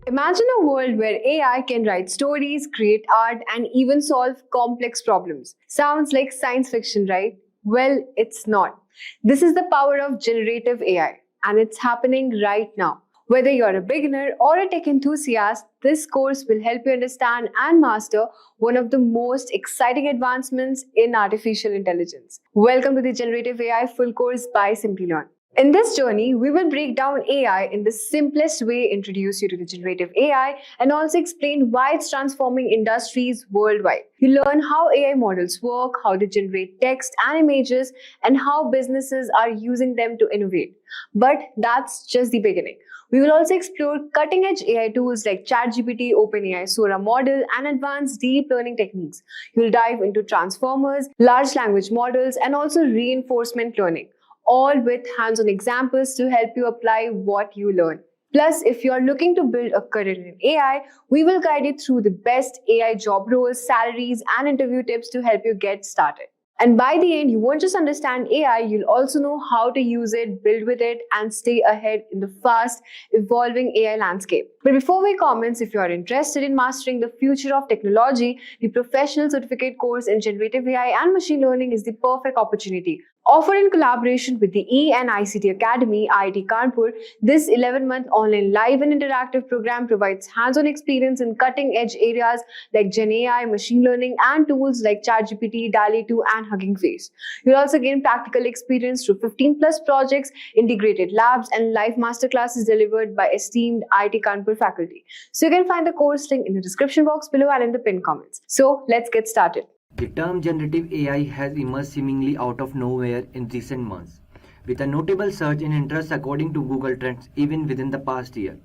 Imagine a world where AI can write stories, create art, and even solve complex problems. Sounds like science fiction, right? Well, it's not. This is the power of generative AI, and it's happening right now. Whether you're a beginner or a tech enthusiast, this course will help you understand and master one of the most exciting advancements in artificial intelligence. Welcome to the Generative AI Full Course by Simplilearn. In this journey, we will break down AI in the simplest way, introduce you to the generative AI, and also explain why it's transforming industries worldwide. You learn how AI models work, how they generate text and images, and how businesses are using them to innovate. But that's just the beginning. We will also explore cutting-edge AI tools like ChatGPT, OpenAI Sora model, and advanced deep learning techniques. You'll dive into transformers, large language models, and also reinforcement learning, all with hands-on examples to help you apply what you learn. Plus, if you're looking to build a career in AI, we will guide you through the best AI job roles, salaries, and interview tips to help you get started. And by the end, you won't just understand AI, you'll also know how to use it, build with it, and stay ahead in the fast evolving AI landscape. But before we commence, if you are interested in mastering the future of technology, the professional certificate course in generative AI and machine learning is the perfect opportunity. Offered in collaboration with the E&ICT Academy, IIT Kanpur, this 11-month online live and interactive program provides hands-on experience in cutting-edge areas like GenAI, machine learning, and tools like ChatGPT, DALL-E 2, and Hugging Face. You'll also gain practical experience through 15+ projects, integrated labs, and live masterclasses delivered by esteemed IIT Kanpur faculty. So you can find the course link in the description box below and in the pinned comments. So let's get started. The term generative AI has emerged seemingly out of nowhere in recent months, with a notable surge in interest according to Google Trends even within the past year.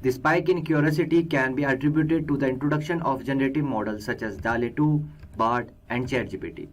The spike in curiosity can be attributed to the introduction of generative models such as DALL-E 2, BARD, and ChatGPT.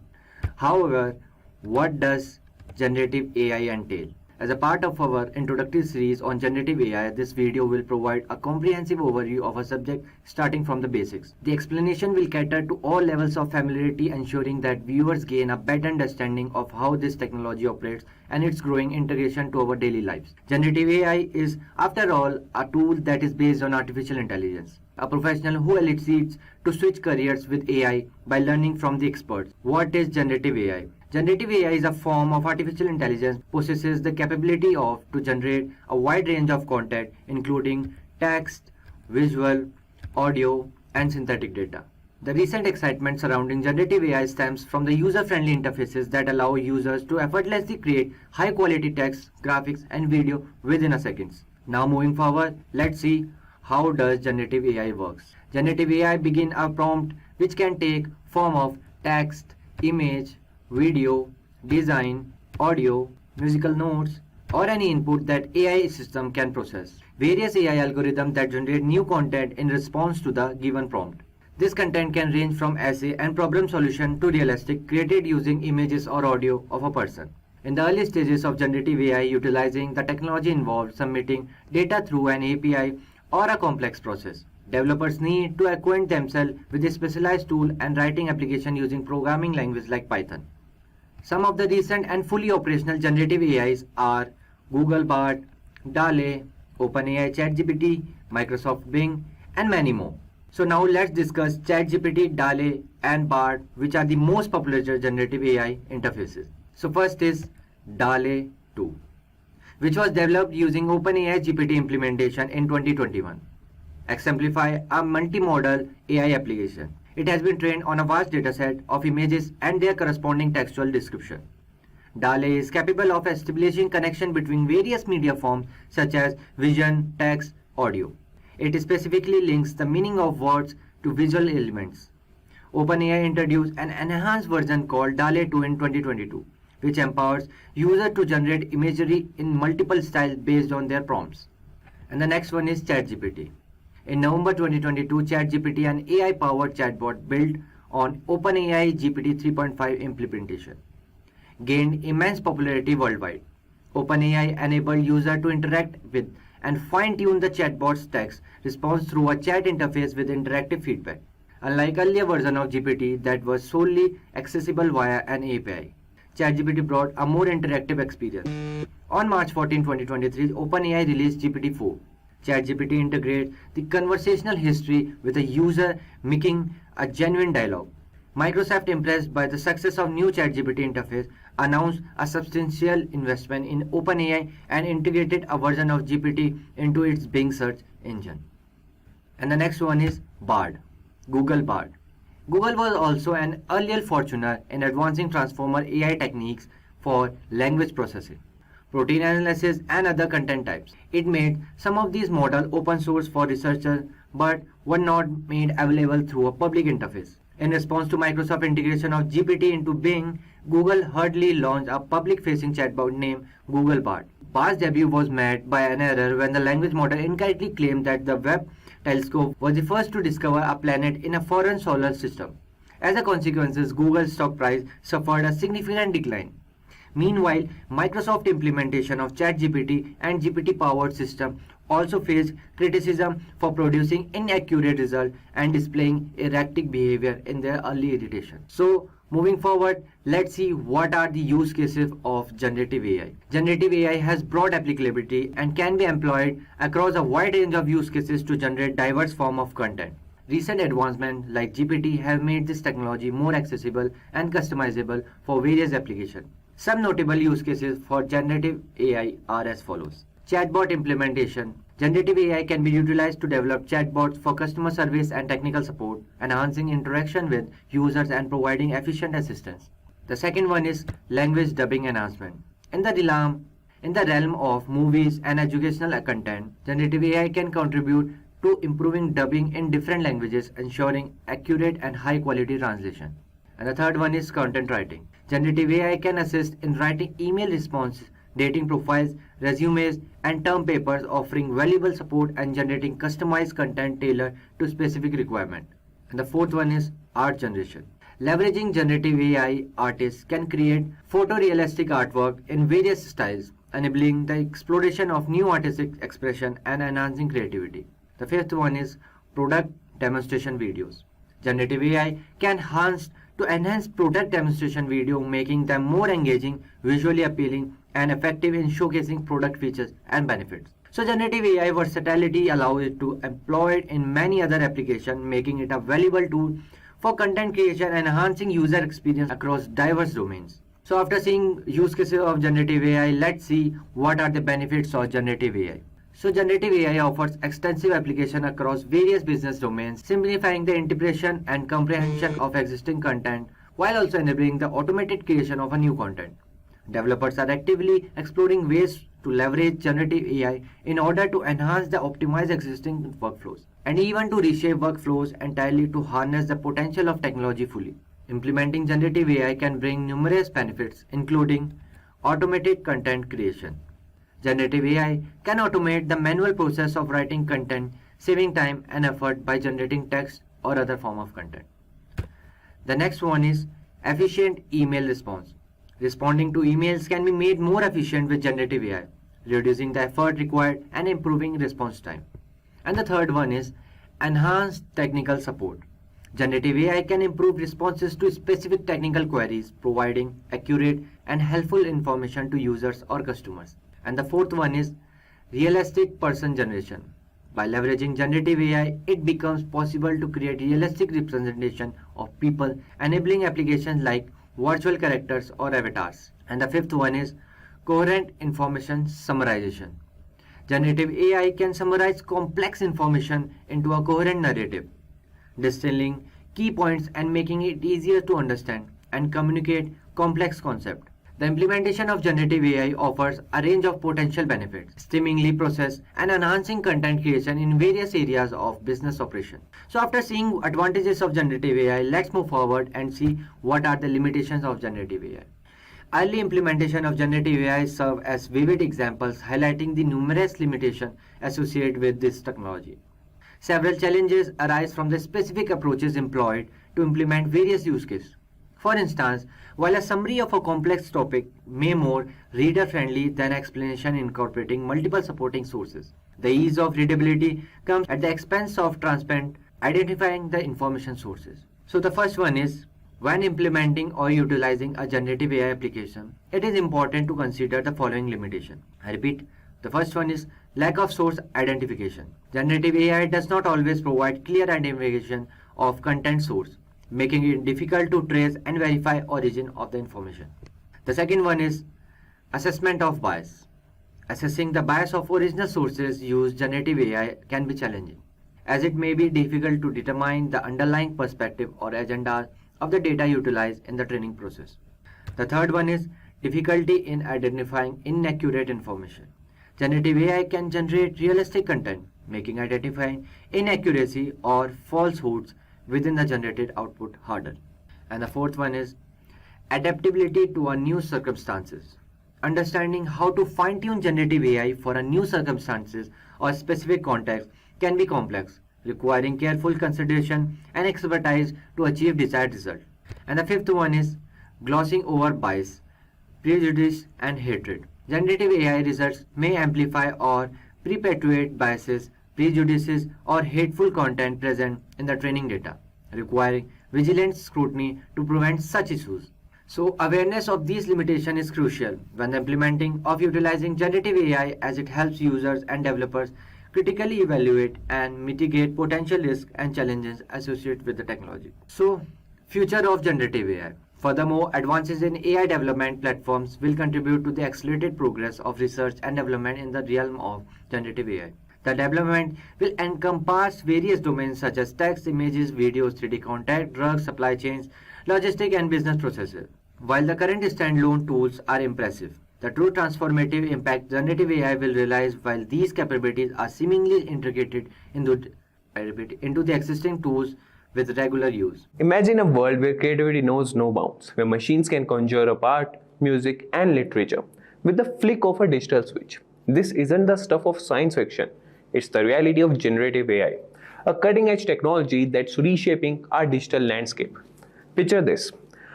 However, what does generative AI entail? As a part of our introductory series on generative AI, this video will provide a comprehensive overview of a subject starting from the basics. The explanation will cater to all levels of familiarity, ensuring that viewers gain a better understanding of how this technology operates and its growing integration to our daily lives. Generative AI is, after all, a tool that is based on artificial intelligence. A professional who seeks to switch careers with AI by learning from the experts. What is generative AI? Generative AI is a form of artificial intelligence possesses the capability to generate a wide range of content, including text, visual, audio, and synthetic data. The recent excitement surrounding generative AI stems from the user-friendly interfaces that allow users to effortlessly create high-quality text, graphics, and video within a second. Now moving forward, let's see how does generative AI works. Generative AI begins a prompt which can take form of text, image, video, design, audio, musical notes, or any input that AI system can process. Various AI algorithms that generate new content in response to the given prompt. This content can range from essay and problem solution to realistic, created using images or audio of a person. In the early stages of generative AI, utilizing the technology involved submitting data through an API or a complex process. Developers need to acquaint themselves with a specialized tool and writing application using programming language like Python. Some of the recent and fully operational generative AIs are Google Bard, DALL-E, OpenAI ChatGPT, Microsoft Bing, and many more. So now let's discuss ChatGPT, DALL-E, and Bard, which are the most popular generative AI interfaces. So first is DALL-E 2, which was developed using OpenAI GPT implementation in 2021. Exemplify a multimodal AI application. It has been trained on a vast dataset of images and their corresponding textual description. DALL-E is capable of establishing connection between various media forms such as vision, text, audio. It specifically links the meaning of words to visual elements. OpenAI introduced an enhanced version called DALL-E 2 in 2022, which empowers users to generate imagery in multiple styles based on their prompts. And the next one is ChatGPT. In November 2022, ChatGPT, an AI-powered chatbot built on OpenAI GPT 3.5 implementation, gained immense popularity worldwide. OpenAI enabled users to interact with and fine-tune the chatbot's text response through a chat interface with interactive feedback. Unlike earlier version of GPT that was solely accessible via an API, ChatGPT brought a more interactive experience. On March 14, 2023, OpenAI released GPT-4. ChatGPT integrates the conversational history with a user, making a genuine dialogue. Microsoft, impressed by the success of new ChatGPT interface, announced a substantial investment in OpenAI and integrated a version of GPT into its Bing search engine. And the next one is Bard, Google Bard. Google was also an earlier forerunner in advancing transformer AI techniques for language processing, protein analysis, and other content types. It made some of these models open source for researchers but were not made available through a public interface. In response to Microsoft's integration of GPT into Bing, Google hurriedly launched a public-facing chatbot named Google Bard. Bard's debut was met by an error when the language model incorrectly claimed that the Webb telescope was the first to discover a planet in a foreign solar system. As a consequence, Google's stock price suffered a significant decline. Meanwhile, Microsoft's implementation of ChatGPT and GPT-powered system also faced criticism for producing inaccurate results and displaying erratic behavior in their early iteration. So, moving forward, let's see what are the use cases of generative AI. Generative AI has broad applicability and can be employed across a wide range of use cases to generate diverse forms of content. Recent advancements like GPT have made this technology more accessible and customizable for various applications. Some notable use cases for generative AI are as follows. Chatbot implementation. Generative AI can be utilized to develop chatbots for customer service and technical support, enhancing interaction with users and providing efficient assistance. The second one is language dubbing enhancement. In the realm of movies and educational content, generative AI can contribute to improving dubbing in different languages, ensuring accurate and high quality translation. And the third one is content writing. Generative AI can assist in writing email responses, dating profiles, resumes, and term papers, offering valuable support and generating customized content tailored to specific requirements. And the fourth one is art generation. Leveraging generative AI, artists can create photorealistic artwork in various styles, enabling the exploration of new artistic expression and enhancing creativity. The fifth one is product demonstration videos. Generative AI can enhance product demonstration video, making them more engaging, visually appealing, and effective in showcasing product features and benefits. So generative AI versatility allows it to employ it in many other applications, making it a valuable tool for content creation and enhancing user experience across diverse domains. So after seeing use cases of generative AI, let's see what are the benefits of generative AI. So generative AI offers extensive application across various business domains, simplifying the interpretation and comprehension of existing content while also enabling the automated creation of a new content. Developers are actively exploring ways to leverage generative AI in order to enhance the optimize existing workflows and even to reshape workflows entirely to harness the potential of technology fully. Implementing generative AI can bring numerous benefits, including automated content creation. Generative AI can automate the manual process of writing content, saving time and effort by generating text or other form of content. The next one is efficient email response. Responding to emails can be made more efficient with generative AI, reducing the effort required and improving response time. And the third one is enhanced technical support. Generative AI can improve responses to specific technical queries, providing accurate and helpful information to users or customers. And the fourth one is realistic person generation. By leveraging generative AI, it becomes possible to create realistic representation of people, enabling applications like virtual characters or avatars. And the fifth one is coherent information summarization. Generative AI can summarize complex information into a coherent narrative, distilling key points and making it easier to understand and communicate complex concepts. The implementation of generative AI offers a range of potential benefits, streamlining process and enhancing content creation in various areas of business operation. So after seeing advantages of generative AI, let's move forward and see what are the limitations of generative AI. Early implementation of generative AI serve as vivid examples highlighting the numerous limitations associated with this technology. Several challenges arise from the specific approaches employed to implement various use cases. For instance, while a summary of a complex topic may be more reader-friendly than explanation incorporating multiple supporting sources, the ease of readability comes at the expense of transparent identifying the information sources. So the first one is When implementing or utilizing a generative AI application, it is important to consider the following limitation. I repeat, the first one is lack of source identification. Generative AI does not always provide clear identification of content source, making it difficult to trace and verify origin of the information. The second one is assessment of bias. Assessing the bias of original sources used generative AI can be challenging, as it may be difficult to determine the underlying perspective or agenda of the data utilized in the training process. The third one is difficulty in identifying inaccurate information. Generative AI can generate realistic content, making identifying inaccuracy or falsehoods within the generated output harder. And the fourth one is adaptability to a new circumstances. Understanding how to fine-tune generative AI for a new circumstances or specific context can be complex, requiring careful consideration and expertise to achieve desired result. And the fifth one is glossing over bias, prejudice, and hatred. Generative AI results may amplify or perpetuate biases, prejudices, or hateful content present in the training data, requiring vigilant scrutiny to prevent such issues. So, awareness of these limitations is crucial when implementing or utilizing generative AI, as it helps users and developers critically evaluate and mitigate potential risks and challenges associated with the technology. So, future of generative AI. Furthermore, advances in AI development platforms will contribute to the accelerated progress of research and development in the realm of generative AI. The development will encompass various domains such as text, images, videos, 3D content, drugs, supply chains, logistic and business processes. While the current standalone tools are impressive, the true transformative impact generative AI will realize while these capabilities are seemingly integrated into the existing tools with regular use. Imagine a world where creativity knows no bounds, where machines can conjure up art, music, and literature with the flick of a digital switch. This isn't the stuff of science fiction, it's the reality of generative AI, a cutting edge technology that's reshaping our digital landscape. Picture this.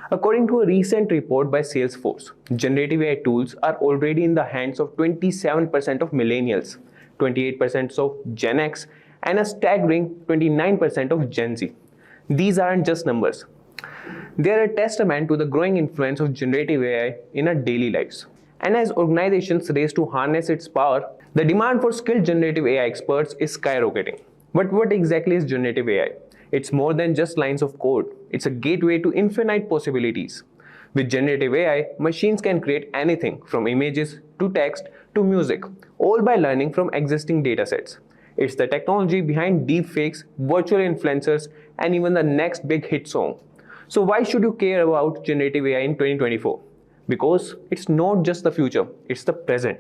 According to a recent report by Salesforce, generative AI tools are already in the hands of 27% of millennials, 28% of Gen X, and a staggering 29% of Gen Z. These aren't just numbers. They are a testament to the growing influence of generative AI in our daily lives. And as organizations race to harness its power, the demand for skilled generative AI experts is skyrocketing. But what exactly is generative AI? It's more than just lines of code. It's a gateway to infinite possibilities. With generative AI, machines can create anything from images to text to music, all by learning from existing datasets. It's the technology behind deepfakes, virtual influencers, and even the next big hit song. So why should you care about generative AI in 2024? Because it's not just the future, it's the present.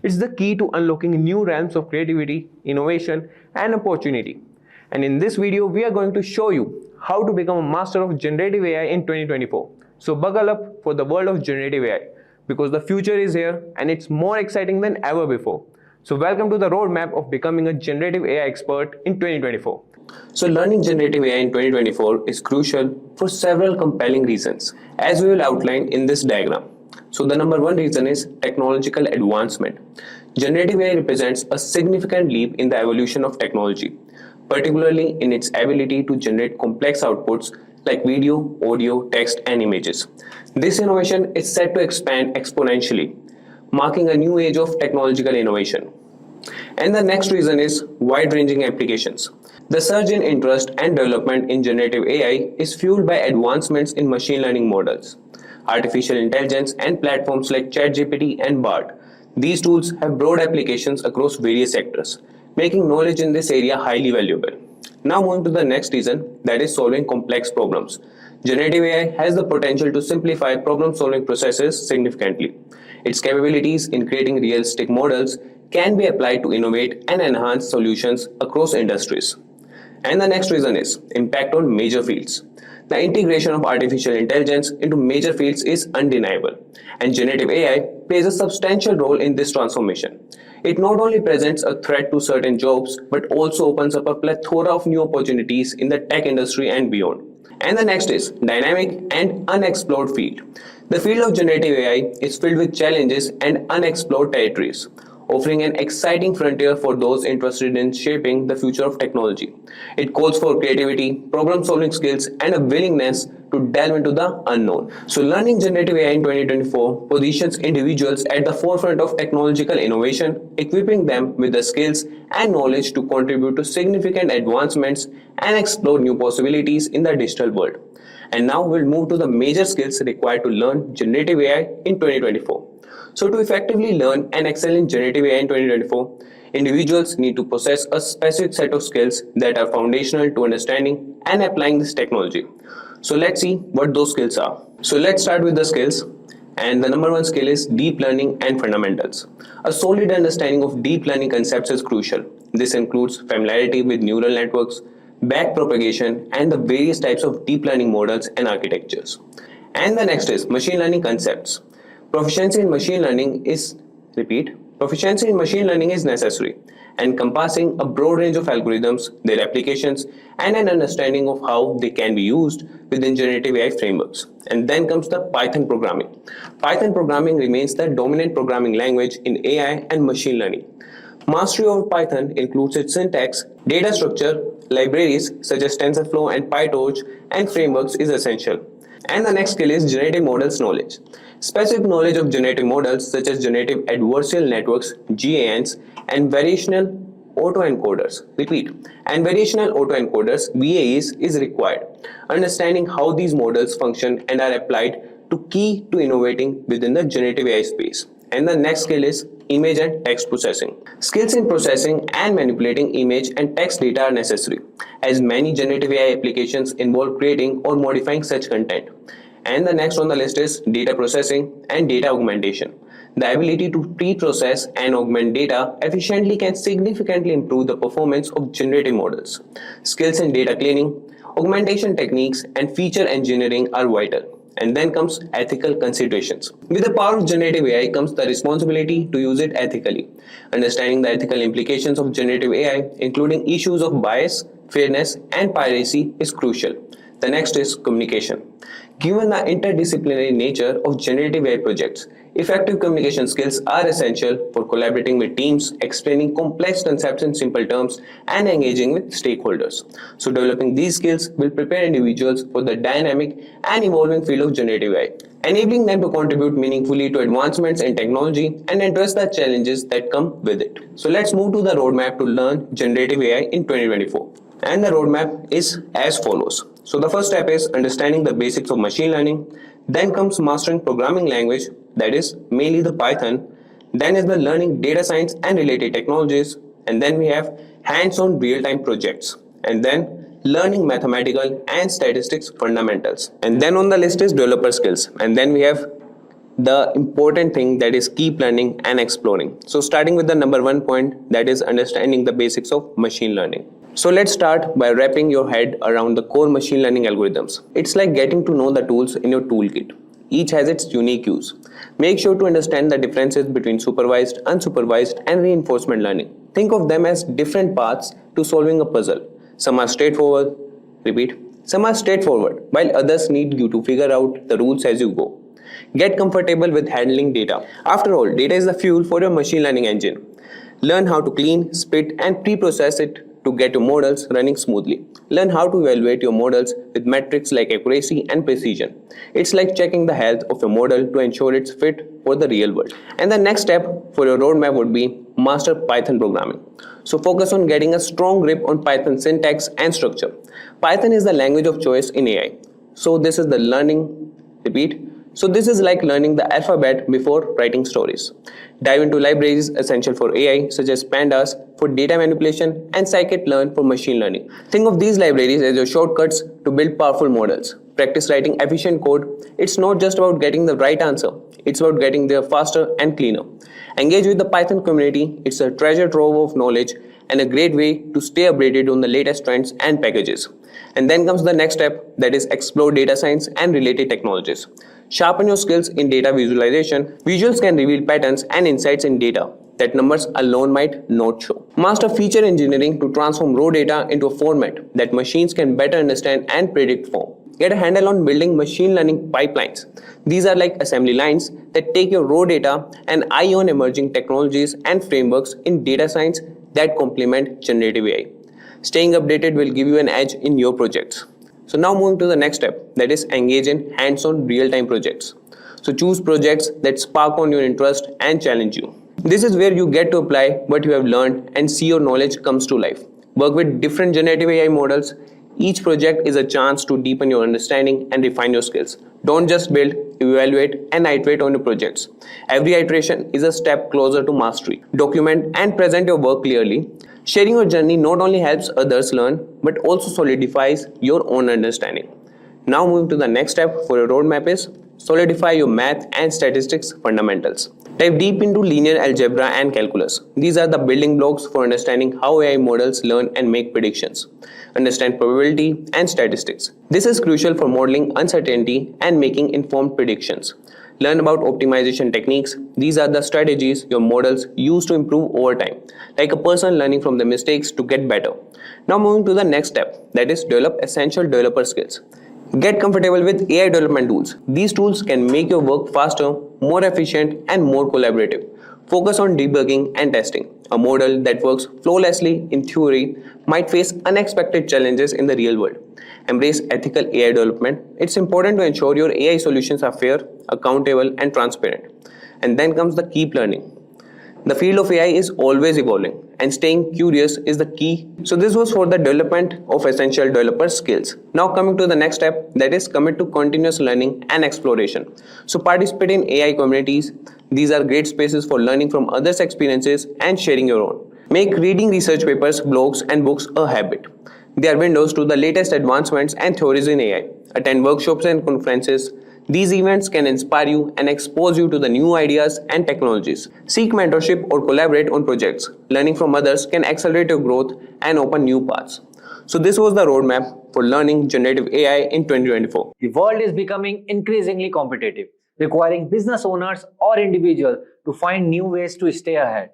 It's the key to unlocking new realms of creativity, innovation, and opportunity. And in this video, we are going to show you how to become a master of generative AI in 2024. So buckle up for the world of generative AI, because the future is here and it's more exciting than ever before. So welcome to the roadmap of becoming a generative AI expert in 2024. So learning generative AI in 2024 is crucial for several compelling reasons, as we will outline in this diagram. So the number one reason is technological advancement. Generative AI represents a significant leap in the evolution of technology, particularly in its ability to generate complex outputs like video, audio, text, and images. This innovation is set to expand exponentially, marking a new age of technological innovation. And the next reason is wide-ranging applications. The surge in interest and development in generative AI is fueled by advancements in machine learning models, artificial intelligence, and platforms like ChatGPT and BART. These tools have broad applications across various sectors, making knowledge in this area highly valuable. Now moving to the next reason, that is solving complex problems. Generative AI has the potential to simplify problem-solving processes significantly. Its capabilities in creating realistic models can be applied to innovate and enhance solutions across industries. And the next reason is impact on major fields. The integration of artificial intelligence into major fields is undeniable, and generative AI plays a substantial role in this transformation. It not only presents a threat to certain jobs, but also opens up a plethora of new opportunities in the tech industry and beyond. And the next is dynamic and unexplored field. The field of generative AI is filled with challenges and unexplored territories, offering an exciting frontier for those interested in shaping the future of technology. It calls for creativity, problem-solving skills, and a willingness to delve into the unknown. So learning generative AI in 2024 positions individuals at the forefront of technological innovation, equipping them with the skills and knowledge to contribute to significant advancements and explore new possibilities in the digital world. And now we'll move to the major skills required to learn generative AI in 2024. So to effectively learn and excel in generative AI in 2024, individuals need to possess a specific set of skills that are foundational to understanding and applying this technology. So let's see what those skills are. So let's start with the skills. And the number one skill is deep learning and fundamentals. A solid understanding of deep learning concepts is crucial. This includes familiarity with neural networks, backpropagation, and the various types of deep learning models and architectures. And the next is machine learning concepts. Proficiency in machine learning is, proficiency in machine learning is necessary, encompassing a broad range of algorithms, their applications, and an understanding of how they can be used within generative AI frameworks. And then comes the Python programming. Python programming remains the dominant programming language in AI and machine learning. Mastery over Python includes its syntax, data structure, libraries such as TensorFlow and PyTorch, and frameworks is essential. And the next skill is generative models knowledge. Specific knowledge of generative models such as generative adversarial networks, GANs, and variational autoencoders. And variational autoencoders, VAEs, is required. Understanding how these models function and are applied to key to innovating within the generative AI space. And the next skill is image and text processing. Skills in processing and manipulating image and text data are necessary, as many generative AI applications involve creating or modifying such content. And the next on the list is data processing and data augmentation. The ability to pre-process and augment data efficiently can significantly improve the performance of generative models. Skills in data cleaning, augmentation techniques, and feature engineering are vital. And then comes ethical considerations. With the power of generative AI comes the responsibility to use it ethically. Understanding the ethical implications of generative AI, including issues of bias, fairness, and piracy, is crucial. The next is communication. Given the interdisciplinary nature of generative AI projects, effective communication skills are essential for collaborating with teams, explaining complex concepts in simple terms, and engaging with stakeholders. So developing these skills will prepare individuals for the dynamic and evolving field of generative AI, enabling them to contribute meaningfully to advancements in technology and address the challenges that come with it. So let's move to the roadmap to learn generative AI in 2024. And the roadmap is as follows. So the first step is understanding the basics of machine learning. Then comes mastering programming language, that is mainly the Python. Then is the learning data science and related technologies. And then we have hands-on real-time projects. And then learning mathematical and statistics fundamentals. And then on the list is developer skills. And then we have the important thing, that is keep learning and exploring. So starting with the number one point, that is understanding the basics of machine learning. So let's start by wrapping your head around the core machine learning algorithms. It's like getting to know the tools in your toolkit. Each has its unique use. Make sure to understand the differences between supervised, unsupervised, and reinforcement learning. Think of them as different paths to solving a puzzle. Some are straightforward, while others need you to figure out the rules as you go. Get comfortable with handling data. After all, data is the fuel for your machine learning engine. Learn how to clean, split, and pre-process it to get your models running smoothly. Learn how to evaluate your models with metrics like accuracy and precision. It's like checking the health of your model to ensure it's fit for the real world. And the next step for your roadmap would be master Python programming. So focus on getting a strong grip on Python syntax and structure. Python is the language of choice in AI. So this is like learning the alphabet before writing stories. Dive into libraries essential for AI such as pandas for data manipulation and scikit-learn for machine learning. Think of these libraries as your shortcuts to build powerful models. Practice writing efficient code. It's not just about getting the right answer. It's about getting there faster and cleaner. Engage with the Python community. It's a treasure trove of knowledge and a great way to stay updated on the latest trends and packages. And then comes the next step, that is explore data science and related technologies. Sharpen your skills in data visualization. Visuals can reveal patterns and insights in data that numbers alone might not show. Master feature engineering to transform raw data into a format that machines can better understand and predict from. Get a handle on building machine learning pipelines. These are like assembly lines that take your raw data and eye on emerging technologies and frameworks in data science that complement generative AI. Staying updated will give you an edge in your projects. So now moving to the next step, that is engage in hands-on real-time projects. So choose projects that spark on your interest and challenge you. This is where you get to apply what you have learned and see your knowledge comes to life. Work with different generative AI models. Each project is a chance to deepen your understanding and refine your skills. Don't just build, evaluate, and iterate on your projects. Every iteration is a step closer to mastery. Document and present your work clearly. Sharing your journey not only helps others learn, but also solidifies your own understanding. Now moving to the next step for your roadmap is solidify your math and statistics fundamentals. Dive deep into linear algebra and calculus. These are the building blocks for understanding how AI models learn and make predictions. Understand probability and statistics. This is crucial for modeling uncertainty and making informed predictions. Learn about optimization techniques. These are the strategies your models use to improve over time, like a person learning from the mistakes to get better. Now moving to the next step, that is develop essential developer skills. Get comfortable with AI development tools. These tools can make your work faster, more efficient, and more collaborative. Focus on debugging and testing. A model that works flawlessly in theory might face unexpected challenges in the real world. Embrace ethical AI development. It's important to ensure your AI solutions are fair, accountable, and transparent. And then comes the keep learning. The field of AI is always evolving, and staying curious is the key. So this was for the development of essential developer skills. Now coming to the next step, that is commit to continuous learning and exploration. So participate in AI communities. These are great spaces for learning from others' experiences and sharing your own. Make reading research papers, blogs, and books a habit. They are windows to the latest advancements and theories in AI. Attend workshops and conferences. These events can inspire you and expose you to the new ideas and technologies. Seek mentorship or collaborate on projects. Learning from others can accelerate your growth and open new paths. So this was the roadmap for learning generative AI in 2024. The world is becoming increasingly competitive, requiring business owners or individuals to find new ways to stay ahead.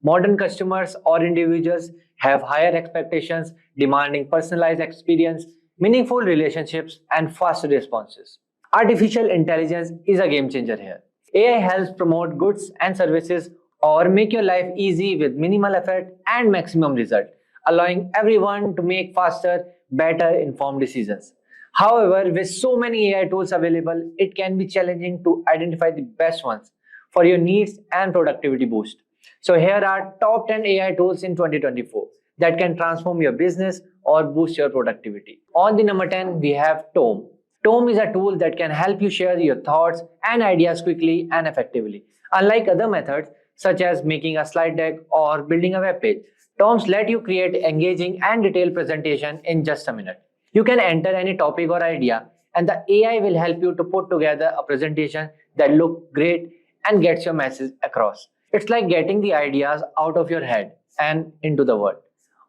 Modern customers or individuals have higher expectations, demanding personalized experience, meaningful relationships, and faster responses. Artificial intelligence is a game changer here. AI helps promote goods and services or make your life easy with minimal effort and maximum result, allowing everyone to make faster, better informed decisions. However, with so many AI tools available, it can be challenging to identify the best ones for your needs and productivity boost. So here are top 10 AI tools in 2024 that can transform your business or boost your productivity. On the number 10, we have Tome. Tome is a tool that can help you share your thoughts and ideas quickly and effectively. Unlike other methods, such as making a slide deck or building a web page, Tomes let you create engaging and detailed presentation in just a minute. You can enter any topic or idea, and the AI will help you to put together a presentation that looks great and gets your message across. It's like getting the ideas out of your head and into the world,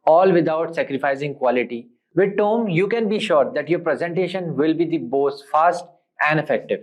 all without sacrificing quality. With Tome, you can be sure that your presentation will be the most fast and effective.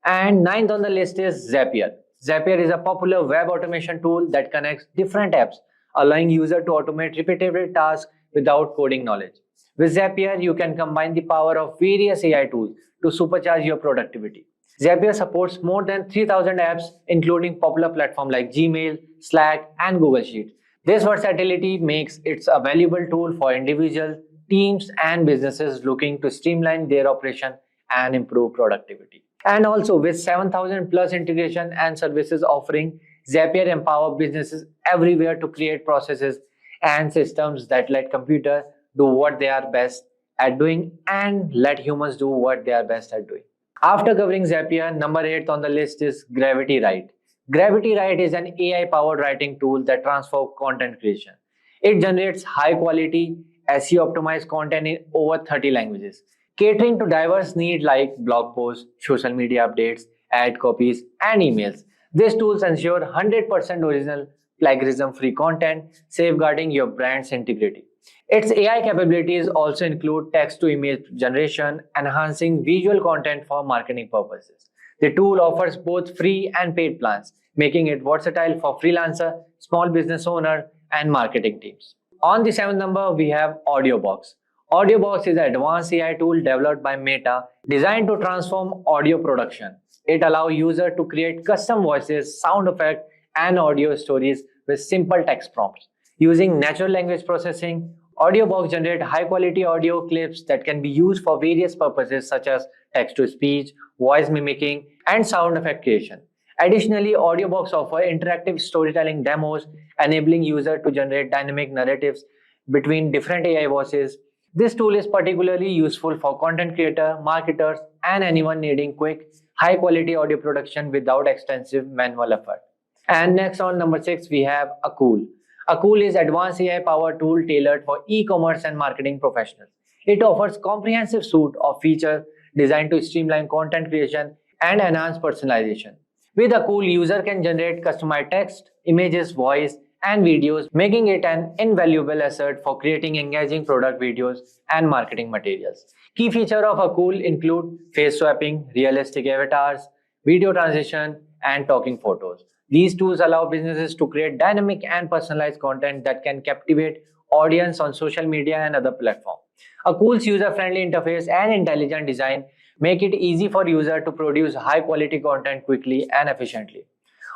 And ninth on the list is Zapier. Zapier is a popular web automation tool that connects different apps, allowing users to automate repetitive tasks without coding knowledge. With Zapier, you can combine the power of various AI tools to supercharge your productivity. Zapier supports more than 3,000 apps, including popular platforms like Gmail, Slack, and Google Sheets. This versatility makes it a valuable tool for individuals, teams, and businesses looking to streamline their operation and improve productivity. And also with 7,000 plus integration and services offering, Zapier empowers businesses everywhere to create processes and systems that let computers do what they are best at doing and let humans do what they are best at doing. After covering Zapier, number 8 on the list is Gravity Write. Gravity Write is an AI-powered writing tool that transforms content creation. It generates high-quality, SEO-optimized content in over 30 languages, catering to diverse needs like blog posts, social media updates, ad copies, and emails. These tools ensure 100% original, plagiarism-free content, safeguarding your brand's integrity. Its AI capabilities also include text-to-image generation, enhancing visual content for marketing purposes. The tool offers both free and paid plans, making it versatile for freelancer, small business owner, and marketing teams. On the 7th number, we have AudioBox. AudioBox is an advanced AI tool developed by Meta designed to transform audio production. It allows users to create custom voices, sound effects, and audio stories with simple text prompts. Using natural language processing, Audiobox generate high-quality audio clips that can be used for various purposes such as text-to-speech, voice mimicking, and sound effect creation. Additionally, Audiobox offer interactive storytelling demos, enabling users to generate dynamic narratives between different AI voices. This tool is particularly useful for content creators, marketers, and anyone needing quick, high-quality audio production without extensive manual effort. And next on number 6, we have Akul. Akul is advanced AI powered tool tailored for e-commerce and marketing professionals. It offers comprehensive suite of features designed to streamline content creation and enhance personalization. With Akul, user can generate customized text, images, voice, and videos, making it an invaluable asset for creating engaging product videos and marketing materials. Key features of Akul include face swapping, realistic avatars, video transition, and talking photos. These tools allow businesses to create dynamic and personalized content that can captivate audience on social media and other platforms. Akul's user-friendly interface and intelligent design make it easy for users to produce high-quality content quickly and efficiently.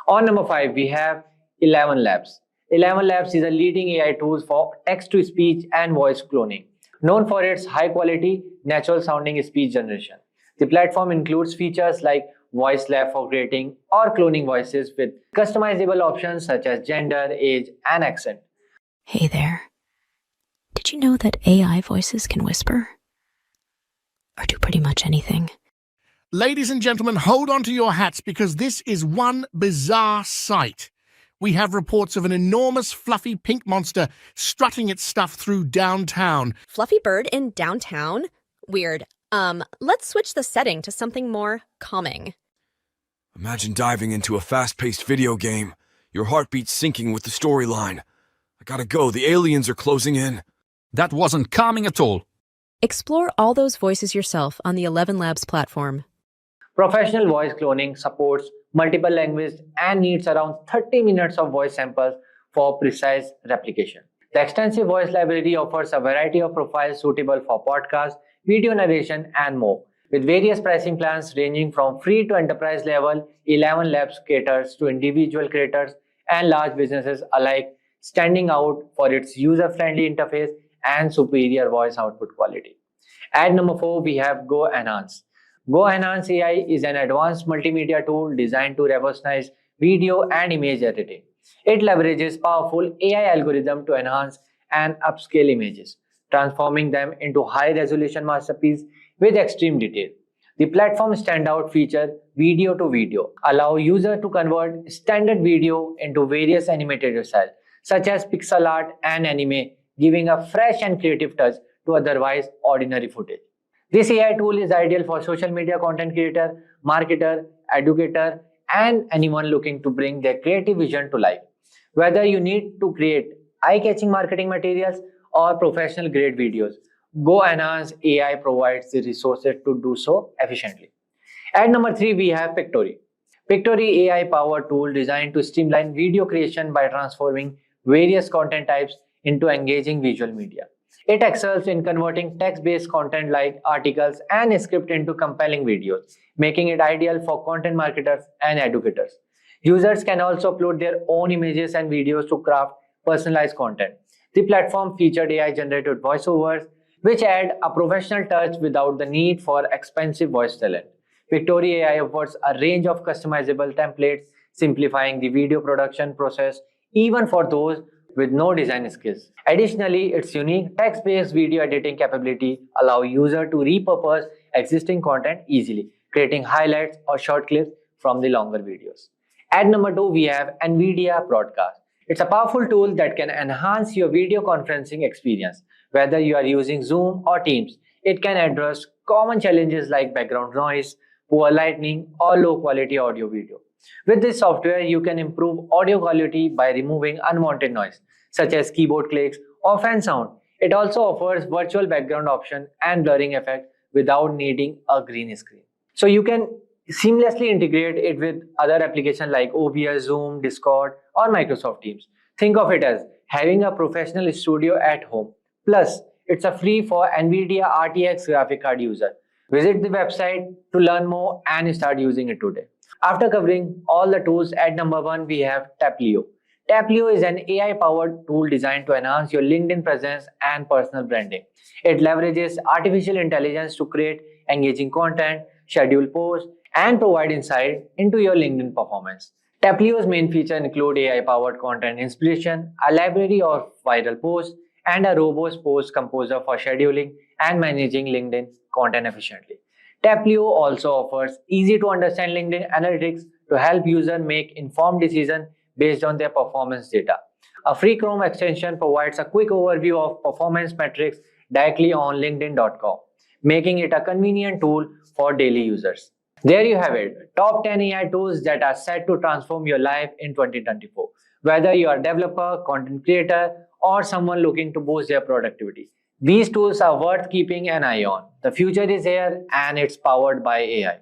On number 5, we have 11 Labs. 11 Labs is a leading AI tool for text-to-speech and voice cloning, known for its high-quality, natural-sounding speech generation. The platform includes features like voice lab for creating or cloning voices with customizable options such as gender, age, and accent. Hey there. Did you know that AI voices can whisper? Or do pretty much anything? Ladies and gentlemen, hold on to your hats because this is one bizarre sight. We have reports of an enormous fluffy pink monster strutting its stuff through downtown. Fluffy bird in downtown? Weird. Let's switch the setting to something more calming. Imagine diving into a fast-paced video game, your heartbeat syncing with the storyline. I gotta go, the aliens are closing in. That wasn't calming at all. Explore all those voices yourself on the 11 Labs platform. Professional voice cloning supports multiple languages and needs around 30 minutes of voice samples for precise replication. The extensive voice library offers a variety of profiles suitable for podcasts, video narration, and more. With various pricing plans ranging from free to enterprise level, 11 Labs caters to individual creators and large businesses alike, standing out for its user-friendly interface and superior voice output quality. At number 4, we have Go Enhance. Go Enhance AI is an advanced multimedia tool designed to revolutionize video and image editing. It leverages powerful AI algorithms to enhance and upscale images, transforming them into high-resolution masterpieces with extreme detail. The platform's standout feature, video to video, allow users to convert standard video into various animated styles, such as pixel art and anime, giving a fresh and creative touch to otherwise ordinary footage. This AI tool is ideal for social media content creator, marketer, educator, and anyone looking to bring their creative vision to life. Whether you need to create eye-catching marketing materials or professional-grade videos, Go Enhance AI provides the resources to do so efficiently. At number 3, we have Pictory. Pictory AI-powered tool designed to streamline video creation by transforming various content types into engaging visual media. It excels in converting text-based content like articles and script into compelling videos, making it ideal for content marketers and educators. Users can also upload their own images and videos to craft personalized content. The platform featured AI-generated voiceovers, which add a professional touch without the need for expensive voice talent. Pictory AI offers a range of customizable templates, simplifying the video production process even for those with no design skills. Additionally, its unique text-based video editing capability allows users to repurpose existing content easily, creating highlights or short clips from the longer videos. At number 2, we have NVIDIA Broadcast. It's a powerful tool that can enhance your video conferencing experience. Whether you are using Zoom or Teams, it can address common challenges like background noise, poor lighting, or low-quality audio-video. With this software, you can improve audio quality by removing unwanted noise, such as keyboard clicks or fan sound. It also offers virtual background option and blurring effect without needing a green screen. So you can seamlessly integrate it with other applications like OBS, Zoom, Discord, or Microsoft Teams. Think of it as having a professional studio at home. Plus, it's a free for NVIDIA RTX graphic card user. Visit the website to learn more and start using it today. After covering all the tools, at number 1, we have Taplio. Taplio is an AI-powered tool designed to enhance your LinkedIn presence and personal branding. It leverages artificial intelligence to create engaging content, schedule posts, and provide insight into your LinkedIn performance. Taplio's main features include AI-powered content inspiration, a library of viral posts, and a robust post composer for scheduling and managing LinkedIn content efficiently. Taplio also offers easy-to-understand LinkedIn analytics to help users make informed decisions based on their performance data. A free Chrome extension provides a quick overview of performance metrics directly on LinkedIn.com, making it a convenient tool for daily users. There you have it, top 10 AI tools that are set to transform your life in 2024. Whether you are a developer, content creator, or someone looking to boost their productivity, these tools are worth keeping an eye on. The future is here and it's powered by AI.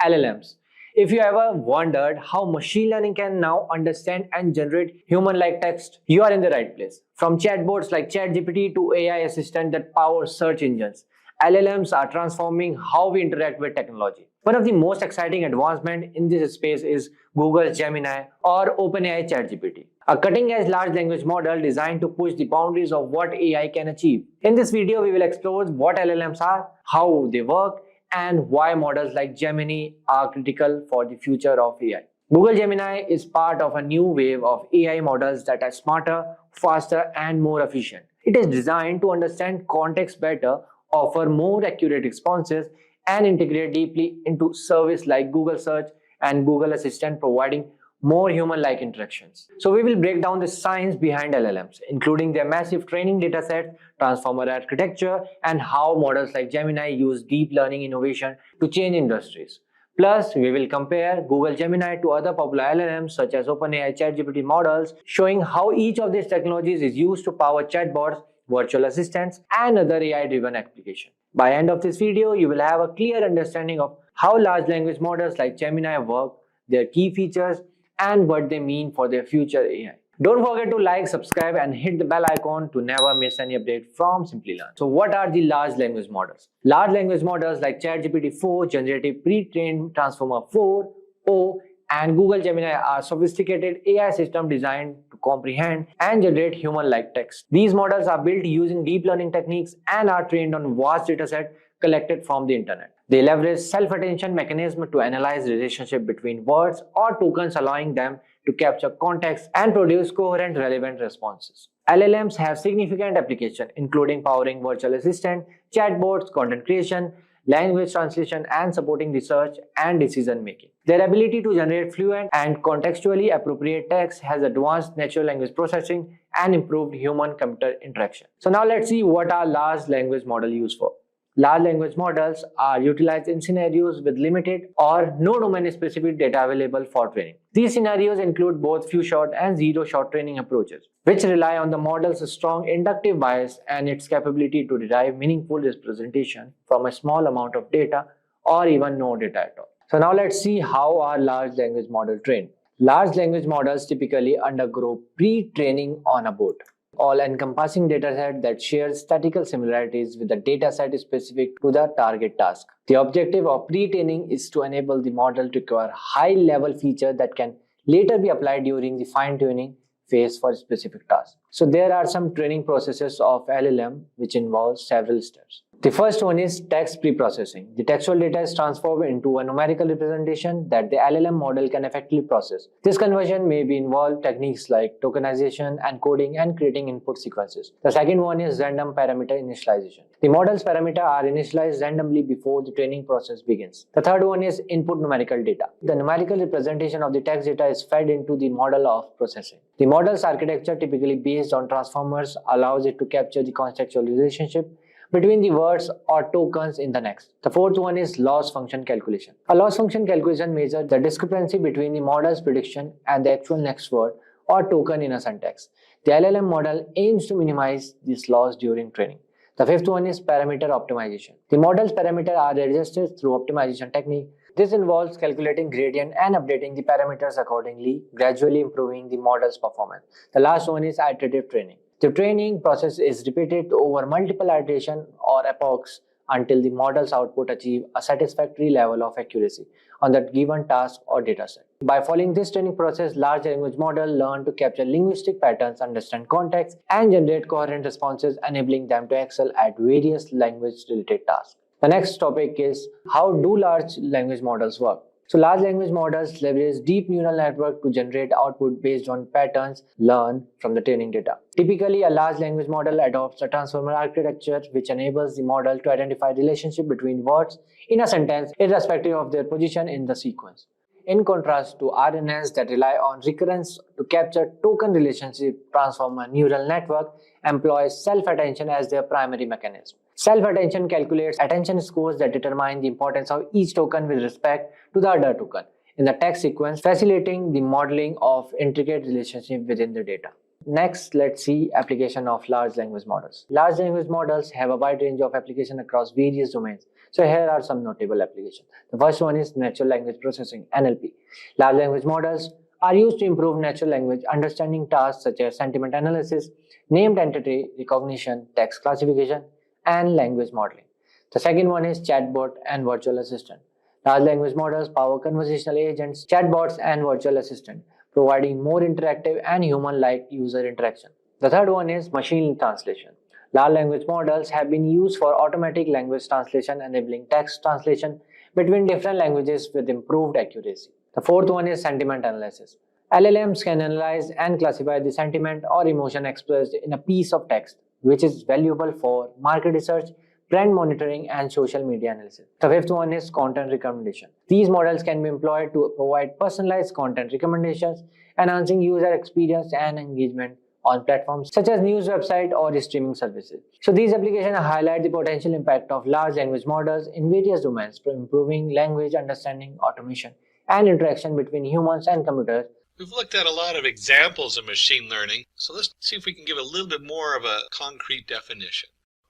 LLMs. If you ever wondered how machine learning can now understand and generate human-like text, you are in the right place. From chatbots like ChatGPT to AI assistant that power search engines, LLMs are transforming how we interact with technology. One of the most exciting advancements in this space is Google's Gemini or OpenAI ChatGPT, a cutting-edge large language model designed to push the boundaries of what AI can achieve. In this video, we will explore what LLMs are, how they work, and why models like Gemini are critical for the future of AI. Google Gemini is part of a new wave of AI models that are smarter, faster, and more efficient. It is designed to understand context better, offer more accurate responses, and integrate deeply into services like Google Search and Google Assistant, providing more human-like interactions. So we will break down the science behind LLMs, including their massive training datasets, transformer architecture, and how models like Gemini use deep learning innovation to change industries. Plus, we will compare Google Gemini to other popular LLMs such as OpenAI ChatGPT models, showing how each of these technologies is used to power chatbots, virtual assistants, and other AI-driven applications. By the end of this video, you will have a clear understanding of how large language models like Gemini work, their key features, and what they mean for their future AI. Don't forget to like, subscribe, and hit the bell icon to never miss any update from Simplilearn. So what are the large language models? Large language models like ChatGPT 4, Generative Pre-trained Transformer 4, O, and Google Gemini are sophisticated AI systems designed to comprehend and generate human-like text. These models are built using deep learning techniques and are trained on vast datasets collected from the internet. They leverage self-attention mechanism to analyze relationship between words or tokens, allowing them to capture context and produce coherent, relevant responses. LLMs have significant applications, including powering virtual assistant, chatbots, content creation, language translation, and supporting research and decision making. Their ability to generate fluent and contextually appropriate text has advanced natural language processing and improved human-computer interaction. So now let's see what are large language models used for. Large language models are utilized in scenarios with limited or no domain-specific data available for training. These scenarios include both few-shot and zero-shot training approaches, which rely on the model's strong inductive bias and its capability to derive meaningful representation from a small amount of data or even no data at all. So now let's see how are large language models trained. Large language models typically undergo pre-training on a board, all-encompassing dataset that shares statistical similarities with the dataset specific to the target task. The objective of pre-training is to enable the model to acquire high-level features that can later be applied during the fine-tuning phase for specific tasks. So there are some training processes of LLM which involve several steps. The first one is text pre-processing. The textual data is transformed into a numerical representation that the LLM model can effectively process. This conversion may involve techniques like tokenization, encoding, and creating input sequences. The second one is random parameter initialization. The model's parameters are initialized randomly before the training process begins. The third one is input numerical data. The numerical representation of the text data is fed into the model of processing. The model's architecture, typically based on transformers, allows it to capture the contextual relationship between the words or tokens in the next. The fourth one is loss function calculation. A loss function calculation measures the discrepancy between the model's prediction and the actual next word or token in a sentence. The LLM model aims to minimize this loss during training. The fifth one is parameter optimization. The model's parameters are adjusted through optimization technique. This involves calculating gradient and updating the parameters accordingly, gradually improving the model's performance. The last one is iterative training. The training process is repeated over multiple iterations or epochs until the model's output achieve a satisfactory level of accuracy on that given task or dataset. By following this training process, large language models learn to capture linguistic patterns, understand context, and generate coherent responses, enabling them to excel at various language-related tasks. The next topic is, how do large language models work? So large language models leverage deep neural network to generate output based on patterns learned from the training data. Typically, a large language model adopts a transformer architecture which enables the model to identify relationship between words in a sentence irrespective of their position in the sequence. In contrast to RNNs that rely on recurrence to capture token relationship, transformer neural network employs self-attention as their primary mechanism. Self-attention calculates attention scores that determine the importance of each token with respect to the other token in the text sequence, facilitating the modeling of intricate relationships within the data. Next, let's see application of large language models. Large language models have a wide range of application across various domains. So here are some notable applications. The first one is natural language processing, NLP. Large language models are used to improve natural language understanding tasks such as sentiment analysis, named entity recognition, text classification, and language modeling. The second one is chatbot and virtual assistant. Large language models power conversational agents, chatbots, and virtual assistant, providing more interactive and human-like user interaction. The third one is machine translation. Large language models have been used for automatic language translation, enabling text translation between different languages with improved accuracy. The fourth one is sentiment analysis. LLMs can analyze and classify the sentiment or emotion expressed in a piece of text, which is valuable for market research, brand monitoring, and social media analysis. The fifth one is content recommendation. These models can be employed to provide personalized content recommendations, enhancing user experience and engagement on platforms such as news website or streaming services. So these applications highlight the potential impact of large language models in various domains for improving language understanding, automation, and interaction between humans and computers. We've looked at a lot of examples of machine learning, so let's see if we can give a little bit more of a concrete definition.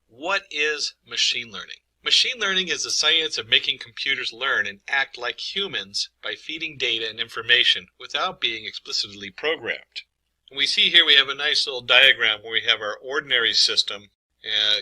What is machine learning? Machine learning is the science of making computers learn and act like humans by feeding data and information without being explicitly programmed. And we see here we have a nice little diagram where we have our ordinary system.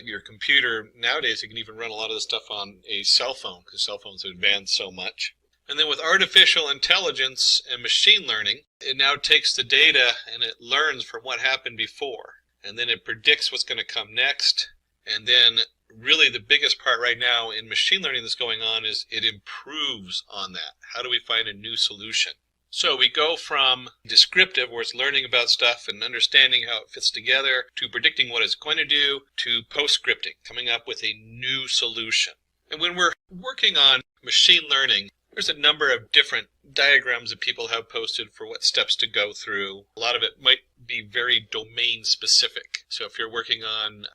Your computer, nowadays you can even run a lot of this stuff on a cell phone because cell phones have advanced so much. And then with artificial intelligence and machine learning, it now takes the data and it learns from what happened before. And then it predicts what's going to come next. And then really the biggest part right now in machine learning that's going on is it improves on that. How do we find a new solution? So we go from descriptive, where it's learning about stuff and understanding how it fits together, to predicting what it's going to do, to post-scripting, coming up with a new solution. And when we're working on machine learning, there's a number of different diagrams that people have posted for what steps to go through. A lot of it might be very domain specific. So if you're working on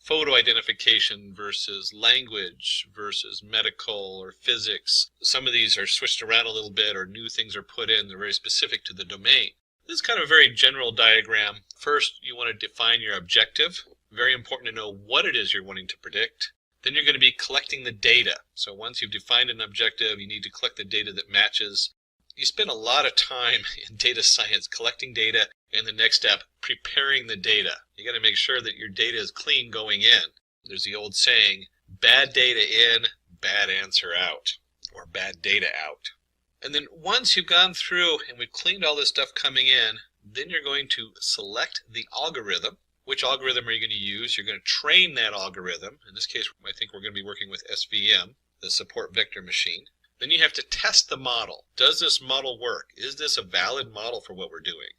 photo identification versus language versus medical or physics, some of these are switched around a little bit or new things are put in. They're very specific to the domain. This is kind of a very general diagram. First, you want to define your objective. Very important to know what it is you're wanting to predict. Then you're going to be collecting the data. So once you've defined an objective, you need to collect the data that matches. You spend a lot of time in data science collecting data, and the next step, preparing the data. You got to make sure that your data is clean going in. There's the old saying, bad data in, bad answer out, or bad data out. And then once you've gone through and we've cleaned all this stuff coming in, then you're going to select the algorithm. Which algorithm are you going to use? You're going to train that algorithm. In this case, I think we're going to be working with SVM, the support vector machine. Then you have to test the model. Does this model work? Is this a valid model for what we're doing?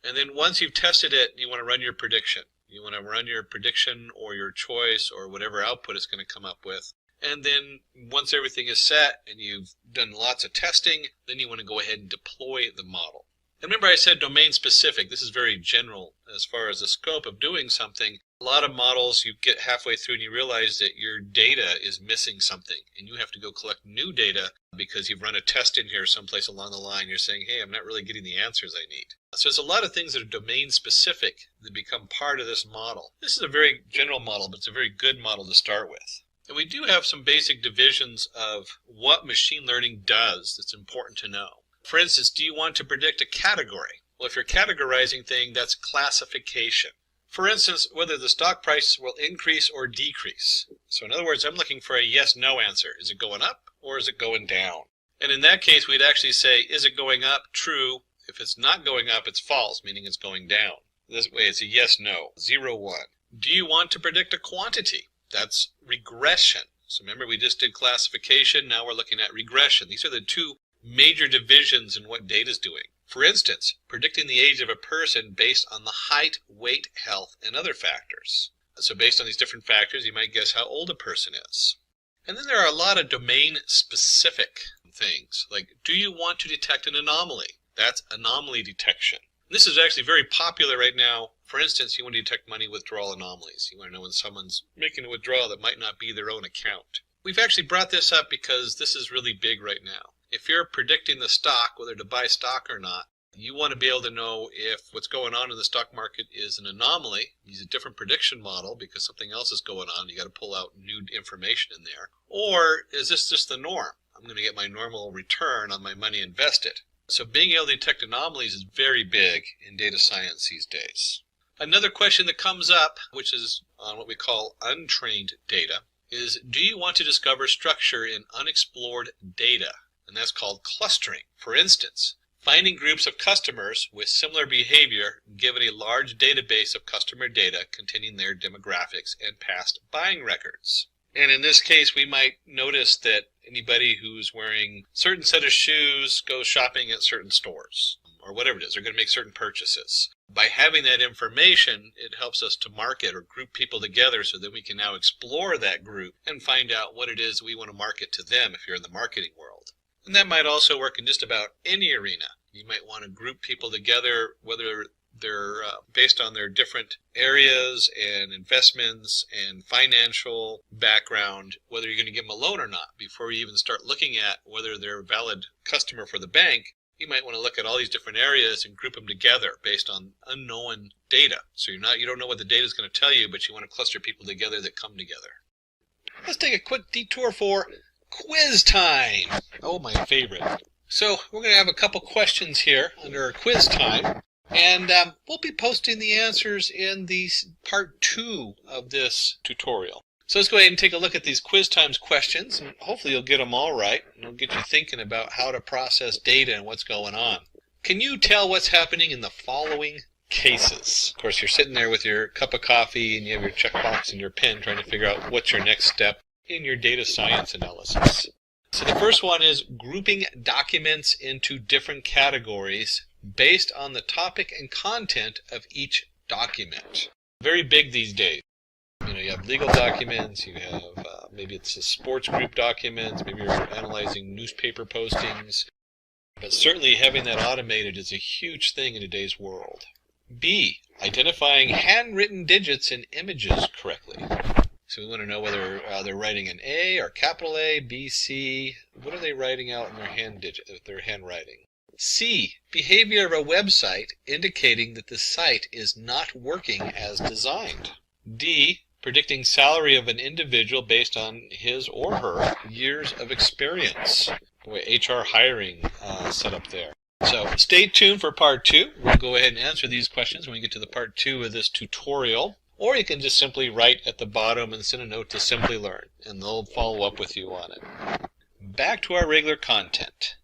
And then once you've tested it, you want to run your prediction. You want to run your prediction or your choice or whatever output it's going to come up with. And then once everything is set and you've done lots of testing, then you want to go ahead and deploy the model. And remember I said domain specific. This is very general as far as the scope of doing something. A lot of models, you get halfway through and you realize that your data is missing something and you have to go collect new data because you've run a test in here someplace along the line. You're saying, hey, I'm not really getting the answers I need. So there's a lot of things that are domain specific that become part of this model. This is a very general model, but it's a very good model to start with. And we do have some basic divisions of what machine learning does that's important to know. For instance, do you want to predict a category? Well, if you're categorizing things, that's classification. For instance, whether the stock price will increase or decrease. So in other words, I'm looking for a yes-no answer. Is it going up or is it going down? And in that case, we'd actually say, is it going up? True. If it's not going up, it's false, meaning it's going down. This way, it's a yes-no, 0, 1. Do you want to predict a quantity? That's regression. So remember, we just did classification. Now we're looking at regression. These are the two major divisions in what data is doing. For instance, predicting the age of a person based on the height, weight, health, and other factors. So based on these different factors, you might guess how old a person is. And then there are a lot of domain-specific things, like do you want to detect an anomaly? That's anomaly detection. This is actually very popular right now. For instance, you want to detect money withdrawal anomalies. You want to know when someone's making a withdrawal that might not be their own account. We've actually brought this up because this is really big right now. If you're predicting the stock, whether to buy stock or not, you want to be able to know if what's going on in the stock market is an anomaly. Use a different prediction model because something else is going on. You got to pull out new information in there. Or is this just the norm? I'm going to get my normal return on my money invested. So being able to detect anomalies is very big in data science these days. Another question that comes up, which is on what we call untrained data, is do you want to discover structure in unexplored data? And that's called clustering. For instance, finding groups of customers with similar behavior given a large database of customer data containing their demographics and past buying records. And in this case, we might notice that anybody who's wearing a certain set of shoes goes shopping at certain stores, or whatever it is, they're going to make certain purchases. By having that information, it helps us to market or group people together so that we can now explore that group and find out what it is we want to market to them if you're in the marketing world. And that might also work in just about any arena. You might want to group people together, whether they're based on their different areas and investments and financial background, whether you're going to give them a loan or not. Before you even start looking at whether they're a valid customer for the bank, you might want to look at all these different areas and group them together based on unknown data. So you don't know what the data is going to tell you, but you want to cluster people together that come together. Let's take a quick detour for quiz time. Oh, my favorite. So we're going to have a couple questions here under quiz time. And we'll be posting the answers in the part 2 of this tutorial. So let's go ahead and take a look at these quiz times questions, and hopefully you'll get them all right, and it'll get you thinking about how to process data and what's going on. Can you tell what's happening in the following cases? Of course, you're sitting there with your cup of coffee, and you have your checkbox and your pen trying to figure out what's your next step in your data science analysis. So the first one is grouping documents into different categories based on the topic and content of each document. Very big these days. You have legal documents, you have maybe it's a sports group documents, maybe you're analyzing newspaper postings, but certainly having that automated is a huge thing in today's world. B, identifying handwritten digits in images correctly. So we want to know whether they're writing an A or capital A, B, C. What are they writing out in their handwriting? C, behavior of a website indicating that the site is not working as designed. D, predicting salary of an individual based on his or her years of experience. Boy, HR hiring setup there. So stay tuned for part 2. We'll go ahead and answer these questions when we get to the part 2 of this tutorial. Or you can just simply write at the bottom and send a note to Simplilearn, and they'll follow up with you on it. Back to our regular content.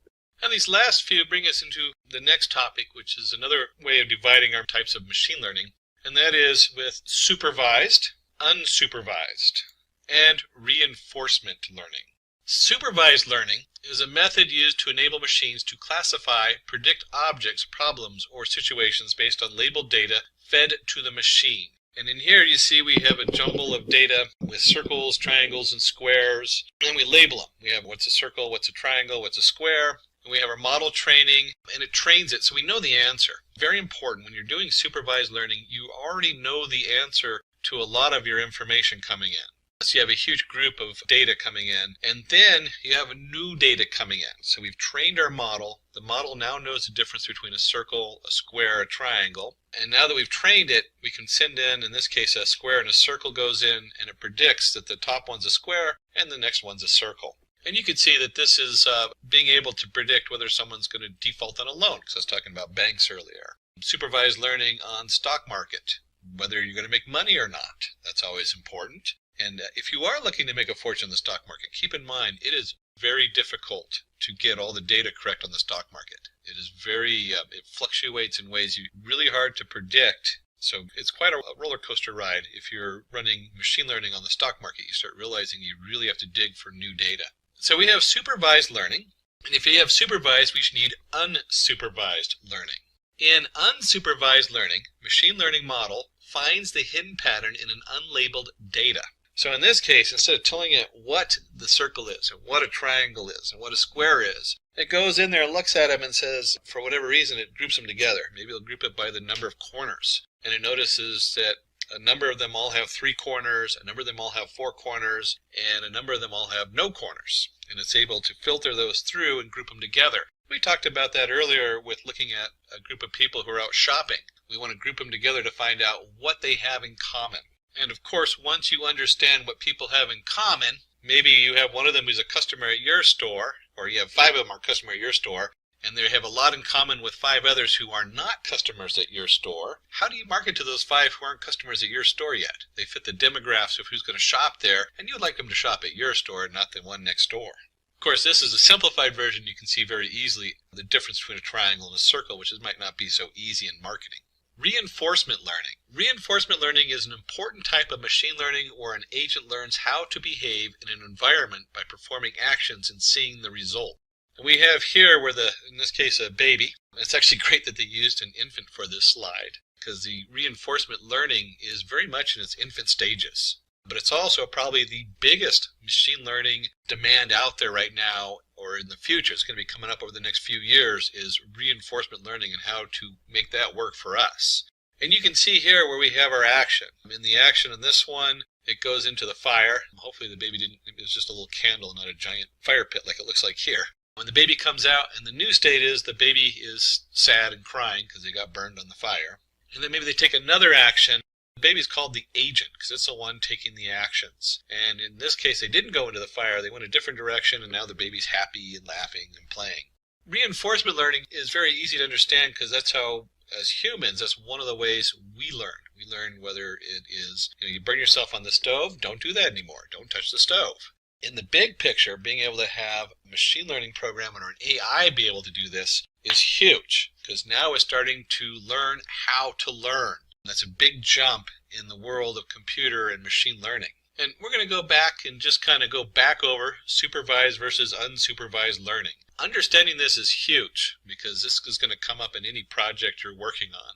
And these last few bring us into the next topic, which is another way of dividing our types of machine learning, and that is with supervised, unsupervised, and reinforcement learning. Supervised learning is a method used to enable machines to classify, predict objects, problems, or situations based on labeled data fed to the machine. And in here you see we have a jumble of data with circles, triangles, and squares, and we label them. We have what's a circle, what's a triangle, what's a square, and we have our model training, and it trains it so we know the answer. Very important, when you're doing supervised learning, you already know the answer to a lot of your information coming in. So you have a huge group of data coming in, and then you have new data coming in. So we've trained our model. The model now knows the difference between a circle, a square, a triangle. And now that we've trained it, we can send in this case, a square and a circle goes in, and it predicts that the top one's a square and the next one's a circle. And you can see that this is being able to predict whether someone's going to default on a loan, because I was talking about banks earlier. Supervised learning on stock market. whether you're going to make money or not. That's always important. And if you are looking to make a fortune in the stock market, keep in mind it is very difficult to get all the data correct on the stock market. It is it fluctuates in ways really hard to predict. So it's quite a roller coaster ride. If you're running machine learning on the stock market, you start realizing you really have to dig for new data. So we have supervised learning. And if you have supervised, we should need unsupervised learning. In unsupervised learning, machine learning model finds the hidden pattern in an unlabeled data. So in this case, instead of telling it what the circle is, and what a triangle is, and what a square is, it goes in there, looks at them, and says, for whatever reason, it groups them together. Maybe it'll group it by the number of corners. And it notices that a number of them all have 3 corners, a number of them all have 4 corners, and a number of them all have no corners. And it's able to filter those through and group them together. We talked about that earlier with looking at a group of people who are out shopping. We want to group them together to find out what they have in common. And of course, once you understand what people have in common, maybe you have one of them who's a customer at your store, or you have 5 of them are customer at your store, and they have a lot in common with 5 others who are not customers at your store. How do you market to those 5 who aren't customers at your store yet? They fit the demographics of who's going to shop there, and you'd like them to shop at your store, not the one next door. Of course, this is a simplified version. You can see very easily the difference between a triangle and a circle, which might not be so easy in marketing. Reinforcement learning. Reinforcement learning is an important type of machine learning where an agent learns how to behave in an environment by performing actions and seeing the result. And we have here where in this case, a baby. It's actually great that they used an infant for this slide because the reinforcement learning is very much in its infant stages. But it's also probably the biggest machine learning demand out there right now, or in the future, it's going to be coming up over the next few years, is reinforcement learning and how to make that work for us. And you can see here where we have our action. In the action in this one, it goes into the fire. Hopefully the baby it was just a little candle, not a giant fire pit like it looks like here. When the baby comes out, and the new state is the baby is sad and crying because they got burned on the fire. And then maybe they take another action. The baby's called the agent because it's the one taking the actions. And in this case, they didn't go into the fire. They went a different direction, and now the baby's happy and laughing and playing. Reinforcement learning is very easy to understand because that's how, as humans, that's one of the ways we learn. We learn whether it is, you burn yourself on the stove, don't do that anymore. Don't touch the stove. In the big picture, being able to have a machine learning program or an AI be able to do this is huge because now it's starting to learn how to learn. That's a big jump in the world of computer and machine learning. And we're going to go back and just kind of go back over supervised versus unsupervised learning. Understanding this is huge because this is going to come up in any project you're working on.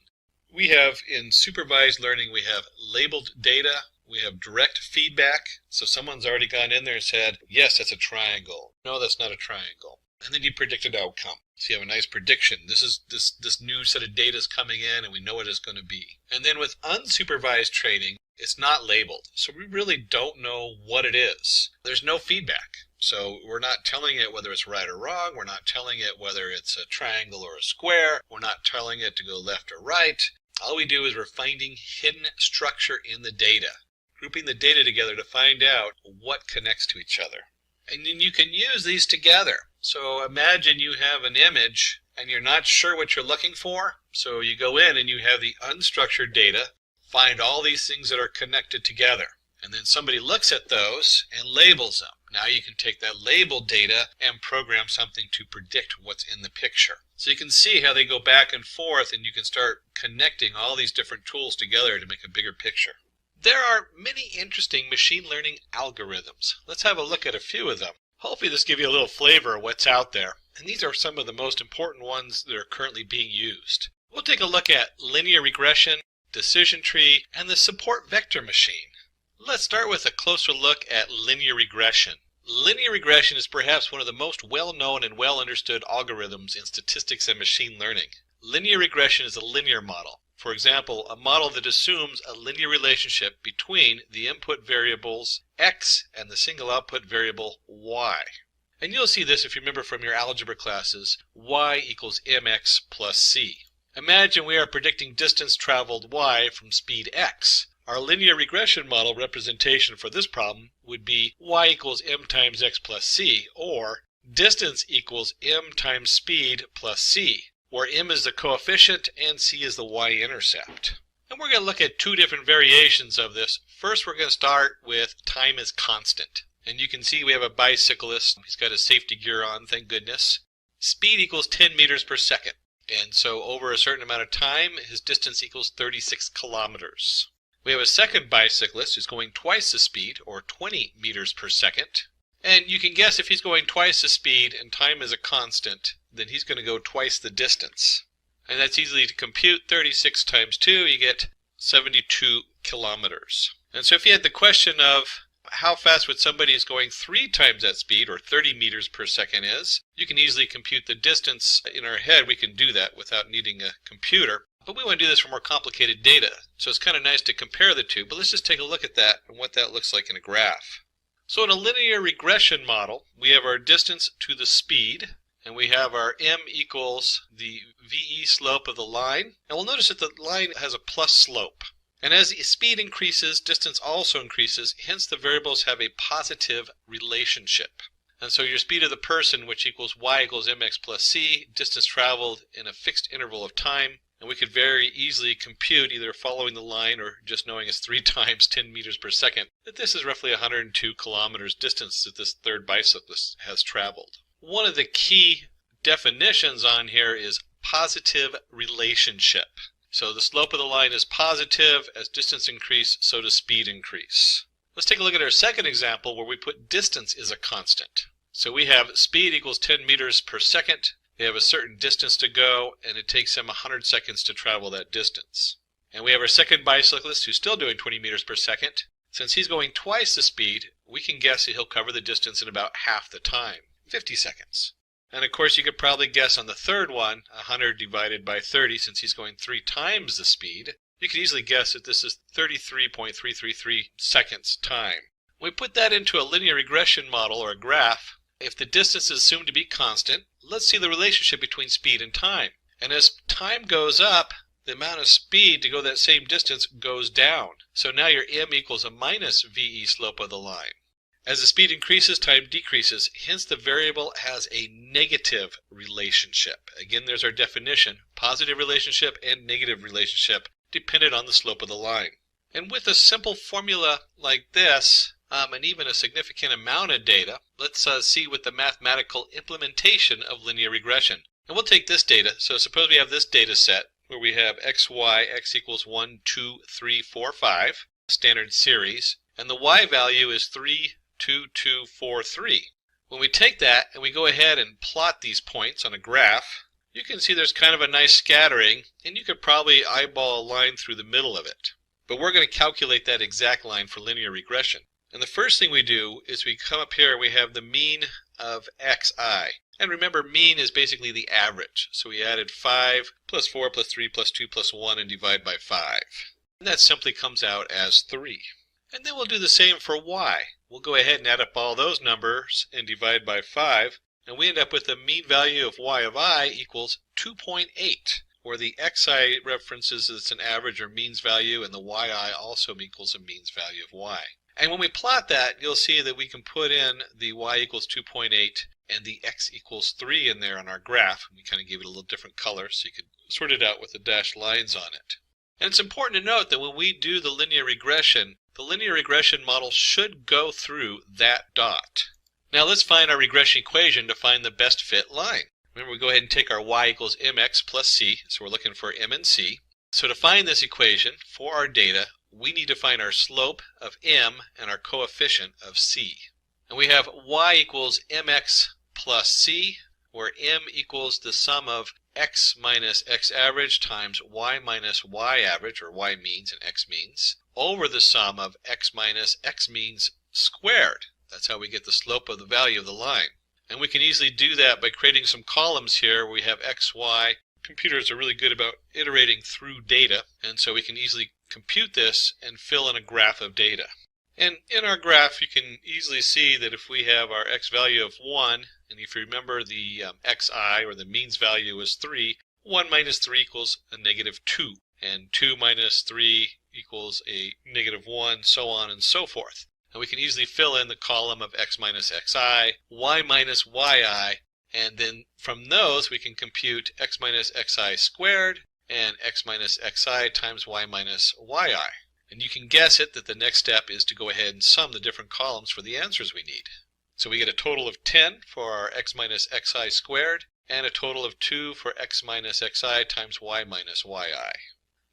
We have in supervised learning, we have labeled data, we have direct feedback. So someone's already gone in there and said, yes, that's a triangle. No, that's not a triangle. And then you predict an outcome. So you have a nice prediction. This new set of data is coming in and we know what it's going to be. And then with unsupervised training, it's not labeled. So we really don't know what it is. There's no feedback. So we're not telling it whether it's right or wrong. We're not telling it whether it's a triangle or a square. We're not telling it to go left or right. All we do is we're finding hidden structure in the data, grouping the data together to find out what connects to each other. And then you can use these together. So imagine you have an image and you're not sure what you're looking for. So you go in and you have the unstructured data, find all these things that are connected together. And then somebody looks at those and labels them. Now you can take that labeled data and program something to predict what's in the picture. So you can see how they go back and forth and you can start connecting all these different tools together to make a bigger picture. There are many interesting machine learning algorithms. Let's have a look at a few of them. Hopefully this gives you a little flavor of what's out there. And these are some of the most important ones that are currently being used. We'll take a look at linear regression, decision tree, and the support vector machine. Let's start with a closer look at linear regression. Linear regression is perhaps one of the most well-known and well-understood algorithms in statistics and machine learning. Linear regression is a linear model. For example, a model that assumes a linear relationship between the input variables x and the single output variable y. And you'll see this if you remember from your algebra classes, y equals mx plus c. Imagine we are predicting distance traveled y from speed x. Our linear regression model representation for this problem would be y equals m times x plus c, or distance equals m times speed plus c, where m is the coefficient and c is the y-intercept. And we're going to look at two different variations of this. First, we're going to start with time is constant. And you can see we have a bicyclist. He's got his safety gear on, thank goodness. Speed equals 10 meters per second. And so over a certain amount of time, his distance equals 36 kilometers. We have a second bicyclist who's going twice the speed, or 20 meters per second. And you can guess if he's going twice the speed and time is a constant, then he's going to go twice the distance. And that's easily to compute. 36 times 2, you get 72 kilometers. And so if you had the question of how fast would somebody who's going 3 times that speed, or 30 meters per second is, you can easily compute the distance in our head. We can do that without needing a computer. But we want to do this for more complicated data. So it's kind of nice to compare the two. But let's just take a look at that and what that looks like in a graph. So in a linear regression model, we have our distance to the speed, and we have our m equals the VE slope of the line. And we'll notice that the line has a plus slope. And as the speed increases, distance also increases. Hence, the variables have a positive relationship. And so your speed of the person, which equals y equals mx plus c, distance traveled in a fixed interval of time. And we could very easily compute, either following the line or just knowing it's 3 times 10 meters per second, that this is roughly 102 kilometers distance that this third bicyclist has traveled. One of the key definitions on here is positive relationship. So the slope of the line is positive. As distance increase, so does speed increase. Let's take a look at our second example where we put distance is a constant. So we have speed equals 10 meters per second. They have a certain distance to go, and it takes them 100 seconds to travel that distance. And we have our second bicyclist who's still doing 20 meters per second. Since he's going twice the speed, we can guess that he'll cover the distance in about half the time, 50 seconds. And of course, you could probably guess on the third one, 100 divided by 30, since he's going 3 times the speed. You could easily guess that this is 33.333 seconds time. When we put that into a linear regression model or a graph, if the distance is assumed to be constant, let's see the relationship between speed and time. And as time goes up, the amount of speed to go that same distance goes down. So now your m equals a minus VE slope of the line. As the speed increases, time decreases. Hence, the variable has a negative relationship. Again, there's our definition. Positive relationship and negative relationship dependent on the slope of the line. And with a simple formula like this, and even a significant amount of data, let's see with the mathematical implementation of linear regression. And we'll take this data. So suppose we have this data set where we have x, y, x equals 1, 2, 3, 4, 5, standard series, and the y value is 3, 2, 2, 4, 3. When we take that and we go ahead and plot these points on a graph, you can see there's kind of a nice scattering, and you could probably eyeball a line through the middle of it. But we're going to calculate that exact line for linear regression. And the first thing we do is we come up here and we have the mean of xi. And remember, mean is basically the average. So we added 5 plus 4 plus 3 plus 2 plus 1 and divide by 5. And that simply comes out as 3. And then we'll do the same for y. We'll go ahead and add up all those numbers and divide by 5. And we end up with the mean value of y of I equals 2.8. Where the xi references it's an average or means value, and the yi also equals a means value of y. And when we plot that, you'll see that we can put in the y equals 2.8 and the x equals 3 in there on our graph. We kind of gave it a little different color so you could sort it out with the dashed lines on it. And it's important to note that when we do the linear regression model should go through that dot. Now let's find our regression equation to find the best fit line. Remember, we go ahead and take our y equals mx plus c, so we're looking for m and c. So to find this equation for our data, we need to find our slope of m and our coefficient of c. And we have y equals mx plus c, where m equals the sum of x minus x average times y minus y average, or y means and x means, over the sum of x minus x means squared. That's how we get the slope of the value of the line. And we can easily do that by creating some columns here where we have x, y. Computers are really good about iterating through data, and so we can easily compute this and fill in a graph of data. And in our graph, you can easily see that if we have our x value of 1, and if you remember the xi, or the means value, is 3, 1 minus 3 equals a negative 2, and 2 minus 3 equals a negative 1, so on and so forth. And we can easily fill in the column of x minus xi, y minus yi, and then from those we can compute x minus xi squared and x minus xi times y minus yi. And you can guess it that the next step is to go ahead and sum the different columns for the answers we need. So we get a total of 10 for our x minus xi squared, and a total of 2 for x minus xi times y minus yi.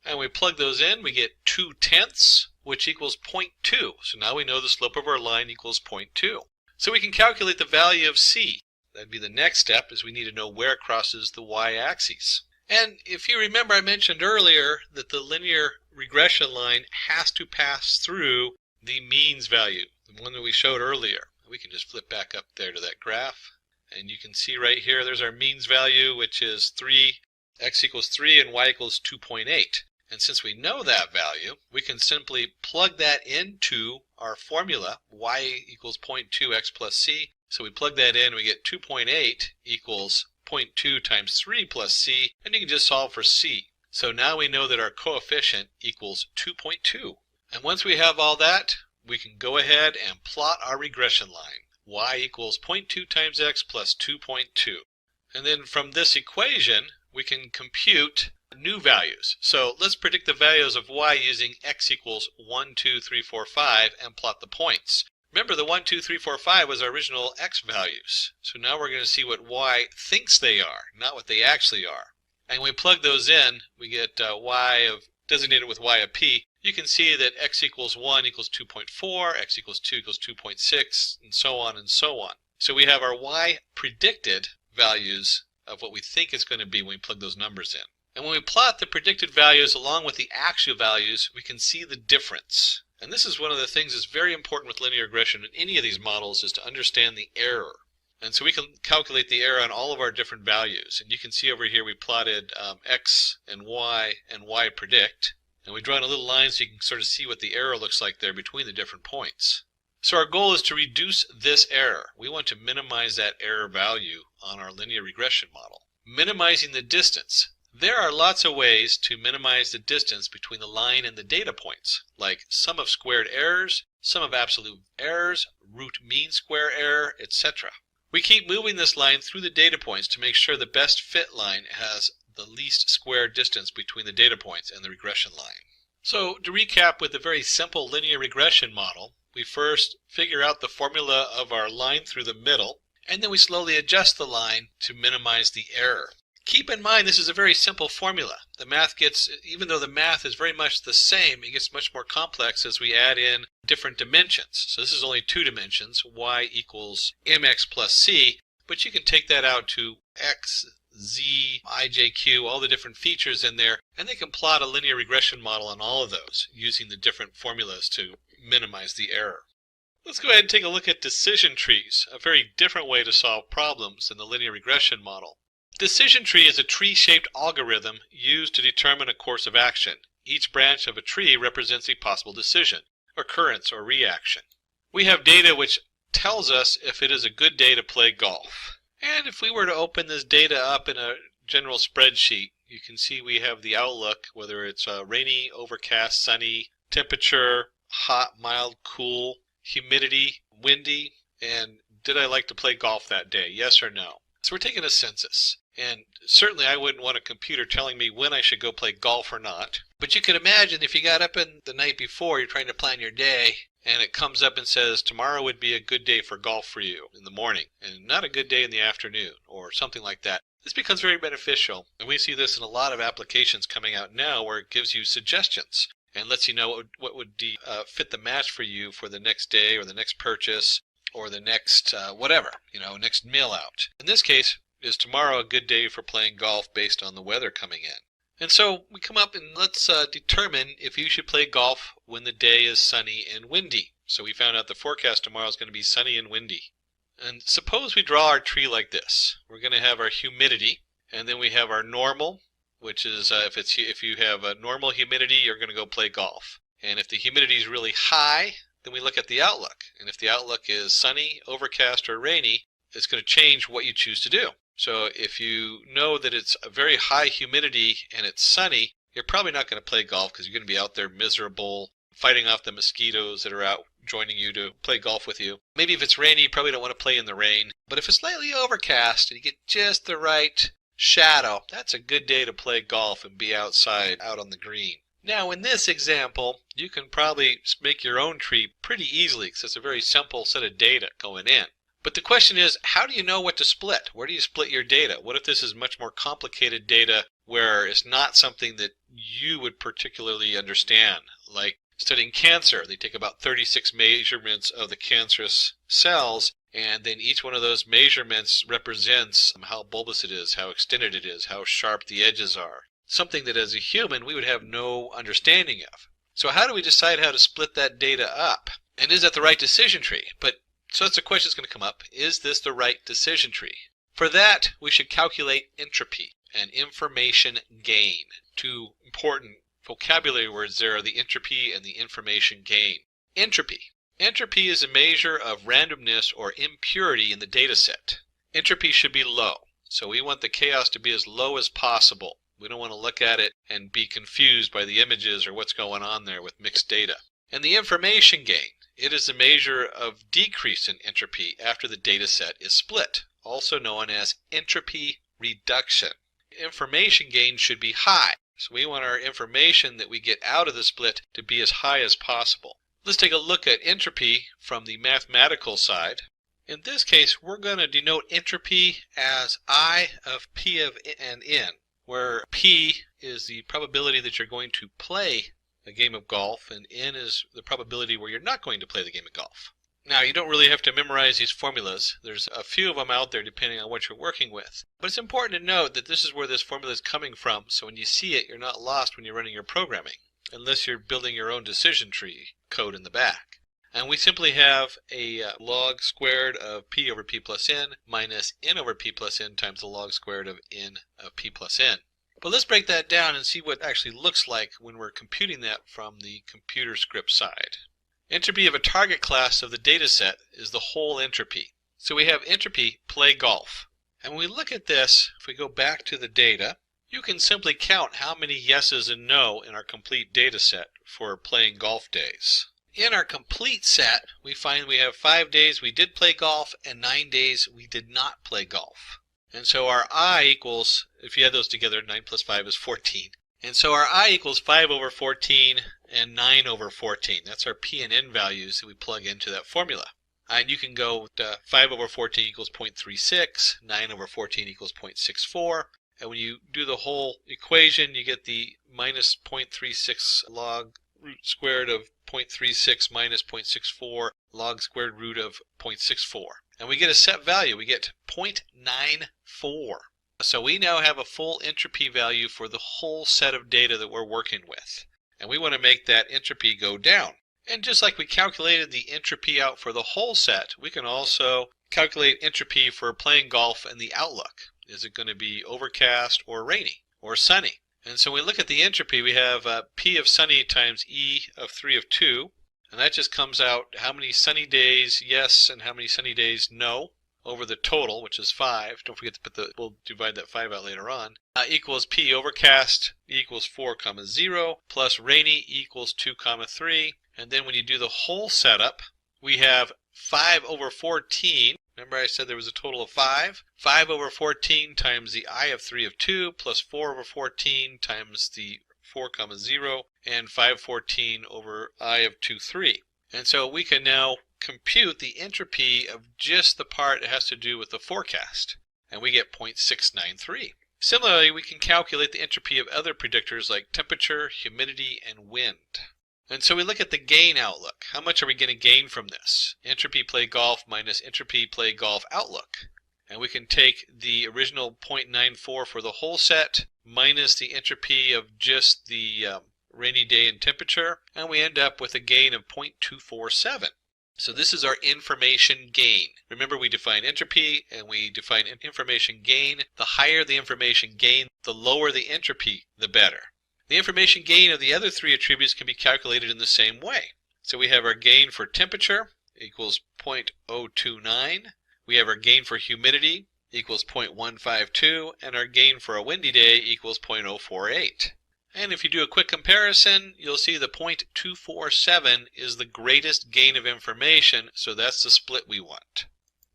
And we plug those in, we get 2/10, which equals 0.2. So now we know the slope of our line equals 0.2. So we can calculate the value of c. That'd be the next step, is we need to know where it crosses the y-axis. And if you remember, I mentioned earlier that the linear regression line has to pass through the means value, the one that we showed earlier. We can just flip back up there to that graph, and you can see right here, there's our means value, which is 3, x equals 3, and y equals 2.8. And since we know that value, we can simply plug that into our formula, y equals 0.2x plus c. So we plug that in, we get 2.8 equals 0.2 times 3 plus c, and you can just solve for c. So now we know that our coefficient equals 2.2. And once we have all that, we can go ahead and plot our regression line. Y equals 0.2 times x plus 2.2. And then from this equation, we can compute new values. So let's predict the values of y using x equals 1, 2, 3, 4, 5 and plot the points. Remember, the 1, 2, 3, 4, 5 was our original x values. So now we're going to see what y thinks they are, not what they actually are. And when we plug those in, we get y of designated with y of p. You can see that x equals 1 equals 2.4, x equals 2 equals 2.6, and so on and so on. So we have our y predicted values of what we think it's going to be when we plug those numbers in. And when we plot the predicted values along with the actual values, we can see the difference. And this is one of the things that's very important with linear regression in any of these models, is to understand the error. And so we can calculate the error on all of our different values. And you can see over here we plotted x and y predict. And we draw in a little line so you can sort of see what the error looks like there between the different points. So our goal is to reduce this error. We want to minimize that error value on our linear regression model. Minimizing the distance. There are lots of ways to minimize the distance between the line and the data points, like sum of squared errors, sum of absolute errors, root mean square error, etc. We keep moving this line through the data points to make sure the best fit line has the least square distance between the data points and the regression line. So to recap with a very simple linear regression model, we first figure out the formula of our line through the middle, and then we slowly adjust the line to minimize the error. Keep in mind, this is a very simple formula. The math gets, even though the math is very much the same, it gets much more complex as we add in different dimensions. So this is only 2 dimensions, y equals mx plus c, but you can take that out to x, z, I, j, q, all the different features in there, and they can plot a linear regression model on all of those using the different formulas to minimize the error. Let's go ahead and take a look at decision trees, a very different way to solve problems than the linear regression model. Decision tree is a tree-shaped algorithm used to determine a course of action. Each branch of a tree represents a possible decision, occurrence, or reaction. We have data which tells us if it is a good day to play golf. And if we were to open this data up in a general spreadsheet, you can see we have the outlook, whether it's rainy, overcast, sunny, temperature, hot, mild, cool, humidity, windy, and did I like to play golf that day, yes or no? So we're taking a census. And certainly I wouldn't want a computer telling me when I should go play golf or not. But you could imagine if you got up in the night before, you're trying to plan your day, and it comes up and says tomorrow would be a good day for golf for you in the morning, and not a good day in the afternoon, or something like that. This becomes very beneficial, and we see this in a lot of applications coming out now where it gives you suggestions and lets you know what would fit the match for you for the next day or the next purchase or the next whatever, next meal out. In this case, is tomorrow a good day for playing golf based on the weather coming in? And so we come up and let's determine if you should play golf when the day is sunny and windy. So we found out the forecast tomorrow is going to be sunny and windy. And suppose we draw our tree like this. We're going to have our humidity, and then we have our normal, which is if you have a normal humidity, you're going to go play golf. And if the humidity is really high, then we look at the outlook. And if the outlook is sunny, overcast, or rainy, it's going to change what you choose to do. So if you know that it's a very high humidity and it's sunny, you're probably not going to play golf because you're going to be out there miserable, fighting off the mosquitoes that are out joining you to play golf with you. Maybe if it's rainy, you probably don't want to play in the rain. But if it's slightly overcast and you get just the right shadow. That's a good day to play golf and be outside, out on the green. Now in this example, you can probably make your own tree pretty easily because it's a very simple set of data going in. But the question is, how do you know what to split? Where do you split your data? What if this is much more complicated data where it's not something that you would particularly understand? Like studying cancer, they take about 36 measurements of the cancerous cells, and then each one of those measurements represents how bulbous it is, how extended it is, how sharp the edges are. Something that as a human we would have no understanding of. So how do we decide how to split that data up? And is that the right decision tree? So that's a question that's going to come up. Is this the right decision tree? For that, we should calculate entropy and information gain. Two important vocabulary words there are the entropy and the information gain. Entropy. Entropy is a measure of randomness or impurity in the data set. Entropy should be low. So we want the chaos to be as low as possible. We don't want to look at it and be confused by the images or what's going on there with mixed data. And the information gain. It is a measure of decrease in entropy after the data set is split, also known as entropy reduction. Information gain should be high, so we want our information that we get out of the split to be as high as possible. Let's take a look at entropy from the mathematical side. In this case, we're going to denote entropy as I of P of and N, where P is the probability that you're going to play a game of golf, and N is the probability where you're not going to play the game of golf. Now, you don't really have to memorize these formulas. There's a few of them out there depending on what you're working with. But it's important to note that this is where this formula is coming from, so when you see it, you're not lost when you're running your programming, unless you're building your own decision tree code in the back. And we simply have a log squared of P over P plus N minus N over P plus N times the log squared of N of P plus N. But let's break that down and see what it actually looks like when we're computing that from the computer script side. Entropy of a target class of the data set is the whole entropy. So we have entropy play golf. And when we look at this, if we go back to the data, you can simply count how many yeses and no in our complete data set for playing golf days. In our complete set, we find we have 5 days we did play golf and 9 days we did not play golf. And so our I equals, if you add those together, 9 plus 5 is 14. And so our I equals 5 over 14 and 9 over 14. That's our P and N values that we plug into that formula. And you can go to 5 over 14 equals 0.36, 9 over 14 equals 0.64. And when you do the whole equation, you get the minus 0.36 log root squared of 0.36 minus 0.64 log squared root of 0.64. And we get a set value. We get 0.94. So we now have a full entropy value for the whole set of data that we're working with. And we want to make that entropy go down. And just like we calculated the entropy out for the whole set, we can also calculate entropy for playing golf and the outlook. Is it going to be overcast or rainy or sunny? And so we look at the entropy, we have P of sunny times E of 3 of 2. And that just comes out how many sunny days yes and how many sunny days no over the total, which is 5. Don't forget to put we'll divide that 5 out later on. Equals P overcast equals 4 comma 0 plus rainy equals 2 comma 3. And then when you do the whole setup, we have 5 over 14. Remember I said there was a total of 5? 5 over 14 times the I of 3 of 2 plus 4 over 14 times the 4 comma 0 and 514 over I of 2 3. And so we can now compute the entropy of just the part that has to do with the forecast, and we get 0.693. Similarly, we can calculate the entropy of other predictors like temperature, humidity, and wind. And so we look at the gain outlook. How much are we going to gain from this? Entropy play golf minus entropy play golf outlook. And we can take the original 0.94 for the whole set minus the entropy of just the rainy day and temperature, and we end up with a gain of 0.247. So this is our information gain. Remember, we define entropy and we define information gain. The higher the information gain, the lower the entropy, the better. The information gain of the other 3 attributes can be calculated in the same way. So we have our gain for temperature equals 0.029. We have our gain for humidity equals 0.152, and our gain for a windy day equals 0.048. And if you do a quick comparison, you'll see the 0.247 is the greatest gain of information, so that's the split we want.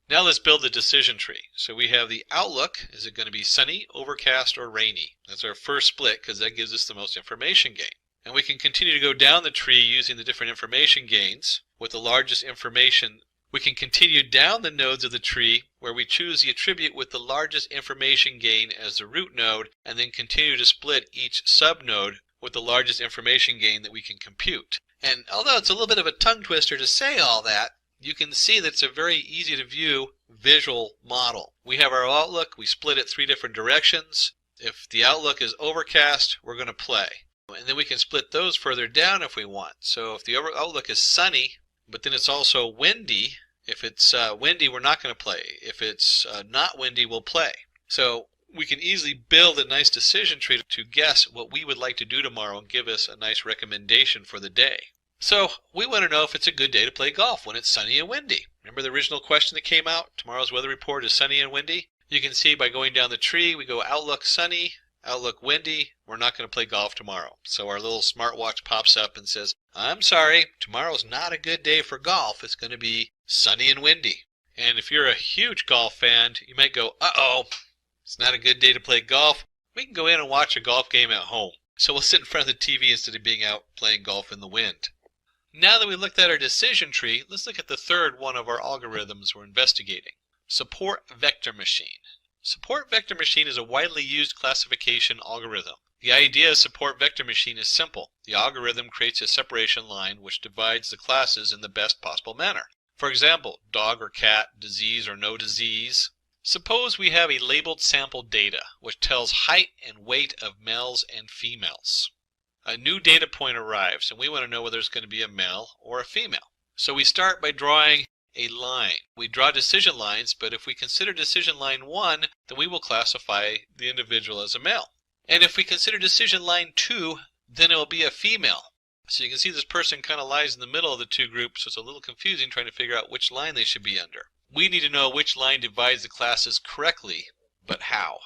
Now let's build the decision tree. So we have the outlook. Is it going to be sunny, overcast, or rainy? That's our first split because that gives us the most information gain. And we can continue to go down the tree using the different information gains with the largest information. We can continue down the nodes of the tree where we choose the attribute with the largest information gain as the root node, and then continue to split each subnode with the largest information gain that we can compute. And although it's a little bit of a tongue twister to say all that, you can see that it's a very easy to view visual model. We have our outlook, we split it 3 different directions. If the outlook is overcast, we're going to play. And then we can split those further down if we want. So if the outlook is sunny, but then it's also windy, if it's windy, we're not going to play. If it's not windy, we'll play. So we can easily build a nice decision tree to guess what we would like to do tomorrow and give us a nice recommendation for the day. So we want to know if it's a good day to play golf when it's sunny and windy. Remember the original question that came out? Tomorrow's weather report is sunny and windy. You can see by going down the tree, we go outlook sunny, outlook windy. We're not going to play golf tomorrow. So our little smartwatch pops up and says, I'm sorry, tomorrow's not a good day for golf. It's going to be sunny and windy. And if you're a huge golf fan, you might go, uh-oh, it's not a good day to play golf. We can go in and watch a golf game at home. So we'll sit in front of the TV instead of being out playing golf in the wind. Now that we looked at our decision tree, let's look at the third one of our algorithms we're investigating. Support vector machine. Support vector machine is a widely used classification algorithm. The idea of support vector machine is simple. The algorithm creates a separation line which divides the classes in the best possible manner. For example, dog or cat, disease or no disease. Suppose we have a labeled sample data which tells height and weight of males and females. A new data point arrives and we want to know whether it's going to be a male or a female. So we start by drawing a line. We draw decision lines, but if we consider decision line 1, then we will classify the individual as a male. And if we consider decision line 2, then it will be a female. So you can see this person kind of lies in the middle of the two groups, so it's a little confusing trying to figure out which line they should be under. We need to know which line divides the classes correctly, but how?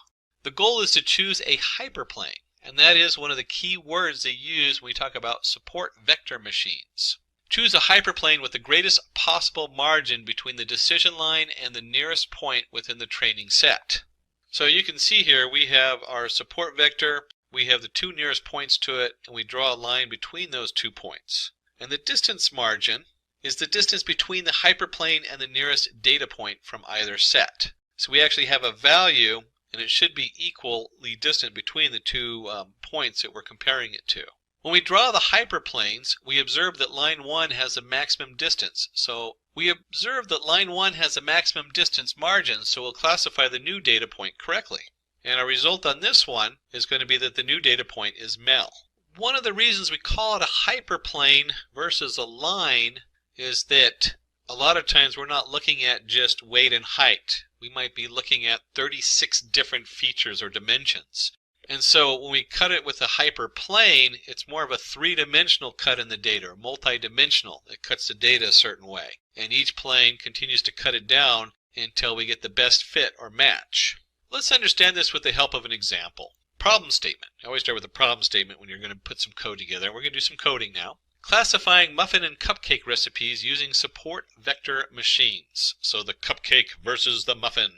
The goal is to choose a hyperplane. And that is one of the key words they use when we talk about support vector machines. Choose a hyperplane with the greatest possible margin between the decision line and the nearest point within the training set. So you can see here we have our support vector, we have the 2 nearest points to it, and we draw a line between those 2 points. And the distance margin is the distance between the hyperplane and the nearest data point from either set. So we actually have a value, and it should be equally distant between the 2 points that we're comparing it to. When we draw the hyperplanes, we observe that line 1 has a maximum distance. So we observe that line 1 has a maximum distance margin, so we'll classify the new data point correctly. And our result on this one is going to be that the new data point is male. One of the reasons we call it a hyperplane versus a line is that a lot of times we're not looking at just weight and height. We might be looking at 36 different features or dimensions. And so when we cut it with a hyperplane, it's more of a 3-dimensional cut in the data, or multi-dimensional. It cuts the data a certain way. And each plane continues to cut it down until we get the best fit or match. Let's understand this with the help of an example. Problem statement. I always start with a problem statement when you're going to put some code together. We're going to do some coding now. Classifying muffin and cupcake recipes using support vector machines. So the cupcake versus the muffin.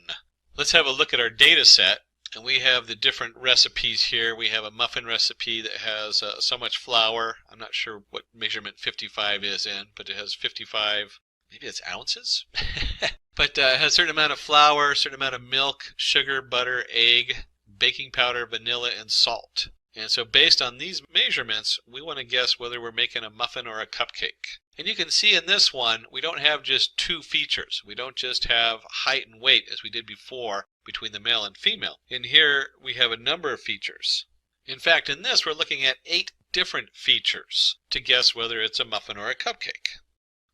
Let's have a look at our data set. And we have the different recipes here. We have a muffin recipe that has so much flour. I'm not sure what measurement 55 is in, but it has 55, maybe it's ounces? But it has a certain amount of flour, a certain amount of milk, sugar, butter, egg, baking powder, vanilla, and salt. And so based on these measurements, we want to guess whether we're making a muffin or a cupcake. And you can see in this one, we don't have just 2 features. We don't just have height and weight as we did before between the male and female. In here, we have a number of features. In fact, in this, we're looking at 8 different features to guess whether it's a muffin or a cupcake.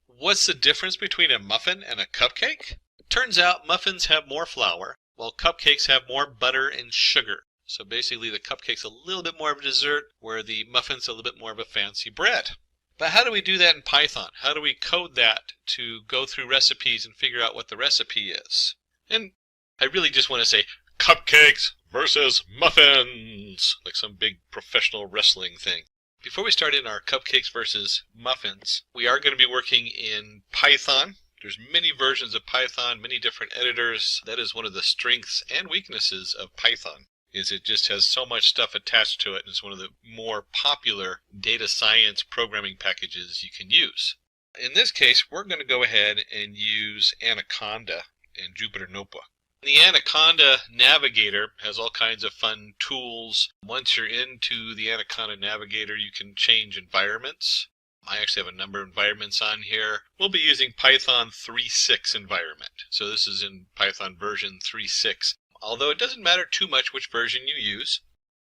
What's the difference between a muffin and a cupcake? Turns out muffins have more flour, while cupcakes have more butter and sugar. So basically the cupcake's a little bit more of a dessert, where the muffin's a little bit more of a fancy bread. But how do we do that in Python? How do we code that to go through recipes and figure out what the recipe is? And I really just want to say cupcakes versus muffins, like some big professional wrestling thing. Before we start in our cupcakes versus muffins, we are going to be working in Python. There's many versions of Python, many different editors. That is one of the strengths and weaknesses of Python, is it just has so much stuff attached to it, and it's one of the more popular data science programming packages you can use. In this case, we're going to go ahead and use Anaconda and Jupyter Notebook. The Anaconda Navigator has all kinds of fun tools. Once you're into the Anaconda Navigator, you can change environments. I actually have a number of environments on here. We'll be using Python 3.6 environment. So this is in Python version 3.6. Although it doesn't matter too much which version you use.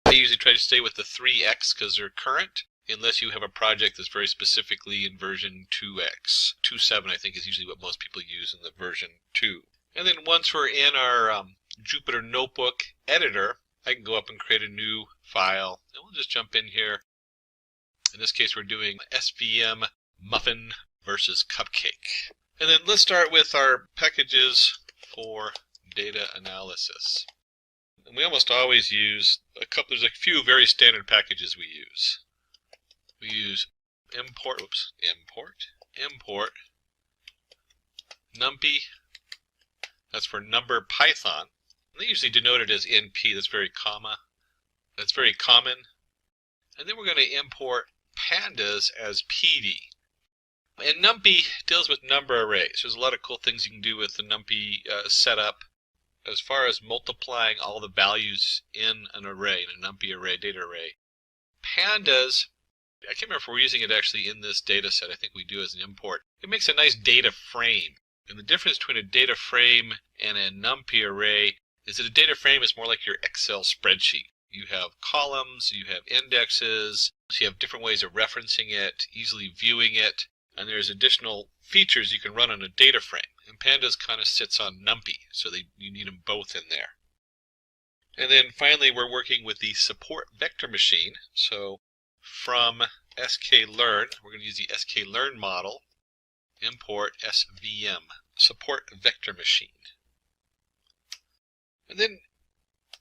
I usually try to stay with the 3x because they're current, unless you have a project that's very specifically in version 2x. 2.7 I think is usually what most people use in the version 2. And then once we're in our Jupyter Notebook editor, I can go up and create a new file. And we'll just jump in here. In this case, we're doing SVM muffin versus cupcake. And then let's start with our packages for data analysis. And we almost always use there's a few very standard packages we use. We use import numpy. That's for number Python. And they usually denote it as NP. That's very common. And then we're going to import pandas as PD. And NumPy deals with number arrays. There's a lot of cool things you can do with the NumPy setup as far as multiplying all the values in an array, in a NumPy array, data array. Pandas, I can't remember if we're using it actually in this data set. I think we do as an import. It makes a nice data frame. And the difference between a data frame and a NumPy array is that a data frame is more like your Excel spreadsheet. You have columns, you have indexes, so you have different ways of referencing it, easily viewing it, and there's additional features you can run on a data frame. And Pandas kind of sits on NumPy, so you need them both in there. And then finally, we're working with the support vector machine. So from sklearn, we're going to use the sklearn model, import SVM, support vector machine. And then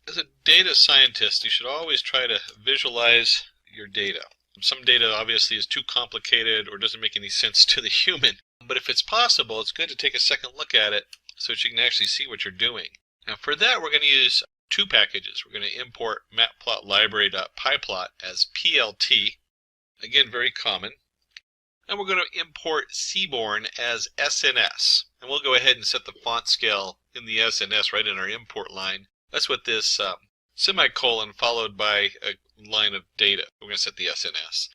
as a data scientist, you should always try to visualize your data. Some data obviously is too complicated or doesn't make any sense to the human. But if it's possible, it's good to take a second look at it so that you can actually see what you're doing. Now for that, we're going to use two packages. We're going to import matplotlibary.pyplot as PLT. Again, very common. And we're going to import Seaborn as SNS. And we'll go ahead and set the font scale in the SNS right in our import line. That's what this semicolon followed by a line of data. We're going to set the SNS.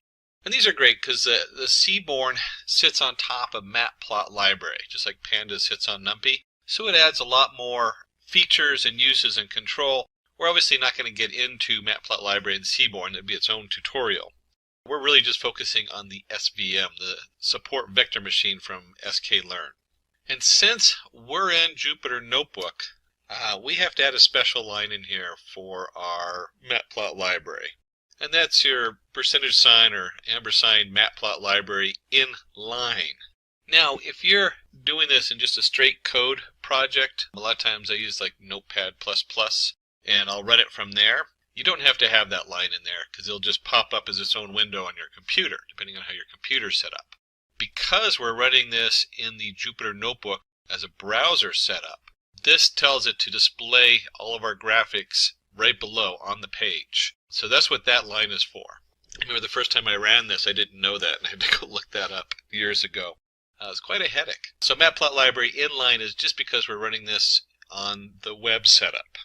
And these are great because the Seaborn sits on top of matplotlibary, just like Pandas sits on NumPy. So it adds a lot more features and uses and control. We're obviously not going to get into matplotlibary and Seaborn. That'd be its own tutorial. We're really just focusing on the SVM, the support vector machine from sklearn. And since we're in Jupyter Notebook, we have to add a special line in here for our matplotlibary. And that's your percentage sign or ampersand matplotlibary in line. Now, if you're doing this in just a straight code project, a lot of times I use like Notepad++, and I'll run it from there. You don't have to have that line in there because it'll just pop up as its own window on your computer, depending on how your computer's set up. Because we're running this in the Jupyter Notebook as a browser setup, this tells it to display all of our graphics right below on the page. So that's what that line is for. I remember the first time I ran this, I didn't know that, and I had to go look that up years ago. It was quite a headache. So matplotlibary inline is just because we're running this on the web setup.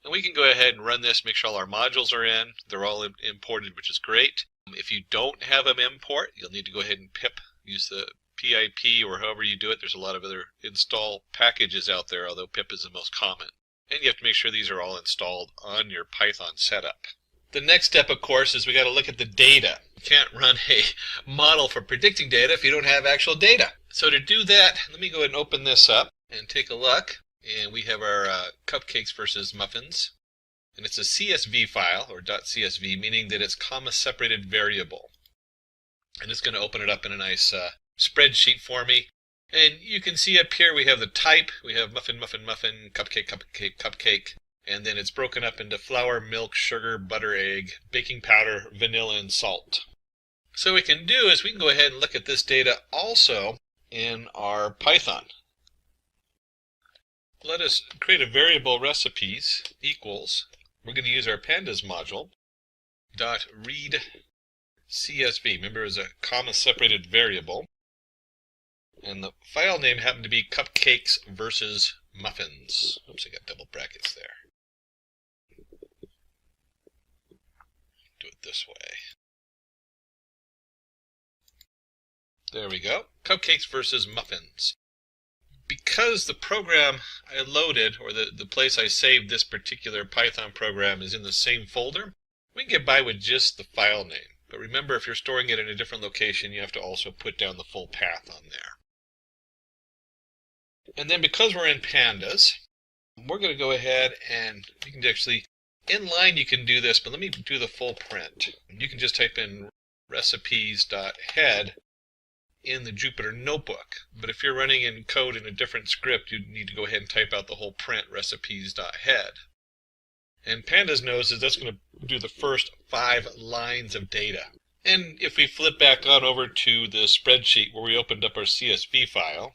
And we can go ahead and run this, make sure all our modules are in. They're all imported, which is great. If you don't have them import, you'll need to go ahead and pip, use the PIP or however you do it. There's a lot of other install packages out there, although pip is the most common. And you have to make sure these are all installed on your Python setup. The next step, of course, is we got to look at the data. You can't run a model for predicting data if you don't have actual data. So to do that, let me go ahead and open this up and take a look. And we have our cupcakes versus muffins. And it's a CSV file, or .csv, meaning that it's comma-separated variable. And it's going to open it up in a nice spreadsheet for me. And you can see up here we have the type. We have muffin, muffin, muffin, cupcake, cupcake, cupcake. And then it's broken up into flour, milk, sugar, butter, egg, baking powder, vanilla, and salt. So what we can do is we can go ahead and look at this data also in our Python. let us create a variable recipes equals, we're going to use our pandas module, dot read CSV. Remember, it's a comma separated variable. And the file name happened to be cupcakes versus muffins. Oops, I got double brackets there. Do it this way. There we go. Cupcakes versus muffins. Because the program I loaded, or the place I saved this particular Python program is in the same folder, we can get by with just the file name. But remember, if you're storing it in a different location, you have to also put down the full path on there. And then because we're in pandas, we're going to go ahead and you can actually, inline you can do this, but let me do the full print. You can just type in recipes.head in the Jupyter Notebook. But if you're running in code in a different script, you need to go ahead and type out the whole print recipes.head. And pandas knows that that's going to do the first 5 lines of data. And if we flip back on over to the spreadsheet where we opened up our CSV file,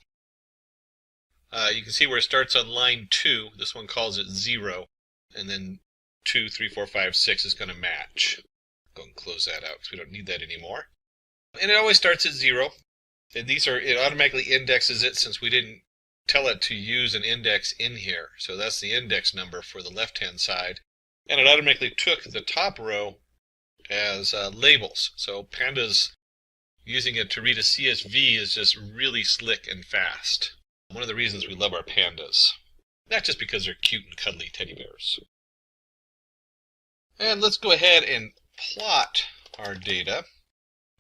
you can see where it starts on line 2. This one calls it 0, and then 2, 3, 4, 5, 6 is going to match. Go and close that out because we don't need that anymore. And it always starts at 0. And it automatically indexes it since we didn't tell it to use an index in here. So that's the index number for the left-hand side. And it automatically took the top row as labels. So pandas using it to read a CSV is just really slick and fast. One of the reasons we love our pandas. Not just because they're cute and cuddly teddy bears. And let's go ahead and plot our data.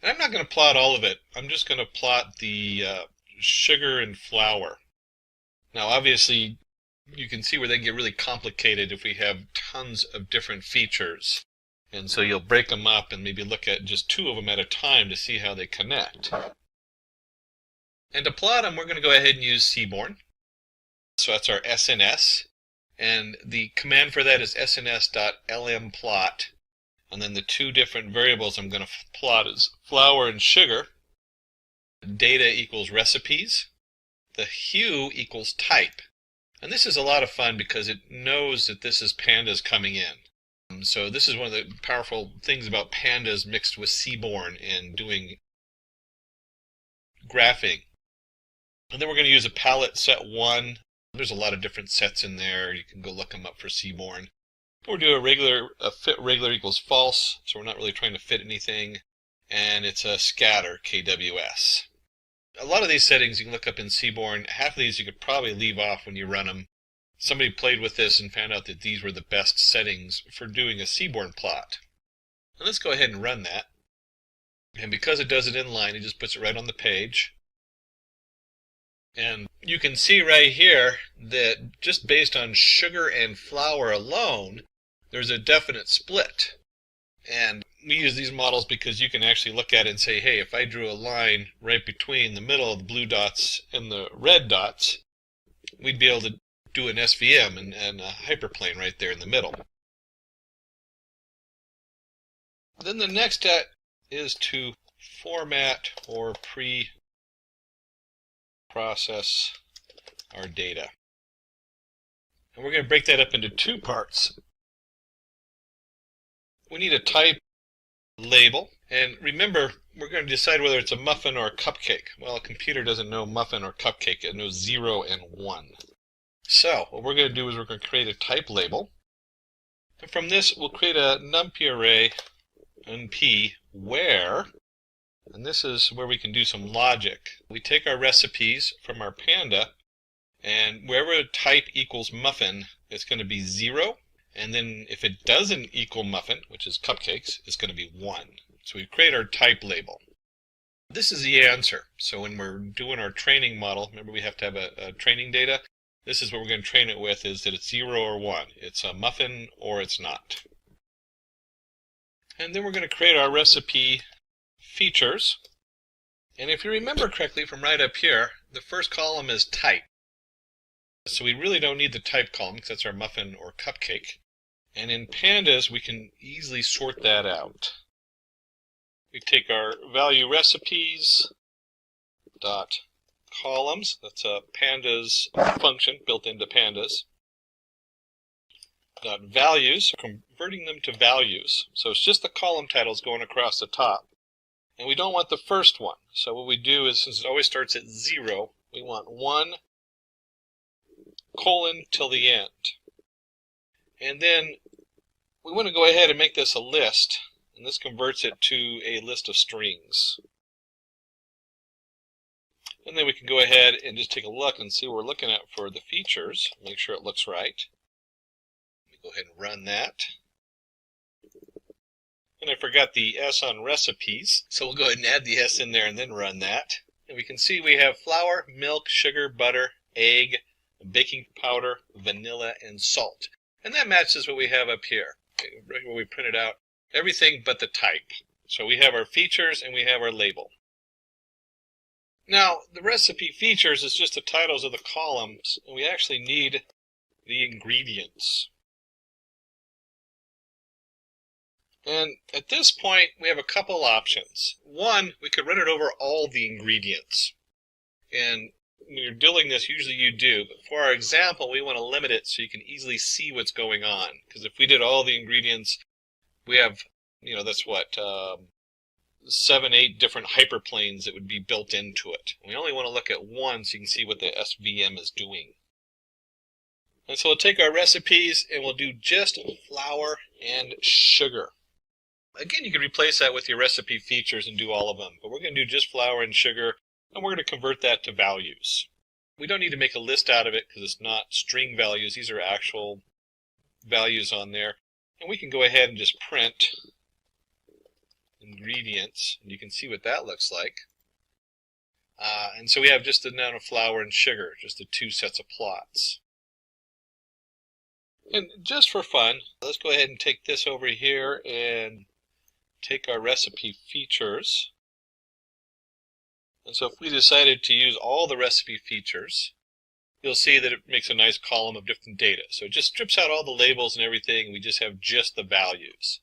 And I'm not going to plot all of it. I'm just going to plot the sugar and flour. Now obviously you can see where they get really complicated if we have tons of different features. And so you'll break them up and maybe look at just 2 of them at a time to see how they connect. And to plot them, we're going to go ahead and use Seaborn. So that's our SNS. And the command for that is sns.lmplot. And then the 2 different variables I'm going to plot is flour and sugar. Data equals recipes. The hue equals type. And this is a lot of fun because it knows that this is pandas coming in. So this is one of the powerful things about pandas mixed with Seaborn and doing graphing. And then we're going to use a palette set 1. There's a lot of different sets in there. You can go look them up for Seaborn. We'll do a fit regular equals false, so we're not really trying to fit anything. And it's a scatter, KWS. A lot of these settings you can look up in Seaborn. Half of these you could probably leave off when you run them. Somebody played with this and found out that these were the best settings for doing a Seaborn plot. And let's go ahead and run that. And because it does it inline, it just puts it right on the page. And you can see right here that just based on sugar and flour alone, there's a definite split. And we use these models because you can actually look at it and say, hey, if I drew a line right between the middle of the blue dots and the red dots, we'd be able to do an SVM and a hyperplane right there in the middle. Then the next step is to format or pre-process our data. And we're going to break that up into 2 parts. We need a type label, and remember, we're going to decide whether it's a muffin or a cupcake. Well, a computer doesn't know muffin or cupcake, it knows 0 and 1. So, what we're going to do is we're going to create a type label, and from this we'll create a numpy array, np, where, and this is where we can do some logic. We take our recipes from our panda, and wherever type equals muffin, it's going to be 0. And then if it doesn't equal muffin, which is cupcakes, it's going to be 1. So we create our type label. This is the answer. So when we're doing our training model, remember we have to have a training data. This is what we're going to train it with, is that it's 0 or 1. It's a muffin or it's not. And then we're going to create our recipe features. And if you remember correctly from right up here, the first column is type. So we really don't need the type column because that's our muffin or cupcake. And in pandas, we can easily sort that out. We take our value recipes dot columns. That's a pandas function built into pandas. Values, converting them to values. So it's just the column titles going across the top. And we don't want the first one. So what we do is, since it always starts at 0, we want 1 colon till the end. And then we want to go ahead and make this a list. And this converts it to a list of strings. And then we can go ahead and just take a look and see what we're looking at for the features. Make sure it looks right. Go ahead and run that. And I forgot the S on recipes, so we'll go ahead and add the S in there and then run that. And we can see we have flour, milk, sugar, butter, egg, baking powder, vanilla, and salt. And that matches what we have up here, where we printed out everything but the type. So we have our features and we have our label. Now, the recipe features is just the titles of the columns, and we actually need the ingredients. And at this point, we have a couple options. One, we could run it over all the ingredients. And when you're doing this, usually you do. But for our example, we want to limit it so you can easily see what's going on. Because if we did all the ingredients, we have, that's what, 7, 8 different hyperplanes that would be built into it. We only want to look at one so you can see what the SVM is doing. And so we'll take our recipes and we'll do just flour and sugar. Again, you can replace that with your recipe features and do all of them, but we're going to do just flour and sugar, and we're going to convert that to values. We don't need to make a list out of it because it's not string values. These are actual values on there. And we can go ahead and just print ingredients, and you can see what that looks like. And so we have just the amount of flour and sugar, just the 2 sets of plots. And just for fun, let's go ahead and take this over here and take our recipe features. And so if we decided to use all the recipe features, you'll see that it makes a nice column of different data. So it just strips out all the labels and everything, and we just have just the values.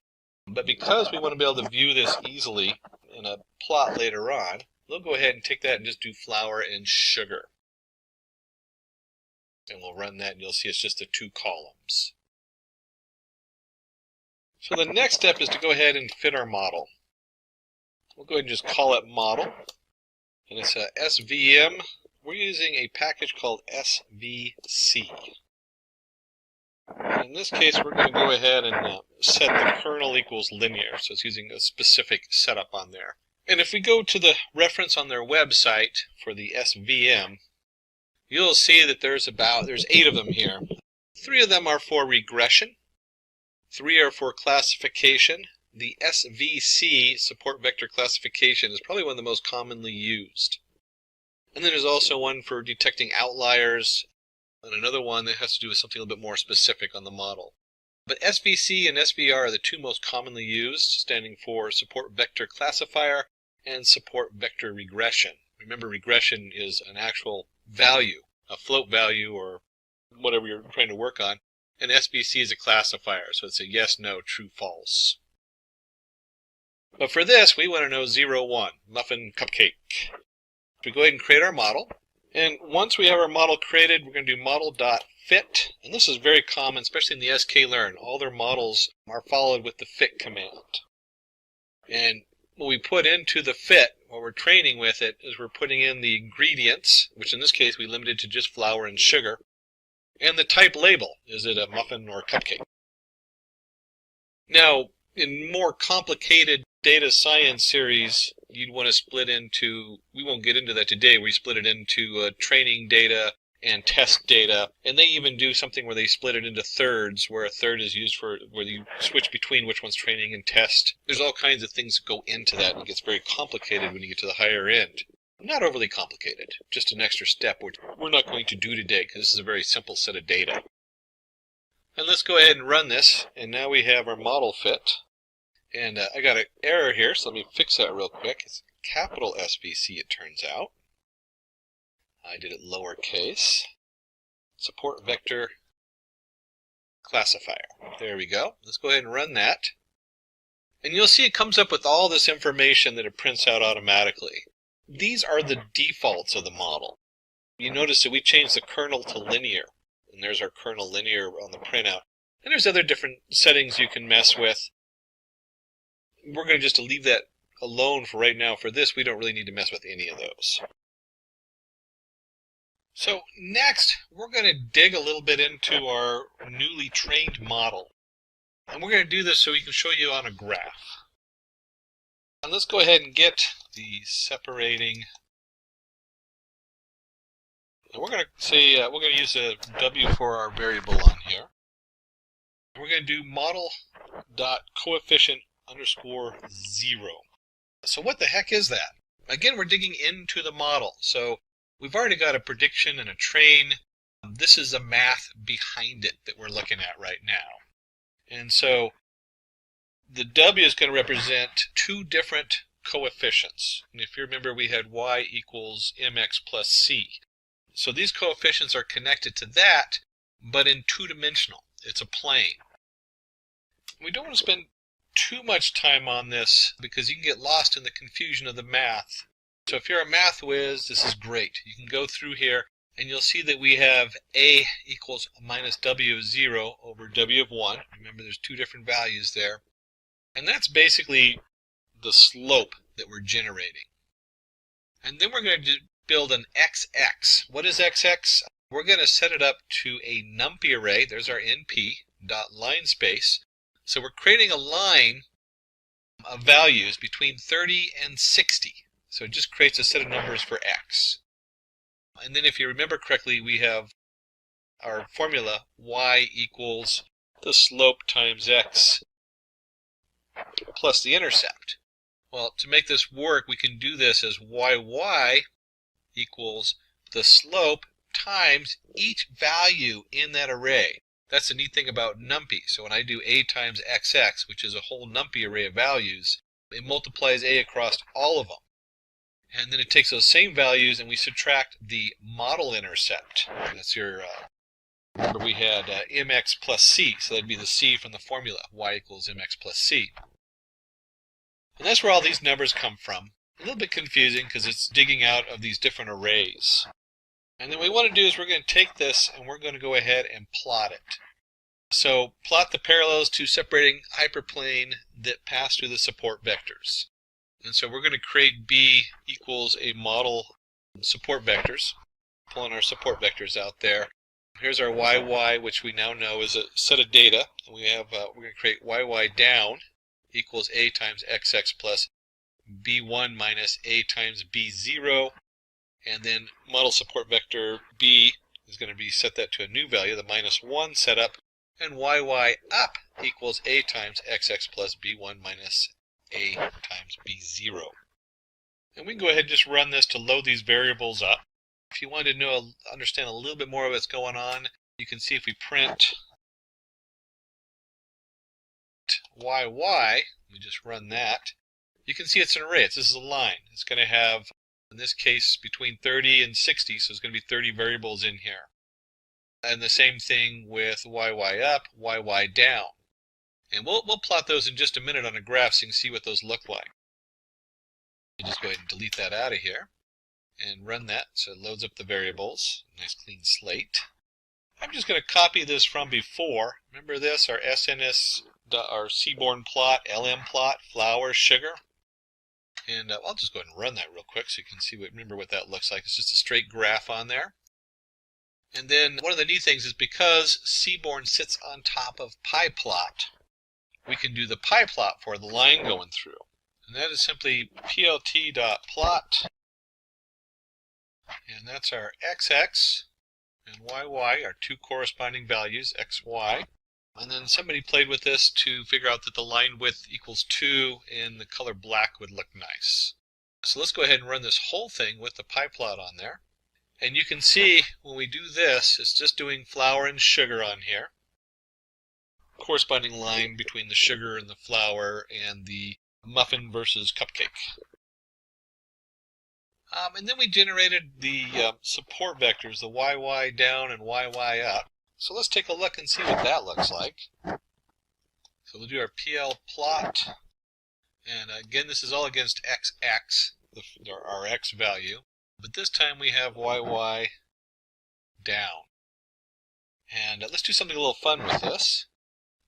But because we want to be able to view this easily in a plot later on, we'll go ahead and take that and just do flour and sugar. And we'll run that, and you'll see it's just the 2 columns. So the next step is to go ahead and fit our model. We'll go ahead and just call it model. And it's a SVM. We're using a package called SVC. And in this case, we're going to go ahead and set the kernel equals linear. So it's using a specific setup on there. And if we go to the reference on their website for the SVM, you'll see that there's 8 of them here. 3 of them are for regression. 3 are for classification. The SVC, support vector classification, is probably one of the most commonly used. And then there's also one for detecting outliers, and another one that has to do with something a little bit more specific on the model. But SVC and SVR are the 2 most commonly used, standing for support vector classifier and support vector regression. Remember, regression is an actual value, a float value or whatever you're trying to work on. And SVC is a classifier, so it's a yes, no, true, false. But for this, we want to know 0, 1, muffin, cupcake. We go ahead and create our model. And once we have our model created, we're going to do model.fit. And this is very common, especially in the sklearn. All their models are followed with the fit command. And what we put into the fit, what we're training with it, is we're putting in the ingredients, which in this case we limited to just flour and sugar. And the type label, is it a muffin or a cupcake? Now, in more complicated data science series, you'd want to split into, we won't get into that today, we split it into training data and test data. And they even do something where they split it into thirds, where a third is used for, where you switch between which one's training and test. There's all kinds of things that go into that, and it gets very complicated when you get to the higher end. Not overly complicated, just an extra step which we're not going to do today because this is a very simple set of data. And let's go ahead and run this, and now we have our model fit. And I got an error here, so let me fix that real quick. It's capital SVC, it turns out. I did it lowercase. Support vector classifier. There we go. Let's go ahead and run that. And you'll see it comes up with all this information that it prints out automatically. These are the defaults of the model. you notice that we changed the kernel to linear. And there's our kernel linear on the printout. And there's other different settings you can mess with. We're going to just leave that alone for right now. For this, we don't really need to mess with any of those. So next, we're going to dig a little bit into our newly trained model. And we're going to do this so we can show you on a graph. And let's go ahead and get the separating. And we're going to say we're going to use a W for our variable on here. We're going to do model.coefficient_0. So what the heck is that? Again, we're digging into the model. So we've already got a prediction and a train. This is the math behind it that we're looking at right now. And so the W is going to represent two different coefficients. And if you remember, we had y equals mx plus c. So these coefficients are connected to that, but in two-dimensional. It's a plane. We don't want to spend too much time on this because you can get lost in the confusion of the math. So if you're a math whiz, this is great. You can go through here and you'll see that we have a equals minus w of 0 over w of 1. Remember, there's two different values there. And that's basically the slope that we're generating. And then we're going to build an XX. What is XX? We're going to set it up to a numpy array. There's our np dot line space. So we're creating a line of values between 30 and 60. So it just creates a set of numbers for x. And then if you remember correctly, we have our formula y equals the slope times x plus the intercept. Well, to make this work, we can do this as yy equals the slope times each value in that array. That's the neat thing about numpy. So when I do a times xx, which is a whole numpy array of values, it multiplies a across all of them. And then it takes those same values and we subtract the model intercept. That's your, remember we had mx plus c, so that'd be the c from the formula, y equals mx plus c. And that's where all these numbers come from. A little bit confusing because it's digging out of these different arrays. And then what we want to do is we're going to take this and we're going to go ahead and plot it. So plot the parallels to separating hyperplane that pass through the support vectors. And so we're going to create B equals a model support vectors, pulling our support vectors out there. Here's our YY, which we now know is a set of data. And we have we're going to create YY down equals A times XX plus B1 minus A times B0. And then model support vector B is going to be set that to a new value, the -1 setup, and YY up equals A times XX plus B1 minus A times B0. And we can go ahead and just run this to load these variables up. If you want to understand a little bit more of what's going on, you can see if we print YY, we just run that, you can see it's an array. This is a line. It's going to have, in this case, between 30 and 60, so it's going to be 30 variables in here. And the same thing with YY up, YY down. And we'll plot those in just a minute on a graph so you can see what those look like. You just go ahead and delete that out of here and run that so it loads up the variables. Nice clean slate. I'm just going to copy this from before. Remember this, our SNS, our seaborn plot, LM plot, flour, sugar. And I'll just go ahead and run that real quick so you can see remember what that looks like. It's just a straight graph on there. And then one of the neat things is because seaborn sits on top of pyplot, we can do the pyplot for the line going through. And that is simply plt.plot. And that's our XX and YY, our two corresponding values, XY. And then somebody played with this to figure out that the line width equals 2 and the color black would look nice. So let's go ahead and run this whole thing with the pyplot on there. And you can see when we do this, it's just doing flour and sugar on here. Corresponding line between the sugar and the flour and the muffin versus cupcake. And then we generated the support vectors, the YY down and YY up. So let's take a look and see what that looks like. So we'll do our PL plot. And again, this is all against XX, our X value. But this time we have YY down. And let's do something a little fun with this.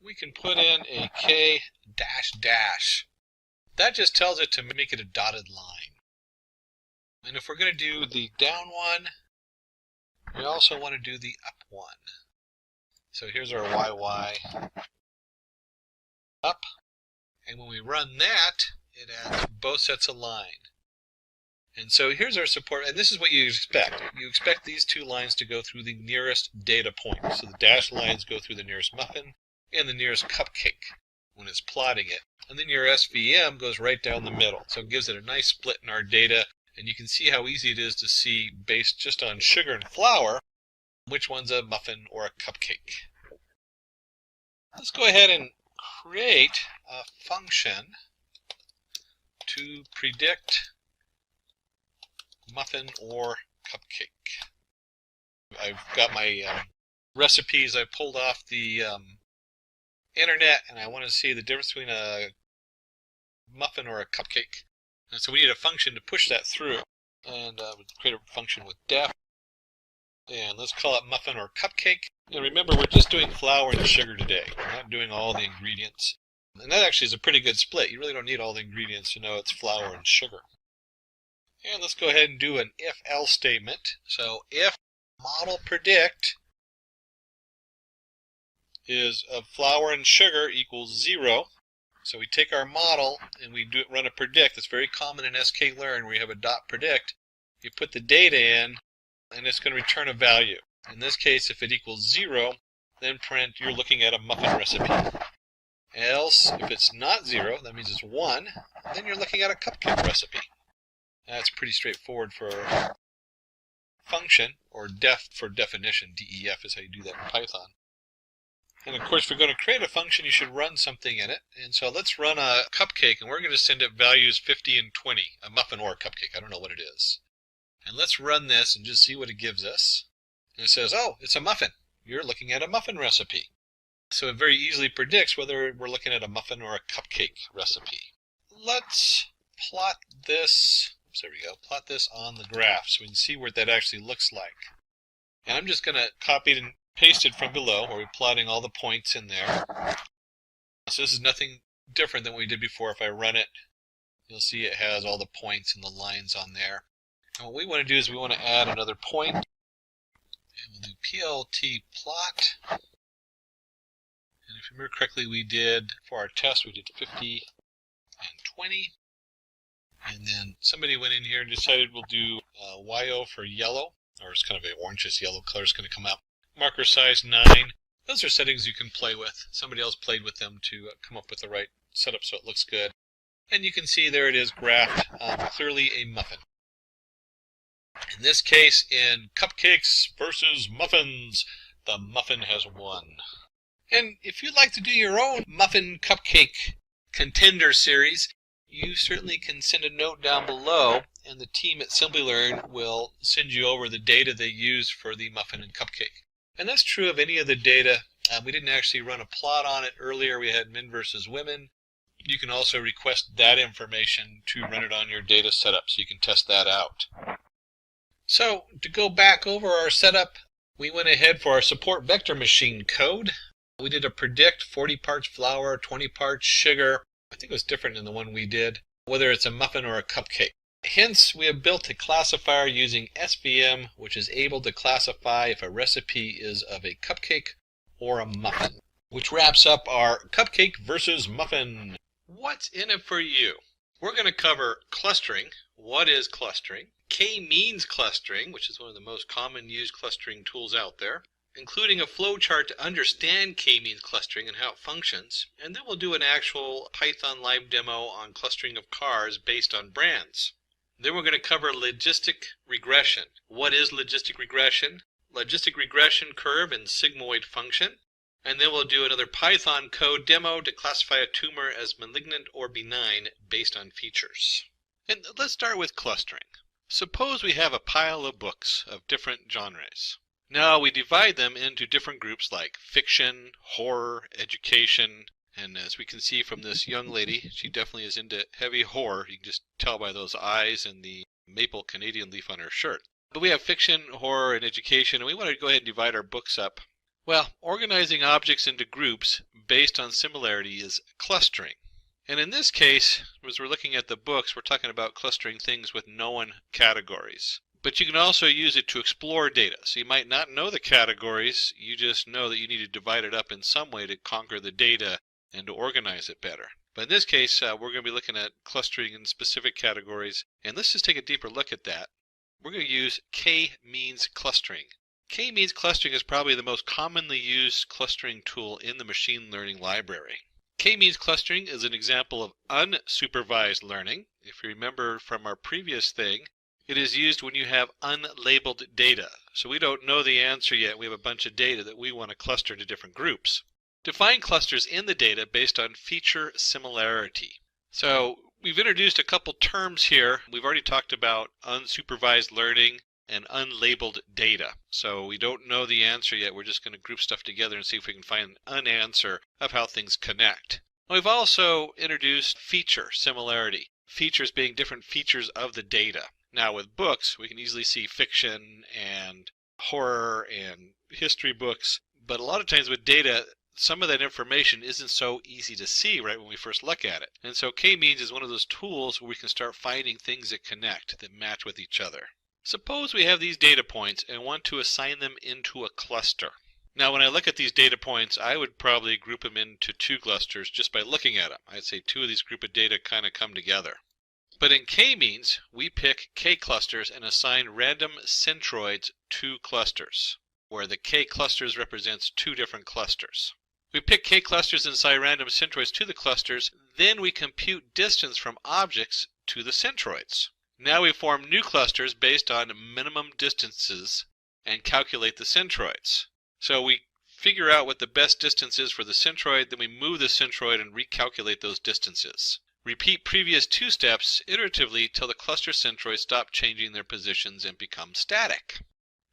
We can put in a K dash dash. That just tells it to make it a dotted line. And if we're going to do the down one, we also want to do the up one. So here's our YY up. And when we run that, it adds both sets of line. And so here's our support, and this is what you expect. You expect these two lines to go through the nearest data point. So the dashed lines go through the nearest muffin and the nearest cupcake when it's plotting it. And then your SVM goes right down the middle. So it gives it a nice split in our data. And you can see how easy it is to see, based just on sugar and flour, which one's a muffin or a cupcake. Let's go ahead and create a function to predict muffin or cupcake. I've got my recipes I pulled off the internet, and I want to see the difference between a muffin or a cupcake. And so we need a function to push that through. And we'll create a function with def. And let's call it muffin or cupcake. And remember, we're just doing flour and sugar today. We're not doing all the ingredients. And that actually is a pretty good split. You really don't need all the ingredients to know it's flour and sugar. And let's go ahead and do an if-else statement. So if model predict is of flour and sugar equals 0. So we take our model and we run a predict. It's very common in sklearn where you have a dot predict. You put the data in, and it's going to return a value. In this case, if it equals 0, then print you're looking at a muffin recipe. Else, if it's not 0, that means it's 1, then you're looking at a cupcake recipe. That's pretty straightforward for a function, or def for definition. DEF is how you do that in Python. And of course, if you're going to create a function, you should run something in it. And so let's run a cupcake, and we're going to send it values 50 and 20, a muffin or a cupcake. I don't know what it is. And let's run this and just see what it gives us. And it says, oh, it's a muffin. You're looking at a muffin recipe. So it very easily predicts whether we're looking at a muffin or a cupcake recipe. Let's plot this. There we go. Plot this on the graph so we can see what that actually looks like. And I'm just going to copy it and paste it from below where we're plotting all the points in there. So this is nothing different than what we did before. If I run it, you'll see it has all the points and the lines on there. And what we want to do is we want to add another point. And we'll do plt plot. And if you remember correctly, we did, for our test, we did 50 and 20. And then somebody went in here and decided we'll do YO for yellow, or it's kind of an orangish yellow color is going to come out. Marker size 9. Those are settings you can play with. Somebody else played with them to come up with the right setup so it looks good. And you can see there it is graphed, clearly a muffin. In this case, in cupcakes versus muffins, the muffin has won. And if you'd like to do your own muffin cupcake contender series, you certainly can send a note down below, and the team at Simplilearn will send you over the data they use for the muffin and cupcake. And that's true of any of the data. We didn't actually run a plot on it earlier. We had men versus women. You can also request that information to run it on your data setup so you can test that out. So to go back over our setup, we went ahead for our support vector machine code. We did a predict 40 parts flour, 20 parts sugar. I think it was different than the one we did, whether it's a muffin or a cupcake. Hence, we have built a classifier using SVM, which is able to classify if a recipe is of a cupcake or a muffin, which wraps up our cupcake versus muffin. What's in it for you? We're going to cover clustering. What is clustering? K-means clustering, which is one of the most common used clustering tools out there, including a flowchart to understand K-means clustering and how it functions. And then we'll do an actual Python live demo on clustering of cars based on brands. Then we're going to cover logistic regression. What is logistic regression? Logistic regression curve and sigmoid function. And then we'll do another Python code demo to classify a tumor as malignant or benign based on features. And let's start with clustering. Suppose we have a pile of books of different genres. Now we divide them into different groups like fiction, horror, education, and as we can see from this young lady, she definitely is into heavy horror. You can just tell by those eyes and the maple Canadian leaf on her shirt. But we have fiction, horror, and education, and we want to go ahead and divide our books up. Well, organizing objects into groups based on similarity is clustering. And in this case, as we're looking at the books, we're talking about clustering things with known categories. But you can also use it to explore data. So you might not know the categories, you just know that you need to divide it up in some way to conquer the data and to organize it better. But in this case, we're going to be looking at clustering in specific categories. And let's just take a deeper look at that. We're going to use k-means clustering. K-means clustering is probably the most commonly used clustering tool in the machine learning library. K-means clustering is an example of unsupervised learning. If you remember from our previous thing, it is used when you have unlabeled data. So we don't know the answer yet. We have a bunch of data that we want to cluster to different groups. Define clusters in the data based on feature similarity. So we've introduced a couple terms here. We've already talked about unsupervised learning and unlabeled data. So we don't know the answer yet. We're just going to group stuff together and see if we can find an answer of how things connect. We've also introduced feature similarity, features being different features of the data. Now with books, we can easily see fiction and horror and history books, but a lot of times with data, some of that information isn't so easy to see right when we first look at it. And so k-means is one of those tools where we can start finding things that connect, that match with each other. Suppose we have these data points and want to assign them into a cluster. Now when I look at these data points, I would probably group them into two clusters just by looking at them. I'd say two of these group of data kind of come together. But in k-means, we pick k-clusters and assign random centroids to clusters, where the k-clusters represents two different clusters. We pick k-clusters and assign random centroids to the clusters, then we compute distance from objects to the centroids. Now we form new clusters based on minimum distances and calculate the centroids. So we figure out what the best distance is for the centroid, then we move the centroid and recalculate those distances. Repeat previous two steps iteratively till the cluster centroids stop changing their positions and become static.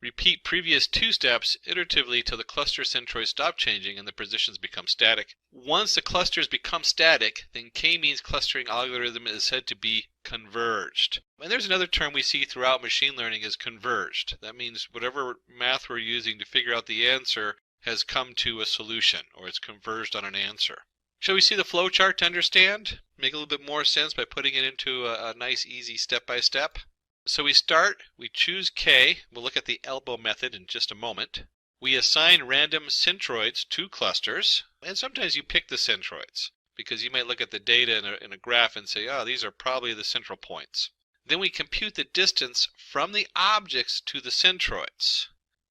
Repeat previous two steps iteratively till the cluster centroids stop changing and the positions become static. Once the clusters become static, then k-means clustering algorithm is said to be converged. And there's another term we see throughout machine learning is converged. That means whatever math we're using to figure out the answer has come to a solution, or it's converged on an answer. Shall we see the flow chart to understand? Make a little bit more sense by putting it into a nice easy step-by-step. So we start, we choose k, we'll look at the elbow method in just a moment. We assign random centroids to clusters, and sometimes you pick the centroids, because you might look at the data in a graph and say, oh, these are probably the central points. Then we compute the distance from the objects to the centroids.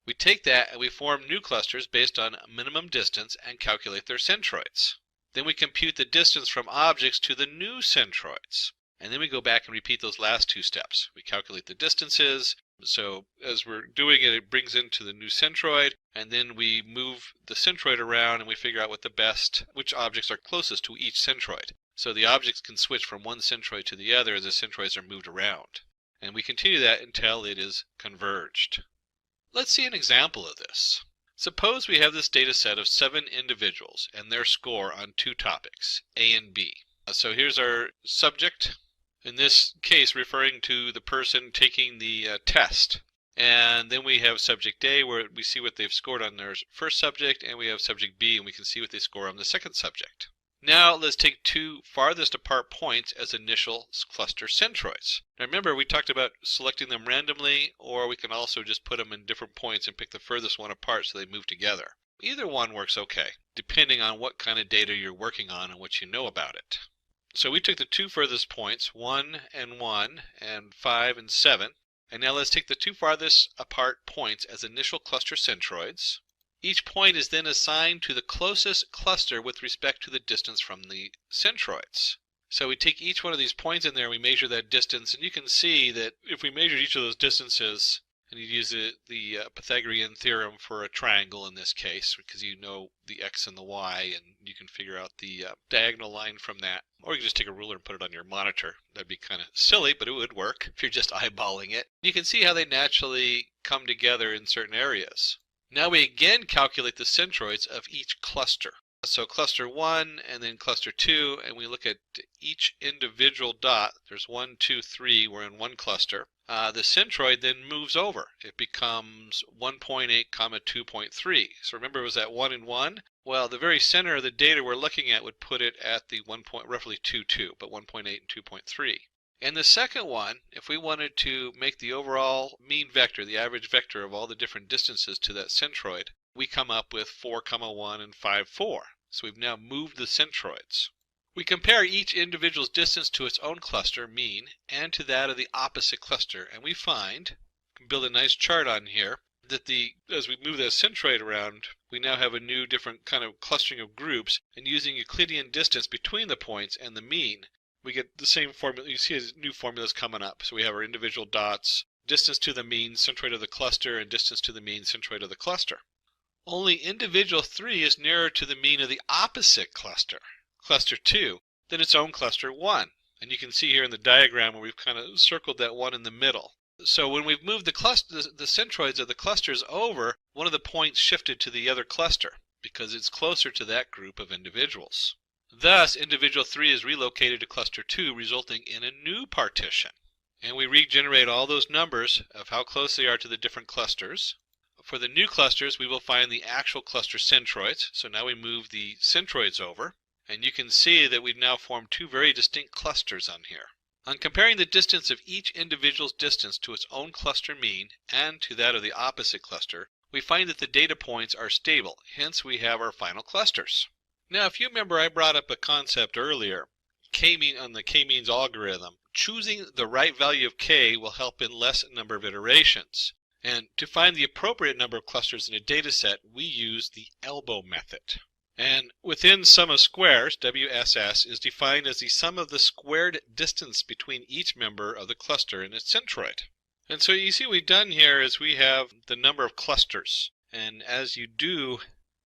We take that and we form new clusters based on minimum distance and calculate their centroids. Then we compute the distance from objects to the new centroids. And then we go back and repeat those last two steps. We calculate the distances. So as we're doing it, it brings into the new centroid, and then we move the centroid around and we figure out which objects are closest to each centroid. So the objects can switch from one centroid to the other as the centroids are moved around. And we continue that until it is converged. Let's see an example of this. Suppose we have this data set of 7 individuals and their score on two topics, A and B. So here's our subject, in this case referring to the person taking the test. And then we have subject A where we see what they've scored on their first subject, and we have subject B and we can see what they score on the second subject. Now let's take two farthest apart points as initial cluster centroids. Now remember, we talked about selecting them randomly, or we can also just put them in different points and pick the furthest one apart so they move together. Either one works okay, depending on what kind of data you're working on and what you know about it. So we took the two furthest points, 1 and 1, and 5 and 7, and now let's take the two farthest apart points as initial cluster centroids. Each point is then assigned to the closest cluster with respect to the distance from the centroids. So we take each one of these points in there, we measure that distance, and you can see that if we measured each of those distances, and you use the Pythagorean theorem for a triangle in this case, because you know the x and the y, and you can figure out the diagonal line from that. Or you can just take a ruler and put it on your monitor. That'd be kind of silly, but it would work if you're just eyeballing it. You can see how they naturally come together in certain areas. Now we again calculate the centroids of each cluster. So cluster 1 and then cluster 2, and we look at each individual dot. There's 1, 2, 3, we're in one cluster. The centroid then moves over. It becomes 1.8, 2.3. So remember, it was at 1 and 1. Well, the very center of the data we're looking at would put it at the roughly 2, 2, but 1.8 and 2.3. And the second one, if we wanted to make the overall mean vector, the average vector of all the different distances to that centroid, we come up with 4, 1 and 5, 4. So we've now moved the centroids. We compare each individual's distance to its own cluster, mean, and to that of the opposite cluster, and we find, we can build a nice chart on here, that as we move that centroid around, we now have a new different kind of clustering of groups, and using Euclidean distance between the points and the mean, we get the same formula. You see new formulas coming up. So we have our individual dots, distance to the mean centroid of the cluster, and distance to the mean centroid of the cluster. Only individual 3 is nearer to the mean of the opposite cluster, cluster 2, than its own cluster 1. And you can see here in the diagram where we've kind of circled that 1 in the middle. So when we've moved the centroids of the clusters over, one of the points shifted to the other cluster because it's closer to that group of individuals. Thus, individual 3 is relocated to cluster 2, resulting in a new partition. And we regenerate all those numbers of how close they are to the different clusters. For the new clusters, we will find the actual cluster centroids. So now we move the centroids over, and you can see that we've now formed two very distinct clusters on here. On comparing the distance of each individual's distance to its own cluster mean and to that of the opposite cluster, we find that the data points are stable. Hence, we have our final clusters. Now, if you remember, I brought up a concept earlier, on the k-means algorithm. Choosing the right value of k will help in less number of iterations. And to find the appropriate number of clusters in a data set, we use the elbow method. And within sum of squares, WSS, is defined as the sum of the squared distance between each member of the cluster and its centroid. And so you see what we've done here is we have the number of clusters. And as you do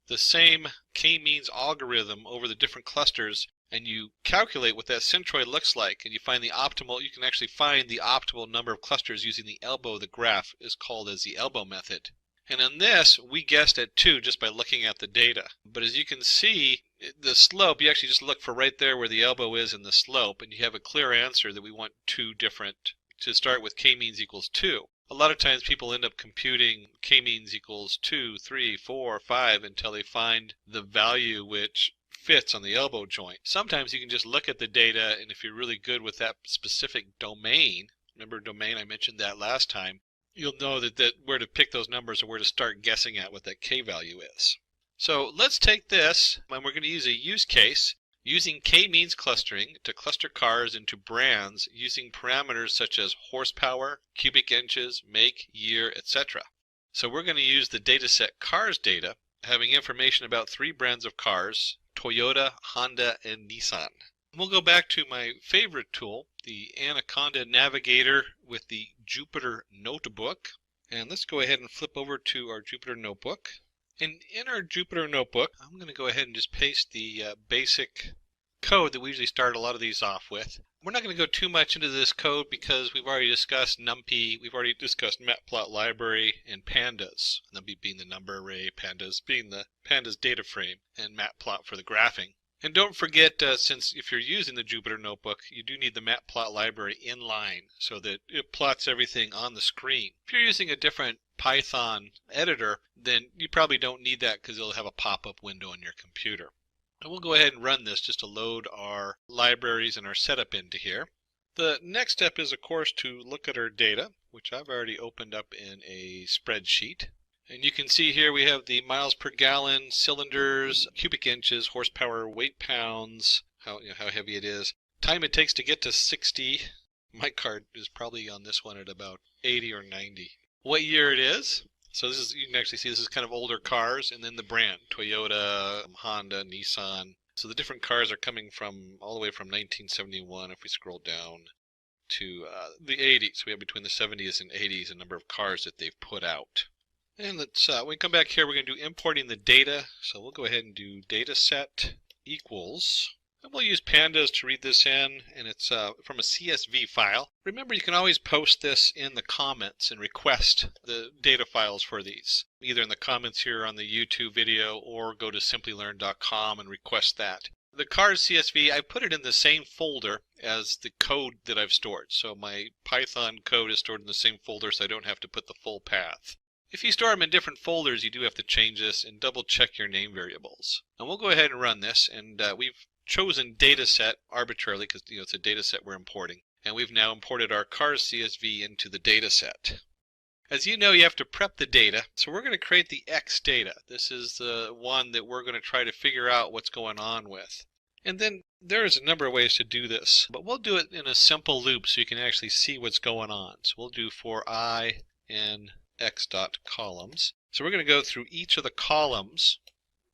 the same k-means algorithm over the different clusters, and you calculate what that centroid looks like, and you find the optimal, you can actually find the optimal number of clusters using the elbow. The graph is called as the elbow method. And in this, we guessed at 2 just by looking at the data. But as you can see, the slope, you actually just look for right there where the elbow is in the slope, and you have a clear answer that we want 2 different, to start with k-means equals 2. A lot of times people end up computing k-means equals 2, 3, 4, 5 until they find the value which fits on the elbow joint. Sometimes you can just look at the data, and if you're really good with that specific domain, remember domain, I mentioned that last time, you'll know that where to pick those numbers or where to start guessing at what that k value is. So let's take this, and we're going to use a use case using k-means clustering to cluster cars into brands using parameters such as horsepower, cubic inches, make, year, etc. So we're going to use the dataset cars data, having information about 3 brands of cars: Toyota, Honda, and Nissan. We'll go back to my favorite tool, the Anaconda Navigator with the Jupyter Notebook. And let's go ahead and flip over to our Jupyter Notebook. And in our Jupyter Notebook, I'm going to go ahead and just paste the basic code that we usually start a lot of these off with. We're not going to go too much into this code because we've already discussed NumPy, we've already discussed Matplotlib library, and pandas. NumPy being the number array, pandas being the pandas data frame, and Matplot for the graphing. And don't forget, since if you're using the Jupyter Notebook, you do need the Matplot library inline so that it plots everything on the screen. If you're using a different Python editor, then you probably don't need that because it'll have a pop-up window on your computer. And we'll go ahead and run this just to load our libraries and our setup into here. The next step is, of course, to look at our data, which I've already opened up in a spreadsheet. And you can see here we have the miles per gallon, cylinders, cubic inches, horsepower, weight pounds, how heavy it is, time it takes to get to 60. My card is probably on this one at about 80 or 90. What year it is. So this is, you can actually see this is kind of older cars, and then the brand, Toyota, Honda, Nissan. So the different cars are coming from all the way from 1971, if we scroll down, to the 80s. We have between the 70s and 80s a number of cars that they've put out. And let's, when we come back here, we're going to do importing the data. So we'll go ahead and do dataset equals. And we'll use pandas to read this in, and it's from a CSV file. Remember, you can always post this in the comments and request the data files for these, either in the comments here on the YouTube video or go to Simplilearn.com and request that. The cars CSV, I put it in the same folder as the code that I've stored. So my Python code is stored in the same folder, so I don't have to put the full path. If you store them in different folders, you do have to change this and double check your name variables. And we'll go ahead and run this, and we've chosen dataset arbitrarily because it's a dataset we're importing. And we've now imported our cars CSV into the dataset. As you know, you have to prep the data. So we're going to create the X data. This is the one that we're going to try to figure out what's going on with. And then there's a number of ways to do this, but we'll do it in a simple loop so you can actually see what's going on. So we'll do for I in X dot columns. So we're going to go through each of the columns,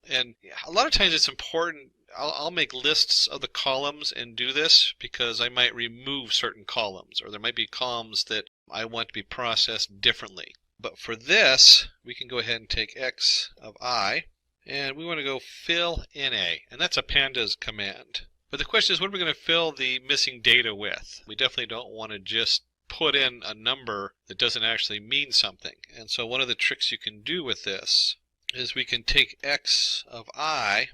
and a lot of times it's important. I'll make lists of the columns and do this because I might remove certain columns, or there might be columns that I want to be processed differently. But for this, we can go ahead and take X of I, and we want to go fill NA, and that's a pandas command. But the question is, what are we going to fill the missing data with? We definitely don't want to just put in a number that doesn't actually mean something. And so one of the tricks you can do with this is we can take X of I,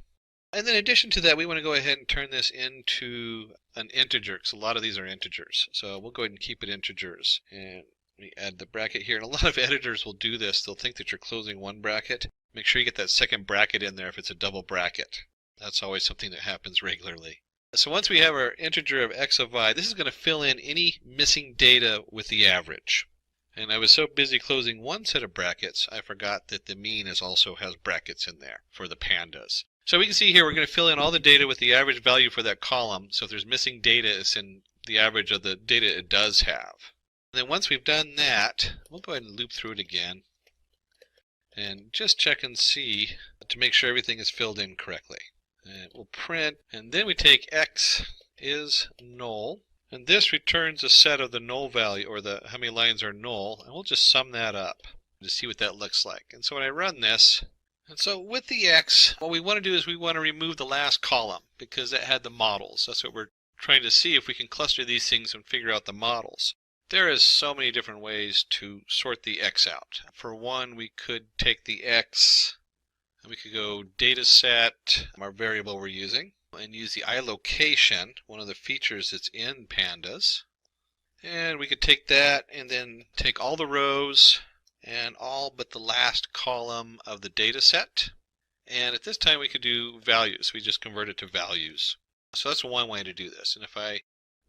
and then in addition to that, we want to go ahead and turn this into an integer, because a lot of these are integers. So we'll go ahead and keep it integers. And we add the bracket here. And a lot of editors will do this. They'll think that you're closing one bracket. Make sure you get that second bracket in there if it's a double bracket. That's always something that happens regularly. So once we have our integer of X of I, this is going to fill in any missing data with the average. And I was so busy closing one set of brackets, I forgot that the mean also has brackets in there for the pandas. So we can see here we're going to fill in all the data with the average value for that column. So if there's missing data, it's in the average of the data it does have. And then once we've done that, we'll go ahead and loop through it again and just check and see to make sure everything is filled in correctly. And we'll print, and then we take X is null, and this returns a set of the null value, or the how many lines are null, and we'll just sum that up to see what that looks like. And so when I run this, and so with the X, what we want to do is we want to remove the last column because it had the models. That's what we're trying to see, if we can cluster these things and figure out the models. There is so many different ways to sort the X out. For one, we could take the X and we could go dataset, our variable we're using, and use the iLocation, one of the features that's in pandas. And we could take that and then take all the rows and all but the last column of the data set. And at this time we could do values. We just convert it to values. So that's one way to do this. And if let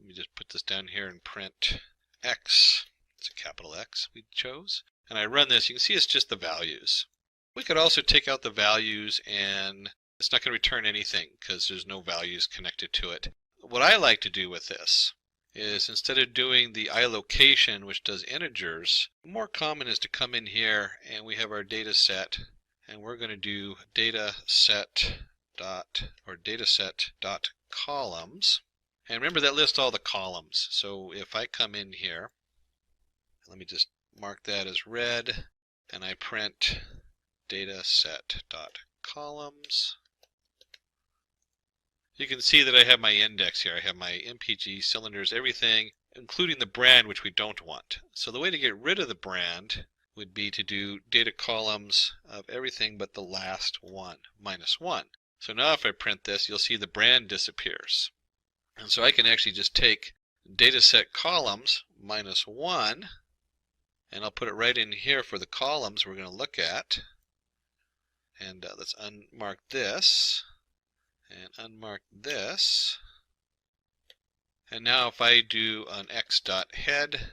me just put this down here and print X, it's a capital X we chose, and I run this, you can see it's just the values. We could also take out the values and it's not going to return anything because there's no values connected to it. What I like to do with this is, instead of doing the iLocation, which does integers, more common is to come in here and we have our data set, and we're going to do dataset dot columns. And remember, that lists all the columns. So if I come in here, let me just mark that as red, and I print dataset dot columns. You can see that I have my index here. I have my MPG, cylinders, everything, including the brand, which we don't want. So the way to get rid of the brand would be to do data columns of everything but the last one, -1. So now if I print this, you'll see the brand disappears. And so I can actually just take dataset columns -1, and I'll put it right in here for the columns we're going to look at. And let's unmark this and unmark this. And now if I do an x.head,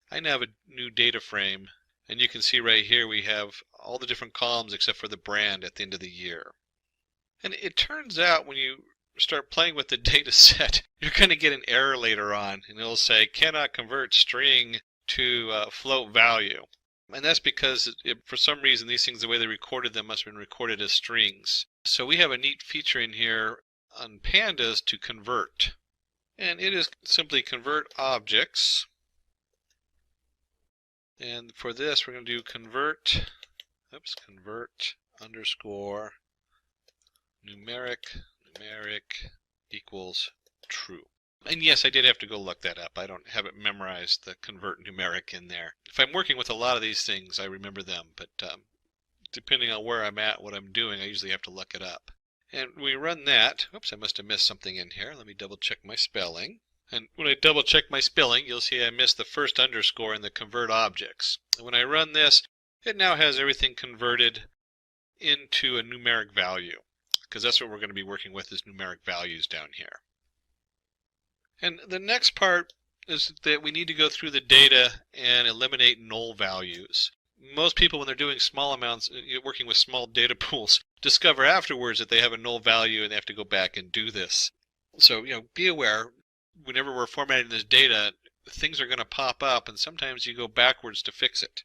I now have a new data frame, and you can see right here we have all the different columns except for the brand at the end of the year. And it turns out when you start playing with the data set, you're going to get an error later on, and it'll say cannot convert string to float value. And that's because for some reason these things, the way they recorded them, must have been recorded as strings. So we have a neat feature in here on pandas to convert, and it is simply convert objects. And for this we're going to do convert underscore numeric equals true. And yes, I did have to go look that up. I don't have it memorized, the convert numeric in there. If I'm working with a lot of these things, I remember them, but depending on where I'm at, what I'm doing, I usually have to look it up. And we run that. Oops, I must have missed something in here. Let me double check my spelling. And when I double check my spelling, you'll see I missed the first underscore in the convert objects. And when I run this, it now has everything converted into a numeric value, because that's what we're going to be working with, is numeric values down here. And the next part is that we need to go through the data and eliminate null values. Most people, when they're doing small amounts, working with small data pools, discover afterwards that they have a null value and they have to go back and do this. So, be aware, whenever we're formatting this data, things are going to pop up, and sometimes you go backwards to fix it.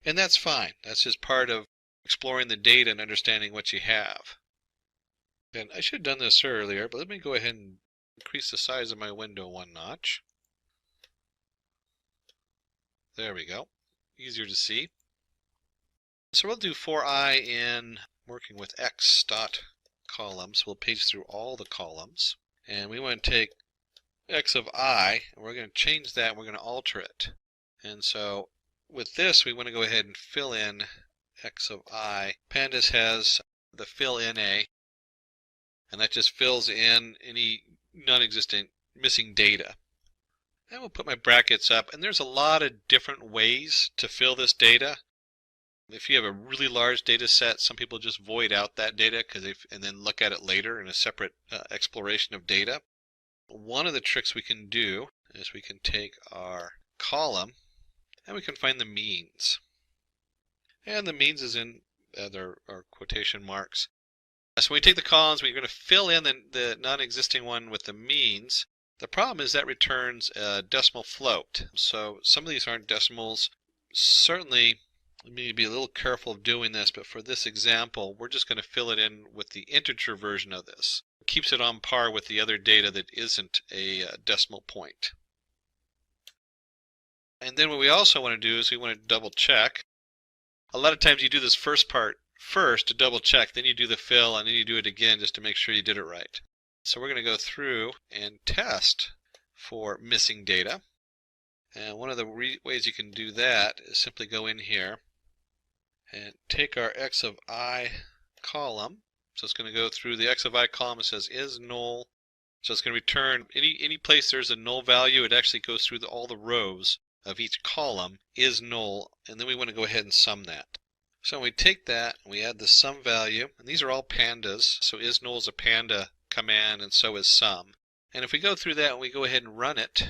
And that's fine. That's just part of exploring the data and understanding what you have. And I should have done this earlier, but let me go ahead and increase the size of my window one notch. There we go. Easier to see. So we'll do for I in working with x dot columns. We'll page through all the columns. And we want to take x of I, and we're going to change that, and we're going to alter it. And so with this, we want to go ahead and fill in x of I. Pandas has the fill in a, and that just fills in any non-existent missing data. And we'll put my brackets up, and there's a lot of different ways to fill this data. If you have a really large data set, some people just void out that data and then look at it later in a separate exploration of data. One of the tricks we can do is we can take our column and we can find the means. And the means is in our quotation marks. So when we take the columns, we're going to fill in the non-existing one with the means. The problem is that returns a decimal float. So some of these aren't decimals. Certainly, we need to be a little careful of doing this, but for this example, we're just going to fill it in with the integer version of this. It keeps it on par with the other data that isn't a decimal point. And then what we also want to do is we want to double check. A lot of times you do this first part first to double check, then you do the fill, and then you do it again just to make sure you did it right. So we're going to go through and test for missing data. And one of the ways you can do that is simply go in here and take our x of I column. So it's going to go through the x of I column. It says is null. So it's going to return any place there's a null value. It actually goes through all the rows of each column is null, and then we want to go ahead and sum that. So we take that and we add the sum value, and these are all pandas. So is null is a panda command, and so is sum. And if we go through that and we go ahead and run it,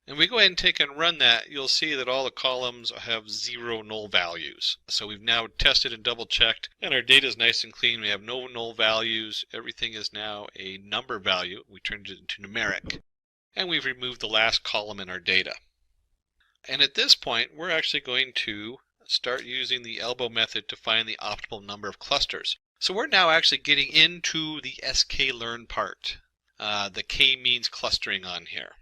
and we go ahead and take and run that, you'll see that all the columns have 0 null values. So we've now tested and double checked, and our data is nice and clean. We have no null values. Everything is now a number value. We turned it into numeric. And we've removed the last column in our data. And at this point, we're actually going to start using the elbow method to find the optimal number of clusters. So we're now actually getting into the sklearn part, the k-means clustering on here.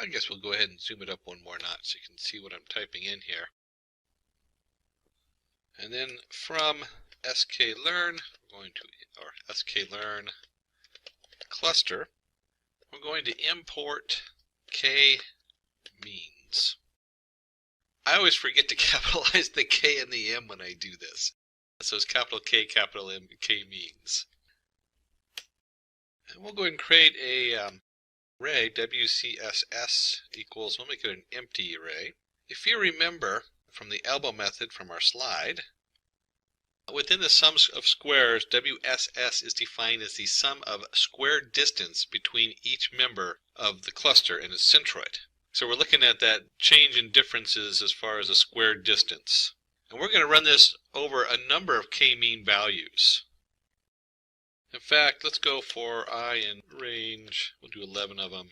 I guess we'll go ahead and zoom it up one more notch so you can see what I'm typing in here. And then from sklearn, we're going to our sklearn cluster. We're going to import k-means. I always forget to capitalize the K and the M when I do this. So it's capital K, capital M, k-means. And we'll go ahead and create a array, WCSS equals, we'll make it an empty array. If you remember from the elbow method from our slide, within the sum of squares, WSS is defined as the sum of square distance between each member of the cluster and its centroid. So we're looking at that change in differences as far as a square distance. And we're going to run this over a number of k-mean values. In fact, let's go for I in range, we'll do 11 of them.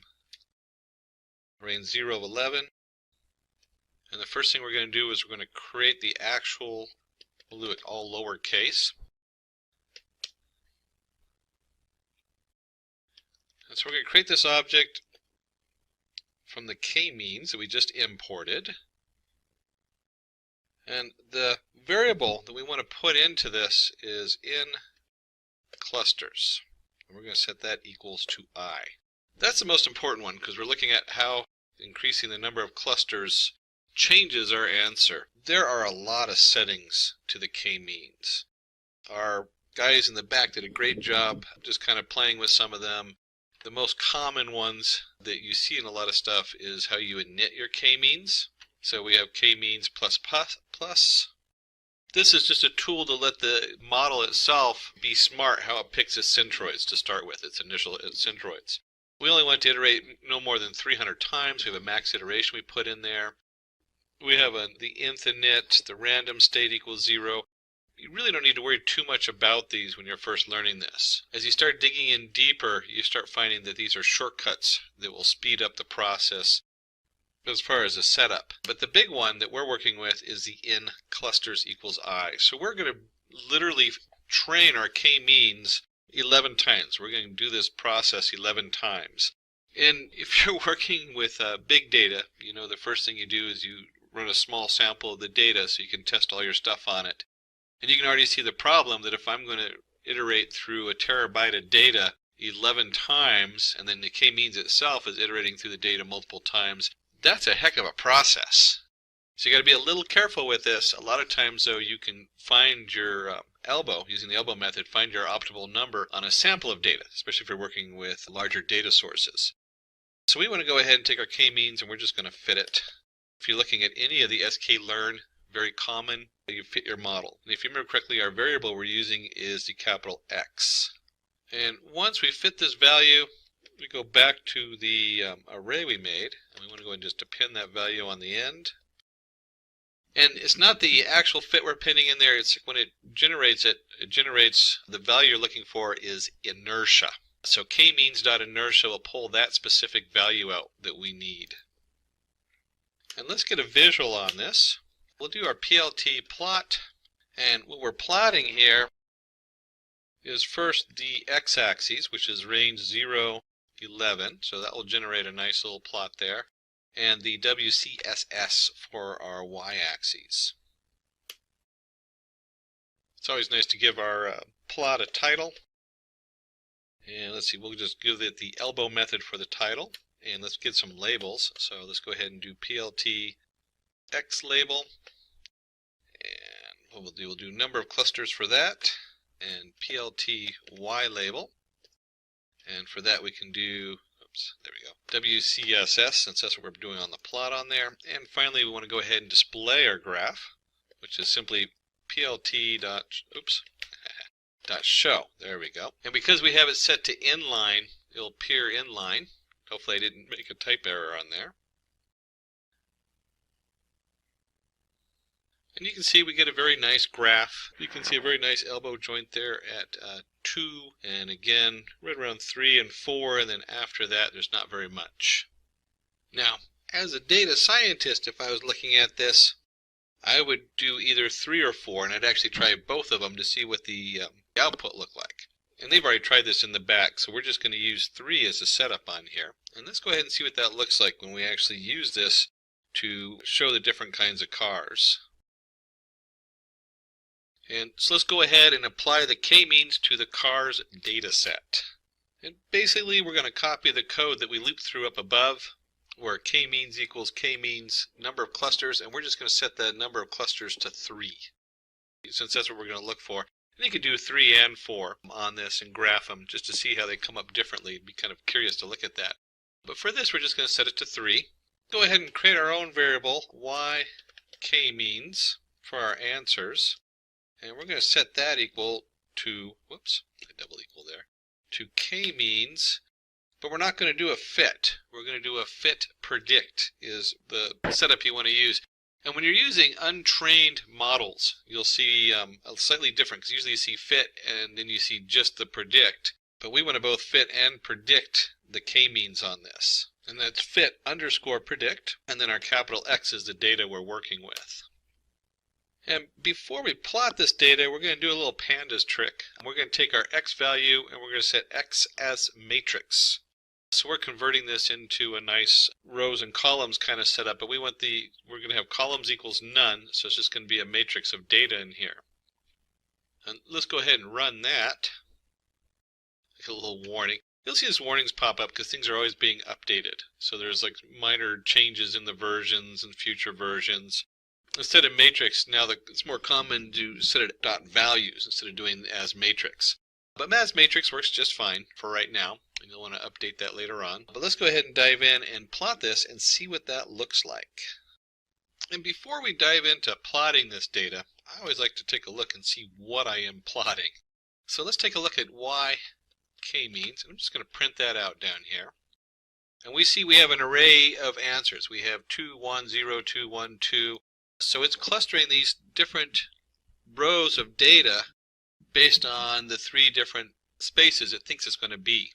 Range 0 of 11. And the first thing we're going to do is we're going to create the actual, we'll do it all lowercase. And so we're going to create this object from the k-means that we just imported. And the variable that we want to put into this is in clusters. And we're going to set that equals to I. That's the most important one because we're looking at how increasing the number of clusters changes our answer. There are a lot of settings to the k-means. Our guys in the back did a great job just kind of playing with some of them. The most common ones that you see in a lot of stuff is how you init your k-means. So we have k-means plus plus. This is just a tool to let the model itself be smart how it picks its centroids to start with, its initial centroids. We only want to iterate no more than 300 times. We have a max iteration we put in there. We have the nth init, the random state equals 0. You really don't need to worry too much about these when you're first learning this. As you start digging in deeper, you start finding that these are shortcuts that will speed up the process as far as the setup. But the big one that we're working with is the in clusters equals I. So we're going to literally train our k-means 11 times. We're going to do this process 11 times. And if you're working with big data, you know, the first thing you do is you run a small sample of the data so you can test all your stuff on it. And you can already see the problem that if I'm going to iterate through a terabyte of data 11 times, and then the k-means itself is iterating through the data multiple times, that's a heck of a process. So you got to be a little careful with this. A lot of times, though, you can find your elbow, using the elbow method, find your optimal number on a sample of data, especially if you're working with larger data sources. So we want to go ahead and take our k-means, and we're just going to fit it. If you're looking at any of the sklearn, very common, you fit your model. And if you remember correctly, our variable we're using is the capital X. And once we fit this value, we go back to the array we made, and we want to go ahead and just append that value on the end. And it's not the actual fit we're pinning in there, it's when it generates the value you're looking for is inertia. So k-means.inertia will pull that specific value out that we need. And let's get a visual on this. We'll do our PLT plot, and what we're plotting here is first the x-axis, which is range 0, 11, so that will generate a nice little plot there, and the WCSS for our y-axis. It's always nice to give our plot a title, and let's see, we'll just give it the elbow method for the title, and let's get some labels. So let's go ahead and do PLT X label, and what we'll do number of clusters for that, and PLT Y label, and for that we can do, oops, there we go, WCSS, since that's what we're doing on the plot on there. And finally we want to go ahead and display our graph, which is simply PLT dot show. There we go. And because we have it set to inline, it'll appear inline. Hopefully I didn't make a type error on there. And you can see we get a very nice graph. You can see a very nice elbow joint there at 2, and again right around 3 and 4, and then after that there's not very much. Now, as a data scientist, if I was looking at this, I would do either 3 or 4, and I'd actually try both of them to see what the output looked like. And they've already tried this in the back, so we're just going to use 3 as a setup on here. And let's go ahead and see what that looks like when we actually use this to show the different kinds of cars. And so let's go ahead and apply the k-means to the cars data set. And basically we're going to copy the code that we looped through up above, where k-means equals k-means number of clusters, and we're just going to set the number of clusters to 3, since that's what we're going to look for. And you could do 3 and 4 on this and graph them just to see how they come up differently. It'd be kind of curious to look at that. But for this, we're just going to set it to 3. Go ahead and create our own variable, y k-means, for our answers. And we're going to set that equal to, whoops, a double equal there, to k-means, but we're not going to do a fit. We're going to do a fit predict is the setup you want to use. And when you're using untrained models, you'll see a slightly different, because usually you see fit and then you see just the predict. But we want to both fit and predict the k-means on this. And that's fit underscore predict, and then our capital X is the data we're working with. And before we plot this data, we're going to do a little pandas trick. We're going to take our X value and we're going to set X as matrix. So we're converting this into a nice rows and columns kind of setup, but we're going to have columns equals none, so it's just going to be a matrix of data in here. And let's go ahead and run that. a little warning. You'll see these warnings pop up because things are always being updated. So there's like minor changes in the versions and future versions. Instead of matrix, now it's more common to set it dot values instead of doing as matrix. But as matrix works just fine for right now, and you'll want to update that later on. But let's go ahead and dive in and plot this and see what that looks like. And before we dive into plotting this data, I always like to take a look and see what I am plotting. So let's take a look at why k-means, and I'm just going to print that out down here. And we see we have an array of answers. We have 2, 1, 0, 2, 1, 2. So it's clustering these different rows of data based on the 3 different spaces it thinks it's going to be.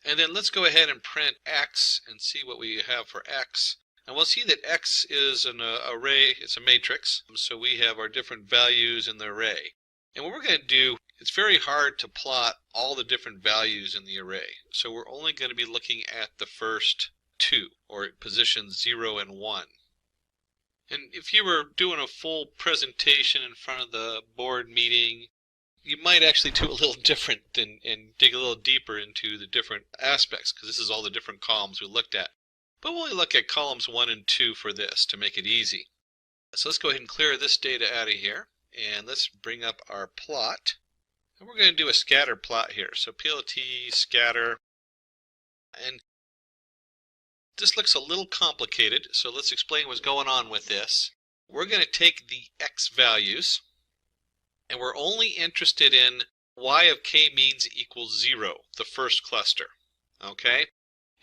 And then let's go ahead and print x and see what we have for x. And we'll see that x is an array, it's a matrix, so we have our different values in the array. And what we're going to do, it's very hard to plot all the different values in the array. So we're only going to be looking at the first 2, or positions 0 and 1. And if you were doing a full presentation in front of the board meeting, you might actually do a little different and dig a little deeper into the different aspects, because this is all the different columns we looked at. But we'll only look at columns 1 and 2 for this to make it easy. So let's go ahead and clear this data out of here, and let's bring up our plot. And we're going to do a scatter plot here. So PLT scatter, and this looks a little complicated, so let's explain what's going on with this. We're going to take the x values, and we're only interested in y of k-means equals 0, the first cluster. Okay?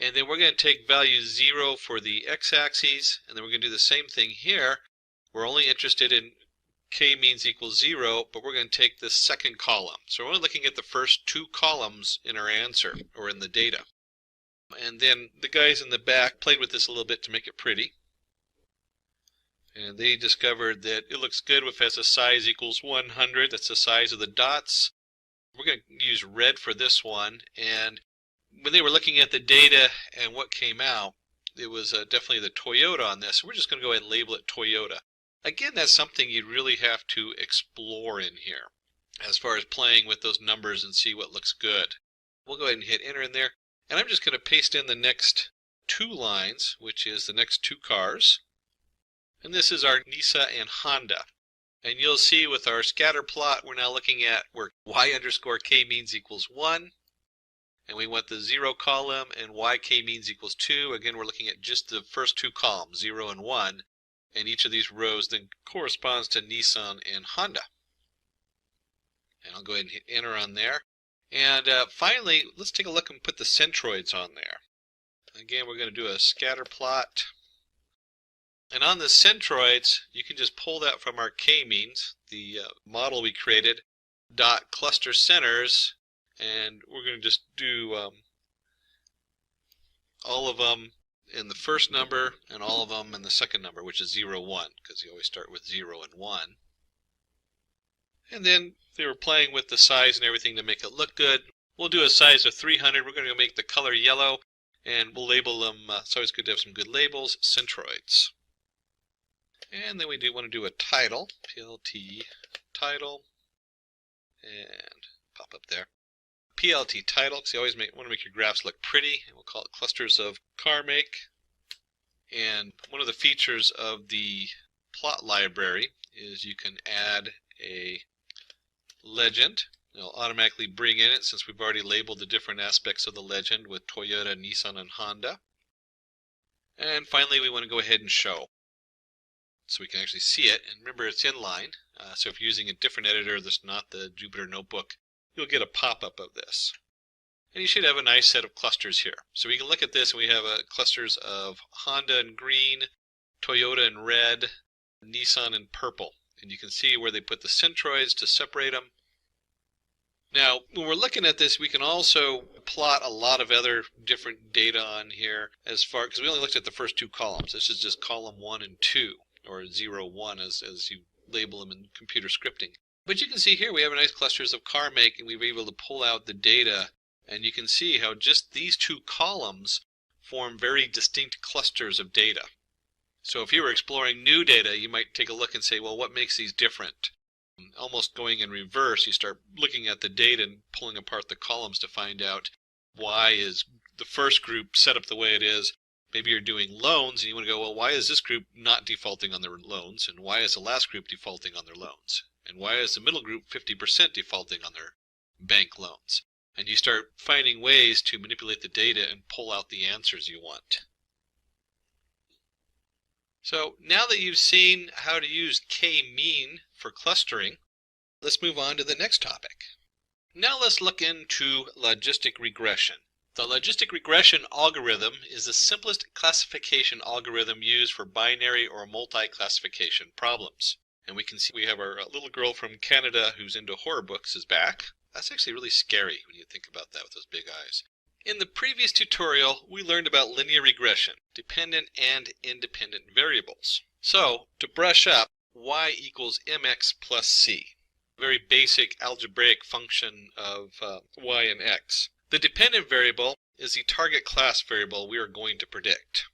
And then we're going to take value 0 for the x-axis, and then we're going to do the same thing here. We're only interested in k-means equals 0, but we're going to take this second column. So we're only looking at the first 2 columns in our answer, or in the data. And then the guys in the back played with this a little bit to make it pretty. And they discovered that it looks good if it has a size equals 100. That's the size of the dots. We're going to use red for this one. And when they were looking at the data and what came out, it was definitely the Toyota on this. We're just going to go ahead and label it Toyota. Again, that's something you really have to explore in here as far as playing with those numbers and see what looks good. We'll go ahead and hit enter in there. And I'm just going to paste in the next 2 lines, which is the next 2 cars. And this is our Nissan and Honda. And you'll see with our scatter plot, we're now looking at where y underscore k means equals 1. And we want the 0 column, and y k means equals 2. Again, we're looking at just the first 2 columns, 0 and 1. And each of these rows then corresponds to Nissan and Honda. And I'll go ahead and hit enter on there. And finally, let's take a look and put the centroids on there. Again, we're going to do a scatter plot. And on the centroids, you can just pull that from our k-means, the model we created, dot cluster centers, and we're going to just do all of them in the first number and all of them in the second number, which is 0, 1, because you always start with 0 and 1. And then they were playing with the size and everything to make it look good. We'll do a size of 300. We're going to make the color yellow, and we'll label them. It's always good to have some good labels, centroids. And then we do want to do a title, PLT title, and pop up there. PLT title, because you always want to make your graphs look pretty, and we'll call it clusters of car make. And one of the features of the plot library is you can add a legend. It'll automatically bring in it since we've already labeled the different aspects of the legend with Toyota, Nissan, and Honda. And finally, we want to go ahead and show, so we can actually see it. And remember, it's inline, so if you're using a different editor that's not the Jupyter Notebook, you'll get a pop-up of this. And you should have a nice set of clusters here. So we can look at this, and we have clusters of Honda in green, Toyota in red, Nissan in purple. And you can see where they put the centroids to separate them. Now, when we're looking at this, we can also plot a lot of other different data on here as far, because we only looked at the first 2 columns. This is just column 1 and 2, or 0, 1 as you label them in computer scripting. But you can see here we have nice clusters of car make, and we were able to pull out the data, and you can see how just these 2 columns form very distinct clusters of data. So if you were exploring new data, you might take a look and say, well, what makes these different? almost going in reverse. You start looking at the data and pulling apart the columns to find out why is the first group set up the way it is. Maybe you're doing loans and you want to go, well, why is this group not defaulting on their loans? And why is the last group defaulting on their loans? And why is the middle group 50% defaulting on their bank loans? And you start finding ways to manipulate the data and pull out the answers you want. So now that you've seen how to use k-mean for clustering, let's move on to the next topic. Now let's look into logistic regression. The logistic regression algorithm is the simplest classification algorithm used for binary or multi-classification problems. And we can see we have our little girl from Canada who's into horror books is back. That's actually really scary when you think about that with those big eyes. In the previous tutorial, we learned about linear regression, dependent and independent variables. So, to brush up, y equals mx plus c. Very basic algebraic function of y and x. The dependent variable is the target class variable we are going to predict.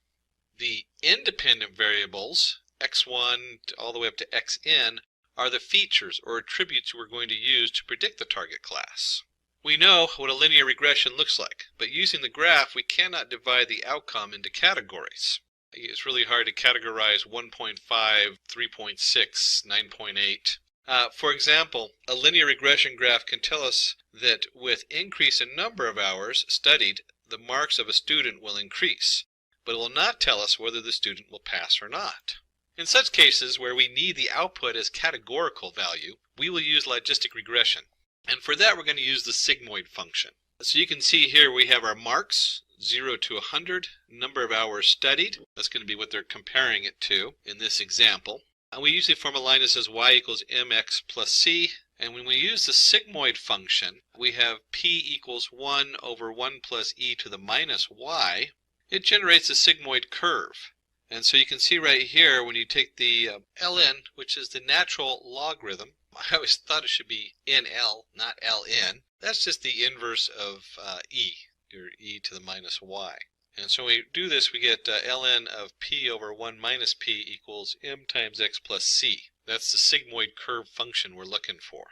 The independent variables, x1 all the way up to xn, are the features or attributes we're going to use to predict the target class. We know what a linear regression looks like, but using the graph we cannot divide the outcome into categories. It's really hard to categorize 1.5, 3.6, 9.8. For example, a linear regression graph can tell us that with increase in number of hours studied, the marks of a student will increase, but it will not tell us whether the student will pass or not. In such cases where we need the output as categorical value, we will use logistic regression. And for that, we're going to use the sigmoid function. So you can see here we have our marks, 0 to 100, number of hours studied. That's going to be what they're comparing it to in this example. And we usually form a line that says y equals mx plus c. And when we use the sigmoid function, we have p equals 1 over 1 plus e to the minus y. It generates a sigmoid curve. And so you can see right here when you take the ln, which is the natural logarithm, I always thought it should be NL, not LN. That's just the inverse of e, your e to the minus y. And so when we do this, we get ln of p over 1 minus p equals m times x plus c. That's the sigmoid curve function we're looking for.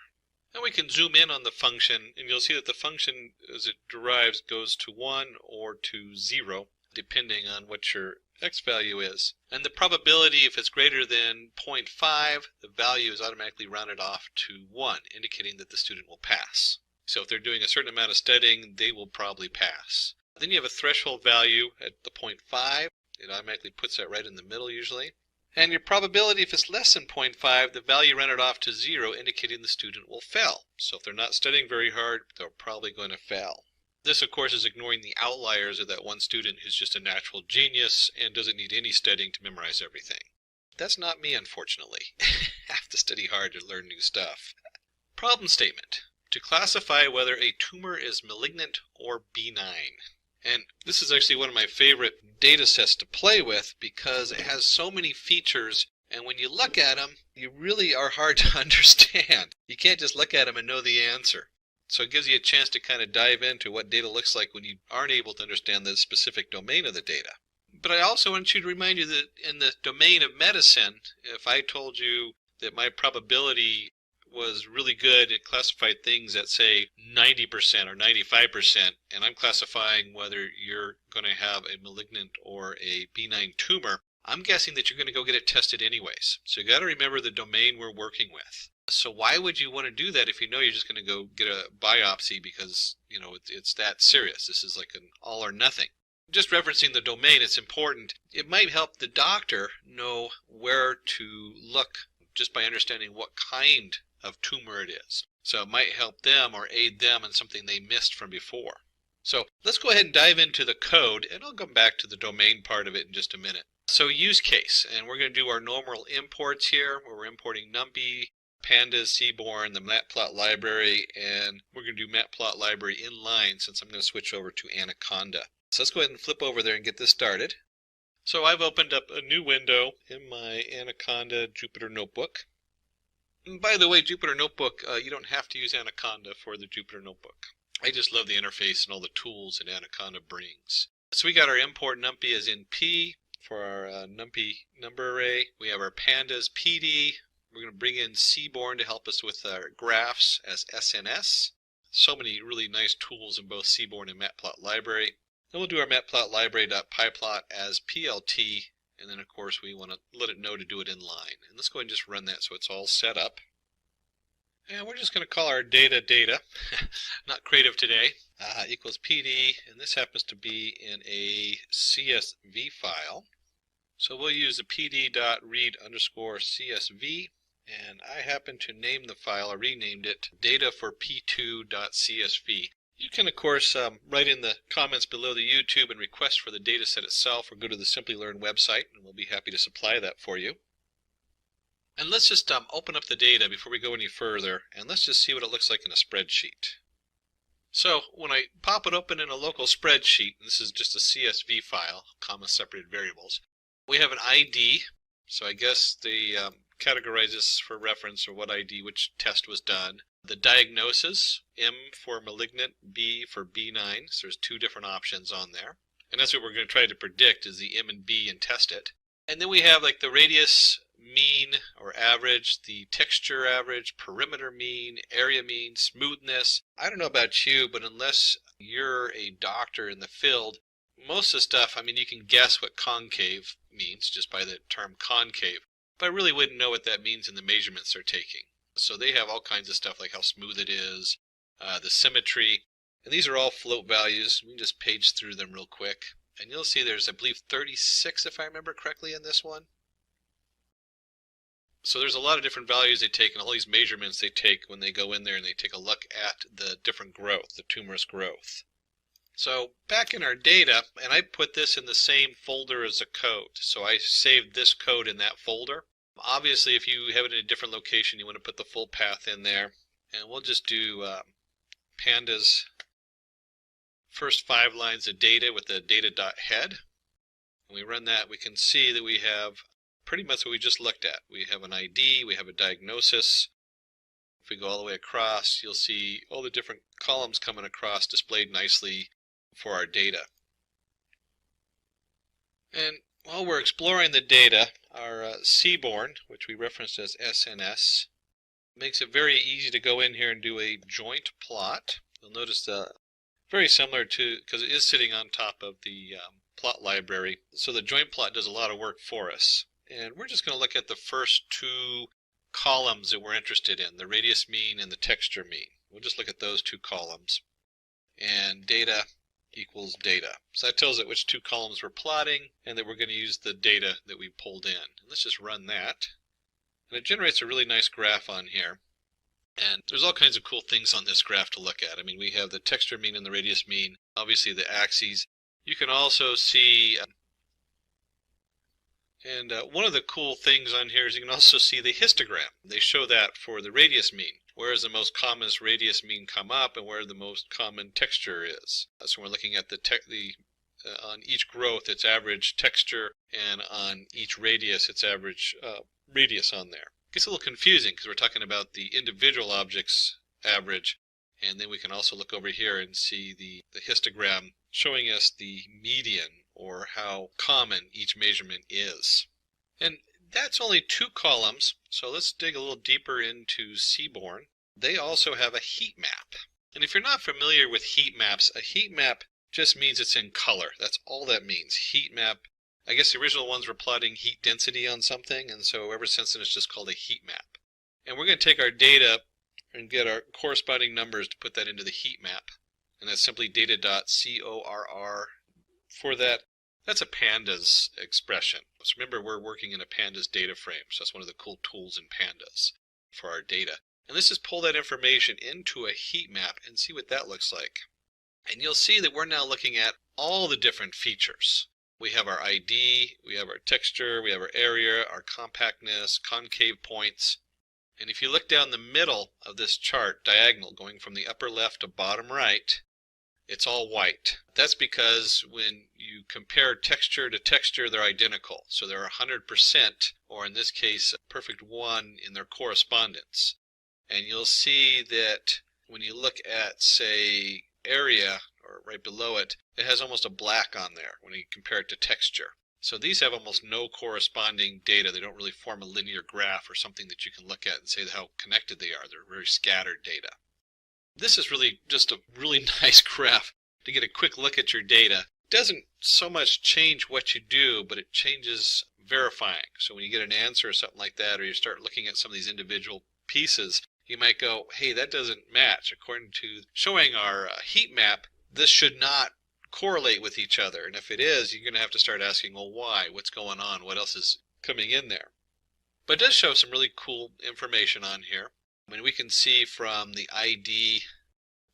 And we can zoom in on the function, and you'll see that the function, as it derives, goes to 1 or to 0, depending on what your x value is. And the probability, if it's greater than 0.5, the value is automatically rounded off to 1, indicating that the student will pass. So if they're doing a certain amount of studying, they will probably pass. Then you have a threshold value at the 0.5. It automatically puts that right in the middle usually. And your probability, if it's less than 0.5, the value rounded off to 0, indicating the student will fail. So if they're not studying very hard, they're probably going to fail. This, of course, is ignoring the outliers of that one student who's just a natural genius and doesn't need any studying to memorize everything. That's not me, unfortunately. I have to study hard to learn new stuff. Problem statement. To classify whether a tumor is malignant or benign. And this is actually one of my favorite data sets to play with because it has so many features, and when you look at them, you really are hard to understand. You can't just look at them and know the answer. So it gives you a chance to kind of dive into what data looks like when you aren't able to understand the specific domain of the data. But I also want you to remind you that in the domain of medicine, if I told you that my probability was really good and classified things at, say, 90% or 95%, and I'm classifying whether you're going to have a malignant or a benign tumor, I'm guessing that you're going to go get it tested anyways. So you got to remember the domain we're working with. So why would you want to do that if you know you're just going to go get a biopsy because, you know, it's that serious? This is like an all or nothing. Just referencing the domain, it's important. It might help the doctor know where to look just by understanding what kind of tumor it is. So it might help them or aid them in something they missed from before. So let's go ahead and dive into the code, and I'll come back to the domain part of it in just a minute. So use case, and we're going to do our normal imports here, where we're importing NumPy, Pandas, Seaborn, the Matplot library, and we're going to do Matplot library inline since I'm going to switch over to Anaconda. So let's go ahead and flip over there and get this started. So I've opened up a new window in my Anaconda Jupyter Notebook. And by the way, Jupyter Notebook, you don't have to use Anaconda for the Jupyter Notebook. I just love the interface and all the tools that Anaconda brings. So we got our import NumPy as in P for our NumPy number array. We have our Pandas PD. We're going to bring in Seaborn to help us with our graphs as SNS. So many really nice tools in both Seaborn and Matplotlib. Then we'll do our matplotlib.pyplot as PLT, and then of course we want to let it know to do it in line. And let's go ahead and just run that so it's all set up. And we're just going to call our data, not creative today, equals PD, and this happens to be in a CSV file. So we'll use the pd.read_CSV, and I happen to name the file, I renamed it, data for p2.csv. You can, of course, write in the comments below the YouTube and request for the data set itself, or go to the Simplilearn website, and we'll be happy to supply that for you. And let's just open up the data before we go any further, and let's just see what it looks like in a spreadsheet. So when I pop it open in a local spreadsheet, this is just a CSV file, comma separated variables, we have an ID, so I guess they categorize this for reference or what ID, which test was done. The diagnosis, M for malignant, B for B9, so there's two different options on there. And that's what we're going to try to predict is the M and B and test it. And then we have like the radius mean or average, the texture average, perimeter mean, area mean, smoothness. I don't know about you, but unless you're a doctor in the field, most of the stuff, I mean, you can guess what concave means just by the term concave, but I really wouldn't know what that means in the measurements they're taking. So they have all kinds of stuff like how smooth it is, the symmetry, and these are all float values. We can just page through them real quick, and you'll see there's, I believe, 36 if I remember correctly in this one. So there's a lot of different values they take and all these measurements they take when they go in there and they take a look at the different growth, the tumorous growth. So back in our data, and I put this in the same folder as the code, so I saved this code in that folder. Obviously, if you have it in a different location, you want to put the full path in there. And we'll just do pandas first 5 lines of data with the data.head. When we run that, we can see that we have pretty much what we just looked at. We have an ID, we have a diagnosis. If we go all the way across, you'll see all the different columns coming across displayed nicely for our data. And while we're exploring the data, our Seaborn, which we referenced as SNS, makes it very easy to go in here and do a joint plot. You'll notice very similar to, because it is sitting on top of the plot library, so the joint plot does a lot of work for us. And we're just going to look at the first 2 columns that we're interested in, the radius mean and the texture mean. We'll just look at those 2 columns. And data equals data. So that tells it which 2 columns we're plotting and that we're going to use the data that we pulled in. And let's just run that. And it generates a really nice graph on here. And there's all kinds of cool things on this graph to look at. I mean, we have the texture mean and the radius mean, obviously the axes. You can also see, and one of the cool things on here is you can also see the histogram. They show that for the radius mean. Where is the most common radius mean come up and where the most common texture is. So we're looking at on each growth its average texture and on each radius its average radius on there. It gets a little confusing because we're talking about the individual objects average, and then we can also look over here and see the histogram showing us the median or how common each measurement is. And that's only 2 columns, so let's dig a little deeper into Seaborn. They also have a heat map. And if you're not familiar with heat maps, a heat map just means it's in color. That's all that means. Heat map, I guess the original ones were plotting heat density on something, and so ever since then it's just called a heat map. And we're going to take our data and get our corresponding numbers to put that into the heat map. And that's simply data.corr. For that, that's a pandas expression. So remember, we're working in a pandas data frame, so that's one of the cool tools in pandas for our data. And let's just pull that information into a heat map and see what that looks like. And you'll see that we're now looking at all the different features. We have our ID, we have our texture, we have our area, our compactness, concave points. And if you look down the middle of this chart, diagonal, going from the upper left to bottom right, it's all white. That's because when you compare texture to texture, they're identical. So they're 100%, or in this case, a perfect 1 in their correspondence. And you'll see that when you look at, say, area, or right below it, it has almost a black on there when you compare it to texture. So these have almost no corresponding data. They don't really form a linear graph or something that you can look at and say how connected they are. They're very scattered data. This is really just a really nice graph to get a quick look at your data. It doesn't so much change what you do, but it changes verifying. So when you get an answer or something like that, or you start looking at some of these individual pieces, you might go, hey, that doesn't match. According to showing our heat map, this should not correlate with each other. And if it is, you're going to have to start asking, well, why? What's going on? What else is coming in there? But it does show some really cool information on here. I mean, we can see from the ID,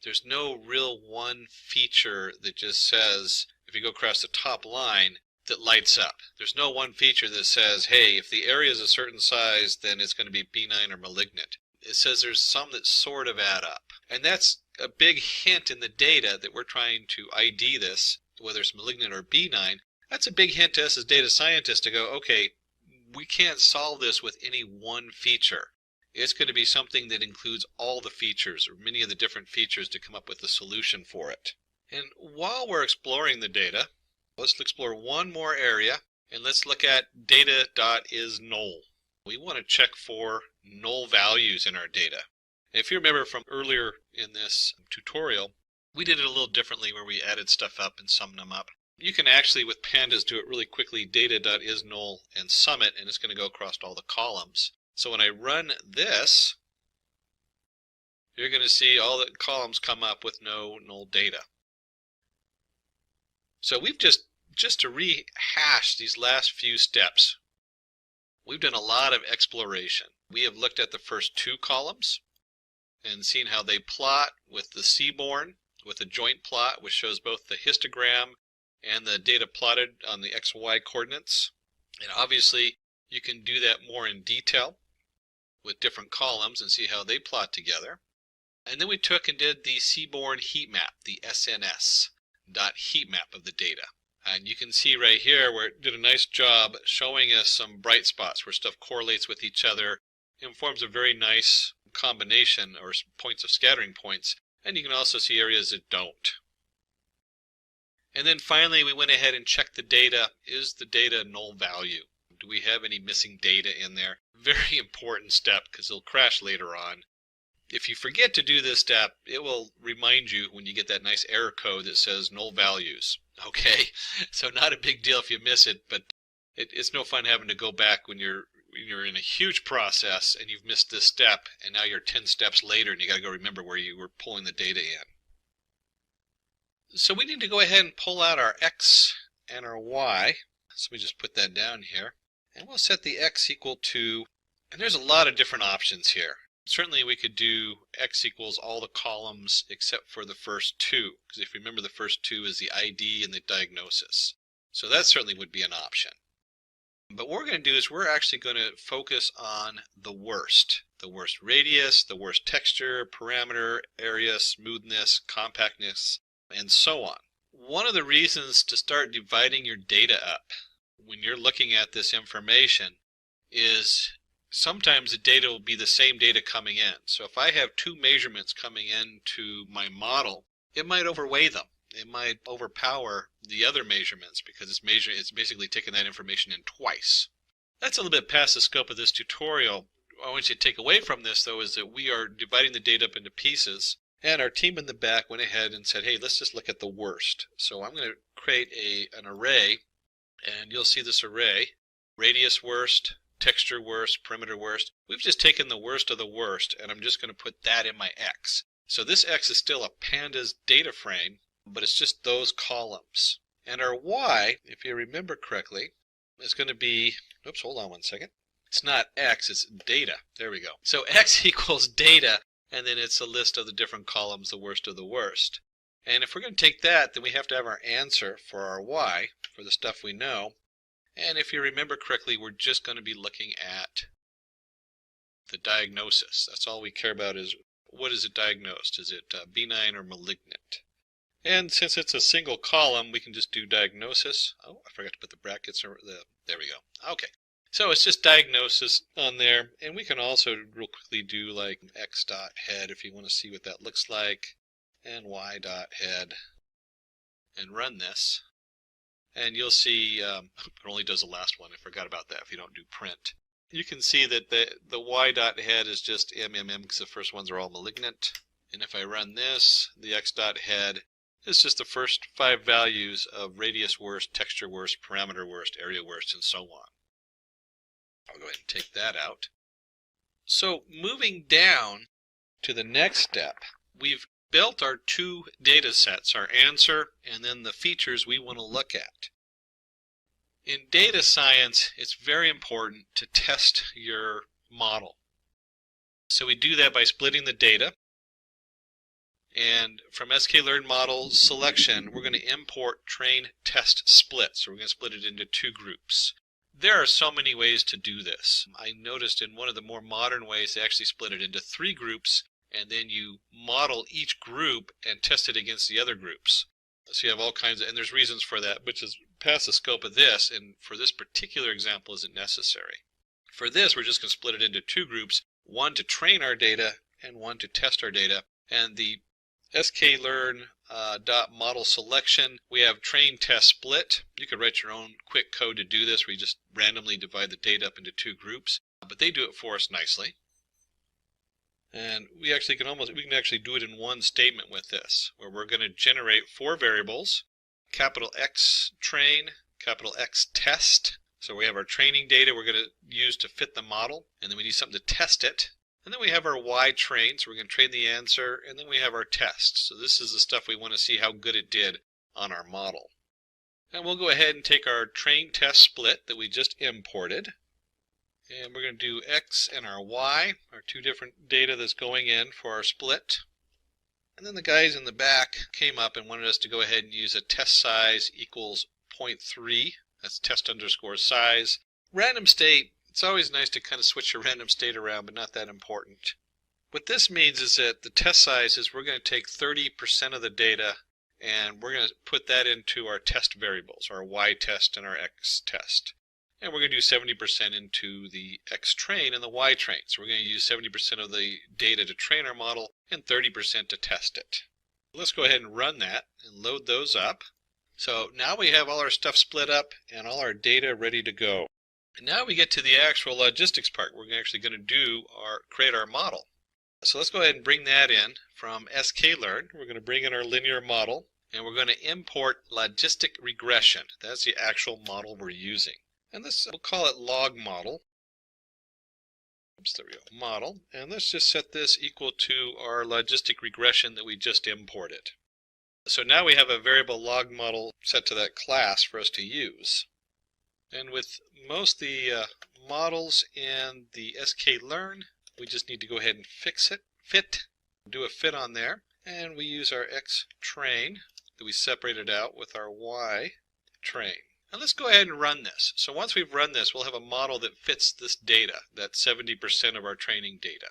there's no real one feature that just says, if you go across the top line, that lights up. There's no one feature that says, hey, if the area is a certain size, then it's going to be benign or malignant. It says there's some that sort of add up. And that's a big hint in the data that we're trying to ID this, whether it's malignant or benign. That's a big hint to us as data scientists to go, okay, we can't solve this with any one feature. It's going to be something that includes all the features or many of the different features to come up with a solution for it. And while we're exploring the data, let's explore one more area, and let's look at data.isNull. We want to check for null values in our data. If you remember from earlier in this tutorial, we did it a little differently where we added stuff up and summed them up. You can actually, with pandas, do it really quickly, data.isNull and sum it, and it's going to go across all the columns. So when I run this, you're going to see all the columns come up with no null data. So we've just to rehash these last few steps, we've done a lot of exploration. We have looked at the first two columns and seen how they plot with the seaborne, with a joint plot, which shows both the histogram and the data plotted on the XY coordinates. And obviously, you can do that more in detail with different columns and see how they plot together. And then we took and did the seaborne heat map, the SNS heat map of the data. And you can see right here where it did a nice job showing us some bright spots where stuff correlates with each other and forms a very nice combination or points of scattering points. And you can also see areas that don't. And then finally we went ahead and checked the data. Is the data null value? Do we have any missing data in there? Very important step because it'll crash later on. If you forget to do this step, it will remind you when you get that nice error code that says null values. Okay, so not a big deal if you miss it, but it's no fun having to go back when you're in a huge process and you've missed this step and now you're 10 steps later and you got to go remember where you were pulling the data in. So we need to go ahead and pull out our X and our Y. So we just put that down here and we'll set the X equal to, and there's a lot of different options here. Certainly we could do X equals all the columns except for the first two, because if you remember the first two is the ID and the diagnosis. So that certainly would be an option. But what we're going to do is we're actually going to focus on the worst radius, the worst texture, parameter, area, smoothness, compactness, and so on. One of the reasons to start dividing your data up when you're looking at this information is sometimes the data will be the same data coming in. So if I have two measurements coming into my model, it might overweigh them. It might overpower the other measurements because it's basically taking that information in twice. That's a little bit past the scope of this tutorial. What I want you to take away from this, though, is that we are dividing the data up into pieces. And our team in the back went ahead and said, hey, let's just look at the worst. So I'm going to create an array, and you'll see this array, radius worst, texture worst, perimeter worst. We've just taken the worst of the worst, and I'm just going to put that in my X. So this X is still a pandas data frame, but it's just those columns. And our Y, if you remember correctly, is going to be, oops, hold on one second. It's not X, it's data. There we go. So X equals data, and then it's a list of the different columns, the worst of the worst. And if we're going to take that, then we have to have our answer for our Y, for the stuff we know. And if you remember correctly, we're just going to be looking at the diagnosis. That's all we care about is what is it diagnosed? Is it benign or malignant? And since it's a single column, we can just do diagnosis. Oh, I forgot to put the brackets. There we go. Okay. So it's just diagnosis on there. And we can also real quickly do like x.head if you want to see what that looks like. And y.head. And run this. And you'll see it only does the last one. I forgot about that if you don't do print. You can see that the y dot head is just MMM because the first ones are all malignant. And if I run this, the x dot head is just the first 5 values of radius worst, texture worst, parameter worst, area worst, and so on. I'll go ahead and take that out. So moving down to the next step, we've built our 2 data sets, our answer and then the features we want to look at. In data science, it's very important to test your model. So we do that by splitting the data. And from sklearn model selection, we're going to import train test split. So we're going to split it into 2 groups. There are so many ways to do this. I noticed in one of the more modern ways, they actually split it into 3 groups, and then you model each group and test it against the other groups. So you have all kinds of, and there's reasons for that, which is past the scope of this, and for this particular example isn't necessary. For this, we're just going to split it into 2 groups, one to train our data and one to test our data. And the sklearn model selection, we have train test split. You could write your own quick code to do this where you just randomly divide the data up into 2 groups, but they do it for us nicely. And we can actually do it in one statement with this, where we're going to generate 4 variables, capital X train, capital X test. So we have our training data we're going to use to fit the model, and then we need something to test it. And then we have our Y train, so we're going to train the answer, and then we have our test. So this is the stuff we want to see how good it did on our model. And we'll go ahead and take our train test split that we just imported, and we're going to do X and our Y, our 2 different data that's going in for our split. And then the guys in the back came up and wanted us to go ahead and use a test size equals 0.3. That's test underscore size. Random state. It's always nice to kind of switch your random state around, but not that important. What this means is that the test size is we're going to take 30% of the data and we're going to put that into our test variables, our Y test and our X test. And we're going to do 70% into the X train and the Y train. So we're going to use 70% of the data to train our model and 30% to test it. Let's go ahead and run that and load those up. So now we have all our stuff split up and all our data ready to go. And now we get to the actual logistics part. We're actually going to create our model. So let's go ahead and bring that in from sklearn. We're going to bring in our linear model, and we're going to import logistic regression. That's the actual model we're using. And this, we'll call it log model. Oops, there we go, model. And let's just set this equal to our logistic regression that we just imported. So now we have a variable log model set to that class for us to use. And with most of the models in the sklearn, we just need to go ahead and do a fit on there. And we use our X train that we separated out with our Y train. And let's go ahead and run this. So once we've run this, we'll have a model that fits this data, that 70% of our training data.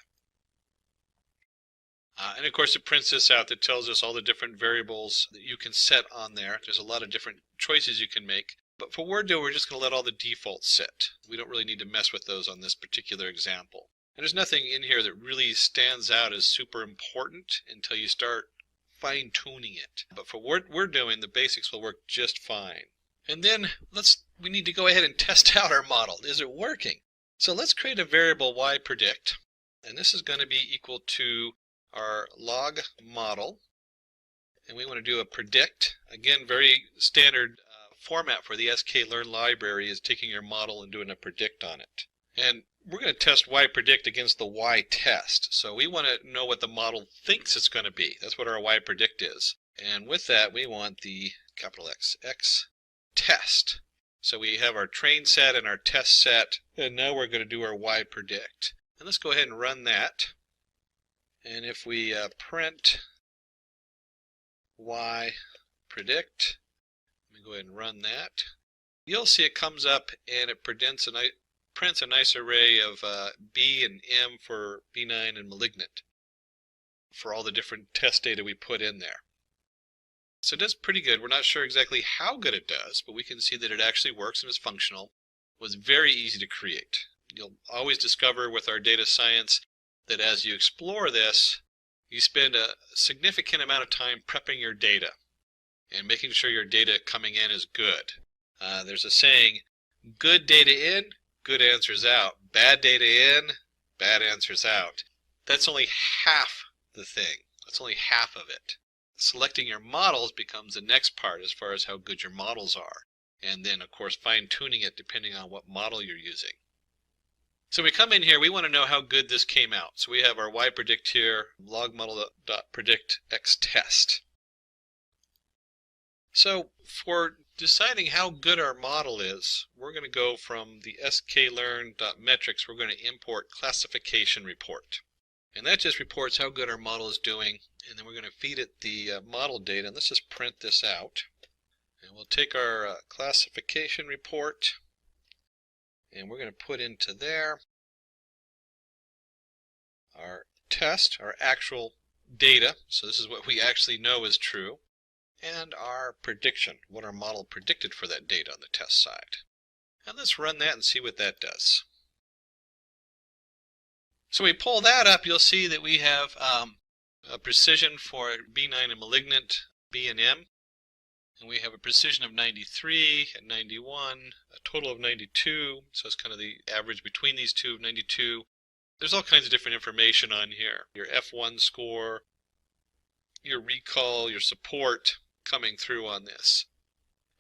And of course it prints this out that tells us all the different variables that you can set on there. There's a lot of different choices you can make. But for what we're just going to let all the defaults sit. We don't really need to mess with those on this particular example. And there's nothing in here that really stands out as super important until you start fine-tuning it. But for what we're doing, the basics will work just fine. And then we need to go ahead and test out our model. Is it working? So let's create a variable yPredict. And this is going to be equal to our log model. And we want to do a predict. Again, very standard format for the sklearn library is taking your model and doing a predict on it. And we're going to test yPredict against the Y test. So we want to know what the model thinks it's going to be. That's what our yPredict is. And with that, we want the capital X test. So we have our train set and our test set, and now we're going to do our yPredict. And let's go ahead and run that. And if we print yPredict, let me go ahead and run that. You'll see it comes up and it prints a nice array of B and M for benign and malignant for all the different test data we put in there. So it does pretty good. We're not sure exactly how good it does, but we can see that it actually works and is functional. It was very easy to create. You'll always discover with our data science that as you explore this, you spend a significant amount of time prepping your data and making sure your data coming in is good. There's a saying, good data in, good answers out. Bad data in, bad answers out. That's only half the thing. That's only half of it. Selecting your models becomes the next part as far as how good your models are. And then, of course, fine-tuning it depending on what model you're using. So we come in here, we want to know how good this came out. So we have our yPredict here, logModel.predictXtest. So for deciding how good our model is, we're going to go from the sklearn.metrics, we're going to import classification report. And that just reports how good our model is doing, and then we're going to feed it the model data. And let's just print this out. And we'll take our classification report, and we're going to put into there our test, our actual data. So this is what we actually know is true. And our prediction, what our model predicted for that data on the test side. And let's run that and see what that does. So we pull that up, you'll see that we have a precision for benign and malignant B and M. And we have a precision of 93 and 91, a total of 92. So it's kind of the average between these two, 92. There's all kinds of different information on here. Your F1 score, your recall, your support coming through on this.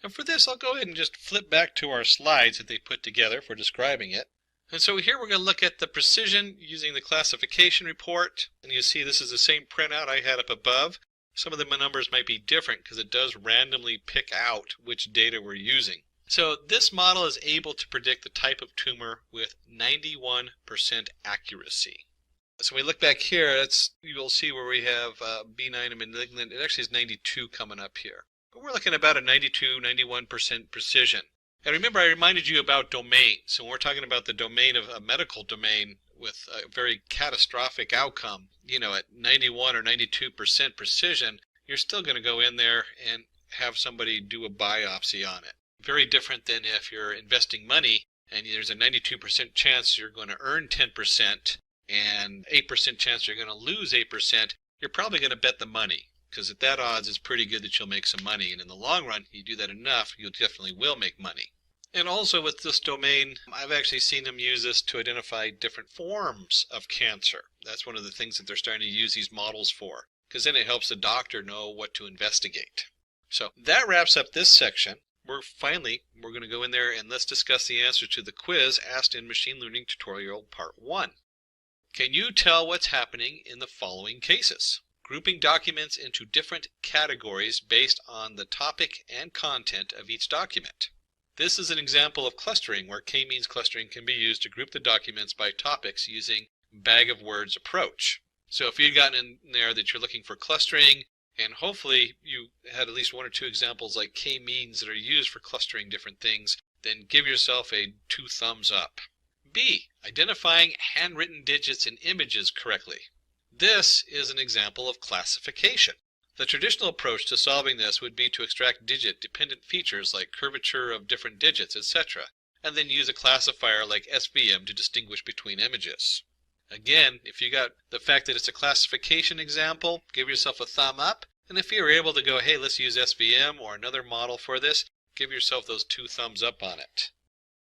And for this, I'll go ahead and just flip back to our slides that they put together for describing it. And so here we're going to look at the precision using the classification report. And you see this is the same printout I had up above. Some of the numbers might be different because it does randomly pick out which data we're using. So this model is able to predict the type of tumor with 91% accuracy. So we look back here, you'll see where we have benign and malignant. It actually is 92 coming up here. But we're looking at about a 92-91% precision. And remember, I reminded you about domain. So when we're talking about the domain of a medical domain with a very catastrophic outcome, at 91 or 92% precision, you're still going to go in there and have somebody do a biopsy on it. Very different than if you're investing money and there's a 92% chance you're going to earn 10%. And 8% chance you're going to lose 8%, you're probably going to bet the money. Because at that odds, it's pretty good that you'll make some money. And in the long run, you do that enough, you definitely will make money. And also with this domain, I've actually seen them use this to identify different forms of cancer. That's one of the things that they're starting to use these models for. Because then it helps the doctor know what to investigate. So that wraps up this section. We're going to go in there and let's discuss the answer to the quiz asked in Machine Learning Tutorial Part 1. Can you tell what's happening in the following cases? Grouping documents into different categories based on the topic and content of each document. This is an example of clustering where k-means clustering can be used to group the documents by topics using bag of words approach. So if you've gotten in there that you're looking for clustering, and hopefully you had at least one or two examples like k-means that are used for clustering different things, then give yourself a 2 thumbs up. B. Identifying handwritten digits in images correctly. This is an example of classification. The traditional approach to solving this would be to extract digit-dependent features like curvature of different digits, etc., and then use a classifier like SVM to distinguish between images. Again, if you got the fact that it's a classification example, give yourself a thumb up, and if you're able to go, hey, let's use SVM or another model for this, give yourself those 2 thumbs up on it.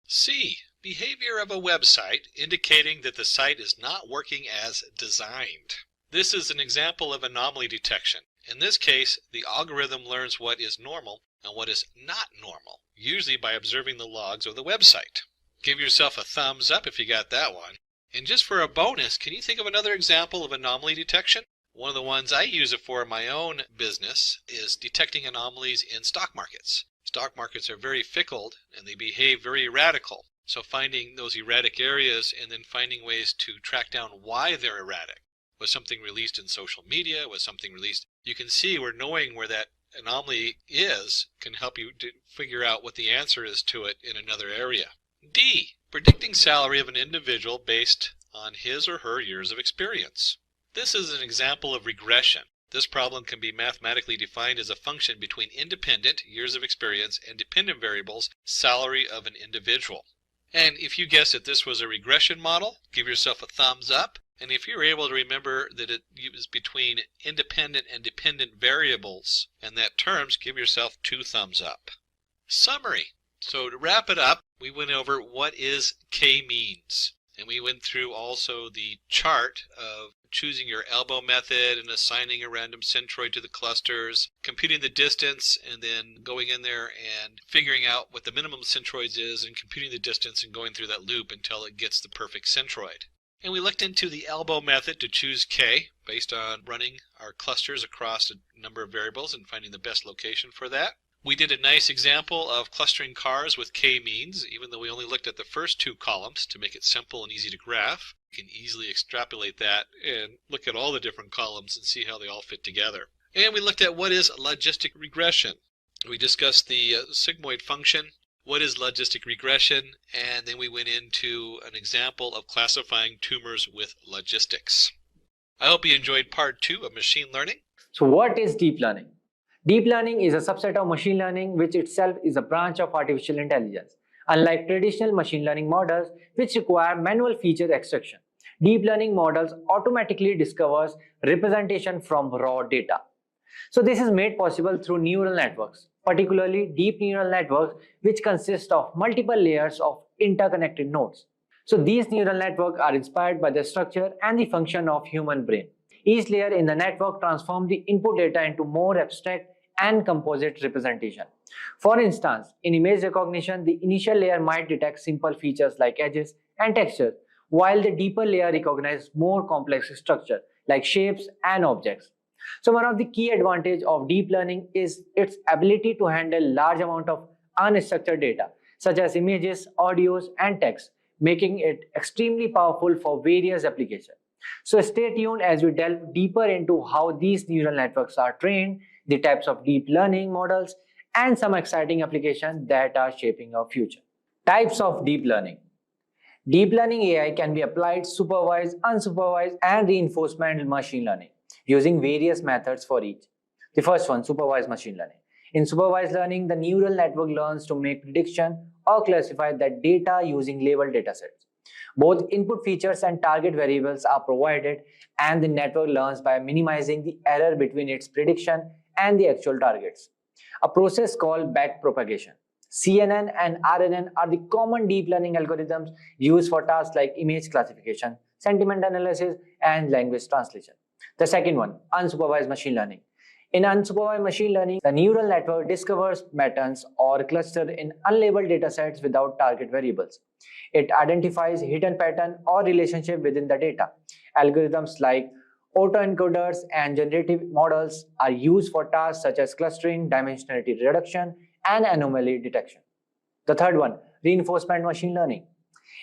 C. Behavior of a website indicating that the site is not working as designed. This is an example of anomaly detection. In this case, the algorithm learns what is normal and what is not normal, usually by observing the logs of the website. Give yourself a thumbs up if you got that one. And just for a bonus, can you think of another example of anomaly detection? One of the ones I use it for in my own business is detecting anomalies in stock markets. Stock markets are very fickle and they behave very erratic. So finding those erratic areas and then finding ways to track down why they're erratic. Was something released in social media? Was something released? You can see where knowing where that anomaly is can help you to figure out what the answer is to it in another area. D. Predicting salary of an individual based on his or her years of experience. This is an example of regression. This problem can be mathematically defined as a function between independent, years of experience, and dependent variables, salary of an individual. And if you guessed that this was a regression model, give yourself a thumbs up. And if you're able to remember that it is between independent and dependent variables and that terms, give yourself 2 thumbs up. Summary. So to wrap it up, we went over what is k-means. And we went through also the chart of choosing your elbow method and assigning a random centroid to the clusters, computing the distance, and then going in there and figuring out what the minimum centroids is and computing the distance and going through that loop until it gets the perfect centroid. And we looked into the elbow method to choose k based on running our clusters across a number of variables and finding the best location for that. We did a nice example of clustering cars with k-means, even though we only looked at the first two columns to make it simple and easy to graph. You can easily extrapolate that and look at all the different columns and see how they all fit together. And we looked at what is logistic regression. We discussed the sigmoid function, what is logistic regression, and then we went into an example of classifying tumors with logistics. I hope you enjoyed part 2 of machine learning. So what is deep learning? Deep learning is a subset of machine learning, which itself is a branch of artificial intelligence. Unlike traditional machine learning models, which require manual feature extraction, deep learning models automatically discovers representation from raw data. So this is made possible through neural networks, particularly deep neural networks, which consist of multiple layers of interconnected nodes. So these neural networks are inspired by the structure and the function of human brain. Each layer in the network transforms the input data into more abstract and composite representation. For instance, in image recognition, the initial layer might detect simple features like edges and textures, while the deeper layer recognizes more complex structure like shapes and objects. So one of the key advantages of deep learning is its ability to handle large amount of unstructured data, such as images, audios, and text, making it extremely powerful for various applications. So stay tuned as we delve deeper into how these neural networks are trained, the types of deep learning models, and some exciting applications that are shaping our future. Types of deep learning. Deep learning AI can be applied supervised, unsupervised, and reinforcement machine learning using various methods for each. The first one, supervised machine learning. In supervised learning, the neural network learns to make prediction or classify that data using labeled datasets. Both input features and target variables are provided, and the network learns by minimizing the error between its prediction and the actual targets. A process called backpropagation. CNN and RNN are the common deep learning algorithms used for tasks like image classification, sentiment analysis, and language translation. The second one, unsupervised machine learning. In unsupervised machine learning, the neural network discovers patterns or clusters in unlabeled datasets without target variables. It identifies hidden pattern or relationship within the data. Algorithms like autoencoders and generative models are used for tasks such as clustering, dimensionality reduction, and anomaly detection. The third one, reinforcement machine learning.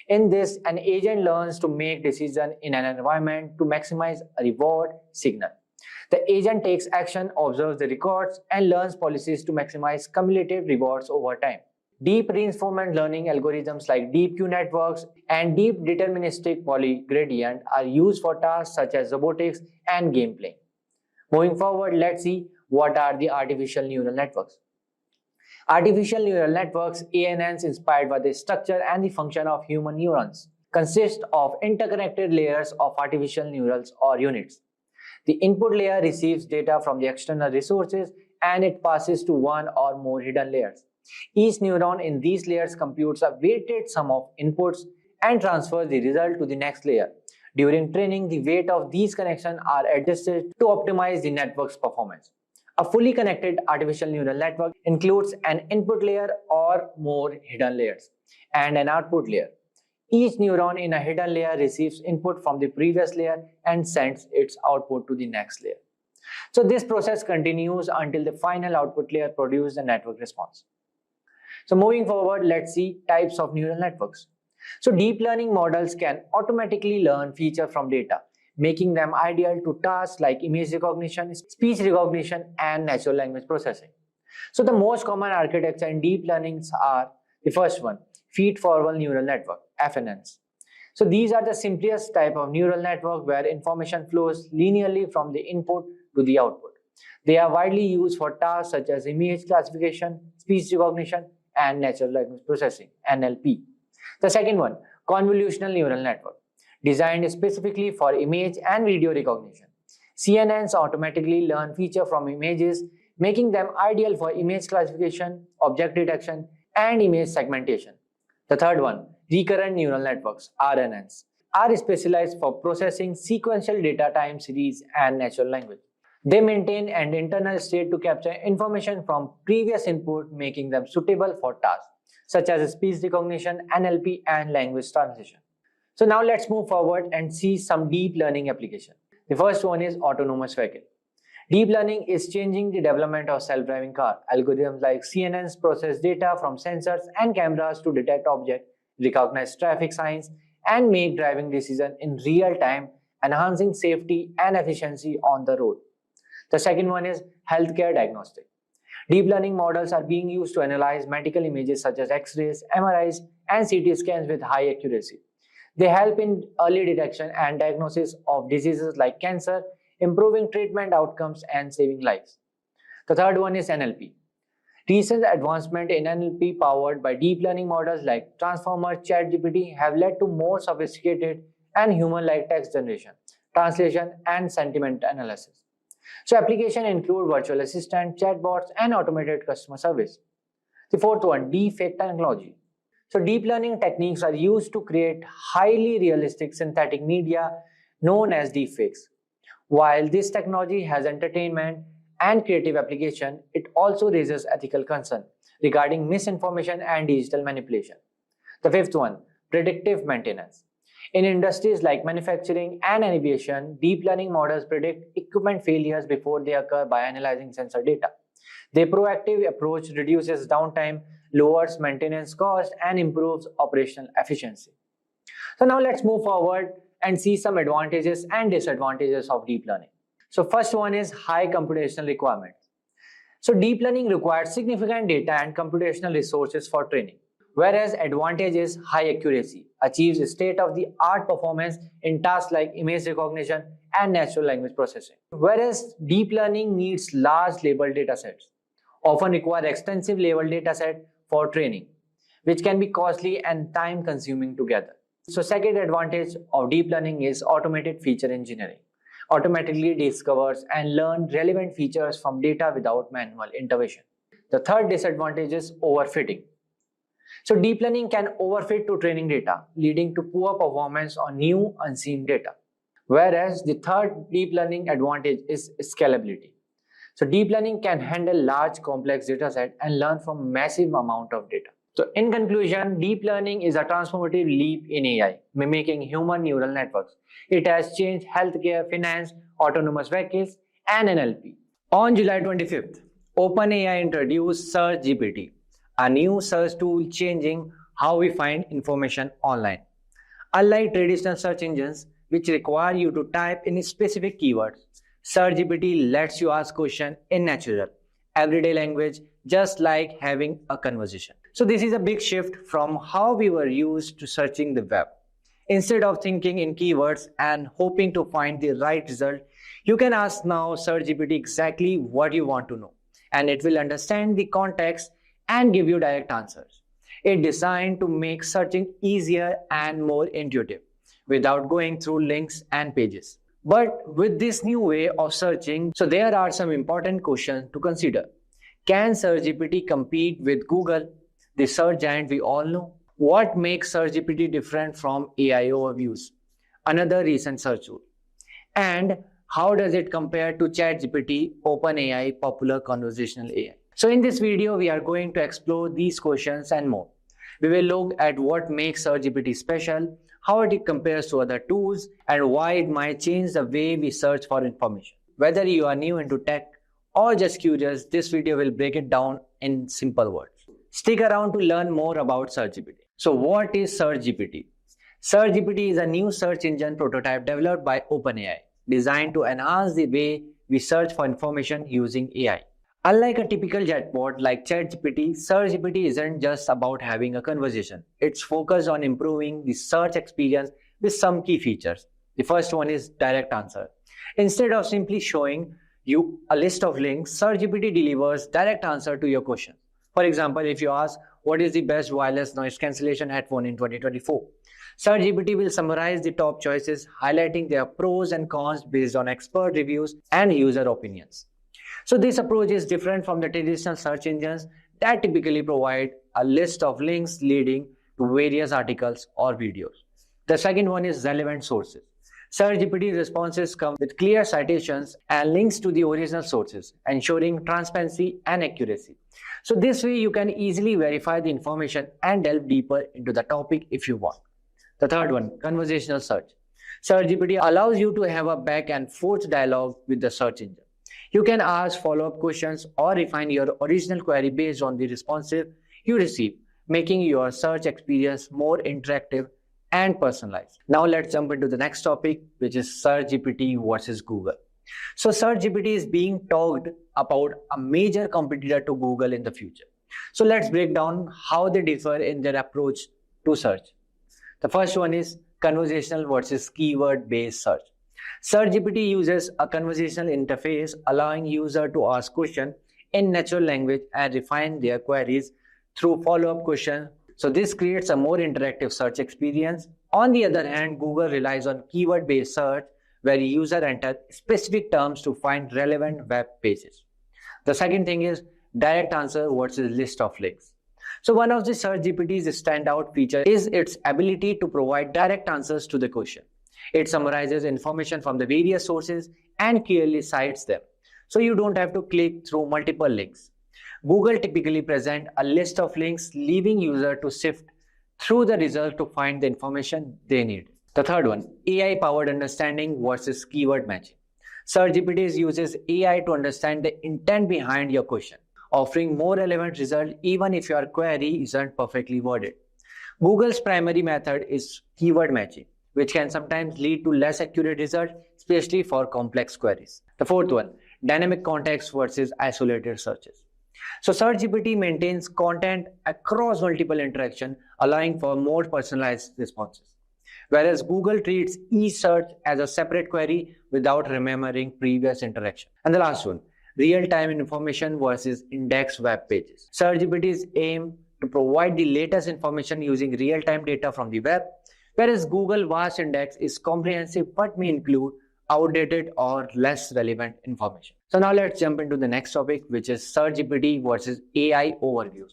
In this, an agent learns to make decisions in an environment to maximize a reward signal. The agent takes action, observes the records, and learns policies to maximize cumulative rewards over time. Deep reinforcement learning algorithms like deep Q networks and deep deterministic polygradient are used for tasks such as robotics and gameplay. Moving forward, let's see what are the artificial neural networks. Artificial neural networks, ANNs, inspired by the structure and the function of human neurons, consist of interconnected layers of artificial neurals or units. The input layer receives data from the external resources and it passes to one or more hidden layers. Each neuron in these layers computes a weighted sum of inputs and transfers the result to the next layer. During training, the weight of these connections are adjusted to optimize the network's performance. A fully connected artificial neural network includes an input layer or more hidden layers and an output layer. Each neuron in a hidden layer receives input from the previous layer and sends its output to the next layer. So this process continues until the final output layer produces a network response. So moving forward, let's see types of neural networks. So deep learning models can automatically learn features from data, making them ideal to tasks like image recognition, speech recognition, and natural language processing. So the most common architecture in deep learning are the first one, feed-forward neural network, FNNs. So these are the simplest type of neural network where information flows linearly from the input to the output. They are widely used for tasks such as image classification, speech recognition, and natural language processing, NLP. The second one, convolutional neural network, designed specifically for image and video recognition. CNNs automatically learn features from images, making them ideal for image classification, object detection, and image segmentation. The third one, recurrent neural networks, RNNs, are specialized for processing sequential data time series and natural language. They maintain an internal state to capture information from previous input, making them suitable for tasks such as speech recognition, NLP, and language translation. So now let's move forward and see some deep learning application. The first one is autonomous vehicle. Deep learning is changing the development of self-driving car. Algorithms like CNNs process data from sensors and cameras to detect objects, recognize traffic signs, and make driving decisions in real time, enhancing safety and efficiency on the road. The second one is healthcare diagnostic. Deep learning models are being used to analyze medical images such as X-rays, MRIs, and CT scans with high accuracy. They help in early detection and diagnosis of diseases like cancer, improving treatment outcomes and saving lives. The third one is NLP. Recent advancement in NLP powered by deep learning models like Transformer, ChatGPT have led to more sophisticated and human-like text generation, translation, and sentiment analysis. So applications include virtual assistant, chatbots, and automated customer service. The fourth one, deepfake technology. So deep learning techniques are used to create highly realistic synthetic media known as deepfakes. While this technology has entertainment and creative application, it also raises ethical concern regarding misinformation and digital manipulation. The fifth one, predictive maintenance. In industries like manufacturing and aviation, deep learning models predict equipment failures before they occur by analyzing sensor data. Their proactive approach reduces downtime, lowers maintenance costs, and improves operational efficiency. So now let's move forward and see some advantages and disadvantages of deep learning. So first one is high computational requirements. So deep learning requires significant data and computational resources for training. Whereas advantage is high accuracy, achieves state-of-the-art performance in tasks like image recognition and natural language processing. Whereas deep learning needs large labeled datasets, often require extensive labeled dataset for training, which can be costly and time-consuming together. So second advantage of deep learning is automated feature engineering. Automatically discovers and learns relevant features from data without manual intervention. The third disadvantage is overfitting. So deep learning can overfit to training data, leading to poor performance on new unseen data. Whereas the third deep learning advantage is scalability. So deep learning can handle large complex dataset and learn from massive amount of data. So in conclusion, deep learning is a transformative leap in AI, mimicking human neural networks. It has changed healthcare, finance, autonomous vehicles, and NLP. On July 25th, OpenAI introduced Search GPT, a new search tool changing how we find information online. Unlike traditional search engines, which require you to type in specific keywords, Search GPT lets you ask questions in natural, everyday language, just like having a conversation. So this is a big shift from how we were used to searching the web. Instead of thinking in keywords and hoping to find the right result, you can ask now Search GPT exactly what you want to know, and it will understand the context and give you direct answers. It's designed to make searching easier and more intuitive without going through links and pages. But with this new way of searching, so there are some important questions to consider. Can Search GPT compete with Google, the search giant we all know? What makes Search GPT different from AI overviews, another recent search tool? And how does it compare to ChatGPT, OpenAI, popular conversational AI? So in this video, we are going to explore these questions and more. We will look at what makes Search GPT special, how it compares to other tools, and why it might change the way we search for information. Whether you are new into tech or just curious, this video will break it down in simple words. Stick around to learn more about Search GPT. So what is Search GPT? Search GPT is a new search engine prototype developed by OpenAI, designed to enhance the way we search for information using AI. Unlike a typical chatbot like ChatGPT, Search GPT isn't just about having a conversation. It's focused on improving the search experience with some key features. The first one is direct answer. Instead of simply showing you a list of links, Search GPT delivers direct answer to your question. For example, if you ask, what is the best wireless noise cancellation headphone in 2024? Search GPT will summarize the top choices, highlighting their pros and cons based on expert reviews and user opinions. So this approach is different from the traditional search engines that typically provide a list of links leading to various articles or videos. The second one is relevant sources. Search GPT responses come with clear citations and links to the original sources, ensuring transparency and accuracy. So this way you can easily verify the information and delve deeper into the topic if you want. The third one, conversational search. Search GPT allows you to have a back and forth dialogue with the search engine. You can ask follow-up questions or refine your original query based on the responses you receive, making your search experience more interactive and personalized. Now let's jump into the next topic, which is Search GPT versus Google. So Search GPT is being talked about a major competitor to Google in the future. So let's break down how they differ in their approach to search. The first one is conversational versus keyword-based search. Search GPT uses a conversational interface, allowing users to ask questions in natural language and refine their queries through follow-up questions. So this creates a more interactive search experience. On the other hand, Google relies on keyword-based search, where users enter specific terms to find relevant web pages. The second thing is direct answer versus list of links. So one of the Search GPT's standout features is its ability to provide direct answers to the question. It summarizes information from the various sources and clearly cites them, so you don't have to click through multiple links. Google typically presents a list of links, leaving users to sift through the results to find the information they need. The third one, AI-powered understanding versus keyword matching. Search GPT uses AI to understand the intent behind your question, offering more relevant results even if your query isn't perfectly worded. Google's primary method is keyword matching, which can sometimes lead to less accurate results, especially for complex queries. The fourth one, dynamic context versus isolated searches. So Search GPT maintains content across multiple interactions, allowing for more personalized responses, whereas Google treats each search as a separate query without remembering previous interaction. And the last one, real-time information versus indexed web pages. Search GPT's aim to provide the latest information using real-time data from the web, whereas Google vast index is comprehensive but may include outdated or less relevant information. So now let's jump into the next topic, which is Search GPT versus AI overviews.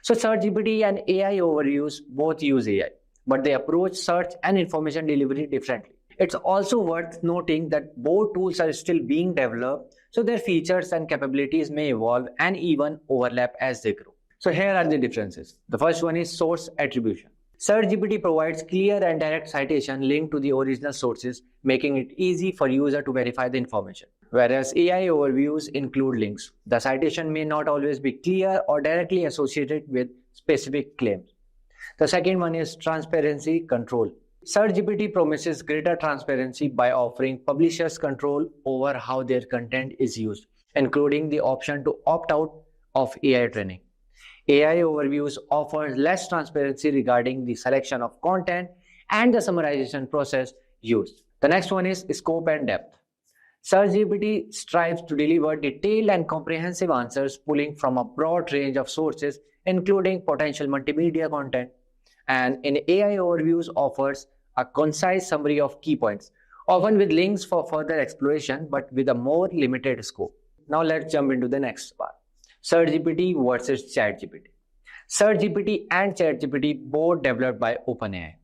So Search GPT and AI overviews both use AI, but they approach search and information delivery differently. It's also worth noting that both tools are still being developed, so their features and capabilities may evolve and even overlap as they grow. So here are the differences. The first one is source attribution. Search GPT provides clear and direct citation linked to the original sources, making it easy for users to verify the information. Whereas AI overviews include links, the citation may not always be clear or directly associated with specific claims. The second one is transparency control. Search GPT promises greater transparency by offering publishers control over how their content is used, including the option to opt out of AI training. AI overviews offer less transparency regarding the selection of content and the summarization process used. The next one is scope and depth. Search GPT strives to deliver detailed and comprehensive answers, pulling from a broad range of sources, including potential multimedia content. And in AI overviews offers a concise summary of key points, often with links for further exploration, but with a more limited scope. Now let's jump into the next part. Search GPT versus ChatGPT. Search GPT and ChatGPT, both developed by OpenAI,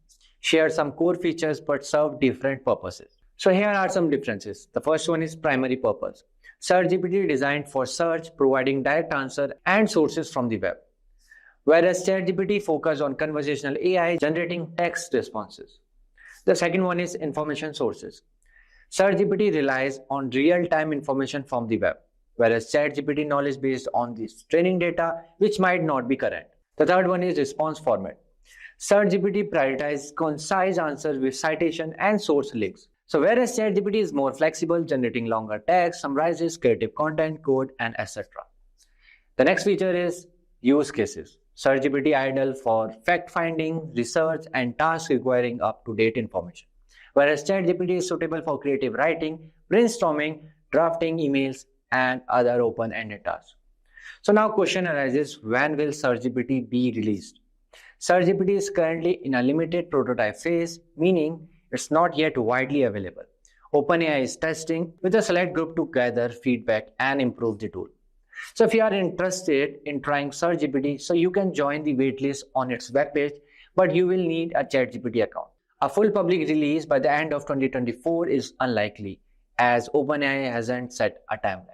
share some core features but serve different purposes. So here are some differences. The first one is primary purpose. Search GPT designed for search, providing direct answer and sources from the web, whereas ChatGPT focused on conversational AI, generating text responses. The second one is information sources. Search GPT relies on real-time information from the web, whereas ChatGPT knowledge based on this training data, which might not be current. The third one is response format. Search GPT prioritizes concise answers with citation and source links. So whereas ChatGPT is more flexible, generating longer text, summarizes creative content, code, and etc. The next feature is use cases. Search GPT ideal for fact-finding, research, and tasks requiring up-to-date information, whereas ChatGPT is suitable for creative writing, brainstorming, drafting emails, and other open-ended tasks. So now question arises, when will Search GPT be released? Search GPT is currently in a limited prototype phase, meaning it's not yet widely available. OpenAI is testing with a select group to gather feedback and improve the tool. So if you are interested in trying Search GPT, so you can join the waitlist on its webpage, but you will need a ChatGPT account. A full public release by the end of 2024 is unlikely, as OpenAI hasn't set a timeline.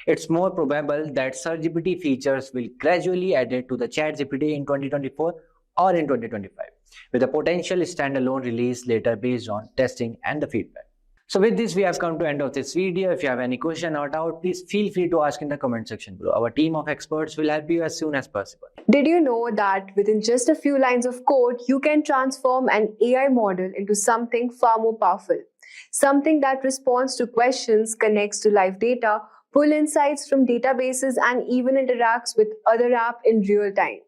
It's more probable that Search GPT features will gradually added to the ChatGPT in 2024 or in 2025, with a potential standalone release later based on testing and the feedback. So with this, we have come to end of this video. If you have any question or doubt, please feel free to ask in the comment section below. Our team of experts will help you as soon as possible. Did you know that within just a few lines of code, you can transform an AI model into something far more powerful? Something that responds to questions, connects to live data, pull insights from databases, and even interacts with other apps in real time.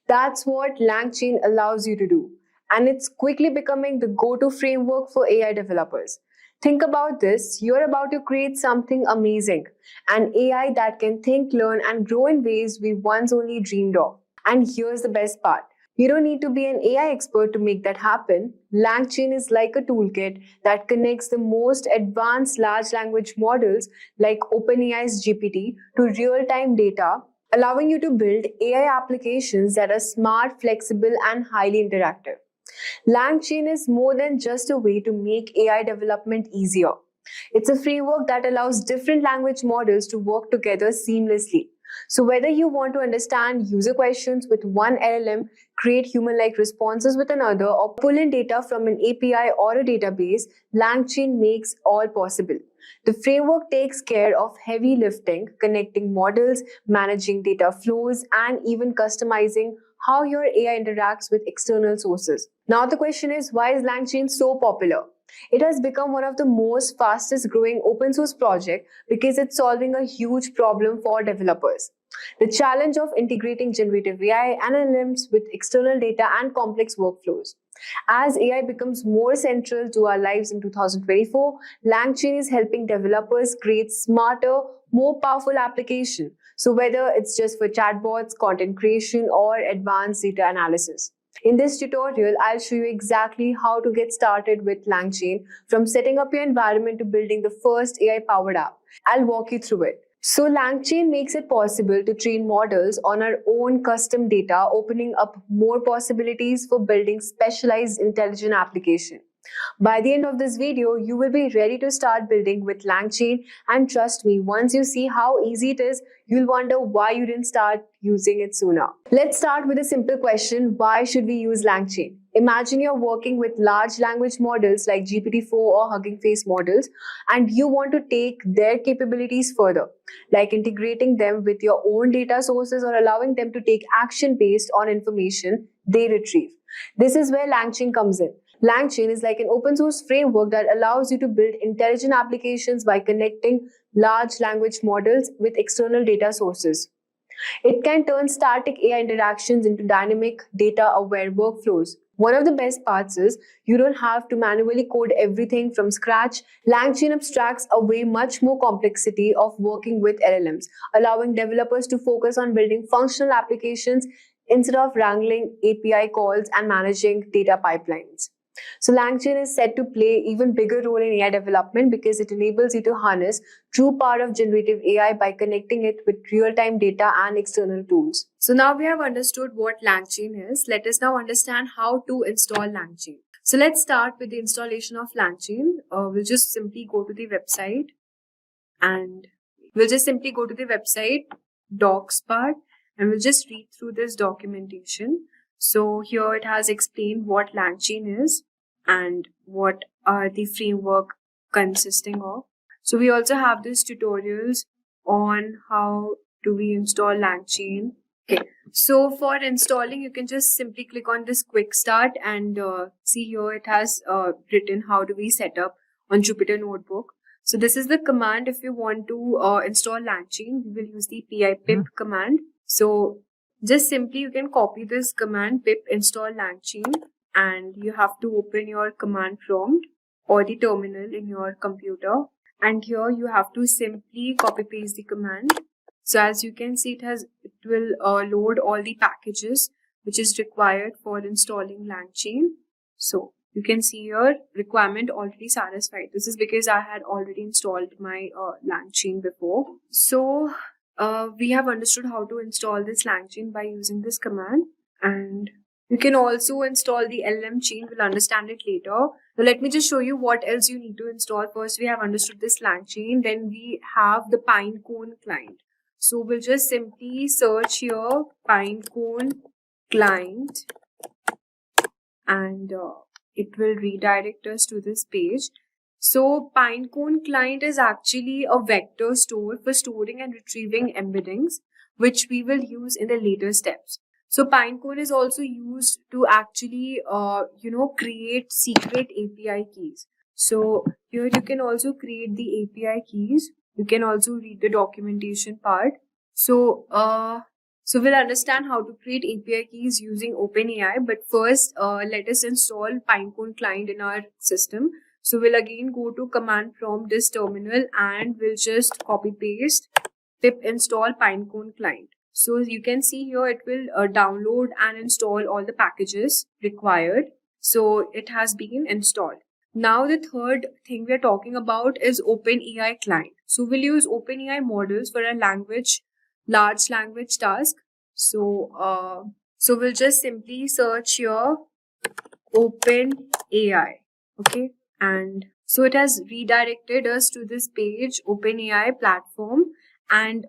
That's what LangChain allows you to do. And it's quickly becoming the go-to framework for AI developers. Think about this, you're about to create something amazing, an AI that can think, learn, and grow in ways we once only dreamed of. And here's the best part. You don't need to be an AI expert to make that happen. LangChain is like a toolkit that connects the most advanced large language models like OpenAI's GPT to real-time data, allowing you to build AI applications that are smart, flexible, and highly interactive. LangChain is more than just a way to make AI development easier. It's a framework that allows different language models to work together seamlessly. So whether you want to understand user questions with one LLM, create human-like responses with another, or pull in data from an API or a database, LangChain makes all possible. The framework takes care of heavy lifting, connecting models, managing data flows, and even customizing how your AI interacts with external sources. Now the question is, why is LangChain so popular? It has become one of the most fastest growing open source projects because it's solving a huge problem for developers. The challenge of integrating generative AI and LLMs with external data and complex workflows. As AI becomes more central to our lives in 2024, LangChain is helping developers create smarter, more powerful applications. So whether it's just for chatbots, content creation, or advanced data analysis. In this tutorial, I'll show you exactly how to get started with LangChain, from setting up your environment to building the first AI-powered app. I'll walk you through it. So LangChain makes it possible to train models on our own custom data, opening up more possibilities for building specialized intelligent applications. By the end of this video, you will be ready to start building with LangChain, and trust me, once you see how easy it is, you'll wonder why you didn't start using it sooner. Let's start with a simple question: why should we use LangChain? Imagine you're working with large language models like GPT-4 or Hugging Face models, and you want to take their capabilities further, like integrating them with your own data sources or allowing them to take action based on information they retrieve. This is where LangChain comes in. LangChain is like an open source framework that allows you to build intelligent applications by connecting large language models with external data sources. It can turn static AI interactions into dynamic, data-aware workflows. One of the best parts is you don't have to manually code everything from scratch. LangChain abstracts away much more complexity of working with LLMs, allowing developers to focus on building functional applications instead of wrangling API calls and managing data pipelines. So LangChain is set to play even bigger role in AI development because it enables you to harness true power of generative AI by connecting it with real-time data and external tools. So now we have understood what LangChain is. Let us now understand how to install LangChain. So let's start with the installation of LangChain. We'll just simply go to the website docs part, and we'll just read through this documentation. So here it has explained what LangChain is and what are the framework consisting of. So we also have these tutorials on how do we install LangChain. Okay, so for installing, you can just simply click on this quick start and see here it has written how do we set up on Jupyter Notebook. So this is the command if you want to install LangChain. We will use the pip command. So just simply you can copy this command pip install LangChain, and you have to open your command prompt or the terminal in your computer, and here you have to simply copy paste the command. So as you can see, it will load all the packages which is required for installing LangChain. So you can see your requirement already satisfied. This is because I had already installed my LangChain before. So we have understood how to install this LangChain by using this command, and you can also install the LLM chain. We'll understand it later. So let me just show you what else you need to install. First, we have understood this LangChain. Then we have the Pinecone client. So we'll just simply search here Pinecone client, and it will redirect us to this page. So Pinecone client is actually a vector store for storing and retrieving embeddings, which we will use in the later steps. So Pinecone is also used to actually, create secret API keys. So here you can also create the API keys. You can also read the documentation part. So we'll understand how to create API keys using OpenAI. But first, let us install Pinecone client in our system. So we'll again go to command prompt this terminal, and we'll just copy paste pip install Pinecone client. So you can see here it will download and install all the packages required. So it has been installed. Now the third thing we're talking about is OpenAI client. So we'll use OpenAI models for a large language task. So we'll just simply search here OpenAI. Okay. And so it has redirected us to this page, OpenAI platform. And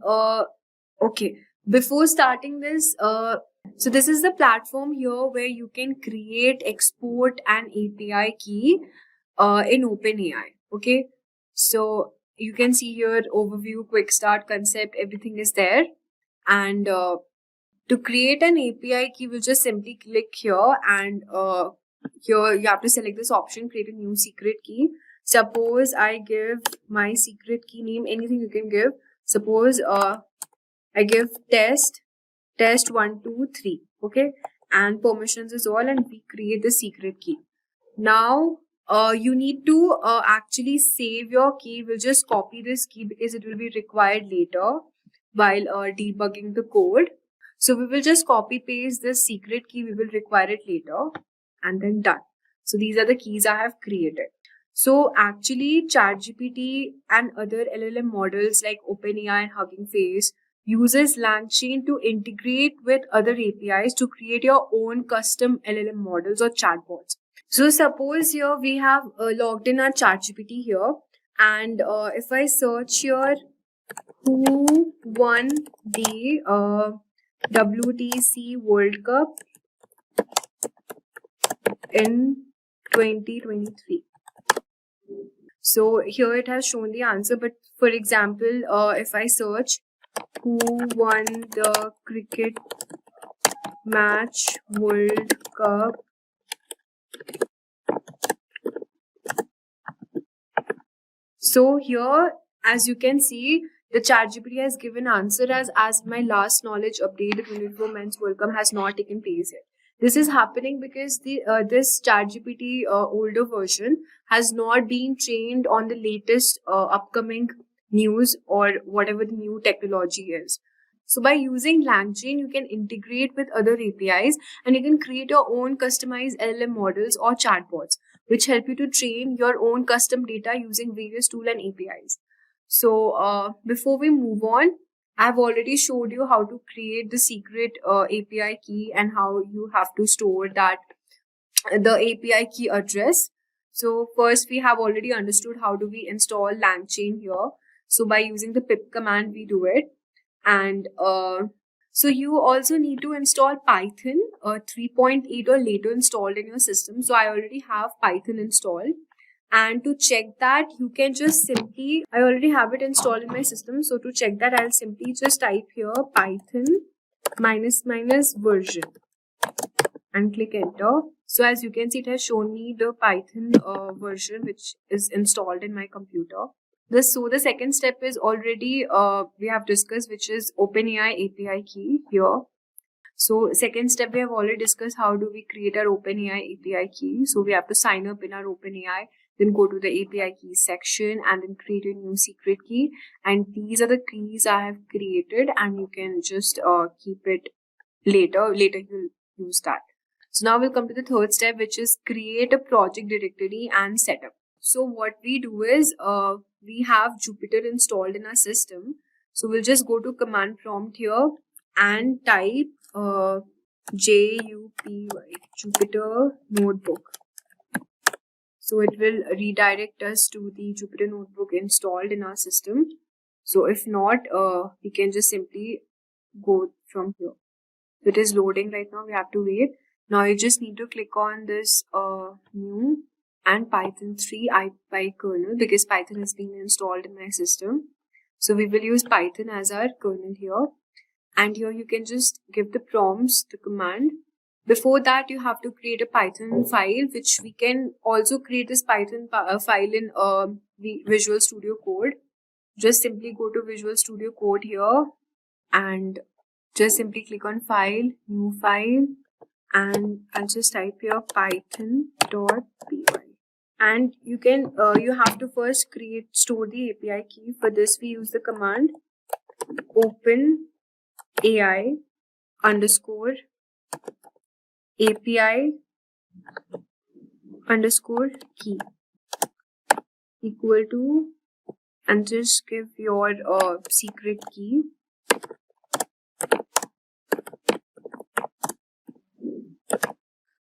okay, before starting this, so this is the platform here where you can create, export an API key in OpenAI. Okay, so you can see here overview, quick start, concept, everything is there. And to create an API key, we'll just simply click here, and here you have to select this option, create a new secret key. Suppose I give my secret key name, anything you can give. Suppose I give test 1, 2, 3. Okay, and permissions is all, and we create the secret key. Now you need to actually save your key. We'll just copy this key because it will be required later while debugging the code. So we will just copy paste this secret key. We will require it later, and then done. So these are the keys I have created. So actually ChatGPT and other LLM models like OpenAI and Hugging Face uses LangChain to integrate with other APIs to create your own custom LLM models or chatbots. So suppose here we have logged in our ChatGPT here, and if I search here who won the WTC World Cup in 2023. So here it has shown the answer, but for example, if I search who won the cricket match World Cup So here, as you can see, the ChatGPT has given answer as my last knowledge update, the 24 Men's World Cup has not taken place yet. This is happening because this ChatGPT older version has not been trained on the latest upcoming news or whatever the new technology is. So by using LangChain, you can integrate with other APIs and you can create your own customized LLM models or chatbots, which help you to train your own custom data using various tools and APIs. So before we move on, I've already showed you how to create the secret API key and how you have to store the API key address. So first we have already understood how do we install LangChain here. So by using the pip command, we do it. And so you also need to install Python 3.8 or later installed in your system. So I already have Python installed. And to check that, you can just simply, I already have it installed in my system. So to check that, I'll simply just type here Python -- version and click enter. So as you can see, it has shown me the Python version which is installed in my computer. So the second step is already we have discussed, which is OpenAI API key here. So second step, we have already discussed how do we create our OpenAI API key. So we have to sign up in our OpenAI, then go to the API key section and then create a new secret key. And these are the keys I have created, and you can just keep it later. Later you'll use that. So now we'll come to the third step, which is create a project directory and setup. So what we do is we have Jupyter installed in our system. So we'll just go to command prompt here and type JUPY, Jupyter Notebook. So it will redirect us to the Jupyter Notebook installed in our system. So if not, we can just simply go from here. It is loading right now, we have to wait. Now you just need to click on this new and Python 3 IPy kernel, because Python has been installed in my system. So we will use Python as our kernel here. And here you can just give the prompts, the command. Before that, you have to create a Python file, which we can also create this Python file in Visual Studio Code. Just simply go to Visual Studio Code here and just simply click on File, New File, and I'll just type here python.py. And you can you have to first store the API key. For this, we use the command OpenAI underscore API underscore key equal to, and just give your secret key.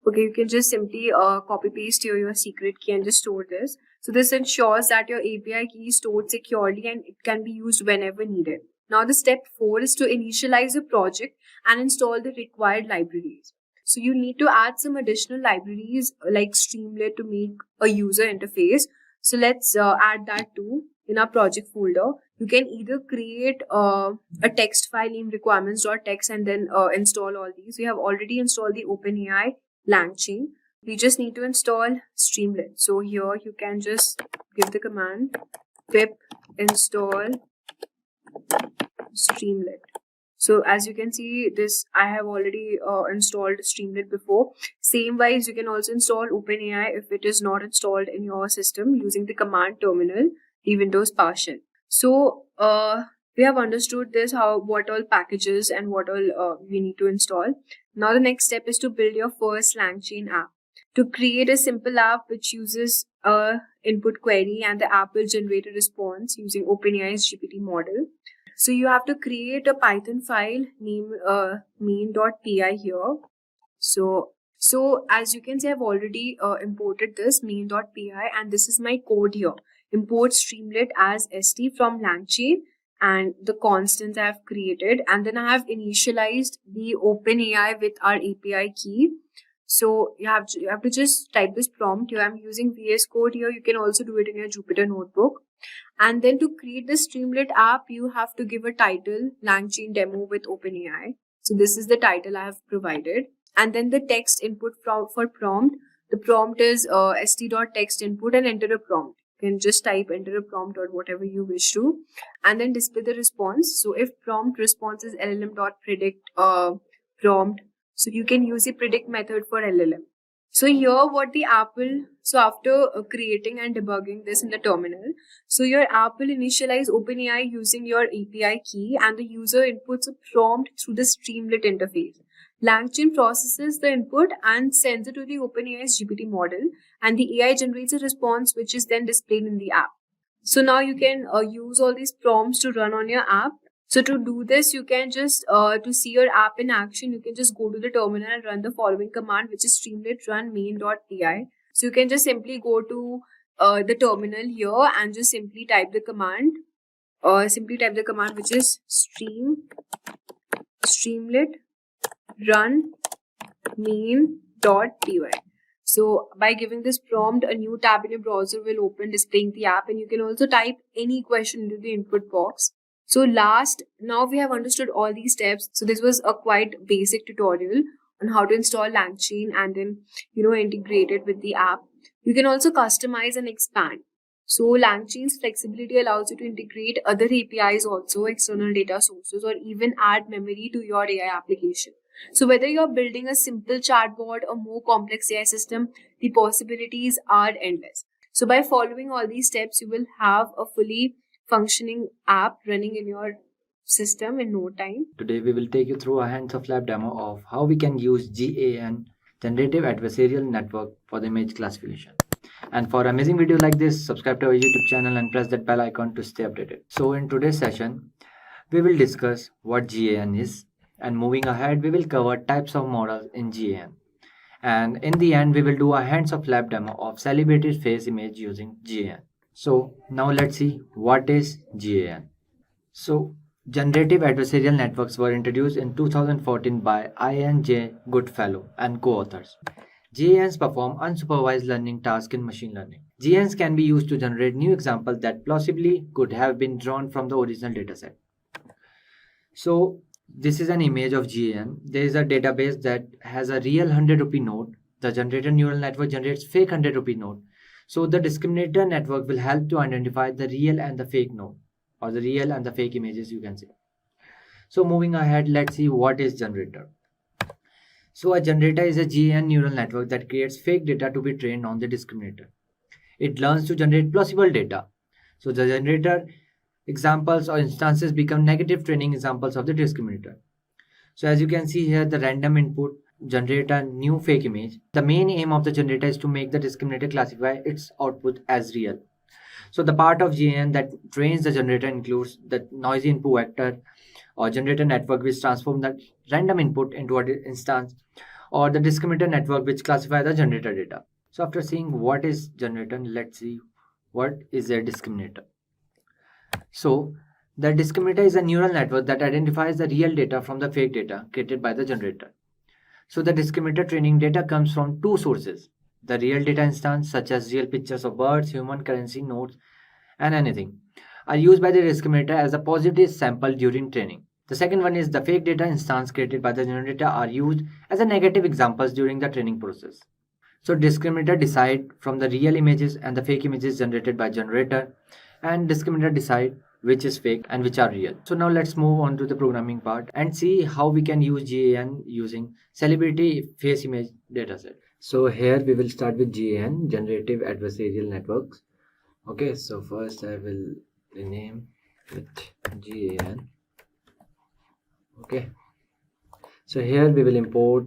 Okay, you can just simply copy paste here your secret key and just store this. So this ensures that your API key is stored securely and it can be used whenever needed. Now the step 4 is to initialize the project and install the required libraries. So you need to add some additional libraries like Streamlit to make a user interface. So let's add that too in our project folder. You can either create a text file named requirements.txt and then install all these. We have already installed the OpenAI LangChain. We just need to install Streamlit. So here you can just give the command pip install Streamlit. So as you can see, this I have already installed Streamlit before. Same wise, you can also install OpenAI if it is not installed in your system using the command terminal, the Windows PowerShell. So we have understood this, what all packages and what all we need to install. Now the next step is to build your first LangChain app. To create a simple app which uses a input query, and the app will generate a response using OpenAI's GPT model. So you have to create a Python file named main.py here. So as you can see, I've already imported this main.py, and this is my code here. Import Streamlit as st from LangChain and the constants I have created, and then I have initialized the OpenAI with our API key. So you have to just type this prompt here. I'm using VS Code here. You can also do it in your Jupyter Notebook. And then to create the Streamlit app, you have to give a title, LangChain demo with OpenAI. So this is the title I have provided. And then the text input for prompt. The prompt is st.text input and enter a prompt. You can just type enter a prompt or whatever you wish to. And then display the response. So if prompt response is LLM.predict prompt, so you can use the predict method for LLM. So here what the app will, so after creating and debugging this in the terminal, so your app will initialize OpenAI using your API key, and the user inputs a prompt through the Streamlit interface. LangChain processes the input and sends it to the OpenAI's GPT model, and the AI generates a response which is then displayed in the app. So now you can use all these prompts to run on your app. So to do this, you can just, to see your app in action, you can just go to the terminal and run the following command, which is Streamlit run main.py. So you can just simply go to the terminal here and just simply type the command, which is Streamlit run main.py. So by giving this prompt, a new tab in your browser will open displaying the app, and you can also type any question into the input box. So now we have understood all these steps. So this was a quite basic tutorial on how to install LangChain and then, integrate it with the app. You can also customize and expand. So LangChain's flexibility allows you to integrate other APIs also, external data sources, or even add memory to your AI application. So whether you're building a simple chatbot or more complex AI system, the possibilities are endless. So by following all these steps, you will have a fully functioning app running in your system in no time. Today we will take you through a hands-off lab demo of how we can use GAN, Generative Adversarial Network, for the image classification. And for amazing videos like this, subscribe to our YouTube channel and press that bell icon to stay updated. So in today's session, We will discuss what GAN is, and moving ahead, we will cover types of models in GAN. And in the end, we will do a hands-off lab demo of celebrated face image using GAN. So now let's see what is GAN. So generative adversarial networks were introduced in 2014 by I.N.J. Goodfellow and co-authors. GANs perform unsupervised learning tasks in machine learning. GANs can be used to generate new examples that plausibly could have been drawn from the original dataset. So this is an image of GAN. There is a database that has a real 100 rupee note. The generator neural network generates fake 100 rupee note. So the discriminator network will help to identify the real and the fake note, or the real and the fake images, you can say. So moving ahead, let's see what is generator. So a generator is a GAN neural network that creates fake data to be trained on the discriminator. It learns to generate plausible data. So the generator examples or instances become negative training examples of the discriminator. So as you can see here, the random input generate a new fake image. The main aim of the generator is to make the discriminator classify its output as real. So the part of GAN that trains the generator includes the noisy input vector or generator network, which transform the random input into an instance, or the discriminator network, which classify the generator data. So after seeing what is generator, let's see what is a discriminator. So the discriminator is a neural network that identifies the real data from the fake data created by the generator. So the discriminator training data comes from two sources: the real data instance, such as real pictures of birds, human currency notes, and anything, are used by the discriminator as a positive sample during training. The second one is the fake data instance created by the generator are used as a negative examples during the training process. So discriminator decide from the real images and the fake images generated by generator, and discriminator decide which is fake and which are real. So now let's move on to the programming part and see how we can use GAN using celebrity face image dataset. So here we will start with GAN, Generative Adversarial Networks. Okay, so first I will rename it GAN. Okay, so here we will import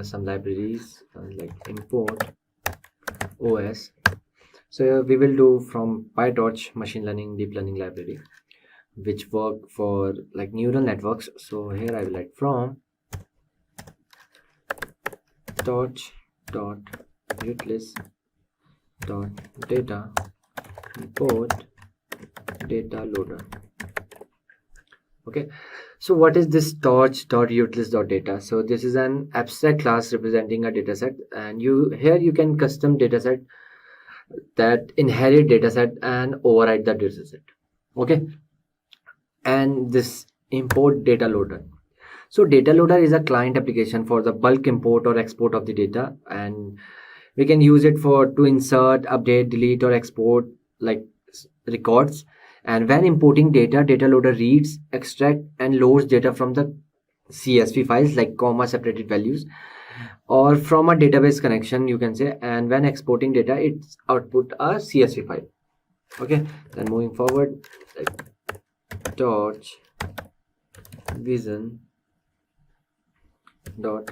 some libraries like import OS. So here we will do from PyTorch machine learning deep learning library, which work for like neural networks. So here I will write from torch dot utilist dot data import data loader. Okay, so what is this torch.utilist.data? So this is an abstract class representing a dataset, and you can custom dataset that inherit dataset and override the dataset. Okay, and this import data loader. So data loader is a client application for the bulk import or export of the data, and we can use it to insert, update, delete, or export like records. And when importing data, data loader reads, extract, and loads data from the CSV files like comma separated values, or from a database connection, you can say. And when exporting data, it's output a CSV file. Okay, then moving forward, like torch vision dot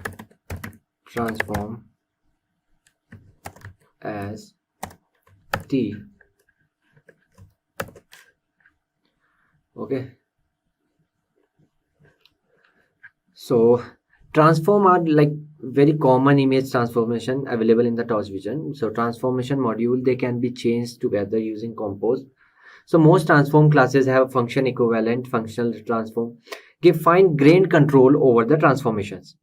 transform as T. Okay, so transform are like very common image transformation available in the torch vision. So transformation module, they can be changed together using compose. So most transform classes have function equivalent functional transform, give fine-grained control over the transformations.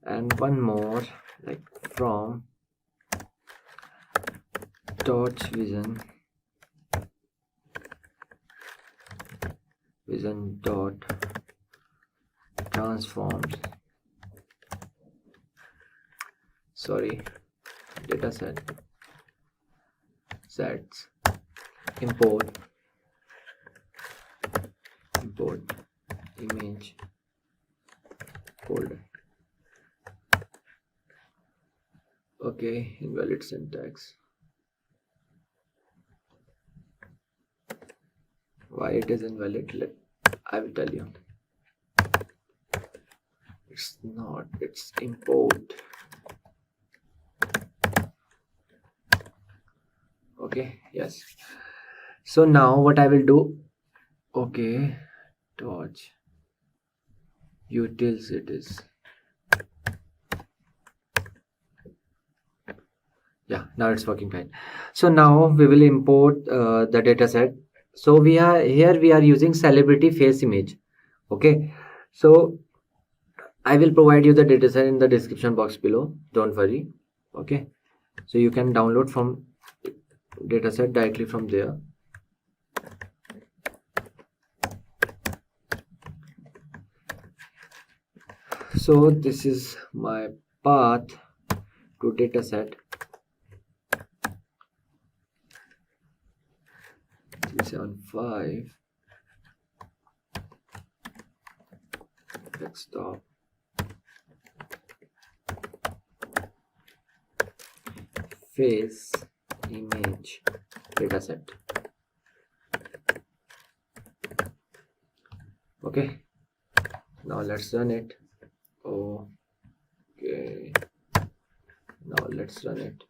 And one more, like from torch vision dot transforms, dataset sets import image folder. Okay, invalid syntax. Why it is invalid? I will tell you. It's not, it's import. Okay, yes. So now what I will do, okay, torch utilities. Yeah, now it's working fine. So now we will import the data set. So we are using celebrity face image. Okay, so I will provide you the dataset in the description box below. Don't worry. Okay, so you can download from dataset directly from there. So this is my path to dataset. 375 desktop face image dataset. Okay, now let's run it. Okay, now let's run it.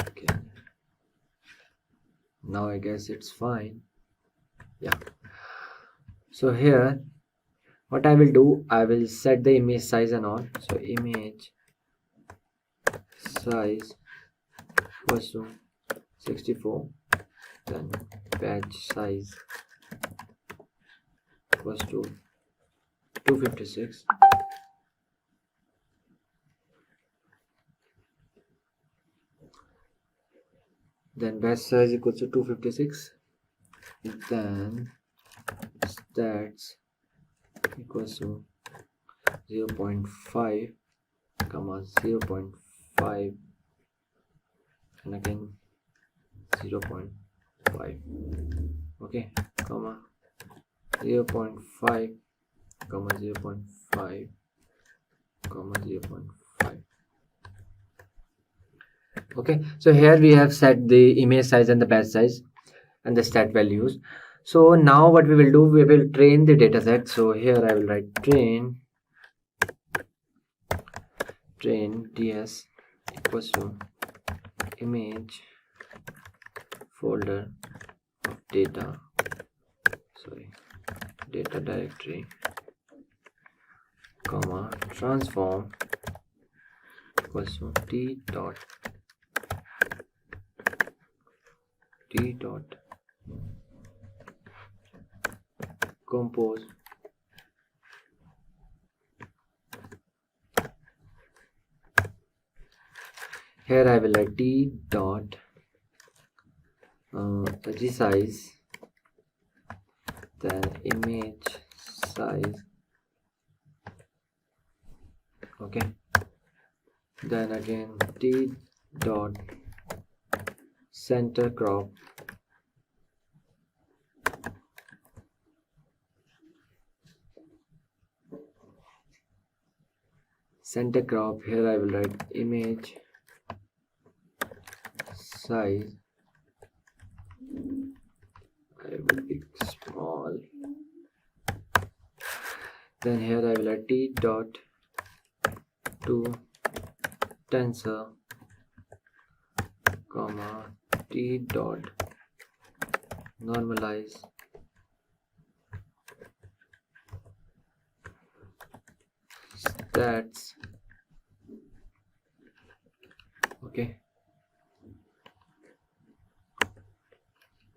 Okay, now I guess it's fine. Yeah, so here what I will do, I will set the image size and all. So image size was to 64, then batch size was to 256, then batch size equals to 256, then stats equals to 0.5 comma 0.5 and again 0.5, okay, comma 0.5 comma 0.5 comma 0.5. Okay, so here we have set the image size and the batch size and the stat values. So now what we will do, we will train the dataset. So here I will write train ds equals to image folder of data directory comma transform equals to t dot compose here I will write t dot resize, then image size, okay, then again t dot center crop, here I will write image size, I will be small, then here I will write t dot to tensor comma t dot normalize stats, okay,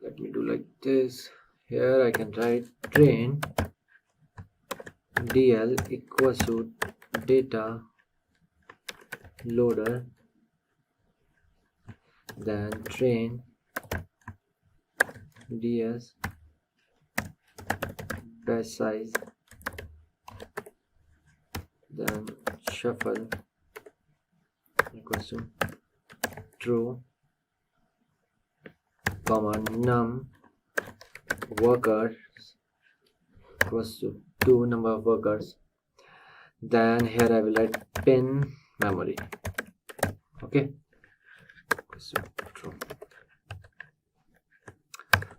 let me do like this. Here I can write train dl equals to data loader, then train ds batch size, then shuffle equals to true comma num workers equals to 2 number of workers, then here I will write pin memory, okay, so true.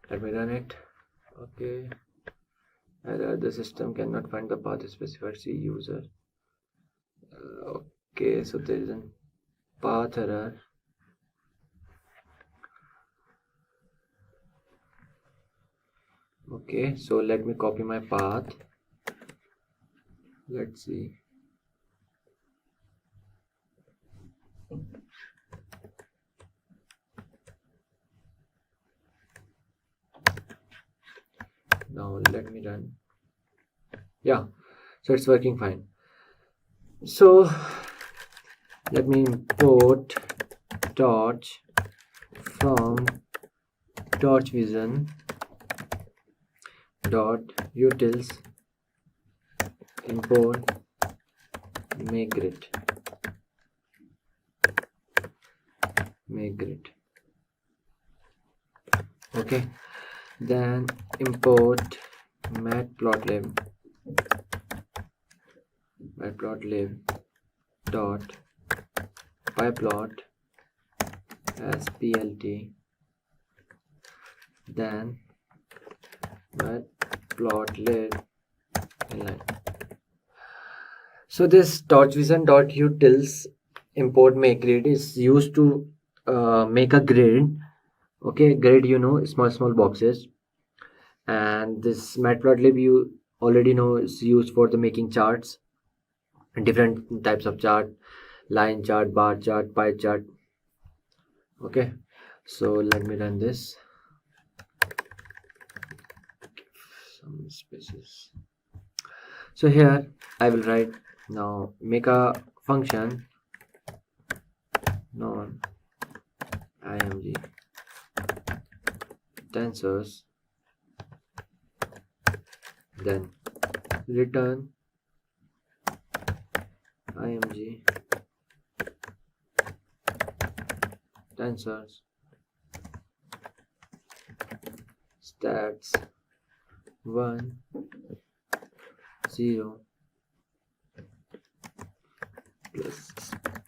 Let me run it. Okay, error, the system cannot find the path specified, see user. Okay, so there is a path error. Okay, so let me copy my path. Let's see. Now let me run. Yeah, so it's working fine. So let me import torch from torch vision dot utils import make grid. Okay, then import matplotlib dot pyplot as plt, then matplotlib inline. So this torchvision.utils import make grid is used to make a grid. Okay, grid, you know, small boxes, and this matplotlib you already know is used for the making charts, different types of chart, line chart, bar chart, pie chart. Okay, so let me run this. Some spaces. So here I will write now make a function non img tensors, then return img tensors stats 1 0 plus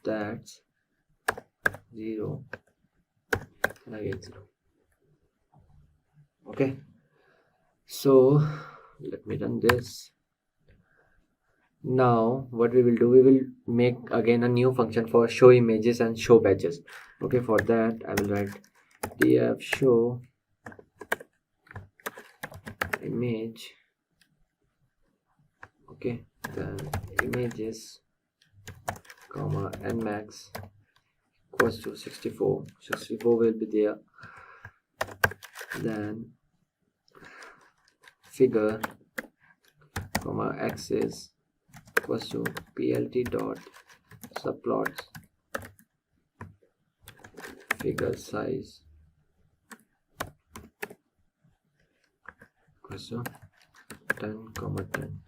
stats 0 and again 0. Okay, so let me run this. Now what we will do, we will make again a new function for show images and show badges. Okay, for that I will write df show image. Okay, then images comma nmax equals to 64 will be there, then figure comma axis equals to plt dot subplots figure size equals to 10 comma 10.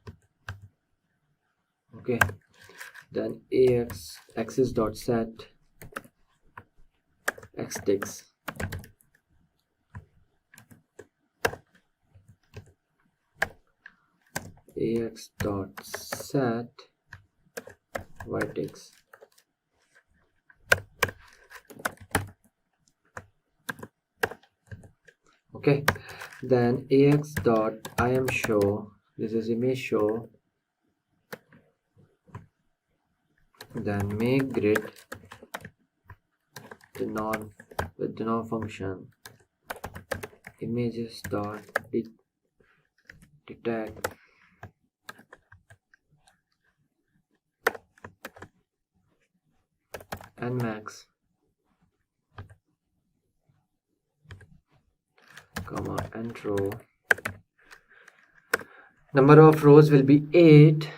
Okay, then axis dot set xdix ax dot set vertex. Okay, then ax dot im show, this is image show, then make grid with the non function images dot detect nmax comma nrow. Number of rows will be 8,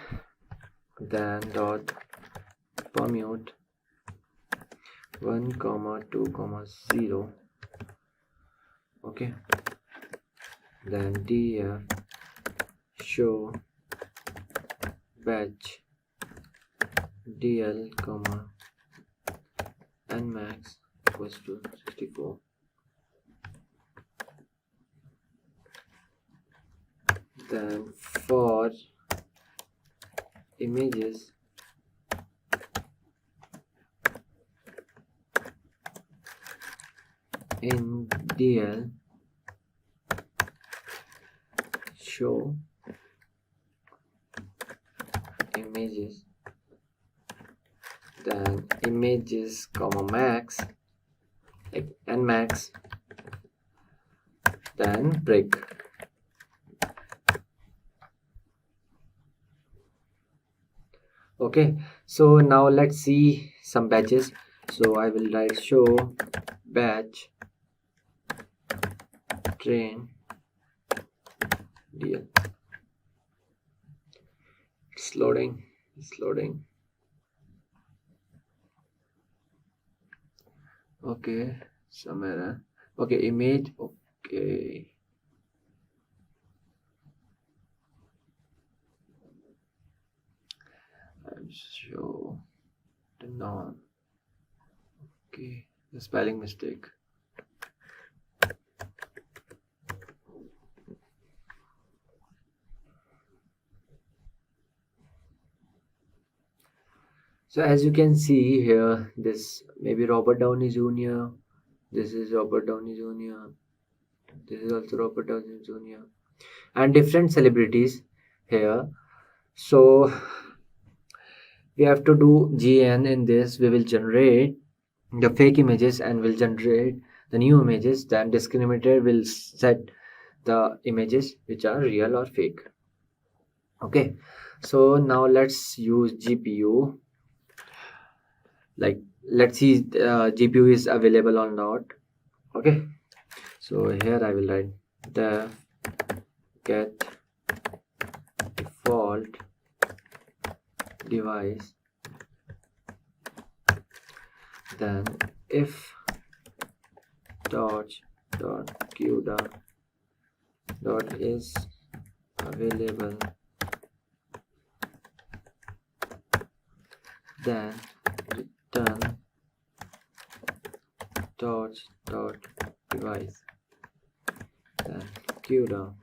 then dot permute 1 comma 2 comma 0. Okay, then df show batch dl comma nmax equals to 64. Then for images in DL show images, then images comma max like nmax, then break Okay, so now let's see some batches. So I will write show batch train DL. It's loading. Okay, some error. Okay, image. Okay. I'm show the non. Okay, the spelling mistake. So as you can see here, this maybe Robert Downey Jr. This is Robert Downey Jr. This is also Robert Downey Jr. and different celebrities here. So we have to do GN in this. We will generate the fake images and will generate the new images. Then discriminator will set the images which are real or fake. Okay, so now let's use GPU. Like, let's see GPU is available or not. Okay, so here I will write the get default device, then if torch dot qda dot is available, then return torch dot device, then qda.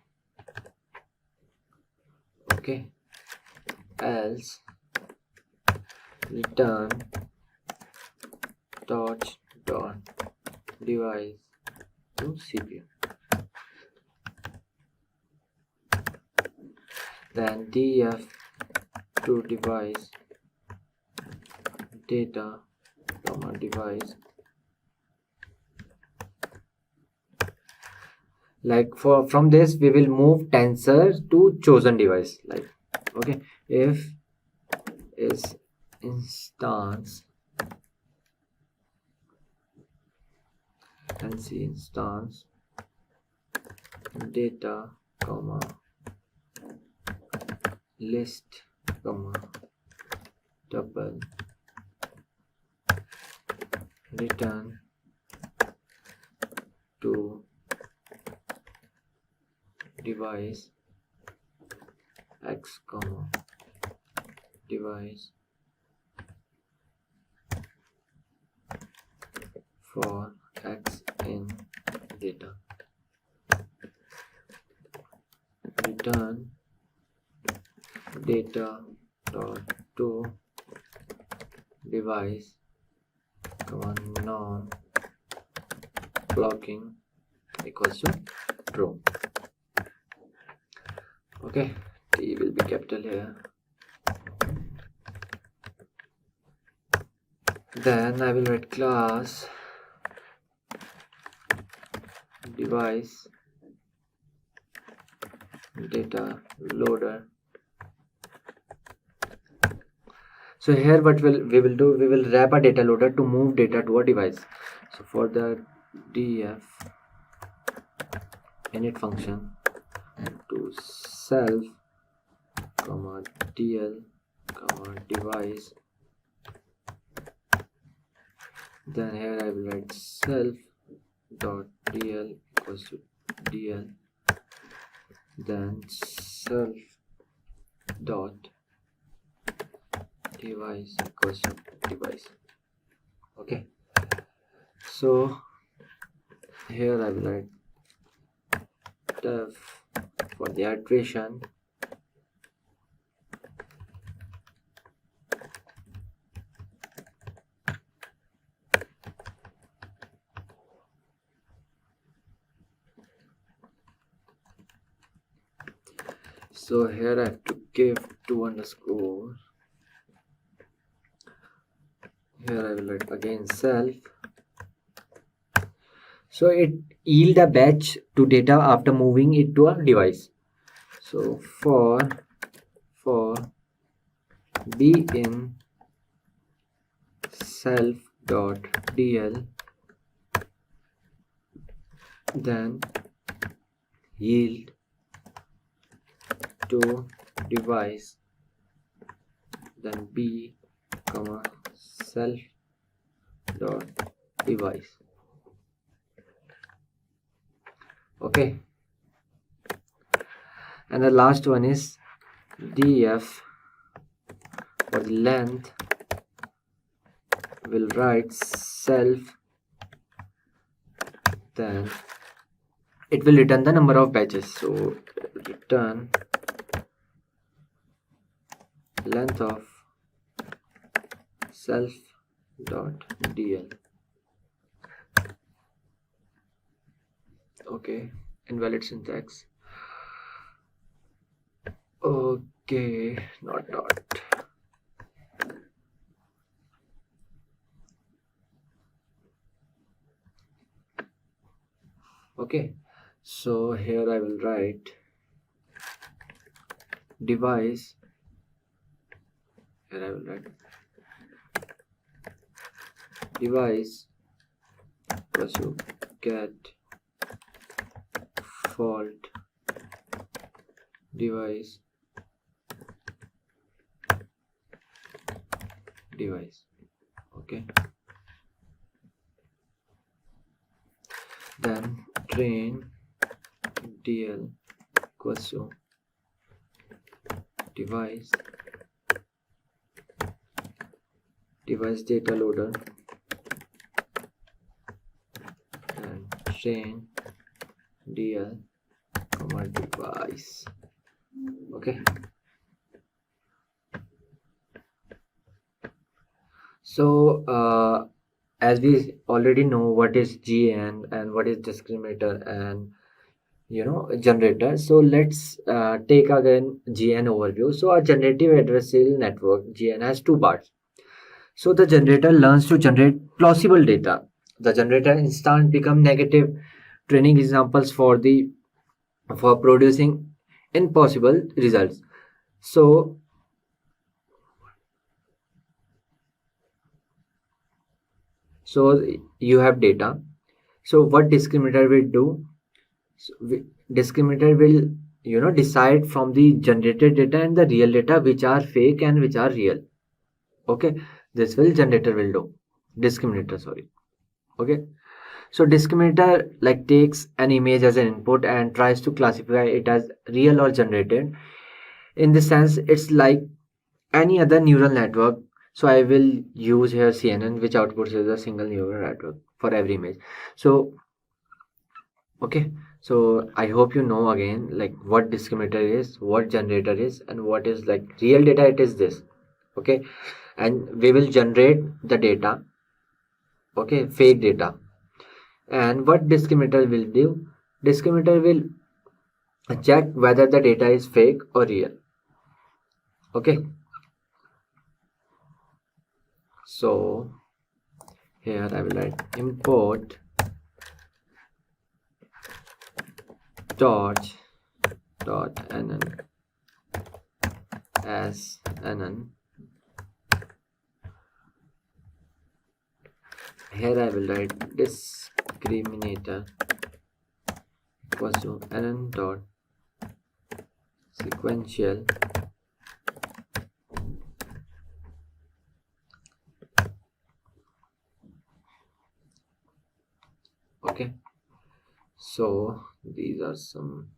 Okay, else return torch dot device to CPU, then df to device data comma device. Like from this we will move tensor to chosen device. Like, okay, if is instance and see instance data comma list comma double return to device x comma device for x in data, return data dot to device comma non blocking equals to true. Okay, T will be capital here. Then I will write class device data loader. So here what we will do, we will wrap a data loader to move data to a device. So for the df init function to self comma dl comma device, then here I will write self dot dl equals to dl, then self dot device equals to device. Okay, so here I will write def for the iteration so here I have to give 2 underscore. Here I will write again self. So it yield a batch to data after moving it to a device. So for be in self.dl, then yield to device, then b comma self dot device. Okay, and the last one is df for the length will write self, then it will return the number of batches. So return length of self dot dl. Okay, invalid syntax. Okay, not dot. Okay, so here I will write device, here I will write device equals to get fault device okay, then train dl equals to device data loader and train dl comma device. Okay, so as we already know what is GAN and what is discriminator and generator, so let's take again GAN overview. So a generative adversarial network, GAN, has two parts. So the generator learns to generate plausible data. The generator instant become negative training examples for producing impossible results. So you have data. So what discriminator will do? Discriminator will decide from the generated data and the real data which are fake and which are real. Okay, this will generator will do. Discriminator, sorry. Okay, so discriminator like takes an image as an input and tries to classify it as real or generated. In this sense, it's like any other neural network. So I will use here CNN, which outputs is a single neural network for every image. So okay, so I hope you know again like what discriminator is, what generator is, and what is like real data. It is this. Okay, and we will generate the data. Okay, fake data. And what discriminator will do? Discriminator will check whether the data is fake or real. Okay, so here I will write import torch dot nn as nn. Here I will write discriminator equals to nn dot sequential okay. So these are some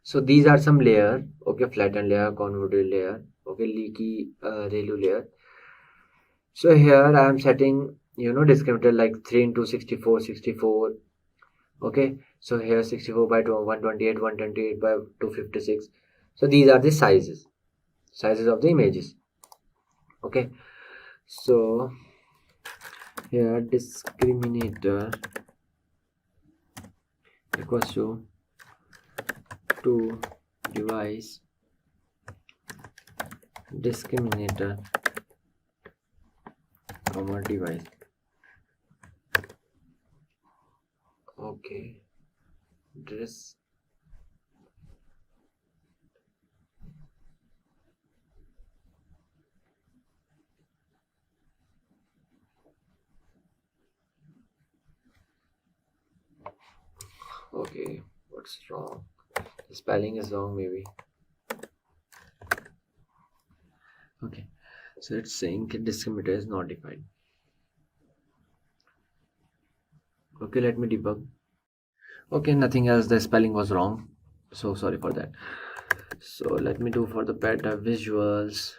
so these are some layer. Okay, flattened layer, convoluted layer, okay, leaky ReLU layer. So here I am setting discriminator like 3 into 64. Okay, so here 64 by 128, 128 by 256. So these are the sizes of the images. Okay, so here discriminator equals to device discriminator comma device. Okay, this okay, what's wrong? The spelling is wrong maybe. Okay, so it's saying discriminator is not defined. Okay, let me debug. Okay, nothing else, the spelling was wrong, so sorry for that. So let me do for the better visuals.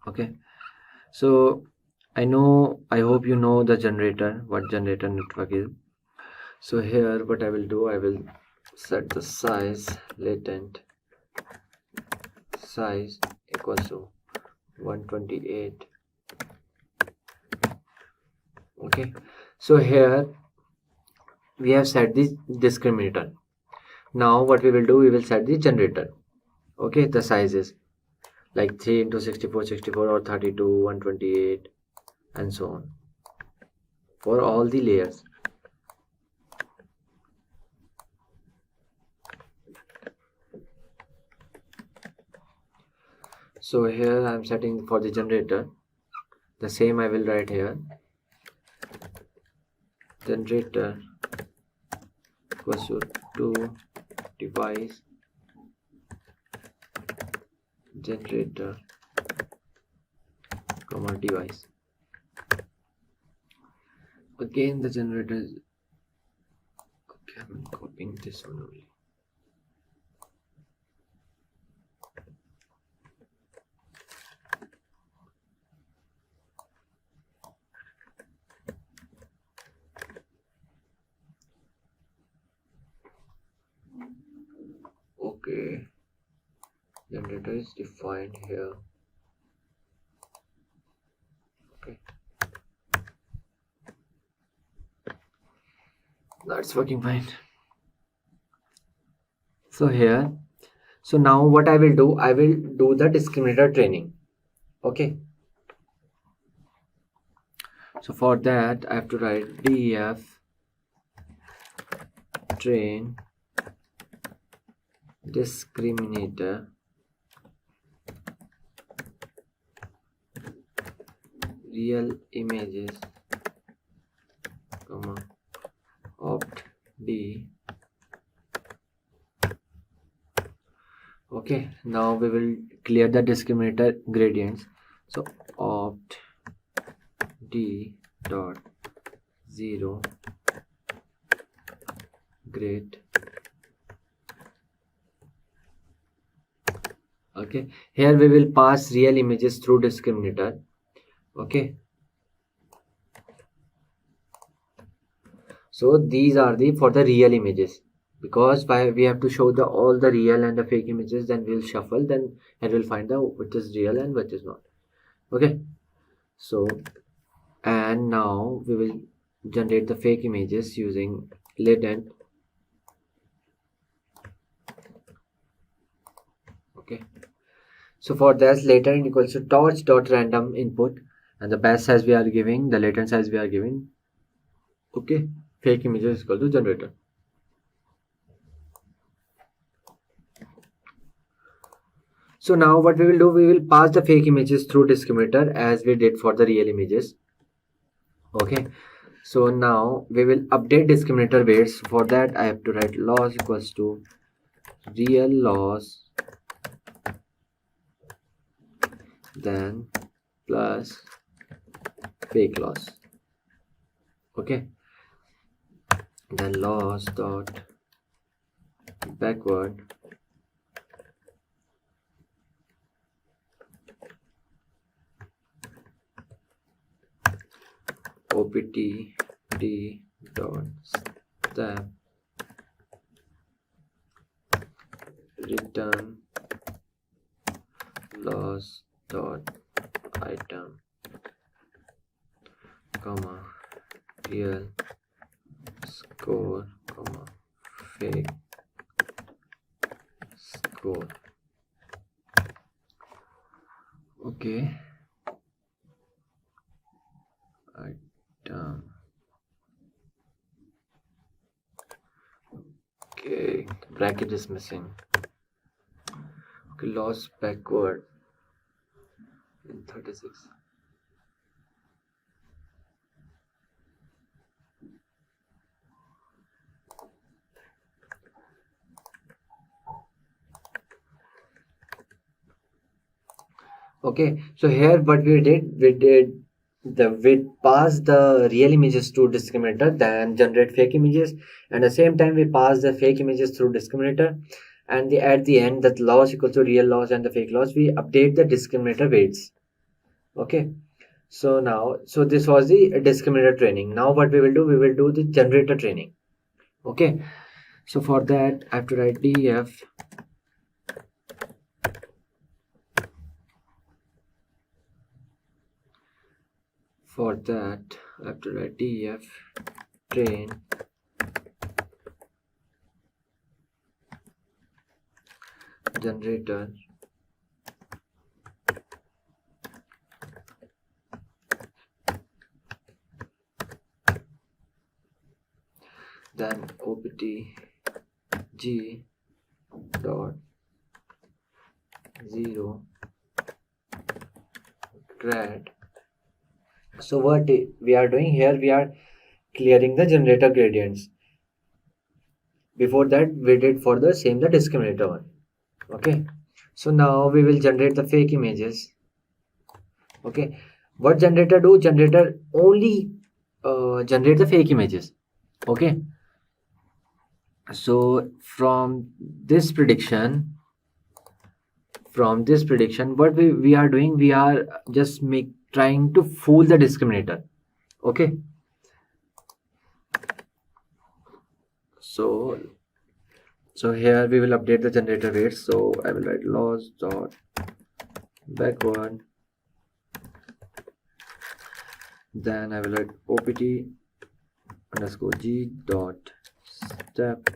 Okay, so I hope you know the generator, what generator network is. So here what I will do, I will set the size, latent size equals to 128. Okay, so here we have set the discriminator. Now what we will do, we will set the generator. Okay, the sizes like 3 into 64 64 or 32 128 and so on for all the layers. So here I am setting for the generator, the same I will write here, generator equals to device generator comma device. Again the generator is okay, I'm copying this one only. Okay, generator is defined here. Okay, that's working fine. So here, so now what I will do, I will do the discriminator training. Okay, so for that I have to write def train discriminator real images comma opt d. Okay, now we will clear the discriminator gradients. So opt d dot 0 grade. Okay, here we will pass real images through discriminator. Okay, so these are the for the real images, because we have to show the all the real and the fake images, then we'll shuffle, then it will find out which is real and which is not. Okay, so and now we will generate the fake images using latent. Okay, so for this latent equals to torch dot random input, and the batch size we are giving, the latent size we are giving. Okay, fake images is equal to generator. So now what we will do, we will pass the fake images through discriminator as we did for the real images. Okay, so now we will update discriminator weights. For that I have to write loss equals to real loss then plus fake loss. Okay, then loss dot backward opt d dot step return loss dot item comma real score, comma fake score. Okay. Item. Okay, bracket is missing. Okay, lost backward in 36. Okay, so here what we did we pass the real images to discriminator, then generate fake images, and at the same time we pass the fake images through discriminator, and at the end that loss equals to real loss and the fake loss, we update the discriminator weights. Okay, so this was the discriminator training. Now what we will do the generator training. Okay, so for that I have to write def for that I have to write def train generator then opt g dot 0 grad. So what we are doing here, we are clearing the generator gradients. Before that we did for the same the discriminator one. Okay, so now we will generate the fake images. Okay, what generator do? Generator only generate the fake images. Okay, so from this prediction what we are doing, we are just trying to fool the discriminator. Okay, so here we will update the generator weights. So I will write loss dot backward, then I will write opt underscore g dot step,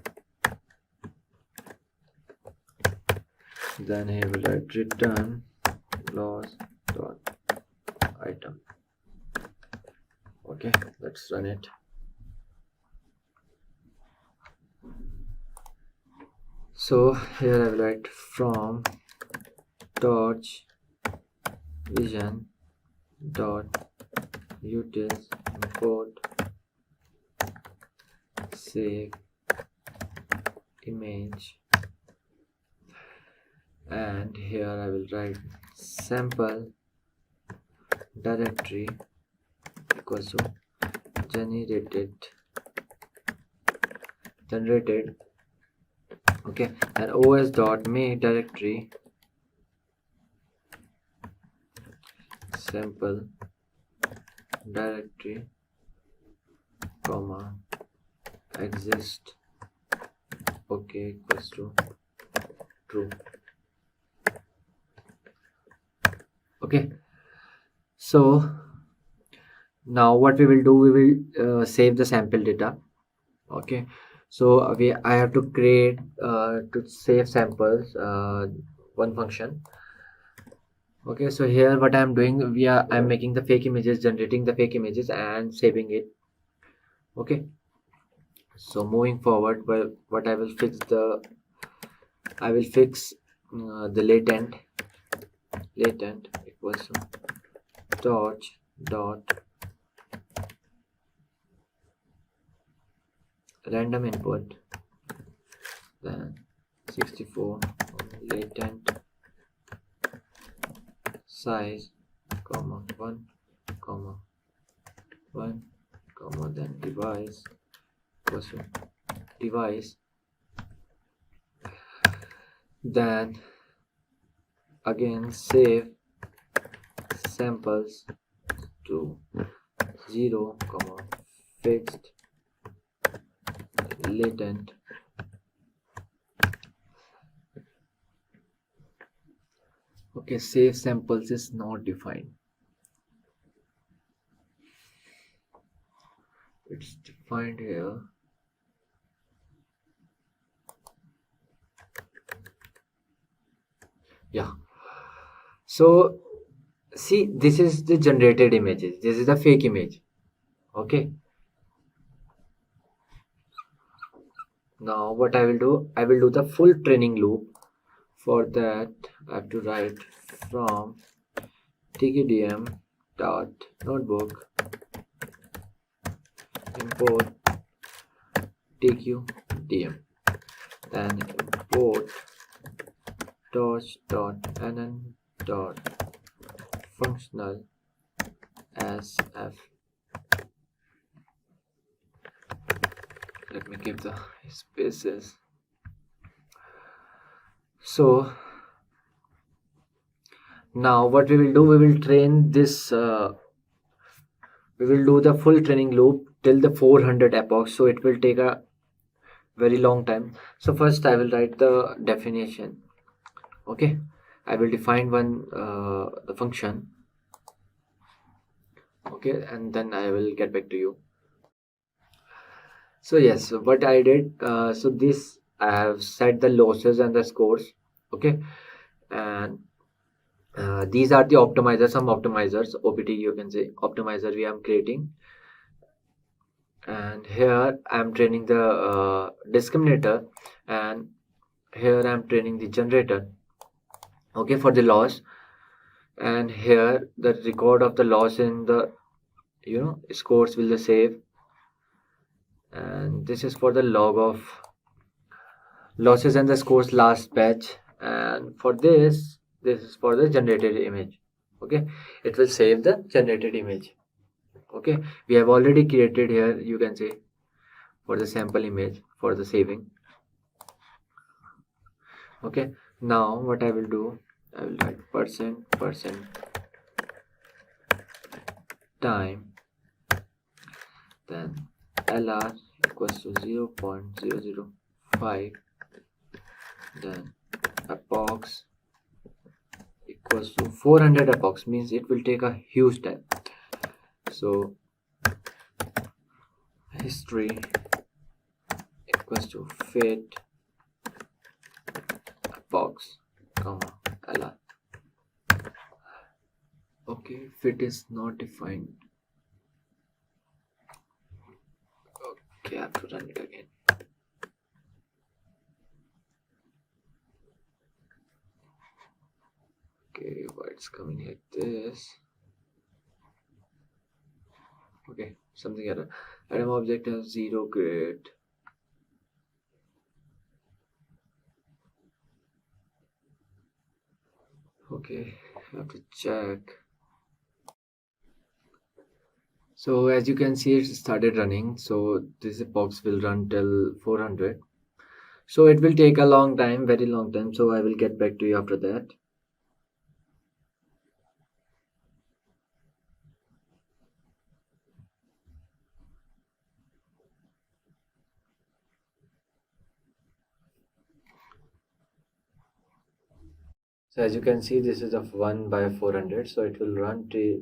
then I will write return loss dot item. Okay, let's run it. So here I will write from torch vision dot utils import save image, and here I will write sample directory equals to generated. Okay, and os dot make directory sample directory comma exist okay equals to true. Okay, so now what we will do, we will save the sample data. Okay, so I have to create to save samples one function. Okay, so here what I'm doing, I'm making the fake images, generating the fake images and saving it. Okay, so moving forward, well, what I will fix the latent equals to torch dot random input, then 64 latent size comma 1 comma 1 comma then device equals to device, then again save samples to 0 comma fixed latent. Okay, save samples is not defined. it's defined here. Yeah, so see, this is the generated images, this is the fake image. Okay, now what I will do, I will do the full training loop. For that I have to write from tqdm dot notebook import tqdm, then import torch.nn dot functional sf. Let me give the spaces. So now what we will do, we will train this we will do the full training loop till the 400 epochs, so it will take a very long time. So first I will write the definition. Okay, I will define one the function. Okay, and then I will get back to you. So yes, so what I did, so this I have set the losses and the scores. Okay, and these are the optimizers, some optimizers, opt you can say optimizer we am creating. And here I am training the discriminator, and here I am training the generator. Okay, for the loss, and here the record of the loss in the scores will the save, and this is for the log of losses and the scores last batch, and for this is for the generated image. Okay, it will save the generated image. Okay, we have already created here, you can say, for the sample image for the saving. Okay, now what I will do, I will write percent time, then lr equals to 0.005, then epochs equals to 400 epochs, means it will take a huge time. So history equals to fit epochs comma lr. Okay, fit is not defined. Okay, I have to run it again. Okay, why it's coming like this? Okay, something error. Item object has 0 grade. Okay, I have to check. So as you can see, it started running. So this box will run till 400. So it will take a long time, very long time. So I will get back to you after that. So as you can see, this is of 1 by 400. So it will run till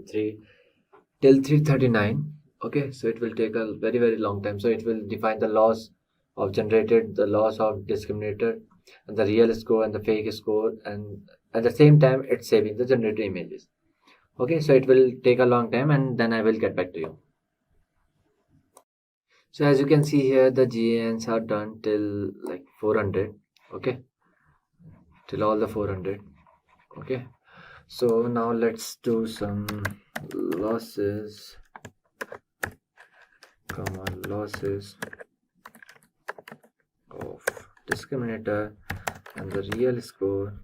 339. Okay, so it will take a very long time. So it will define the loss of generated, the loss of discriminator, and the real score and the fake score, and at the same time it's saving the generated images. Okay, so it will take a long time, and then I will get back to you. So as you can see here, the GANs are done till like 400. Okay, till all the 400. Okay, so now let's do some losses of discriminator and the real score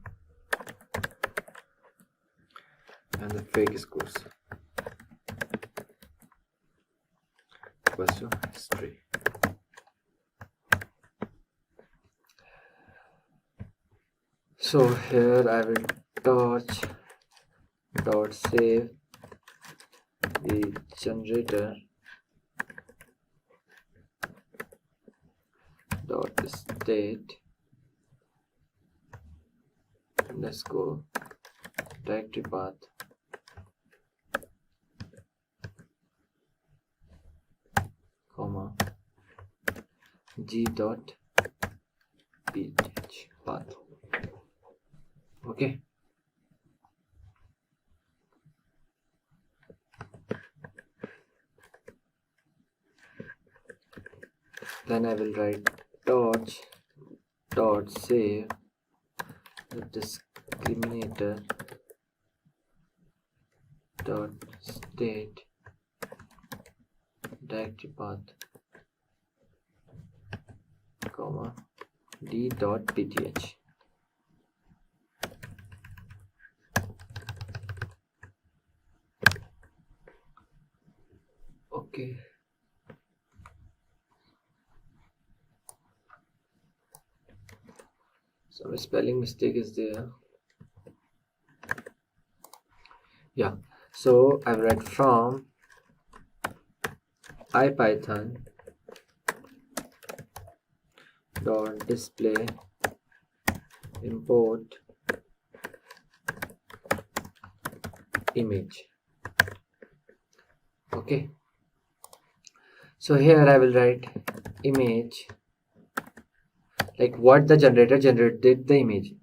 and the fake scores equals to history. So here I will torch dot save the generator dot state underscore directory path g.pth path. Okay. Then I will write dot save the discriminator dot state directory path comma d.pth. Okay. Some spelling mistake is there. Yeah, so I write from ipython dot display import image. Okay, so here I will write image, like what the generator generated the image,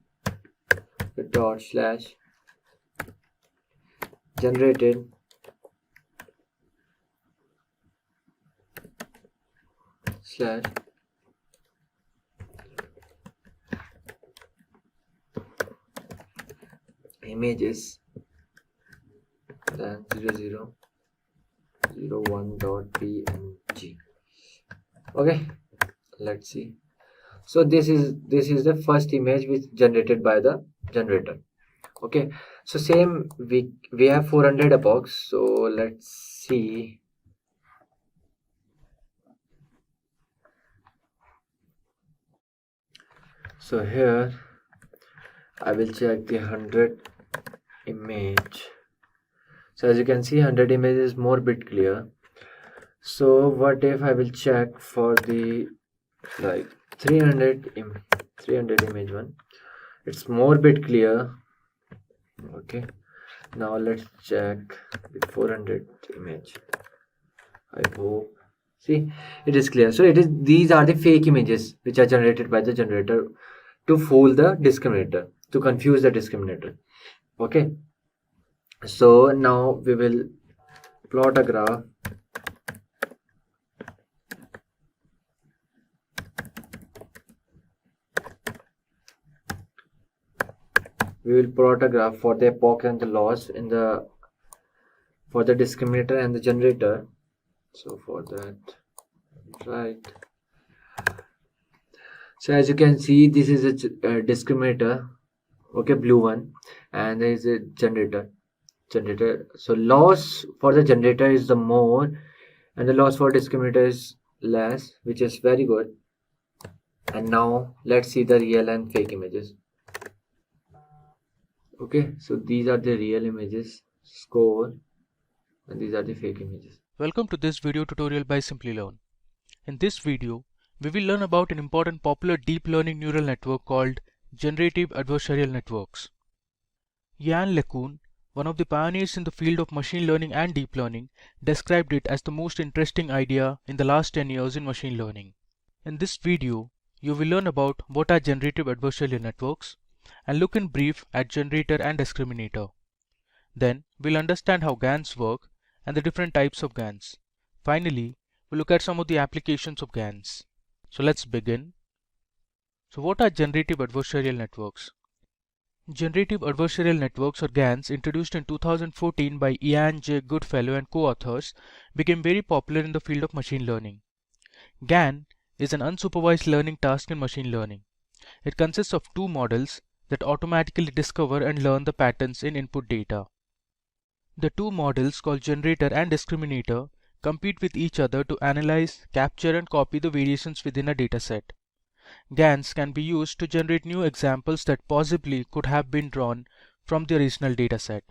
dot slash generated slash images, then 0001.png. Okay, let's see. So this is the first image which generated by the generator. Okay, so same we have 400 epochs, so let's see. So here I will check the 100 image. So as you can see, 100 image is more bit clear. So what if I will check for the like 300 image one? It's more bit clear. Okay, now let's check the 400 image. I hope, see, it is clear. So these are the fake images which are generated by the generator to fool the discriminator, to confuse the discriminator. Okay, so now we will plot a graph. We will plot a graph for the epoch and the loss in the for the discriminator and the generator. So for that, right. So as you can see, this is a discriminator, okay, blue one, and there is a generator. So loss for the generator is the more, and the loss for discriminator is less, which is very good. And now let's see the real and fake images. Okay, so these are the real images, score, and these are the fake images. Welcome to this video tutorial by Simplilearn. In this video, we will learn about an important popular deep learning neural network called Generative Adversarial Networks. Yann LeCun, one of the pioneers in the field of machine learning and deep learning, described it as the most interesting idea in the last 10 years in machine learning. In this video, you will learn about what are generative adversarial networks and look in brief at generator and discriminator. Then we'll understand how GANs work and the different types of GANs. Finally, we'll look at some of the applications of GANs. So let's begin. So what are generative adversarial networks? Generative adversarial networks, or GANs, introduced in 2014 by Ian J. Goodfellow and co-authors, became very popular in the field of machine learning. GAN is an unsupervised learning task in machine learning. It consists of two models that automatically discover and learn the patterns in input data. The two models, called generator and discriminator, compete with each other to analyze, capture and copy the variations within a dataset. GANs can be used to generate new examples that possibly could have been drawn from the original dataset.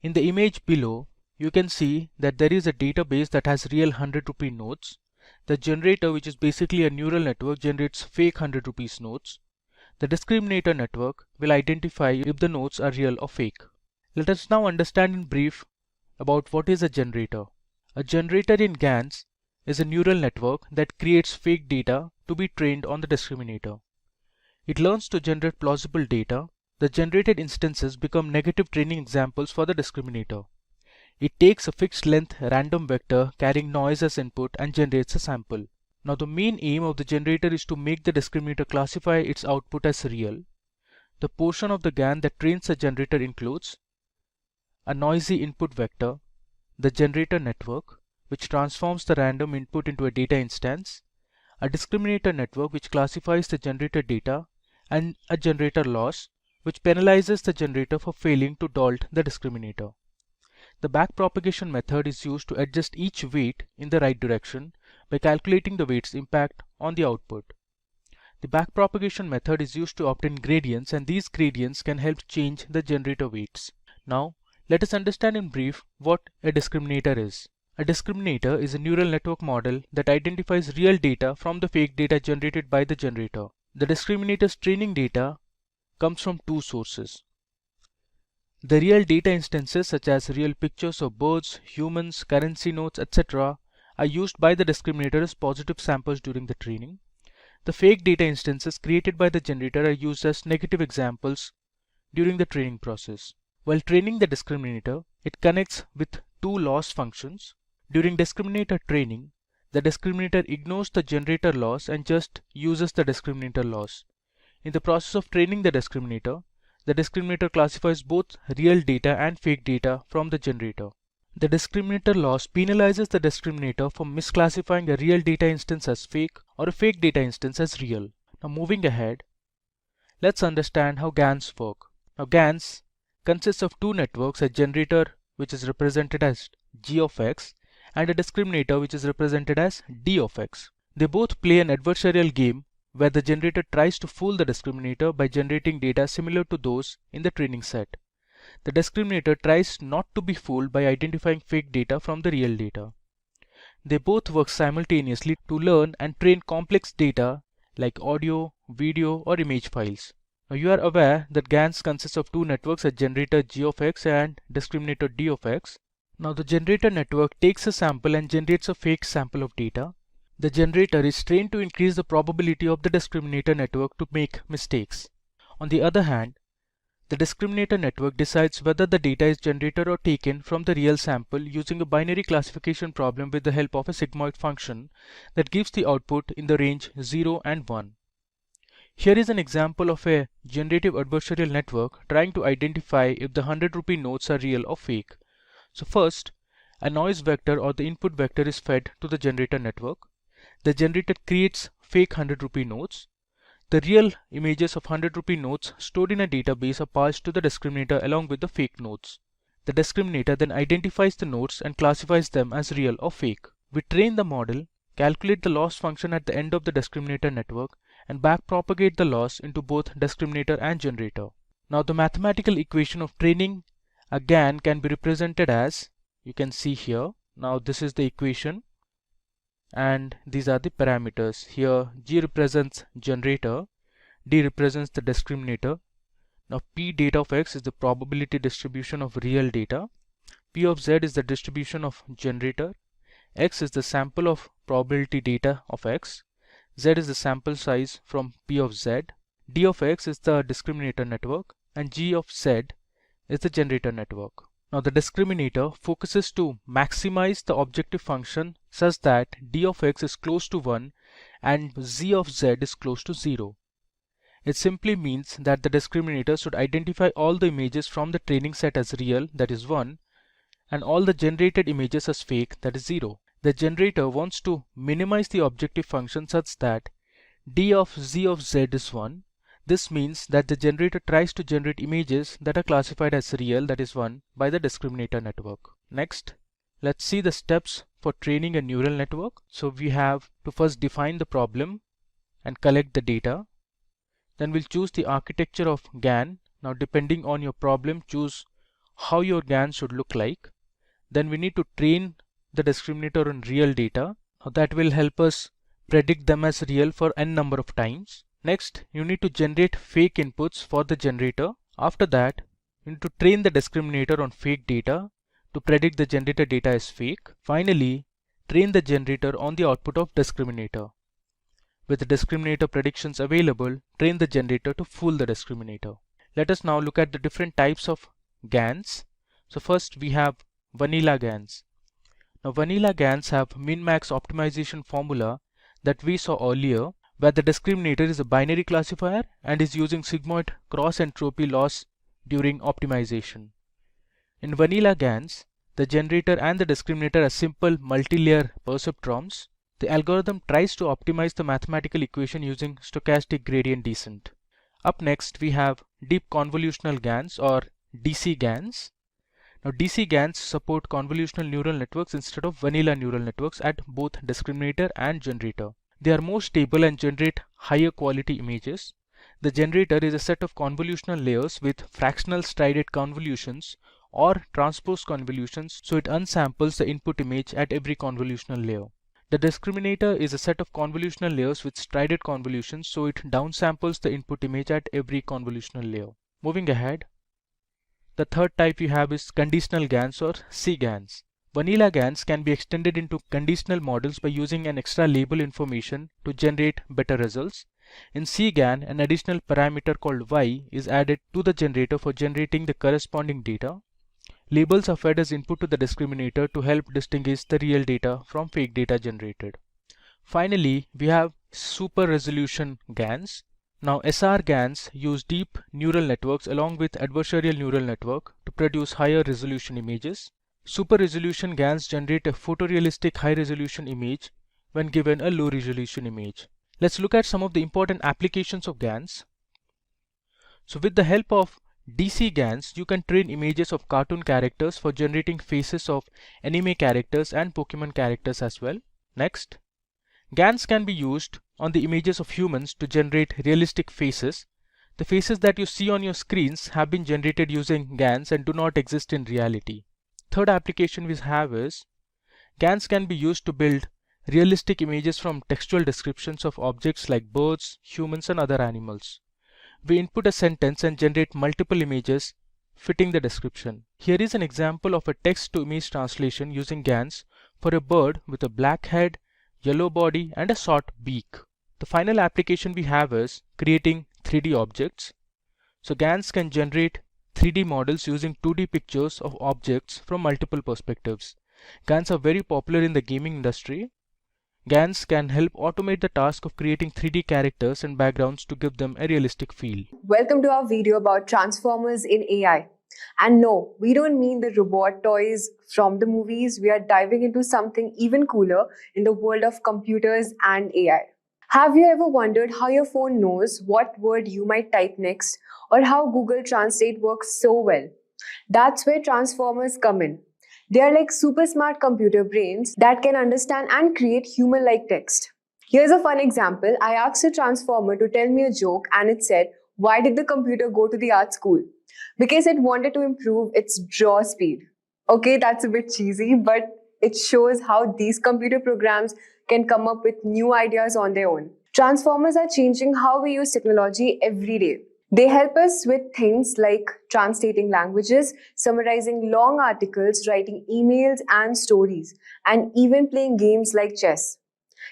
In the image below, you can see that there is a database that has real 100 rupee notes. The generator, which is basically a neural network, generates fake 100 rupees notes. The discriminator network will identify if the notes are real or fake. Let us now understand in brief about what is a generator. A generator in GANs is a neural network that creates fake data to be trained on the discriminator. It learns to generate plausible data. The generated instances become negative training examples for the discriminator. It takes a fixed length random vector carrying noise as input and generates a sample. Now the main aim of the generator is to make the discriminator classify its output as real. The portion of the GAN that trains the generator includes a noisy input vector, the generator network, which transforms the random input into a data instance, a discriminator network which classifies the generated data, and a generator loss, which penalizes the generator for failing to halt the discriminator. The backpropagation method is used to adjust each weight in the right direction by calculating the weight's impact on the output. The backpropagation method is used to obtain gradients, and these gradients can help change the generator weights. Now, let us understand in brief what a discriminator is. A discriminator is a neural network model that identifies real data from the fake data generated by the generator. The discriminator's training data comes from two sources. The real data instances such as real pictures of birds, humans, currency notes, etc. are used by the discriminator as positive samples during the training. The fake data instances created by the generator are used as negative examples during the training process. While training the discriminator, it connects with two loss functions. During discriminator training, the discriminator ignores the generator loss and just uses the discriminator loss. In the process of training the discriminator classifies both real data and fake data from the generator. The discriminator loss penalizes the discriminator for misclassifying a real data instance as fake or a fake data instance as real. Now moving ahead, let's understand how GANs work. Now GANs consists of two networks, a generator which is represented as G of X and a discriminator which is represented as D of X. They both play an adversarial game where the generator tries to fool the discriminator by generating data similar to those in the training set. The discriminator tries not to be fooled by identifying fake data from the real data. They both work simultaneously to learn and train complex data like audio, video, or image files. Now you are aware that GANs consists of two networks, a generator G of X and discriminator D of X. Now the generator network takes a sample and generates a fake sample of data. The generator is trained to increase the probability of the discriminator network to make mistakes. On the other hand, the discriminator network decides whether the data is generated or taken from the real sample using a binary classification problem with the help of a sigmoid function that gives the output in the range 0 and 1. Here is an example of a generative adversarial network trying to identify if the 100 rupee notes are real or fake. So first, a noise vector or the input vector is fed to the generator network. The generator creates fake 100 rupee notes. The real images of 100 rupee notes stored in a database are passed to the discriminator along with the fake notes. The discriminator then identifies the notes and classifies them as real or fake. We train the model, calculate the loss function at the end of the discriminator network, and backpropagate the loss into both discriminator and generator. Now the mathematical equation of training a GAN can be represented as, you can see here. Now this is the equation and these are the parameters. Here G represents generator, D represents the discriminator. Now P data of X is the probability distribution of real data, P of Z is the distribution of generator, X is the sample of probability data of X, Z is the sample size from P of Z, D of X is the discriminator network, and G of Z is the generator network. Now the discriminator focuses to maximize the objective function such that D of X is close to 1 and Z of Z is close to 0. It simply means that the discriminator should identify all the images from the training set as real, that is 1, and all the generated images as fake, that is 0. The generator wants to minimize the objective function such that D of Z of Z is 1. This means that the generator tries to generate images that are classified as real, that is 1, by the discriminator network. Next, let's see the steps for training a neural network. So we have to first define the problem and collect the data. Then we'll choose the architecture of GAN. Now depending on your problem, choose how your GAN should look like. Then we need to train the discriminator on real data. Now that will help us predict them as real for n number of times. Next, you need to generate fake inputs for the generator. After that, you need to train the discriminator on fake data to predict the generated data as fake. Finally, train the generator on the output of discriminator. With the discriminator predictions available, train the generator to fool the discriminator. Let us now look at the different types of GANs. So first we have vanilla GANs. Now vanilla GANs have min-max optimization formula that we saw earlier, where the discriminator is a binary classifier and is using sigmoid cross entropy loss during optimization. In vanilla GANs, the generator and the discriminator are simple multi-layer perceptrons. The algorithm tries to optimize the mathematical equation using stochastic gradient descent. Up next, we have deep convolutional GANs or DC GANs. Now DC GANs support convolutional neural networks instead of vanilla neural networks at both discriminator and generator. They are more stable and generate higher quality images. The generator is a set of convolutional layers with fractional strided convolutions or transpose convolutions, so it unsamples the input image at every convolutional layer. The discriminator is a set of convolutional layers with strided convolutions, so it downsamples the input image at every convolutional layer. Moving ahead, the third type you have is conditional GANs or CGANs. Vanilla GANs can be extended into conditional models by using an extra label information to generate better results. In CGAN, an additional parameter called Y is added to the generator for generating the corresponding data. Labels are fed as input to the discriminator to help distinguish the real data from fake data generated. Finally, we have super resolution GANs. Now SR GANs use deep neural networks along with adversarial neural network to produce higher resolution images. Super resolution GANs generate a photorealistic high resolution image when given a low resolution image. Let's look at some of the important applications of GANs. So with the help of DC GANs, you can train images of cartoon characters for generating faces of anime characters and Pokemon characters as well. Next, GANs can be used on the images of humans to generate realistic faces. The faces that you see on your screens have been generated using GANs and do not exist in reality. Third application we have is GANs can be used to build realistic images from textual descriptions of objects like birds, humans, and other animals. We input a sentence and generate multiple images fitting the description. Here is an example of a text-to-image translation using GANs for a bird with a black head, yellow body, and a short beak. The final application we have is creating 3D objects. So GANs can generate 3D models using 2D pictures of objects from multiple perspectives. GANs are very popular in the gaming industry. GANs can help automate the task of creating 3D characters and backgrounds to give them a realistic feel. Welcome to our video about transformers in AI. And no, we don't mean the robot toys from the movies. We are diving into something even cooler in the world of computers and AI. Have you ever wondered how your phone knows what word you might type next, or how Google Translate works so well? That's where transformers come in. They are like super smart computer brains that can understand and create human-like text. Here's a fun example. I asked a transformer to tell me a joke and it said, "Why did the computer go to the art school?" Because it wanted to improve its draw speed. Okay, that's a bit cheesy, but it shows how these computer programs can come up with new ideas on their own. Transformers are changing how we use technology every day. They help us with things like translating languages, summarizing long articles, writing emails and stories, and even playing games like chess.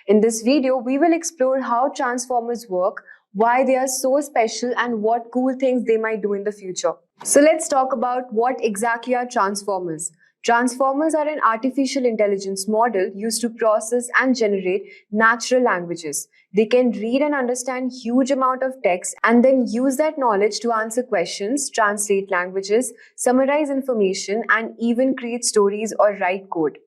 In this video, we will explore how transformers work, why they are so special, and what cool things they might do in the future. So let's talk about what exactly are transformers. Transformers are an artificial intelligence model used to process and generate natural languages. They can read and understand huge amount of text and then use that knowledge to answer questions, translate languages, summarize information, and even create stories or write code.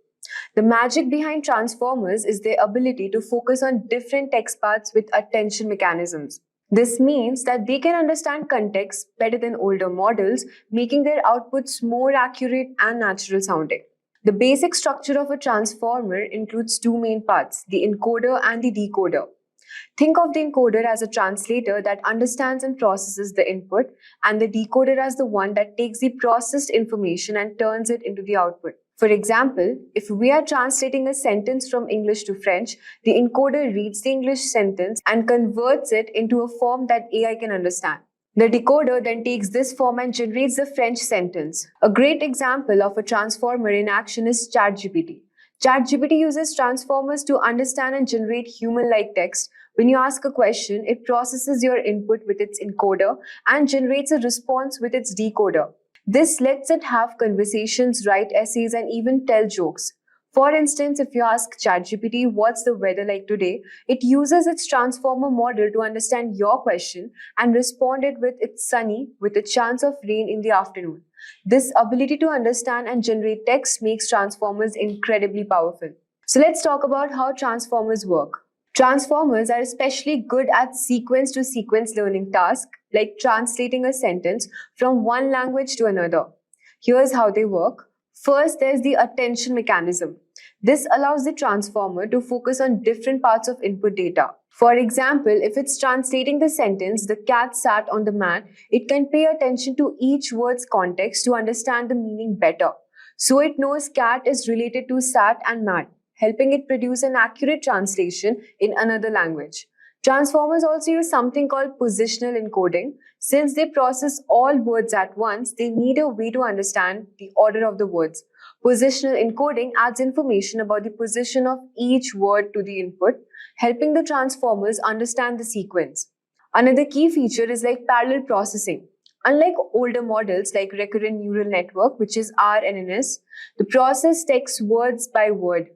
The magic behind transformers is their ability to focus on different text paths with attention mechanisms. This means that they can understand context better than older models, making their outputs more accurate and natural sounding. The basic structure of a transformer includes two main parts, the encoder and the decoder. Think of the encoder as a translator that understands and processes the input, and the decoder as the one that takes the processed information and turns it into the output. For example, if we are translating a sentence from English to French, the encoder reads the English sentence and converts it into a form that AI can understand. The decoder then takes this form and generates the French sentence. A great example of a transformer in action is ChatGPT. ChatGPT uses transformers to understand and generate human-like text. When you ask a question, it processes your input with its encoder and generates a response with its decoder. This lets it have conversations, write essays, and even tell jokes. For instance, if you ask ChatGPT what's the weather like today, it uses its transformer model to understand your question and respond it with it's sunny with a chance of rain in the afternoon. This ability to understand and generate text makes transformers incredibly powerful. So let's talk about how transformers work. Transformers are especially good at sequence to sequence learning tasks like translating a sentence from one language to another. Here's how they work. First, there's the attention mechanism. This allows the transformer to focus on different parts of input data. For example, if it's translating the sentence, the cat sat on the mat, it can pay attention to each word's context to understand the meaning better. So it knows cat is related to sat and mat, helping it produce an accurate translation in another language. Transformers also use something called positional encoding. Since they process all words at once, they need a way to understand the order of the words. Positional encoding adds information about the position of each word to the input, helping the transformers understand the sequence. Another key feature is like parallel processing. Unlike older models like recurrent neural network, which is RNNs, the process text words by word.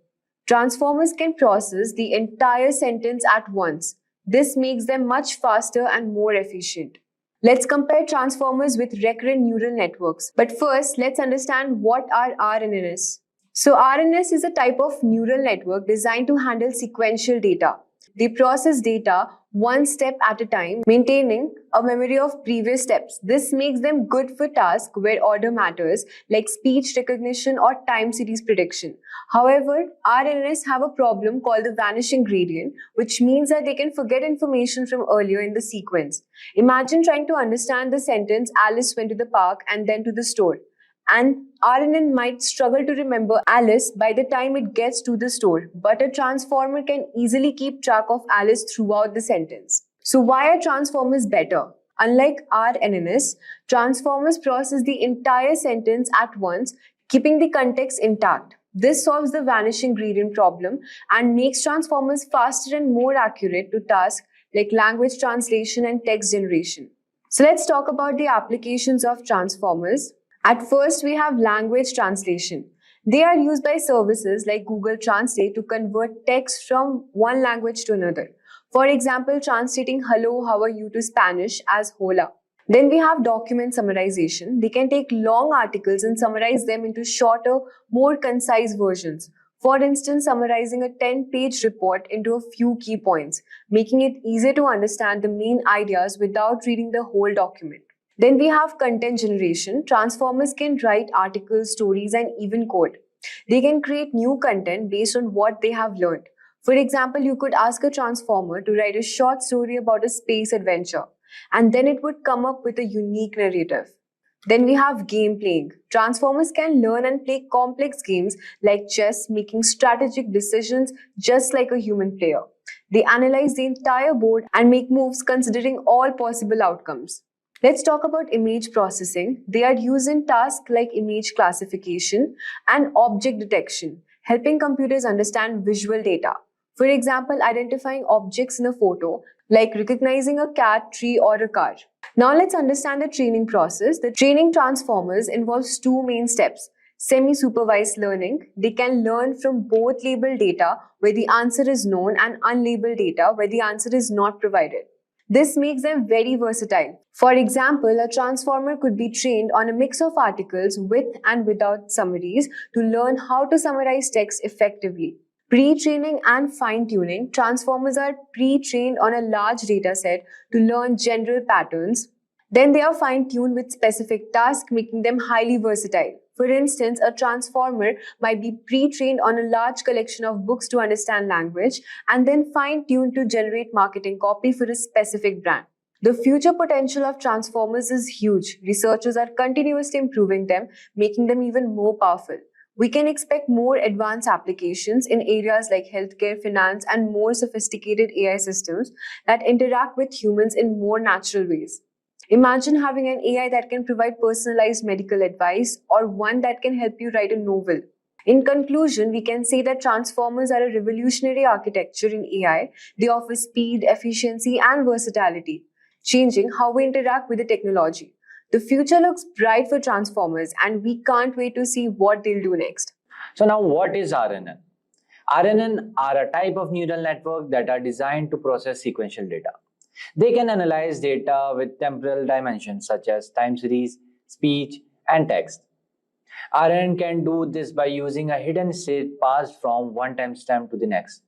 Transformers can process the entire sentence at once. This makes them much faster and more efficient. Let's compare transformers with recurrent neural networks. But first, let's understand what are RNNs. So RNNs is a type of neural network designed to handle sequential data. They process data one step at a time, maintaining a memory of previous steps. This makes them good for tasks where order matters, like speech recognition or time series prediction. However, RNNs have a problem called the vanishing gradient, which means that they can forget information from earlier in the sequence. Imagine trying to understand the sentence, Alice went to the park and then to the store. And RNN might struggle to remember Alice by the time it gets to the store, but a transformer can easily keep track of Alice throughout the sentence. So why are transformers better? Unlike RNNs, transformers process the entire sentence at once, keeping the context intact. This solves the vanishing gradient problem and makes transformers faster and more accurate to tasks like language translation and text generation. So let's talk about the applications of transformers. At first, we have language translation. They are used by services like Google Translate to convert text from one language to another. For example, translating hello, how are you to Spanish as hola. Then we have document summarization. They can take long articles and summarize them into shorter, more concise versions. For instance, summarizing a 10-page report into a few key points, making it easier to understand the main ideas without reading the whole document. Then we have content generation. Transformers can write articles, stories, and even code. They can create new content based on what they have learned. For example, you could ask a transformer to write a short story about a space adventure, and then it would come up with a unique narrative. Then we have game playing. Transformers can learn and play complex games like chess, making strategic decisions just like a human player. They analyze the entire board and make moves considering all possible outcomes. Let's talk about image processing. They are used in tasks like image classification and object detection, helping computers understand visual data. For example, identifying objects in a photo, like recognizing a cat, tree, or a car. Now let's understand the training process. The training transformers involves two main steps. Semi-supervised learning. They can learn from both labeled data where the answer is known and unlabeled data where the answer is not provided. This makes them very versatile. For example, a transformer could be trained on a mix of articles with and without summaries to learn how to summarize text effectively. Pre-training and fine-tuning. Transformers are pre-trained on a large data set to learn general patterns. Then they are fine-tuned with specific tasks, making them highly versatile. For instance, a transformer might be pre-trained on a large collection of books to understand language and then fine-tuned to generate marketing copy for a specific brand. The future potential of transformers is huge. Researchers are continuously improving them, making them even more powerful. We can expect more advanced applications in areas like healthcare, finance, and more sophisticated AI systems that interact with humans in more natural ways. Imagine having an AI that can provide personalized medical advice or one that can help you write a novel. In conclusion, we can say that transformers are a revolutionary architecture in AI. They offer speed, efficiency, and versatility, changing how we interact with the technology. The future looks bright for transformers, and we can't wait to see what they'll do next. So now what is RNN? RNN are a type of neural network that are designed to process sequential data. They can analyze data with temporal dimensions such as time series, speech, and text. RNN can do this by using a hidden state passed from one timestamp to the next.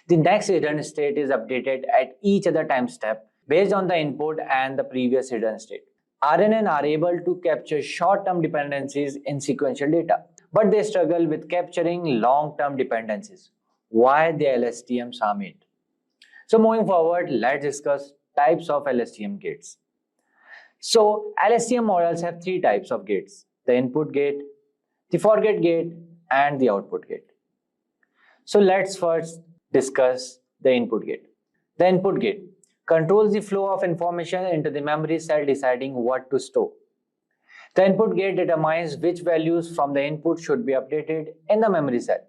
The next hidden state is updated at each other time step based on the input and the previous hidden state. RNN are able to capture short-term dependencies in sequential data, but they struggle with capturing long-term dependencies. Why the LSTMs are made? So moving forward, let's discuss types of LSTM gates. So LSTM models have three types of gates: the input gate, the forget gate, and the output gate. So let's first discuss the input gate. The input gate controls the flow of information into the memory cell, deciding what to store. The input gate determines which values from the input should be updated in the memory cell.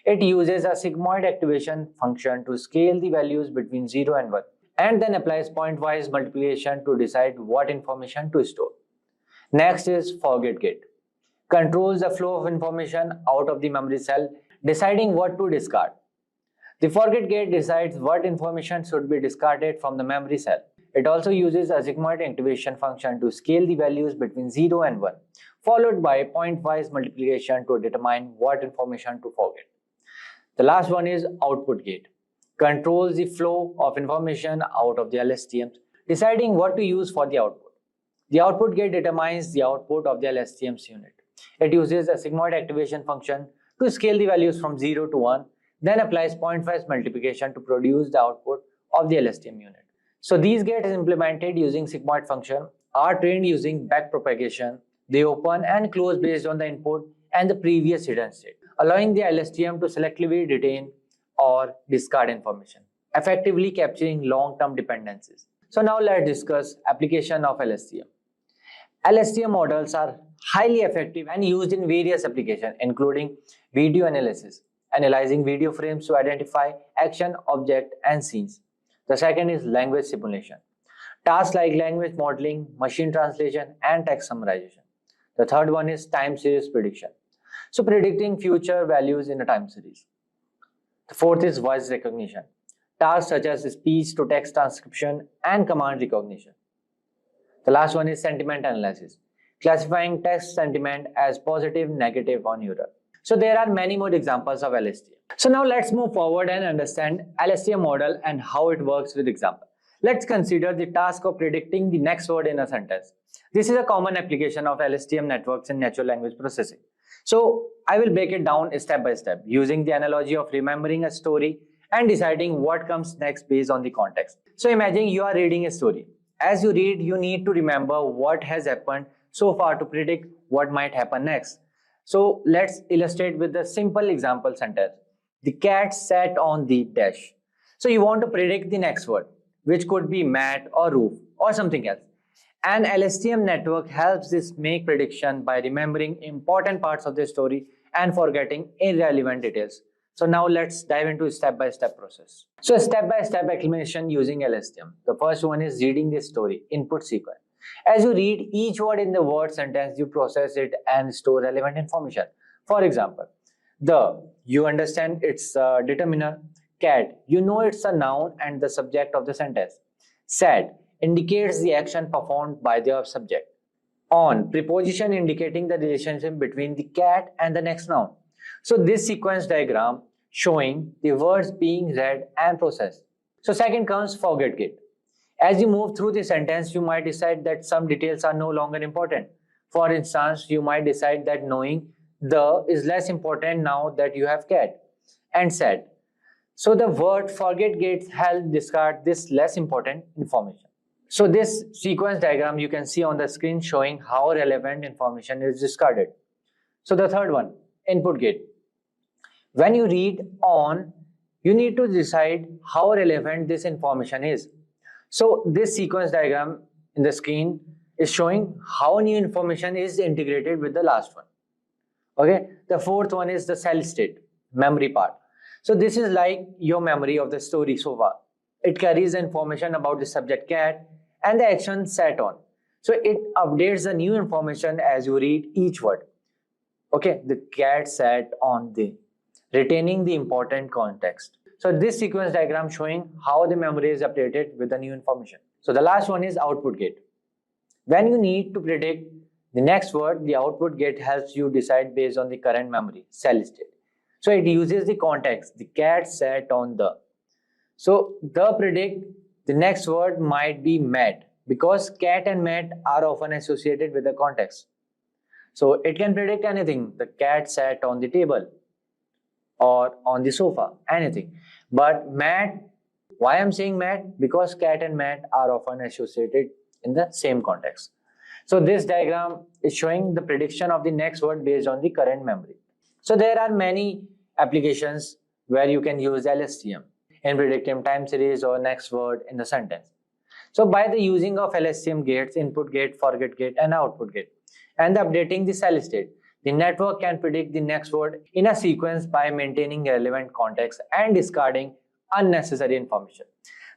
It uses a sigmoid activation function to scale the values between 0 and 1, and then applies pointwise multiplication to decide what information to store. Next is forget gate. Controls the flow of information out of the memory cell, deciding what to discard. The forget gate decides what information should be discarded from the memory cell. It also uses a sigmoid activation function to scale the values between 0 and 1, followed by pointwise multiplication to determine what information to forget. The last one is output gate. Controls the flow of information out of the LSTMs, deciding what to use for the output. The output gate determines the output of the LSTM's unit. It uses a sigmoid activation function to scale the values from 0 to 1, then applies pointwise multiplication to produce the output of the LSTM unit. So these gates implemented using sigmoid function are trained using backpropagation. They open and close based on the input and the previous hidden state, allowing the LSTM to selectively retain or discard information, effectively capturing long-term dependencies. So now let's discuss application of LSTM. LSTM models are highly effective and used in various applications, including video analysis, analyzing video frames to identify action, object, and scenes. The second is language simulation, tasks like language modeling, machine translation, and text summarization. The third one is time series prediction, so predicting future values in a time series. The fourth is voice recognition, tasks such as speech to text transcription and command recognition. The last one is sentiment analysis, classifying text sentiment as positive, negative, or neutral. So there are many more examples of LSTM. So now let's move forward and understand LSTM model and how it works with example. Let's consider the task of predicting the next word in a sentence. This is a common application of LSTM networks in natural language processing. So I will break it down step by step using the analogy of remembering a story and deciding what comes next based on the context. So imagine you are reading a story. As you read, you need to remember what has happened so far to predict what might happen next. So let's illustrate with a simple example sentence. The cat sat on the dash. So you want to predict the next word, which could be mat or roof or something else. An LSTM network helps this make prediction by remembering important parts of the story and forgetting irrelevant details. So now let's dive into step-by-step process. So step-by-step explanation using LSTM. The first one is reading the story, input sequence. As you read each word in the word sentence, you process it and store relevant information. For example, you understand it's a determiner. Cat, you know it's a noun and the subject of the sentence. Sat indicates the action performed by the subject. On, preposition indicating the relationship between the cat and the next noun. So this sequence diagram showing the words being read and processed. So second comes forget gate. As you move through the sentence, you might decide that some details are no longer important. For instance, you might decide that knowing the is less important now that you have cat and said. So the word forget gate helps discard this less important information. So this sequence diagram you can see on the screen showing how relevant information is discarded. So the third one, input gate. When you read on, you need to decide how relevant this information is. So this sequence diagram in the screen is showing how new information is integrated with the last one. Okay, the fourth one is the cell state, memory part. So this is like your memory of the story so far. It carries information about the subject cat and the action sat on. So it updates the new information as you read each word. Okay, the cat sat on the, retaining the important context. So this sequence diagram showing how the memory is updated with the new information. So the last one is output gate. When you need to predict the next word, the output gate helps you decide based on the current memory, cell state. So it uses the context, the cat sat on the. So the predict the next word might be mad because cat and mad are often associated with the context. So it can predict anything. The cat sat on the table or on the sofa, anything. But mad, why I'm saying mad? Because cat and mad are often associated in the same context. So this diagram is showing the prediction of the next word based on the current memory. So there are many applications where you can use LSTM in predicting time series or next word in the sentence. So by the using of LSTM gates, input gate, forget gate and output gate, and updating the cell state, the network can predict the next word in a sequence by maintaining relevant context and discarding unnecessary information.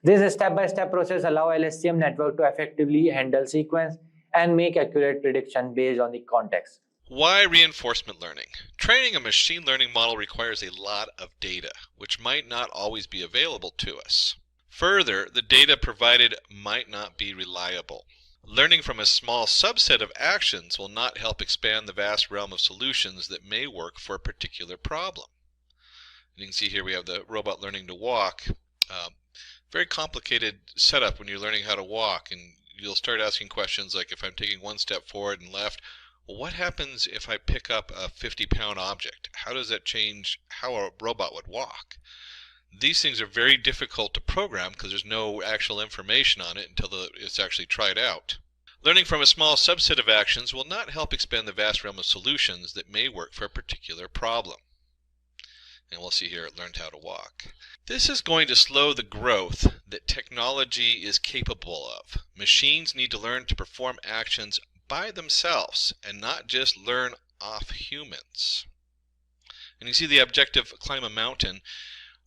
This step-by-step process allows LSTM network to effectively handle sequence and make accurate prediction based on the context. Why reinforcement learning? Training a machine learning model requires a lot of data, which might not always be available to us. Further, the data provided might not be reliable. Learning from a small subset of actions will not help expand the vast realm of solutions that may work for a particular problem. You can see here we have the robot learning to walk. Very complicated setup when you're learning how to walk, and you'll start asking questions like, if I'm taking one step forward and left, well, what happens if I pick up a 50-pound object? How does that change how a robot would walk? These things are very difficult to program because there's no actual information on it until it's actually tried out. Learning from a small subset of actions will not help expand the vast realm of solutions that may work for a particular problem. And we'll see here it learned how to walk. This is going to slow the growth that technology is capable of. Machines need to learn to perform actions by themselves and not just learn off humans. And you see the objective climb a mountain.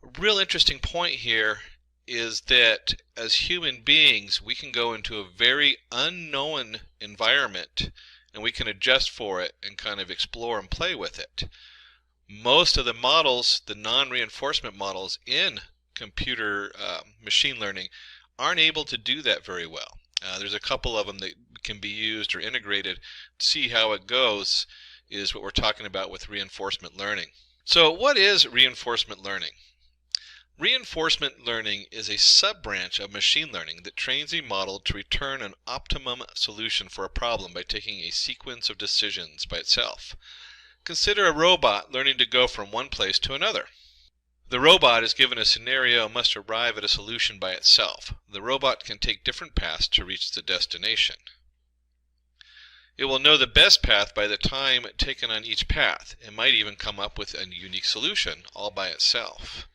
A real interesting point here is that as human beings we can go into a very unknown environment and we can adjust for it and kind of explore and play with it. Most of the models, the non-reinforcement models in computer machine learning, aren't able to do that very well. There's a couple of them that can be used or integrated. To see how it goes is what we're talking about with reinforcement learning. So what is reinforcement learning? Reinforcement learning is a sub-branch of machine learning that trains a model to return an optimum solution for a problem by taking a sequence of decisions by itself. Consider a robot learning to go from one place to another. The robot is given a scenario and must arrive at a solution by itself. The robot can take different paths to reach the destination. It will know the best path by the time taken on each path. It might even come up with a unique solution all by itself.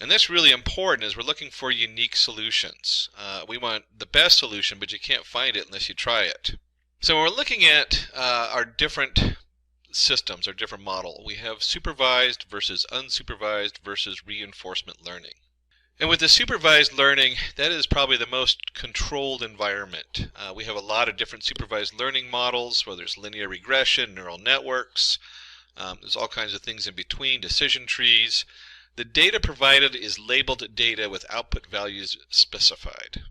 And that's really important as we're looking for unique solutions. We want the best solution, but you can't find it unless you try it. So when we're looking at our different systems, our different model, we have supervised versus unsupervised versus reinforcement learning. And with the supervised learning, that is probably the most controlled environment. We have a lot of different supervised learning models, whether it's linear regression, neural networks, there's all kinds of things in between, decision trees. The data provided is labeled data with output values specified.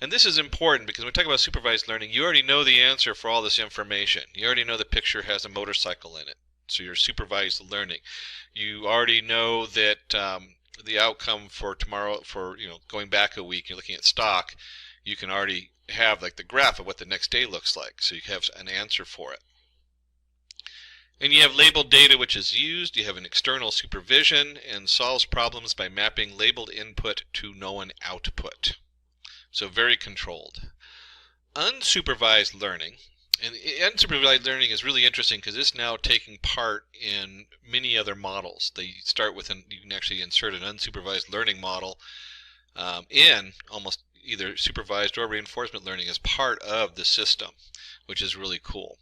And this is important because when we talk about supervised learning, you already know the answer for all this information. You already know the picture has a motorcycle in it, so you're supervised learning. You already know that the outcome for tomorrow, for going back a week, you're looking at stock, you can already have like the graph of what the next day looks like, so you have an answer for it. And you have labeled data which is used, you have an external supervision, and solves problems by mapping labeled input to known output. So very controlled. Unsupervised learning, and unsupervised learning is really interesting because it's now taking part in many other models. They start with you can actually insert an unsupervised learning model in almost either supervised or reinforcement learning as part of the system, which is really cool.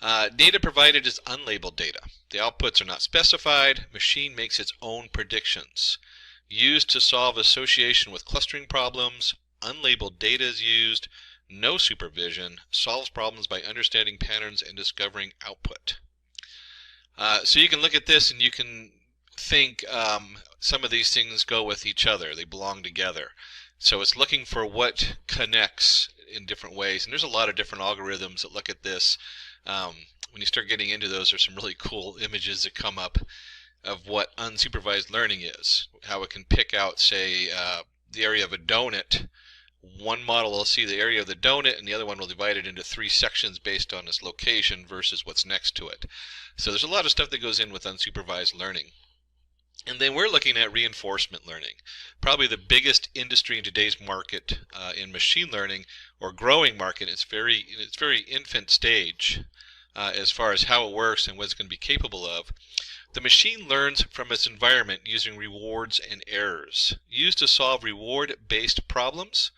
Data provided is unlabeled data. The outputs are not specified. Machine makes its own predictions. Used to solve association with clustering problems. Unlabeled data is used. No supervision. Solves problems by understanding patterns and discovering output. So you can look at this and you can think some of these things go with each other. They belong together. So it's looking for what connects in different ways. And there's a lot of different algorithms that look at this. When you start getting into those, there's some really cool images that come up of what unsupervised learning is. How it can pick out, say, the area of a donut. One model will see the area of the donut, and the other one will divide it into 3 sections based on its location versus what's next to it. So there's a lot of stuff that goes in with unsupervised learning. And then we're looking at reinforcement learning. Probably the biggest industry in today's market in machine learning, or growing market. It's very infant stage as far as how it works and what it's going to be capable of. The machine learns from its environment using rewards and errors. Used to solve reward-based problems.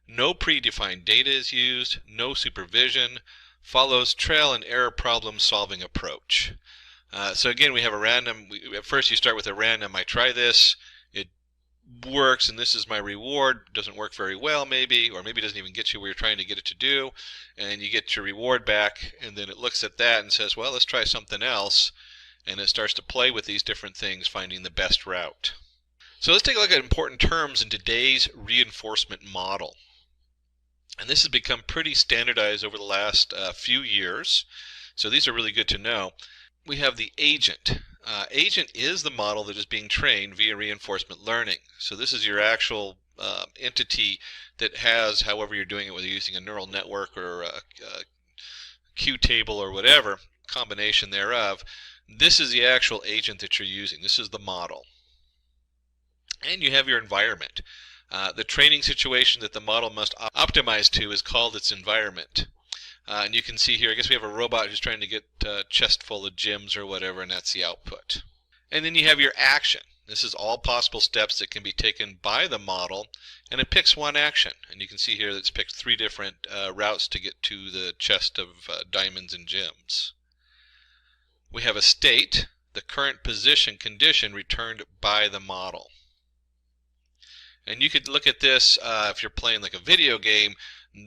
No predefined data is used. No supervision. Follows trial and error problem solving approach. So again, we have a random. At first you start with a random, I try this, it works, and this is my reward. Doesn't work very well maybe, or maybe doesn't even get you where you're trying to get it to do, and you get your reward back, and then it looks at that and says, well, let's try something else, and it starts to play with these different things, finding the best route. So let's take a look at important terms in today's reinforcement model. And this has become pretty standardized over the last few years, so these are really good to know. We have the agent. Agent is the model that is being trained via reinforcement learning. So this is your actual entity that has, however you're doing it, whether you're using a neural network or a Q table or whatever, combination thereof. This is the actual agent that you're using. This is the model. And you have your environment. The training situation that the model must optimize to is called its environment. And you can see here, I guess we have a robot who's trying to get a chest full of gems or whatever, and that's the output. And then you have your action. This is all possible steps that can be taken by the model, and it picks one action. And you can see here that it's picked 3 different routes to get to the chest of diamonds and gems. We have a state, the current position condition returned by the model. And you could look at this if you're playing like a video game.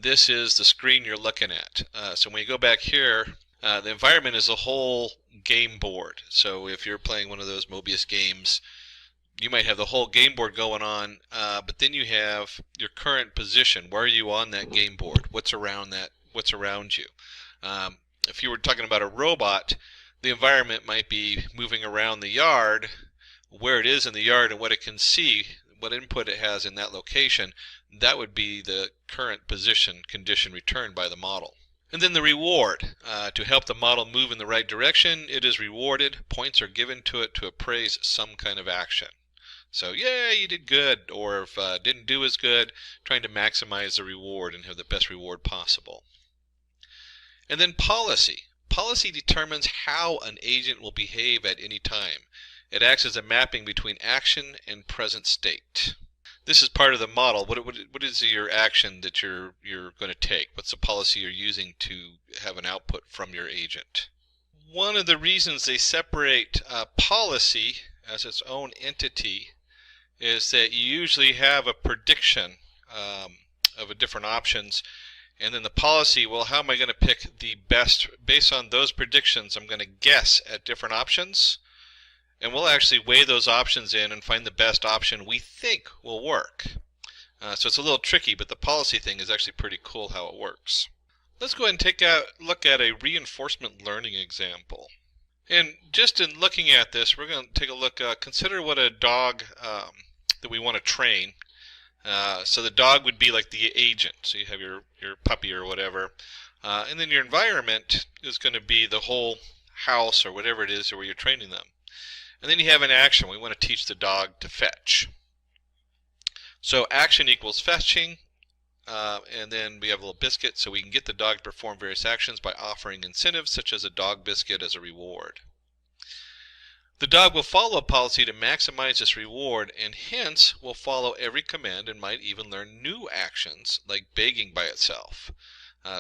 This is the screen you're looking at. So when you go back here, the environment is a whole game board. So if you're playing one of those Mobius games, you might have the whole game board going on, but then you have your current position. Where are you on that game board? What's around that? What's around you? If you were talking about a robot, the environment might be moving around the yard, where it is in the yard and what it can see, what input it has in that location. That would be the current position condition returned by the model. And then the reward. To help the model move in the right direction, it is rewarded. Points are given to it to appraise some kind of action. So, yeah, you did good, or if didn't do as good, trying to maximize the reward and have the best reward possible. And then policy. Policy determines how an agent will behave at any time. It acts as a mapping between action and present state. This is part of the model. What is your action that you're going to take? What's the policy you're using to have an output from your agent? One of the reasons they separate policy as its own entity is that you usually have a prediction of different options, and then the policy, well, how am I going to pick the best? Based on those predictions, I'm going to guess at different options. And we'll actually weigh those options in and find the best option we think will work. So it's a little tricky, but the policy thing is actually pretty cool how it works. Let's go ahead and take a look at a reinforcement learning example. And just in looking at this, we're going to take a look, consider what a dog that we want to train. So the dog would be like the agent. So you have your puppy or whatever. And then your environment is going to be the whole house or whatever it is where you're training them. And then you have an action. We want to teach the dog to fetch. So action equals fetching, and then we have a little biscuit, so we can get the dog to perform various actions by offering incentives such as a dog biscuit as a reward. The dog will follow a policy to maximize this reward, and hence will follow every command and might even learn new actions like begging by itself.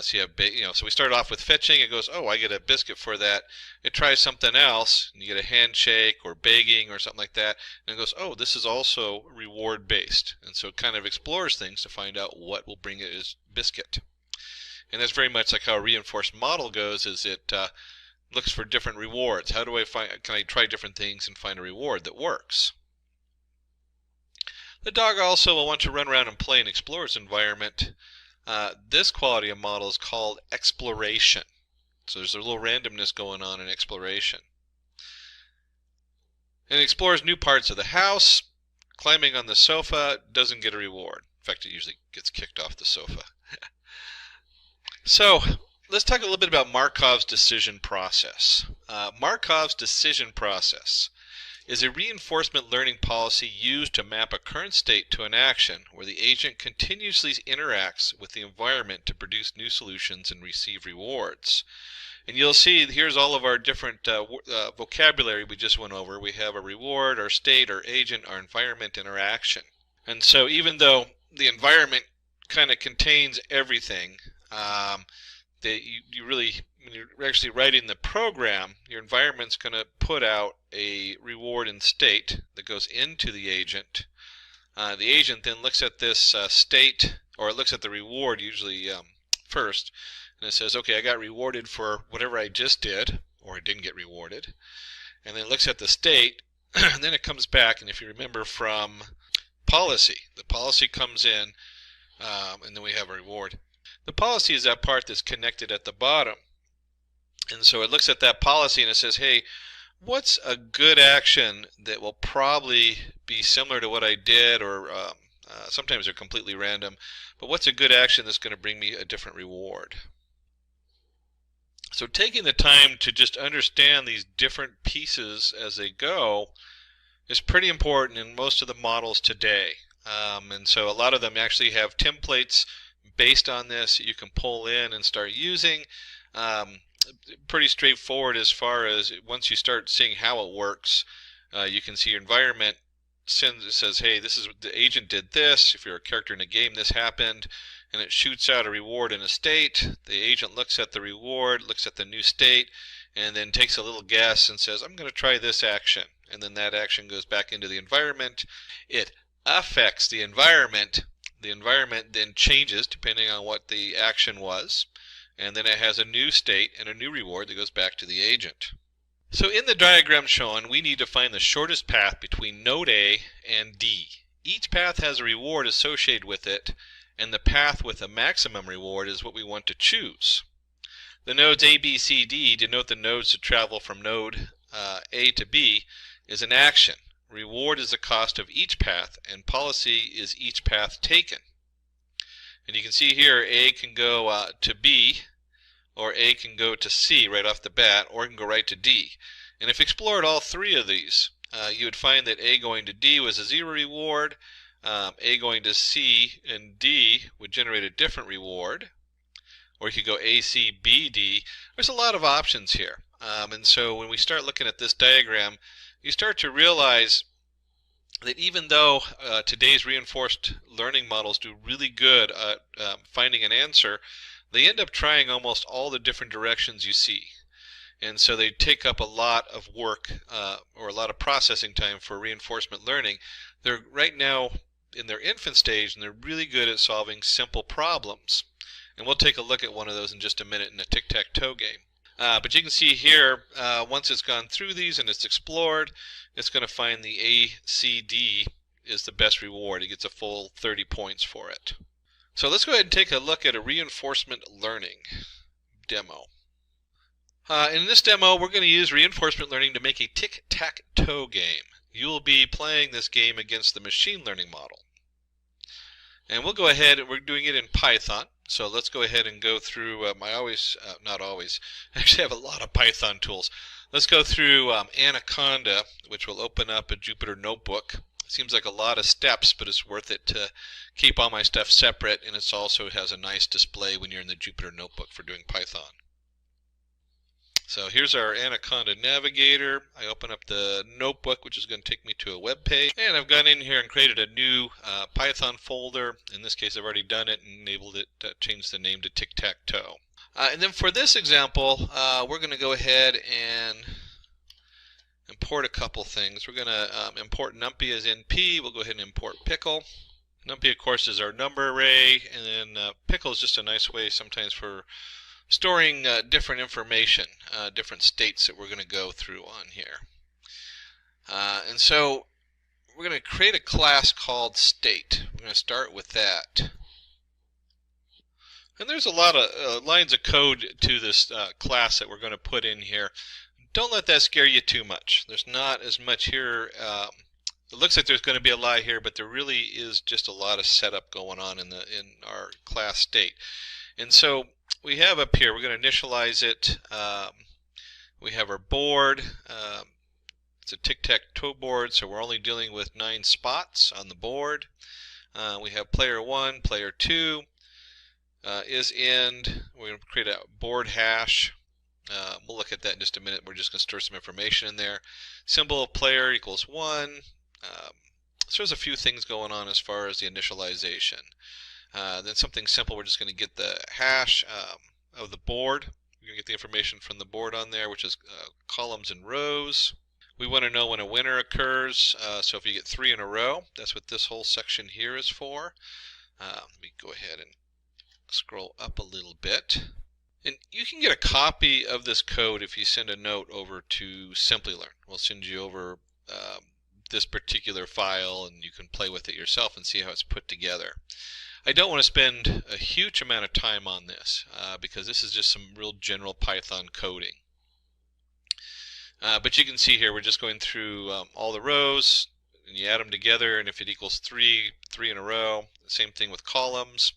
So you have, so we start off with fetching. It goes, oh, I get a biscuit for that. It tries something else, and you get a handshake or begging or something like that. And it goes, oh, this is also reward based. And so it kind of explores things to find out what will bring it as biscuit. And that's very much like how a reinforced model goes. Is it looks for different rewards. How do I find? Can I try different things and find a reward that works? The dog also will want to run around and play and explore its environment. This quality of model is called exploration. So there's a little randomness going on in exploration. And it explores new parts of the house. Climbing on the sofa doesn't get a reward. In fact, it usually gets kicked off the sofa. So let's talk a little bit about Markov's decision process. Markov's decision process is a reinforcement learning policy used to map a current state to an action where the agent continuously interacts with the environment to produce new solutions and receive rewards. And you'll see here's all of our different vocabulary we just went over. We have a reward, our state, our agent, our environment, and our action. And so even though the environment kind of contains everything, that you really, when you're actually writing the program, your environment's going to put out a reward and state that goes into the agent. The agent then looks at this state, or it looks at the reward usually first, and it says, okay, I got rewarded for whatever I just did, or I didn't get rewarded. And then it looks at the state, and then it comes back, and if you remember from policy, the policy comes in, and then we have a reward. The policy is that part that's connected at the bottom. And so it looks at that policy and it says, hey, what's a good action that will probably be similar to what I did, or sometimes they're completely random, but what's a good action that's going to bring me a different reward? So taking the time to just understand these different pieces as they go is pretty important in most of the models today. And so a lot of them actually have templates based on this that you can pull in and start using. Pretty straightforward as far as once you start seeing how it works, you can see your environment says, hey, this is the agent did this. If you're a character in a game, this happened, and it shoots out a reward in a state. The agent looks at the reward, looks at the new state, and then takes a little guess and says, I'm going to try this action. And then that action goes back into the environment. It affects the environment. The environment then changes depending on what the action was, and then it has a new state and a new reward that goes back to the agent. So in the diagram shown, we need to find the shortest path between node A and D. Each path has a reward associated with it, and the path with a maximum reward is what we want to choose. The nodes A, B, C, D denote the nodes to travel from node A to B is an action. Reward is the cost of each path, and policy is each path taken. And you can see here A can go to B, or A can go to C right off the bat, or it can go right to D. And if you explored all three of these, you would find that A going to D was a 0 reward, A going to C and D would generate a different reward, or you could go A, C, B, D. There's a lot of options here. And so when we start looking at this diagram, you start to realize that even though today's reinforced learning models do really good at finding an answer, they end up trying almost all the different directions you see. And so they take up a lot of work or a lot of processing time for reinforcement learning. They're right now in their infant stage, and they're really good at solving simple problems. And we'll take a look at one of those in just a minute in a tic-tac-toe game. But you can see here, once it's gone through these and it's explored, it's going to find the A, C, D is the best reward. It gets a full 30 points for it. So let's go ahead and take a look at a reinforcement learning demo. In this demo, we're going to use reinforcement learning to make a tic-tac-toe game. You will be playing this game against the machine learning model. And we'll go ahead, and we're doing it in Python. So let's go ahead and go through, not always, I actually have a lot of Python tools. Let's go through Anaconda, which will open up a Jupyter notebook. It seems like a lot of steps, but it's worth it to keep all my stuff separate, and it also has a nice display when you're in the Jupyter notebook for doing Python. So here's our Anaconda Navigator. I open up the notebook, which is going to take me to a web page. And I've gone in here and created a new Python folder. In this case, I've already done it and enabled it to change the name to Tic-Tac-Toe. And then for this example, we're going to go ahead and import a couple things. We're going to import numpy as np. We'll go ahead and import pickle. Numpy, of course, is our number array, and then pickle is just a nice way sometimes for storing different information, different states that we're going to go through on here. And so we're going to create a class called state. We're going to start with that. And there's a lot of lines of code to this class that we're going to put in here. Don't let that scare you too much. There's not as much here. It looks like there's going to be a lot here, but there really is just a lot of setup going on in our class state. And so we have up here, we're going to initialize it. We have our board. It's a tic-tac-toe board, so we're only dealing with 9 spots on the board. We have player 1, player 2 is end. We're going to create a board hash. We'll look at that in just a minute. We're just going to store some information in there. Symbol of player equals 1. So there's a few things going on as far as the initialization. Then something simple, we're just going to get the hash of the board. We're going to get the information from the board on there, which is columns and rows. We want to know when a winner occurs. So if you get 3 in a row, that's what this whole section here is for. Let me go ahead and scroll up a little bit. And you can get a copy of this code if you send a note over to Simplilearn. We'll send you over this particular file, and you can play with it yourself and see how it's put together. I don't want to spend a huge amount of time on this because this is just some real general Python coding. But you can see here we're just going through all the rows, and you add them together, and if it equals 3 in a row, same thing with columns.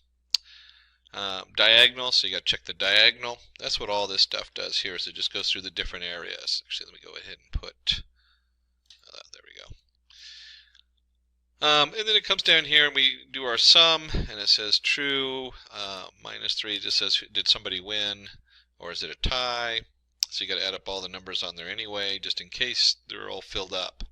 Diagonal, so you got to check the diagonal. That's what all this stuff does here, is it just goes through the different areas. Actually, let me go ahead and put, there we go. And then it comes down here and we do our sum, and it says true, -3 just says did somebody win, or is it a tie? So you got to add up all the numbers on there anyway, just in case they're all filled up.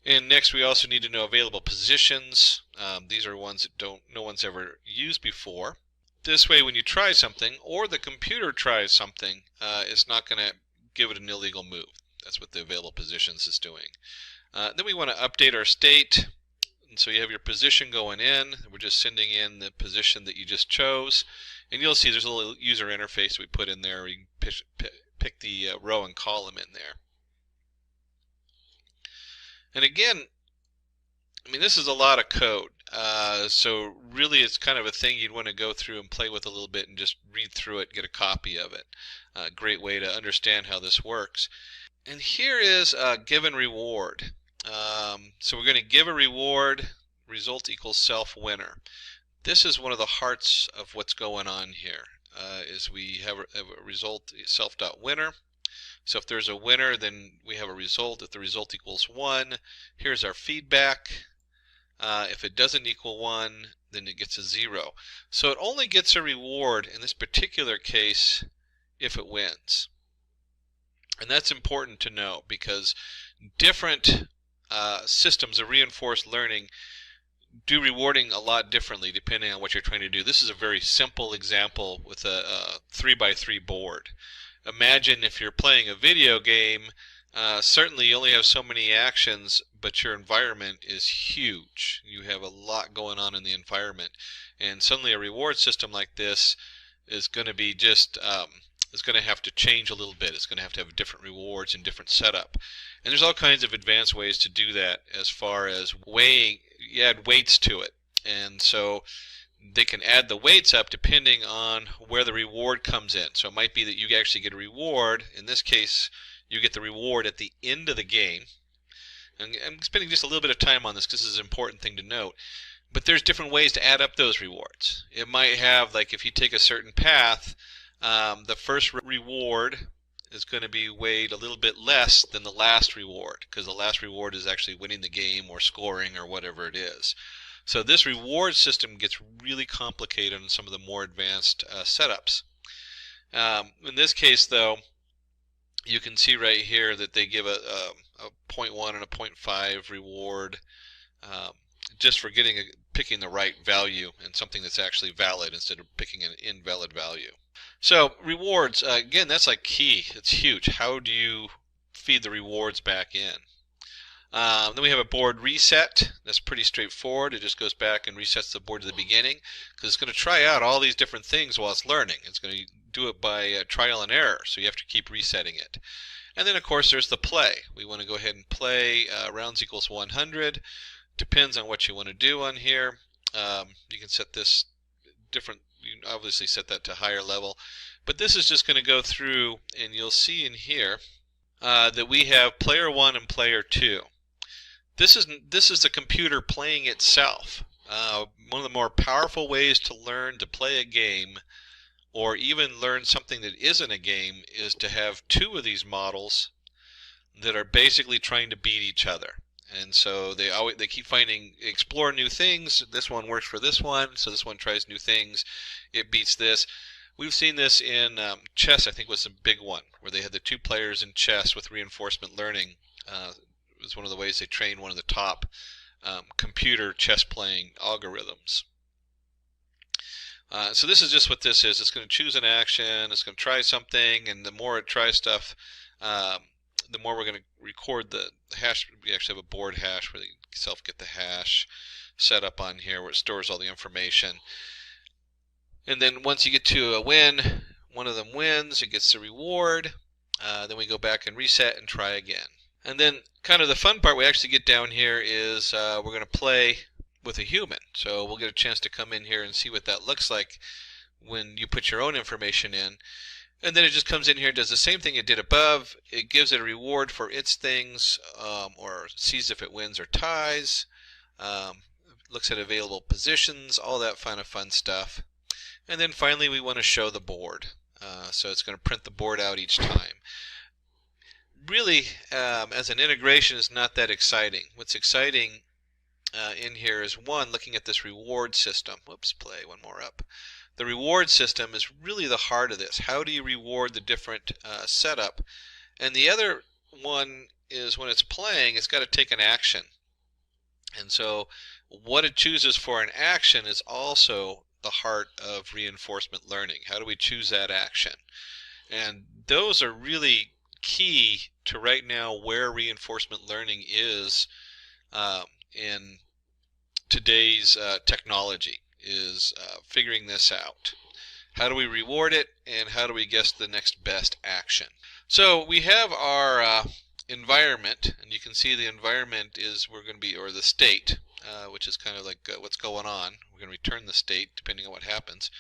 And next we also need to know available positions. These are ones that no one's ever used before. This way when you try something, or the computer tries something, it's not going to give it an illegal move. That's what the available positions is doing. Then we want to update our state. And so you have your position going in. We're just sending in the position that you just chose. And you'll see there's a little user interface we put in there. We can pick the row and column in there. And again, I mean, this is a lot of code. So really it's kind of a thing you'd want to go through and play with a little bit and just read through it, get a copy of it. A great way to understand how this works. And here is a given reward. So we're going to give a reward, result equals self winner. This is one of the hearts of what's going on here, is we have a result self.winner. So if there's a winner, then we have a result. If the result equals 1, here's our feedback. If it doesn't equal 1, then it gets a 0. So it only gets a reward in this particular case if it wins. And that's important to know because different systems of reinforced learning do rewarding a lot differently depending on what you're trying to do. This is a very simple example with a 3x3 board. Imagine if you're playing a video game, certainly you only have so many actions, but your environment is huge. You have a lot going on in the environment. And suddenly a reward system like this is going to be just, it's going to have to change a little bit. It's going to have different rewards and different setup. And there's all kinds of advanced ways to do that as far as weighing, you add weights to it. And so they can add the weights up depending on where the reward comes in. So it might be that you actually get a reward. In this case, you get the reward at the end of the game. And I'm spending just a little bit of time on this because this is an important thing to note. But there's different ways to add up those rewards. It might have, like if you take a certain path, the first reward is going to be weighed a little bit less than the last reward because the last reward is actually winning the game or scoring or whatever it is. So this reward system gets really complicated in some of the more advanced setups. In this case, though, you can see right here that they give a 0.1 and a 0.5 reward just for picking the right value and something that's actually valid instead of picking an invalid value. So rewards, again, that's like key. It's huge. How do you feed the rewards back in? Then we have a board reset. That's pretty straightforward. It just goes back and resets the board to the beginning because it's going to try out all these different things while it's learning. It's going to do it by trial and error, so you have to keep resetting it. And then, of course, there's the play. We want to go ahead and play rounds equals 100. Depends on what you want to do on here. You can set this different. You can obviously set that to higher level. But this is just going to go through, and you'll see in here that we have player 1 and player 2. This is the computer playing itself. One of the more powerful ways to learn to play a game, or even learn something that isn't a game, is to have two of these models that are basically trying to beat each other. And so they keep explore new things. This one works for this one, so this one tries new things. It beats this. We've seen this in chess. I think was a big one where they had the two players in chess with reinforcement learning. It was one of the ways they trained one of the top computer chess playing algorithms. So this is just what this is. It's going to choose an action, it's going to try something, and the more it tries stuff, the more we're going to record the hash. We actually have a board hash where you self get the hash set up on here where it stores all the information. And then once you get to a win, one of them wins, it gets the reward. Then we go back and reset and try again. And then kind of the fun part we actually get down here is we're going to play with a human. So we'll get a chance to come in here and see what that looks like when you put your own information in. And then it just comes in here and does the same thing it did above. It gives it a reward for its things, or sees if it wins or ties, looks at available positions, all that kind of fun stuff. And then finally we want to show the board. So it's going to print the board out each time. Really, as an integration, is not that exciting. What's exciting in here is, one, looking at this reward system. Whoops, play one more up. The reward system is really the heart of this. How do you reward the different setup? And the other one is when it's playing, it's got to take an action. And so what it chooses for an action is also the heart of reinforcement learning. How do we choose that action? And those are really key to right now where reinforcement learning is in today's technology, is figuring this out. How do we reward it, and how do we guess the next best action? So we have our environment, and you can see the environment is or the state, which is kind of like what's going on. We're going to return the state depending on what happens.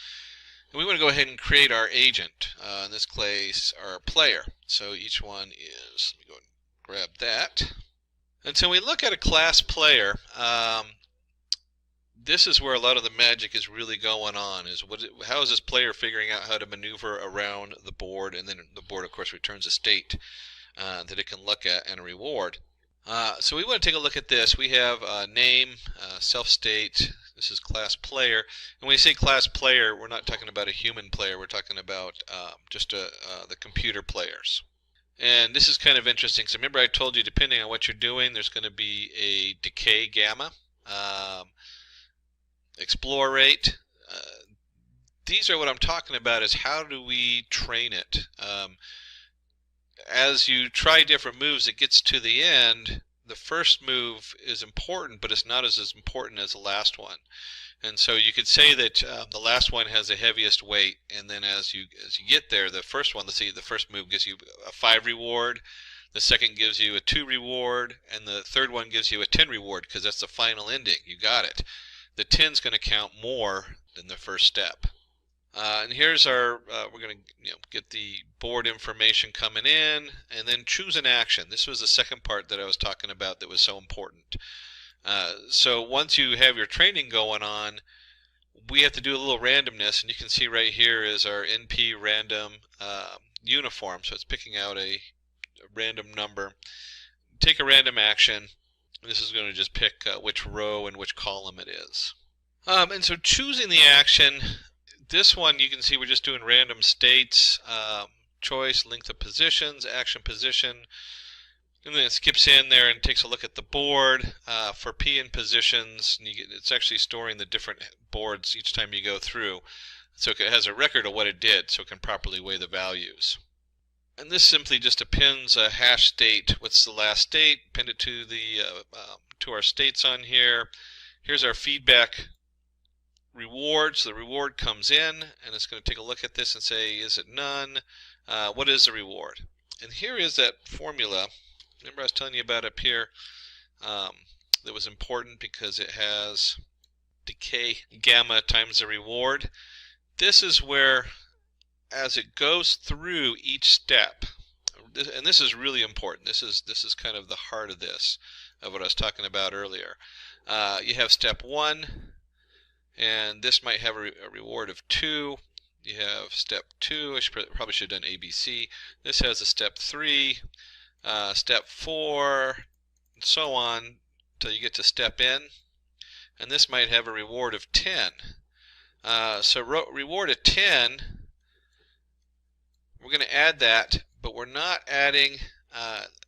And we want to go ahead and create our agent, in this case our player. So each one is, let me go and grab that. And so we look at a class player, this is where a lot of the magic is really going on, is how is this player figuring out how to maneuver around the board, and then the board of course returns a state that it can look at and a reward. So we want to take a look at this. We have name, self-state. This is class player. And when we say class player, we're not talking about a human player. We're talking about just the computer players. And this is kind of interesting. So remember I told you depending on what you're doing, there's going to be a decay gamma, explore rate. These are what I'm talking about, is how do we train it? As you try different moves, it gets to the end. The first move is important, but it's not as important as the last one. And so you could say that the last one has the heaviest weight, and then as you get there, the first one, let's see, the first move gives you a 5 reward, the second gives you a 2 reward, and the third one gives you a 10 reward, because that's the final ending. You got it. The 10's going to count more than the first step. And here's our, we're going to get the board information coming in, and then choose an action. This was the second part that I was talking about that was so important. So once you have your training going on, we have to do a little randomness, and you can see right here is our NP random uniform. So it's picking out a random number. Take a random action. This is going to just pick which row and which column it is. And so choosing the action, this one you can see we're just doing random states. choice, length of positions, action position, and then it skips in there and takes a look at the board for P in positions. And it's actually storing the different boards each time you go through, so it has a record of what it did, so it can properly weigh the values. And this simply just appends a hash state. What's the last state? Append it to the to our states on here. Here's our feedback reward. So the reward comes in, and it's going to take a look at this and say, is it none? What is the reward? And here is that formula. Remember I was telling you about up here that was important because it has decay gamma times the reward. This is where, as it goes through each step, and this is really important. This is kind of the heart of this, of what I was talking about earlier. You have step 1, and this might have a reward of 2. You have step 2. I probably should have done ABC. This has a step 3, step 4, and so on until you get to step N. And this might have a reward of 10. So reward of 10, we're going to add that, but we're not adding,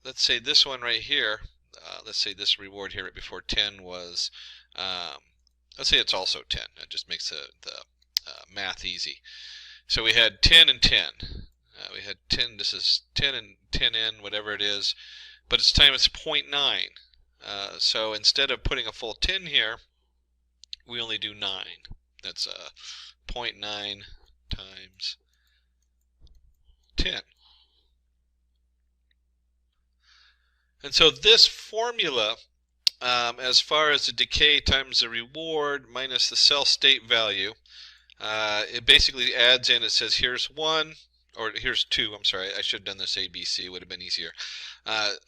let's say this one right here, let's say this reward here right before 10 was, let's say it's also 10. That just makes the math easy. So we had 10 and 10. We had 10, this is 10 and 10n, whatever it is, but it's 0.9. So instead of putting a full 10 here, we only do 9. That's 0.9 times 10. And so this formula, as far as the decay times the reward minus the cell state value, it basically adds in, it says here's 1, or here's 2, I'm sorry, I should have done this ABC, it would have been easier.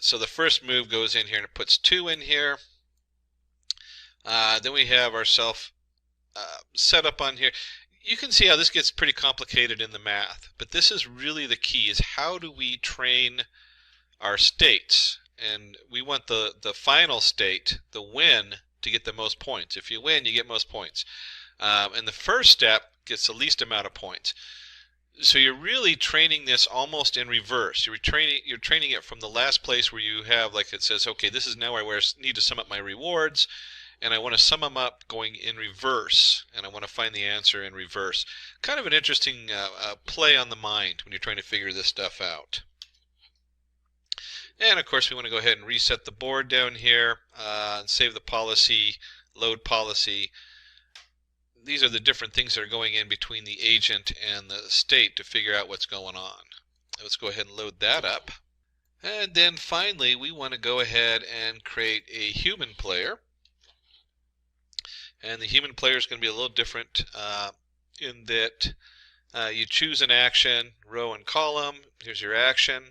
So the first move goes in here and it puts 2 in here. Then we have our self setup on here. You can see how this gets pretty complicated in the math, but this is really the key, is how do we train our states? And we want the final state, the win, to get the most points. If you win, you get most points. And the first step gets the least amount of points. So you're really training this almost in reverse. You're training it from the last place where you have, like it says, okay, this is now where I need to sum up my rewards, and I want to sum them up going in reverse, and I want to find the answer in reverse. Kind of an interesting play on the mind when you're trying to figure this stuff out. And of course we want to go ahead and reset the board down here and save the policy, load policy. These are the different things that are going in between the agent and the state to figure out what's going on. Let's go ahead and load that up. And then finally we want to go ahead and create a human player. And the human player is going to be a little different in that you choose an action, row and column. Here's your action.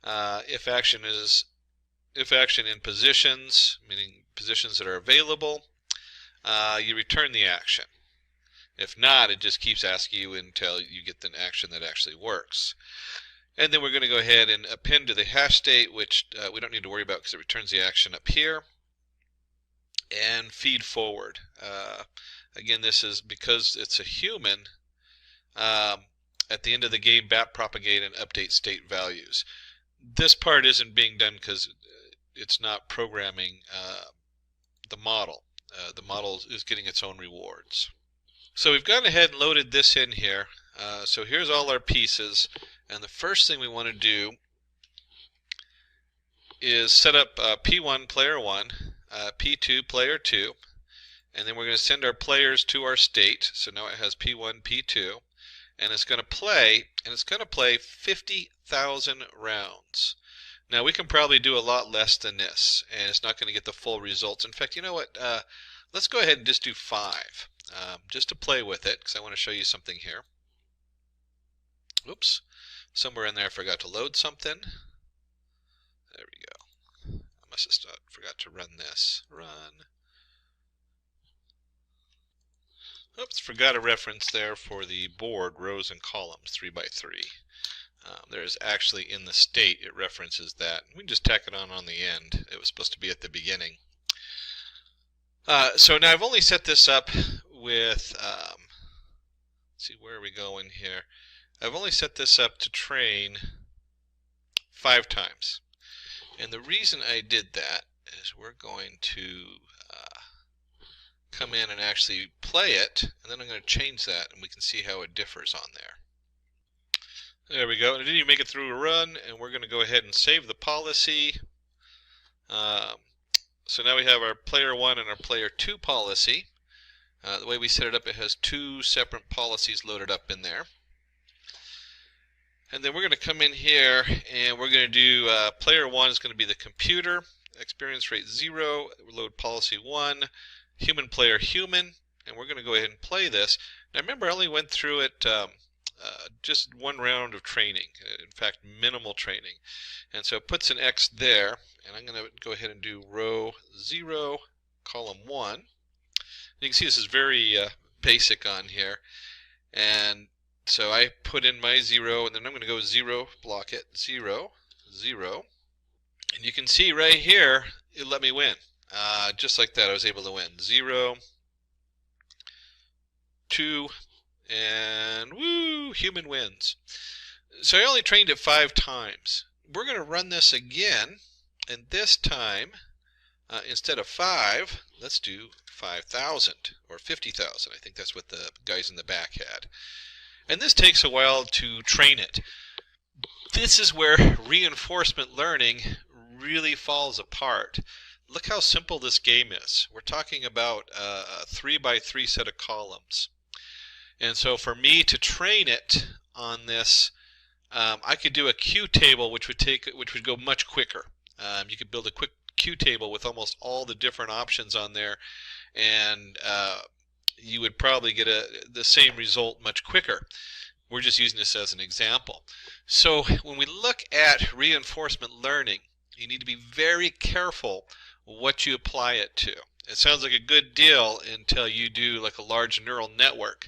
If action in positions, meaning positions that are available, you return the action. If not, it just keeps asking you until you get an action that actually works. And then we're going to go ahead and append to the hash state, which we don't need to worry about because it returns the action up here. And feed forward. Again, this is because it's a human. At the end of the game, backpropagate and update state values. This part isn't being done because it's not programming the model. The model is getting its own rewards. So we've gone ahead and loaded this in here. So here's all our pieces, and the first thing we want to do is set up P1 player 1, P2 player 2, and then we're going to send our players to our state. So now it has P1, P2, and it's going to play, 50,000 rounds. Now we can probably do a lot less than this, and it's not going to get the full results. In fact, you know what? Let's go ahead and just do 5, just to play with it, because I want to show you something here. Oops, somewhere in there I forgot to load something. There we go. I must have forgot to run this. Run. Oops, forgot a reference there for the board, rows and columns, 3 by 3. There's actually in the state, it references that. We can just tack it on the end. It was supposed to be at the beginning. So now I've only set this up with, let's see, where are we going here? I've only set this up to train 5 times. And the reason I did that is we're going to come in and actually play it, and then I'm going to change that, and we can see how it differs on there. There we go, and it didn't even make it through a run, and we're going to go ahead and save the policy. So now we have our player 1 and our player 2 policy. The way we set it up, it has 2 separate policies loaded up in there. And then we're going to come in here and we're going to do player 1 is going to be the computer, experience rate 0, load policy 1, human player human, and we're going to go ahead and play this. Now remember, I only went through it just 1 round of training, in fact minimal training, and so it puts an X there, and I'm going to go ahead and do row 0, column 1. You can see this is very basic on here, and so I put in my 0, and then I'm going to go 0, block it, 0, 0, and you can see right here it let me win. Just like that, I was able to win. 0, 2, and woo, human wins. So I only trained it 5 times. We're going to run this again, and this time, instead of 5, let's do 5,000 or 50,000. I think that's what the guys in the back had. And this takes a while to train it. This is where reinforcement learning really falls apart. Look how simple this game is. We're talking about a 3x3 set of columns. And so for me to train it on this, I could do a Q table which would go much quicker. You could build a quick Q table with almost all the different options on there, and you would probably get the same result much quicker. We're just using this as an example. So when we look at reinforcement learning, you need to be very careful what you apply it to. It sounds like a good deal until you do like a large neural network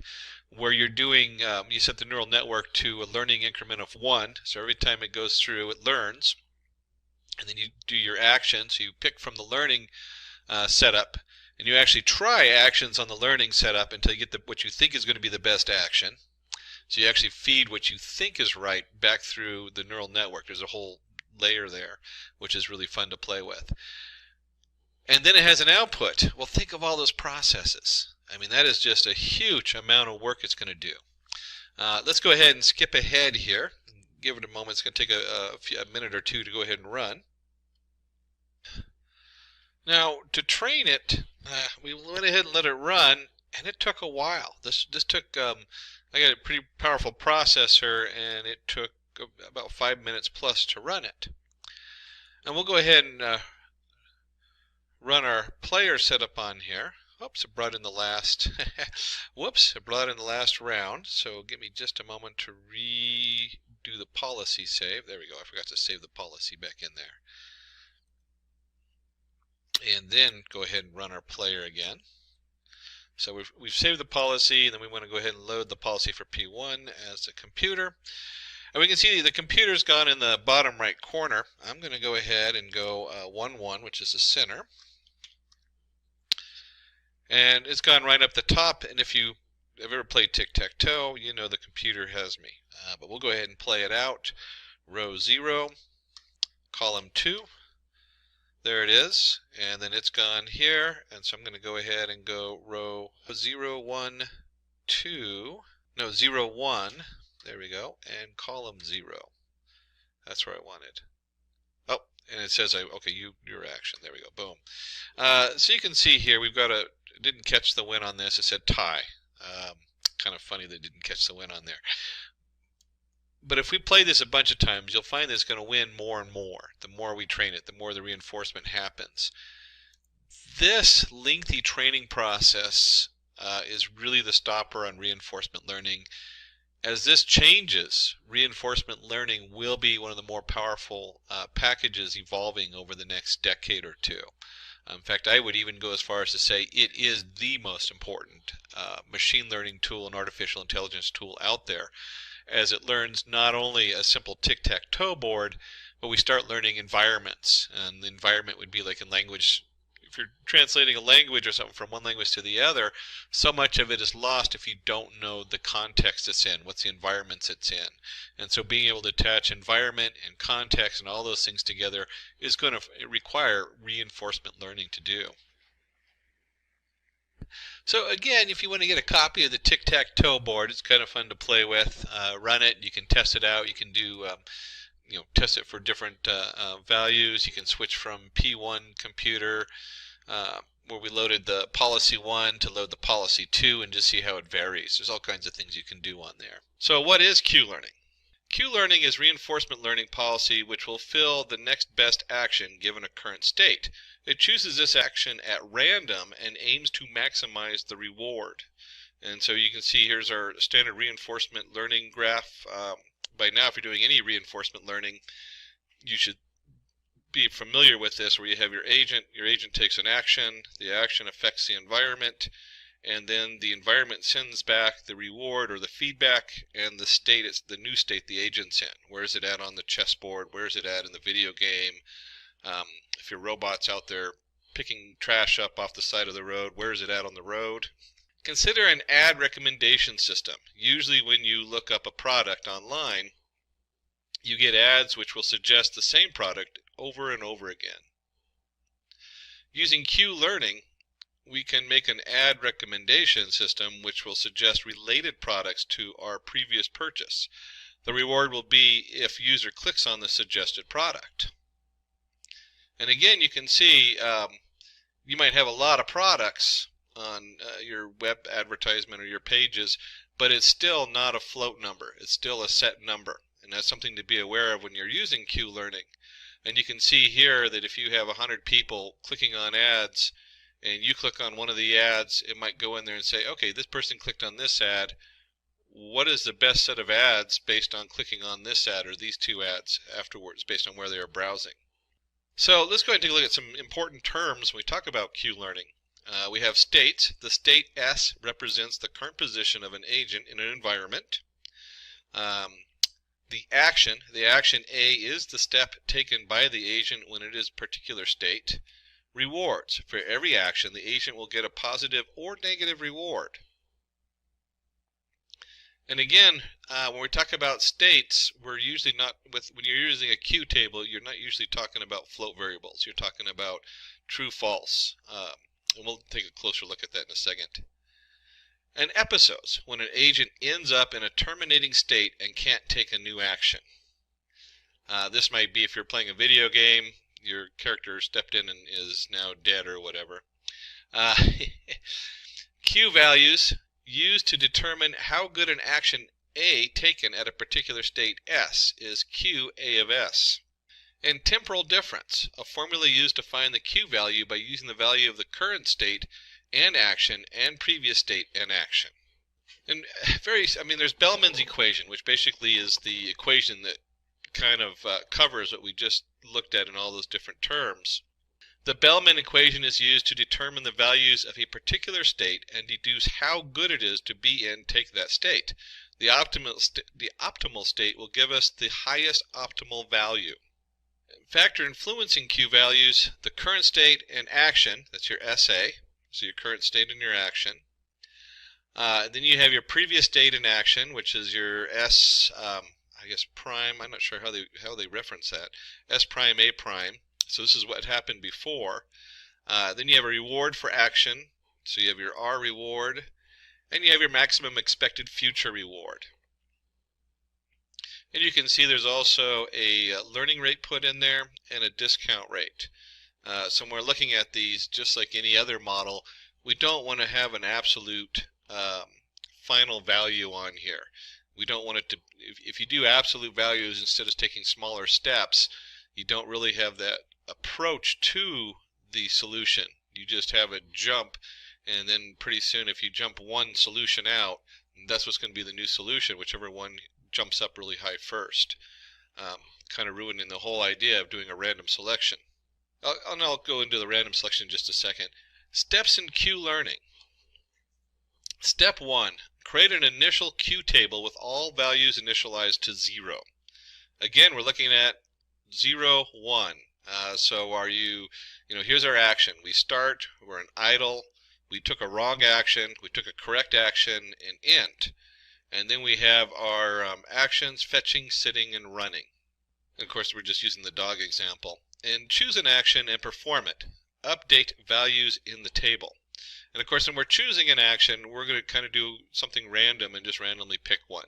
where you're doing, you set the neural network to a learning increment of 1, so every time it goes through it learns, and then you do your actions. So you pick from the learning setup, and you actually try actions on the learning setup until you get what you think is going to be the best action. So you actually feed what you think is right back through the neural network. There's a whole layer there, which is really fun to play with. And then it has an output. Well, think of all those processes. I mean, that is just a huge amount of work it's going to do. Let's go ahead and skip ahead here. Give it a moment. It's going to take a minute or two to go ahead and run. Now, to train it, we went ahead and let it run, and it took a while. This took, I got a pretty powerful processor, and it took about 5 minutes plus to run it. And we'll go ahead and run our player setup on here. Oops, it brought in the last, whoops, it brought in the last round. So give me just a moment to redo the policy save. There we go. I forgot to save the policy back in there. And then go ahead and run our player again. So we've saved the policy, and then we want to go ahead and load the policy for P1 as a computer. And we can see the computer's gone in the bottom right corner. I'm going to go ahead and go 1, 1, which is the center. And it's gone right up the top, and if you have ever played tic-tac-toe, you know the computer has me. But we'll go ahead and play it out. Row 0, column 2. There it is, and then it's gone here, and so I'm going to go ahead and go row 0, 1, 2, no, 0, 1, there we go, and column 0. That's where I wanted. Oh, and it says, okay, your action, there we go, boom. So you can see here, we've got it didn't catch the win on this, it said tie. Kind of funny that it didn't catch the win on there. But if we play this a bunch of times, you'll find that it's going to win more and more. The more we train it, the more the reinforcement happens. This lengthy training process is really the stopper on reinforcement learning. As this changes, reinforcement learning will be one of the more powerful packages evolving over the next decade or two. In fact, I would even go as far as to say it is the most important machine learning tool and artificial intelligence tool out there, as it learns not only a simple tic-tac-toe board, but we start learning environments. And the environment would be like in language if you're translating a language or something from one language to the other, so much of it is lost if you don't know the context it's in, what's the environments it's in. And so being able to attach environment and context and all those things together is going to require reinforcement learning to do. So again, if you want to get a copy of the tic-tac-toe board, it's kind of fun to play with. Run it, you can test it out, you can do test it for different values. You can switch from P1 computer where we loaded the policy 1 to load the policy 2 and just see how it varies. There's all kinds of things you can do on there. So what is Q-learning? Q-learning is reinforcement learning policy which will fill the next best action given a current state. It chooses this action at random and aims to maximize the reward. And so you can see here's our standard reinforcement learning graph. By now, if you're doing any reinforcement learning, you should be familiar with this, where you have your agent takes an action, the action affects the environment, and then the environment sends back the reward or the feedback, and the state is the new state the agent's in. Where is it at on the chessboard? Where is it at in the video game? If your robot's out there picking trash up off the side of the road, where is it at on the road? Consider an ad recommendation system. Usually when you look up a product online, you get ads which will suggest the same product over and over again. Using Q-learning, we can make an ad recommendation system which will suggest related products to our previous purchase. The reward will be if user clicks on the suggested product. And again, you can see you might have a lot of products on your web advertisement or your pages, but it's still not a float number. It's still a set number, and that's something to be aware of when you're using Q-learning. And you can see here that if you have 100 people clicking on ads and you click on one of the ads, it might go in there and say, okay, this person clicked on this ad. What is the best set of ads based on clicking on this ad or these two ads afterwards based on where they are browsing? So let's go ahead and take a look at some important terms when we talk about Q-learning. We have states. The state S represents the current position of an agent in an environment. The action A is the step taken by the agent when it is a particular state. Rewards. For every action, the agent will get a positive or negative reward. And again, when we talk about states, we're usually not, when you're using a Q table, you're not usually talking about float variables. You're talking about true, false. And we'll take a closer look at that in a second. And episodes, when an agent ends up in a terminating state and can't take a new action. This might be if you're playing a video game, your character stepped in and is now dead or whatever. Q values used to determine how good an action A taken at a particular state S is Q A of S. And temporal difference, a formula used to find the Q value by using the value of the current state and action and previous state and action. And there's Bellman's equation, which basically is the equation that kind of covers what we just looked at in all those different terms. The Bellman equation is used to determine the values of a particular state and deduce how good it is to be in take that state. The optimal state will give us the highest optimal value. Factor influencing Q values, the current state and action, that's your SA, so your current state and your action. Then you have your previous state and action, which is your S, I guess prime, I'm not sure how they reference that, S prime, A prime. So this is what happened before. Then you have a reward for action, so you have your R reward, and you have your maximum expected future reward. And you can see there's also a learning rate put in there and a discount rate. So when we're looking at these, just like any other model, we don't want to have an absolute final value on here. We don't want it to, if you do absolute values instead of taking smaller steps, you don't really have that approach to the solution. You just have a jump, and then pretty soon if you jump one solution out, that's what's going to be the new solution, whichever one jumps up really high first, kind of ruining the whole idea of doing a random selection. I'll go into the random selection in just a second. Steps in Q learning. Step 1. Create an initial Q table with all values initialized to 0. Again, we're looking at 0, 1. So are you, here's our action. We start, we're in idle, we took a wrong action, we took a correct action in int, and then we have our actions, fetching, sitting, and running. And of course, we're just using the dog example. And choose an action and perform it. Update values in the table. And of course, when we're choosing an action, we're going to kind of do something random and just randomly pick one.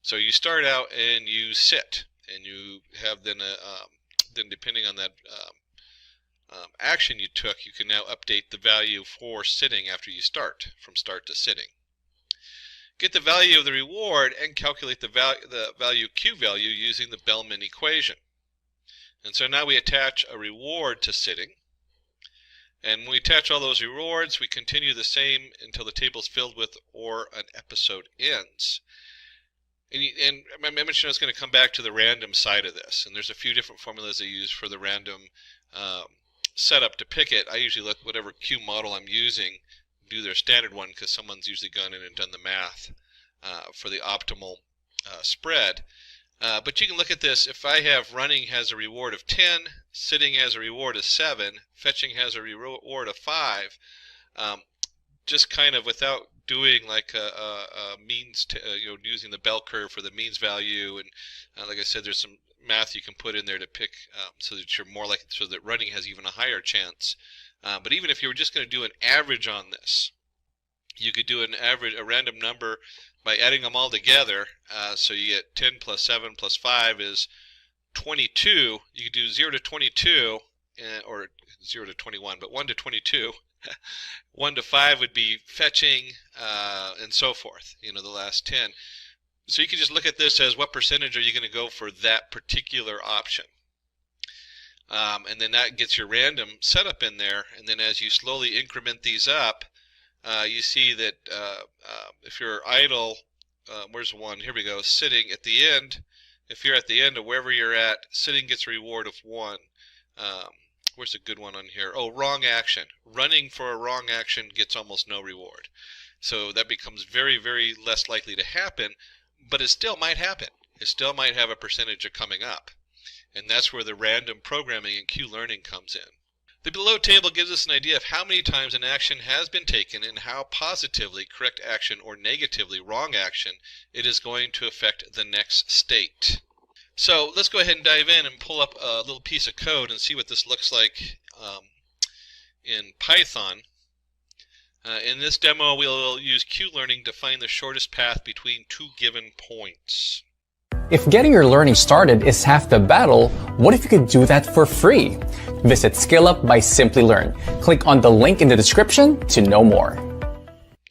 So you start out and you sit, and you have then depending on that action you took, you can now update the value for sitting after you start, from start to sitting. Get the value of the reward and calculate the value Q value using the Bellman equation. And so now we attach a reward to sitting. And when we attach all those rewards, we continue the same until the table is filled with or an episode ends. And I mentioned I was going to come back to the random side of this. And there's a few different formulas I use for the random setup to pick it. I usually let whatever Q model I'm using do their standard one, because someone's usually gone in and done the math for the optimal spread. But you can look at this. If I have running has a reward of 10, sitting has a reward of 7, fetching has a reward of 5, just kind of without doing like a means, using the bell curve for the means value, and like I said, there's some math you can put in there to pick so that you're more like, so that running has even a higher chance. But even if you were just going to do an average on this, you could do an average, a random number by adding them all together. So you get 10 plus 7 plus 5 is 22. You could do 0 to 22, or 0 to 21, but 1 to 22. 1 to 5 would be fetching, and so forth, the last 10. So you can just look at this as what percentage are you going to go for that particular option. And then that gets your random setup in there, and then as you slowly increment these up, you see that if you're idle, where's one? Here we go. Sitting at the end, if you're at the end of wherever you're at, sitting gets a reward of 1. Where's a good one on here? Oh, wrong action. Running for a wrong action gets almost no reward. So that becomes very, very less likely to happen, but it still might happen. It still might have a percentage of coming up. And that's where the random programming and Q-learning comes in. The below table gives us an idea of how many times an action has been taken and how positively correct action or negatively wrong action it is going to affect the next state. So let's go ahead and dive in and pull up a little piece of code and see what this looks like in Python. In this demo, we'll use Q-learning to find the shortest path between two given points. If getting your learning started is half the battle, what if you could do that for free? Visit SkillUp by Simplilearn. Click on the link in the description to know more.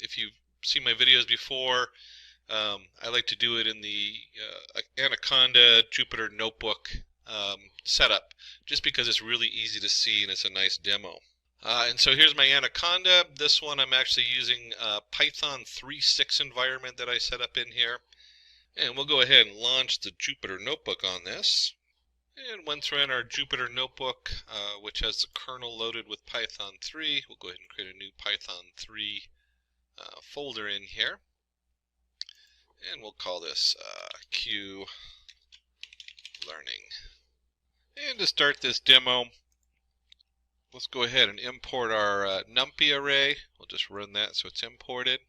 If you've seen my videos before, I like to do it in the Anaconda Jupyter Notebook setup, just because it's really easy to see and it's a nice demo. And so here's my Anaconda. This one I'm actually using a Python 3.6 environment that I set up in here. And we'll go ahead and launch the Jupyter Notebook on this. And once we're in our Jupyter Notebook, which has the kernel loaded with Python 3, we'll go ahead and create a new Python 3 folder in here. And we'll call this Q Learning. And to start this demo, let's go ahead and import our NumPy array. We'll just run that so it's imported.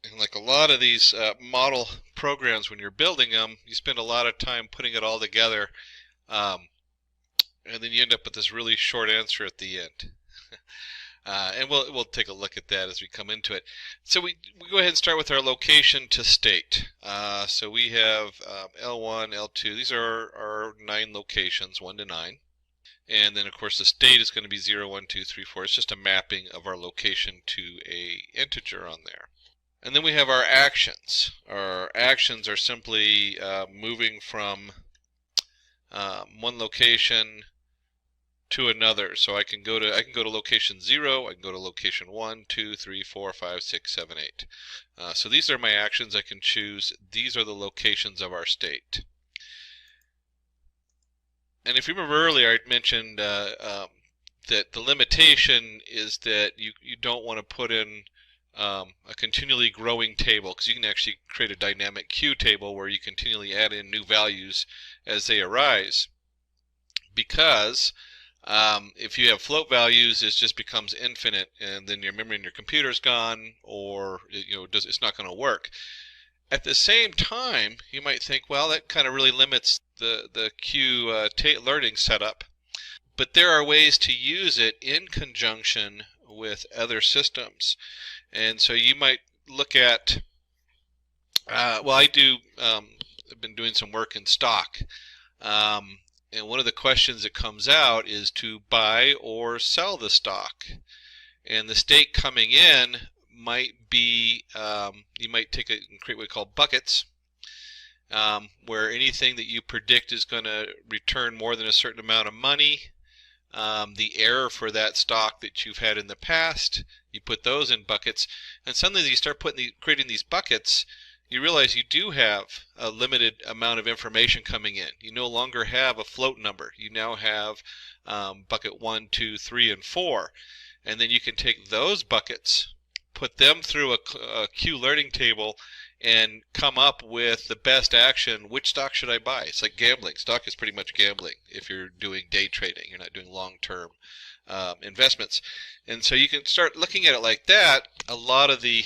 And like a lot of these model programs, when you're building them, you spend a lot of time putting it all together, and then you end up with this really short answer at the end. And we'll take a look at that as we come into it. So we go ahead and start with our location to state. So we have L1, L2. These are our 9 locations, 1 to 9. And then, of course, the state is going to be 0, 1, 2, 3, 4. It's just a mapping of our location to a integer on there. And then we have our actions. Our actions are simply moving from one location to another. So I can go to location 0, I can go to location 1, 2, 3, 4, 5, 6, 7, 8. So these are my actions I can choose. These are the locations of our state. And if you remember earlier, I mentioned that the limitation is that you don't want to put in a continually growing table, because you can actually create a dynamic queue table where you continually add in new values as they arise, because If you have float values, it just becomes infinite, and then your memory in your computer's gone, or it's not going to work. At the same time, you might think, well, that kind of really limits the Q learning setup. But there are ways to use it in conjunction with other systems. And so you might look at, well, I've been doing some work in stock. And one of the questions that comes out is to buy or sell the stock. And the state coming in might be, you might take it and create what we call buckets, where anything that you predict is going to return more than a certain amount of money. The error for that stock that you've had in the past, you put those in buckets, and suddenly as you start creating these buckets, you realize you do have a limited amount of information coming in. You no longer have a float number. You now have bucket 1, 2, 3, and 4, and then you can take those buckets, put them through a Q learning table, and come up with the best action. Which stock should I buy? It's like gambling. Stock is pretty much gambling if you're doing day trading. You're not doing long-term investments. And so you can start looking at it like that. A lot of the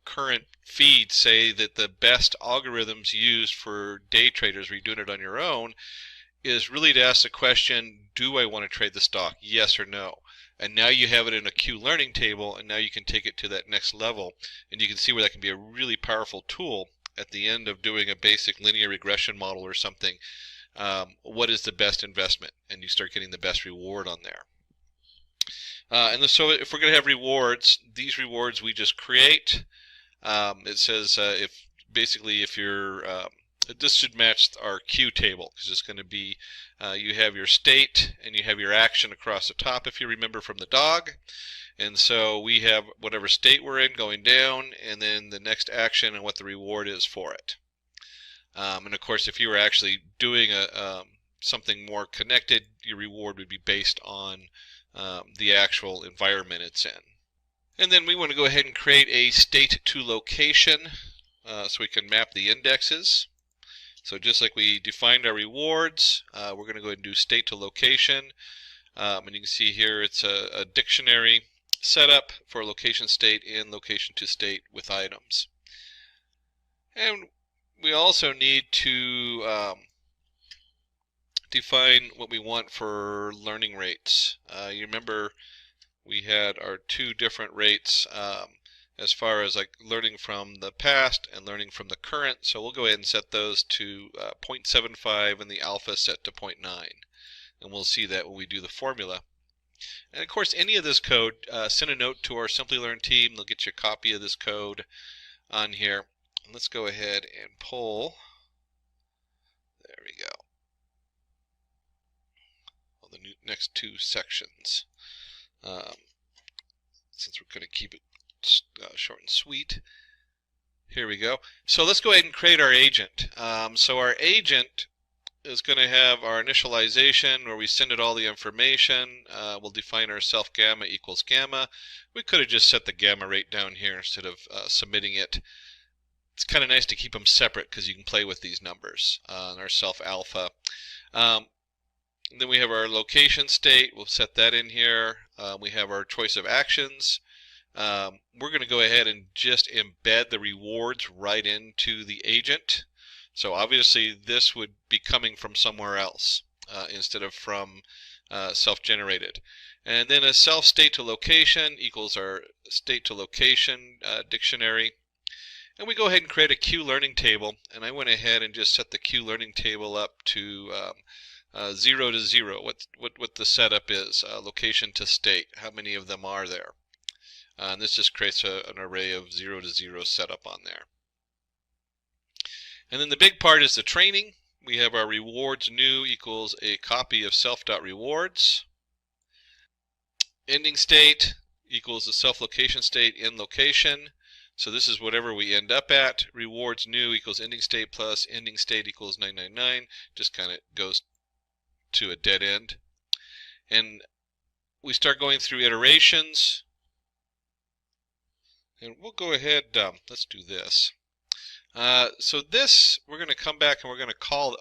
current feeds say that the best algorithms used for day traders, where you're doing it on your own, is really to ask the question, do I want to trade the stock? Yes or no? And now you have it in a Q learning table, and now you can take it to that next level, and you can see where that can be a really powerful tool at the end of doing a basic linear regression model or something. What is the best investment? And you start getting the best reward on there. So if we're going to have rewards, these rewards we just create. It says if you're this should match our Q table, because it's going to be you have your state and you have your action across the top, if you remember from the dog. And so we have whatever state we're in going down, and then the next action and what the reward is for it. And of course, if you were actually doing something more connected, your reward would be based on the actual environment it's in. And then we want to go ahead and create a state to location so we can map the indexes. So just like we defined our rewards, we're going to go ahead and do state to location. And you can see here it's a dictionary setup for location state and location to state with items. And we also need to define what we want for learning rates. You remember we had our two different rates as far as like learning from the past and learning from the current. So we'll go ahead and set those to 0.75 and the alpha set to 0.9. And we'll see that when we do the formula. And of course, any of this code, send a note to our Simplilearn team. They'll get you a copy of this code on here. And let's go ahead and pull. There we go. Well, the next two sections. Since we're going to keep it short and sweet. Here we go. So let's go ahead and create our agent. So our agent is going to have our initialization where we send it all the information. We'll define our self gamma equals gamma. We could have just set the gamma rate down here instead of submitting it. It's kind of nice to keep them separate because you can play with these numbers on our self alpha. Then we have our location state. We'll set that in here. We have our choice of actions. We're going to go ahead and just embed the rewards right into the agent. So obviously this would be coming from somewhere else instead of from self-generated. And then a self state to location equals our state to location dictionary. And we go ahead and create a Q learning table. And I went ahead and just set the Q learning table up to 0 to 0, what the setup is, location to state, how many of them are there. And this just creates an array of 0 to 0 setup on there. And then the big part is the training. We have our rewards new equals a copy of self.rewards. Ending state equals the self location state in location. So this is whatever we end up at. Rewards new equals ending state plus ending state equals 999. Just kind of goes to a dead end. And we start going through iterations. And we'll go ahead, let's do this. So this, we're going to come back and we're going to call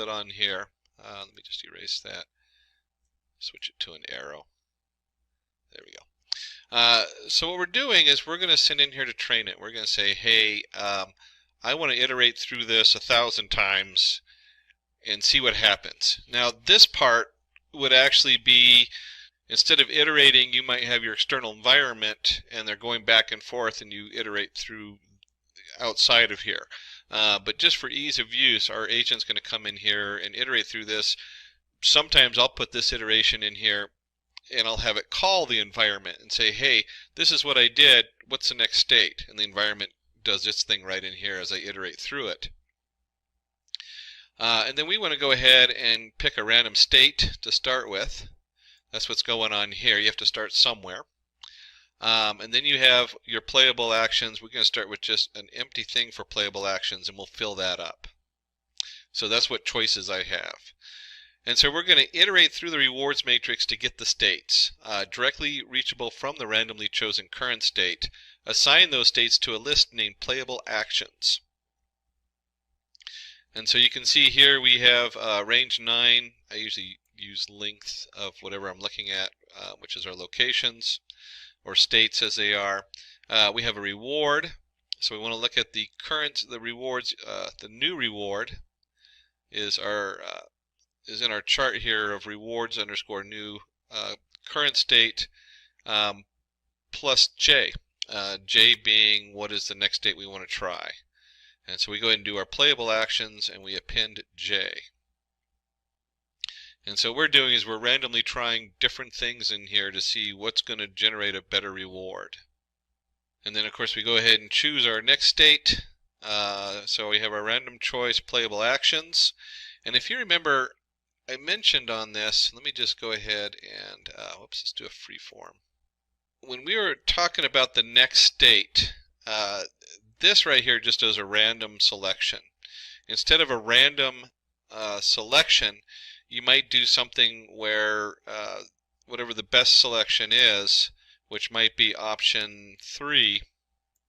it on here. Let me just erase that. Switch it to an arrow. There we go. So what we're doing is we're going to send in here to train it. We're going to say, hey, I want to iterate through this 1,000 times and see what happens. Now this part would actually be, instead of iterating, you might have your external environment and they're going back and forth and you iterate through outside of here. But just for ease of use, our agent's going to come in here and iterate through this. Sometimes I'll put this iteration in here and I'll have it call the environment and say, hey, this is what I did, what's the next state? And the environment does its thing right in here as I iterate through it. And then we want to go ahead and pick a random state to start with. That's what's going on here. You have to start somewhere. And then you have your playable actions. We're going to start with just an empty thing for playable actions, and we'll fill that up. So that's what choices I have. And so we're going to iterate through the rewards matrix to get the states, directly reachable from the randomly chosen current state. Assign those states to a list named playable actions. And so you can see here we have range 9. I usually use length of whatever I'm looking at, which is our locations or states as they are. We have a reward, so we want to look at the rewards. The new reward is in our chart here of rewards underscore new current state plus J. J being what is the next state we want to try. And so we go ahead and do our playable actions and we append J. And so what we're doing is we're randomly trying different things in here to see what's going to generate a better reward. And then of course we go ahead and choose our next state. So we have our random choice playable actions. And if you remember, I mentioned on this, let me just go ahead and, let's do a free form. When we were talking about the next state, this right here just does a random selection. Instead of a random selection, you might do something where whatever the best selection is, which might be option 3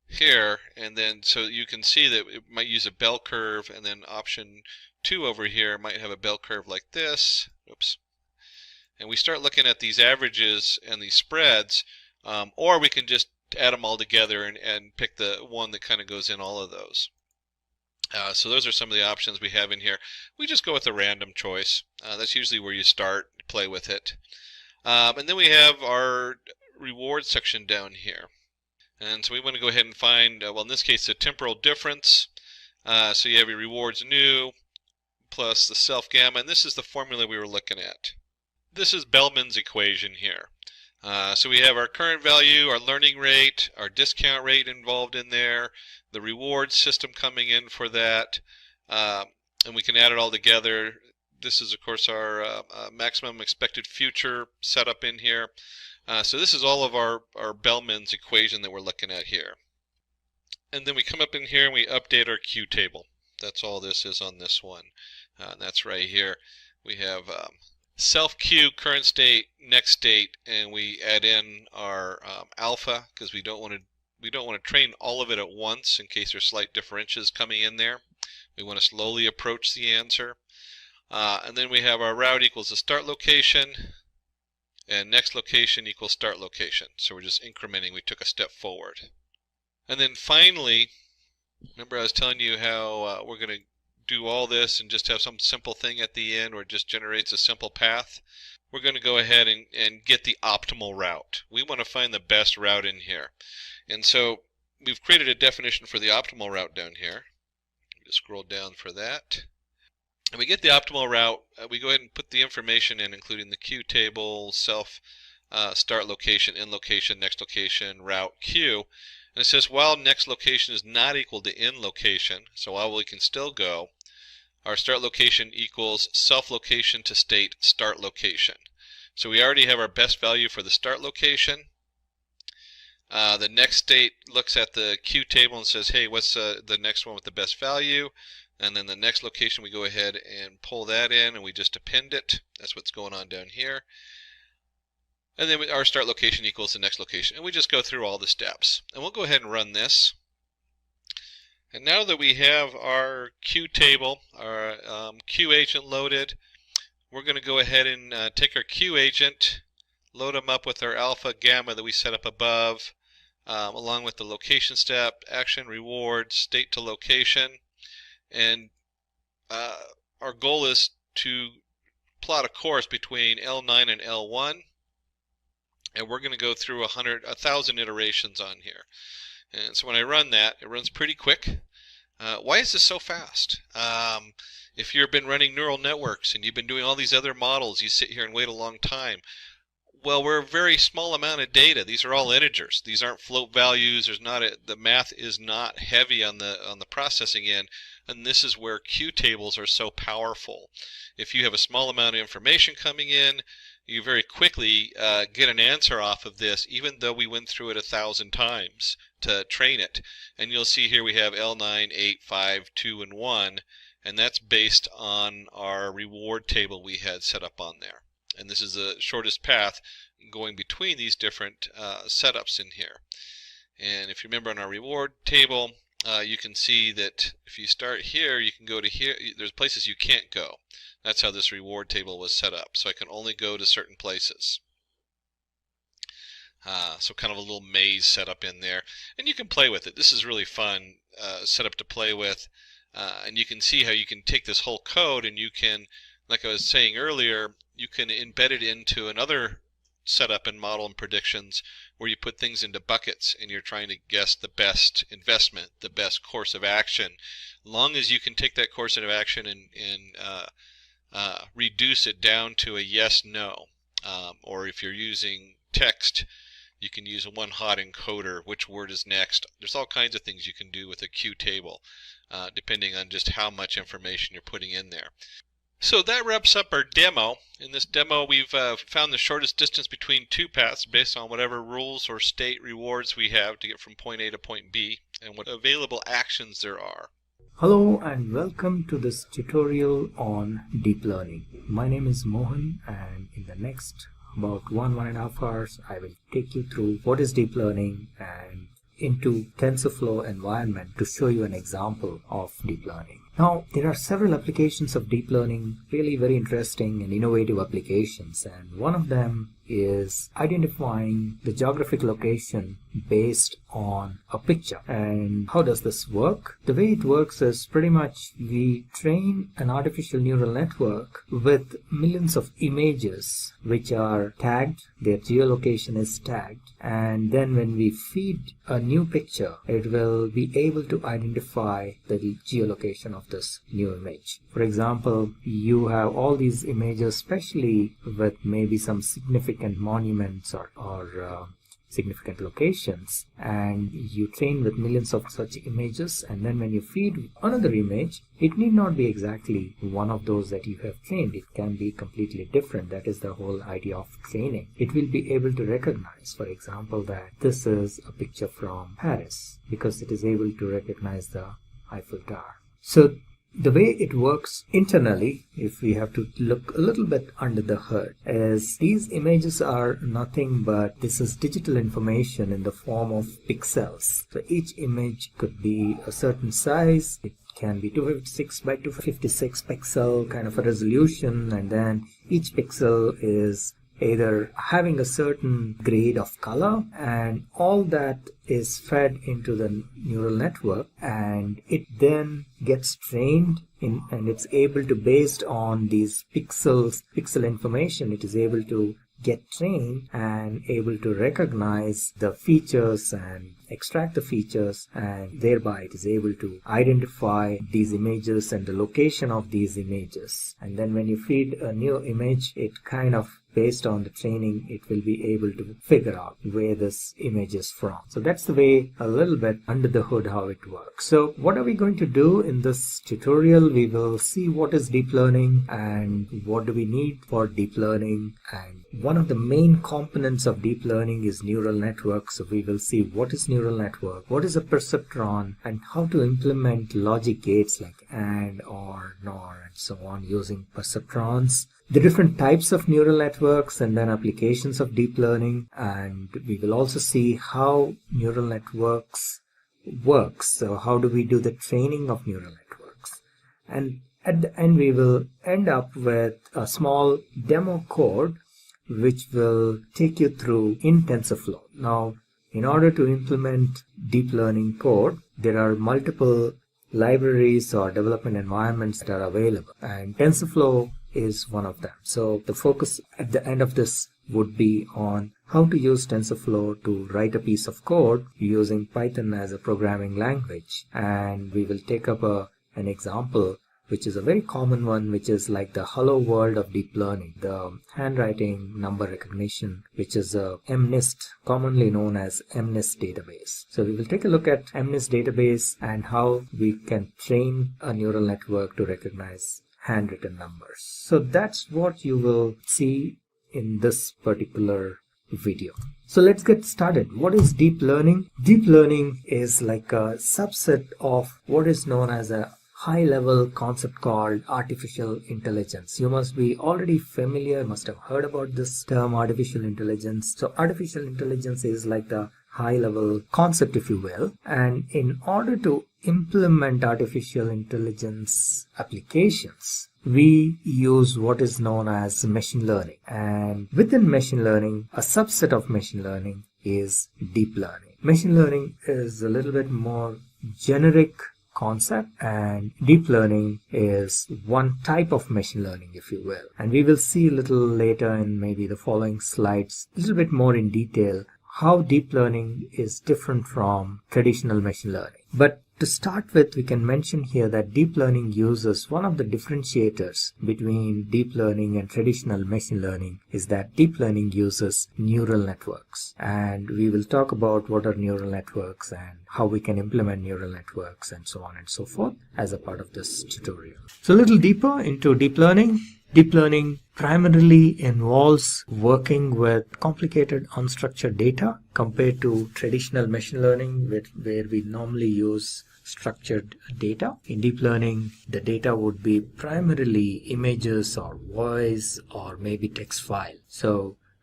here, and then so you can see that it might use a bell curve, and then option 2 over here might have a bell curve like this. Oops. And we start looking at these averages and these spreads, or we can just add them all together and pick the one that kind of goes in all of those. So those are some of the options we have in here. We just go with a random choice. That's usually where you start, play with it. And then we have our reward section down here. And so we want to go ahead and find, well in this case, the temporal difference. So you have your rewards new plus the self gamma, and this is the formula we were looking at. This is Bellman's equation here. So we have our current value, our learning rate, our discount rate involved in there, the reward system coming in for that, and we can add it all together. This is of course our maximum expected future setup in here. So this is all of our Bellman's equation that we're looking at here. And then we come up in here and we update our Q table. That's all this is on this one. And that's right here. We have self Q, current state, next state, and we add in our alpha because we don't want to train all of it at once in case there's slight differentials coming in there. We want to slowly approach the answer. And then we have our route equals the start location, and next location equals start location. So we're just incrementing. We took a step forward. And then finally, remember I was telling you how we're going to do all this and just have some simple thing at the end where it just generates a simple path. We're going to go ahead and get the optimal route. We want to find the best route in here. And so we've created a definition for the optimal route down here. Just scroll down for that. And we get the optimal route. We go ahead and put the information in, including the Q table, self, start location, end location, next location, route, Q. And it says while next location is not equal to end location, so while we can still go, our start location equals self location to state start location. So we already have our best value for the start location. The next state looks at the Q table and says, hey, what's the next one with the best value? And then the next location, we go ahead and pull that in and we just append it. That's what's going on down here. And then our start location equals the next location. And we just go through all the steps. And we'll go ahead and run this. And now that we have our Q table, our Q agent loaded, we're going to go ahead and take our Q agent, load them up with our alpha gamma that we set up above, along with the location step, action, reward, state to location. And our goal is to plot a course between L9 and L1. And we're going to go through 1,000 iterations on here. And so when I run that, it runs pretty quick. Why is this so fast? If you've been running neural networks and you've been doing all these other models, you sit here and wait a long time. Well, we're a very small amount of data. These are all integers. These aren't float values. The math is not heavy on the processing end, and this is where Q tables are so powerful. If you have a small amount of information coming in, you very quickly get an answer off of this, even though we went through it 1,000 times to train it. And you'll see here we have L9, 8, 5, 2, and 1, and that's based on our reward table we had set up on there. And this is the shortest path going between these different setups in here. And if you remember on our reward table, you can see that if you start here, you can go to here. There's places you can't go. That's how this reward table was set up. So I can only go to certain places. So kind of a little maze set up in there. And you can play with it. This is really fun setup to play with. And you can see how you can take this whole code and you can, like I was saying earlier, you can embed it into another setup and model and predictions where you put things into buckets and you're trying to guess the best investment, the best course of action. Long as you can take that course of action and reduce it down to a yes, no. Or if you're using text, you can use a one-hot encoder, which word is next. There's all kinds of things you can do with a Q table, depending on just how much information you're putting in there. So that wraps up our demo. In this demo, we've found the shortest distance between two paths based on whatever rules or state rewards we have to get from point A to point B and what available actions there are. Hello and welcome to this tutorial on deep learning. My name is Mohan, and in the next about 1.5 hours I will take you through what is deep learning and into TensorFlow environment to show you an example of deep learning. Now, there are several applications of deep learning, really very interesting and innovative applications, and one of them is identifying the geographic location based on a picture. And how does this work? The way it works is pretty much we train an artificial neural network with millions of images which are tagged, their geolocation is tagged, and then when we feed a new picture, it will be able to identify the geolocation of this new image. For example, you have all these images, especially with maybe some significant monuments or significant locations, and you train with millions of such images, and then when you feed another image, it need not be exactly one of those that you have trained. It can be completely different. That is the whole idea of training. It will be able to recognize, for example, that this is a picture from Paris because it is able to recognize the Eiffel Tower. So the way it works internally, if we have to look a little bit under the hood, is these images are nothing but this is digital information in the form of pixels. So each image could be a certain size. It can be 256 by 256 pixel kind of a resolution, and then each pixel is either having a certain grade of color, and all that is fed into the neural network, and it then gets trained in, and it's able to, based on these pixel information, it is able to get trained and able to recognize the features and extract the features, and thereby it is able to identify these images and the location of these images. And then when you feed a new image, it kind of, based on the training, it will be able to figure out where this image is from. So that's the way, a little bit under the hood, how it works. So what are we going to do in this tutorial? We will see what is deep learning and what do we need for deep learning. And one of the main components of deep learning is neural networks. So we will see what is neural network, what is a perceptron, and how to implement logic gates like AND, OR, NOR, and so on using perceptrons. The different types of neural networks, and then applications of deep learning, and we will also see how neural networks works. So how do we do the training of neural networks? And at the end we will end up with a small demo code which will take you through in TensorFlow. Now, in order to implement deep learning code, there are multiple libraries or development environments that are available, and TensorFlow is one of them. So the focus at the end of this would be on how to use TensorFlow to write a piece of code using Python as a programming language. And we will take up an example which is a very common one, which is like the hello world of deep learning, the handwriting number recognition, which is a MNIST, commonly known as MNIST database. So we will take a look at MNIST database and how we can train a neural network to recognize handwritten numbers. So that's what you will see in this particular video. So let's get started. What is deep learning? Deep learning is like a subset of what is known as a high-level concept called artificial intelligence. You must be already familiar, must have heard about this term artificial intelligence. So artificial intelligence is like the high-level concept, if you will. And in order to implement artificial intelligence applications, we use what is known as machine learning. And within machine learning, a subset of machine learning is deep learning. Machine learning is a little bit more generic concept, and deep learning is one type of machine learning, if you will. And we will see a little later in maybe the following slides a little bit more in detail how deep learning is different from traditional machine learning. But to start with, we can mention here that deep learning uses one of the differentiators between deep learning and traditional machine learning is that deep learning uses neural networks. And we will talk about what are neural networks and how we can implement neural networks and so on and so forth as a part of this tutorial. So a little deeper into deep learning. Deep learning primarily involves working with complicated unstructured data compared to traditional machine learning where we normally use structured data. In deep learning, the data would be primarily images or voice or maybe text file.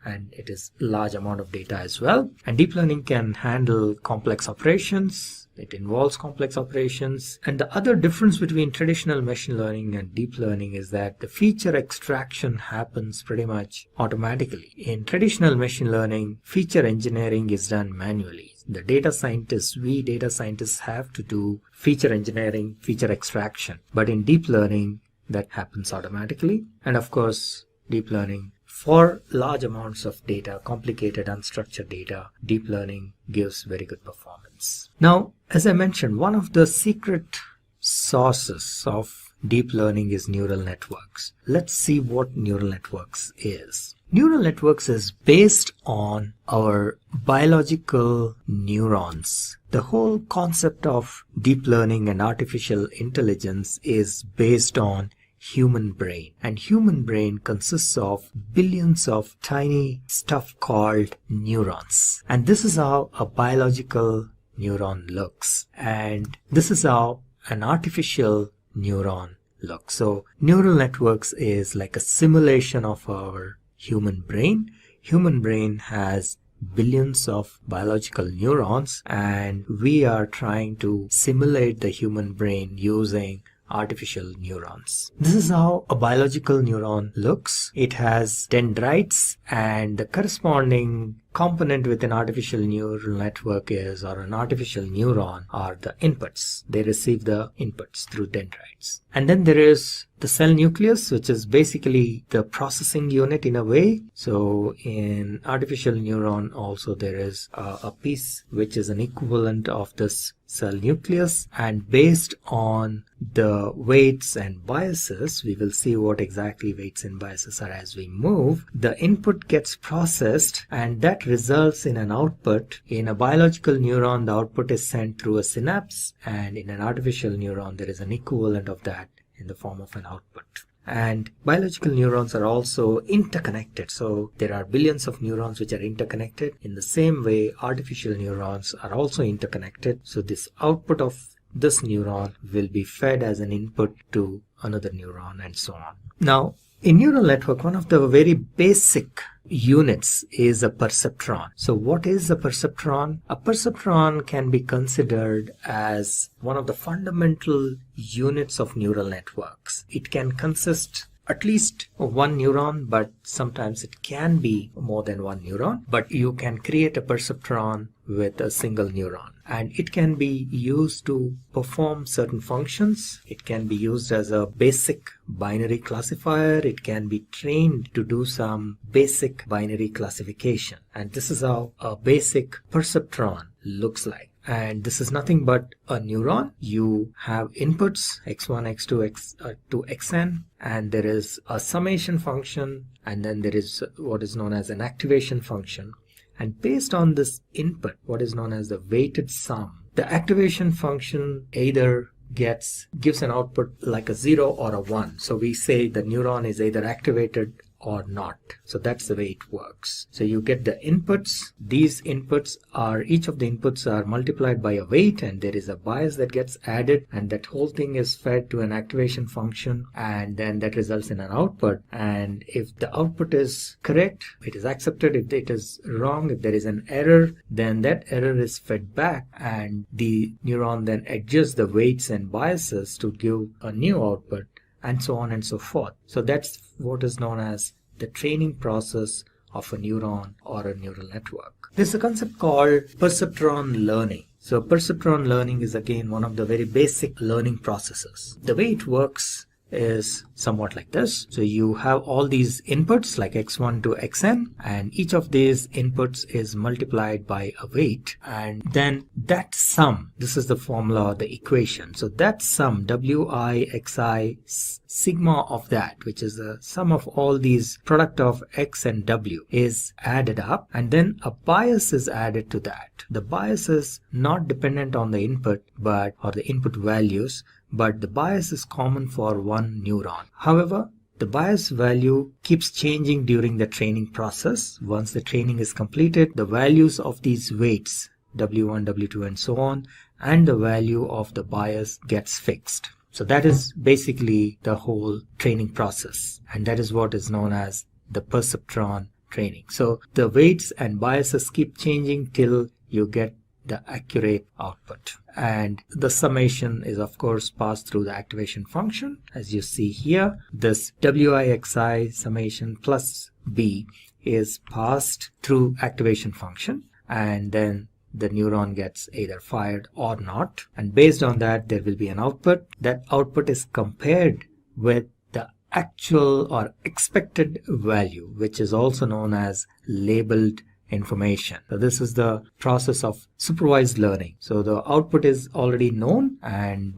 And it is a large amount of data as well. And deep learning can handle complex operations. It involves complex operations. And the other difference between traditional machine learning and deep learning is that the feature extraction happens pretty much automatically. In traditional machine learning, feature engineering is done manually. The data scientists, we data scientists have to do feature engineering, feature extraction. But in deep learning, that happens automatically. And of course, deep learning, for large amounts of data, complicated unstructured data, deep learning gives very good performance. Now, as I mentioned, one of the secret sources of deep learning is neural networks. Let's see what neural networks is. Neural networks is based on our biological neurons. The whole concept of deep learning and artificial intelligence is based on human brain, and human brain consists of billions of tiny stuff called neurons, and this is how a biological neuron looks, and this is how an artificial neuron looks. So neural networks is like a simulation of our human brain. Human brain has billions of biological neurons, and we are trying to simulate the human brain using artificial neurons. This is how a biological neuron looks. It has dendrites, and the corresponding component with an artificial neural network is, or an artificial neuron, are the inputs. They receive the inputs through dendrites. And then there is the cell nucleus, which is basically the processing unit in a way. So in artificial neuron also there is a piece which is an equivalent of this cell nucleus, and based on the weights and biases, we will see what exactly weights and biases are as we move. The input gets processed, and that results in an output. In a biological neuron, the output is sent through a synapse, and in an artificial neuron there is an equivalent of that in the form of an output. And biological neurons are also interconnected. So there are billions of neurons which are interconnected. In the same way, artificial neurons are also interconnected. So this output of this neuron will be fed as an input to another neuron and so on. Now, In neural network, one of the very basic units is a perceptron. So what is a perceptron? A perceptron can be considered as one of the fundamental units of neural networks. It can consist at least of one neuron, but sometimes it can be more than one neuron. But you can create a perceptron with a single neuron, and it can be used to perform certain functions. It can be used as a basic binary classifier. It can be trained to do some basic binary classification, and this is how a basic perceptron looks like. And this is nothing but a neuron. You have inputs x1, x2, to xn, and there is a summation function, and then there is what is known as an activation function. And based on this input, what is known as the weighted sum, the activation function either gives an output like a 0 or a 1. So we say the neuron is either activated or not. So that's the way it works. So you get the inputs. These inputs are, each of the inputs are multiplied by a weight, and there is a bias that gets added, and that whole thing is fed to an activation function, and then that results in an output. And if the output is correct, it is accepted. If it is wrong, if there is an error, then that error is fed back, and the neuron then adjusts the weights and biases to give a new output, and so on and so forth. So that's what is known as the training process of a neuron or a neural network. There's a concept called perceptron learning. So perceptron learning is again one of the very basic learning processes. The way it works is somewhat like this. So you have all these inputs like x1 to xn, and each of these inputs is multiplied by a weight, and then that sum, this is the formula, the equation. So that sum, wi xi sigma of that, which is the sum of all these product of x and w, is added up, and then a bias is added to that. The bias is not dependent on the input or the input values, but the bias is common for one neuron. However, the bias value keeps changing during the training process. Once the training is completed, the values of these weights, W1, W2, and so on, and the value of the bias gets fixed. So that is basically the whole training process, and that is what is known as the perceptron training. So the weights and biases keep changing till you get the accurate output, and the summation is of course passed through the activation function. As you see here, this wixi summation plus b is passed through activation function, and then the neuron gets either fired or not, and based on that there will be an output. That output is compared with the actual or expected value, which is also known as labeled information. So this is the process of supervised learning. So the output is already known, and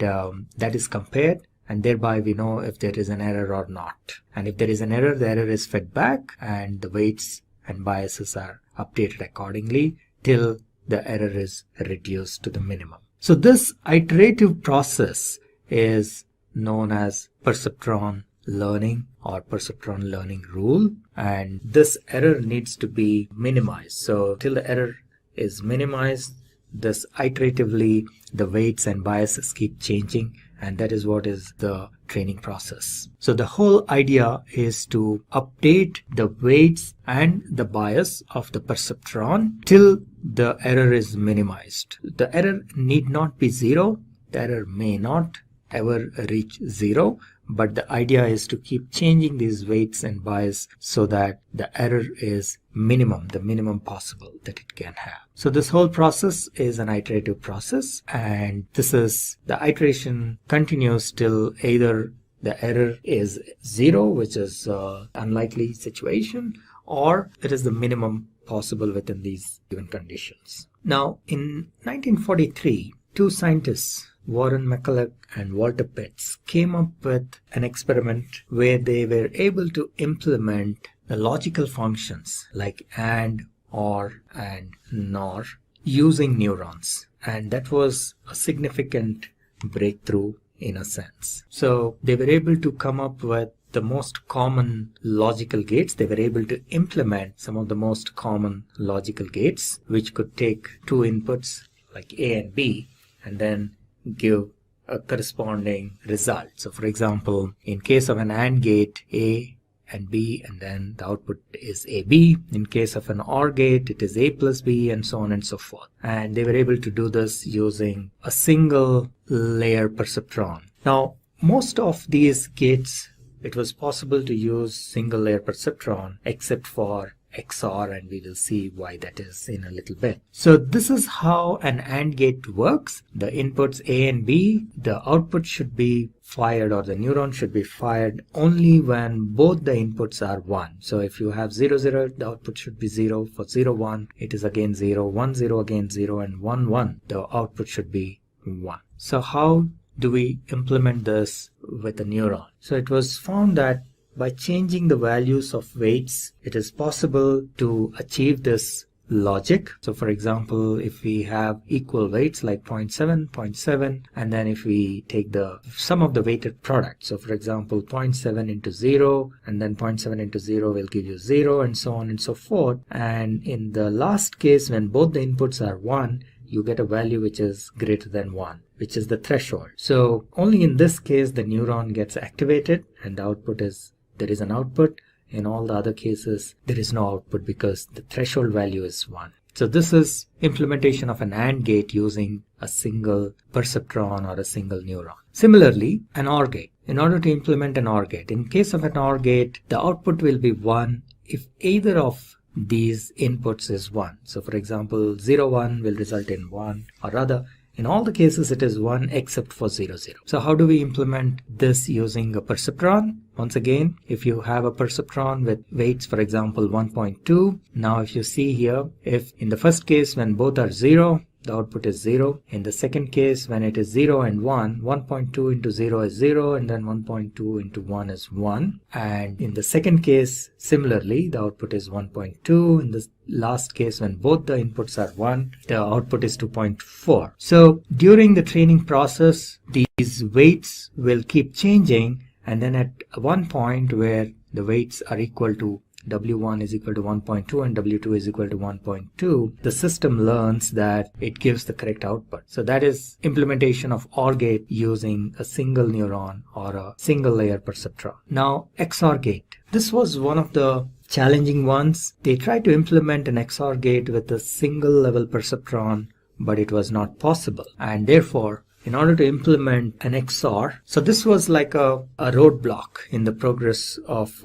that is compared, and thereby we know if there is an error or not. And if there is an error, the error is fed back, and the weights and biases are updated accordingly till the error is reduced to the minimum. So this iterative process is known as perceptron learning or perceptron learning rule, and this error needs to be minimized. So till the error is minimized, this iteratively the weights and biases keep changing, and that is what is the training process. So the whole idea is to update the weights and the bias of the perceptron till the error is minimized. The error need not be 0. The error may not ever reach 0, but the idea is to keep changing these weights and bias so that the error is minimum, the minimum possible that it can have. So this whole process is an iterative process, and this is the iteration continues till either the error is 0, which is unlikely situation, or it is the minimum possible within these given conditions. Now in 1943, two scientists, Warren McCulloch and Walter Pitts, came up with an experiment where they were able to implement the logical functions like AND, OR, and NOR using neurons. And that was a significant breakthrough in a sense. So they were able to come up with the most common logical gates. They were able to implement some of the most common logical gates, which could take two inputs like A and B and then give a corresponding result. So for example, in case of an AND gate, A and B, and then the output is AB. In case of an OR gate, it is A plus B, and so on and so forth. And they were able to do this using a single layer perceptron. Now, most of these gates, it was possible to use single layer perceptron except for XOR, and we will see why that is in a little bit. So this is how an AND gate works. The inputs A and B, the output should be fired, or the neuron should be fired only when both the inputs are 1. So if you have 0, 0, the output should be 0. For 0, 1, it is again 0, 1, 0 again 0, and 1, 1, the output should be 1. So how do we implement this with a neuron? So it was found that by changing the values of weights, it is possible to achieve this logic. So for example, if we have equal weights like 0.7, 0.7, and then if we take the sum of the weighted product, so for example 0.7 into 0, and then 0.7 into 0 will give you 0, and so on and so forth. And in the last case, when both the inputs are 1, you get a value which is greater than 1, which is the threshold. So only in this case the neuron gets activated, and the output is, there is an output. In all the other cases, there is no output because the threshold value is 1. So this is implementation of an AND gate using a single perceptron or a single neuron. Similarly, an OR gate. In order to implement an OR gate, in case of an OR gate, the output will be 1 if either of these inputs is 1. So for example, 0, 1 will result in 1, or rather, in all the cases it is 1 except for 0, 0. So how do we implement this using a perceptron? Once again, if you have a perceptron with weights, for example 1.2, now if you see here, if in the first case when both are 0, the output is 0. In the second case, when it is 0 and 1, 1.2 into 0 is 0, and then 1.2 into 1 is 1. And in the second case, similarly, the output is 1.2. In the last case, when both the inputs are 1, the output is 2.4. So during the training process, these weights will keep changing, and then at one point where the weights are equal to W1 is equal to 1.2 and W2 is equal to 1.2, the system learns that it gives the correct output. So that is implementation of OR gate using a single neuron or a single layer perceptron. Now, XOR gate. This was one of the challenging ones. They tried to implement an XOR gate with a single level perceptron, but it was not possible. And therefore, in order to implement an XOR, so this was like a roadblock in the progress of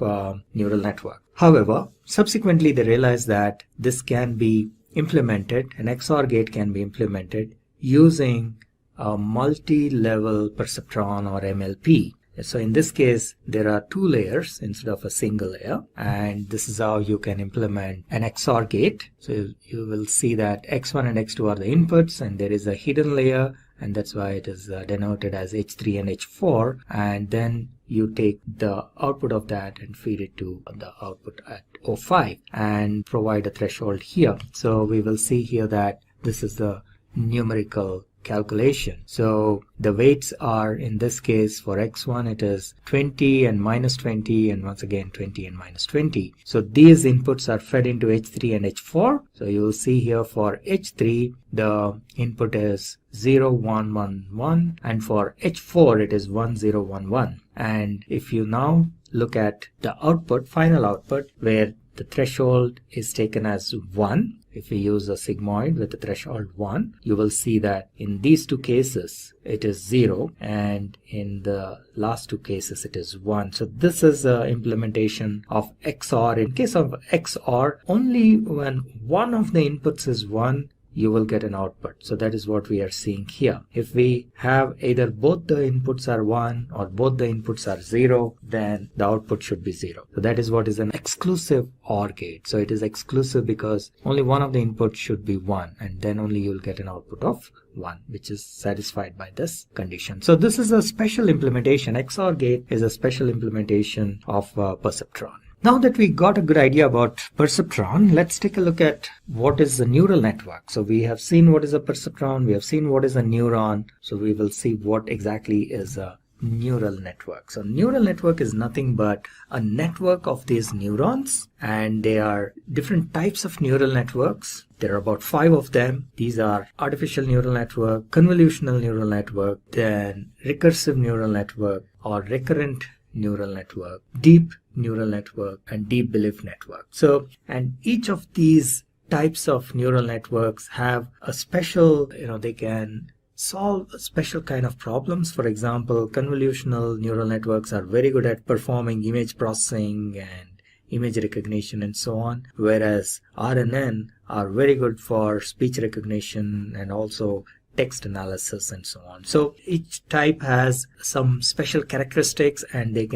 neural network. However, subsequently they realized that this can be implemented, an XOR gate can be implemented using a multi-level perceptron or MLP. So in this case, there are 2 layers instead of a single layer, and this is how you can implement an XOR gate. So you will see that X1 and X2 are the inputs, and there is a hidden layer, and that's why it is denoted as H3 and H4, and then you take the output of that and feed it to the output at O5 and provide a threshold here. So we will see here that this is the numerical calculation. So the weights are, in this case for X1 it is 20 and minus 20, and once again 20 and minus 20. So these inputs are fed into H3 and H4. So you will see here for H3 the input is 0, 1, 1, 1, and for H4 it is 1, 0, 1, 1. And if you now look at the output, final output, where the threshold is taken as 1, if we use a sigmoid with the threshold 1, you will see that in these 2 cases it is 0, and in the last 2 cases it is 1. So this is the implementation of XOR. In case of XOR, only when one of the inputs is 1, you will get an output. So that is what we are seeing here. If we have either both the inputs are 1 or both the inputs are 0, then the output should be 0. So that is what is an exclusive OR gate. So it is exclusive because only one of the inputs should be 1, and then only you will get an output of 1, which is satisfied by this condition. So this is a special implementation. XOR gate is a special implementation of perceptron. Now that we got a good idea about perceptron, let's take a look at what is a neural network. So we have seen what is a perceptron, we have seen what is a neuron, so we will see what exactly is a neural network. So neural network is nothing but a network of these neurons, and they are different types of neural networks. There are about 5 of them. These are artificial neural network, convolutional neural network, then recursive neural network or recurrent neural network, deep neural network and deep belief network. So, and each of these types of neural networks have a special, they can solve a special kind of problems. For example, convolutional neural networks are very good at performing image processing and image recognition and so on, whereas RNN are very good for speech recognition and also text analysis and so on. So each type has some special characteristics, and they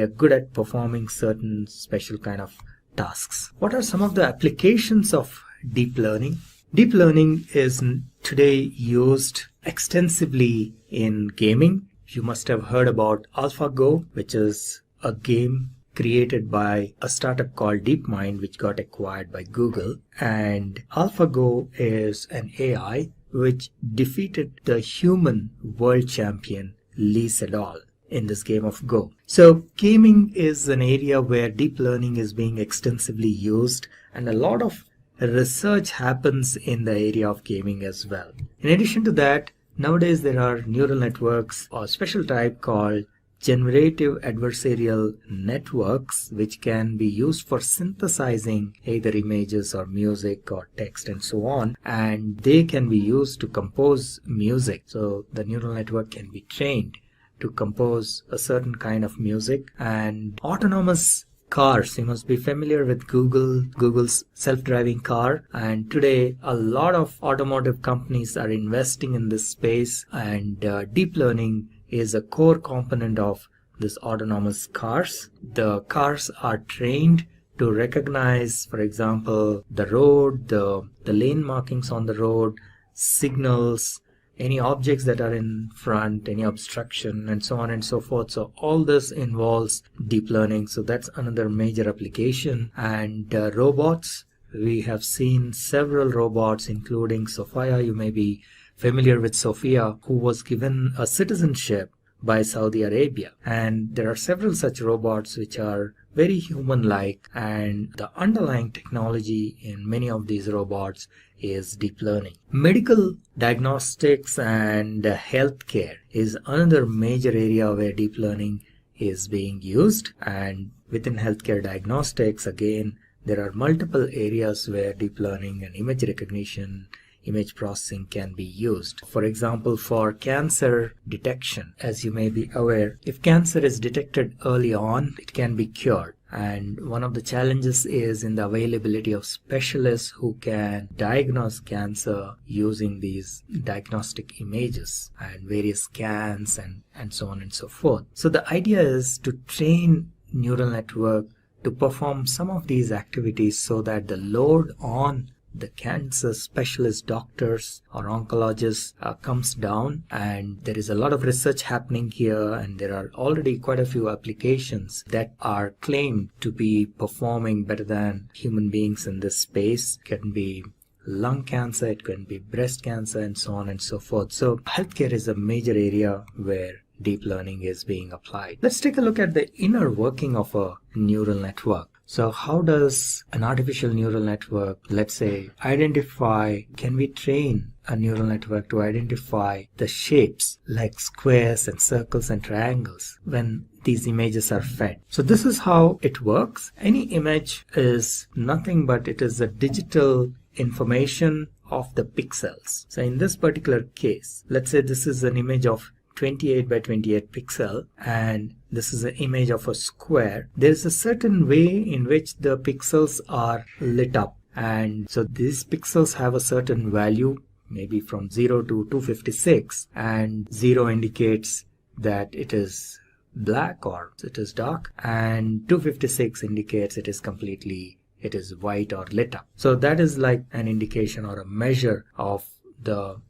are good at performing certain special kind of tasks. What are some of the applications of deep learning? Deep learning is today used extensively in gaming. You must have heard about AlphaGo, which is a game created by a startup called DeepMind, which got acquired by Google. And AlphaGo is an AI which defeated the human world champion Lee Sedol in this game of Go. So gaming is an area where deep learning is being extensively used, and a lot of research happens in the area of gaming as well. In addition to that, nowadays there are neural networks or special type called Generative Adversarial Networks, which can be used for synthesizing either images or music or text and so on, and they can be used to compose music. So the neural network can be trained to compose a certain kind of music. And autonomous cars, you must be familiar with Google's self-driving car, and today a lot of automotive companies are investing in this space, and deep learning is a core component of this autonomous cars. The cars are trained to recognize, for example, the road, the lane markings on the road, signals, any objects that are in front, any obstruction, and so on and so forth. So all this involves deep learning. So that's another major application. And robots, we have seen several robots, including Sophia. You may be familiar with Sophia, who was given a citizenship by Saudi Arabia. And there are several such robots which are very human-like, and the underlying technology in many of these robots is deep learning. Medical diagnostics and healthcare is another major area where deep learning is being used. And within healthcare diagnostics, again, there are multiple areas where deep learning and image recognition, image processing can be used. For example, for cancer detection, as you may be aware, if cancer is detected early on, it can be cured. And one of the challenges is in the availability of specialists who can diagnose cancer using these diagnostic images and various scans and so on and so forth. So the idea is to train neural network to perform some of these activities so that the load on the cancer specialist doctors or oncologists comes down. And there is a lot of research happening here, and there are already quite a few applications that are claimed to be performing better than human beings in this space. It can be lung cancer, it can be breast cancer, and so on and so forth. So healthcare is a major area where deep learning is being applied. Let's take a look at the inner working of a neural network. So how does an artificial neural network, let's say, can we train a neural network to identify the shapes like squares and circles and triangles when these images are fed? So this is how it works. Any image is nothing but it is a digital information of the pixels. So in this particular case, let's say this is an image of 28 by 28 pixel, and this is an image of a square. There is a certain way in which the pixels are lit up, and so these pixels have a certain value, maybe from 0 to 256, and 0 indicates that it is black or it is dark, and 256 indicates it is white or lit up. So that is like an indication or a measure of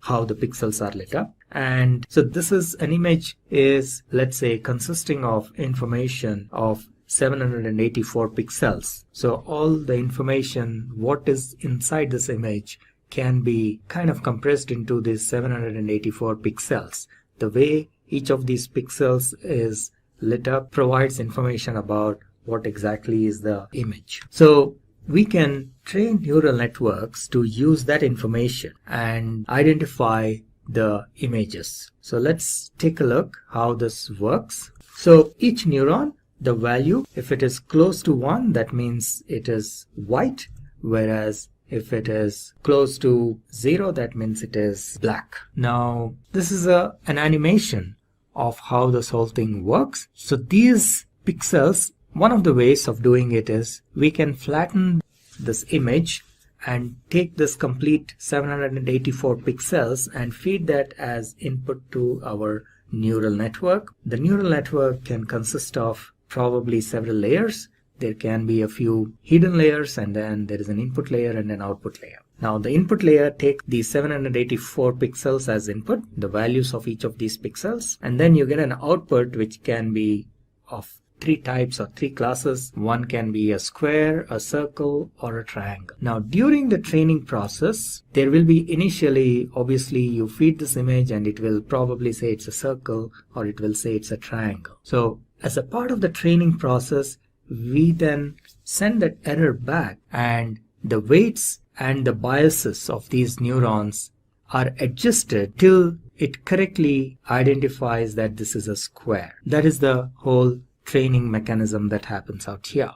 how the pixels are lit up. And so this is an image is, let's say, consisting of information of 784 pixels. So all the information, what is inside this image, can be kind of compressed into these 784 pixels. The way each of these pixels is lit up provides information about what exactly is the image. So we can train neural networks to use that information and identify the images. So let's take a look how this works. So each neuron the value. If it is close to 1, that means it is white, whereas if it is close to 0, that means it is black. Now, this is an animation of how this whole thing works. So these pixels, one of the ways of doing it is we can flatten this image and take this complete 784 pixels and feed that as input to our neural network. The neural network can consist of probably several layers. There can be a few hidden layers, and then there is an input layer and an output layer. Now the input layer takes these 784 pixels as input, the values of each of these pixels, and then you get an output which can be of 3 types or 3 classes. One can be a square, a circle, or a triangle. Now during the training process, there will be initially, obviously you feed this image and it will probably say it's a circle or it will say it's a triangle. So as a part of the training process, we then send that error back, and the weights and the biases of these neurons are adjusted till it correctly identifies that this is a square. That is the whole training mechanism that happens out here.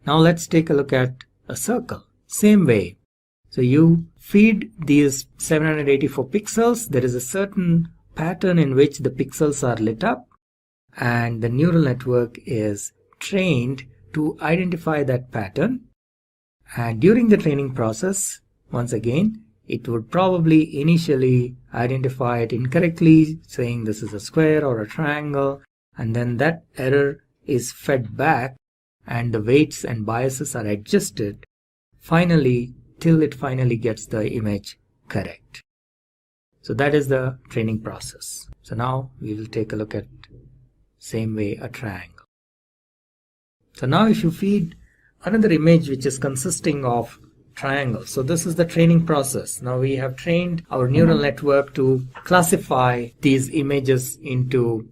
Now let's take a look at a circle. Same way. So you feed these 784 pixels. There is a certain pattern in which the pixels are lit up, and the neural network is trained to identify that pattern. And during the training process, once again, it would probably initially identify it incorrectly, saying this is a square or a triangle, and then that error is fed back and the weights and biases are adjusted finally till it finally gets the image correct. So that is the training process. So now we will take a look at same way a triangle. So now if you feed another image which is consisting of triangles. So this is the training process. Now we have trained our neural network to classify these images into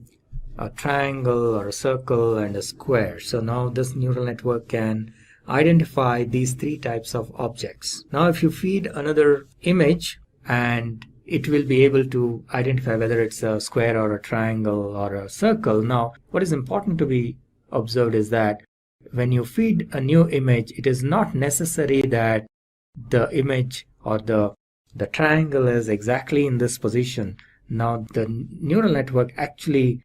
a triangle or a circle and a square. So now this neural network can identify these 3 types of objects. Now if you feed another image, and it will be able to identify whether it's a square or a triangle or a circle. Now what is important to be observed is that when you feed a new image, it is not necessary that the image or the triangle is exactly in this position. Now the neural network actually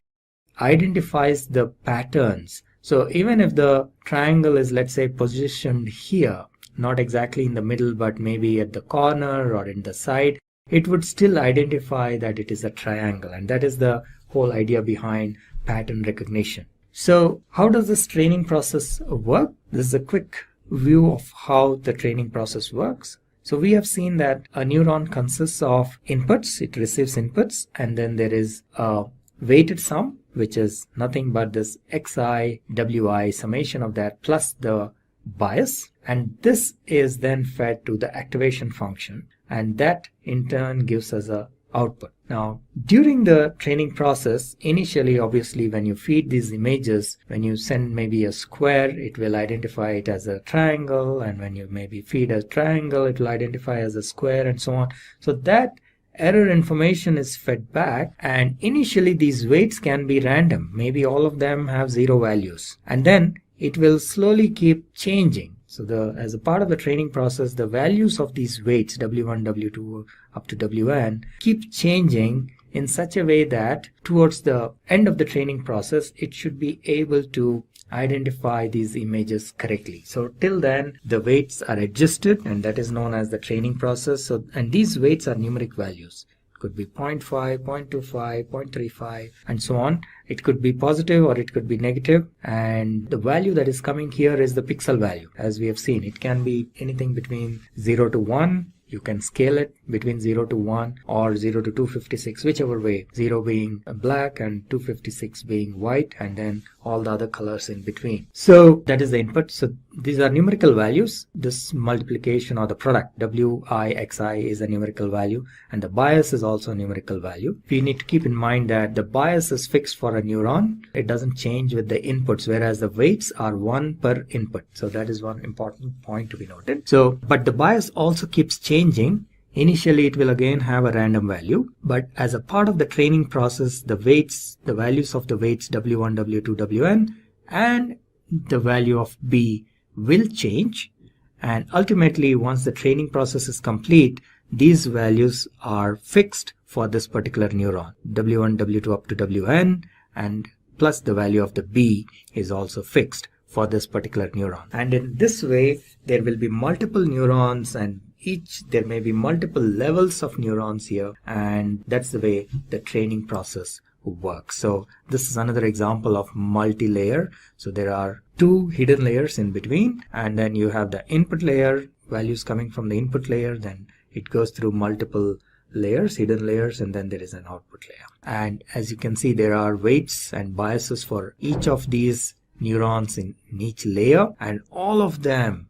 identifies the patterns. So even if the triangle is, let's say, positioned here, not exactly in the middle but maybe at the corner or in the side, it would still identify that it is a triangle. And that is the whole idea behind pattern recognition. So how does this training process work? This is a quick view of how the training process works. So we have seen that a neuron consists of inputs. It receives inputs, and then there is a weighted sum, which is nothing but this xi, wi summation of that plus the bias. And this is then fed to the activation function, and that in turn gives us a output. Now during the training process, initially obviously when you feed these images, when you send maybe a square, it will identify it as a triangle, and when you maybe feed a triangle, it will identify as a square, and so on. So that error information is fed back, and initially these weights can be random. Maybe all of them have 0 values, and then it will slowly keep changing. So as a part of the training process, the values of these weights, W1, W2 up to Wn, keep changing in such a way that towards the end of the training process, it should be able to identify these images correctly. So till then, the weights are adjusted, and that is known as the training process. So, and these weights are numeric values. It could be 0.5, 0.25, 0.35, and so on. It could be positive or it could be negative, and the value that is coming here is the pixel value. As we have seen, it can be anything between 0 to 1. You can scale it between 0 to 1 or 0 to 256, whichever way. 0 being black and 256 being white, and then all the other colors in between. So that is the input. So these are numerical values. This multiplication or the product wi(xi) is a numerical value, and the bias is also a numerical value. We need to keep in mind that the bias is fixed for a neuron. It doesn't change with the inputs, whereas the weights are 1 per input. So that is one important point to be noted. So, but the bias also keeps changing Initially, it will again have a random value, but as a part of the training process, the values of the weights W1, W2, Wn and the value of B will change. And ultimately, once the training process is complete, these values are fixed for this particular neuron. W1, W2 up to Wn, and plus the value of the B is also fixed for this particular neuron. And in this way, there will be multiple neurons, and there may be multiple levels of neurons here, and that's the way the training process works. So this is another example of multi-layer. So there are two hidden layers in between, and then you have the input layer, values coming from the input layer, then it goes through multiple layers, hidden layers, and then there is an output layer. And as you can see, there are weights and biases for each of these neurons in each layer, and all of them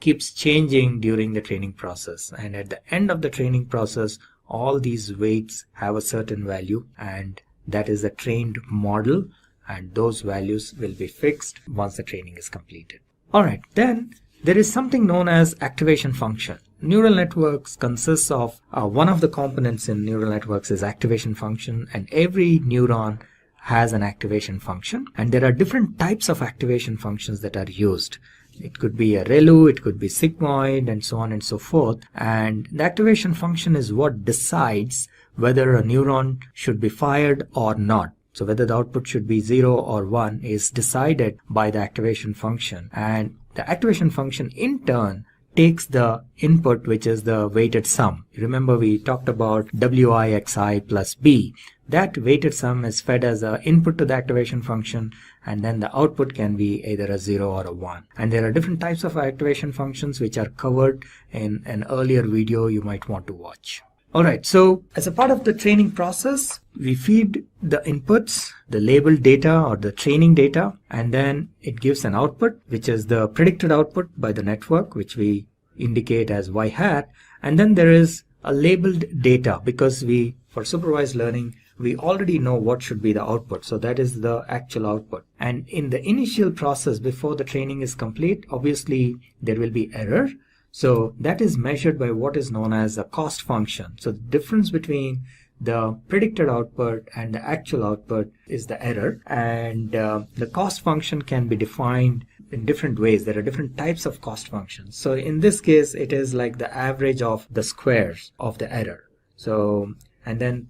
keeps changing during the training process. And at the end of the training process, all these weights have a certain value, and that is a trained model, and those values will be fixed once the training is completed. Alright, then there is something known as activation function. Neural networks consists of one of the components in neural networks is activation function, and every neuron has an activation function, and there are different types of activation functions that are used. It could be a ReLU, it could be sigmoid, and so on and so forth. And the activation function is what decides whether a neuron should be fired or not. So whether the output should be 0 or 1 is decided by the activation function. And the activation function in turn takes the input, which is the weighted sum. Remember, we talked about WI plus B. That weighted sum is fed as an input to the activation function, and then the output can be either a 0 or a 1. And there are different types of activation functions which are covered in an earlier video you might want to watch. Alright, so as a part of the training process, we feed the inputs, the labeled data or the training data, and then it gives an output, which is the predicted output by the network, which we indicate as Y hat. And then there is a labeled data, because for supervised learning, we already know what should be the output. So that is the actual output. And in the initial process, before the training is complete, obviously there will be error. So that is measured by what is known as a cost function. So the difference between the predicted output and the actual output is the error. And the cost function can be defined in different ways. There are different types of cost functions. So in this case, it is like the average of the squares of the error. So, and then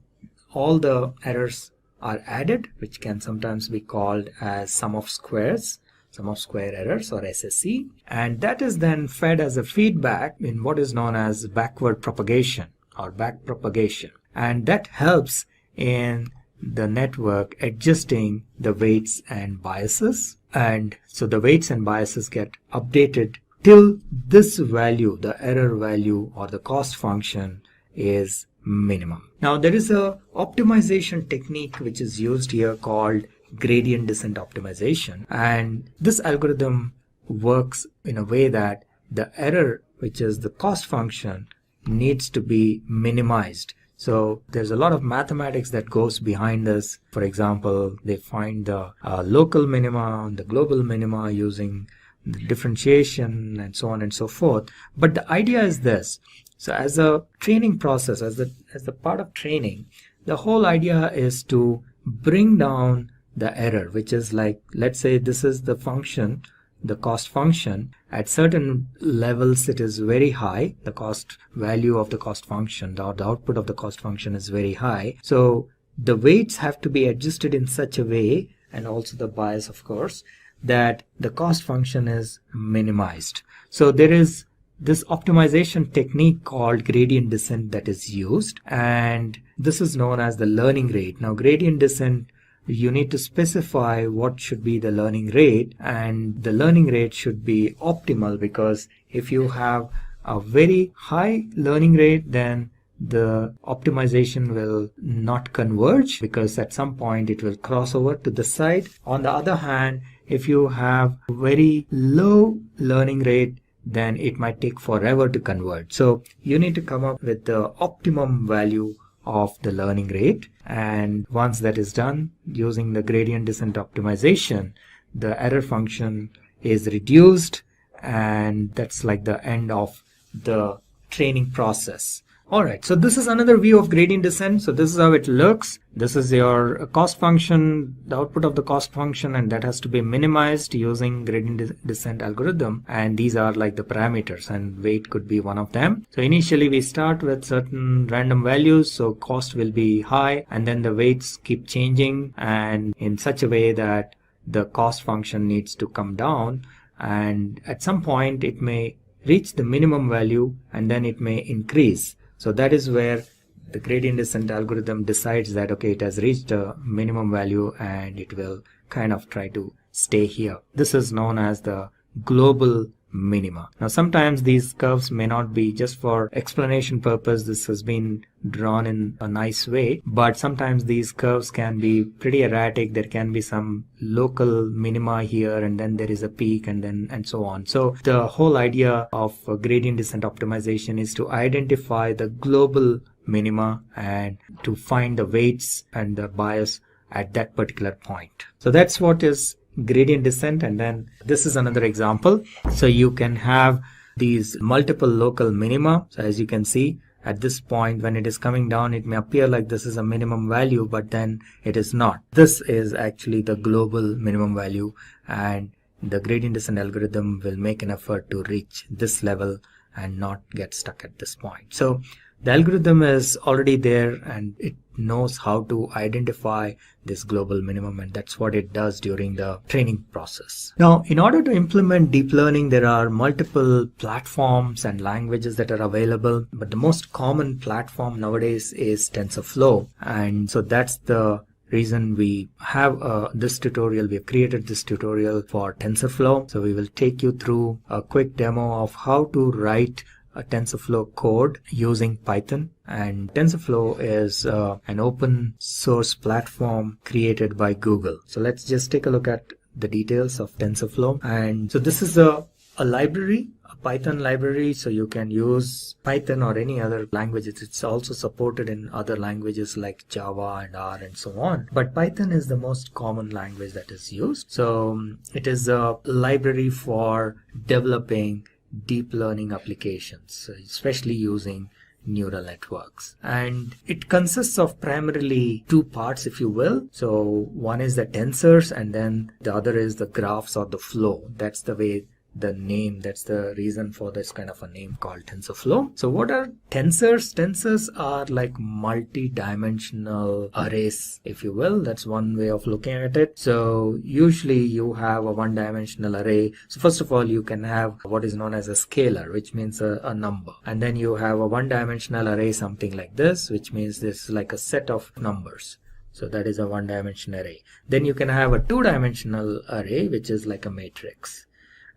all the errors are added, which can sometimes be called as sum of squares, sum of square errors, or SSE. And that is then fed as a feedback in what is known as backward propagation or backpropagation. And that helps in the network adjusting the weights and biases. And so the weights and biases get updated till this value, the error value or the cost function, is minimum. Now there is a optimization technique which is used here called gradient descent optimization, and this algorithm works in a way that the error, which is the cost function, needs to be minimized. So there's a lot of mathematics that goes behind this. For example, they find the local minima and the global minima using the differentiation and so on and so forth. But the idea is this. So as a training process, as the part of training, the whole idea is to bring down the error, which is like, let's say this is the function, the cost function. At certain levels it is very high, the cost value of the cost function, the output of the cost function is very high. So the weights have to be adjusted in such a way, and also the bias of course, that the cost function is minimized. So there is this optimization technique called gradient descent that is used, and this is known as the learning rate. Now gradient descent, you need to specify what should be the learning rate, and the learning rate should be optimal, because if you have a very high learning rate, then the optimization will not converge, because at some point it will cross over to the side. On the other hand, if you have very low learning rate, then it might take forever to convert. So you need to come up with the optimum value of the learning rate, and once that is done, using the gradient descent optimization, the error function is reduced, and that's like the end of the training process. Alright, so this is another view of gradient descent. So this is how it looks. This is your cost function, the output of the cost function, and that has to be minimized using gradient descent algorithm. And these are like the parameters, and weight could be one of them. So initially we start with certain random values, so cost will be high, and then the weights keep changing, and in such a way that the cost function needs to come down, and at some point it may reach the minimum value and then it may increase. So that is where the gradient descent algorithm decides that, okay, it has reached a minimum value and it will kind of try to stay here. This is known as the global minima. Now sometimes these curves may not be, just for explanation purpose, this has been drawn in a nice way, but sometimes these curves can be pretty erratic. There can be some local minima here, and then there is a peak, and so on. So the whole idea of gradient descent optimization is to identify the global minima and to find the weights and the bias at that particular point. So that's what is gradient descent. And then this is another example. So you can have these multiple local minima. So as you can see, at this point when it is coming down, it may appear like this is a minimum value, but then it is not. This is actually the global minimum value, and the gradient descent algorithm will make an effort to reach this level and not get stuck at this point. So the algorithm is already there and it knows how to identify this global minimum, and that's what it does during the training process. Now, in order to implement deep learning, there are multiple platforms and languages that are available, but the most common platform nowadays is TensorFlow. And so that's the reason we have this tutorial. We have created this tutorial for TensorFlow. So we will take you through a quick demo of how to write a TensorFlow code using Python. And TensorFlow is an open source platform created by Google. So let's just take a look at the details of TensorFlow. And so this is a library, a Python library. So you can use Python or any other languages. It's also supported in other languages like Java and R and so on. But Python is the most common language that is used. So it is a library for developing deep learning applications, especially using neural networks. And it consists of primarily two parts, if you will. So one is the tensors, and then the other is the graphs or the flow. That's the way the name, that's the reason for this kind of a name called TensorFlow. So what are tensors? Tensors are like multi-dimensional arrays, if you will. That's one way of looking at it. So usually you have a one-dimensional array. So first of all, you can have what is known as a scalar, which means a number. And then you have a one-dimensional array, something like this, which means this is like a set of numbers. So that is a one-dimensional array. Then you can have a two-dimensional array, which is like a matrix.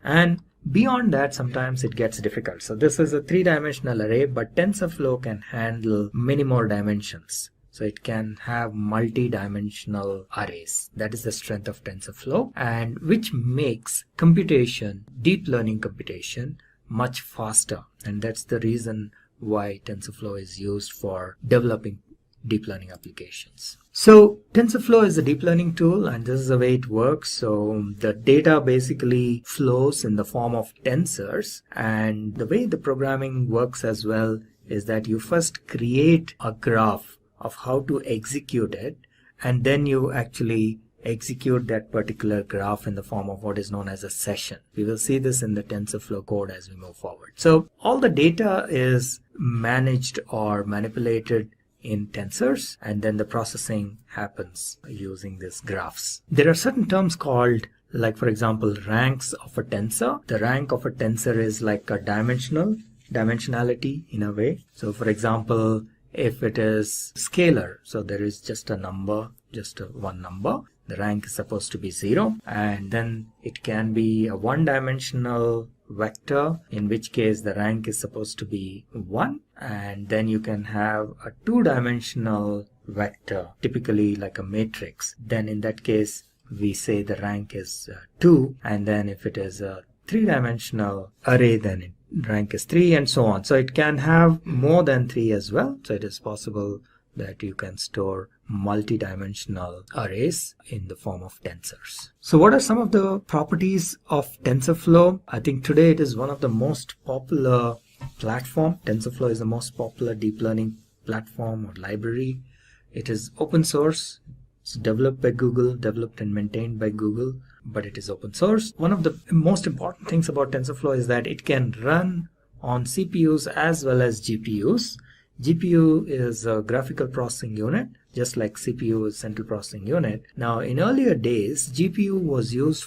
And beyond that, sometimes it gets difficult. So this is a three-dimensional array, but TensorFlow can handle many more dimensions. So it can have multi-dimensional arrays. That is the strength of TensorFlow, and which makes computation, deep learning computation, much faster. And that's the reason why TensorFlow is used for developing deep learning applications. So TensorFlow is a deep learning tool, and this is the way it works. So the data basically flows in the form of tensors, and the way the programming works as well is that you first create a graph of how to execute it, and then you actually execute that particular graph in the form of what is known as a session. We will see this in the TensorFlow code as we move forward. So all the data is managed or manipulated in tensors, and then the processing happens using these graphs. There are certain terms called, like for example, ranks of a tensor. The rank of a tensor is like a dimensionality in a way. So for example, if it is scalar, so there is just a number, just one number, the rank is supposed to be 0. And then it can be a one-dimensional vector, in which case the rank is supposed to be 1. And then you can have a two-dimensional vector, typically like a matrix. Then in that case, we say the rank is 2. And then if it is a three-dimensional array, then rank is 3, and so on. So it can have more than 3 as well. So it is possible that you can store multi-dimensional arrays in the form of tensors. So what are some of the properties of TensorFlow? I think today it is one of the most popular platform. TensorFlow is the most popular deep learning platform or library. It is open source. It's developed by Google, developed and maintained by Google, but it is open source. One of the most important things about TensorFlow is that it can run on CPUs as well as GPUs. GPU is a graphical processing unit, just like CPU is central processing unit. Now, in earlier days, GPU was used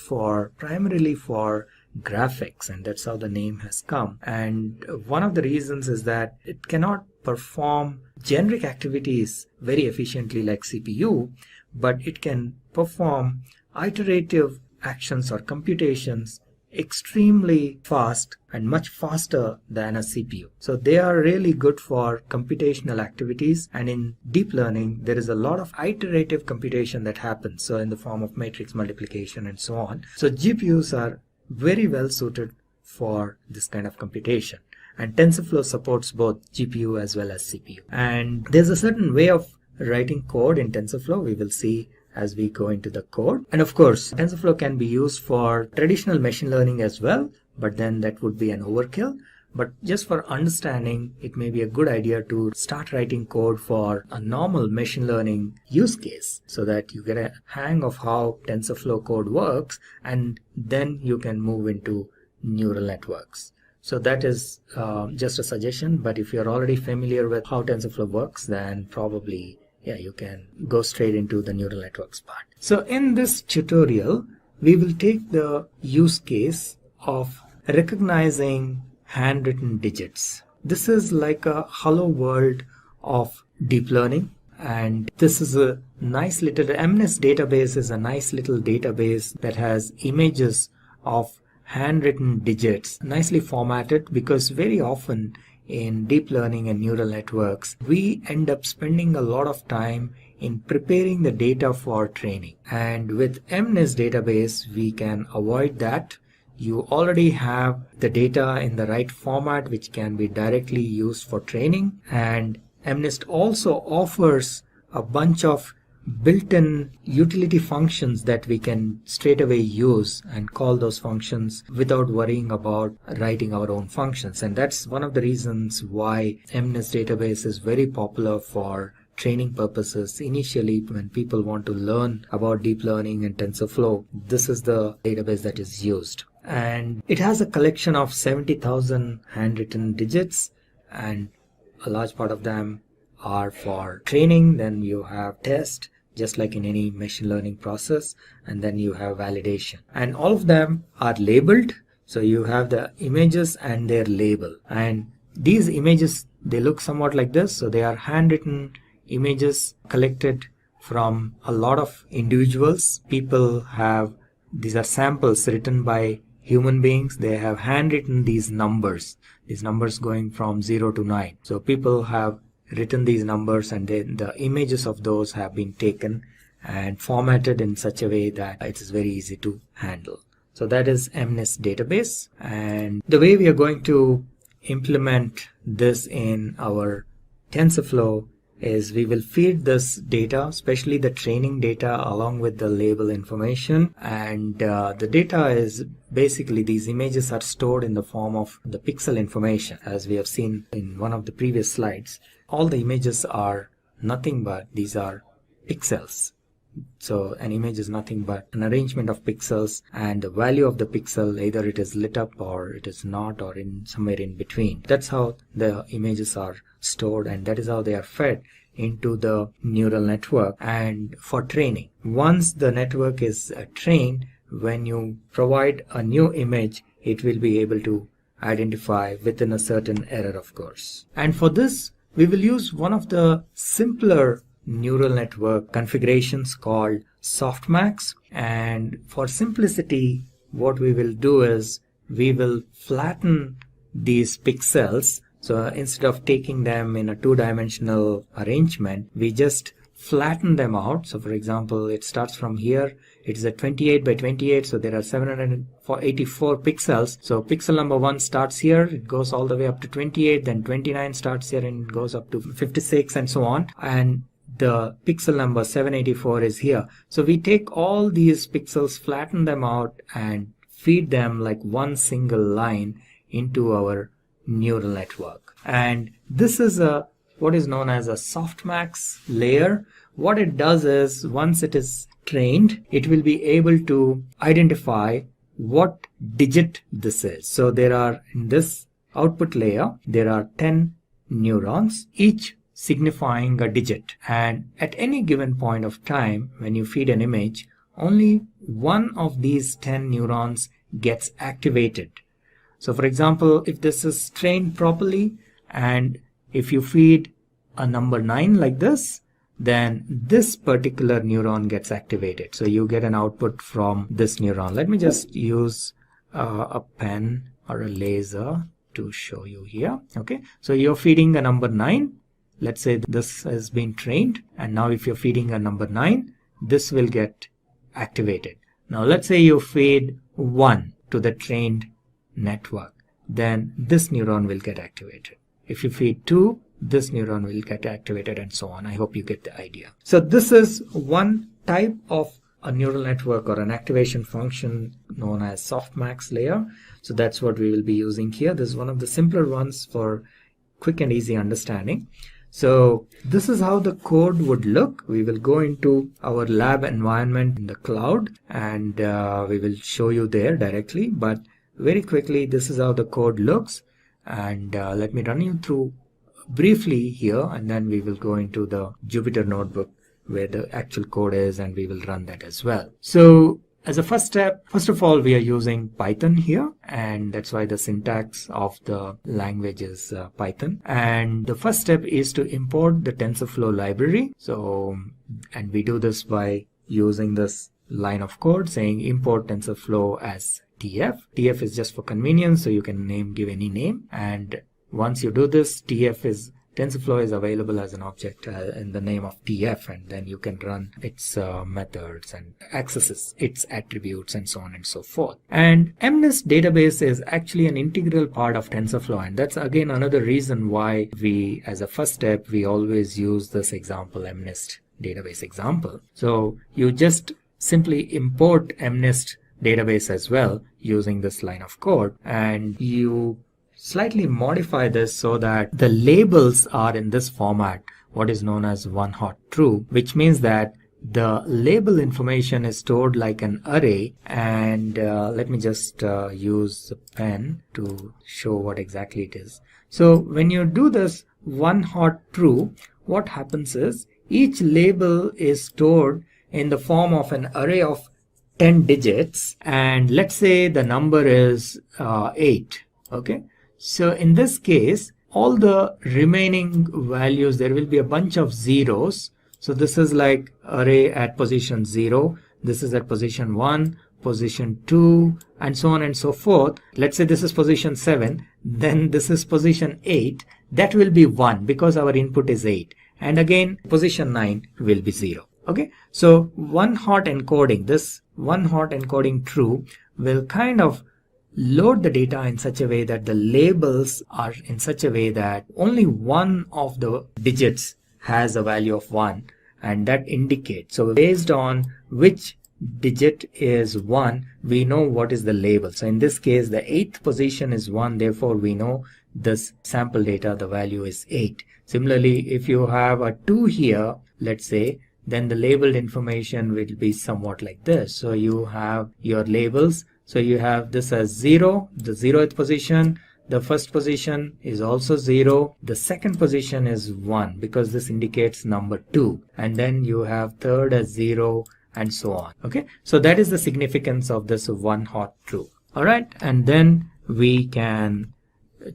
primarily for graphics, and that's how the name has come. And one of the reasons is that it cannot perform generic activities very efficiently like CPU, but it can perform iterative actions or computations extremely fast and much faster than a CPU. So they are really good for computational activities, and in deep learning there is a lot of iterative computation that happens, so in the form of matrix multiplication and so on. So GPUs are very well suited for this kind of computation, and TensorFlow supports both GPU as well as CPU. And there's a certain way of writing code in TensorFlow. We will see as we go into the code. And of course, TensorFlow can be used for traditional machine learning as well, but then that would be an overkill. But just for understanding, it may be a good idea to start writing code for a normal machine learning use case so that you get a hang of how TensorFlow code works, and then you can move into neural networks. So that is just a suggestion, but if you're already familiar with how TensorFlow works, then probably you can go straight into the neural networks part. So in this tutorial, we will take the use case of recognizing handwritten digits. This is like a hello world of deep learning, and this is a nice little MNIST database is a nice little database that has images of handwritten digits nicely formatted, because very often in deep learning and neural networks, we end up spending a lot of time in preparing the data for training. And with MNIST database, we can avoid that. You already have the data in the right format, which can be directly used for training. And MNIST also offers a bunch of built-in utility functions that we can straight away use and call those functions without worrying about writing our own functions. And that's one of the reasons why MNIST database is very popular for training purposes. Initially, when people want to learn about deep learning and TensorFlow, this is the database that is used. And it has a collection of 70,000 handwritten digits, and a large part of them are for training. Then you have test, just like in any machine learning process, and then you have validation, and all of them are labeled. So you have the images and their label, and these images, they look somewhat like this. So they are handwritten images collected from a lot of individuals. People have, these are samples written by human beings. They have handwritten these numbers going from 0 to 9. So people have written these numbers, and then the images of those have been taken and formatted in such a way that it is very easy to handle. So that is MNIST database. And the way we are going to implement this in our TensorFlow is we will feed this data, especially the training data, along with the label information. And the data is basically, these images are stored in the form of the pixel information, as we have seen in one of the previous slides. All the images are nothing but, these are pixels. So an image is nothing but an arrangement of pixels, and the value of the pixel, either it is lit up or it is not, or in somewhere in between. That's how the images are stored, and that is how they are fed into the neural network and for training. Once the network is trained, when you provide a new image, it will be able to identify within a certain error, of course. And for this, we will use one of the simpler neural network configurations called softmax. And for simplicity, what we will do is we will flatten these pixels. So instead of taking them in a two-dimensional arrangement, we just flatten them out. So for example, it starts from here. It is a 28 by 28, so there are 784 pixels. So pixel number 1 starts here, it goes all the way up to 28, then 29 starts here and goes up to 56 and so on. And the pixel number 784 is here. So we take all these pixels, flatten them out, and feed them like one single line into our neural network. And this is what is known as a softmax layer. What it does is, once it is trained, it will be able to identify what digit this is. So there are, in this output layer, there are 10 neurons, each signifying a digit. And at any given point of time, when you feed an image, only one of these 10 neurons gets activated. So for example, if this is trained properly, and if you feed a number 9 like this, then this particular neuron gets activated. So you get an output from this neuron. Let me just use a pen or a laser to show you here. Okay, so you're feeding a number 9. Let's say this has been trained, and now if you're feeding a number 9, this will get activated. Now let's say you feed 1 to the trained network, then this neuron will get activated. If you feed 2, this neuron will get activated, and so on. I hope you get the idea. So this is one type of a neural network or an activation function known as softmax layer. So that's what we will be using here. This is one of the simpler ones for quick and easy understanding. So this is how the code would look. We will go into our lab environment in the cloud, and we will show you there directly. But very quickly, this is how the code looks. And let me run you through briefly here, and then we will go into the Jupyter notebook where the actual code is, and we will run that as well. So as a first step, first of all, we are using Python here, and that's why the syntax of the language is Python. And the first step is to import the TensorFlow library. So, and we do this by using this line of code saying import TensorFlow as TF. TF is just for convenience, so you can give any name. And once you do this, TensorFlow is available as an object in the name of TF, and then you can run its methods and accesses its attributes and so on and so forth. And MNIST database is actually an integral part of TensorFlow, and that's again another reason why we, as a first step, we always use this example, MNIST database example. So you just simply import MNIST database as well using this line of code, and you slightly modify this so that the labels are in this format, what is known as one hot true, which means that the label information is stored like an array. And let me just use the pen to show what exactly it is. So when you do this one hot true, what happens is each label is stored in the form of an array of 10 digits, and let's say the number is 8. Okay, so in this case, all the remaining values, there will be a bunch of zeros. So this is like array at position 0, this is at position 1, position 2, and so on and so forth. Let's say this is position 7, then this is position 8. That will be 1 because our input is 8. And again, position 9 will be 0. Okay, so one hot encoding, this one hot encoding true will kind of load the data in such a way that the labels are in such a way that only one of the digits has a value of 1, and that indicates. So based on which digit is 1, we know what is the label. So in this case, the 8th position is 1, therefore we know this sample data, the value is 8. Similarly, if you have a 2 here, let's say, then the labeled information will be somewhat like this. So you have your labels. So you have this as 0, the 0th position. The first position is also 0. The second position is 1 because this indicates number 2. And then you have third as 0 and so on. Okay, so that is the significance of this one hot true. All right, and then we can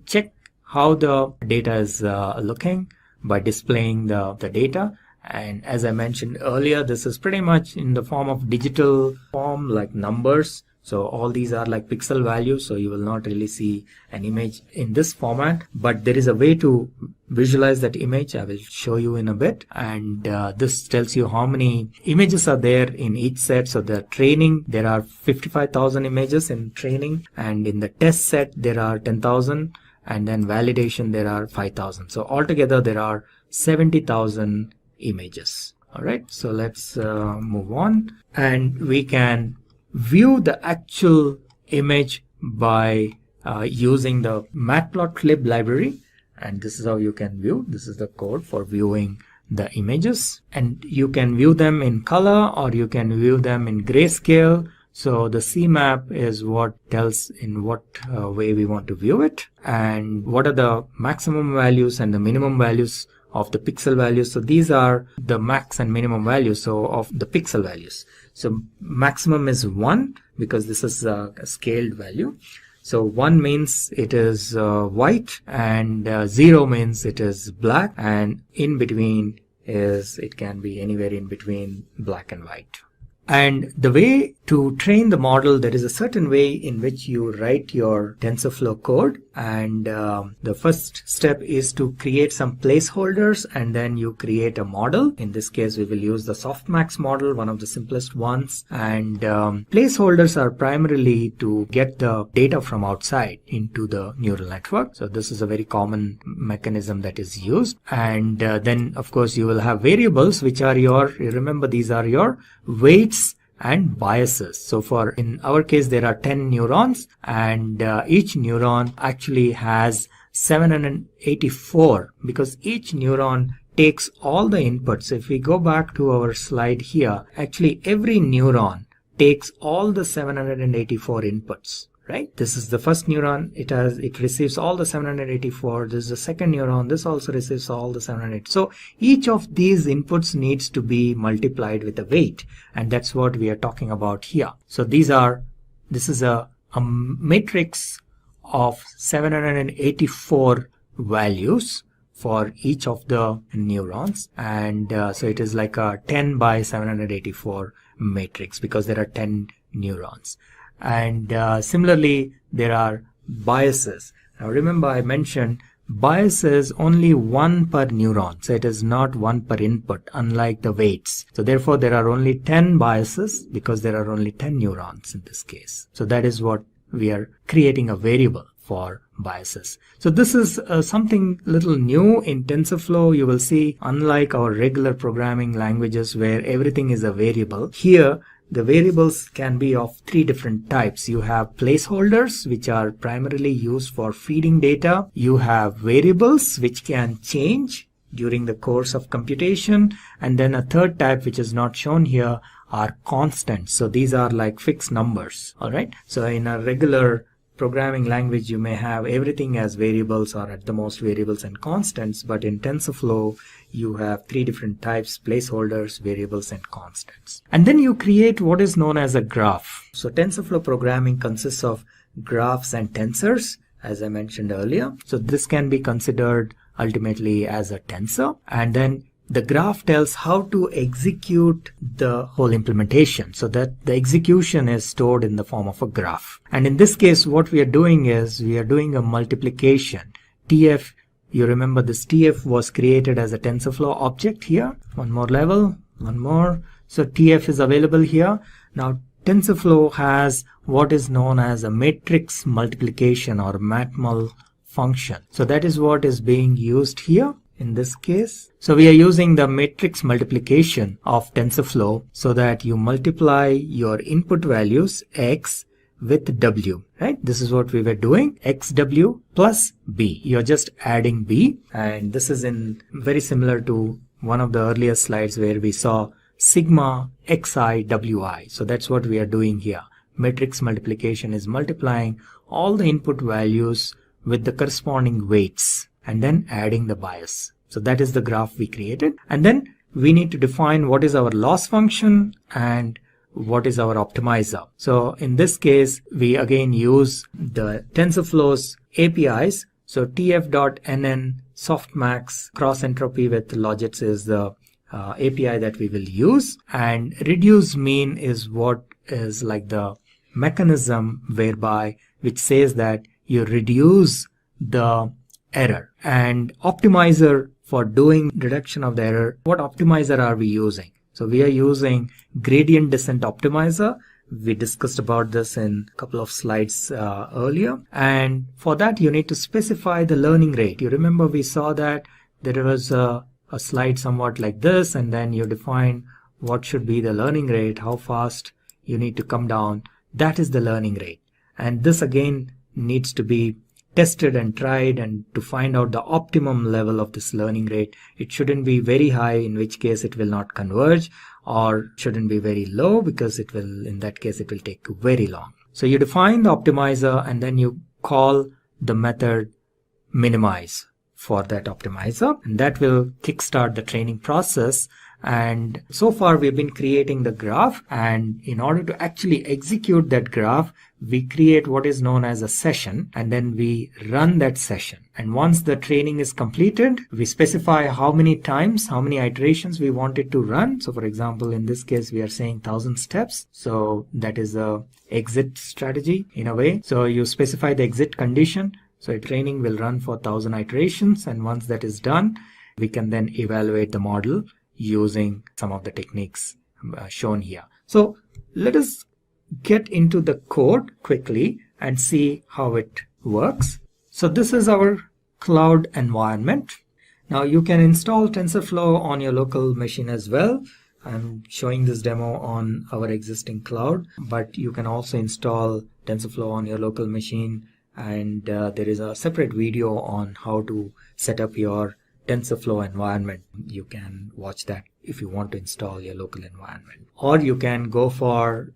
check how the data is looking by displaying the data. And as I mentioned earlier, this is pretty much in the form of digital form, like numbers. So all these are like pixel values, so you will not really see an image in this format, but there is a way to visualize that image. I will show you in a bit. And this tells you how many images are there in each set. So the training, there are 55,000 images in training, and in the test set there are 10,000, and then validation there are 5,000. So altogether there are 70,000 images. All right, so let's move on, and we can view the actual image by using the matplotlib library, and this is how you can view. This is the code for viewing the images, and you can view them in color or you can view them in grayscale. So the CMap is what tells in what way we want to view it, and what are the maximum values and the minimum values of the pixel values. So these are the max and minimum values of the pixel values. So maximum is 1 because this is a scaled value. So 1 means it is white, and 0 means it is black, and in between is it can be anywhere in between black and white. And the way to train the model, there is a certain way in which you write your TensorFlow code, and the first step is to create some placeholders, and then you create a model. In this case, we will use the softmax model, one of the simplest ones, and placeholders are primarily to get the data from outside into the neural network. So this is a very common mechanism that is used. And then of course you will have variables, which are remember these are your weights and biases. So in our case, there are 10 neurons, and each neuron actually has 784 because each neuron takes all the inputs. If we go back to our slide here, actually every neuron takes all the 784 inputs. Right? This is the first neuron. It receives all the 784. This is the second neuron. This also receives all the 708. So each of these inputs needs to be multiplied with a weight, and that's what we are talking about here. So this is a matrix of 784 values for each of the neurons, and so it is like a 10 by 784 matrix because there are 10 neurons. And similarly, there are biases. Now remember, I mentioned biases only 1 per neuron, so it is not 1 per input, unlike the weights. So therefore there are only 10 biases because there are only 10 neurons in this case. So that is what we are creating a variable for biases. So this is something little new in TensorFlow. You will see, unlike our regular programming languages where everything is a variable, here the variables can be of 3 different types. You have placeholders, which are primarily used for feeding data. You have variables, which can change during the course of computation. And then a third type, which is not shown here, are constants. So these are like fixed numbers. All right. So in a regular programming language, you may have everything as variables or at the most variables and constants. But in TensorFlow, you have 3 different types: placeholders, variables, and constants. And then you create what is known as a graph. So TensorFlow programming consists of graphs and tensors, as I mentioned earlier. So this can be considered ultimately as a tensor. And then the graph tells how to execute the whole implementation, so that the execution is stored in the form of a graph. And in this case, what we are doing is we are doing a multiplication. TF, you remember this TF was created as a TensorFlow object here. One more level, one more. So TF is available here. Now TensorFlow has what is known as a matrix multiplication or matmul function. So that is what is being used here in this case. So we are using the matrix multiplication of TensorFlow so that you multiply your input values x with w, right? This is what we were doing, xw plus b. You're just adding b, and this is very similar to one of the earlier slides where we saw sigma xi wi. So that's what we are doing here. Matrix multiplication is multiplying all the input values with the corresponding weights and then adding the bias. So that is the graph we created. And then we need to define what is our loss function and what is our optimizer. So in this case, we again use the TensorFlow's APIs. So tf.nn softmax cross entropy with logits is the API that we will use, and reduce mean is what is like the mechanism whereby which says that you reduce the error. And optimizer for doing reduction of the error, what optimizer are we using? So we are using gradient descent optimizer. We discussed about this in a couple of slides earlier. And for that, you need to specify the learning rate. You remember we saw that there was a slide somewhat like this, and then you define what should be the learning rate, how fast you need to come down. That is the learning rate. And this again needs to be tested and tried, and to find out the optimum level of this learning rate. It shouldn't be very high, in which case it will not converge, or shouldn't be very low, because it will, in that case, it will take very long. So you define the optimizer, and then you call the method minimize for that optimizer, and that will kickstart the training process. And so far we've been creating the graph, and in order to actually execute that graph, we create what is known as a session, and then we run that session. And once the training is completed, we specify how many times, how many iterations we want it to run. So for example, in this case, we are saying 1000 steps. So that is a exit strategy in a way. So you specify the exit condition. So a training will run for 1000 iterations, and once that is done, we can then evaluate the model using some of the techniques shown here. So let us get into the code quickly and see how it works. So this is our cloud environment. Now you can install TensorFlow on your local machine as well. I'm showing this demo on our existing cloud, but you can also install TensorFlow on your local machine, and there is a separate video on how to set up your TensorFlow environment. You can watch that if you want to install your local environment. Or you can go for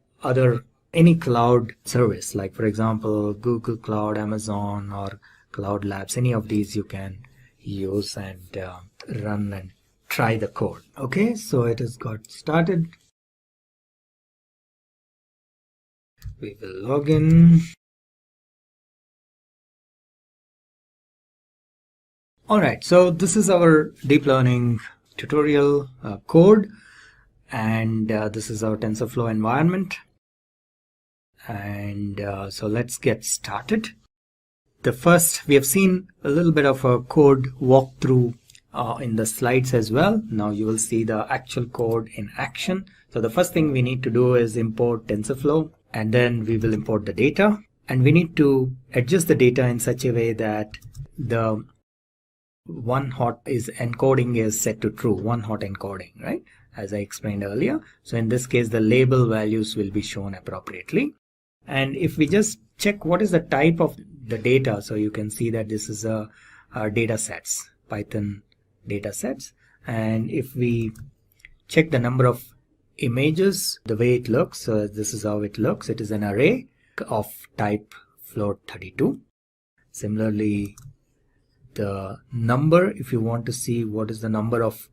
any cloud service, like for example Google Cloud, Amazon, or Cloud Labs. Any of these you can use and run and try the code. Okay, so it has got started. We will log in. Alright, so this is our deep learning tutorial code, and this is our TensorFlow environment. And so let's get started. We have seen a little bit of a code walkthrough in the slides as well. Now you will see the actual code in action. So the first thing we need to do is import TensorFlow, and then we will import the data, and we need to adjust the data in such a way that the one hot encoding is set to true, one hot encoding, right? As I explained earlier. So in this case, the label values will be shown appropriately. And if we just check what is the type of the data, so you can see that this is a data sets, Python data sets. And if we check the number of images, the way it looks, so this is how it looks. It is an array of type float 32. Similarly, the number, if you want to see what is the number of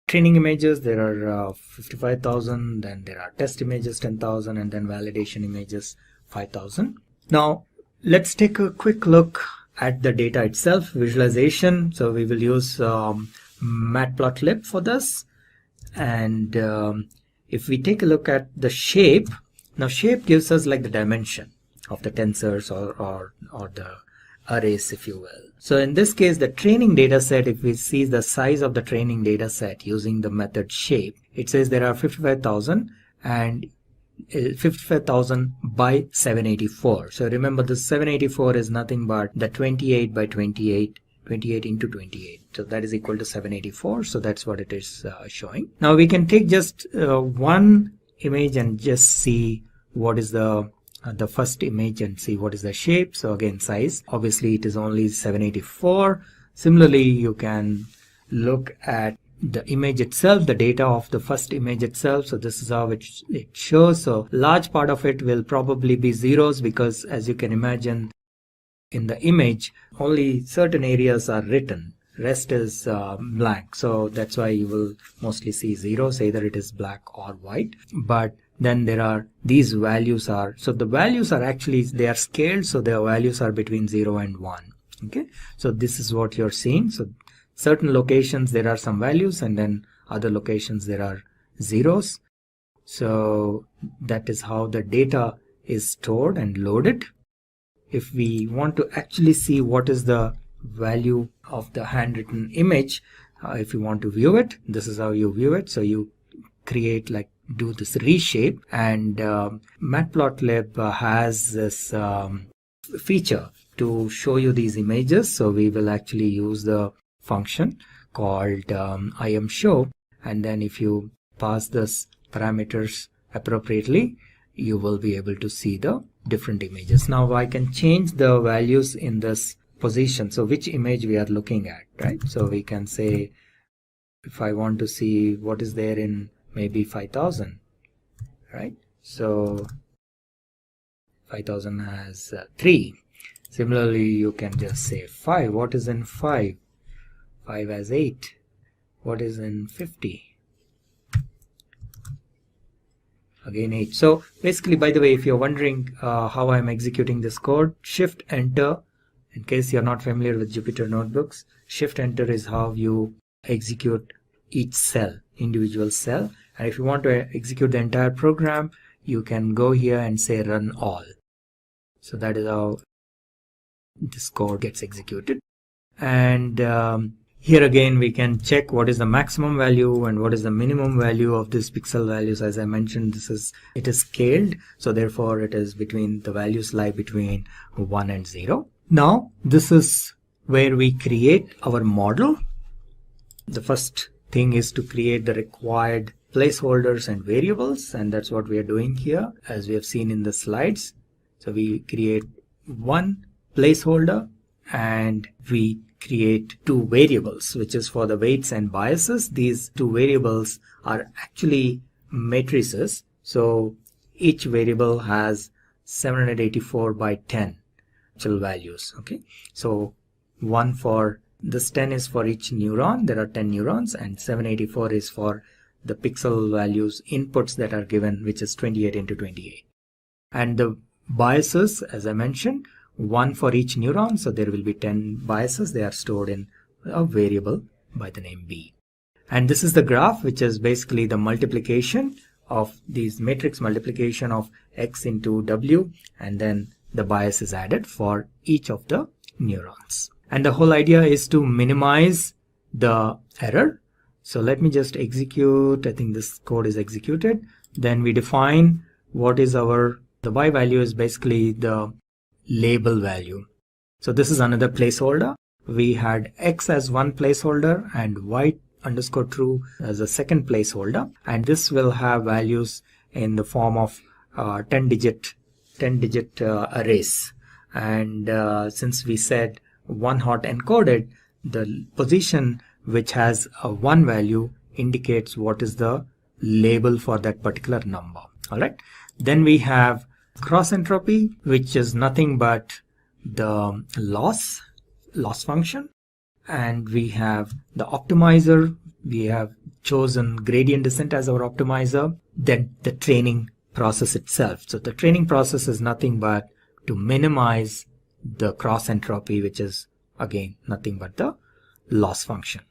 training images, there are 55,000, then there are test images 10,000, and then validation images 5,000. Now let's take a quick look at the data itself, visualization. So we will use matplotlib for this. And if we take a look at the shape, now shape gives us like the dimension of the tensors or the arrays, if you will. So in this case, the training data set, if we see the size of the training data set using the method shape, it says there are 55,000 and 55,000 by 784. So remember, the 784 is nothing but the 28 by 28, 28 into 28. So that is equal to 784. So that's what it is showing. Now we can take just one image and just see what is the first image and see what is the shape. So again, size, obviously it is only 784. Similarly, you can look at the image itself, the data of the first image itself. So this is how it shows. So large part of it will probably be zeros, because as you can imagine, in the image only certain areas are written, rest is blank. So that's why you will mostly see zeros, either it is black or white. But then there are these values are, so the values are actually, they are scaled, so their values are between 0 and 1. Okay, so this is what you're seeing. So certain locations there are some values, and then other locations there are zeros. So that is how the data is stored and loaded. If we want to actually see what is the value of the handwritten image, if you want to view it, this is how you view it. So you create, like, do this reshape, and matplotlib has this feature to show you these images. So we will actually use the function called imshow, and then if you pass this parameters appropriately, you will be able to see the different images. Now I can change the values in this position, so which image we are looking at, right? So we can say, if I want to see what is there in maybe 5000, right? So 5000 has 3. Similarly, you can just say 5. What is in 5? 5 has 8. What is in 50? Again 8. So basically, by the way, if you're wondering how I'm executing this code, Shift Enter, in case you're not familiar with Jupyter Notebooks, Shift Enter is how you execute each cell, individual cell. And if you want to execute the entire program, you can go here and say run all. So that is how this code gets executed. And here again we can check what is the maximum value and what is the minimum value of these pixel values. As I mentioned, it is scaled, so therefore it is between, the values lie between 1 and 0. Now this is where we create our model. The first thing is to create the required placeholders and variables, and that's what we are doing here, as we have seen in the slides. So we create one placeholder and we create 2 variables, which is for the weights and biases. These 2 variables are actually matrices, so each variable has 784 by 10 actual values. Okay, so one for this 10 is for each neuron. There are 10 neurons, and 784 is for the pixel values inputs that are given, which is 28 into 28. And the biases, as I mentioned, one for each neuron, so there will be 10 biases. They are stored in a variable by the name B. And this is the graph, which is basically the multiplication of these matrix multiplication of X into W, and then the bias is added for each of the neurons. And the whole idea is to minimize the error. So let me just execute. I think this code is executed. Then we define what is the Y value is basically the label value. So this is another placeholder. We had X as one placeholder and Y underscore true as a second placeholder. And this will have values in the form of 10 digit arrays. And since we said one hot encoded, the position which has a 1 value indicates what is the label for that particular number. All right. Then we have cross entropy, which is nothing but the loss function. And we have the optimizer. We have chosen gradient descent as our optimizer. Then the training process itself. So the training process is nothing but to minimize the cross entropy, which is again nothing but the loss function.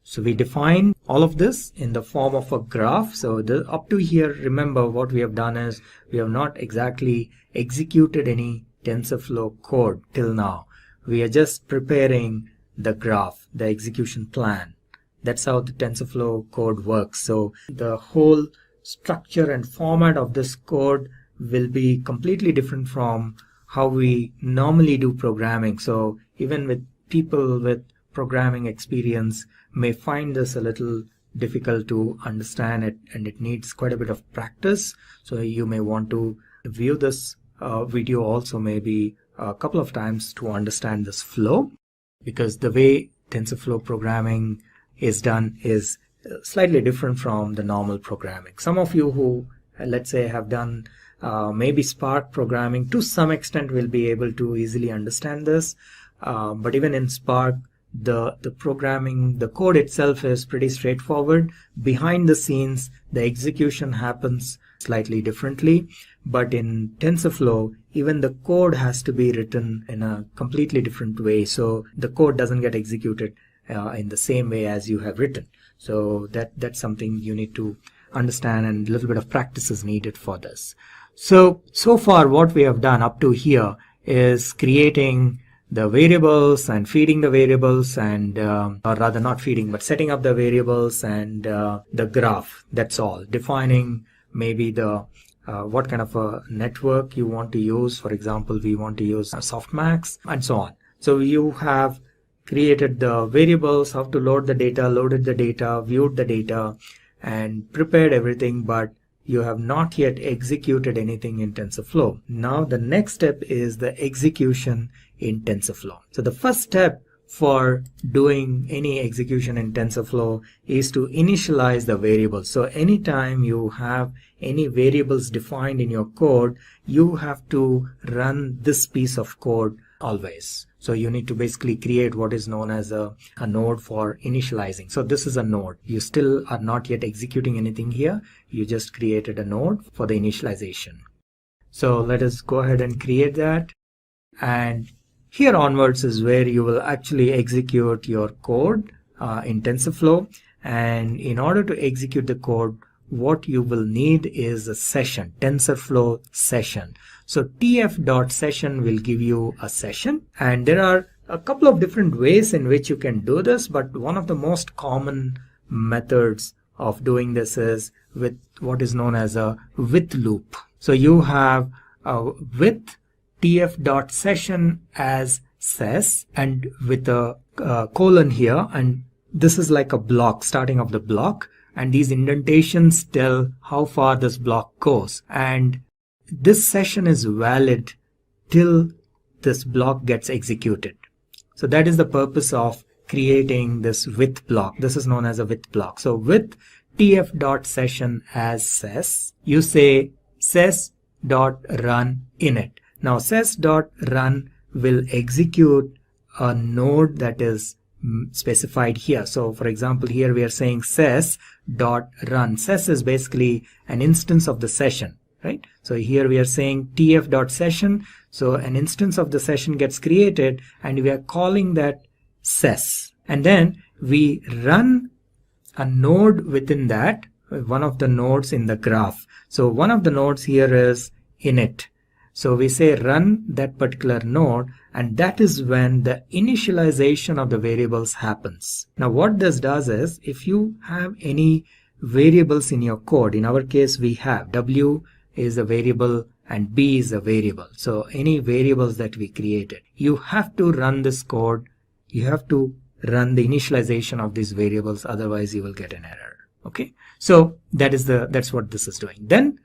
So we define all of this in the form of a graph. So up to here, remember what we have done is we have not exactly executed any TensorFlow code till now. We are just preparing the graph, the execution plan. That's how the TensorFlow code works. So the whole structure and format of this code will be completely different from how we normally do programming. So even with people with programming experience may find this a little difficult to understand it, and it needs quite a bit of practice. So you may want to view this video also maybe a couple of times to understand this flow, because the way TensorFlow programming is done is slightly different from the normal programming. Some of you who, let's say, have done maybe Spark programming to some extent will be able to easily understand this. But even in Spark, the programming, the code itself is pretty straightforward. Behind the scenes, the execution happens slightly differently. But in TensorFlow, even the code has to be written in a completely different way. So the code doesn't get executed in the same way as you have written. So that's something you need to understand, and a little bit of practice is needed for this. So far what we have done up to here is creating the variables and feeding the variables, and or rather not feeding but setting up the variables and the graph. That's all. Defining maybe the what kind of a network you want to use. For example, we want to use softmax and so on. So you have created the variables, how to load the data, loaded the data, viewed the data, and prepared everything. But you have not yet executed anything in TensorFlow. Now the next step is the execution in TensorFlow. So the first step for doing any execution in TensorFlow is to initialize the variables. So anytime you have any variables defined in your code, you have to run this piece of code always. So you need to basically create what is known as a node for initializing. So this is a node. You still are not yet executing anything here. You just created a node for the initialization. So let us go ahead and create that. And here onwards is where you will actually execute your code in TensorFlow. And in order to execute the code, what you will need is a session, TensorFlow session. So tf.session will give you a session, and there are a couple of different ways in which you can do this, but one of the most common methods of doing this is with what is known as a with loop. So you have a with tf.session as ses and with a colon here, and this is like a block, starting of the block, and these indentations tell how far this block goes, and this session is valid till this block gets executed. So that is the purpose of creating this with block. This is known as a with block. So with tf.session as ses, you say ses.run init. Now ses.run will execute a node that is specified here. So for example, here we are saying ses.run. Ses is basically an instance of the session, right? So here we are saying tf.session. So an instance of the session gets created and we are calling that ses. And then we run a node within that, one of the nodes in the graph. So one of the nodes here is init. So we say run that particular node, and that is when the initialization of the variables happens. Now what this does is, if you have any variables in your code, in our case we have w is a variable and b is a variable. So any variables that we created, you have to run this code, you have to run the initialization of these variables, otherwise you will get an error. Okay, so that's what this is doing. Then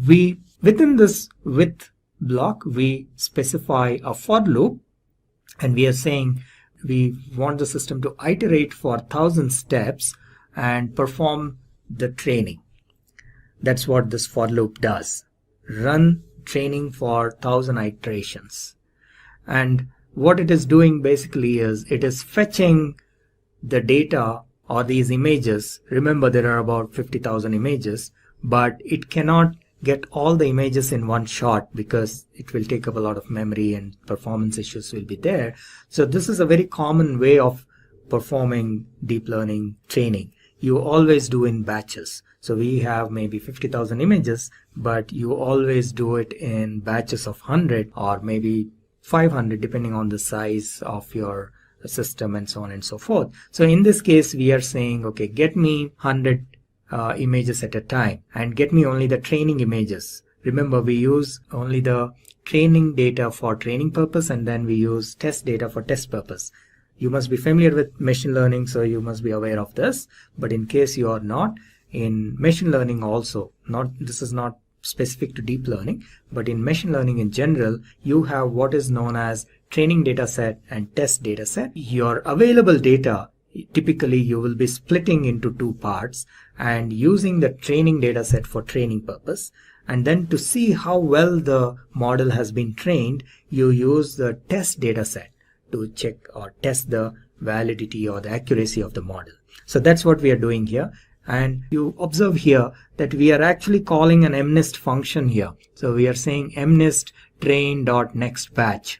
we, within this with block, we specify a for loop, and we are saying we want the system to iterate for 1000 steps and perform the training. That's what this for loop does. Run training for 1000 iterations. And what it is doing basically is it is fetching the data or these images. Remember, there are about 50,000 images, but it cannot get all the images in one shot because it will take up a lot of memory and performance issues will be there. So this is a very common way of performing deep learning training. You always do in batches. So we have maybe 50,000 images, but you always do it in batches of 100 or maybe 500 depending on the size of your system and so on and so forth. So in this case, we are saying, okay, get me 100 images at a time and get me only the training images. Remember, we use only the training data for training purpose, and then we use test data for test purpose. You must be familiar with machine learning, so you must be aware of this. But in case you are not, in machine learning also, this is not specific to deep learning, but in machine learning in general, you have what is known as training data set and test data set. Your available data, typically you will be splitting into two parts and using the training data set for training purpose. And then to see how well the model has been trained, you use the test data set to check or test the validity or the accuracy of the model. So that's what we are doing here. And you observe here that we are actually calling an mnest function here. So we are saying mnest train.next batch.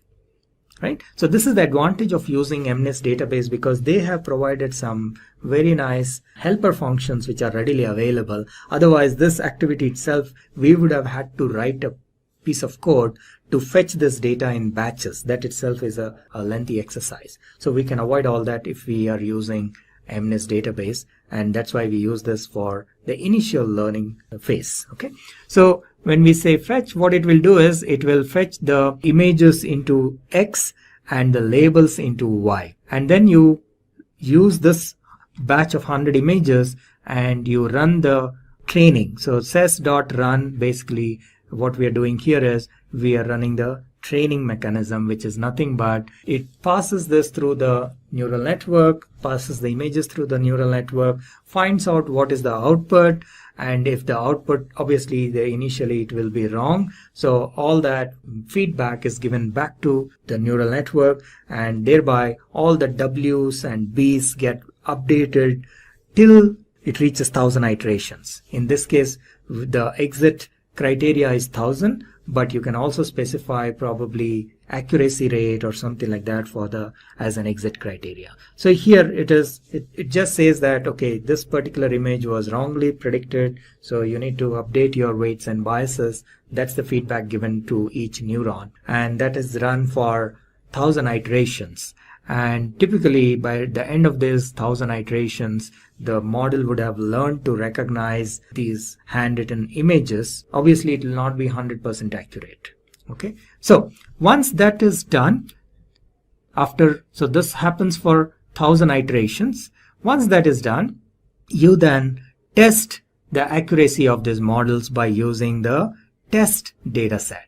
Right? So this is the advantage of using MNIST database, because they have provided some very nice helper functions which are readily available. Otherwise, this activity itself, we would have had to write a piece of code to fetch this data in batches. That itself is a lengthy exercise. So we can avoid all that if we are using MNIST database, and that's why we use this for the initial learning phase. Okay, so when we say fetch, what it will do is it will fetch the images into X and the labels into Y, and then you use this batch of 100 images and you run the training. So ses.run, basically what we are doing here is we are running the training mechanism, which is nothing but it passes this through the neural network, passes the images through the neural network, finds out what is the output, and if the output, obviously initially it will be wrong, so all that feedback is given back to the neural network, and thereby all the W's and B's get updated till it reaches 1000 iterations. In this case, the exit criteria is 1000, but you can also specify probably accuracy rate or something like that for the as an exit criteria. So here it just says that, okay, this particular image was wrongly predicted, so you need to update your weights and biases. That's the feedback given to each neuron, and that is run for 1000 iterations. And typically by the end of this 1000 iterations, the model would have learned to recognize these handwritten images. Obviously it will not be 100% accurate. Okay, so once that is done, so this happens for 1000 iterations. Once that is done, you then test the accuracy of these models by using the test data set.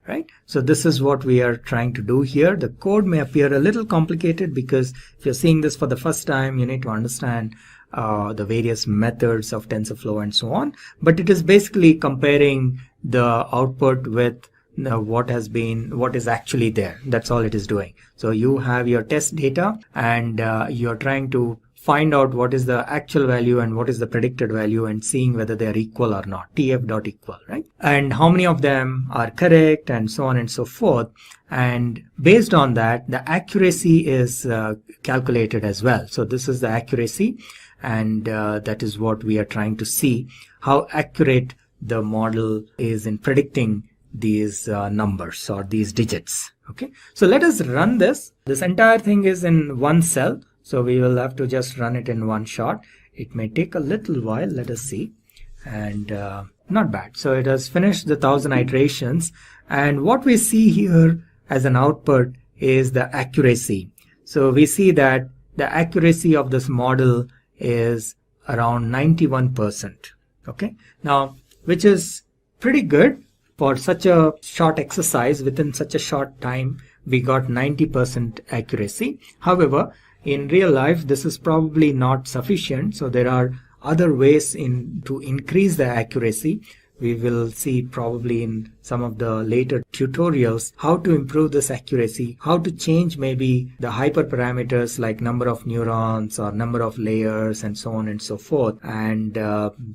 Right? So this is what we are trying to do here. The code may appear a little complicated because if you're seeing this for the first time, you need to understand the various methods of TensorFlow and so on. But it is basically comparing the output with what is actually there. That's all it is doing. So you have your test data, and you're trying to find out what is the actual value and what is the predicted value, and seeing whether they are equal or not, tf.equal, right? And how many of them are correct, and so on and so forth. And based on that, the accuracy is calculated as well. So this is the accuracy, and that is what we are trying to see, how accurate the model is in predicting these numbers or these digits. Okay, so let us run this. This entire thing is in one cell, so we will have to just run it in one shot. It may take a little while. Let us see. And not bad. So it has finished the 1000 iterations, and what we see here as an output is the accuracy. So we see that the accuracy of this model is around 91%. Okay, now which is pretty good for such a short exercise. Within such a short time we got 90% accuracy. However, in real life this is probably not sufficient, so there are other ways to increase the accuracy. We will see probably in some of the later tutorials how to improve this accuracy, how to change maybe the hyperparameters like number of neurons or number of layers and so on and so forth, and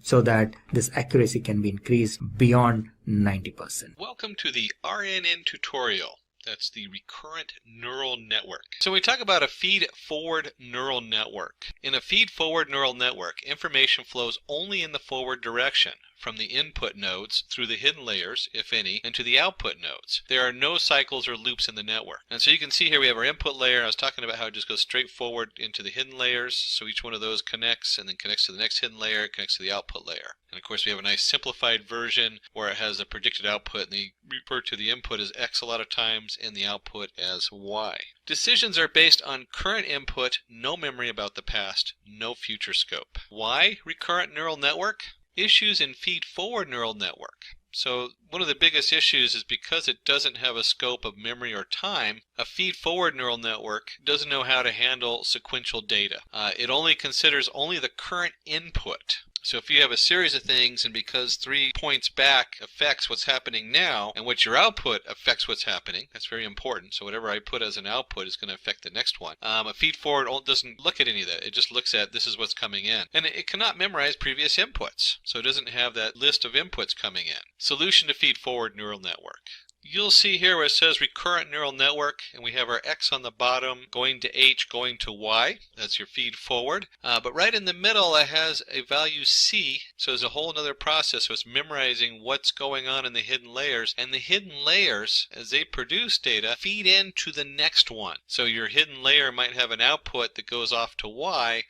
so that this accuracy can be increased beyond 90%. Welcome to the RNN tutorial. That's the recurrent neural network. So we talk about a feed-forward neural network. In a feed-forward neural network, information flows only in the forward direction, from the input nodes through the hidden layers, if any, and to the output nodes. There are no cycles or loops in the network. And so you can see here we have our input layer. I was talking about how it just goes straight forward into the hidden layers. So each one of those connects and then connects to the next hidden layer, connects to the output layer. And of course we have a nice simplified version where it has a predicted output, and they refer to the input as X a lot of times and the output as Y. Decisions are based on current input, no memory about the past, no future scope. Why recurrent neural network? Issues in feed-forward neural network. So one of the biggest issues is because it doesn't have a scope of memory or time, a feed-forward neural network doesn't know how to handle sequential data. It only considers only the current input. So if you have a series of things, and because 3 points back affects what's happening now, and what your output affects what's happening, that's very important. So whatever I put as an output is going to affect the next one. A feed forward doesn't look at any of that. It just looks at this is what's coming in. And it cannot memorize previous inputs. So it doesn't have that list of inputs coming in. Solution to feed forward neural network. You'll see here where it says recurrent neural network, and we have our X on the bottom going to H, going to Y. That's your feed forward. But right in the middle it has a value C, so there's a whole other process. So it's memorizing what's going on in the hidden layers, and the hidden layers, as they produce data, feed into the next one. So your hidden layer might have an output that goes off to Y,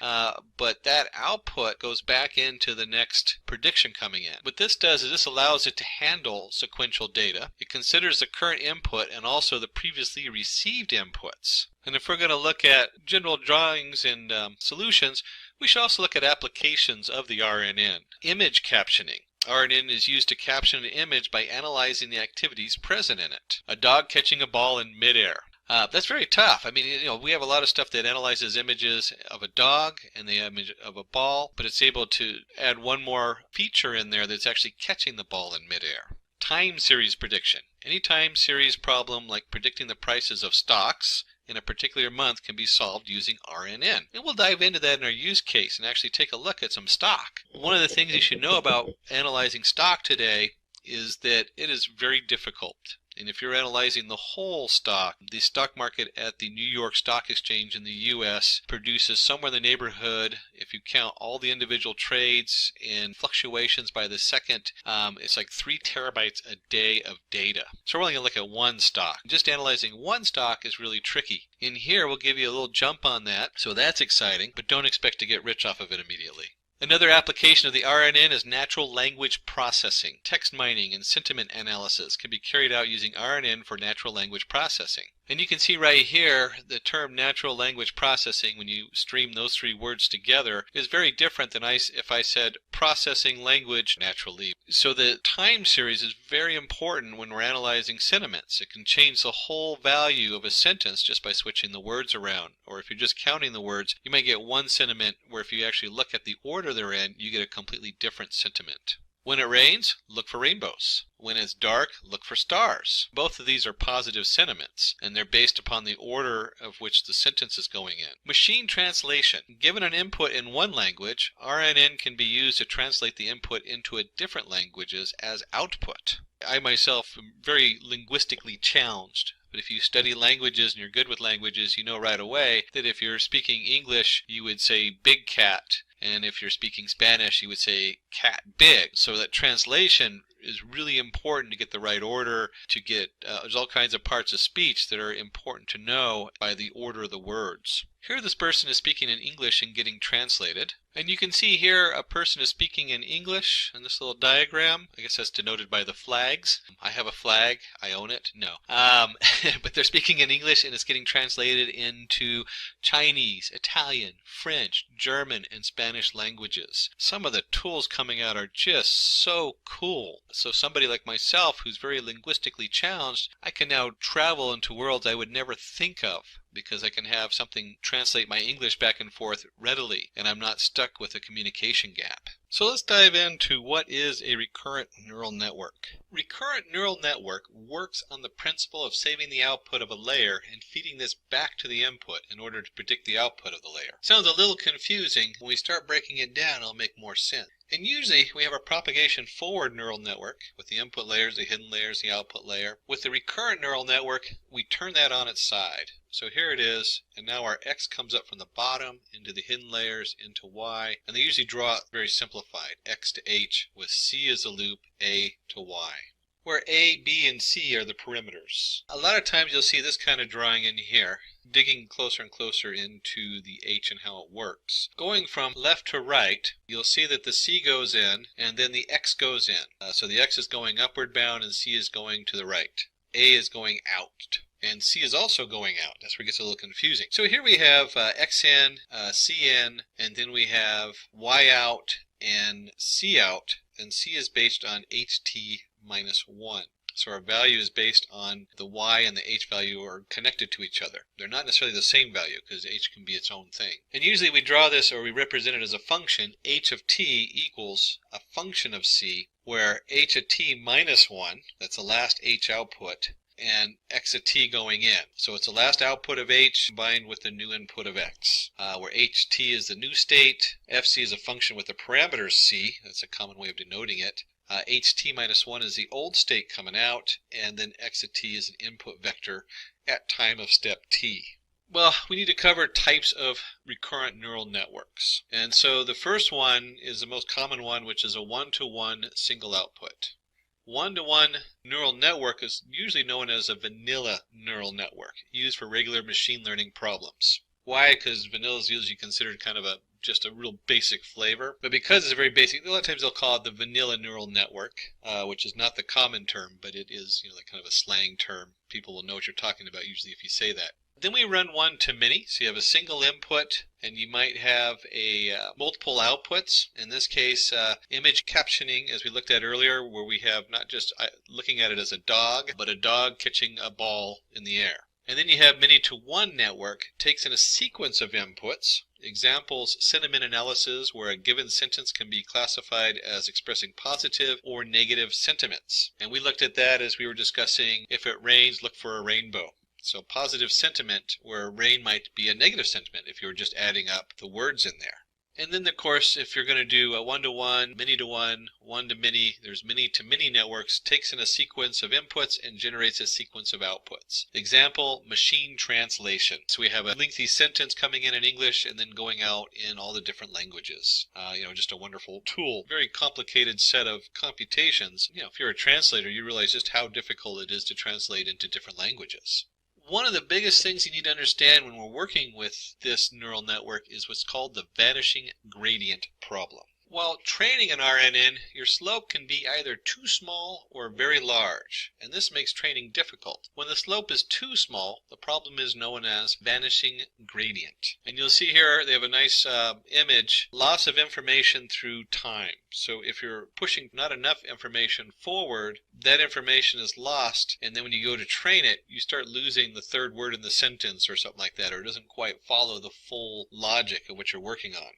but that output goes back into the next prediction coming in. What this does is this allows it to handle sequential data. It considers the current input and also the previously received inputs. And if we're going to look at general drawings and solutions, We should also look at applications of the RNN. Image captioning. RNN is used to caption an image by analyzing the activities present in it. A dog catching a ball in midair. That's very tough. I mean, we have a lot of stuff that analyzes images of a dog and the image of a ball, but it's able to add one more feature in there that's actually catching the ball in midair. Time series prediction. Any time series problem like predicting the prices of stocks in a particular month can be solved using RNN. And we'll dive into that in our use case and actually take a look at some stock. One of the things you should know about analyzing stock today is that it is very difficult. And if you're analyzing the whole stock, the stock market at the New York Stock Exchange in the US produces somewhere in the neighborhood, if you count all the individual trades and fluctuations by the second, it's like 3 terabytes a day of data. So we're only going to look at one stock. Just analyzing one stock is really tricky. In here, we'll give you a little jump on that, so that's exciting, but don't expect to get rich off of it immediately. Another application of the RNN is natural language processing. Text mining and sentiment analysis can be carried out using RNN for natural language processing. And you can see right here the term natural language processing, when you stream those 3 words together, is very different than if I said processing language naturally. So the time series is very important when we're analyzing sentiments. It can change the whole value of a sentence just by switching the words around. Or if you're just counting the words, you might get one sentiment where if you actually look at the order they're in, you get a completely different sentiment. When it rains, look for rainbows. When it's dark, look for stars. Both of these are positive sentiments, and they're based upon the order of which the sentence is going in. Machine translation. Given an input in one language, RNN can be used to translate the input into a different languages as output. I myself am very linguistically challenged. But if you study languages and you're good with languages, you know right away that if you're speaking English, you would say big cat. And if you're speaking Spanish, you would say cat big. So that translation is really important to get the right order, to get, there's all kinds of parts of speech that are important to know by the order of the words. Here this person is speaking in English and getting translated. And you can see here a person is speaking in English in this little diagram. I guess that's denoted by the flags. I have a flag. I own it. No. But they're speaking in English and it's getting translated into Chinese, Italian, French, German, and Spanish languages. Some of the tools coming out are just so cool. So somebody like myself who's very linguistically challenged, I can now travel into worlds I would never think of, because I can have something translate my English back and forth readily, and I'm not stuck with a communication gap. So let's dive into what is a recurrent neural network. Recurrent neural network works on the principle of saving the output of a layer and feeding this back to the input in order to predict the output of the layer. Sounds a little confusing. When we start breaking it down, it'll make more sense. And usually we have a propagation forward neural network with the input layers, the hidden layers, the output layer. With the recurrent neural network, we turn that on its side. So here it is, and now our X comes up from the bottom into the hidden layers into Y, and they usually draw it very simplified, X to H with C as a loop, A to Y, where A, B, and C are the perimeters. A lot of times you'll see this kind of drawing in here, digging closer and closer into the H and how it works. Going from left to right, you'll see that the C goes in and then the X goes in. So the X is going upward bound and C is going to the right. A is going out. And C is also going out. That's where it gets a little confusing. So here we have X in, C in, and then we have Y out and C out. And C is based on HT minus 1. So our value is based on the Y and the H value are connected to each other. They're not necessarily the same value because H can be its own thing. And usually we draw this, or we represent it as a function. H of T equals a function of C, where H of T minus 1, that's the last H output, and X of T going in. So it's the last output of H combined with the new input of X, where HT is the new state, FC is a function with the parameters C, that's a common way of denoting it, HT minus 1 is the old state coming out, and then X of T is an input vector at time of step T. Well, we need to cover types of recurrent neural networks. And so the first one is the most common one, which is a one-to-one single output. One-to-one neural network is usually known as a vanilla neural network, used for regular machine learning problems. Why? Because vanilla is usually considered kind of just a real basic flavor. But because it's very basic, a lot of times they'll call it the vanilla neural network, which is not the common term, but it is like kind of a slang term. People will know what you're talking about usually if you say that. Then we run one to many, so you have a single input and you might have multiple outputs. In this case, image captioning, as we looked at earlier, where we have not just looking at it as a dog, but a dog catching a ball in the air. And then you have many-to-one network, takes in a sequence of inputs. Examples, sentiment analysis, where a given sentence can be classified as expressing positive or negative sentiments. And we looked at that as we were discussing, if it rains, look for a rainbow. So positive sentiment, where rain might be a negative sentiment if you were just adding up the words in there. And then, of course, if you're going to do a one-to-one, many-to-one, one-to-many, there's many-to-many networks, takes in a sequence of inputs and generates a sequence of outputs. Example, machine translation. So we have a lengthy sentence coming in English and then going out in all the different languages. Just a wonderful tool. Very complicated set of computations. If you're a translator, you realize just how difficult it is to translate into different languages. One of the biggest things you need to understand when we're working with this neural network is what's called the vanishing gradient problem. While training an RNN, your slope can be either too small or very large, and this makes training difficult. When the slope is too small, the problem is known as vanishing gradient. And you'll see here they have a nice image, loss of information through time. So if you're pushing not enough information forward, that information is lost, and then when you go to train it, you start losing the third word in the sentence or something like that, or it doesn't quite follow the full logic of what you're working on.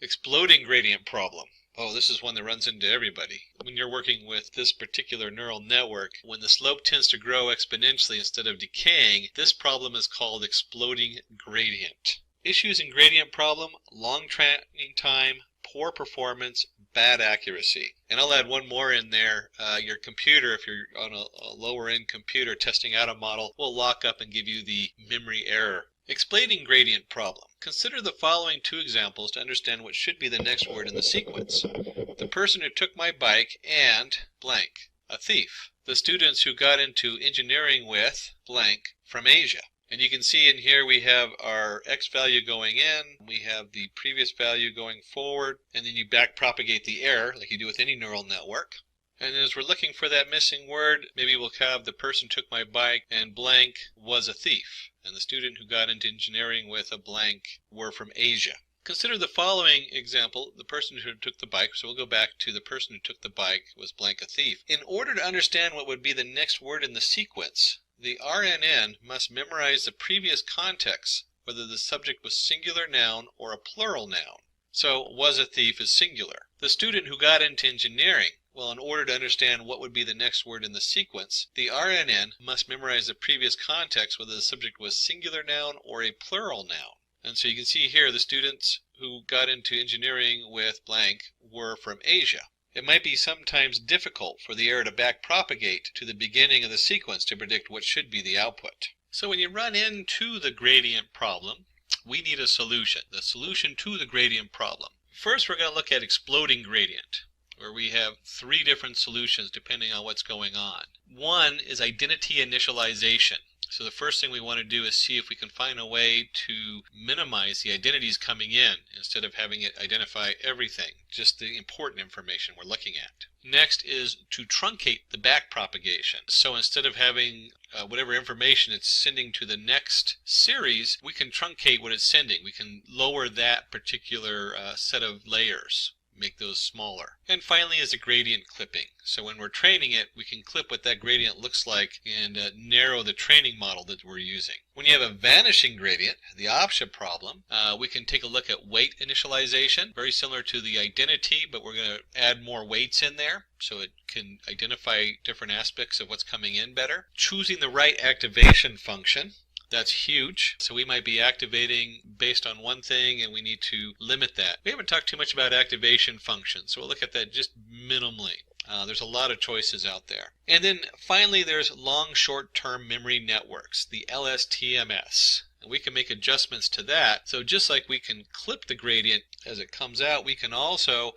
Exploding gradient problem. Oh, this is one that runs into everybody. When you're working with this particular neural network, when the slope tends to grow exponentially instead of decaying, this problem is called exploding gradient. Issues in gradient problem: long training time, poor performance, bad accuracy. And I'll add one more in there. Your computer, if you're on a lower end computer testing out a model, will lock up and give you the memory error. Explaining gradient problem. Consider the following two examples to understand what should be the next word in the sequence. The person who took my bike and blank. A thief. The students who got into engineering with blank from Asia. And you can see in here we have our x value going in, we have the previous value going forward, and then you back propagate the error like you do with any neural network. And as we're looking for that missing word, maybe we'll have the person took my bike and blank was a thief. And the student who got into engineering with a blank were from Asia. Consider the following example, the person who took the bike, so we'll go back to the person who took the bike was blank a thief. In order to understand what would be the next word in the sequence, the RNN must memorize the previous context, whether the subject was singular noun or a plural noun. So, was a thief is singular. The student who got into engineering, well, in order to understand what would be the next word in the sequence, the RNN must memorize the previous context, whether the subject was singular noun or a plural noun. And so you can see here the students who got into engineering with blank were from Asia. It might be sometimes difficult for the error to back propagate to the beginning of the sequence to predict what should be the output. So when you run into the gradient problem, we need a solution, the solution to the gradient problem. First, we're going to look at exploding gradient, where we have three different solutions depending on what's going on. One is identity initialization. So the first thing we want to do is see if we can find a way to minimize the identities coming in instead of having it identify everything, just the important information we're looking at. Next is to truncate the back propagation. So instead of having whatever information it's sending to the next series, we can truncate what it's sending. We can lower that particular set of layers, make those smaller. And finally is the gradient clipping. So when we're training it, we can clip what that gradient looks like and narrow the training model that we're using. When you have a vanishing gradient, the option problem, we can take a look at weight initialization, very similar to the identity, but we're going to add more weights in there so it can identify different aspects of what's coming in better. Choosing the right activation function. That's huge. So we might be activating based on one thing and we need to limit that. We haven't talked too much about activation functions, so we'll look at that just minimally. There's a lot of choices out there. And then finally there's long short-term memory networks, the LSTMs. And we can make adjustments to that. So just like we can clip the gradient as it comes out, we can also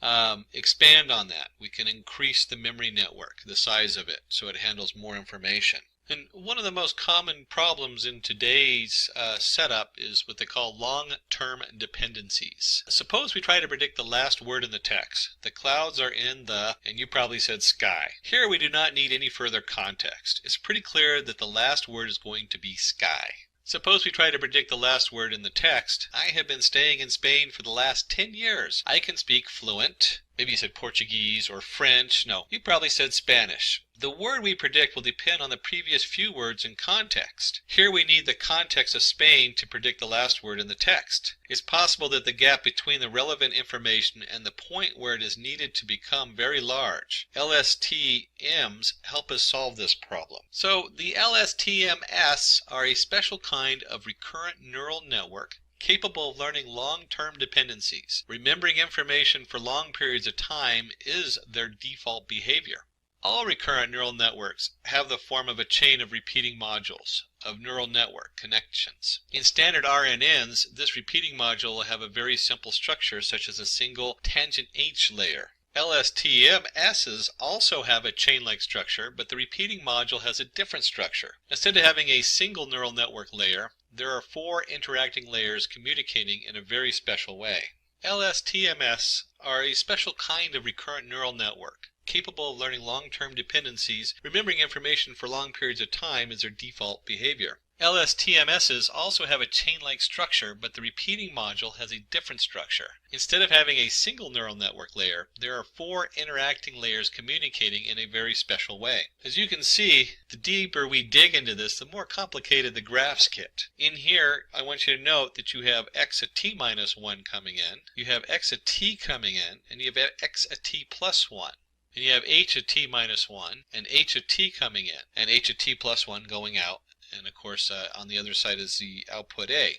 expand on that. We can increase the memory network, the size of it, so it handles more information. And one of the most common problems in today's setup is what they call long-term dependencies. Suppose we try to predict the last word in the text. The clouds are in the, and you probably said sky. Here we do not need any further context. It's pretty clear that the last word is going to be sky. Suppose we try to predict the last word in the text. I have been staying in Spain for the last 10 years. I can speak fluent. Maybe you said Portuguese or French. No, you probably said Spanish. The word we predict will depend on the previous few words in context. Here we need the context of Spain to predict the last word in the text. It's possible that the gap between the relevant information and the point where it is needed to become very large. LSTMs help us solve this problem. So the LSTMs are a special kind of recurrent neural network capable of learning long-term dependencies. Remembering information for long periods of time is their default behavior. All recurrent neural networks have the form of a chain of repeating modules of neural network connections. In standard RNNs, this repeating module will have a very simple structure such as a single tangent H layer. LSTMs also have a chain-like structure, but the repeating module has a different structure. Instead of having a single neural network layer, there are 4 interacting layers communicating in a very special way. LSTMs are a special kind of recurrent neural network, capable of learning long-term dependencies. Remembering information for long periods of time is their default behavior. LSTMs also have a chain-like structure, but the repeating module has a different structure. Instead of having a single neural network layer, there are 4 interacting layers communicating in a very special way. As you can see, the deeper we dig into this, the more complicated the graphs get. In here, I want you to note that you have x at t minus 1 coming in, you have x at t coming in, and you have x at t plus 1. And you have h at t minus 1, and h at t coming in, and h at t plus 1 going out. And of course, on the other side is the output A.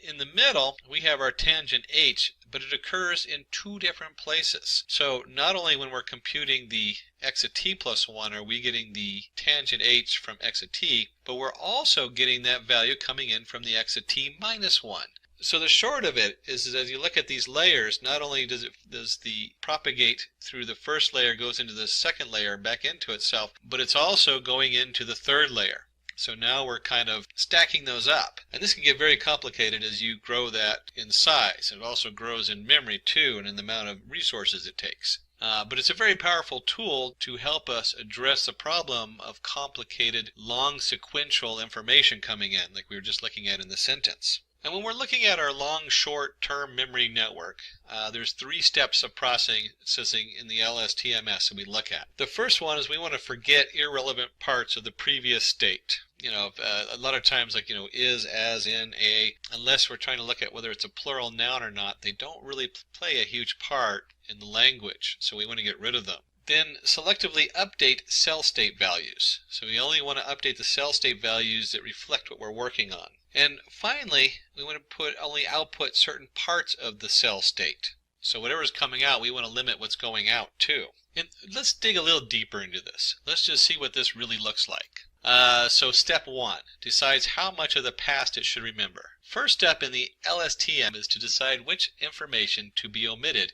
In the middle, we have our tangent H, but it occurs in 2 different places. So not only when we're computing the x at t plus 1 are we getting the tangent H from x at t, but we're also getting that value coming in from the x at t minus 1. So the short of it is that as you look at these layers, not only does the propagate through the first layer, goes into the second layer, back into itself, but it's also going into the third layer. So now we're kind of stacking those up. And this can get very complicated as you grow that in size. It also grows in memory too, and in the amount of resources it takes. But it's a very powerful tool to help us address the problem of complicated, long sequential information coming in, like we were just looking at in the sentence. And when we're looking at our long, short-term memory network, there's 3 steps of processing in the LSTMs that we look at. The first one is we want to forget irrelevant parts of the previous state. A lot of times, like, is, as, in, a, unless we're trying to look at whether it's a plural noun or not, they don't really play a huge part in the language, so we want to get rid of them. Then selectively update cell state values. So we only want to update the cell state values that reflect what we're working on. And finally, we want to only output certain parts of the cell state. So whatever's coming out, we want to limit what's going out too. And let's dig a little deeper into this. Let's just see what this really looks like. So step 1 decides how much of the past it should remember. First step in the LSTM is to decide which information to be omitted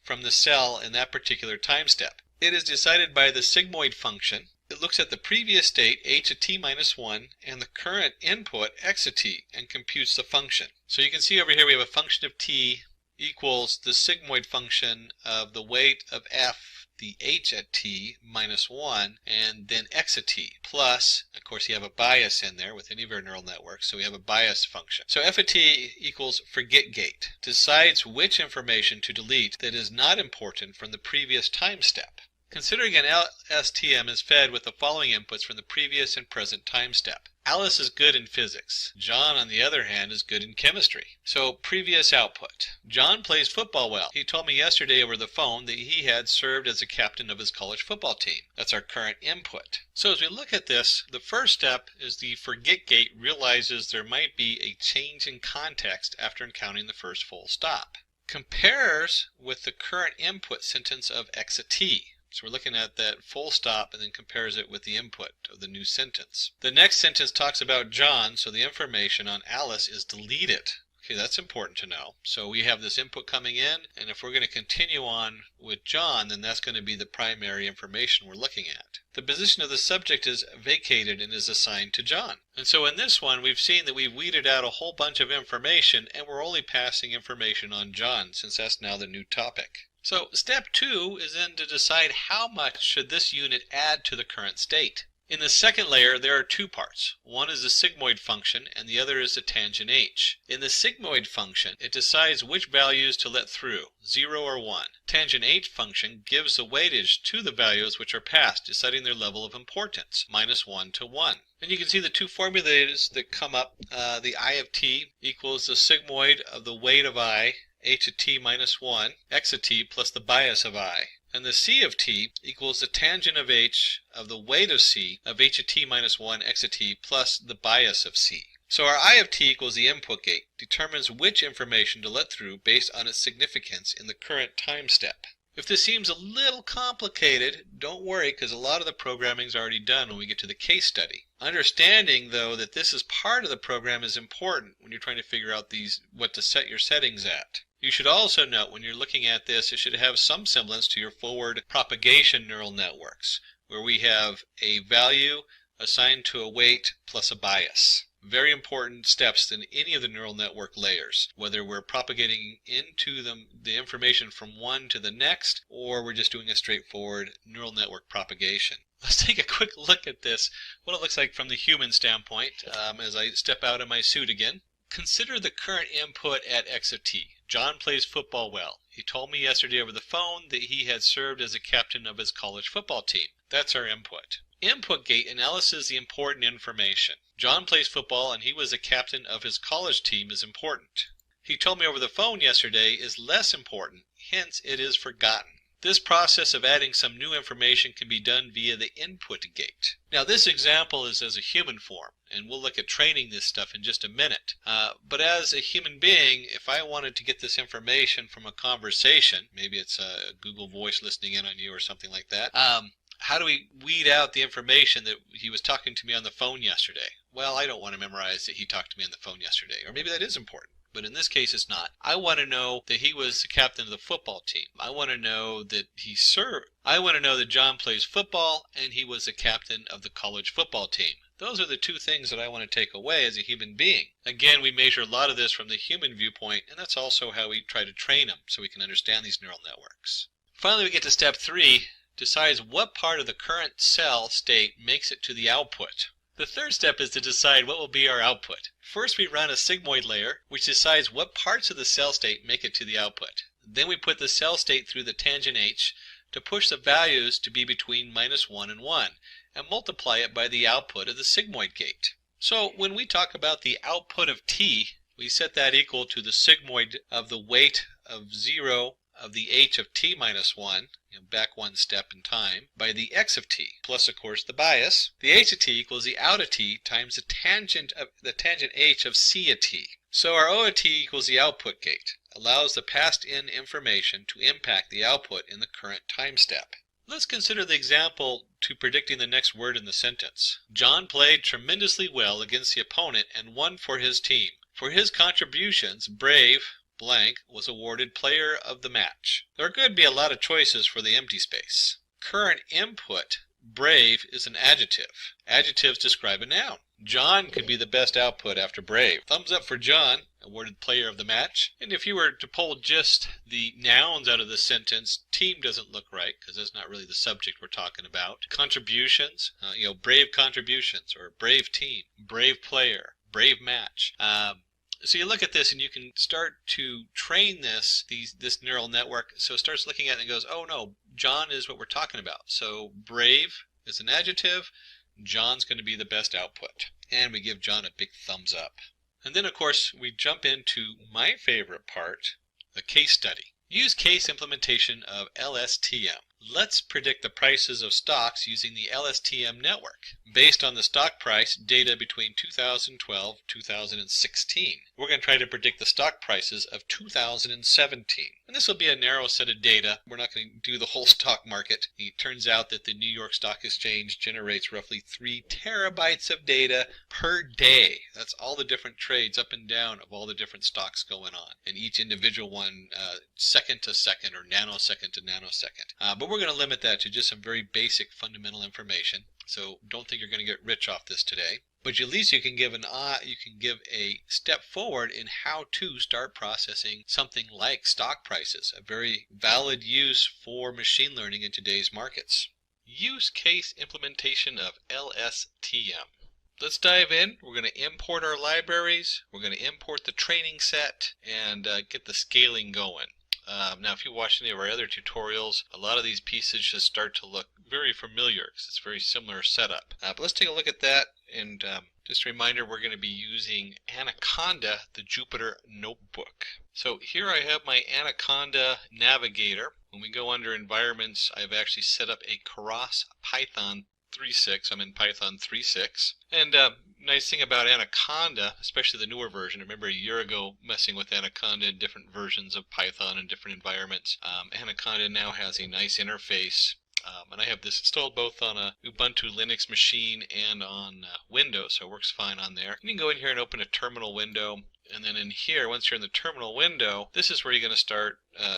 from the cell in that particular time step. It is decided by the sigmoid function. It looks at the previous state, h at t minus 1, and the current input, x at t, and computes the function. So you can see over here we have a function of t equals the sigmoid function of the weight of f, the h at t minus 1, and then x at t, plus, of course you have a bias in there with any of our neural networks, so we have a bias function. So f at t equals forget gate, decides which information to delete that is not important from the previous time step. Considering an LSTM is fed with the following inputs from the previous and present time step. Alice is good in physics. John, on the other hand, is good in chemistry. So, previous output. John plays football well. He told me yesterday over the phone that he had served as a captain of his college football team. That's our current input. So as we look at this, the first step is the forget gate realizes there might be a change in context after encountering the first full stop. Compares with the current input sentence of x at t. So we're looking at that full stop and then compares it with the input of the new sentence. The next sentence talks about John, so the information on Alice is deleted. Okay, that's important to know. So we have this input coming in, and if we're going to continue on with John, then that's going to be the primary information we're looking at. The position of the subject is vacated and is assigned to John. And so in this one, we've seen that we've weeded out a whole bunch of information, and we're only passing information on John, since that's now the new topic. So step 2 is then to decide how much should this unit add to the current state. In the second layer, there are two parts. One is the sigmoid function, and the other is the tangent h. In the sigmoid function, it decides which values to let through, 0 or 1. Tangent h function gives the weightage to the values which are passed, deciding their level of importance, -1 to 1. And you can see the two formulas that come up. The I of t equals the sigmoid of the weight of I, h of t minus 1, x of t plus the bias of I. And the c of t equals the tangent of h of the weight of c of h of t minus 1 x of t plus the bias of c. So our I of t equals the input gate, determines which information to let through based on its significance in the current time step. If this seems a little complicated, don't worry, because a lot of the programming is already done when we get to the case study. Understanding, though, that this is part of the program is important when you're trying to figure out what to set your settings at. You should also note when you're looking at this, it should have some semblance to your forward propagation neural networks, where we have a value assigned to a weight plus a bias. Very important steps in any of the neural network layers, whether we're propagating into the information from one to the next, or we're just doing a straightforward neural network propagation. Let's take a quick look at this, what it looks like from the human standpoint, as I step out of my suit again. Consider the current input at x of t. John plays football well. He told me yesterday over the phone that he had served as a captain of his college football team. That's our input. Input gate analyzes the important information. John plays football and he was a captain of his college team is important. He told me over the phone yesterday is less important, hence it is forgotten. This process of adding some new information can be done via the input gate. Now this example is as a human form, and we'll look at training this stuff in just a minute. But as a human being, if I wanted to get this information from a conversation, maybe it's a Google Voice listening in on you or something like that, how do we weed out the information that he was talking to me on the phone yesterday? Well, I don't want to memorize that he talked to me on the phone yesterday, or maybe that is important. But in this case, it's not. I want to know that he was the captain of the football team. I want to know that he served. I want to know that John plays football and he was the captain of the college football team. Those are the two things that I want to take away as a human being. Again, we measure a lot of this from the human viewpoint, and that's also how we try to train them so we can understand these neural networks. Finally, we get to step 3, decides what part of the current cell state makes it to the output. The third step is to decide what will be our output. First, we run a sigmoid layer, which decides what parts of the cell state make it to the output. Then we put the cell state through the tangent h to push the values to be between -1 and 1, and multiply it by the output of the sigmoid gate. So when we talk about the output of t, we set that equal to the sigmoid of the weight of 0 of the h of t minus 1, back one step in time, by the x of t, plus of course the bias. The h of t equals the out of t times the tangent h of c of t. So our O of t equals the output gate, allows the passed in information to impact the output in the current time step. Let's consider the example to predicting the next word in the sentence. John played tremendously well against the opponent and won for his team. For his contributions, Brave blank was awarded player of the match. There could be a lot of choices for the empty space. Current input, Brave, is an adjective. Adjectives describe a noun. John could be the best output after Brave. Thumbs up for John, awarded player of the match. And if you were to pull just the nouns out of the sentence, team doesn't look right because that's not really the subject we're talking about. Contributions, brave contributions, or brave team, brave player, brave match. So you look at this and you can start to train this neural network. So it starts looking at it and goes, oh no, John is what we're talking about. So brave is an adjective. John's going to be the best output. And we give John a big thumbs up. And then of course we jump into my favorite part, a case study. Use case implementation of LSTM. Let's predict the prices of stocks using the LSTM network based on the stock price data between 2012 and 2016. We're going to try to predict the stock prices of 2017. And this will be a narrow set of data. We're not going to do the whole stock market. It turns out that the New York Stock Exchange generates roughly 3 terabytes of data per day. That's all the different trades up and down of all the different stocks going on. And each individual one second to second or nanosecond to nanosecond. But we're going to limit that to just some very basic fundamental information. So don't think you're going to get rich off this today. But at least you can give a step forward in how to start processing something like stock prices, a very valid use for machine learning in today's markets. use case implementation of LSTM. Let's dive in. We're going to import our libraries. We're going to import the training set and get the scaling going. Now, if you watch any of our other tutorials, a lot of these pieces just start to look very familiar because it's a very similar setup. But let's take a look at that. And just a reminder, we're going to be using Anaconda, the Jupyter Notebook. So here I have my Anaconda Navigator. When we go under environments, I've actually set up a Keras Python 3.6. I'm in Python 3.6. And nice thing about Anaconda, especially the newer version, I remember a year ago messing with Anaconda in different versions of Python in different environments. Anaconda now has a nice interface. And I have this installed both on a Ubuntu Linux machine and on Windows, so it works fine on there. You can go in here and open a terminal window, and then in here, once you're in the terminal window, this is where you're going to start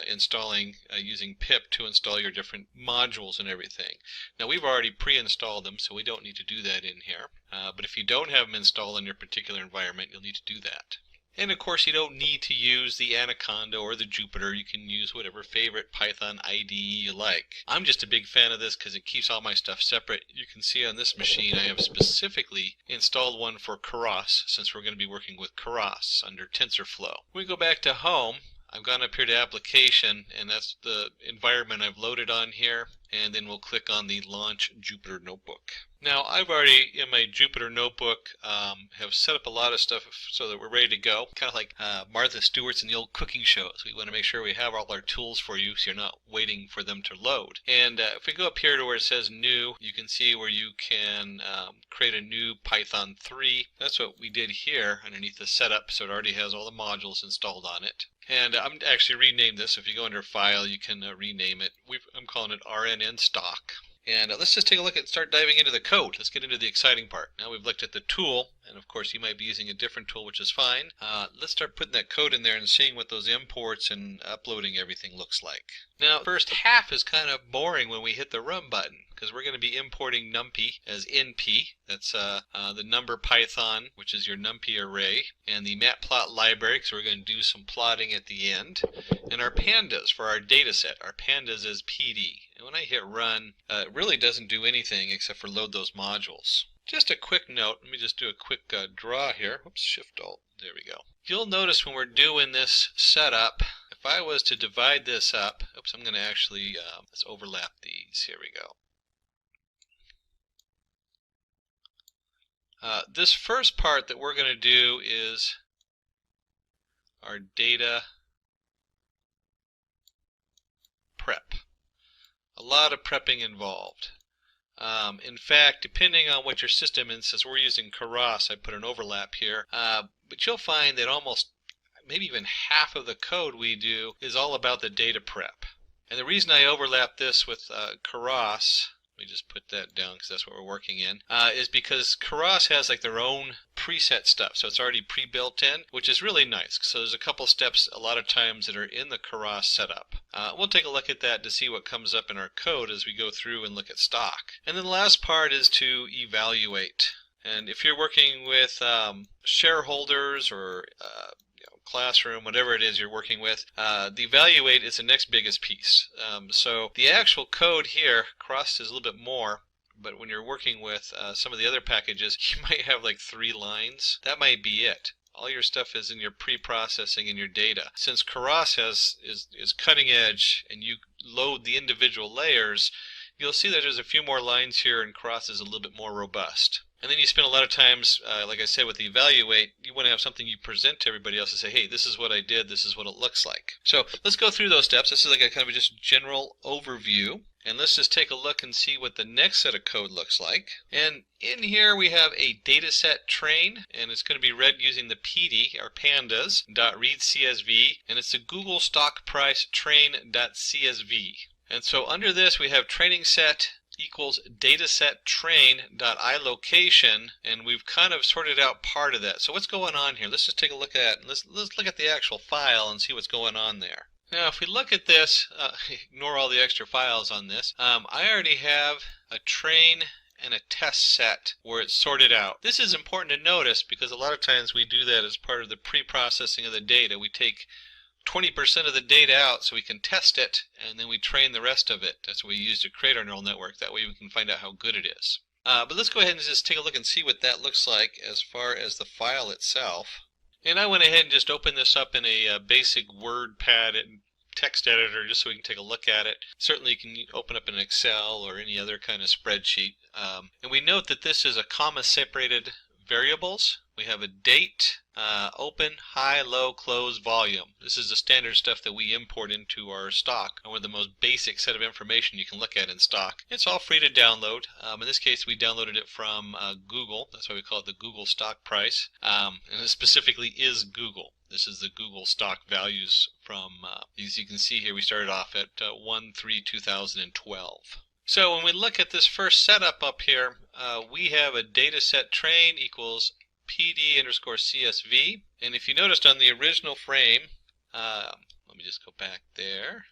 installing using pip to install your different modules and everything. Now, we've already pre-installed them, so we don't need to do that in here. But if you don't have them installed in your particular environment, you'll need to do that. And of course, you don't need to use the Anaconda or the Jupyter. You can use whatever favorite Python IDE you like. I'm just a big fan of this because it keeps all my stuff separate. You can see on this machine I have specifically installed one for Keras, since we're going to be working with Keras under TensorFlow. When we go back to home, I've gone up here to application, and that's the environment I've loaded on here. And then we'll click on the Launch Jupyter Notebook. Now, I've already, in my Jupyter Notebook, have set up a lot of stuff so that we're ready to go. Kind of like Martha Stewart's in the old cooking shows. We want to make sure we have all our tools for you so you're not waiting for them to load. And if we go up here to where it says New, you can see where you can create a new Python 3. That's what we did here underneath the setup, so it already has all the modules installed on it. And I'm actually renamed this. If you go under File, you can rename it. I'm calling it RNN Stock. And let's just take a look at start diving into the code. Let's get into the exciting part. Now we've looked at the tool, and of course you might be using a different tool, which is fine. Let's start putting that code in there and seeing what those imports and uploading everything looks like. Now, first half is kind of boring when we hit the run button, because we're going to be importing NumPy as NP. That's the number Python, which is your NumPy array, and the matplot library, because we're going to do some plotting at the end, and our pandas for our data set. Our pandas is PD. And when I hit run, it really doesn't do anything except for load those modules. Just a quick note, let me just do a quick draw here. Oops, Shift-Alt, there we go. You'll notice when we're doing this setup, if I was to divide this up, oops, I'm going to actually, let's overlap these, here we go. This first part that we're going to do is our data prep. A lot of prepping involved. In fact, depending on what your system is, since we're using Keras, I put an overlap here, but you'll find that almost maybe even half of the code we do is all about the data prep. And the reason I overlap this with Keras, let me just put that down because that's what we're working in, is because Keras has like their own preset stuff, so it's already pre-built in, which is really nice. So there's a couple steps a lot of times that are in the Keras setup. We'll take a look at that to see what comes up in our code as we go through and look at stock. And then the last part is to evaluate. And if you're working with shareholders or classroom, whatever it is you're working with, the evaluate is the next biggest piece. So the actual code here, Keras is a little bit more, but when you're working with some of the other packages, you might have like 3 lines. That might be it. All your stuff is in your pre-processing and your data. Since Keras is cutting edge and you load the individual layers, you'll see that there's a few more lines here and Keras is a little bit more robust. And then you spend a lot of times, like I said, with the evaluate, you want to have something you present to everybody else and say, hey, this is what I did, this is what it looks like. So let's go through those steps. This is like a kind of just general overview. And let's just take a look and see what the next set of code looks like. And in here we have a dataset train, and it's going to be read using the PD, our pandas, .readcsv, and it's the Google stock price train.csv. And so under this we have training set equals dataset train.ilocation, and we've kind of sorted out part of that. So what's going on here? Let's just take a look at let's look at the actual file and see what's going on there. Now if we look at this, ignore all the extra files on this, I already have a train and a test set where it's sorted out. This is important to notice because a lot of times we do that as part of the pre-processing of the data. We take 20% of the data out so we can test it, and then we train the rest of it. That's what we use to create our neural network. That way we can find out how good it is. But let's go ahead and just take a look and see what that looks like as far as the file itself. And I went ahead and just opened this up in a basic WordPad and text editor just so we can take a look at it. Certainly you can open up an Excel or any other kind of spreadsheet. And we note that this is a comma separated variables. We have a date, open, high, low, close, volume. This is the standard stuff that we import into our stock, or the most basic set of information you can look at in stock. It's all free to download. In this case, we downloaded it from Google. That's why we call it the Google stock price. And it specifically is Google. This is the Google stock values from, as you can see here, we started off at 1/3/2012. So when we look at this first setup up here, we have a data set train equals PD_CSV. And if you noticed on the original frame, let me just go back there,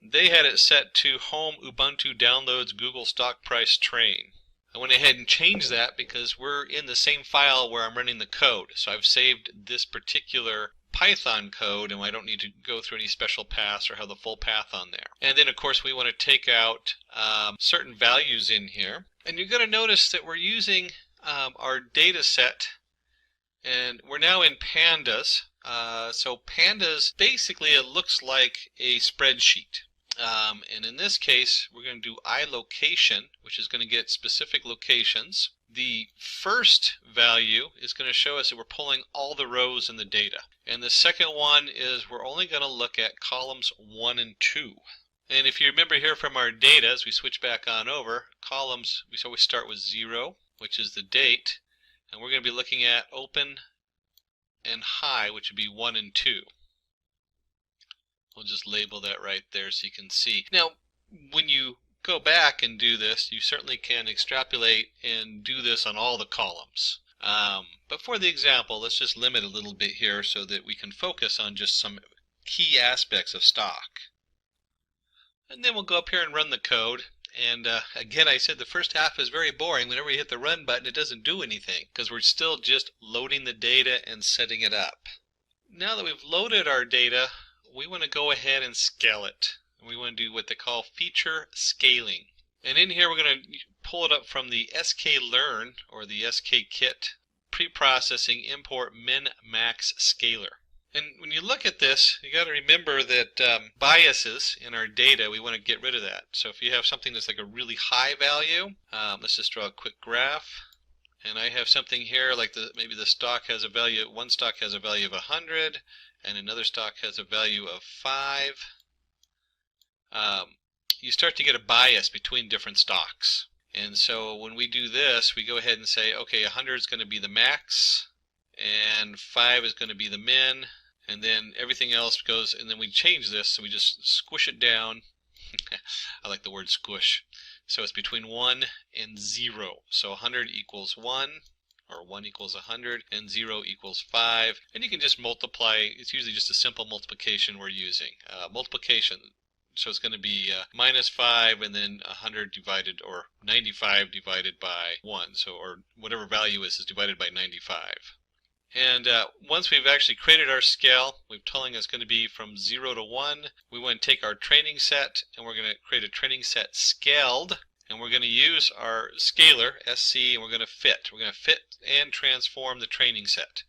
they had it set to home Ubuntu downloads Google stock price train. I went ahead and changed that because we're in the same file where I'm running the code. So I've saved this particular Python code, and I don't need to go through any special paths or have the full path on there. And then of course we want to take out certain values in here. And you're going to notice that we're using our data set, and we're now in pandas. So pandas, basically it looks like a spreadsheet. And in this case, we're going to do iLocation, which is going to get specific locations. The first value is going to show us that we're pulling all the rows in the data. And the second one is we're only going to look at columns 1 and 2. And if you remember here from our data, as we switch back on over, columns, we always start with 0, which is the date. And we're going to be looking at open and high, which would be 1 and 2. We'll just label that right there so you can see. Now, when you go back and do this, you certainly can extrapolate and do this on all the columns. But for the example, let's just limit a little bit here so that we can focus on just some key aspects of stock. And then we'll go up here and run the code. And again, I said the first half is very boring. Whenever you hit the run button, it doesn't do anything because we're still just loading the data and setting it up. Now that we've loaded our data, we want to go ahead and scale it. We want to do what they call feature scaling. And in here, we're going to pull it up from the sklearn or the skKit preprocessing import min-max scaler. And when you look at this, you got to remember that biases in our data, we want to get rid of that. So if you have something that's like a really high value, let's just draw a quick graph. And I have something here like maybe the stock has a value, one stock has a value of 100, and another stock has a value of 5. You start to get a bias between different stocks. And so when we do this, we go ahead and say, okay, 100 is going to be the max, and 5 is going to be the min, and then everything else goes, and then we change this, so we just squish it down. I like the word squish. So it's between 1 and 0. So 100 equals 1, or 1 equals 100, and 0 equals 5. And you can just multiply. It's usually just a simple multiplication we're using. Multiplication. So it's going to be minus 5 and then 100 divided, or 95 divided by 1. So, or whatever value is divided by 95. And once we've actually created our scale, we're telling it's going to be from 0 to 1. We want to take our training set, and we're going to create a training set scaled. And we're going to use our scaler, SC, and we're going to fit. We're going to fit and transform the training set.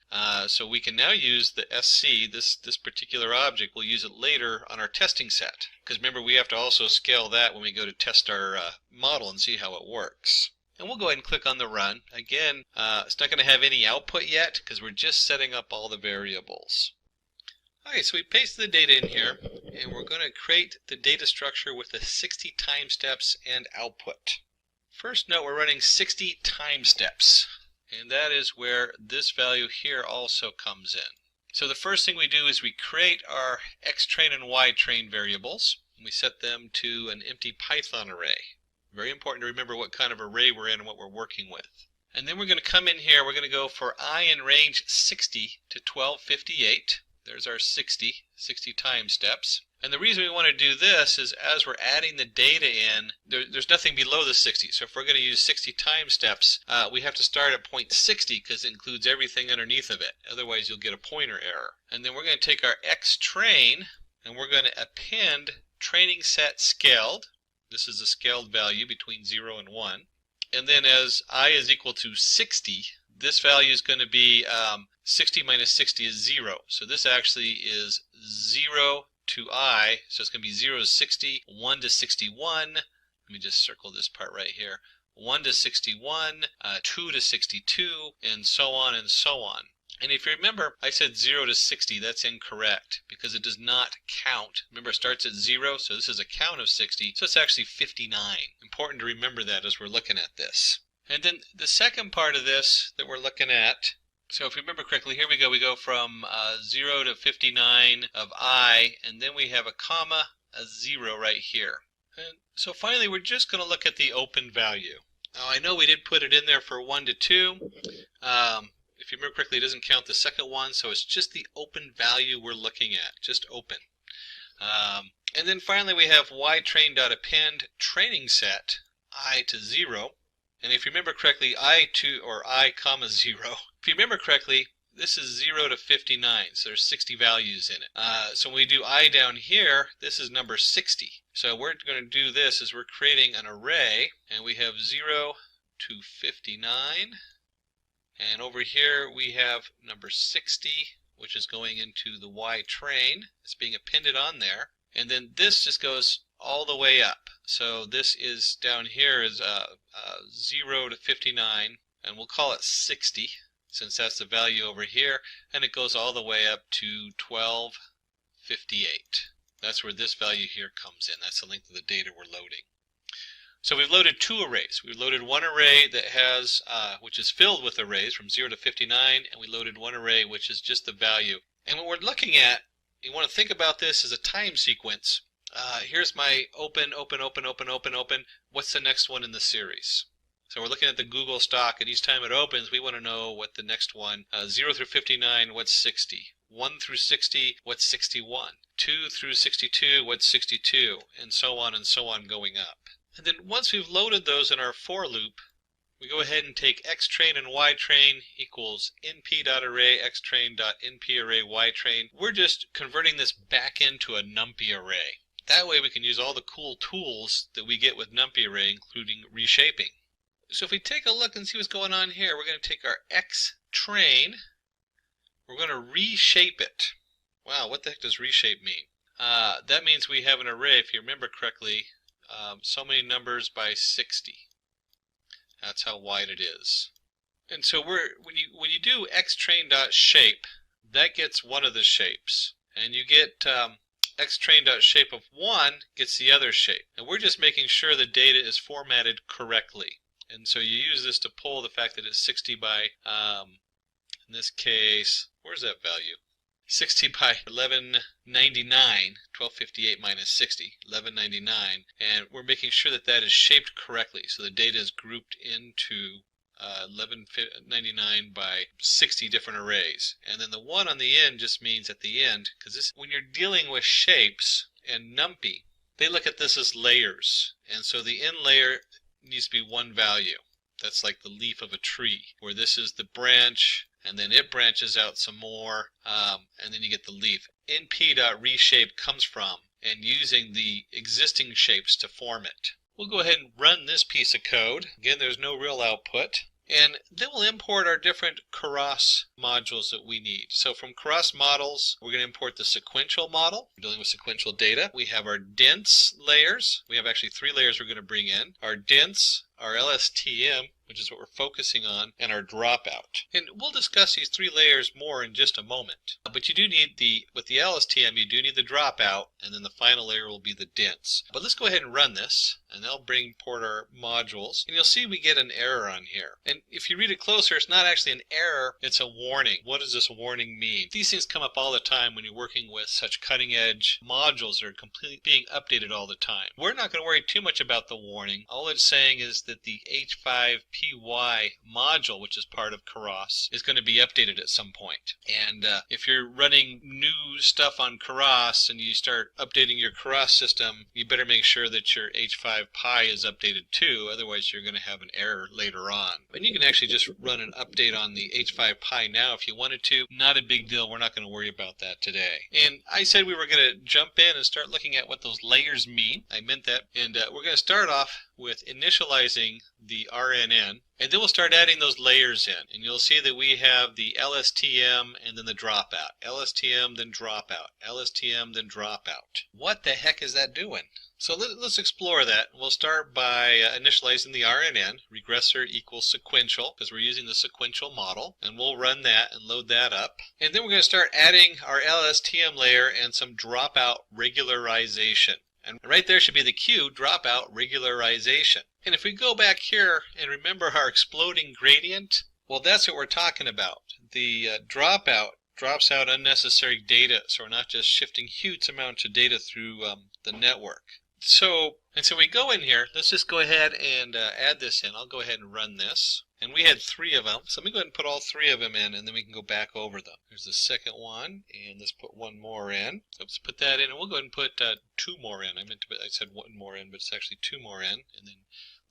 So we can now use the SC, this particular object, we'll use it later on our testing set. Because remember, we have to also scale that when we go to test our model and see how it works. And we'll go ahead and click on the run. Again, it's not going to have any output yet because we're just setting up all the variables. Okay, so we paste the data in here, and we're going to create the data structure with the 60 time steps and output. First note, we're running 60 time steps, and that is where this value here also comes in. So the first thing we do is we create our xtrain and ytrain variables, and we set them to an empty Python array. Very important to remember what kind of array we're in and what we're working with. And then we're going to come in here, we're going to go for I in range 60 to 1258. There's our 60 time steps. And the reason we want to do this is as we're adding the data in, there's nothing below the 60. So if we're going to use 60 time steps, we have to start at point 60 because it includes everything underneath of it. Otherwise, you'll get a pointer error. And then we're going to take our xtrain and we're going to append training set scaled. This is the scaled value between 0 and 1. And then as I is equal to 60, this value is going to be 60 minus 60 is 0. So this actually is 0 to I, so it's going to be 0 to 60, 1 to 61. Let me just circle this part right here. 1 to 61, 2 to 62, and so on and so on. And if you remember, I said 0 to 60. That's incorrect because it does not count. Remember, it starts at 0, so this is a count of 60, so it's actually 59. Important to remember that as we're looking at this. And then the second part of this that we're looking at, so if you remember correctly, here we go from 0 to 59 of I, and then we have a comma, a 0 right here. And so finally, we're just going to look at the open value. Now, I know we did put it in there for 1 to 2. If you remember correctly, it doesn't count the second one, so it's just the open value we're looking at, just open. And then finally, we have ytrain.append training set I to 0. And if you remember correctly, I comma 0. If you remember correctly, this is 0 to 59, so there's 60 values in it. So when we do I down here, this is number 60. So we're going to do this is we're creating an array, and we have 0 to 59. And over here we have number 60, which is going into the Y train. It's being appended on there. And then this just goes all the way up. So this is down here is 0 to 59, and we'll call it 60, since that's the value over here. And it goes all the way up to 1258. That's where this value here comes in. That's the length of the data we're loading. So we've loaded two arrays. We've loaded one array that has, which is filled with arrays from 0 to 59, and we loaded one array which is just the value. And what we're looking at, you want to think about this as a time sequence. Here's my open. What's the next one in the series? So we're looking at the Google stock, and each time it opens, we want to know what the next one, 0 through 59, what's 60? 1 through 60, what's 61? 2 through 62, what's 62? And so on going up. And then once we've loaded those in our for loop, we go ahead and take xtrain and ytrain equals np.array xtrain.nparray ytrain. We're just converting this back into a numpy array. That way we can use all the cool tools that we get with numpy array, including reshaping. So if we take a look and see what's going on here, we're going to take our xtrain, we're going to reshape it. Wow, what the heck does reshape mean? That means we have an array, if you remember correctly, so many numbers by 60. That's how wide it is. And so when you do xtrain.shape, that gets one of the shapes. And you get xtrain.shape of 1 gets the other shape. And we're just making sure the data is formatted correctly. And so you use this to pull the fact that it's 60 by, in this case, where's that value? 60 by 1199, 1258 minus 60, 1199, and we're making sure that that is shaped correctly. So the data is grouped into 1199 by 60 different arrays. And then the 1 on the end just means at the end, because when you're dealing with shapes and NumPy, they look at this as layers. And so the end layer needs to be one value. That's like the leaf of a tree, where this is the branch, and then it branches out some more, and then you get the leaf. np.reshape comes from and using the existing shapes to form it. We'll go ahead and run this piece of code. Again, there's no real output. And then we'll import our different Keras modules that we need. So from Keras models, we're going to import the sequential model. We're dealing with sequential data. We have our dense layers. We have actually 3 layers we're going to bring in. Our dense, our LSTM, which is what we're focusing on, and our dropout. And we'll discuss these 3 layers more in just a moment. But you do need with the LSTM, you do need the dropout, and then the final layer will be the dense. But let's go ahead and run this, and that'll import our modules. And you'll see we get an error on here. And if you read it closer, it's not actually an error, it's a warning. What does this warning mean? These things come up all the time when you're working with such cutting-edge modules that are completely being updated all the time. We're not going to worry too much about the warning. All it's saying is that the H5 PY module, which is part of Keras, is going to be updated at some point. And if you're running new stuff on Keras and you start updating your Keras system, you better make sure that your H5Py is updated too, otherwise you're going to have an error later on. And you can actually just run an update on the H5Py now if you wanted to. Not a big deal, we're not going to worry about that today. And I said we were going to jump in and start looking at what those layers mean. I meant that. And we're going to start off with initializing the RNN, and then we'll start adding those layers in. And you'll see that we have the LSTM and then the dropout. LSTM, then dropout. LSTM, then dropout. What the heck is that doing? So let's explore that. We'll start by initializing the RNN, regressor equals sequential, because we're using the sequential model, and we'll run that and load that up. And then we're going to start adding our LSTM layer and some dropout regularization. And right there should be the Q, dropout regularization. And if we go back here and remember our exploding gradient, well, that's what we're talking about. The dropout drops out unnecessary data, so we're not just shifting huge amounts of data through the network. So we go in here. Let's just go ahead and add this in. I'll go ahead and run this. And we had 3 of them. So let me go ahead and put all 3 of them in, and then we can go back over them. Here's the second one, and let's put 1 more in. So let's put that in, and we'll go ahead and put 2 more in. I said 1 more in, but it's actually 2 more in. And then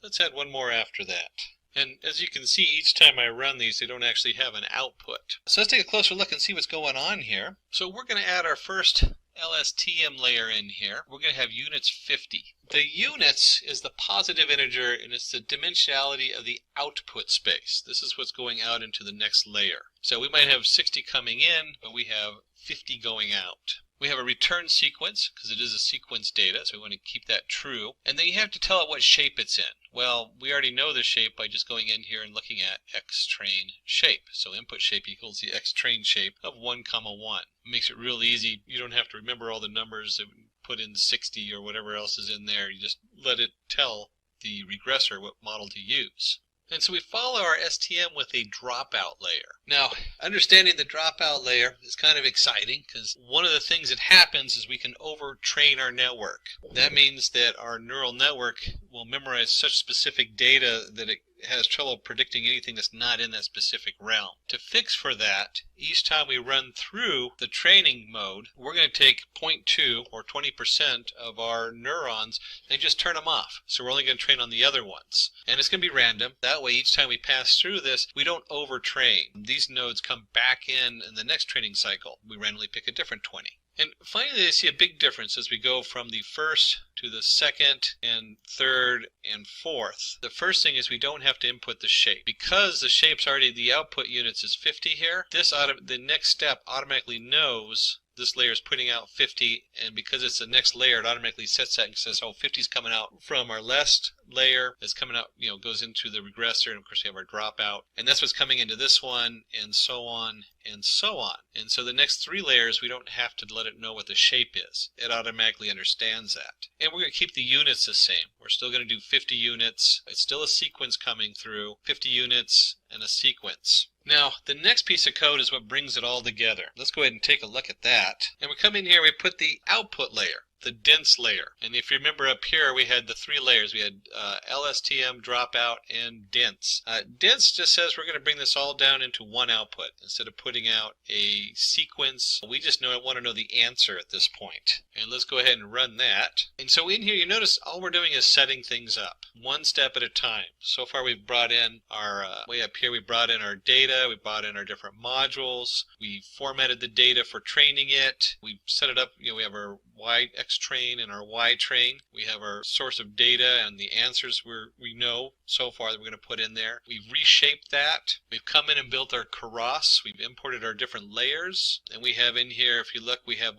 let's add 1 more after that. And as you can see, each time I run these, they don't actually have an output. So let's take a closer look and see what's going on here. So we're going to add our first LSTM layer in here. We're going to have units 50. The units is the positive integer, and it's the dimensionality of the output space. This is what's going out into the next layer. So we might have 60 coming in, but we have 50 going out. We have a return sequence, because it is a sequence data, so we want to keep that true. And then you have to tell it what shape it's in. Well, we already know the shape by just going in here and looking at xtrain shape. So input shape equals the xtrain shape of 1, 1. It makes it real easy. You don't have to remember all the numbers that put in 60 or whatever else is in there. You just let it tell the regressor what model to use. And so we follow our STM with a dropout layer. Now, understanding the dropout layer is kind of exciting because one of the things that happens is we can overtrain our network. That means that our neural network will memorize such specific data that it has trouble predicting anything that's not in that specific realm. To fix for that, each time we run through the training mode, we're going to take 0.2 or 20% of our neurons and just turn them off. So we're only going to train on the other ones. And it's going to be random. That way, each time we pass through this, we don't overtrain. These nodes come back in the next training cycle. We randomly pick a different 20. And finally, I see a big difference as we go from the first to the second and third and fourth. The first thing is we don't have to input the shape. Because the shape's already, the output units is 50 here, the next step automatically knows this layer is putting out 50, and because it's the next layer, it automatically sets that and says, oh, 50 is coming out from our last layer. It's coming out, goes into the regressor, and of course we have our dropout. And that's what's coming into this one, and so on, and so on. And so the next 3 layers, we don't have to let it know what the shape is. It automatically understands that. And we're going to keep the units the same. We're still going to do 50 units. It's still a sequence coming through, 50 units and a sequence. Now, the next piece of code is what brings it all together. Let's go ahead and take a look at that. And we come in here, we put the output layer, the dense layer. And if you remember up here, we had the 3 layers. We had LSTM, dropout, and dense. Dense just says we're going to bring this all down into one output. Instead of putting out a sequence, we just want to know the answer at this point. And let's go ahead and run that. And so in here, you notice all we're doing is setting things up, one step at a time. So far, we've brought in our, way up here, we brought in our data, we brought in our different modules, we formatted the data for training it, we set it up, we have our xtrain and our ytrain. We have our source of data and the answers we know so far that we're going to put in there. We've reshaped that. We've come in and built our Keras. We've imported our different layers. And we have in here, if you look, we have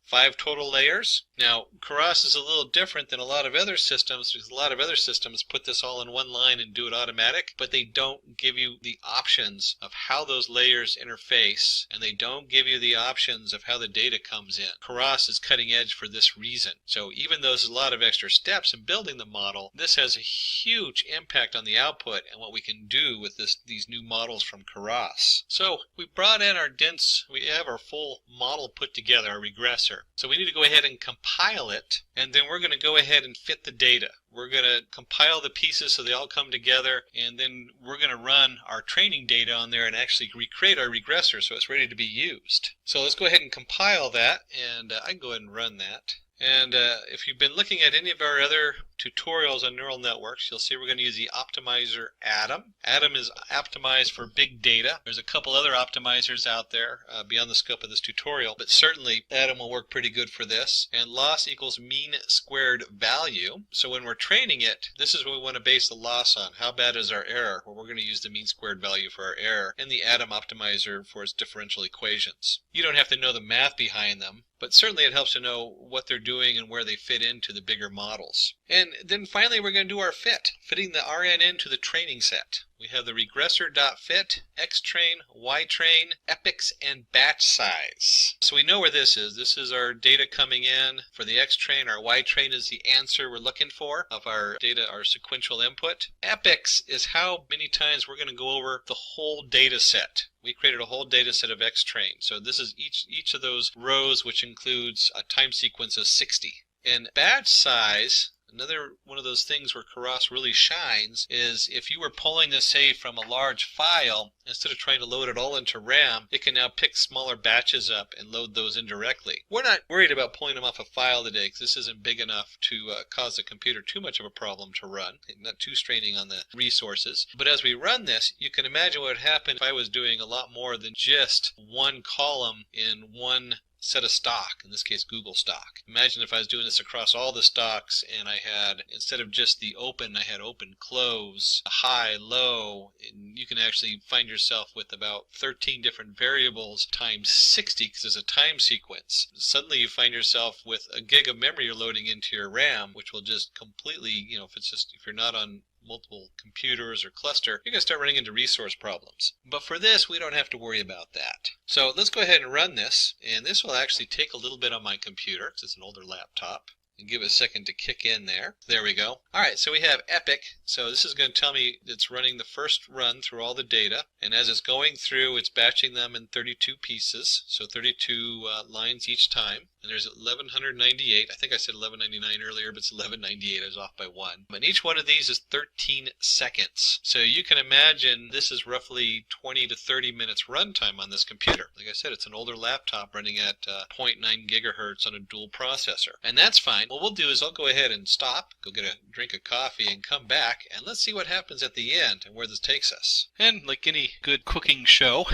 5 total layers. Now, Keras is a little different than a lot of other systems because a lot of other systems put this all in one line and do it automatic, but they don't give you the options of how those layers interface, and they don't give you the options of how the data comes in. Keras is cutting edge for this reason. So even though there's a lot of extra steps in building the model, this has a huge impact on the output and what we can do with these new models from Keras. So we brought in our dense, we have our full model put together, our regressor. filter. So we need to go ahead and compile it, and then we're going to go ahead and fit the data. We're going to compile the pieces so they all come together, and then we're going to run our training data on there and actually recreate our regressor so it's ready to be used. So let's go ahead and compile that, and I can go ahead and run that. And if you've been looking at any of our other tutorials on neural networks, you'll see we're going to use the optimizer Atom. Atom is optimized for big data. There's a couple other optimizers out there beyond the scope of this tutorial, but certainly Atom will work pretty good for this. And loss equals mean squared value. So when we're training it, this is what we want to base the loss on. How bad is our error? Well, we're going to use the mean squared value for our error and the Atom optimizer for its differential equations. You don't have to know the math behind them, but certainly it helps to know what they're doing and where they fit into the bigger models. And then finally we're going to do our fit, fitting the RN into the training set. We have the regressor.fit, xtrain, ytrain, epochs, and batch size. So we know where this is. This is our data coming in. For the xtrain, our ytrain is the answer we're looking for of our data, our sequential input. Epochs is how many times we're going to go over the whole data set. We created a whole data set of xtrain. So this is each of those rows, which includes a time sequence of 60. And batch size, another one of those things where Keras really shines, is if you were pulling this, say, from a large file, instead of trying to load it all into RAM, it can now pick smaller batches up and load those indirectly. We're not worried about pulling them off a file today because this isn't big enough to cause the computer too much of a problem to run, not too straining on the resources. But as we run this, you can imagine what would happen if I was doing a lot more than just one column in one set of stock, in this case Google stock. Imagine if I was doing this across all the stocks and I had, instead of just the open, I had open, close, high, low, and you can actually find yourself with about 13 different variables times 60 because it's a time sequence. Suddenly you find yourself with a gig of memory you're loading into your RAM, which will just completely, if you're not on multiple computers or cluster, you're going to start running into resource problems. But for this, we don't have to worry about that. So let's go ahead and run this, and this will actually take a little bit on my computer because it's an older laptop. And give it a second to kick in there. There we go. All right, so we have epoch. So this is going to tell me it's running the first run through all the data. And as it's going through, it's batching them in 32 pieces. So 32 lines each time. And there's 1198. I think I said 1199 earlier, but it's 1198. I was off by one. And each one of these is 13 seconds. So you can imagine this is roughly 20 to 30 minutes runtime on this computer. Like I said, it's an older laptop running at 0.9 gigahertz on a dual processor. And that's fine. What we'll do is I'll go ahead and stop, go get a drink of coffee, and come back, and let's see what happens at the end and where this takes us. And like any good cooking show,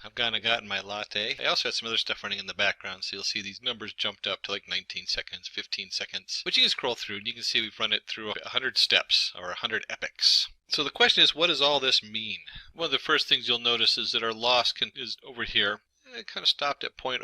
I've gotten my latte. I also had some other stuff running in the background, so you'll see these numbers jumped up to like 19 seconds, 15 seconds. But you can scroll through, and you can see we've run it through 100 steps, or 100 epochs. So the question is, what does all this mean? One of the first things you'll notice is that our loss is over here. It kind of stopped at 0.0014,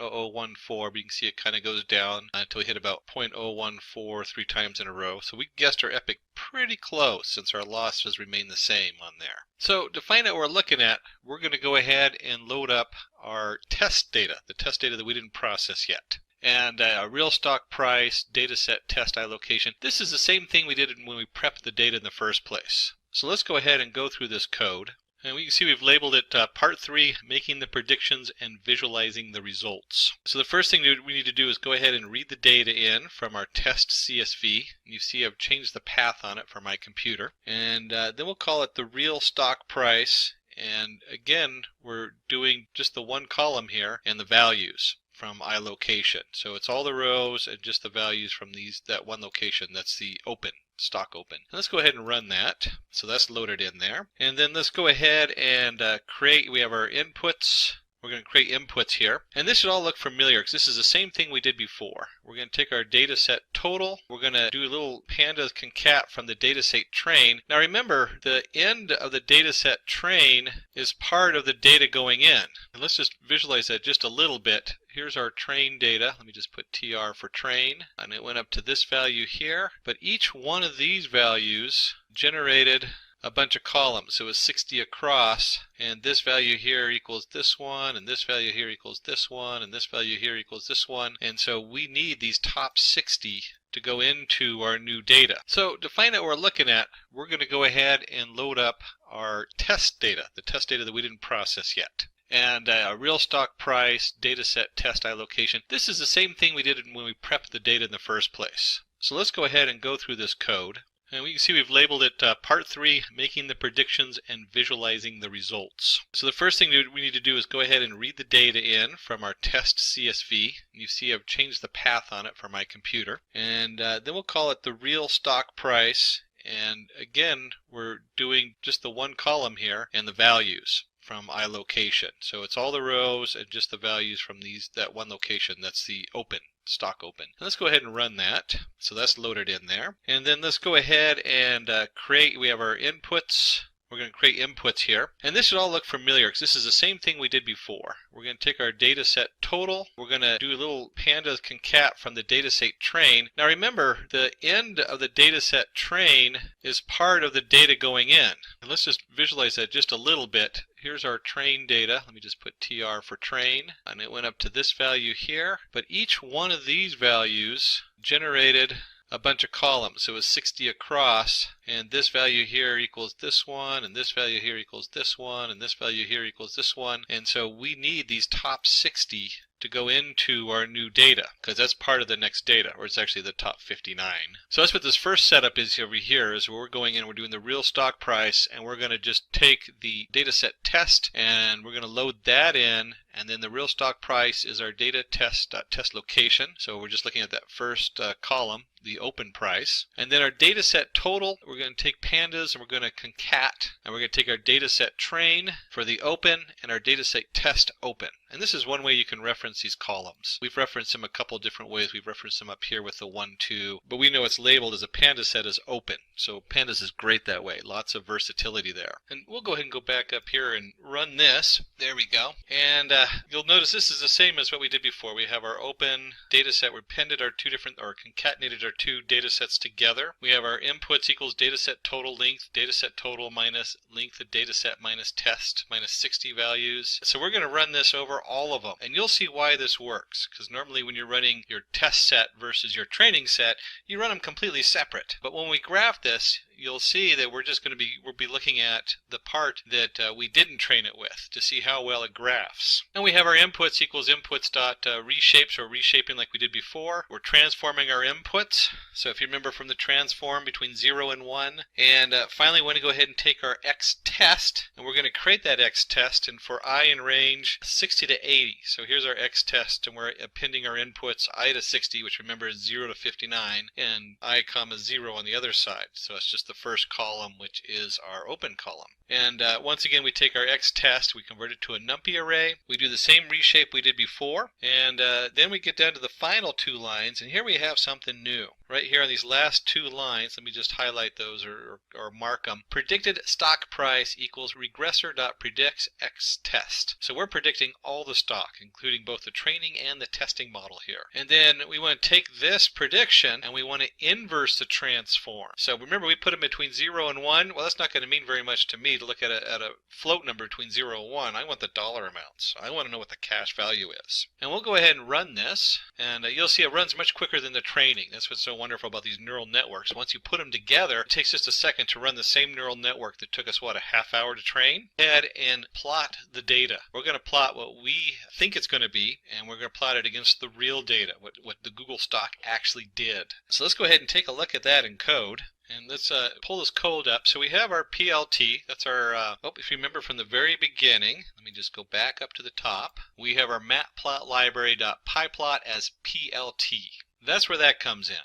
but you can see it kind of goes down until we hit about 0.014 3 times in a row. So we guessed our epoch pretty close since our loss has remained the same on there. So to find out what we're looking at, we're going to go ahead and load up our test data, the test data that we didn't process yet. And a real stock price, data set, test allocation. This is the same thing we did when we prepped the data in the first place. So let's go ahead and go through this code. And we can see we've labeled it Part 3, Making the Predictions and Visualizing the Results. So the first thing we need to do is go ahead and read the data in from our test CSV. You see I've changed the path on it for my computer. And then we'll call it the real stock price. And again, we're doing just the one column here and the values from iLocation. So it's all the rows and just the values from that one location. That's the open. Stock open. And let's go ahead and run that. So that's loaded in there. And then let's go ahead and we have our inputs. We're going to create inputs here. And this should all look familiar because this is the same thing we did before. We're going to take our data set total. We're going to do a little pandas concat from the data set train. Now remember, the end of the data set train is part of the data going in. And let's just visualize that just a little bit. Here's our train data. Let me just put TR for train. And it went up to this value here. But each one of these values generated a bunch of columns. So it was 60 across, and this value here equals this one, and this value here equals this one, and this value here equals this one. And so we need these top 60 to go into our new data. So to find out what we're looking at, we're going to go ahead and load up our test data, the test data that we didn't process yet. And real stock price, data set, test allocation. This is the same thing we did when we prepped the data in the first place. So let's go ahead and go through this code. And we can see we've labeled it Part 3, Making the Predictions and Visualizing the Results. So the first thing we need to do is go ahead and read the data in from our test CSV. And you see I've changed the path on it for my computer. And then we'll call it the real stock price. And again, we're doing just the one column here and the values from iLocation. So it's all the rows and just the values from that one location. That's the open, stock open. And let's go ahead and run that. So that's loaded in there. And then let's go ahead and we have our inputs. We're going to create inputs here. And this should all look familiar because this is the same thing we did before. We're going to take our data set total. We're going to do a little pandas concat from the data set train. Now remember, the end of the data set train is part of the data going in. And let's just visualize that just a little bit. Here's our train data. Let me just put TR for train. And it went up to this value here. But each one of these values generated a bunch of columns. So it was 60 across, and this value here equals this one, and this value here equals this one, and this value here equals this one. And so we need these top 60 to go into our new data, because that's part of the next data, or it's actually the top 59. So that's what this first setup is over here, is where we're going in, we're doing the real stock price, and we're going to just take the data set test, and we're going to load that in, and then the real stock price is our data test location. So we're just looking at that first column, the open price. And then our data set total, we're going to take pandas and we're going to concat, and we're going to take our data set train for the open and our data set test open. And this is one way you can reference these columns. We've referenced them a couple different ways. We've referenced them up here with the 1, 2, but we know it's labeled as a panda set as open. So pandas is great that way. Lots of versatility there. And we'll go ahead and go back up here and run this. There we go. And you'll notice this is the same as what we did before. We have our open data set. We appended our concatenated our two data sets together. We have our inputs equals data set total length, data set total minus length of data set minus test minus 60 values. So we're going to run this over all of them. And you'll see why this works. Because normally when you're running your test set versus your training set, you run them completely separate. But when we graph this, you'll see that we'll be looking at the part that we didn't train it with to see how well it graphs. And we have our inputs equals inputs dot reshapes, or reshaping like we did before. We're transforming our inputs. So if you remember from the transform between 0 and 1. And finally we want to go ahead and take our X test, and we're going to create that X test, and for I in range 60 to 80. So here's our X test, and we're appending our inputs I to 60, which remember is 0 to 59, and I comma 0 on the other side. So it's just the first column, which is our open column. And once again, we take our X test, we convert it to a NumPy array. We do the same reshape we did before, and then we get down to the final two lines, and here we have something new. Right here on these last two lines, let me just highlight those or mark them. Predicted stock price equals regressor.predicts X test. So we're predicting all the stock, including both the training and the testing model here. And then we want to take this prediction and we want to inverse the transform. So remember, we put them between 0 and 1. Well, that's not going to mean very much to me to look at a float number between 0 and 1. I want the dollar amounts. I want to know what the cash value is. And we'll go ahead and run this, and you'll see it runs much quicker than the training. That's what's so wonderful about these neural networks. Once you put them together, it takes just a second to run the same neural network that took us, what, a half hour to train? Head and plot the data. We're going to plot what we think it's going to be, and we're going to plot it against the real data, what the Google stock actually did. So let's go ahead and take a look at that in code. And let's pull this code up. So we have our PLT. That's our, if you remember from the very beginning, let me just go back up to the top. We have our matplotlibary.pyplot as PLT. That's where that comes in.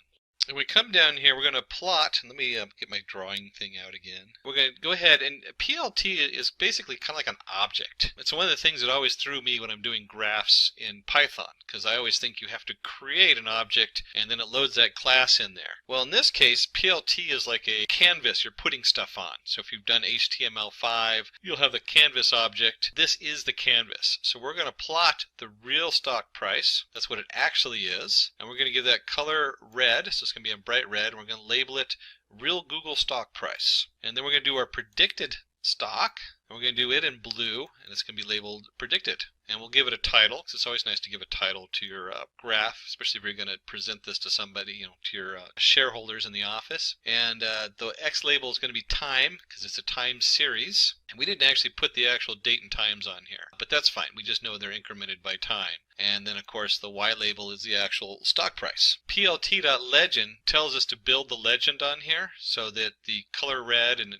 And we come down here, we're going to plot, and let me get my drawing thing out again. We're going to go ahead, and PLT is basically kind of like an object. It's one of the things that always threw me when I'm doing graphs in Python, because I always think you have to create an object, and then it loads that class in there. Well, in this case, PLT is like a canvas you're putting stuff on. So if you've done HTML5, you'll have the canvas object. This is the canvas. So we're going to plot the real stock price. That's what it actually is. And we're going to give that color red, so it's going to be in bright red, and we're going to label it real Google stock price. And then we're going to do our predicted stock, And we're going to do it in blue, and it's going to be labeled predicted. And we'll give it a title, because it's always nice to give a title to your graph, especially if you're going to present this to somebody, to your shareholders in the office. And the X label is going to be time, because it's a time series. And we didn't actually put the actual date and times on here, but that's fine. We just know they're incremented by time. And then, of course, the Y label is the actual stock price. plt.legend tells us to build the legend on here so that the color red and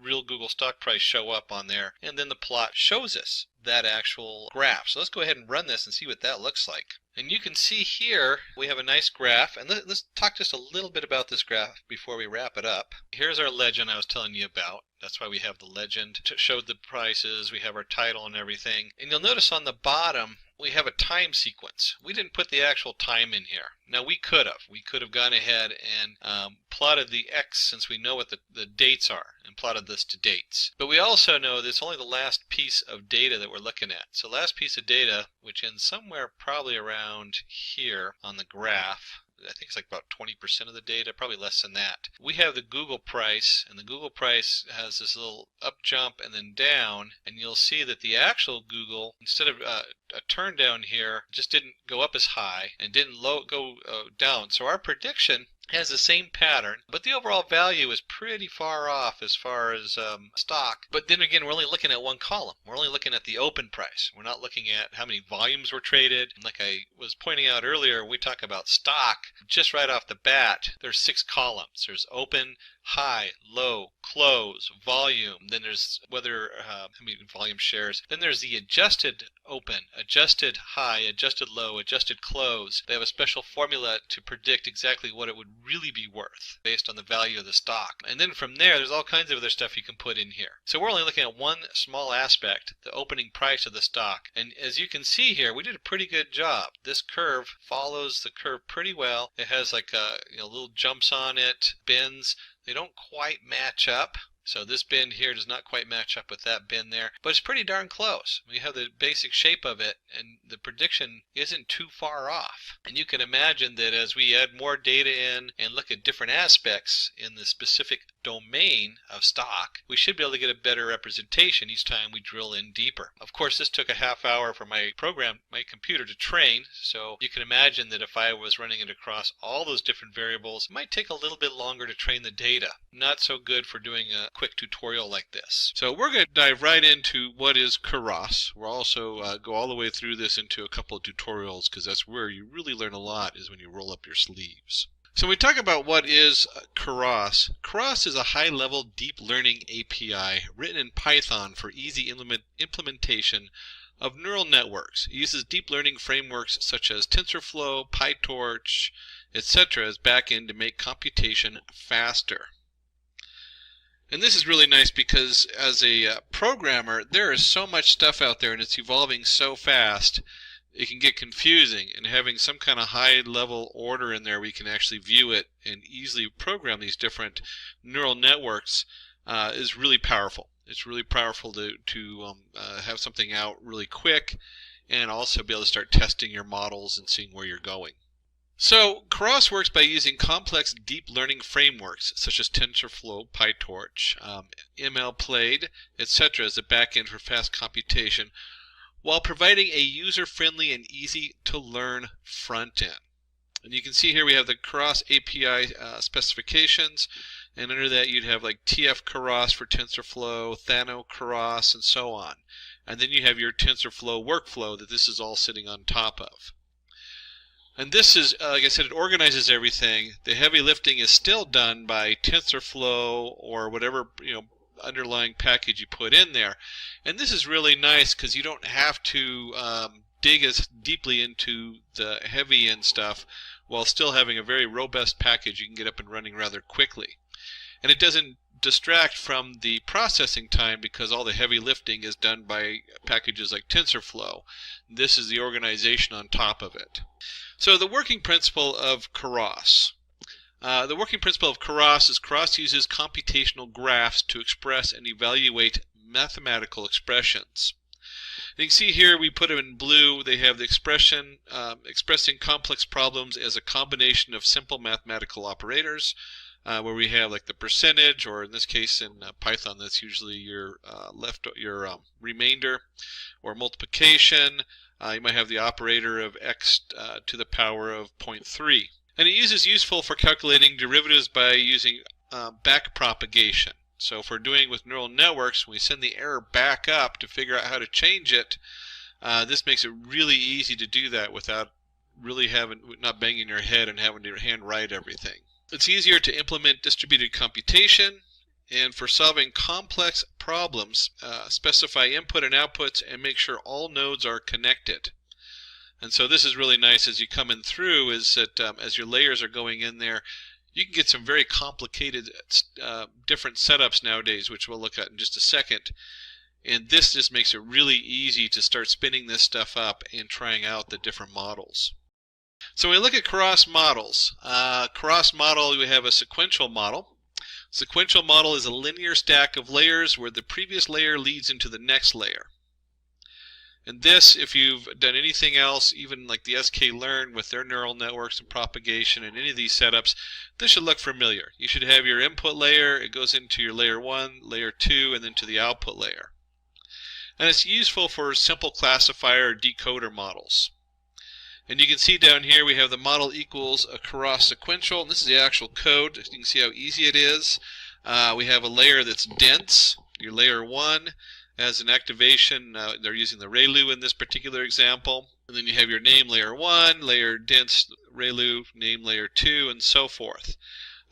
real Google stock price show up on there. And then the plot shows us that actual graph. So let's go ahead and run this and see what that looks like. And you can see here we have a nice graph, and let's talk just a little bit about this graph before we wrap it up. Here's our legend I was telling you about. That's why we have the legend to show the prices. We have our title and everything. And you'll notice on the bottom we have a time sequence. We didn't put the actual time in here. Now we could have. We could have gone ahead and plotted the X, since we know what the dates are, and plotted this to dates. But we also know this is only the last piece of data that we're looking at. So last piece of data, which ends somewhere probably around here on the graph, I think it's like about 20% of the data, probably less than that. We have the Google price, and the Google price has this little up jump and then down, and you'll see that the actual Google, instead of a turn down here, just didn't go up as high and didn't go down. So our prediction has the same pattern, but the overall value is pretty far off as far as stock. But then again, we're only looking at one column. We're only looking at the open price. We're not looking at how many volumes were traded. And like I was pointing out earlier, when we talk about stock, just right off the bat, there's 6 columns. There's open, high, low, close, volume. Then there's volume shares. Then there's the adjusted open, adjusted high, adjusted low, adjusted close. They have a special formula to predict exactly what it would really be worth based on the value of the stock. And then from there, there's all kinds of other stuff you can put in here. So we're only looking at one small aspect, the opening price of the stock. And as you can see here, we did a pretty good job. This curve follows the curve pretty well. It has like little jumps on it, bends. They don't quite match up. So this bend here does not quite match up with that bend there, but it's pretty darn close. We have the basic shape of it, and the prediction isn't too far off. And you can imagine that as we add more data in and look at different aspects in the specific domain of stock, we should be able to get a better representation each time we drill in deeper. Of course, this took a half hour for my computer to train, so you can imagine that if I was running it across all those different variables, it might take a little bit longer to train the data. Not so good for doing a quick tutorial like this. So we're going to dive right into what is Keras. We'll also go all the way through this into a couple of tutorials, because that's where you really learn a lot, is when you roll up your sleeves. So when we talk about what is Keras, Keras is a high-level deep learning API written in Python for easy implementation of neural networks. It uses deep learning frameworks such as TensorFlow, PyTorch, etc. as backend to make computation faster. And this is really nice because as a programmer, there is so much stuff out there and it's evolving so fast, it can get confusing. And having some kind of high-level order in there, we can actually view it and easily program these different neural networks is really powerful. It's really powerful to have something out really quick and also be able to start testing your models and seeing where you're going. So Keras works by using complex deep learning frameworks such as TensorFlow, PyTorch, MLPlaid, etc. as a backend for fast computation, while providing a user-friendly and easy-to-learn front-end. And you can see here we have the Keras API specifications, and under that you'd have like TF Keras for TensorFlow, Thano Keras, and so on. And then you have your TensorFlow workflow that this is all sitting on top of. And this is, like I said, it organizes everything. The heavy lifting is still done by TensorFlow or whatever underlying package you put in there. And this is really nice because you don't have to dig as deeply into the heavy end stuff while still having a very robust package you can get up and running rather quickly. And it doesn't distract from the processing time because all the heavy lifting is done by packages like TensorFlow. This is the organization on top of it. So the working principle of Keras. The working principle of Keras is Keras uses computational graphs to express and evaluate mathematical expressions. And you can see here we put them in blue. They have the expression expressing complex problems as a combination of simple mathematical operators. where we have like the percentage, or in this case in Python, that's usually your remainder, or multiplication. You might have the operator of x to the power of 0.3. And it is useful for calculating derivatives by using back propagation. So if we're doing with neural networks, when we send the error back up to figure out how to change it, this makes it really easy to do that without really not banging your head and having to hand write everything. It's easier to implement distributed computation, and for solving complex problems, specify input and outputs and make sure all nodes are connected. And so this is really nice as you come in through, is that as your layers are going in there, you can get some very complicated different setups nowadays, which we'll look at in just a second. And this just makes it really easy to start spinning this stuff up and trying out the different models. So when we look at cross models, cross model, we have a sequential model. Sequential model is a linear stack of layers where the previous layer leads into the next layer. And this, if you've done anything else, even like the sklearn with their neural networks and propagation and any of these setups, this should look familiar. You should have your input layer, it goes into your layer 1, layer 2, and then to the output layer. And it's useful for simple classifier or decoder models. And you can see down here we have the model equals a cross sequential, and this is the actual code. You can see how easy it is. We have a layer that's dense, your layer 1. As an activation, they're using the ReLU in this particular example. And then you have your name layer 1, layer dense ReLU, name layer 2, and so forth.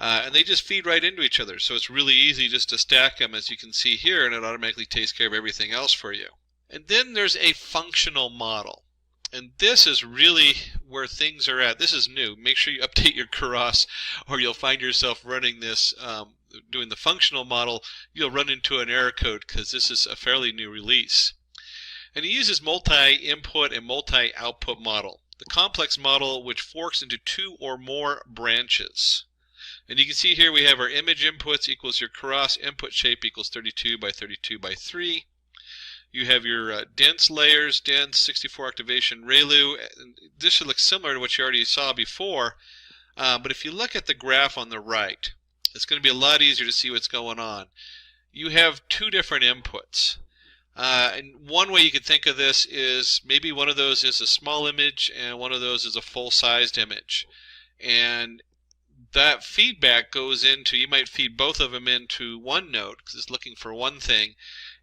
And they just feed right into each other. So it's really easy just to stack them, as you can see here, and it automatically takes care of everything else for you. And then there's a functional model. And this is really where things are at. This is new. Make sure you update your Keras, or you'll find yourself running this, doing the functional model. You'll run into an error code because this is a fairly new release. And it uses multi-input and multi-output model. The complex model which forks into 2 or more branches. And you can see here we have our image inputs equals your Keras input shape equals 32 by 32 by 3. You have your dense layers, dense 64 activation ReLU. And this should look similar to what you already saw before, but if you look at the graph on the right, it's going to be a lot easier to see what's going on. You have 2 different inputs. And one way you could think of this is maybe one of those is a small image and one of those is a full-sized image. And that feedback goes into, you might feed both of them into one node because it's looking for one thing,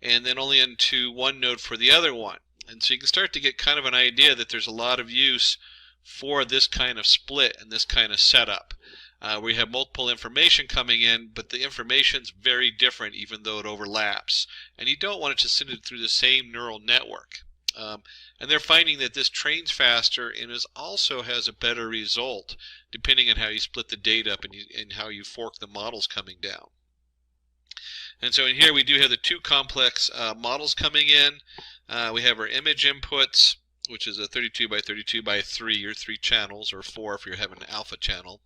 and then only into one node for the other one. And so you can start to get kind of an idea that there's a lot of use for this kind of split and this kind of setup. Where you have multiple information coming in, but the information's very different even though it overlaps. And you don't want it to send it through the same neural network. And they're finding that this trains faster and also has a better result depending on how you split the data up and how you fork the models coming down. And so in here we do have the 2 complex models coming in. We have our image inputs, which is a 32 by 32 by 3, or 3 channels, or 4 if you're having an alpha channel.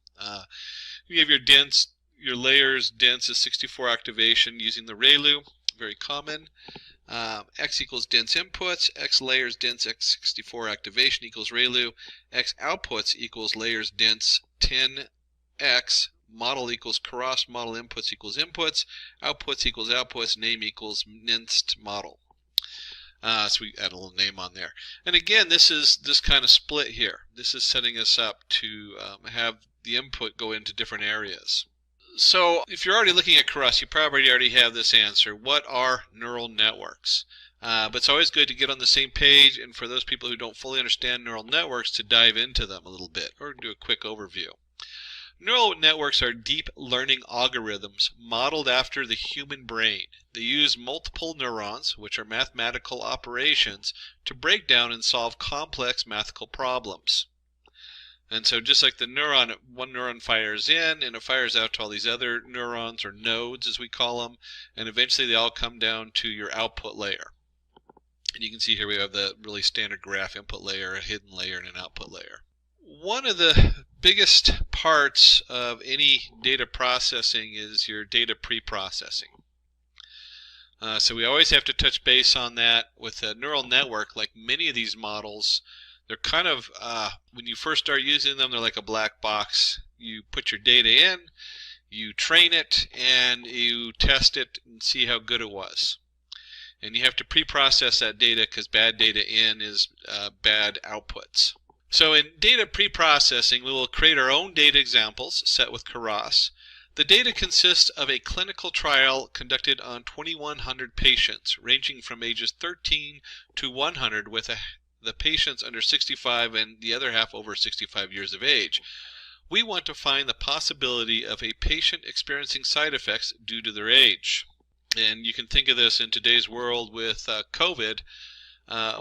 You have your dense, your layers, dense is 64 activation using the ReLU, very common. X equals dense inputs, X layers dense X64 activation equals ReLU, X outputs equals layers dense 10X, model equals Keras, model inputs equals inputs, outputs equals outputs, name equals minced model. So we add a little name on there. And again, this is this kind of split here. This is setting us up to have the input go into different areas. So if you're already looking at Keras, you probably already have this answer. What are neural networks? But it's always good to get on the same page, and for those people who don't fully understand neural networks, to dive into them a little bit or do a quick overview. Neural networks are deep learning algorithms modeled after the human brain. They use multiple neurons, which are mathematical operations, to break down and solve complex mathematical problems. And so just like the neuron, one neuron fires in and it fires out to all these other neurons, or nodes as we call them, and eventually they all come down to your output layer. And you can see here we have the really standard graph: input layer, a hidden layer, and an output layer. One of the biggest parts of any data processing is your data pre-processing. So we always have to touch base on that. With a neural network, like many of these models, they're kind of, when you first start using them, they're like a black box. You put your data in, You train it and you test it and see how good it was. And you have to pre-process that data because bad data in is bad outputs. So in data pre-processing, we will create our own data examples set with Keras. The data consists of a clinical trial conducted on 2,100 patients, ranging from ages 13 to 100, with the patients under 65 and the other half over 65 years of age. We want to find the possibility of a patient experiencing side effects due to their age. And you can think of this in today's world with COVID,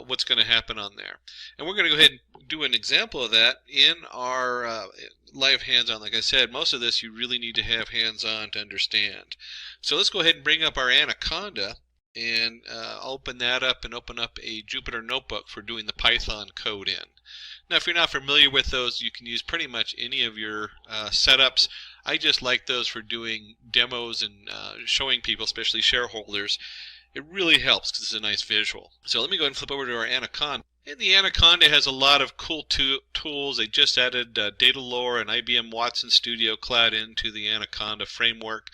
what's going to happen on there. And we're going to go ahead and do an example of that in our live hands-on. Like I said, most of this you really need to have hands-on to understand. So let's go ahead and bring up our Anaconda and open that up and open up a Jupyter Notebook for doing the Python code in. Now, if you're not familiar with those, you can use pretty much any of your setups. I just like those for doing demos and showing people, especially shareholders. It really helps because it's a nice visual. So let me go ahead and flip over to our Anaconda. And the Anaconda has a lot of cool tools. They just added Data Lore and IBM Watson Studio Cloud into the Anaconda framework.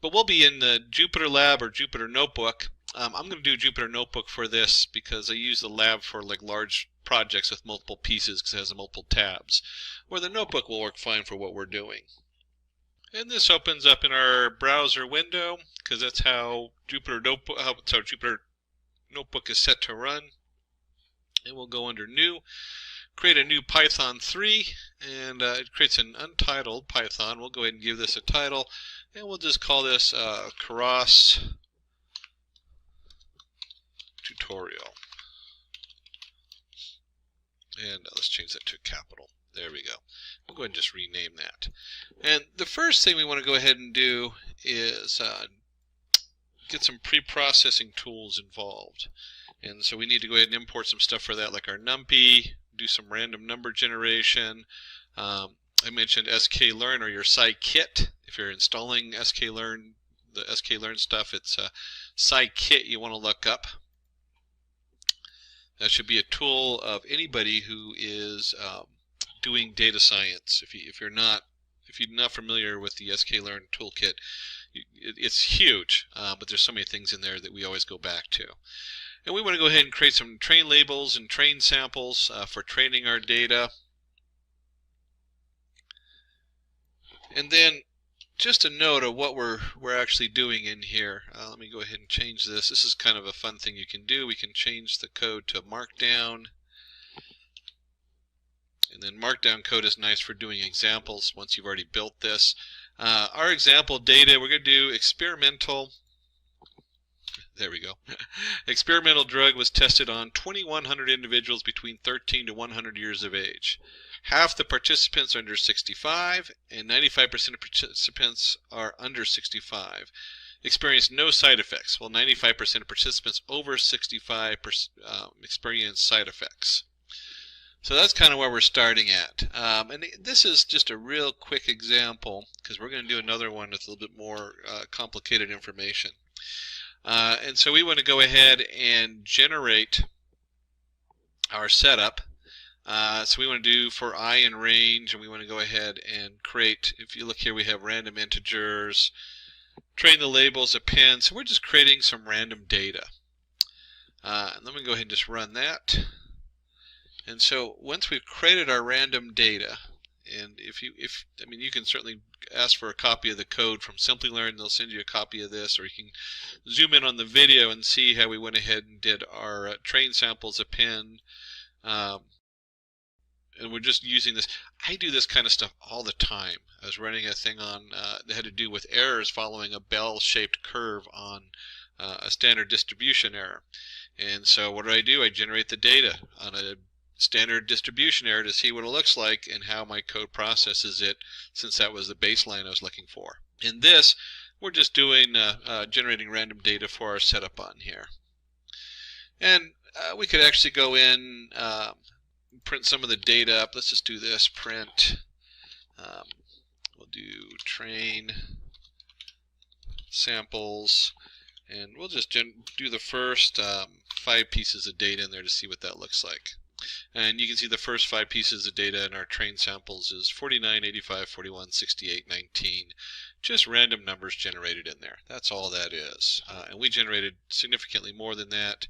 But we'll be in the Jupyter Lab or Jupyter Notebook. I'm going to do Jupyter Notebook for this because I use the lab for like large projects with multiple pieces because it has multiple tabs, where the notebook will work fine for what we're doing. And this opens up in our browser window because that's how Jupyter Notebook is set to run. And we'll go under New, create a new Python 3, and it creates an untitled Python. We'll go ahead and give this a title, and we'll just call this Keras tutorial. And let's change that to capital. There we go. We'll go ahead and just rename that. And the first thing we want to go ahead and do is get some pre-processing tools involved. And so we need to go ahead and import some stuff for that, like our NumPy, do some random number generation. I mentioned sklearn or your scikit. If you're installing sklearn, the sklearn stuff, it's scikit you want to look up. That should be a tool of anybody who is doing data science. If you're not familiar with the sklearn toolkit, it's huge, but there's so many things in there that we always go back to. And we want to go ahead and create some train labels and train samples for training our data. And then just a note of what we're actually doing in here. Let me go ahead and change this. This is kind of a fun thing you can do. We can change the code to Markdown. And then Markdown code is nice for doing examples once you've already built this. Our example data, we're going to do experimental. There we go. Experimental drug was tested on 2,100 individuals between 13 to 100 years of age. Half the participants are under 65, and 95% of participants are under 65. Experienced no side effects, while 95% of participants over 65 experience side effects. So that's kind of where we're starting at. And this is just a real quick example, because we're going to do another one with a little bit more complicated information. And so we want to go ahead and generate our setup. So we want to do for I and range, and we want to go ahead and create, if you look here, we have random integers, train the labels, append. So we're just creating some random data. And let me go ahead and just run that. And so once we've created our random data, and you can certainly ask for a copy of the code from Simplilearn. They'll send you a copy of this, or you can zoom in on the video and see how we went ahead and did our train samples, append. And we're just using this. I do this kind of stuff all the time. I was running a thing on that had to do with errors following a bell-shaped curve on a standard distribution error. And so what do? I generate the data on a standard distribution error to see what it looks like and how my code processes it, since that was the baseline I was looking for. In this, we're just doing generating random data for our setup on here. And we could actually go in, print some of the data up. Let's just do this, print. We'll do train samples, and we'll just do the first 5 pieces of data in there to see what that looks like. And you can see the first 5 pieces of data in our trained samples is 49, 85, 41, 68, 19. Just random numbers generated in there. That's all that is. And we generated significantly more than that.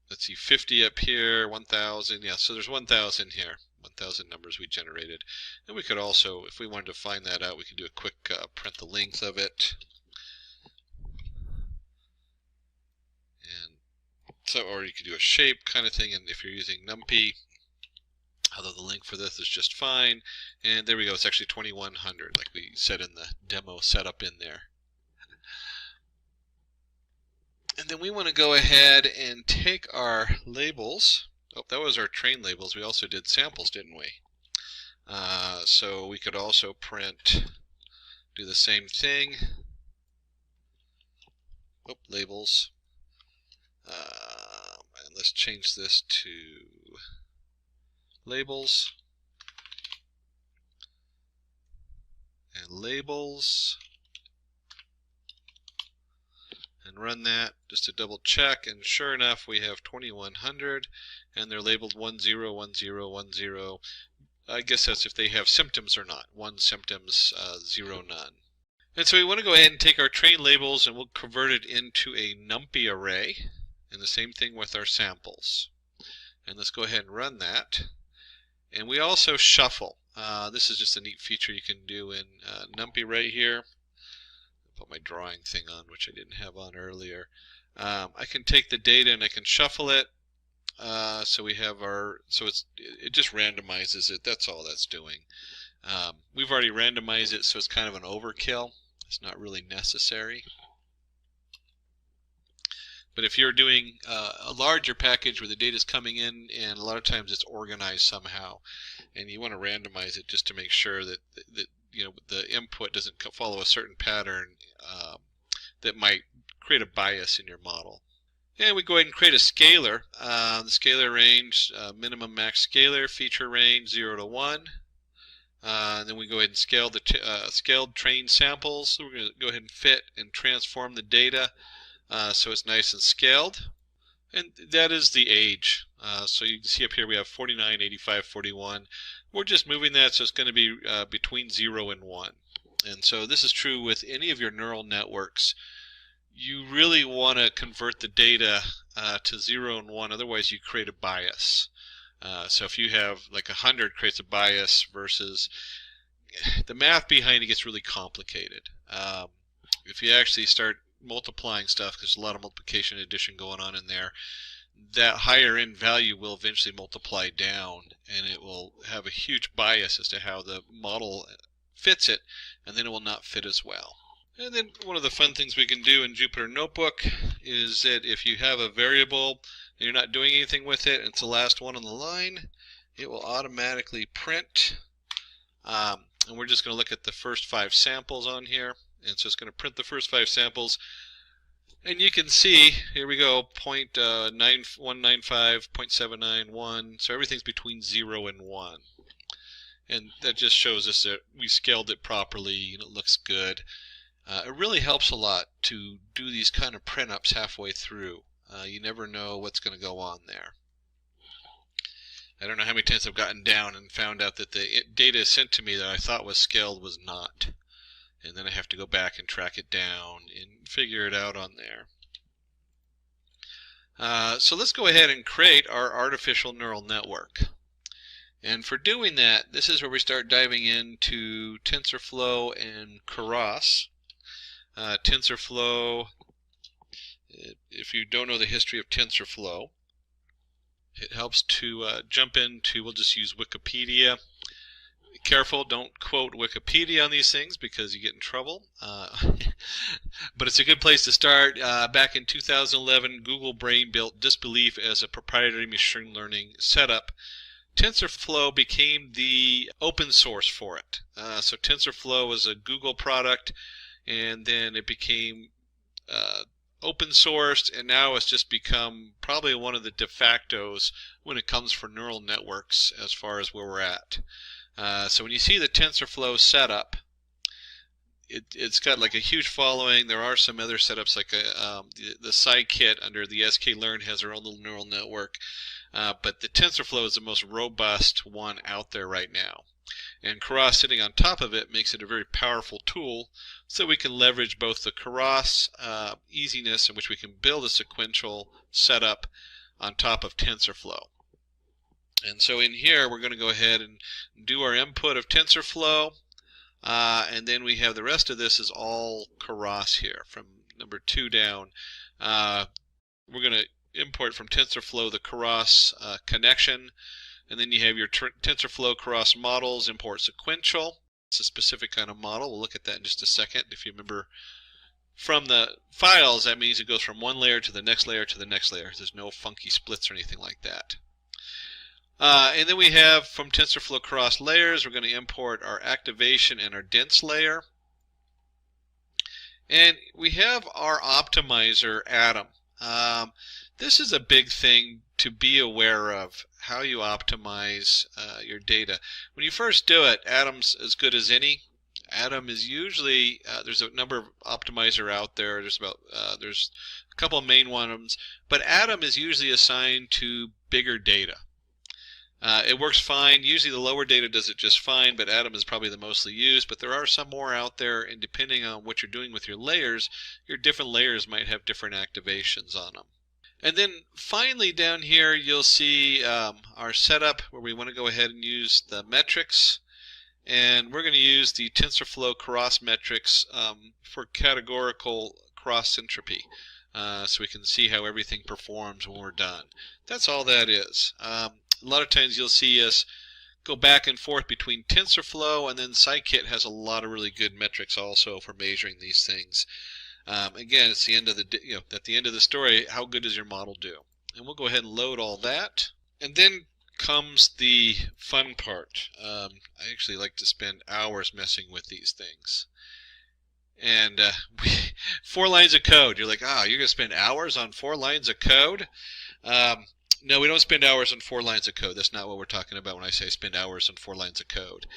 Let's see, 50 up here, 1,000. Yeah, so there's 1,000 here. 1,000 numbers we generated. And we could also, if we wanted to find that out, we could do a quick print the length of it. And so, or you could do a shape kind of thing, and if you're using NumPy, although the link for this is just fine. And there we go, it's actually 2100, like we said in the demo setup in there. And then we want to go ahead and take our labels. Oh, that was our train labels. We also did samples, didn't we? So we could also print, do the same thing. Oh, labels. And let's change this to labels. And labels. And run that just to double check, and sure enough we have 2100 and they're labeled 10, 10, 10. I guess that's if they have symptoms or not. 1 symptoms, 0 none. And so we want to go ahead and take our train labels and we'll convert it into a NumPy array, and the same thing with our samples. And let's go ahead and run that. And we also shuffle. This is just a neat feature you can do in NumPy right here. Put my drawing thing on, which I didn't have on earlier. I can take the data and I can shuffle it. So we have our, so it just randomizes it. That's all that's doing. We've already randomized it, so it's kind of an overkill. It's not really necessary. But if you're doing a larger package where the data is coming in, and a lot of times it's organized somehow, and you want to randomize it just to make sure that you know, the input doesn't follow a certain pattern that might create a bias in your model. And we go ahead and create a scalar. The scalar range, minimum max scalar, feature range 0 to 1. And then we go ahead and scale the scaled trained samples. So we're going to go ahead and fit and transform the data so it's nice and scaled. And that is the age. So you can see up here we have 49, 85, 41. We're just moving that so it's going to be between 0 and 1. And so this is true with any of your neural networks. You really want to convert the data to 0 and 1, otherwise you create a bias. So if you have like 100 creates a bias versus the math behind it gets really complicated. If you actually start multiplying stuff, because there's a lot of multiplication and addition going on in there, that higher end value will eventually multiply down, and it will have a huge bias as to how the model fits it, and then it will not fit as well. And then one of the fun things we can do in Jupyter Notebook is that if you have a variable and you're not doing anything with it, and it's the last one on the line, it will automatically print. And we're just going to look at the first 5 samples on here, and so it's going to print the first 5 samples. And you can see, here we go, 0.9195, 0.791, so everything's between 0 and 1. And that just shows us that we scaled it properly and it looks good. It really helps a lot to do these kind of print-ups halfway through. You never know what's going to go on there. I don't know how many times I've gotten down and found out that the data sent to me that I thought was scaled was not. And then I have to go back and track it down and figure it out on there. So let's go ahead and create our artificial neural network. And for doing that, this is where we start diving into TensorFlow and Keras. TensorFlow, if you don't know the history of TensorFlow, it helps to jump into, we'll just use Wikipedia. Be careful, don't quote Wikipedia on these things because you get in trouble. But it's a good place to start. Back in 2011, Google Brain built Disbelief as a proprietary machine learning setup. TensorFlow became the open source for it. So TensorFlow was a Google product, and then it became open sourced, and now it's just become probably one of the de factos when it comes for neural networks as far as where we're at. So when you see the TensorFlow setup, it's got like a huge following. There are some other setups like the Scikit under the sklearn has their own little neural network, but the TensorFlow is the most robust one out there right now. And Keras sitting on top of it makes it a very powerful tool, so we can leverage both the Keras easiness in which we can build a sequential setup on top of TensorFlow. And so in here we're going to go ahead and do our input of TensorFlow, and then we have the rest of this is all Keras here from number 2 down. We're going to import from TensorFlow the Keras connection, and then you have your TensorFlow Keras models, import sequential. It's a specific kind of model. We'll look at that in just a second. If you remember from the files, that means it goes from one layer to the next layer to the next layer. There's no funky splits or anything like that. And then we have from TensorFlow Keras layers, we're going to import our activation and our dense layer. And we have our optimizer Atom. This is a big thing to be aware of, how you optimize your data. When you first do it, Atom's as good as any. Atom is usually, there's a number of optimizer out there. There's a couple of main ones, but Atom is usually assigned to bigger data. It works fine. Usually the lower data does it just fine, but Atom is probably the mostly used. But there are some more out there, and depending on what you're doing with your layers, your different layers might have different activations on them. And then finally down here you'll see our setup where we want to go ahead and use the metrics. And we're going to use the TensorFlow Keras metrics for categorical cross entropy. So we can see how everything performs when we're done. That's all that is. A lot of times you'll see us go back and forth between TensorFlow, and then Scikit has a lot of really good metrics also for measuring these things. Again, it's the end of the at the end of the story, how good does your model do? And we'll go ahead and load all that. And then comes the fun part. I actually like to spend hours messing with these things. And 4 lines of code. You're like, you're going to spend hours on 4 lines of code? No, we don't spend hours on 4 lines of code. That's not what we're talking about when I say spend hours on 4 lines of code.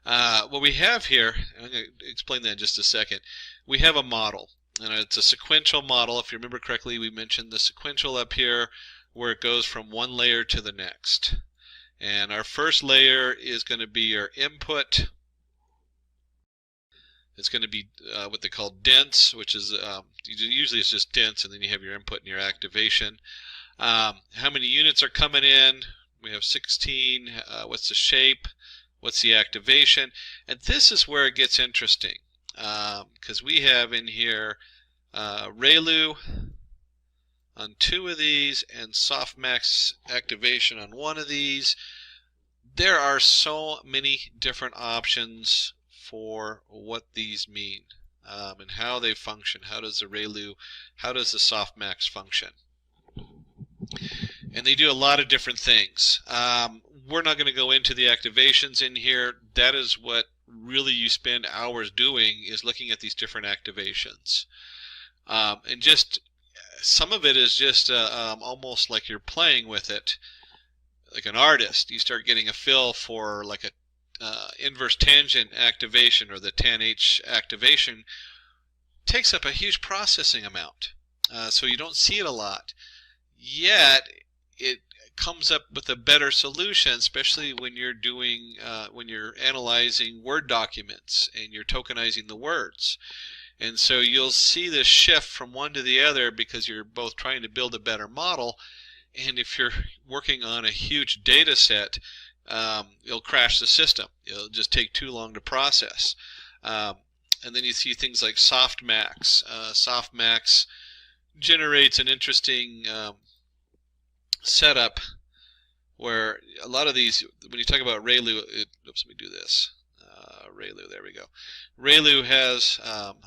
What we have here, and I'm going to explain that in just a second, we have a model. And it's a sequential model. If you remember correctly, we mentioned the sequential up here where it goes from one layer to the next. And our first layer is going to be your input. It's going to be what they call dense, which is usually it's just dense, and then you have your input and your activation. How many units are coming in? We have 16. What's the shape? What's the activation? And this is where it gets interesting, because we have in here ReLU on 2 of these and softmax activation on 1 of these. There are so many different options for what these mean and how they function. How does the ReLU, how does the softmax function? And they do a lot of different things. We're not going to go into the activations in here. That is what really you spend hours doing, is looking at these different activations. And just some of it is just almost like you're playing with it. Like an artist, you start getting a feel for like a inverse tangent activation, or the tan-H activation. Takes up a huge processing amount. So you don't see it a lot. Yet it comes up with a better solution, especially when you're doing when you're analyzing Word documents and you're tokenizing the words. And so you'll see this shift from one to the other because you're both trying to build a better model. And if you're working on a huge data set, you'll crash the system. It'll just take too long to process. And then you see things like softmax. Softmax generates an interesting setup where a lot of these, when you talk about ReLU, oops, let me do this. ReLU, there we go. ReLU has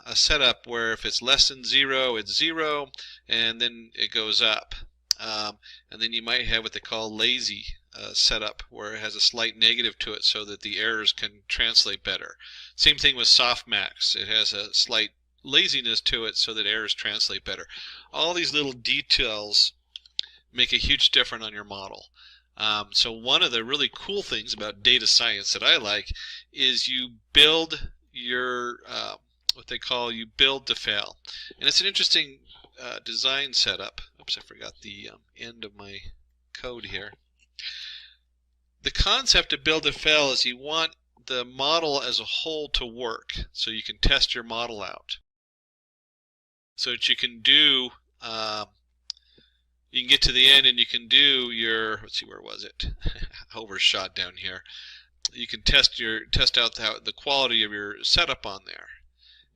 a setup where if it's less than 0, it's 0, and then it goes up. And then you might have what they call lazy setup, where it has a slight negative to it so that the errors can translate better. Same thing with softmax. It has a slight laziness to it so that errors translate better. All these little details make a huge difference on your model. So one of the really cool things about data science that I like is you build your what they call you build to fail. And it's an interesting design setup. Oops, I forgot the end of my code here. The concept of build to fail is you want the model as a whole to work, so you can test your model out. So that you can do, you can get to the end and you can do your, let's see, where was it? Overshot down here. You can test out the quality of your setup on there.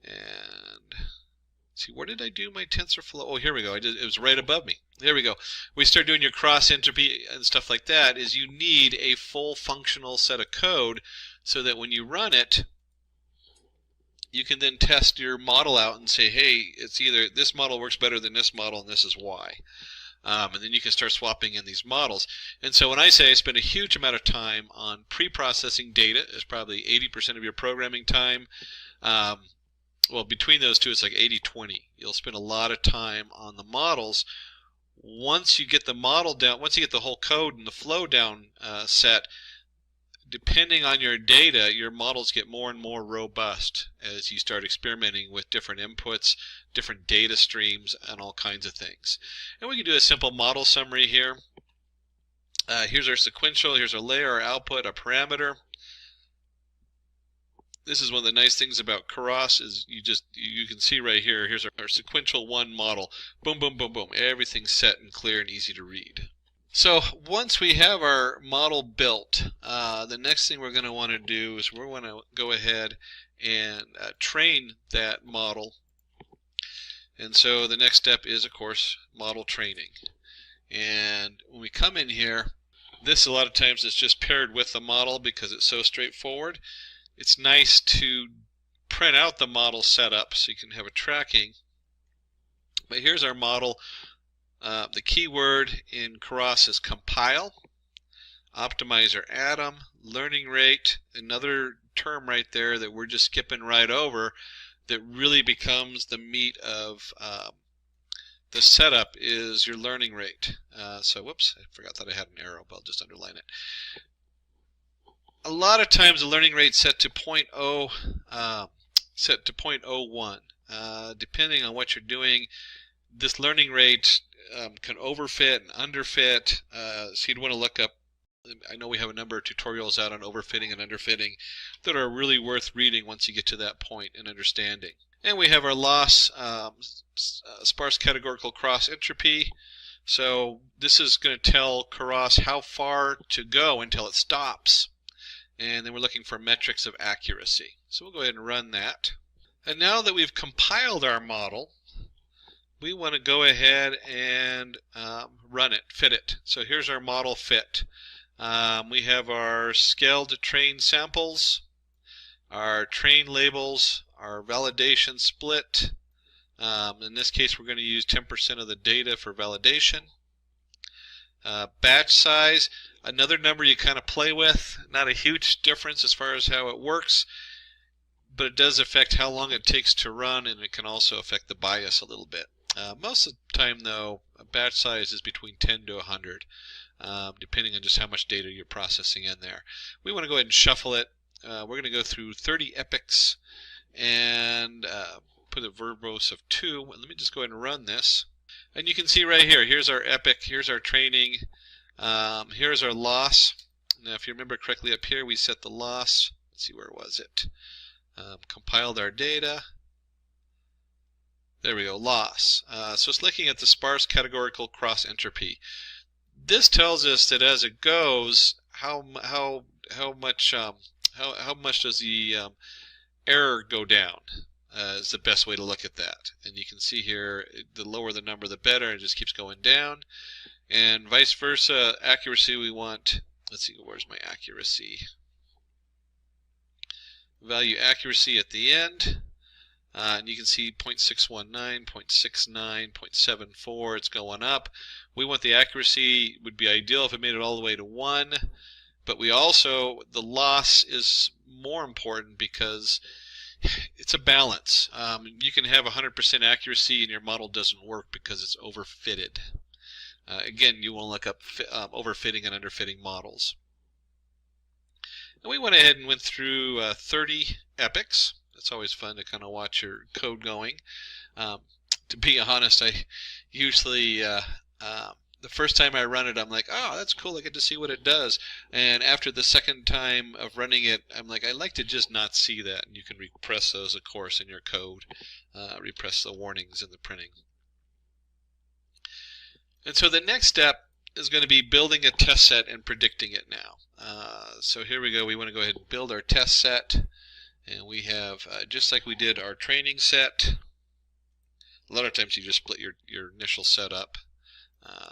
And see, where did I do my TensorFlow? Oh, here we go. It was right above me. There we go. We start doing your cross entropy and stuff like that. Is you need a full functional set of code so that when you run it, you can then test your model out and say, hey, it's either this model works better than this model, and this is why. And then you can start swapping in these models. And so when I say I spend a huge amount of time on pre-processing data, it's probably 80% of your programming time. Well, between those two, it's like 80-20. You'll spend a lot of time on the models. Once you get the model down, once you get the whole code and the flow down set, depending on your data, your models get more and more robust as you start experimenting with different inputs, different data streams, and all kinds of things. And we can do a simple model summary here. Here's our sequential, here's our layer, our output, our parameter. This is one of the nice things about Keras is you can see right here, here's our sequential one model. Boom, boom, boom, boom. Everything's set and clear and easy to read. So once we have our model built, the next thing we're going to want to do is we're going to go ahead and train that model. And so the next step is, of course, model training. And when we come in here, this a lot of times is just paired with the model because it's so straightforward. It's nice to print out the model setup so you can have a tracking. But here's our model. The keyword in Keras is compile, optimizer atom, learning rate, another term right there that we're just skipping right over that really becomes the meat of the setup is your learning rate. So whoops, I forgot that I had an arrow, but I'll just underline it. A lot of times the learning rate set to 0.01. Depending on what you're doing, this learning rate can overfit and underfit. So you'd want to look up, I know we have a number of tutorials out on overfitting and underfitting that are really worth reading once you get to that point and understanding. And we have our loss, sparse categorical cross entropy. So this is going to tell Keras how far to go until it stops. And then we're looking for metrics of accuracy. So we'll go ahead and run that. And now that we've compiled our model, we want to go ahead and run it, fit it. So here's our model fit. We have our scaled train samples, our train labels, our validation split. In this case, we're going to use 10% of the data for validation. Batch size, another number you kind of play with. Not a huge difference as far as how it works, but it does affect how long it takes to run, and it can also affect the bias a little bit. Most of the time, though, a batch size is between 10 to 100, depending on just how much data you're processing in there. We want to go ahead and shuffle it. We're going to go through 30 epochs and put a verbose of 2. Let me just go ahead and run this. And you can see right here, here's our epoch, here's our training, here's our loss. Now, if you remember correctly up here, we set the loss. Let's see, where was it? Compiled our data. There we go, loss. So it's looking at the sparse categorical cross entropy. This tells us that as it goes, how much does the error go down? Is the best way to look at that. And you can see here, the lower the number, the better. It just keeps going down. And vice versa, accuracy we want, let's see, where's my accuracy? Value accuracy at the end. And you can see 0.619, 0.69, 0.74, it's going up. We want the accuracy, would be ideal if it made it all the way to 1. But we also, the loss is more important because it's a balance. You can have 100% accuracy and your model doesn't work because it's overfitted. Again, you want to look up overfitting and underfitting models. And we went ahead and went through 30 epochs. It's always fun to kind of watch your code going. To be honest, I usually the first time I run it, I'm like, oh, that's cool, I get to see what it does. And after the second time of running it, I'm like, I'd like to just not see that. And you can repress those, of course, in your code. Repress the warnings in the printing. And so the next step is going to be building a test set and predicting it now. So here we go. We want to go ahead and build our test set. And we have, just like we did our training set, a lot of times you just split your initial setup.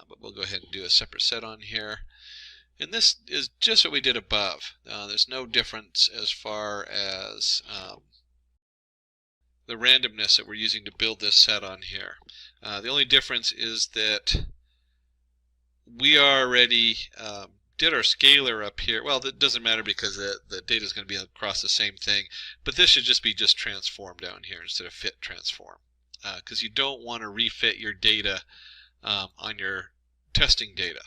But we'll go ahead and do a separate set on here. And this is just what we did above. There's no difference as far as the randomness that we're using to build this set on here. The only difference is that we already did our scalar up here. Well, that doesn't matter because the data is going to be across the same thing. But this should just be transform down here instead of fit transform. Because you don't want to refit your data on your testing data.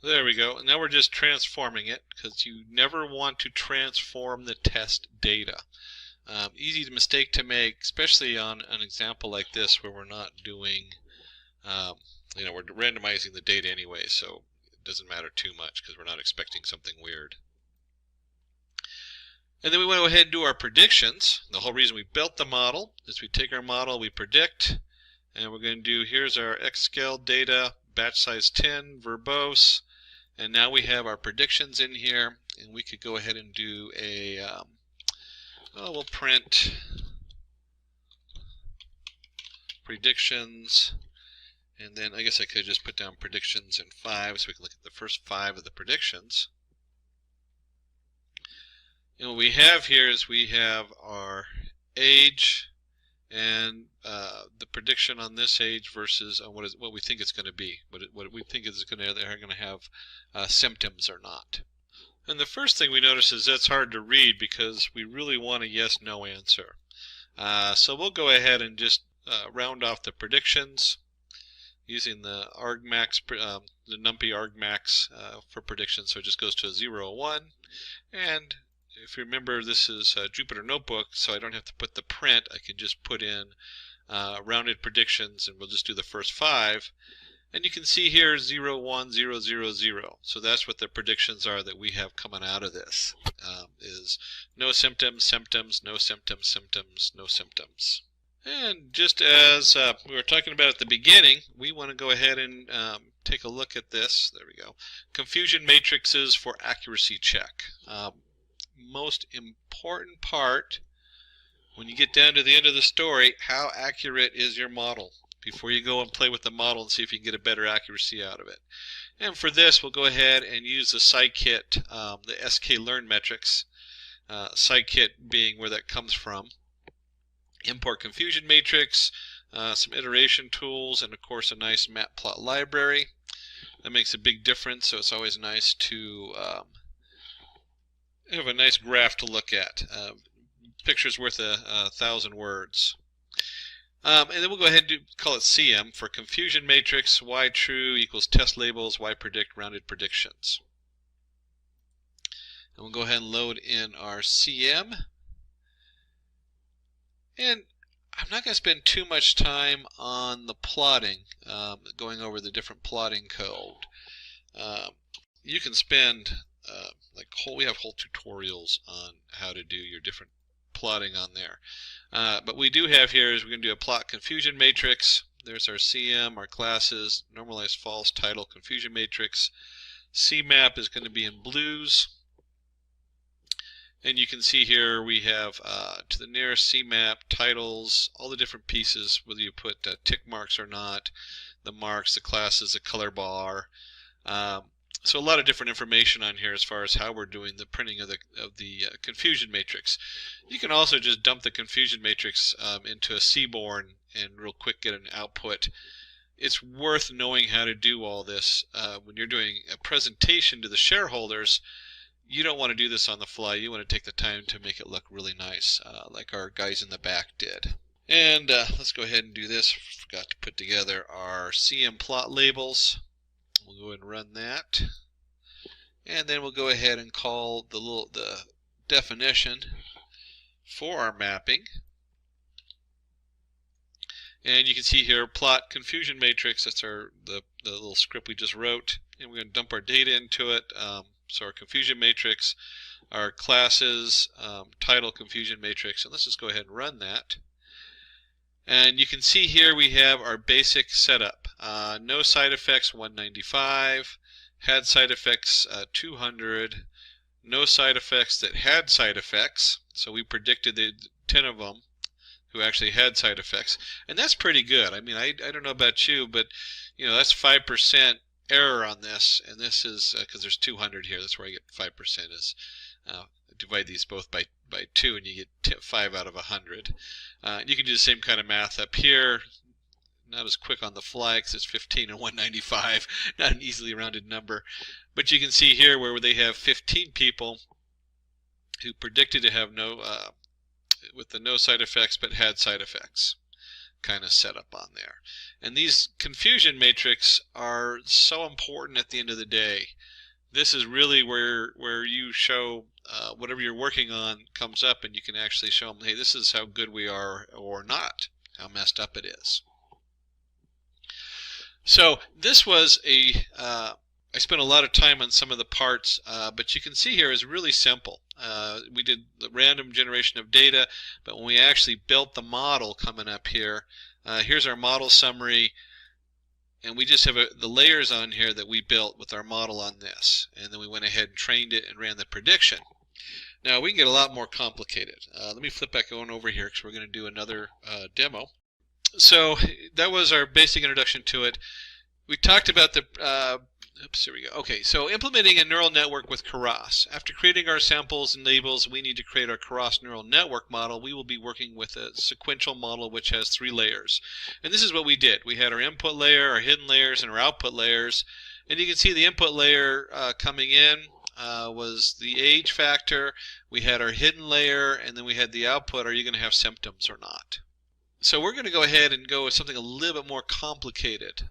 There we go. And now we're just transforming it because you never want to transform the test data. Easy mistake to make, especially on an example like this where we're not doing, we're randomizing the data anyway, so it doesn't matter too much because we're not expecting something weird. And then we want to go ahead and do our predictions. The whole reason we built the model is we take our model, we predict, and we're going to do, here's our X-scale data, batch size 10, verbose, and now we have our predictions in here, and we could go ahead and do a, we'll print predictions, and then I guess I could just put down predictions in 5 so we can look at the first 5 of the predictions. And what we have here is we have our age and the prediction on this age versus what we think it's going to be, what we think is they're going to have symptoms or not. And the first thing we notice is that's hard to read because we really want a yes/no answer. So we'll go ahead and just round off the predictions using the argmax, the numpy argmax for predictions. So it just goes to a 0 or 1, and if you remember, this is Jupyter Notebook, so I don't have to put the print. I can just put in rounded predictions, and we'll just do the first 5. And you can see here 0, 1, 0, 0, 0. So that's what the predictions are that we have coming out of this. Is no symptoms, symptoms, no symptoms, symptoms, no symptoms. And just as we were talking about at the beginning, we want to go ahead and take a look at this. There we go. Confusion matrices for accuracy check. Most important part when you get down to the end of the story, how accurate is your model before you go and play with the model and see if you can get a better accuracy out of it. And for this, we'll go ahead and use the scikit, the sklearn metrics, scikit being where that comes from. Import confusion matrix, some iteration tools, and of course a nice matplot library. That makes a big difference, so it's always nice to have a nice graph to look at. Picture's worth 1,000 words. And then we'll go ahead and call it CM for confusion matrix, y true equals test labels, y predict rounded predictions. And we'll go ahead and load in our CM. And I'm not going to spend too much time on the plotting, going over the different plotting code. You can spend we have whole tutorials on how to do your different plotting on there. But we do have here is we're going to do a plot confusion matrix. There's our CM, our classes, normalized false, title, confusion matrix. CMAP is going to be in blues. And you can see here we have to the nearest CMAP, titles, all the different pieces, whether you put tick marks or not, the marks, the classes, the color bar. So a lot of different information on here as far as how we're doing the printing of the confusion matrix. You can also just dump the confusion matrix into a Seaborn and real quick get an output. It's worth knowing how to do all this when you're doing a presentation to the shareholders. You don't want to do this on the fly. You want to take the time to make it look really nice, like our guys in the back did. And let's go ahead and do this. Forgot to put together our CM plot labels. We'll go ahead and run that. And then we'll go ahead and call the definition for our mapping. And you can see here, plot confusion matrix. That's the little script we just wrote. And we're going to dump our data into it. So our confusion matrix, our classes, title confusion matrix. And let's just go ahead and run that. And you can see here we have our basic setup. No side effects, 195. Had side effects, 200. No side effects that had side effects. So we predicted the 10 of them who actually had side effects, and that's pretty good. I mean, I don't know about you, but you know, that's 5% error on this, and this is because there's 200 here. That's where I get 5% is divide these both by 2, and you get 5 out of 100. You can do the same kind of math up here. Not as quick on the fly because it's 15 and 195, not an easily rounded number. But you can see here where they have 15 people who predicted to have with the no side effects but had side effects kind of setup on there. And these confusion matrix are so important at the end of the day. This is really where you show whatever you're working on comes up, and you can actually show them, hey, this is how good we are or not, how messed up it is. So this was I spent a lot of time on some of the parts, but you can see here is really simple. We did the random generation of data, but when we actually built the model coming up here, here's our model summary, and we just have the layers on here that we built with our model on this, and then we went ahead and trained it and ran the prediction. Now we can get a lot more complicated. Let me flip back on over here because we're going to do another demo. So that was our basic introduction to it. We talked about the oops, here we go. Okay, so implementing a neural network with Keras. After creating our samples and labels, we need to create our Keras neural network model. We will be working with a sequential model which has 3 layers. And this is what we did. We had our input layer, our hidden layers, and our output layers. And you can see the input layer coming in was the age factor. We had our hidden layer, and then we had the output. Are you going to have symptoms or not? So we're going to go ahead and go with something a little bit more complicated.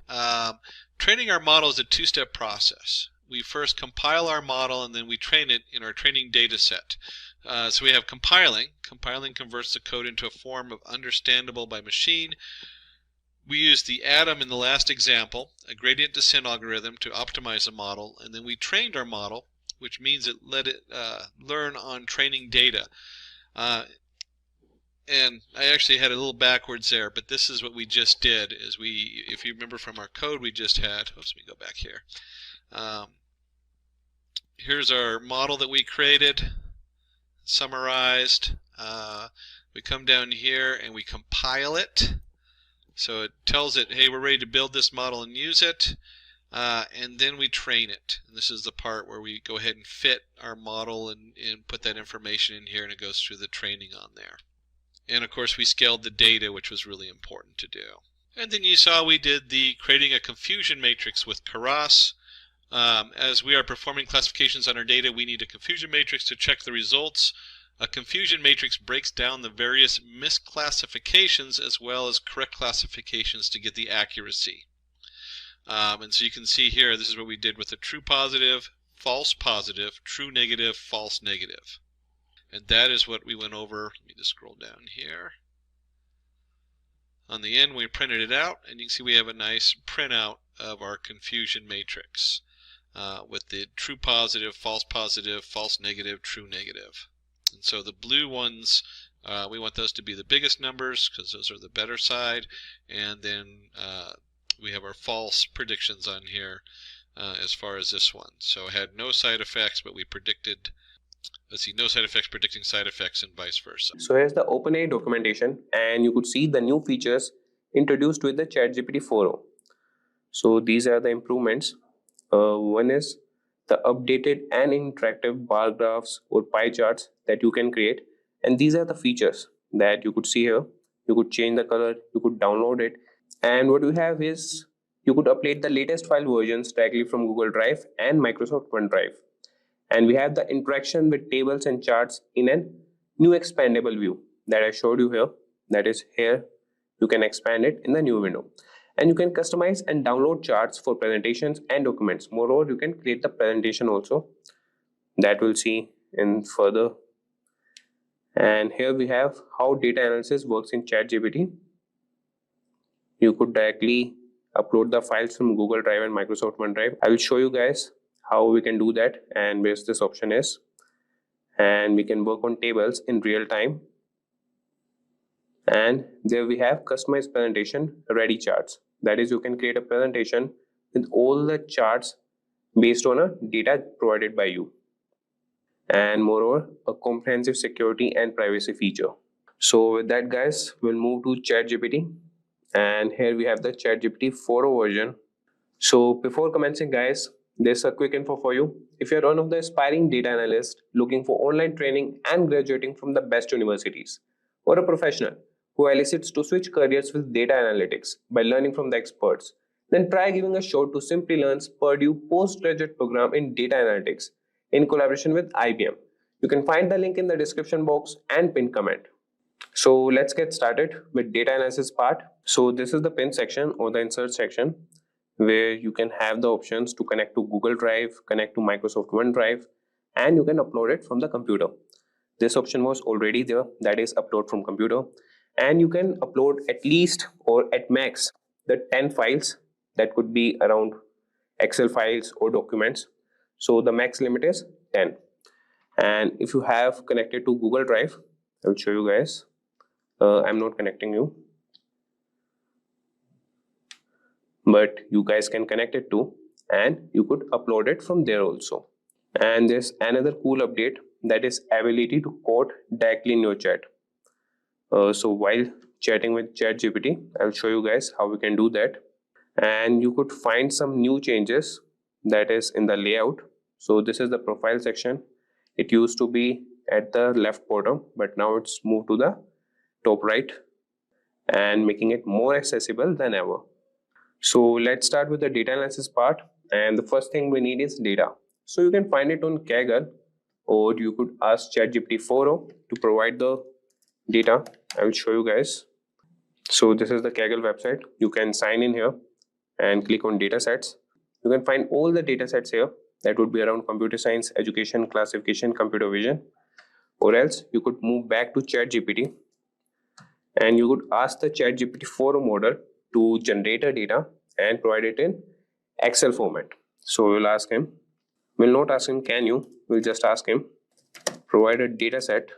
Training our model is a 2-step process. We first compile our model, and then we train it in our training data set. So we have compiling. Compiling converts the code into a form of understandable by machine. We used the atom in the last example, a gradient descent algorithm, to optimize the model, and then we trained our model, which means it let it learn on training data. And I actually had a little backwards there, but this is what we just did. Is if you remember from our code we just had, oops, let me go back here. Here's our model that we created, summarized. We come down here and we compile it. So it tells it, hey, we're ready to build this model and use it. And then we train it. And this is the part where we go ahead and fit our model and put that information in here, and it goes through the training on there. And of course we scaled the data, which was really important to do. And then you saw we did the creating a confusion matrix with Keras. As we are performing classifications on our data, we need a confusion matrix to check the results. A confusion matrix breaks down the various misclassifications as well as correct classifications to get the accuracy. And so you can see here, this is what we did with a true positive, false positive, true negative, false negative. And that is what we went over. Let me just scroll down here. On the end, we printed it out, and you can see we have a nice printout of our confusion matrix with the true positive, false negative, true negative. And so the blue ones, we want those to be the biggest numbers because those are the better side. And then we have our false predictions on here as far as this one. So it had no side effects, but we predicted, let's see, no side effects predicting side effects and vice versa. So here's the OpenAI documentation, and you could see the new features introduced with the ChatGPT 4.0. So these are the improvements. One is the updated and interactive bar graphs or pie charts that you can create. And these are the features that you could see here. You could change the color, you could download it. And what we have is you could upload the latest file versions directly from Google Drive and Microsoft OneDrive. And we have the interaction with tables and charts in a new expandable view that I showed you here. That is here. You can expand it in the new window. And you can customize and download charts for presentations and documents. Moreover, you can create the presentation also, that we'll see in further. And here we have how data analysis works in ChatGPT. You could directly upload the files from Google Drive and Microsoft OneDrive. I will show you guys how we can do that and where this option is. And we can work on tables in real time. And there we have customized presentation ready charts. That is, you can create a presentation with all the charts based on a data provided by you. And moreover, a comprehensive security and privacy feature. So with that, guys, we'll move to ChatGPT. And here we have the ChatGPT 4.0 version. So before commencing, guys, there's a quick info for you. If you're one of the aspiring data analysts looking for online training and graduating from the best universities, or a professional who elicits to switch careers with data analytics by learning from the experts, then try giving a shot to Simplilearn's Purdue postgraduate program in data analytics in collaboration with IBM. You can find the link in the description box and pinned comment. So let's get started with data analysis part. So this is the pin section or the insert section, where you can have the options to connect to Google Drive, connect to Microsoft OneDrive, and you can upload it from the computer. This option was already there, that is upload from computer. And you can upload at least or at max the 10 files. That could be around Excel files or documents. So the max limit is 10. And if you have connected to Google Drive, I'll show you guys. I'm not connecting you, but you guys can connect it too, and you could upload it from there also. And there's another cool update, that is ability to quote directly in your chat. So while chatting with ChatGPT, I'll show you guys how we can do that. And you could find some new changes, that is in the layout. So this is the profile section. It used to be at the left bottom, but now it's moved to the top right and making it more accessible than ever. So let's start with the data analysis part. And the first thing we need is data. So you can find it on Kaggle, or you could ask ChatGPT 4.0 to provide the data. I will show you guys. So this is the Kaggle website. You can sign in here and click on datasets. You can find all the datasets here. That would be around computer science, education, classification, computer vision. Or else you could move back to ChatGPT and you could ask the ChatGPT 4.0 model to generate a data and provide it in Excel format. So we'll ask him, we'll not ask him can you, we'll just ask him provide a data set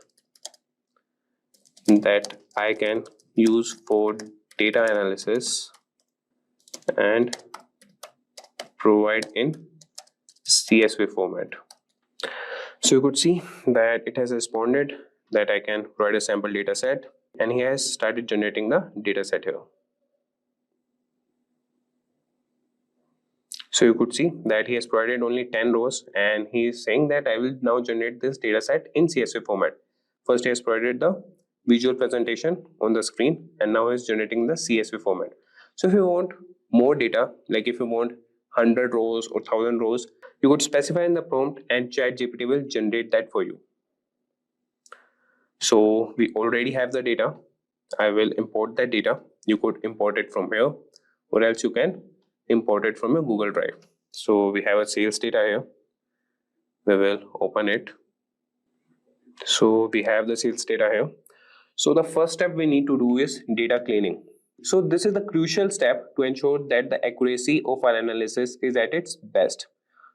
that I can use for data analysis and provide in CSV format. So you could see that it has responded that I can provide a sample data set, and he has started generating the data set here. So you could see that he has provided only 10 rows, and he is saying that I will now generate this data set in CSV format. First he has provided the visual presentation on the screen, and now he is generating the CSV format. So if you want more data, like if you want 100 rows or 1000 rows, you could specify in the prompt and ChatGPT will generate that for you. So we already have the data. I will import that data. You could import it from here, or else you can import it from your Google Drive. So we have a sales data here. We will open it. So we have the sales data here. So the first step we need to do is data cleaning. So this is the crucial step to ensure that the accuracy of our analysis is at its best.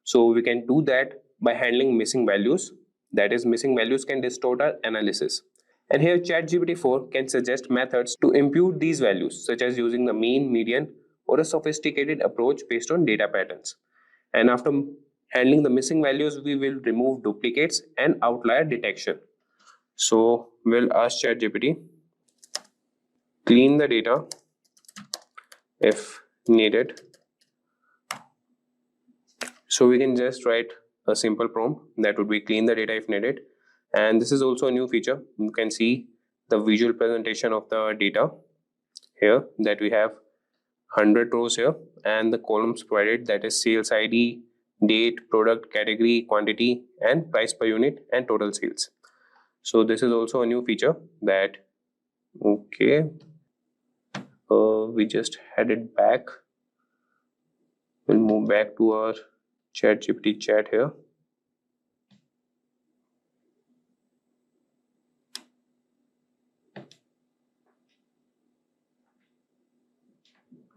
So we can do that by handling missing values. That is, missing values can distort our analysis. And here ChatGPT 4 can suggest methods to impute these values, such as using the mean, median, or a sophisticated approach based on data patterns. And after handling the missing values, we will remove duplicates and outlier detection. So we'll ask ChatGPT, clean the data if needed. So we can just write a simple prompt that would be clean the data if needed. And this is also a new feature. You can see the visual presentation of the data here, that we have 100 rows here and the columns provided, that is sales ID, date, product, category, quantity, and price per unit and total sales. So this is also a new feature that, okay, We just headed back. We'll move back to our ChatGPT chat here.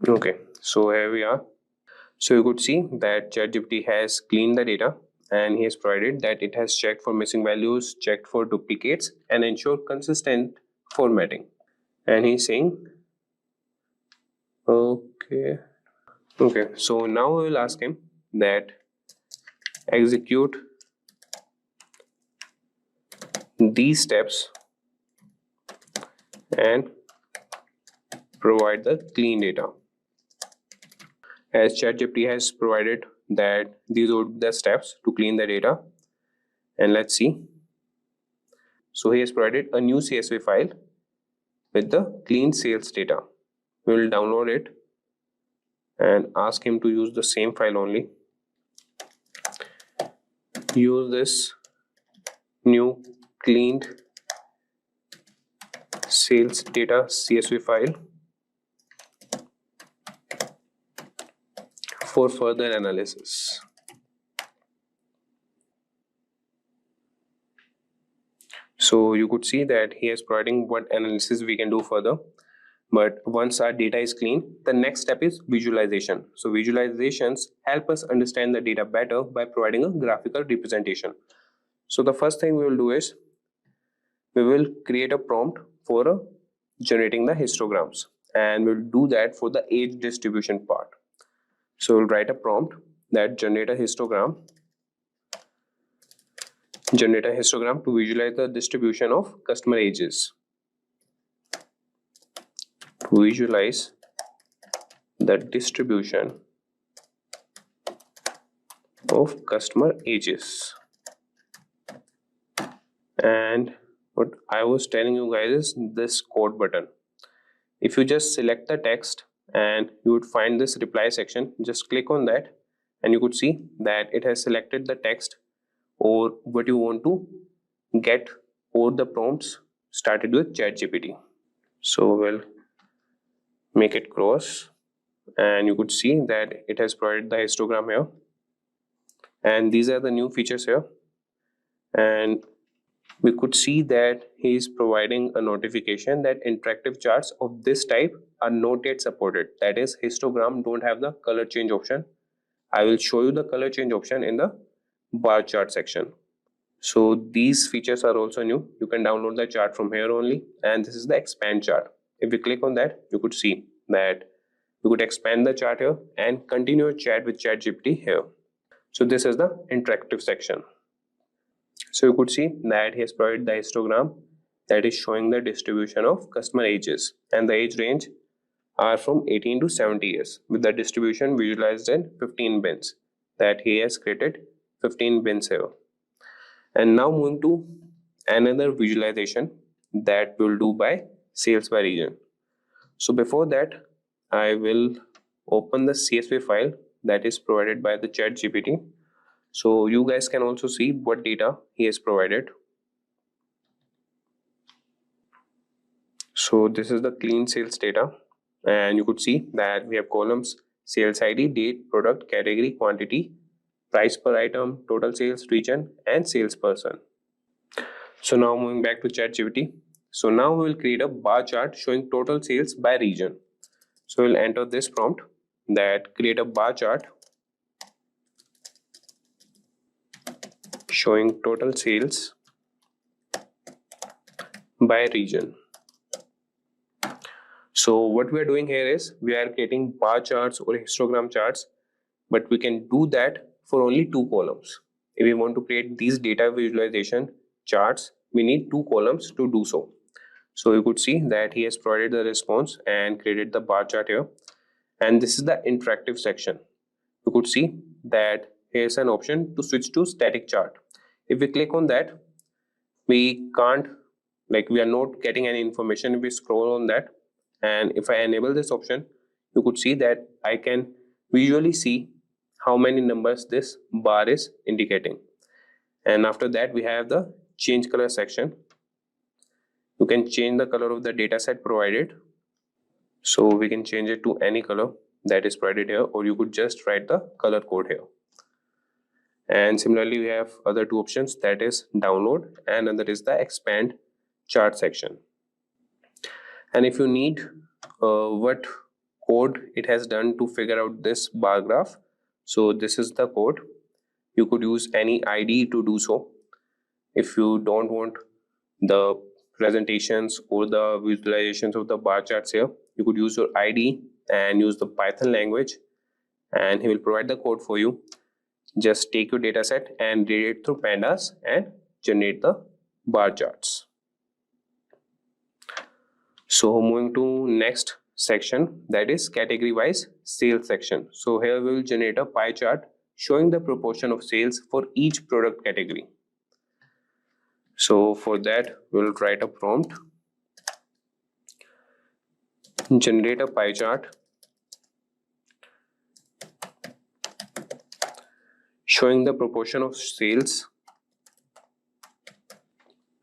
Okay, so here we are. So you could see that ChatGPT has cleaned the data and he has provided that it has checked for missing values, checked for duplicates, and ensured consistent formatting. And he's saying, okay, so now we will ask him that execute these steps and provide the clean data. As ChatGPT has provided that these are the steps to clean the data, and let's see. So he has provided a new CSV file with the clean sales data. We will download it and ask him to use the same file only. Use this new cleaned sales data CSV file for further analysis. So you could see that he is providing what analysis we can do further. But once our data is clean, the next step is visualization. So visualizations help us understand the data better by providing a graphical representation. So the first thing we will do is we will create a prompt for generating the histograms, and we'll do that for the age distribution part. So we'll write a prompt that generate a histogram to visualize the distribution of customer ages. To visualize the distribution of customer ages. And what I was telling you guys is this code button. If you just select the text and you would find this reply section, just click on that and you could see that it has selected the text or what you want to get or the prompts started with ChatGPT. So we'll make it cross and you could see that it has provided the histogram here, and these are the new features here. And we could see that he is providing a notification that interactive charts of this type are not yet supported. That is, histogram don't have the color change option. I will show you the color change option in the bar chart section. So these features are also new. You can download the chart from here only, and this is the expand chart. If we click on that, you could see that you could expand the chart here and continue your chat with ChatGPT here. So this is the interactive section. So you could see that he has provided the histogram that is showing the distribution of customer ages, and the age range are from 18 to 70 years with the distribution visualized in 15 bins, that he has created 15 bins here. And now moving to another visualization that we'll do by sales by region. So before that, I will open the CSV file that is provided by the ChatGPT. So you guys can also see what data he has provided. So this is the clean sales data, and you could see that we have columns sales ID, date, product, category, quantity, price per item, total sales, region, and salesperson. So now moving back to ChatGPT. So now we will create a bar chart showing total sales by region. So we'll enter this prompt that create a bar chart showing total sales by region. So what we are doing here is we are creating bar charts or histogram charts, but we can do that for only 2 columns. If we want to create these data visualization charts, we need 2 columns to do so. So you could see that he has provided the response and created the bar chart here. And this is the interactive section. You could see that here's an option to switch to static chart. If we click on that, we can't, we are not getting any information if we scroll on that. And if I enable this option, you could see that I can visually see how many numbers this bar is indicating. And after that, we have the change color section. You can change the color of the data set provided. So we can change it to any color that is provided here, or you could just write the color code here. And similarly, we have other two options, that is download and another is the expand chart section. And if you need what code it has done to figure out this bar graph, so this is the code. You could use any ID to do so. If you don't want the presentations or the visualizations of the bar charts here, you could use your ID and use the Python language, and he will provide the code for you. Just take your data set and read it through pandas and generate the bar charts. So moving to next section, that is category wise sales section. So here we will generate a pie chart showing the proportion of sales for each product category. So for that we'll write a prompt, generate a pie chart showing the proportion of sales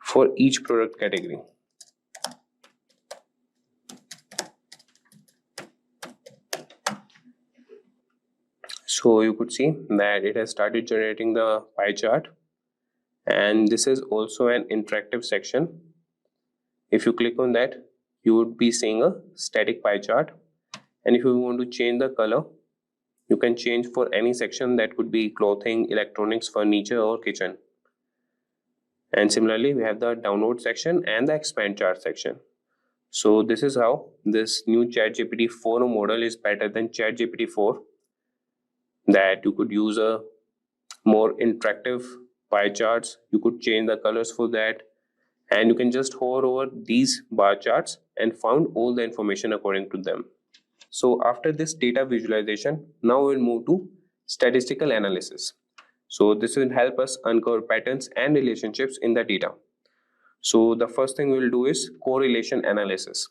for each product category. So you could see that it has started generating the pie chart, and this is also an interactive section. If you click on that, you would be seeing a static pie chart, and if you want to change the color, you can change for any section. That could be clothing, electronics, furniture, or kitchen. And similarly, we have the download section and the expand chart section. So this is how this new ChatGPT 4 model is better than ChatGPT 4, that you could use a more interactive pie charts. You could change the colors for that, and you can just hover over these bar charts and found all the information according to them. So after this data visualization, now we'll move to statistical analysis. So this will help us uncover patterns and relationships in the data. So the first thing we'll do is correlation analysis,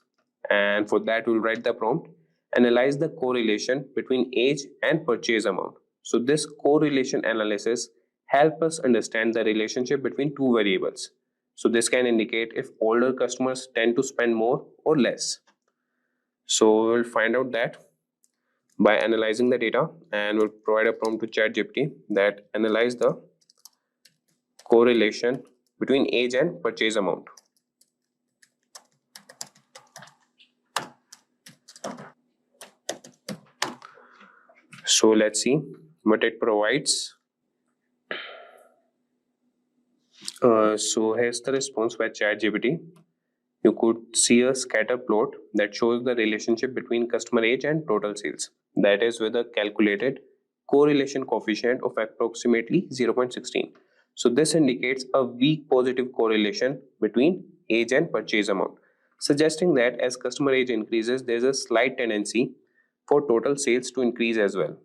and for that we'll write the prompt, analyze the correlation between age and purchase amount. So this correlation analysis help us understand the relationship between two variables. So this can indicate if older customers tend to spend more or less. So we'll find out that by analyzing the data, and we'll provide a prompt to ChatGPT that analyze the correlation between age and purchase amount. So let's see what it provides. So here's the response by ChatGPT. You could see a scatter plot that shows the relationship between customer age and total sales. That is with a calculated correlation coefficient of approximately 0.16. So this indicates a weak positive correlation between age and purchase amount, suggesting that as customer age increases, there's a slight tendency for total sales to increase as well.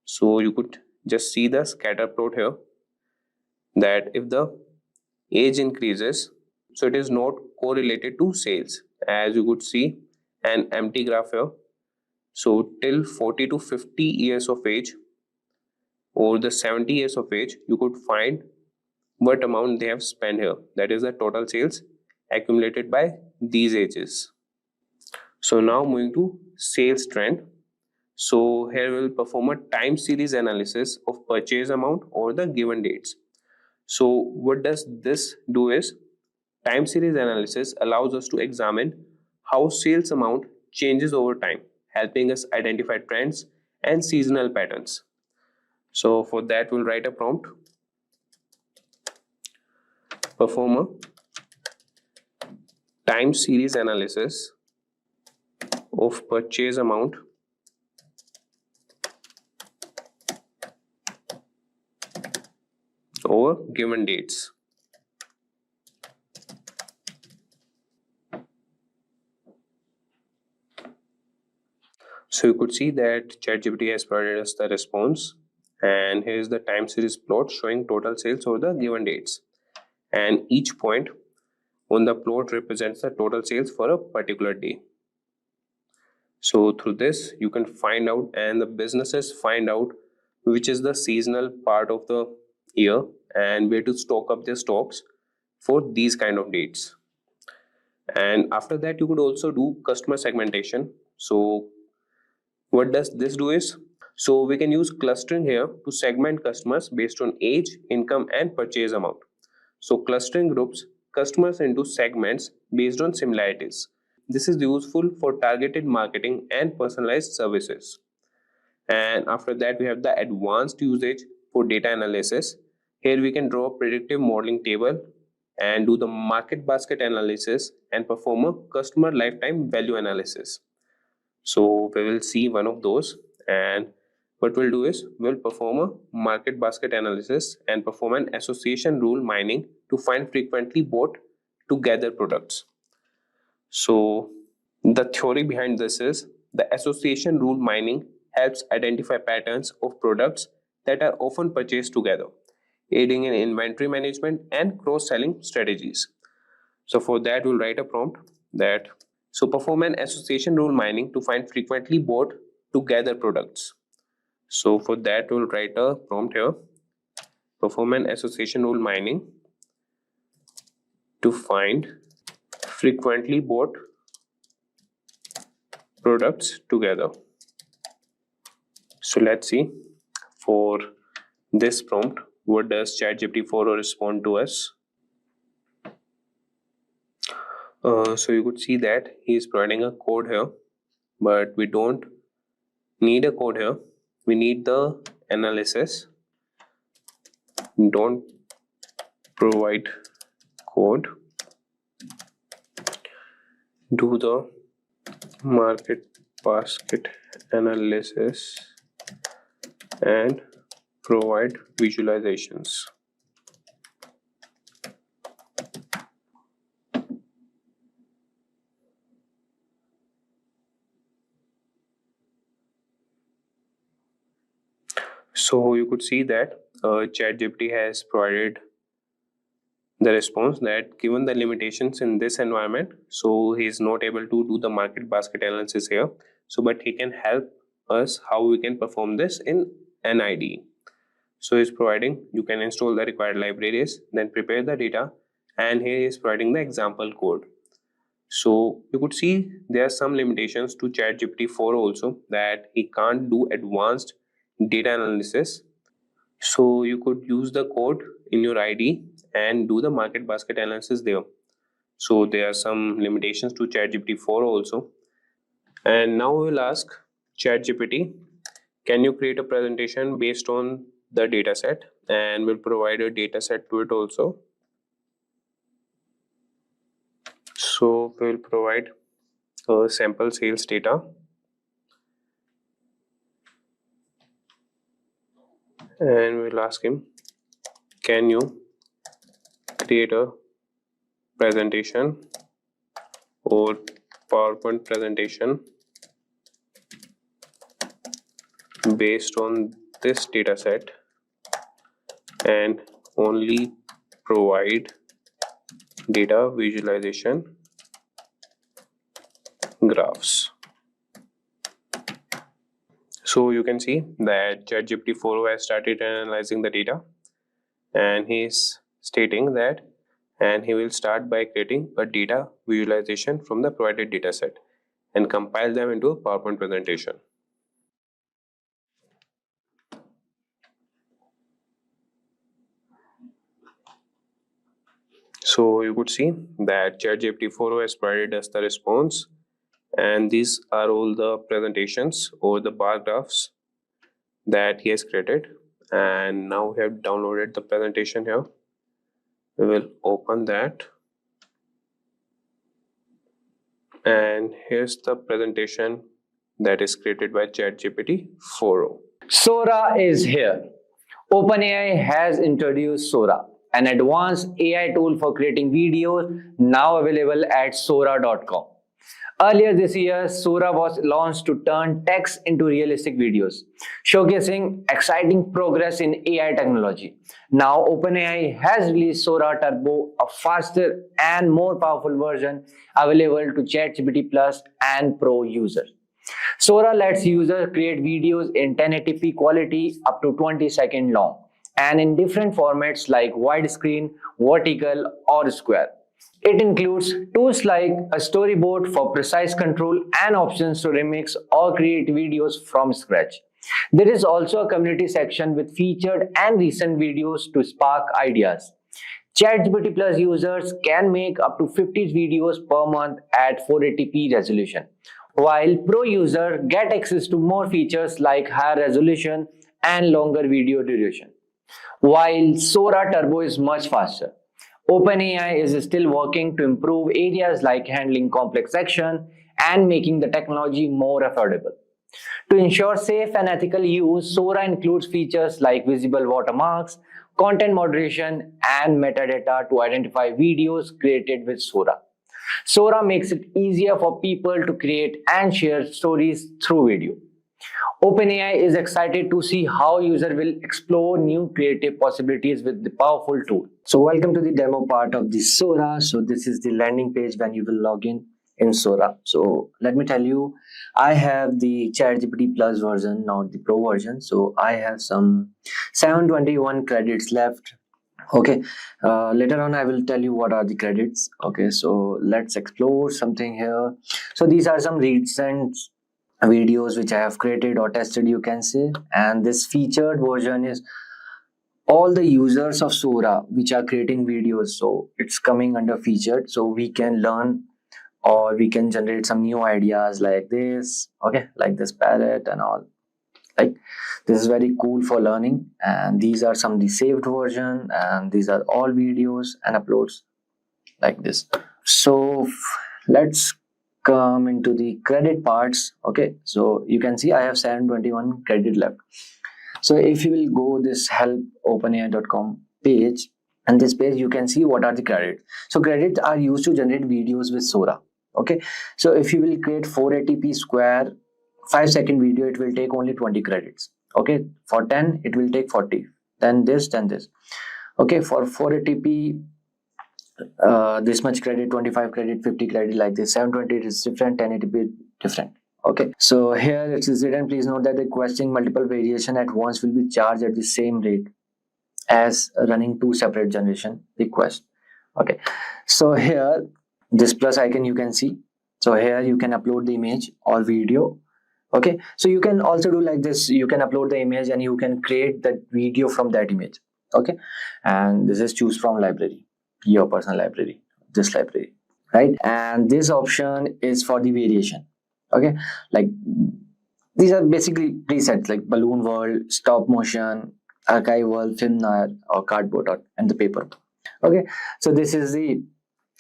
So you could just see the scatter plot here, that if the age increases, so it is not correlated to sales, as you could see an empty graph here. So till 40 to 50 years of age or the 70 years of age, you could find what amount they have spent here. That is the total sales accumulated by these ages. So now moving to sales trend. So here we will perform a time series analysis of purchase amount or the given dates. So what does this do is, time series analysis allows us to examine how sales amount changes over time, helping us identify trends and seasonal patterns. So for that we'll write a prompt, perform a time series analysis of purchase amount over given dates. So you could see that ChatGPT has provided us the response, and here's the time series plot showing total sales over the given dates, and each point on the plot represents the total sales for a particular day. So through this you can find out, and the businesses find out, which is the seasonal part of the year and where to stock up their stocks for these kind of dates. And after that, you could also do customer segmentation. So what does this do is, so we can use clustering here to segment customers based on age, income, and purchase amount. So clustering groups customers into segments based on similarities. This is useful for targeted marketing and personalized services. And after that, we have the advanced usage for data analysis. Here we can draw a predictive modeling table and do the market basket analysis and perform a customer lifetime value analysis. So we will see one of those, and what we'll do is we'll perform a market basket analysis and perform an association rule mining to find frequently bought together products. So the theory behind this is the association rule mining helps identify patterns of products that are often purchased together, aiding in inventory management and cross-selling strategies. So for that, we'll write a prompt that so perform an association rule mining to find frequently bought together products. So for that, we'll write a prompt here. Perform an association rule mining to find frequently bought products together. So let's see for this prompt, what does ChatGPT 4 respond to us? So you could see that he is providing a code here, but we don't need a code here. We need the analysis. Don't provide code. Do the market basket analysis and provide visualizations. So you could see that ChatGPT has provided the response that given the limitations in this environment, so he is not able to do the market basket analysis here. So but he can help us how we can perform this in an IDE. So he's providing, you can install the required libraries, then prepare the data, and here he is providing the example code. So you could see there are some limitations to ChatGPT 4 also, that he can't do advanced data analysis. So you could use the code in your IDE and do the market basket analysis there. So there are some limitations to ChatGPT 4 also. And now we will ask ChatGPT, can you create a presentation based on the dataset? And we'll provide a dataset to it also. So we'll provide sample sales data. And we'll ask him, can you create a presentation or PowerPoint presentation based on this data set and only provide data visualization graphs. So you can see that ChatGPT 4 has started analyzing the data, and he is stating that, and he will start by creating a data visualization from the provided data set and compile them into a PowerPoint presentation. So you could see that ChatGPT 4 has provided us the response, and these are all the presentations or the bar graphs that he has created. And now we have downloaded the presentation here. We will open that, and here's the presentation that is created by ChatGPT 4. Sora is here. OpenAI has introduced Sora, an advanced AI tool for creating videos, now available at Sora.com. Earlier this year, Sora was launched to turn text into realistic videos, showcasing exciting progress in AI technology. Now, OpenAI has released Sora Turbo, a faster and more powerful version available to ChatGPT Plus and Pro users. Sora lets users create videos in 1080p quality up to 20 seconds long and in different formats like widescreen, vertical, or square. It includes tools like a storyboard for precise control and options to remix or create videos from scratch. There is also a community section with featured and recent videos to spark ideas. ChatGPT Plus users can make up to 50 videos per month at 480p resolution, while Pro users get access to more features like higher resolution and longer video duration. While Sora Turbo is much faster, OpenAI is still working to improve areas like handling complex action and making the technology more affordable. To ensure safe and ethical use, Sora includes features like visible watermarks, content moderation, and metadata to identify videos created with Sora. Sora makes it easier for people to create and share stories through video. OpenAI is excited to see how users will explore new creative possibilities with the powerful tool. So welcome to the demo part of the Sora. So this is the landing page when you will log in Sora. So let me tell you, I have the ChatGPT Plus version, not the Pro version. So I have some 721 credits left. Okay, later on I will tell you what are the credits. Okay, so let's explore something here. So these are some recent videos which I have created or tested, you can say, and this featured version is all the users of Sora which are creating videos, so it's coming under featured, so we can learn or we can generate some new ideas like this. Okay, like this parrot and all. Like this is very cool for learning, and these are some of the saved version, and these are all videos and uploads like this. So let's come into the credit parts. Okay, so you can see I have 721 credit left. So if you will go this help openai.com page, and this page you can see what are the credits. So credits are used to generate videos with Sora. Okay, so if you will create 480p square 5-second video, it will take only 20 credits. Okay, for 10 it will take 40, then this. Okay, for 480p this much credit, 25 credit, 50 credit, like this. 720 is different, 1080p different. Okay, so here it is written, please note that requesting multiple variation at once will be charged at the same rate as running two separate generation requests. Okay, so here this plus icon you can see, so here you can upload the image or video. Okay, so you can also do like this, you can upload the image and you can create that video from that image. Okay, and this is choose from library, your personal library, this library, right? And this option is for the variation. Okay, like these are basically presets like balloon world, stop motion, archive world, film noir, or cardboard, and the paper. Okay, so this is the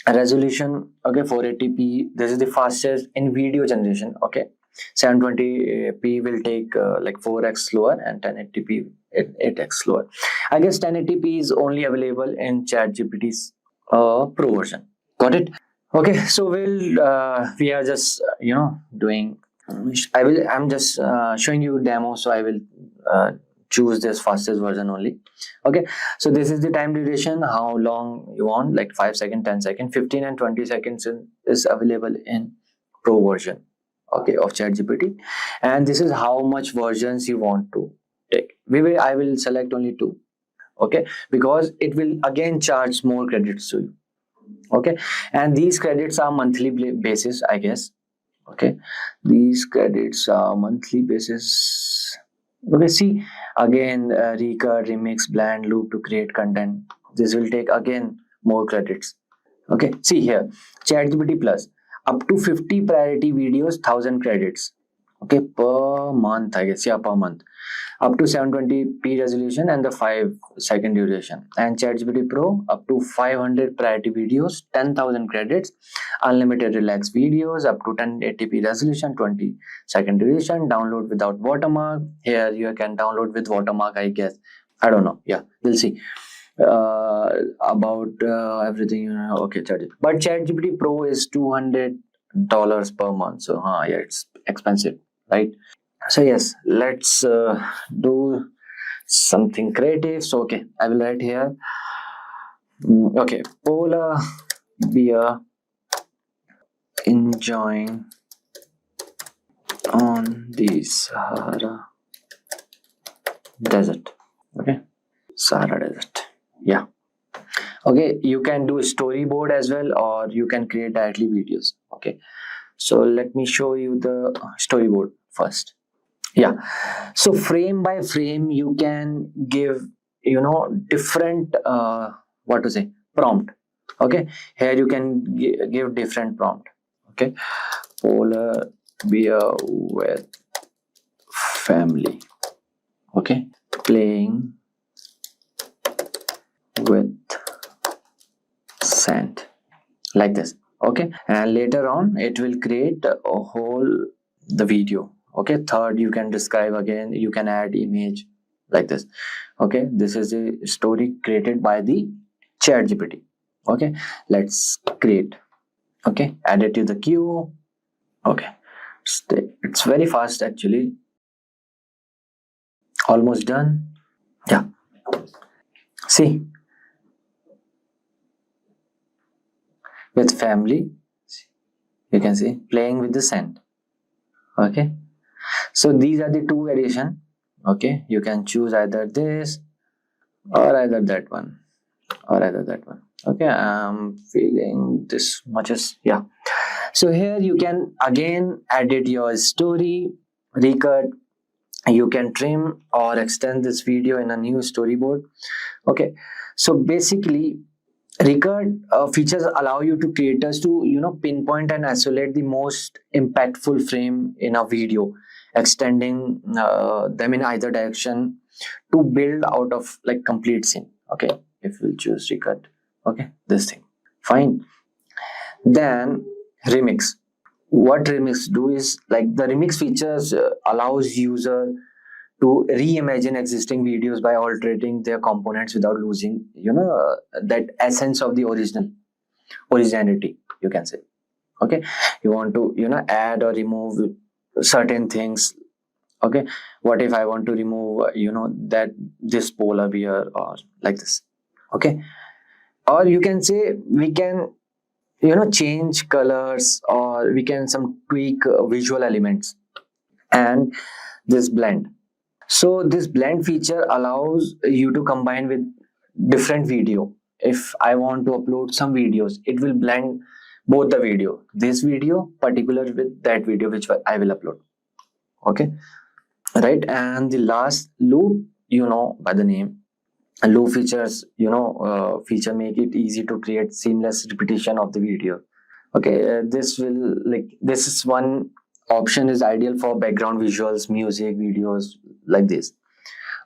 resolution. Okay, 480p, this is the fastest in video generation. Okay, 720p will take like 4x slower, and 1080p 8x slower. I guess 1080p is only available in ChatGPT's Pro version. Got it? Okay, so we are just doing. I'm just showing you demo, so I will choose this fastest version only. Okay, so this is the time duration, how long you want, like 5 seconds, 10 seconds, 15 and 20 seconds is available in Pro version, okay, of ChatGPT. And this is how much versions you want to take. I will select only 2. Okay, because it will again charge more credits to you. Okay, and these credits are monthly basis, I guess. Okay, these credits are monthly basis. Okay, see again, recut, remix, blend, loop to create content. This will take again more credits. Okay, see here, ChatGPT Plus, up to 50 priority videos, 1000 credits. Okay, per month, I guess. Yeah, per month. Up to 720p resolution and the 5-second duration. And ChatGPT Pro, up to 500 priority videos, 10,000 credits, unlimited relax videos, up to 1080p resolution, 20-second duration, download without watermark. Here you can download with watermark, I guess. I don't know. Yeah, we'll see. About everything, okay, ChatGPT. But ChatGPT Pro is $200 per month. So, yeah, it's expensive, right? So yes, let's do something creative. So okay, I will write here. Okay, polar bear enjoying on the Sahara desert. Okay, Sahara desert. Yeah. Okay, you can do storyboard as well, or you can create directly videos. Okay, so let me show you the storyboard first. Yeah, so frame by frame you can give, different what to say, prompt. Okay, here you can give different prompt. Okay, polar bear with family. Okay, playing with sand, like this. Okay, and later on it will create a whole the video. Okay, third, you can describe again, you can add image, like this. Okay, this is a story created by the ChatGPT. Okay, let's create. Okay, add it to the queue. Okay, it's very fast actually. Almost done. Yeah, see, with family, you can see playing with the sand. Okay, so these are the two variation. Okay, you can choose either this or either that one, or either that one. Okay, I'm feeling this much as, yeah. So here you can again edit your story, recut, you can trim or extend this video in a new storyboard. Okay, so basically record features allow you to creators to pinpoint and isolate the most impactful frame in a video, extending them in either direction to build out of like complete scene. Okay, if we choose record, okay, this thing, fine. Then remix. What remix do is like the remix features allows user to reimagine existing videos by altering their components without losing that essence of the originality, you can say. Okay, you want to add or remove certain things. Okay, what if I want to remove that this polar bear or like this. Okay, or you can say we can change colors, or we can some tweak visual elements, and this blend. So this blend feature allows you to combine with different video. If I want to upload some videos, it will blend both the video, this video particular with that video which I will upload. Okay, right. And the last loop, by the name, loop features, feature make it easy to create seamless repetition of the video. Okay, this is one option is ideal for background visuals, music videos, like this.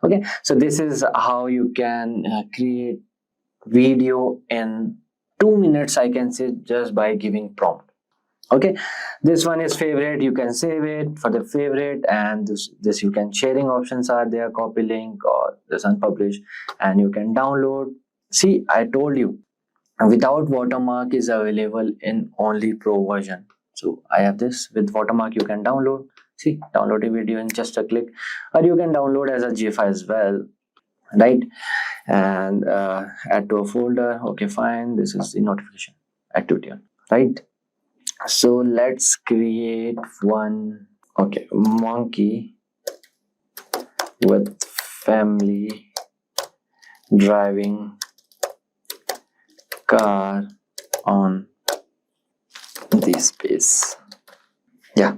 Okay, so this is how you can create video in 2 minutes, I can say, just by giving prompt. Okay, this one is favorite, you can save it for the favorite, and this you can sharing options are there, copy link or this unpublish, and you can download. See, I told you without watermark is available in only pro version. So I have this with watermark, you can download. See, download a video in just a click, or you can download as a GIF as well, right? And add to a folder. Okay, fine, this is the notification activity, right? So let's create one. Okay, monkey with family driving car on the space. Yeah,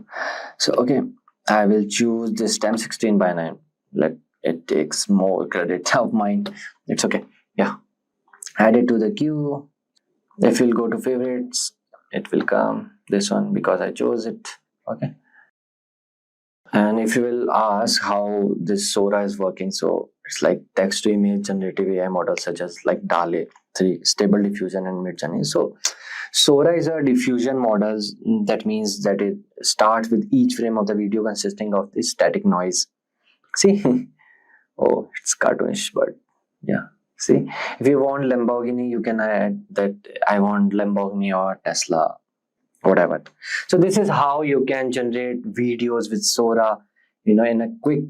so okay, I will choose this times 16 by 9. Let it takes more credit of mine, it's okay. Yeah, add it to the queue. If you'll go to favorites, it will come this one because I chose it. Okay, and if you will ask how this Sora is working, so it's like text to image generative AI models such as like DALE 3, stable diffusion and mid-journey. So Sora is a diffusion models. That means that it starts with each frame of the video consisting of the static noise. See, oh, it's cartoonish, but yeah. See, if you want Lamborghini, you can add that I want Lamborghini or Tesla, whatever. So this is how you can generate videos with Sora, in quick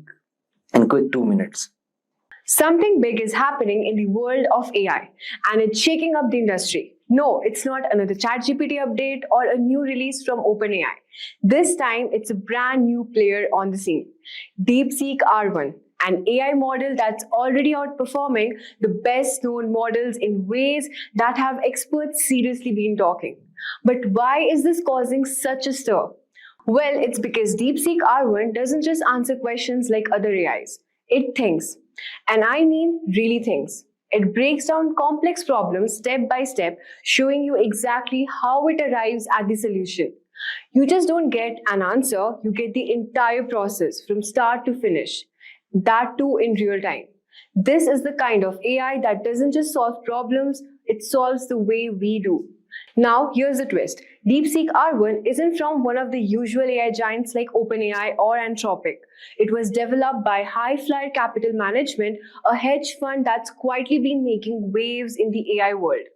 2 minutes. Something big is happening in the world of AI, and it's shaking up the industry. No, it's not another ChatGPT update or a new release from OpenAI. This time, it's a brand new player on the scene, DeepSeek R1. an AI model that's already outperforming the best known models in ways that have experts seriously been talking. But why is this causing such a stir? Well, it's because DeepSeek R1 doesn't just answer questions like other AIs. It thinks. And I mean really thinks. It breaks down complex problems step by step, showing you exactly how it arrives at the solution. You just don't get an answer, you get the entire process from start to finish. That too in real time. This is the kind of AI that doesn't just solve problems, it solves the way we do. Now, here's the twist. DeepSeek R1 isn't from one of the usual AI giants like OpenAI or Anthropic. It was developed by High Flyer Capital Management, a hedge fund that's quietly been making waves in the AI world.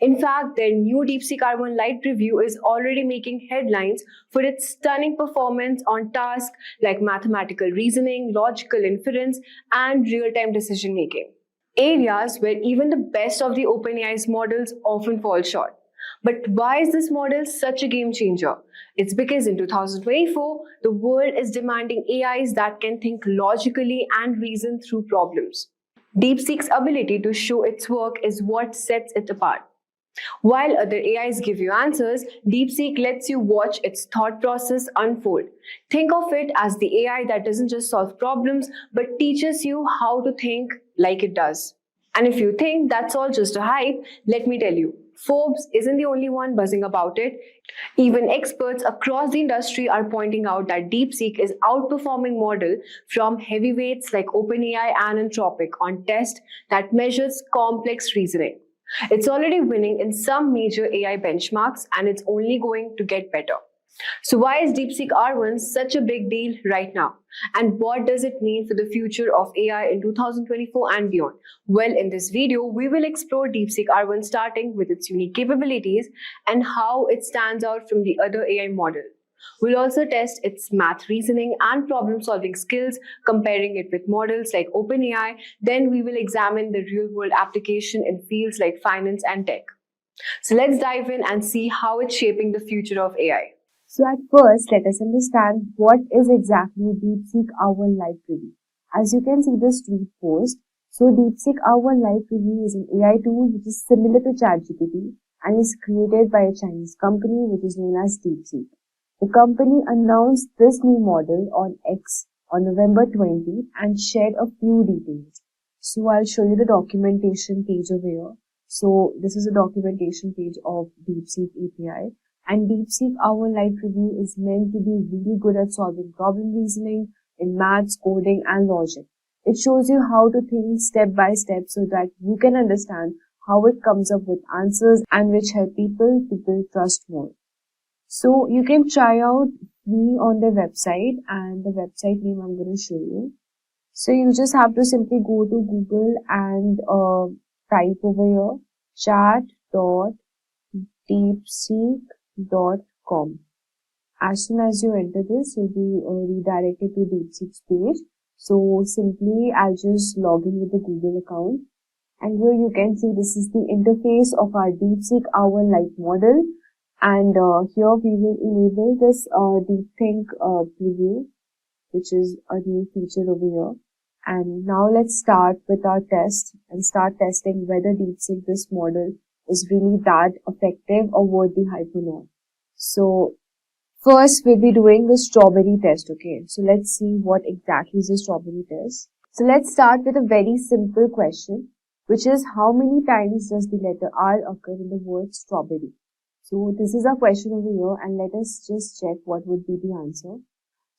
In fact, their new DeepSeek R1 Lite preview is already making headlines for its stunning performance on tasks like mathematical reasoning, logical inference, and real-time decision making. Areas where even the best of the OpenAI's models often fall short. But why is this model such a game changer? It's because in 2024, the world is demanding AIs that can think logically and reason through problems. DeepSeek's ability to show its work is what sets it apart. While other AIs give you answers, DeepSeek lets you watch its thought process unfold. Think of it as the AI that doesn't just solve problems, but teaches you how to think like it does. And if you think that's all just a hype, let me tell you, Forbes isn't the only one buzzing about it. Even experts across the industry are pointing out that DeepSeek is outperforming model from heavyweights like OpenAI and Anthropic on tests that measures complex reasoning. It's already winning in some major AI benchmarks and it's only going to get better. So why is DeepSeek R1 such a big deal right now? And what does it mean for the future of AI in 2024 and beyond? Well, in this video, we will explore DeepSeek R1 starting with its unique capabilities and how it stands out from the other AI model. We'll also test its math reasoning and problem-solving skills, comparing it with models like OpenAI. Then we will examine the real-world application in fields like finance and tech. So let's dive in and see how it's shaping the future of AI. So at first, let us understand what is exactly DeepSeek R1 Lite Preview. As you can see this tweet post, so DeepSeek R1 Lite Preview is an AI tool which is similar to ChatGPT and is created by a Chinese company which is known as DeepSeek. The company announced this new model on X on November 20th and shared a few details. So I'll show you the documentation page over here. So this is a documentation page of DeepSeek API. And DeepSeek R1 Lite Preview is meant to be really good at solving problem reasoning in maths, coding, and logic. It shows you how to think step by step so that you can understand how it comes up with answers and which help people to build trust more. So you can try out me on their website, and the website name I'm going to show you. So you just have to simply go to Google and type over here chat.deepseek.com. As soon as you enter this, you'll be redirected to DeepSeek's page. So simply I'll just log in with the Google account, and here you can see this is the interface of our DeepSeek R1 Lite model. And here we will enable this DeepThink preview, which is a new feature over here. And now let's start with our test and start testing whether DeepSeek, this model, is really that effective or worth the hype or not. So first we'll be doing the strawberry test, okay? So let's see what exactly is the strawberry test. So let's start with a very simple question, which is how many times does the letter R occur in the word strawberry? So this is our question over here, and let us just check what would be the answer.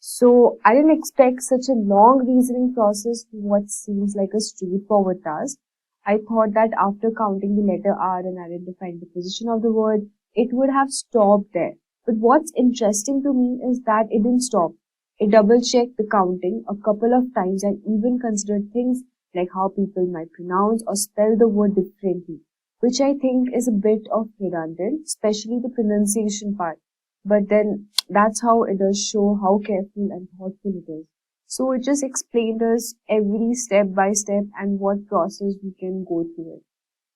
So I didn't expect such a long reasoning process for what seems like a straightforward task. I thought that after counting the letter R and identifying the position of the word, it would have stopped there. But what's interesting to me is that it didn't stop. It double-checked the counting a couple of times and even considered things like how people might pronounce or spell the word differently, which I think is a bit of redundant, especially the pronunciation part. But then that's how it does show how careful and thoughtful it is. So it just explained us every step by step and what process we can go through it.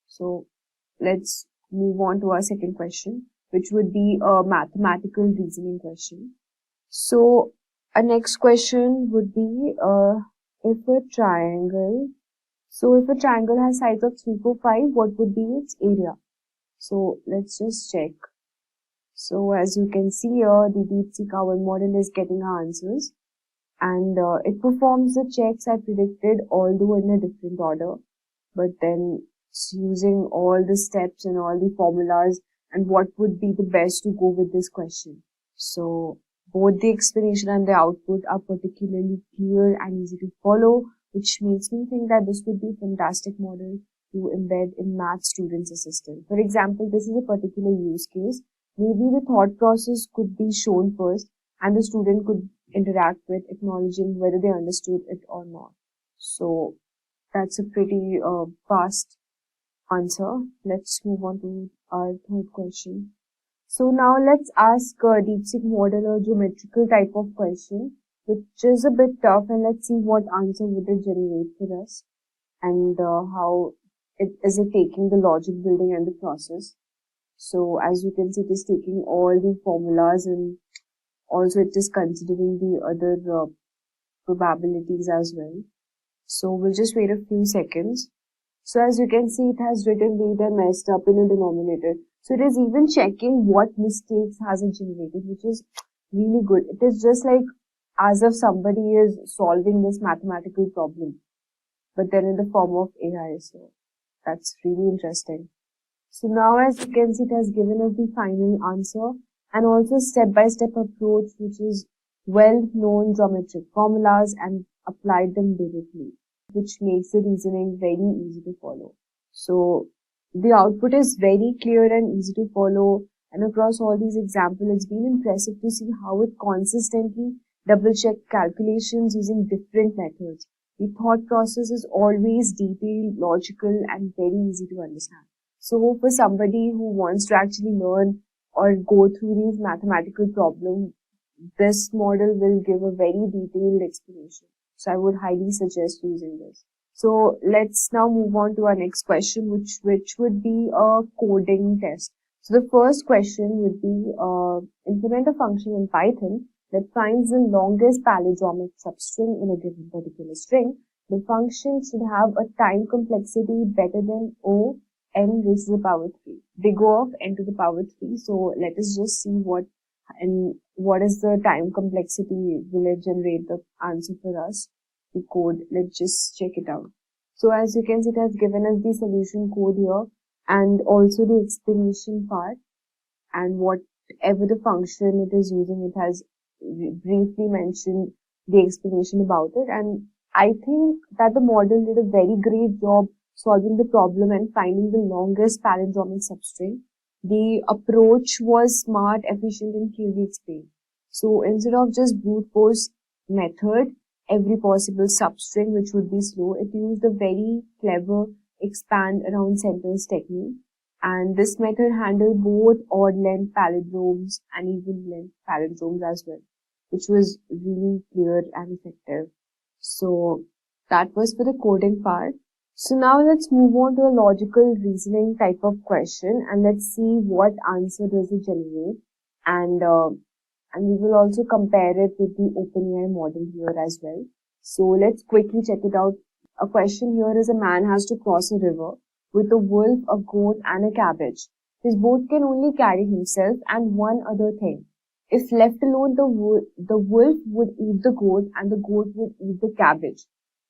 So let's move on to our second question, which would be a mathematical reasoning question. So our next question would be, if a triangle has sides of 3, 4, 5, what would be its area? So let's just check. So as you can see here, the DeepSeek R1 model is getting our answers, and it performs the checks I predicted, although in a different order, but then it's using all the steps and all the formulas and what would be the best to go with this question. So both the explanation and the output are particularly clear and easy to follow, which makes me think that this would be a fantastic model to embed in math students' assistant. For example, this is a particular use case. Maybe the thought process could be shown first and the student could interact with acknowledging whether they understood it or not. So that's a pretty fast answer. Let's move on to our third question. So now let's ask a DeepSeek model a geometrical type of question, which is a bit tough, and let's see what answer would it generate for us, and how is it taking the logic building and the process. So as you can see, it is taking all the formulas, and also it is considering the other probabilities as well. So we'll just wait a few seconds. So as you can see, it has written data messed up in a denominator. So it is even checking what mistakes has it generated, which is really good. It is just like as if somebody is solving this mathematical problem, but then in the form of AI. So that's really interesting. So now as you can see, it has given us the final answer and also step-by-step approach, which is well-known geometric formulas and applied them directly, which makes the reasoning very easy to follow. So the output is very clear and easy to follow, and across all these examples, it's been impressive to see how it consistently double-checked calculations using different methods. The thought process is always detailed, logical, and very easy to understand. So for somebody who wants to actually learn or go through these mathematical problems, this model will give a very detailed explanation. So I would highly suggest using this. So let's now move on to our next question, which would be a coding test. So the first question would be implement a function in Python that finds the longest palindromic substring in a given particular string. The function should have a time complexity better than O n raised to the power 3. They go of n to the power 3. So let us just see what is the time complexity. Will it generate the answer for us? The code. Let's just check it out. So as you can see, it has given us the solution code here and also the explanation part, and whatever the function it is using, it has briefly mentioned the explanation about it. And I think that the model did a very great job solving the problem and finding the longest palindromic substring. The approach was smart, efficient, and clearly explained. So instead of just brute force method, every possible substring which would be slow, it used a very clever expand around centers technique. And this method handled both odd length palindromes and even length palindromes as well, which was really clear and effective. So that was for the coding part. So now let's move on to a logical reasoning type of question, and let's see what answer does it generate. And we will also compare it with the OpenAI model here as well. So let's quickly check it out. A question here is: a man has to cross a river with a wolf, a goat, and a cabbage. His boat can only carry himself and one other thing. If left alone, the wolf would eat the goat and the goat would eat the cabbage.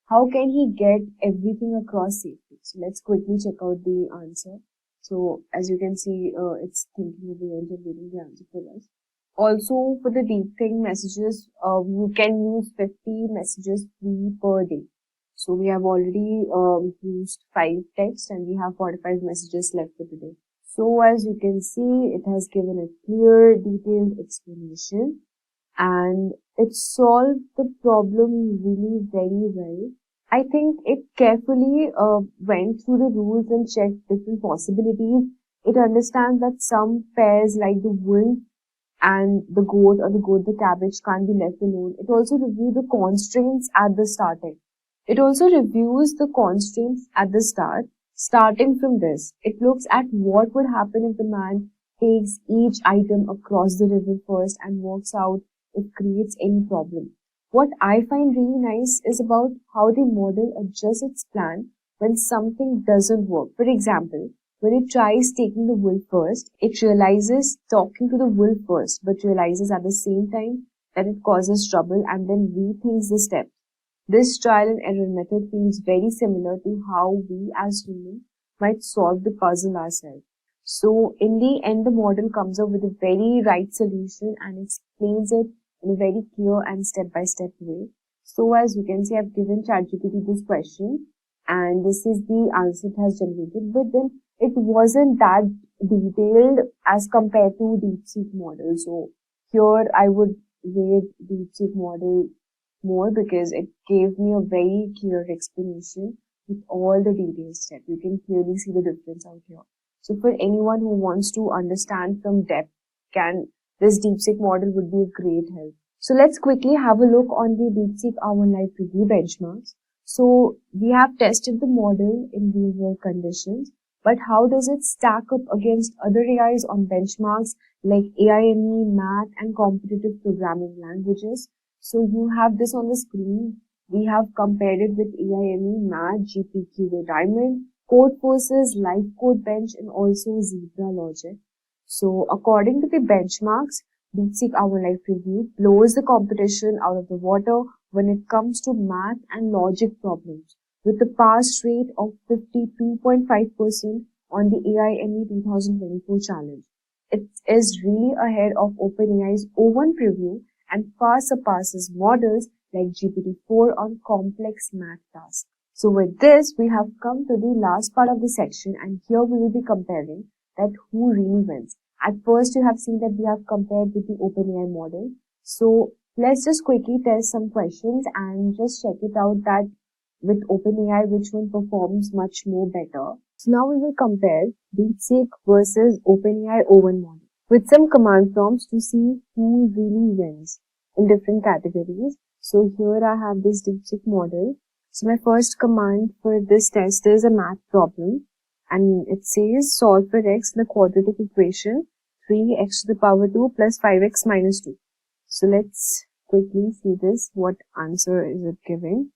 How can he get everything across safely? So let's quickly check out the answer. So as you can see, it's thinking of the end and reading the answer for us. Also, for the deep think messages, you can use 50 messages free per day. So we have already used 5 texts and we have 45 messages left for today. So as you can see, it has given a clear, detailed explanation, and it solved the problem really very well. I think it carefully went through the rules and checked different possibilities. It understands that some pairs like the wolf and the goat, or the goat, the cabbage, can't be left alone. It also reviewed the constraints at the starting. It also reviews the constraints at the start. Starting from this, it looks at what would happen if the man takes each item across the river first and works out if it creates any problem. What I find really nice is about how the model adjusts its plan when something doesn't work. For example, when it tries taking the wolf first, it realizes talking to the wolf first, but realizes at the same time that it causes trouble and then rethinks the steps. This trial and error method feels very similar to how we as humans might solve the puzzle ourselves. So in the end, the model comes up with a very right solution and explains it in a very clear and step-by-step way. So as you can see, I've given ChatGPT this question and this is the answer it has generated, but then it wasn't that detailed as compared to DeepSeek model. So here I would rate DeepSeek model more because it gave me a very clear explanation with all the details that you can clearly see the difference out here. So for anyone who wants to understand from depth, this DeepSeek model would be a great help. So let's quickly have a look on the DeepSeek R1 live preview benchmarks. So we have tested the model in real world conditions, but how does it stack up against other AIs on benchmarks like AIME, math and competitive programming languages? So you have this on the screen. We have compared it with AIME, math, GPQA Diamond, Codeforce's Live Code Bench and also Zebra Logic. So according to the benchmarks, DeepSeek R1 Live Preview blows the competition out of the water when it comes to math and logic problems, with a pass rate of 52.5% on the AIME 2024 challenge. It is really ahead of OpenAI's O1 preview and far surpasses models like GPT-4 on complex math tasks. So with this, we have come to the last part of the section and here we will be comparing that who really wins. At first, you have seen that we have compared with the OpenAI model. So let's just quickly test some questions and just check it out that with OpenAI, which one performs much more better. So now we will compare DeepSeek versus OpenAI O1 model with some command prompts to see who really wins in different categories. So here I have this DeepSeek model. So my first command for this test is a math problem and it says solve for x in the quadratic equation 3x to the power 2 plus 5x minus 2. So let's quickly see this, what answer is it giving,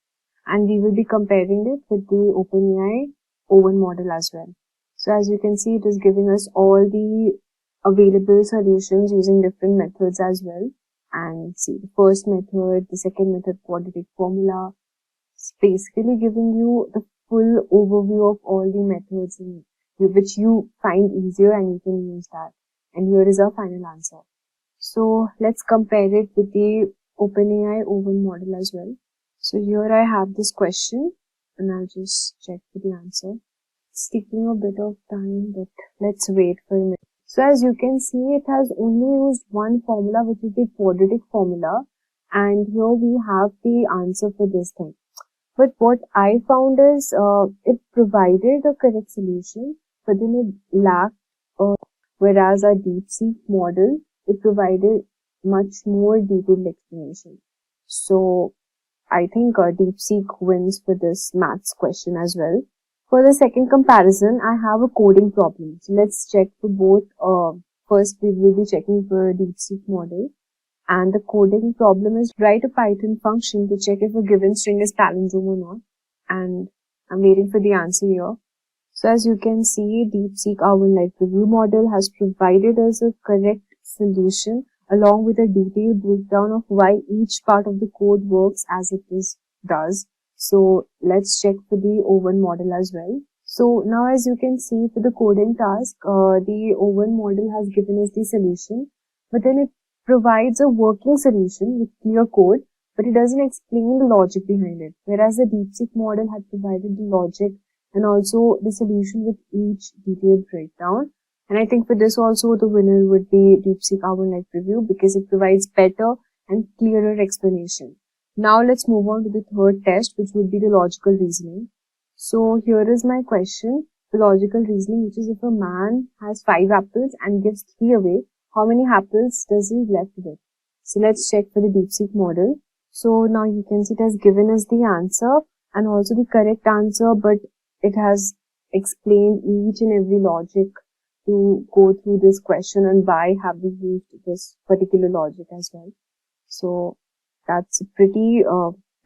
and we will be comparing it with the OpenAI O1 model as well. So as you can see, it is giving us all the available solutions using different methods as well. And see the first method, the second method, quadratic formula. It's basically giving you the full overview of all the methods which you find easier and you can use that. And here is our final answer. So let's compare it with the OpenAI O1 model as well. So here I have this question and I'll just check for the answer. It's taking a bit of time, but let's wait for a minute. So as you can see, it has only used one formula, which is the quadratic formula. And here we have the answer for this thing. But what I found is, it provided a correct solution, but then it lacked, whereas our DeepSeek model, it provided much more detailed explanation. So I think DeepSeek wins for this maths question as well. For the second comparison, I have a coding problem. So let's check for both. First, we will be checking for DeepSeek model. And the coding problem is write a Python function to check if a given string is palindrome or not. And I'm waiting for the answer here. So as you can see, DeepSeek R1 live preview model has provided us a correct solution along with a detailed breakdown of why each part of the code works as it does. So let's check for the O1 model as well. So now as you can see for the coding task, the O1 model has given us the solution, but then it provides a working solution with clear code, but it doesn't explain the logic behind it. Whereas the DeepSeek model had provided the logic and also the solution with each detailed breakdown. And I think for this also the winner would be DeepSeek R1 live preview because it provides better and clearer explanation. Now let's move on to the third test, which would be the logical reasoning. So here is my question, the logical reasoning, which is if a man has 5 apples and gives 3 away, how many apples does he left with? So let's check for the DeepSeek model. So now you can see it has given us the answer and also the correct answer, but it has explained each and every logic to go through this question and why have we used this particular logic as well. So That's a pretty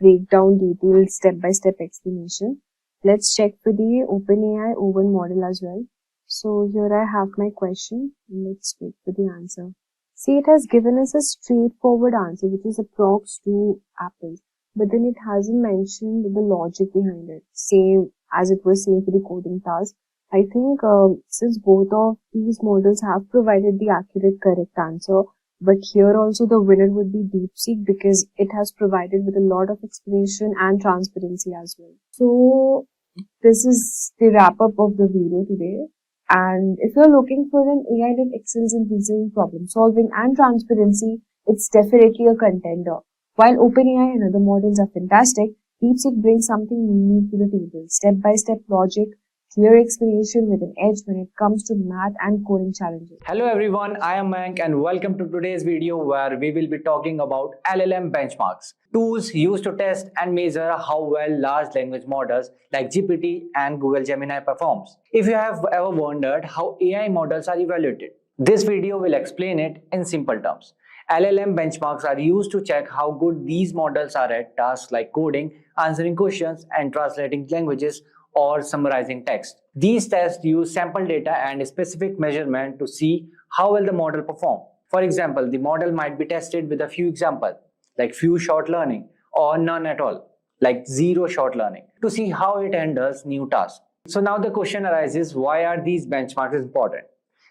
breakdown, detailed, step-by-step explanation. Let's check for the OpenAI O1 model as well. So here I have my question. Let's wait for the answer. See, it has given us a straightforward answer, which is approx to Apple, but then it hasn't mentioned the logic behind it. Same as it was same for the coding task. I think since both of these models have provided the accurate, correct answer, but here also the winner would be DeepSeek because it has provided with a lot of explanation and transparency as well. So this is the wrap up of the video today. And if you're looking for an AI that excels in reasoning, problem solving, and transparency, it's definitely a contender. While OpenAI and other models are fantastic, DeepSeek brings something unique to the table. Step-by-step logic, clear explanation with an edge when it comes to math and coding challenges. Hello everyone, I am Mank and welcome to today's video where we will be talking about LLM benchmarks, tools used to test and measure how well large language models like GPT and Google Gemini performs. If you have ever wondered how AI models are evaluated, this video will explain it in simple terms. LLM benchmarks are used to check how good these models are at tasks like coding, answering questions, and translating languages or summarizing text. These tests use sample data and specific measurement to see how well the model performs. For example, the model might be tested with a few examples, like few short learning, or none at all, like zero short learning, to see how it handles new tasks. So now the question arises, why are these benchmarks important?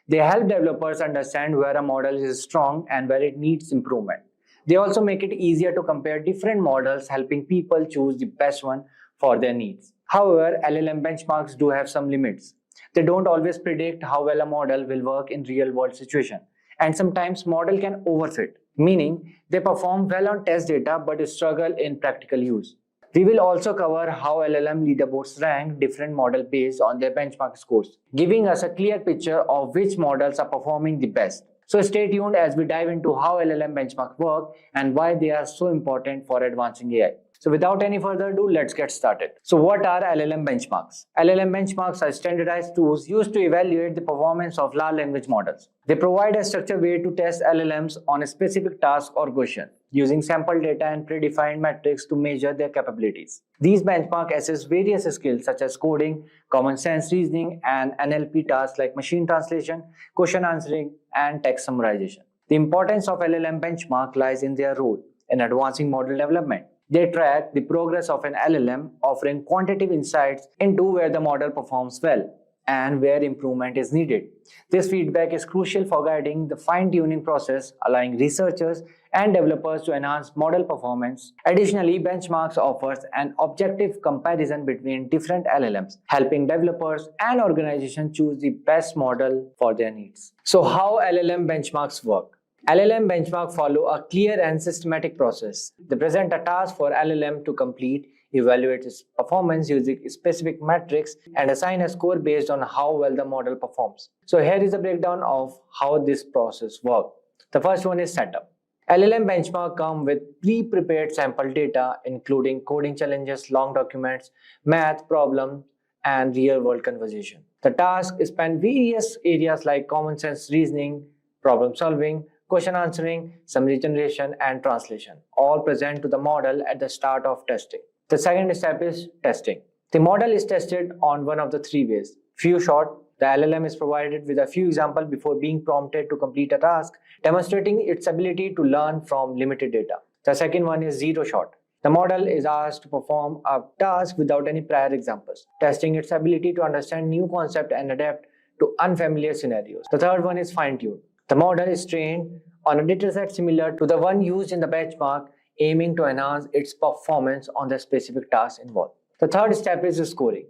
They help developers understand where a model is strong and where it needs improvement. They also make it easier to compare different models, helping people choose the best one for their needs. However, LLM benchmarks do have some limits. They don't always predict how well a model will work in real-world situations, and sometimes model can overfit, meaning they perform well on test data but struggle in practical use. We will also cover how LLM leaderboards rank different models based on their benchmark scores, giving us a clear picture of which models are performing the best. So stay tuned as we dive into how LLM benchmarks work and why they are so important for advancing AI. So without any further ado, let's get started. So what are LLM benchmarks? LLM benchmarks are standardized tools used to evaluate the performance of large language models. They provide a structured way to test LLMs on a specific task or question, using sample data and predefined metrics to measure their capabilities. These benchmarks assess various skills such as coding, common sense reasoning, and NLP tasks like machine translation, question answering, and text summarization. The importance of LLM benchmark lies in their role in advancing model development. They track the progress of an LLM, offering quantitative insights into where the model performs well and where improvement is needed. This feedback is crucial for guiding the fine-tuning process, allowing researchers and developers to enhance model performance. Additionally, benchmarks offers an objective comparison between different LLMs, helping developers and organizations choose the best model for their needs. So how LLM benchmarks work? LLM benchmarks follow a clear and systematic process. They present a task for LLM to complete, evaluate its performance using specific metrics, and assign a score based on how well the model performs. So here is a breakdown of how this process works. The first one is setup. LLM benchmark come with pre-prepared sample data, including coding challenges, long documents, math problems, and real-world conversation. The task span various areas like common sense reasoning, problem solving, question answering, summary generation, and translation, all present to the model at the start of testing. The second step is testing. The model is tested on one of the three ways. Few shot, the LLM is provided with a few examples before being prompted to complete a task, demonstrating its ability to learn from limited data. The second one is zero shot. The model is asked to perform a task without any prior examples, testing its ability to understand new concepts and adapt to unfamiliar scenarios. The third one is fine-tune. The model is trained on a dataset similar to the one used in the benchmark, aiming to enhance its performance on the specific task involved. The third step is the scoring.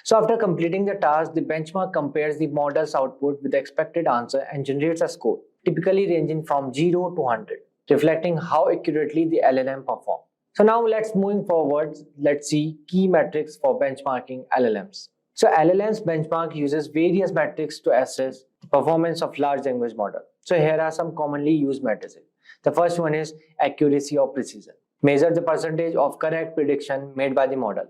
So after completing the task, the benchmark compares the model's output with the expected answer and generates a score, typically ranging from 0 to 100, reflecting how accurately the LLM performs. So now moving forward, let's see key metrics for benchmarking LLMs. So LLMs benchmark uses various metrics to assess the performance of large language model. So here are some commonly used metrics. The first one is accuracy or precision. Measure the percentage of correct prediction made by the model.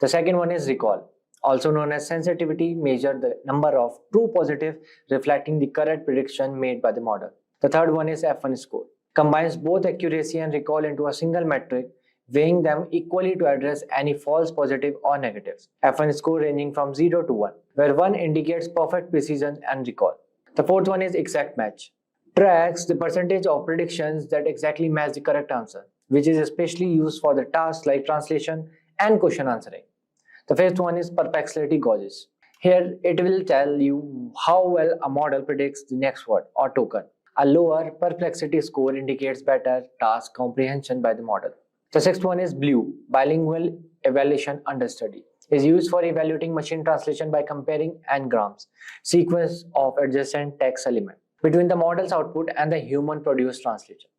The second one is recall, also known as sensitivity. Measure the number of true positive reflecting the correct prediction made by the model. The third one is F1 score. combines both accuracy and recall into a single metric, weighing them equally to address any false positive or negatives. F1 score ranging from 0 to 1, where 1 indicates perfect precision and recall. The fourth one is exact match. Tracks the percentage of predictions that exactly match the correct answer, which is especially used for the tasks like translation and question answering. The fifth one is perplexity gauges. Here it will tell you how well a model predicts the next word or token. A lower perplexity score indicates better task comprehension by the model. The sixth one is BLUE, bilingual evaluation understudy. Is used for evaluating machine translation by comparing n-grams, sequence of adjacent text element, between the model's output and the human-produced translation.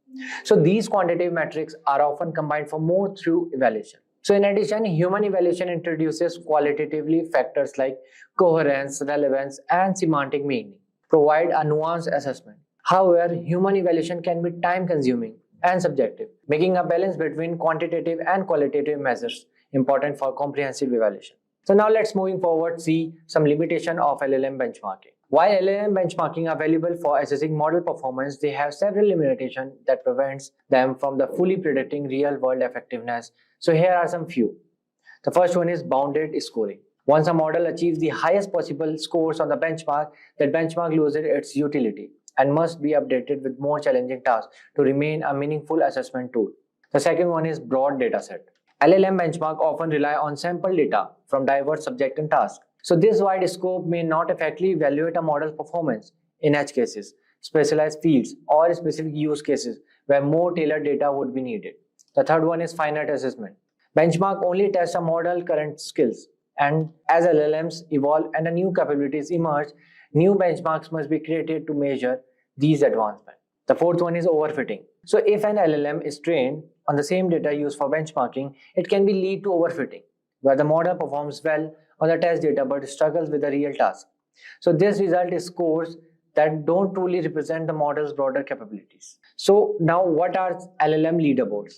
So these quantitative metrics are often combined for more through evaluation. So in addition, human evaluation introduces qualitatively factors like coherence, relevance, and semantic meaning, provide a nuanced assessment. However, human evaluation can be time-consuming and subjective, making a balance between quantitative and qualitative measures important for comprehensive evaluation. So now let's moving forward see some limitation of LLM benchmarking. While LLM benchmarking are valuable for assessing model performance, they have several limitations that prevents them from the fully predicting real-world effectiveness. So here are some few. The first one is bounded scoring. Once a model achieves the highest possible scores on the benchmark, that benchmark loses its utility and must be updated with more challenging tasks to remain a meaningful assessment tool. The second one is broad dataset. LLM benchmark often rely on sample data from diverse subjects and tasks. So this wide scope may not effectively evaluate a model's performance in edge cases, specialized fields, or specific use cases where more tailored data would be needed. The third one is finite assessment. Benchmark only tests a model's current skills, and as LLMs evolve and new capabilities emerge, new benchmarks must be created to measure these advancements. The fourth one is overfitting. So if an LLM is trained on the same data used for benchmarking, it can lead to overfitting, where the model performs well on the test data but struggles with the real task. So this result is scores that don't truly represent the model's broader capabilities. So now what are LLM leaderboards?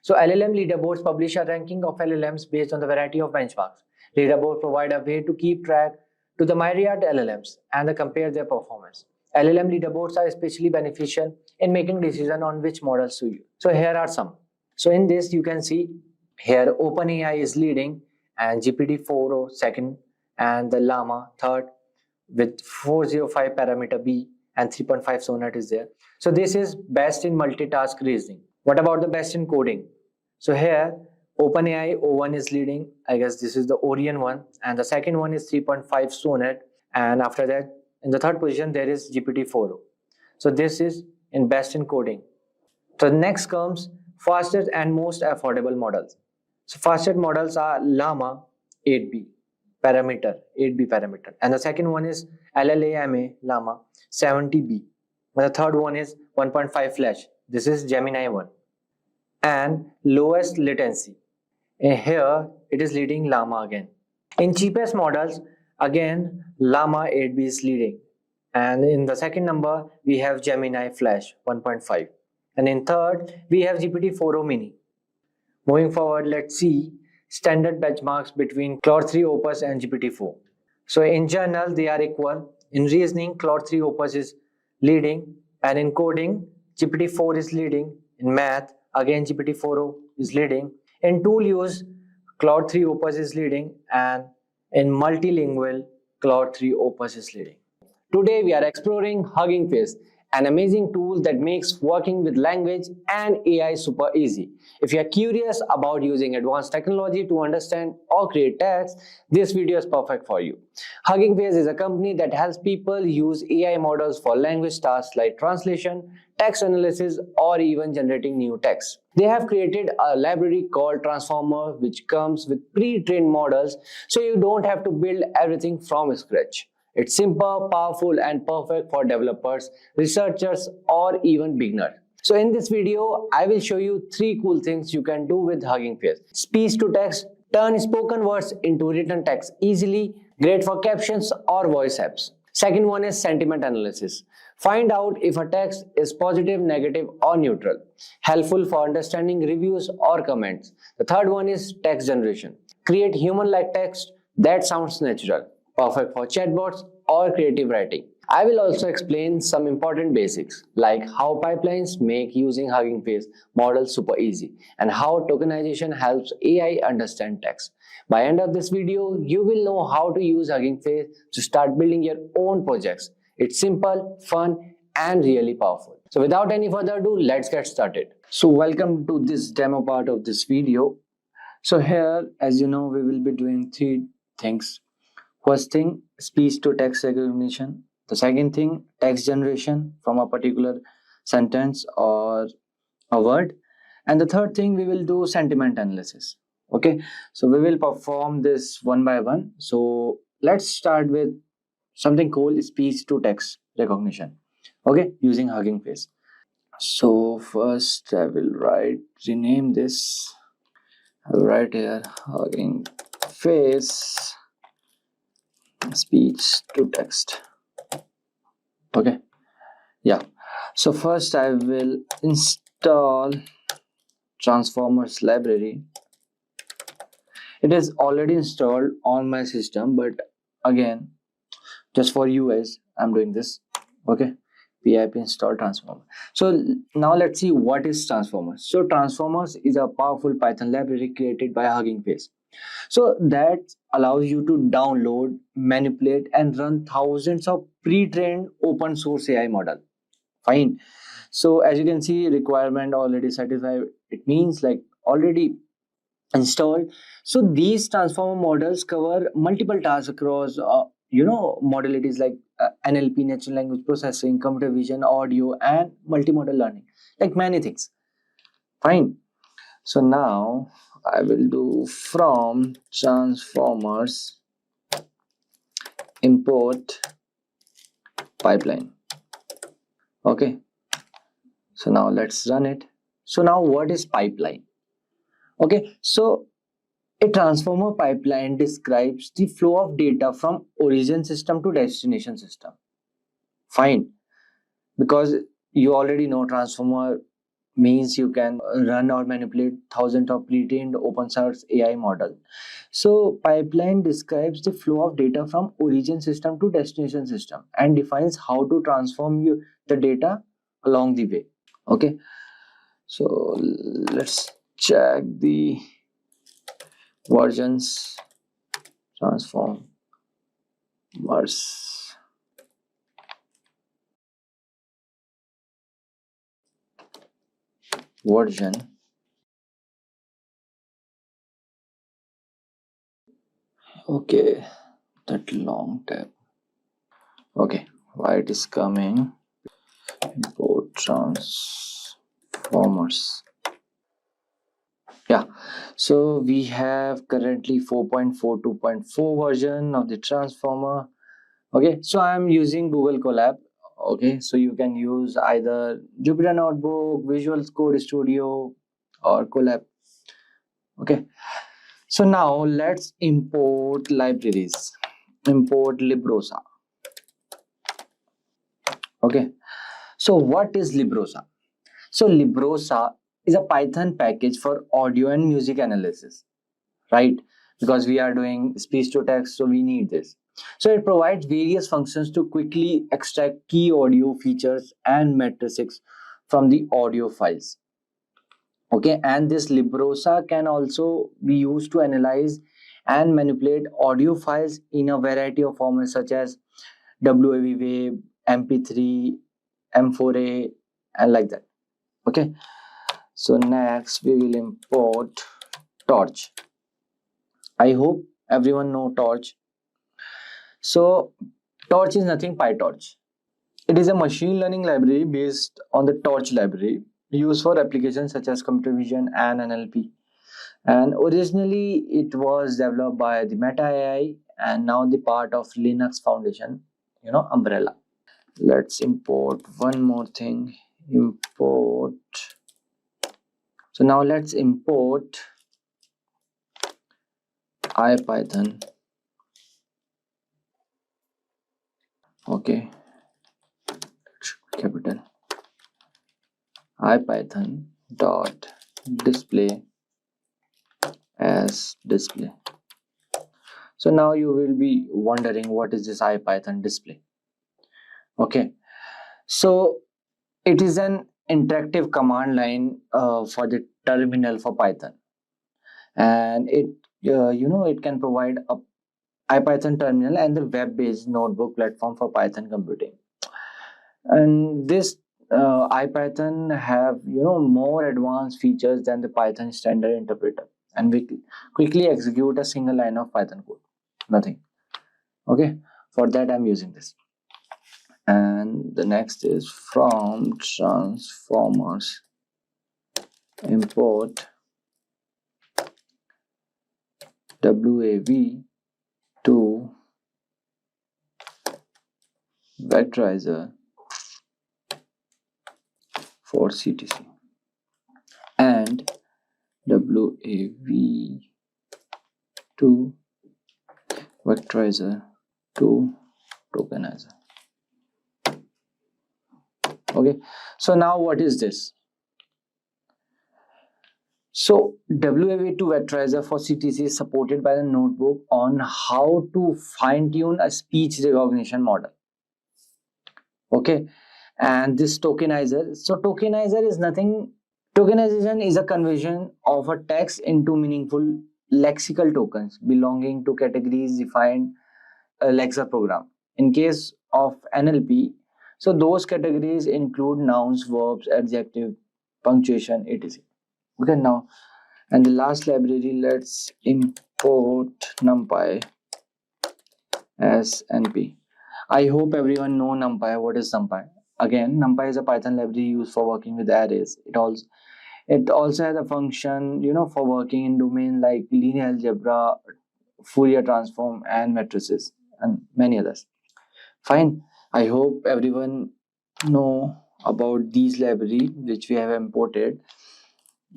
So LLM leaderboards publish a ranking of LLMs based on the variety of benchmarks. Leaderboards provide a way to keep track to the myriad LLMs and compare their performance. LLM leaderboards are especially beneficial in making decisions on which models to use. So here are some. So in this you can see here OpenAI is leading and GPT-4o second and the Llama third with 405 parameter B and 3.5 Sonnet is there. So this is best in multitask reasoning. What about the best in coding? So here OpenAI O1 is leading. I guess this is the Orion one, and the second one is 3.5 Sonnet, and after that in the third position there is GPT-4o. So this is in best in coding. So next comes fastest and most affordable models. So fastest models are Llama 8B parameter, and the second one is LLMA Llama 70B. And the third one is 1.5 Flash. This is Gemini 1. And lowest latency. And here it is leading Llama again. In cheapest models, again Llama 8B is leading. And in the second number, we have Gemini Flash 1.5. And in third, we have GPT-4o Mini. Moving forward, let's see standard benchmarks between Claude 3 Opus and GPT-4. So in general, they are equal. In reasoning, Claude 3 Opus is leading. And in coding, GPT-4 is leading. In math, again GPT-4o is leading. In tool use, Claude 3 Opus is leading. And in multilingual, Claude 3 Opus is leading. Today we are exploring Hugging Face, an amazing tool that makes working with language and AI super easy. If you are curious about using advanced technology to understand or create text, this video is perfect for you. Hugging Face is a company that helps people use AI models for language tasks like translation, text analysis, or even generating new text. They have created a library called Transformer, which comes with pre-trained models, so you don't have to build everything from scratch. It's simple, powerful, and perfect for developers, researchers, or even beginners. So in this video, I will show you 3 cool things you can do with Hugging Face. Speech to text, turn spoken words into written text easily, great for captions or voice apps. Second one is sentiment analysis. Find out if a text is positive, negative, or neutral, helpful for understanding reviews or comments. The third one is text generation. Create human-like text that sounds natural. perfect for chatbots or creative writing. I will also explain some important basics like how pipelines make using Hugging Face models super easy and how tokenization helps AI understand text. By end of this video, you will know how to use Hugging Face to start building your own projects. It's simple, fun, and really powerful. So without any further ado, let's get started. So welcome to this demo part of this video. So here, as you know, we will be doing three things. First thing, speech to text recognition. The second thing, text generation from a particular sentence or a word. And the third thing, we will do sentiment analysis. Okay, so we will perform this one by one. So let's start with something called speech to text recognition. Okay, using Hugging Face. So first I will rename this. I will write here Hugging Face speech to text. Okay, yeah. So first I will install transformers library. It is already installed on my system, but again, just for you guys, I'm doing this. Okay, pip install transformer. So now let's see what is transformers. So transformers is a powerful Python library created by Hugging Face. So that allows you to download, manipulate, and run thousands of pre-trained open source AI model. Fine. So as you can see, requirement already satisfied. It means like already installed. So these transformer models cover multiple tasks across modalities like NLP, natural language processing, computer vision, audio, and multimodal learning, like many things. Fine. So now I will do from transformers import pipeline. Okay, so now let's run it. So now what is pipeline? Okay, so a transformer pipeline describes the flow of data from origin system to destination system. Fine, because you already know transformer means you can run or manipulate thousands of pre-trained open source AI model. So pipeline describes the flow of data from origin system to destination system and defines how to transform the data along the way. Okay, so let's check the versions transformers version. Okay, that long tab. Okay, why it is coming? Import transformers. Yeah, so we have currently 4.42.4 version of the transformer. Okay, so I'm using Google Colab. Okay, so you can use either Jupyter Notebook, Visual Code Studio, or Colab. Okay, so now let's import libraries. Import Librosa. Okay, so what is Librosa? So Librosa is a Python package for audio and music analysis, right? Because we are doing speech to text, so we need this. So it provides various functions to quickly extract key audio features and matrices from the audio files. Okay, and this Librosa can also be used to analyze and manipulate audio files in a variety of formats such as WAV wave, MP3, M4A, and like that. Okay, so next we will import Torch. I hope everyone know Torch. So Torch is nothing PyTorch. It is a machine learning library based on the Torch library used for applications such as computer vision and NLP. And originally it was developed by the Meta AI and now the part of Linux Foundation, umbrella. Let's import one more thing. Import. So now let's import IPython. Okay, capital IPython dot display as display. So now you will be wondering, what is this IPython display? Okay, so it is an interactive command line for the terminal for Python, and it it can provide a IPython terminal and the web-based notebook platform for Python computing. And this IPython have more advanced features than the Python standard interpreter, and we quickly execute a single line of Python code. Nothing. Okay, for that I'm using this. And the next is from transformers import WAV to vectorizer for CTC and WAV to vectorizer to tokenizer. Okay, so now what is this? So WAV2 vectorizer for CTC is supported by the notebook on how to fine-tune a speech recognition model. Okay, and this tokenizer. So tokenizer is nothing. Tokenization is a conversion of a text into meaningful lexical tokens belonging to categories defined Alexa program. In case of NLP, so those categories include nouns, verbs, adjective, punctuation, etc. Okay, now, and the last library, let's import NumPy as NP. I hope everyone know NumPy. What is NumPy? Again, NumPy is a Python library used for working with arrays. It also has a function, for working in domains like linear algebra, Fourier transform, and matrices, and many others. Fine. I hope everyone know about these library which we have imported.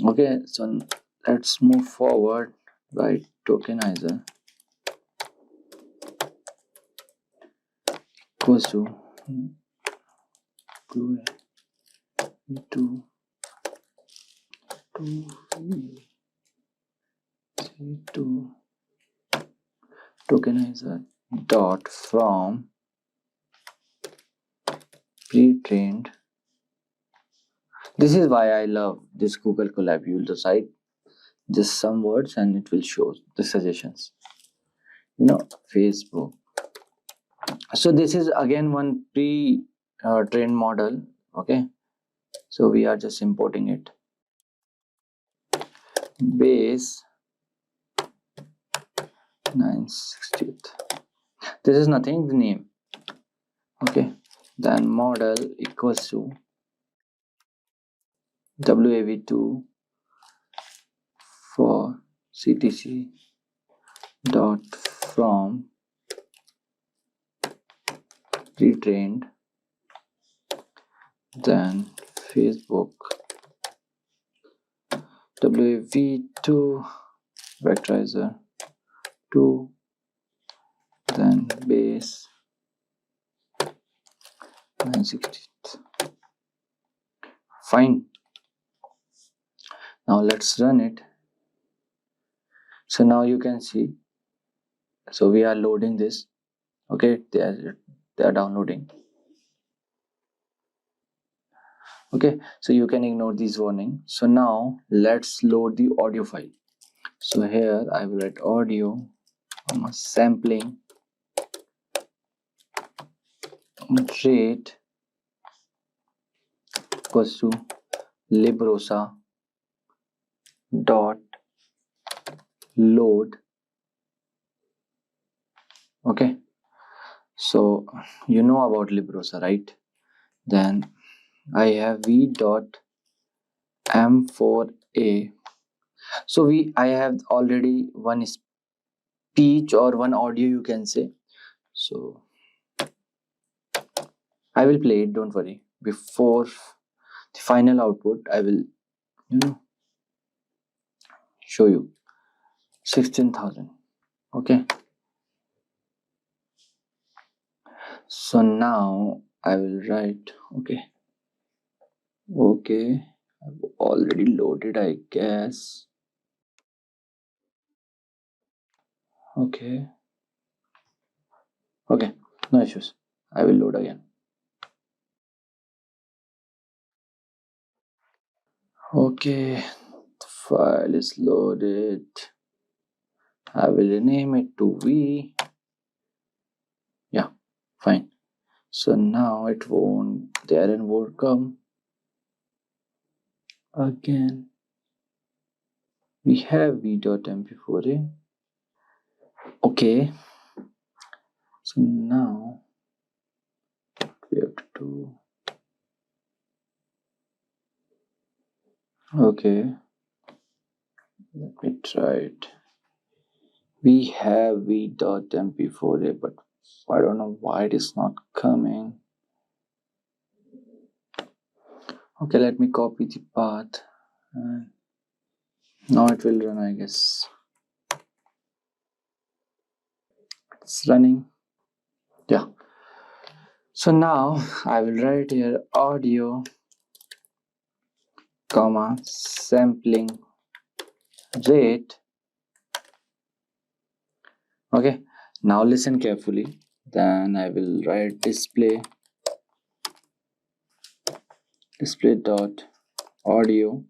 Okay, so let's move forward. Right, tokenizer equals to to tokenizer dot from pre-trained. This is why I love this Google Colab. You will decide just some words and it will show the suggestions. Facebook. So this is again one pre-trained model. Okay, so we are just importing it. Base 960th. This is nothing, the name. Okay, then model equals to WAV2 for CTC dot from pre-trained, then Facebook WAV2 vectorizer 2, then base 960th. Fine. Now let's run it. So now you can see, so we are loading this. Okay, they are downloading. Okay, so you can ignore these warning. So now let's load the audio file. So here I will write audio sampling rate equals to librosa dot load. Okay, so you know about librosa, right? Then I have v dot m4a. So I have already one speech or one audio, you can say. So I will play it, don't worry. Before the final output, I will show you 16,000. Okay, so now I will write okay, I've already loaded, I guess. Okay, Okay, no issues. I will load again. Okay, the file is loaded. I will rename it to V. Yeah, fine. So now it won't, the error won't come again. We have v.mp4a. Okay, so now we have to do, okay, let me try it. We have v.mp4a, but I don't know why it is not coming. Okay, let me copy the path. Now it will run, I guess. It's running. Yeah. So now I will write here audio, comma, sampling rate. Okay. Now listen carefully. Then I will write display dot audio.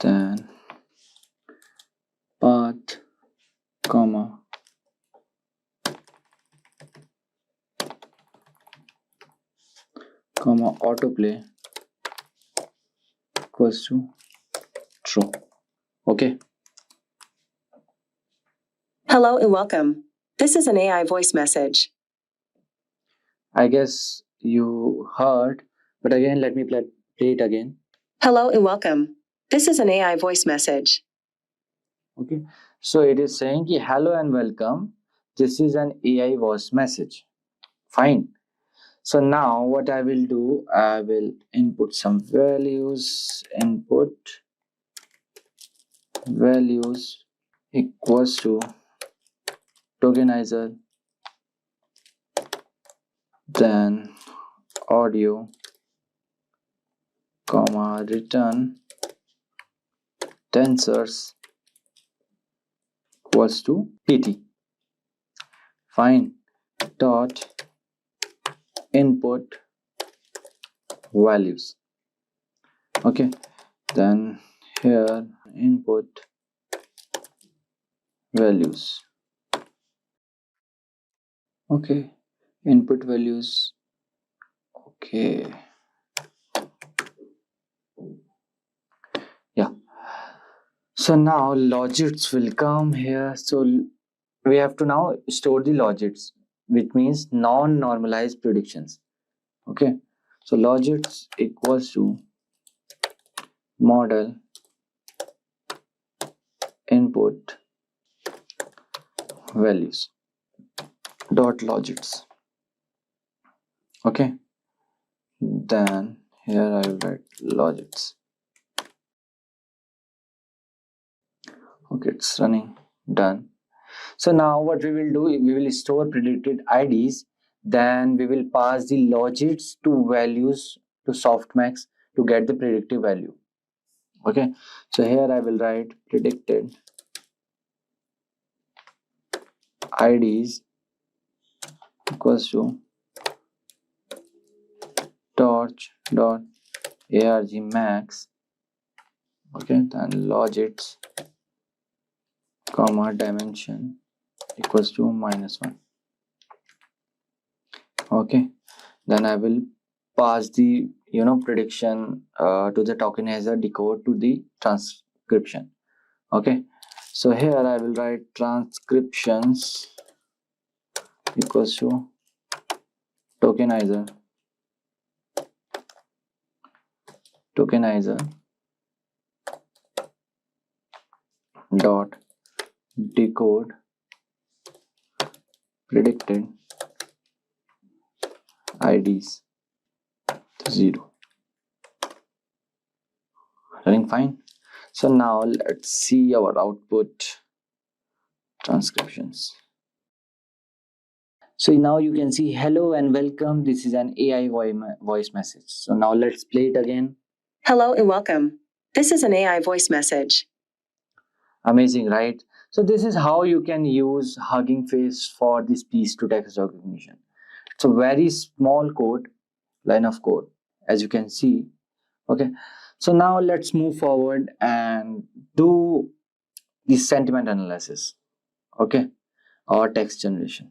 Then path, comma, autoplay equals to true. Okay. Hello and welcome. This is an AI voice message. I guess you heard, but again, let me play it again. Hello and welcome. This is an AI voice message. Okay. So it is saying hello and welcome. This is an AI voice message. Fine. So now what I will do, I will input some values. Input values equals to tokenizer, then audio, comma, return tensors equals to pt. Fine. Dot input values. Okay, then here input values. Okay, input values. Okay, yeah. So now logits will come here. So we have to now store the logits, which means non-normalized predictions. Okay, so logits equals to model input values dot logits. Okay, then here I will write logits. Okay, it's running. Done. So now what we will do, we will store predicted IDs, then we will pass the logits to values to softmax to get the predictive value. Okay, so here I will write predicted IDs equals to torch dot arg max. Okay, then logits comma dimension equals to -1. Okay, then I will pass the prediction to the tokenizer decode to the transcription. Okay, so here I will write transcriptions equals to tokenizer dot decode predicted IDs to 0. Running fine. So now let's see our output transcriptions. So now you can see hello and welcome. This is an AI voice message. So now let's play it again. Hello and welcome. This is an AI voice message. Amazing, right? So this is how you can use Hugging Face for the speech to text recognition. It's a very small code, line of code, as you can see. Okay, so now let's move forward and do the sentiment analysis, okay, or text generation.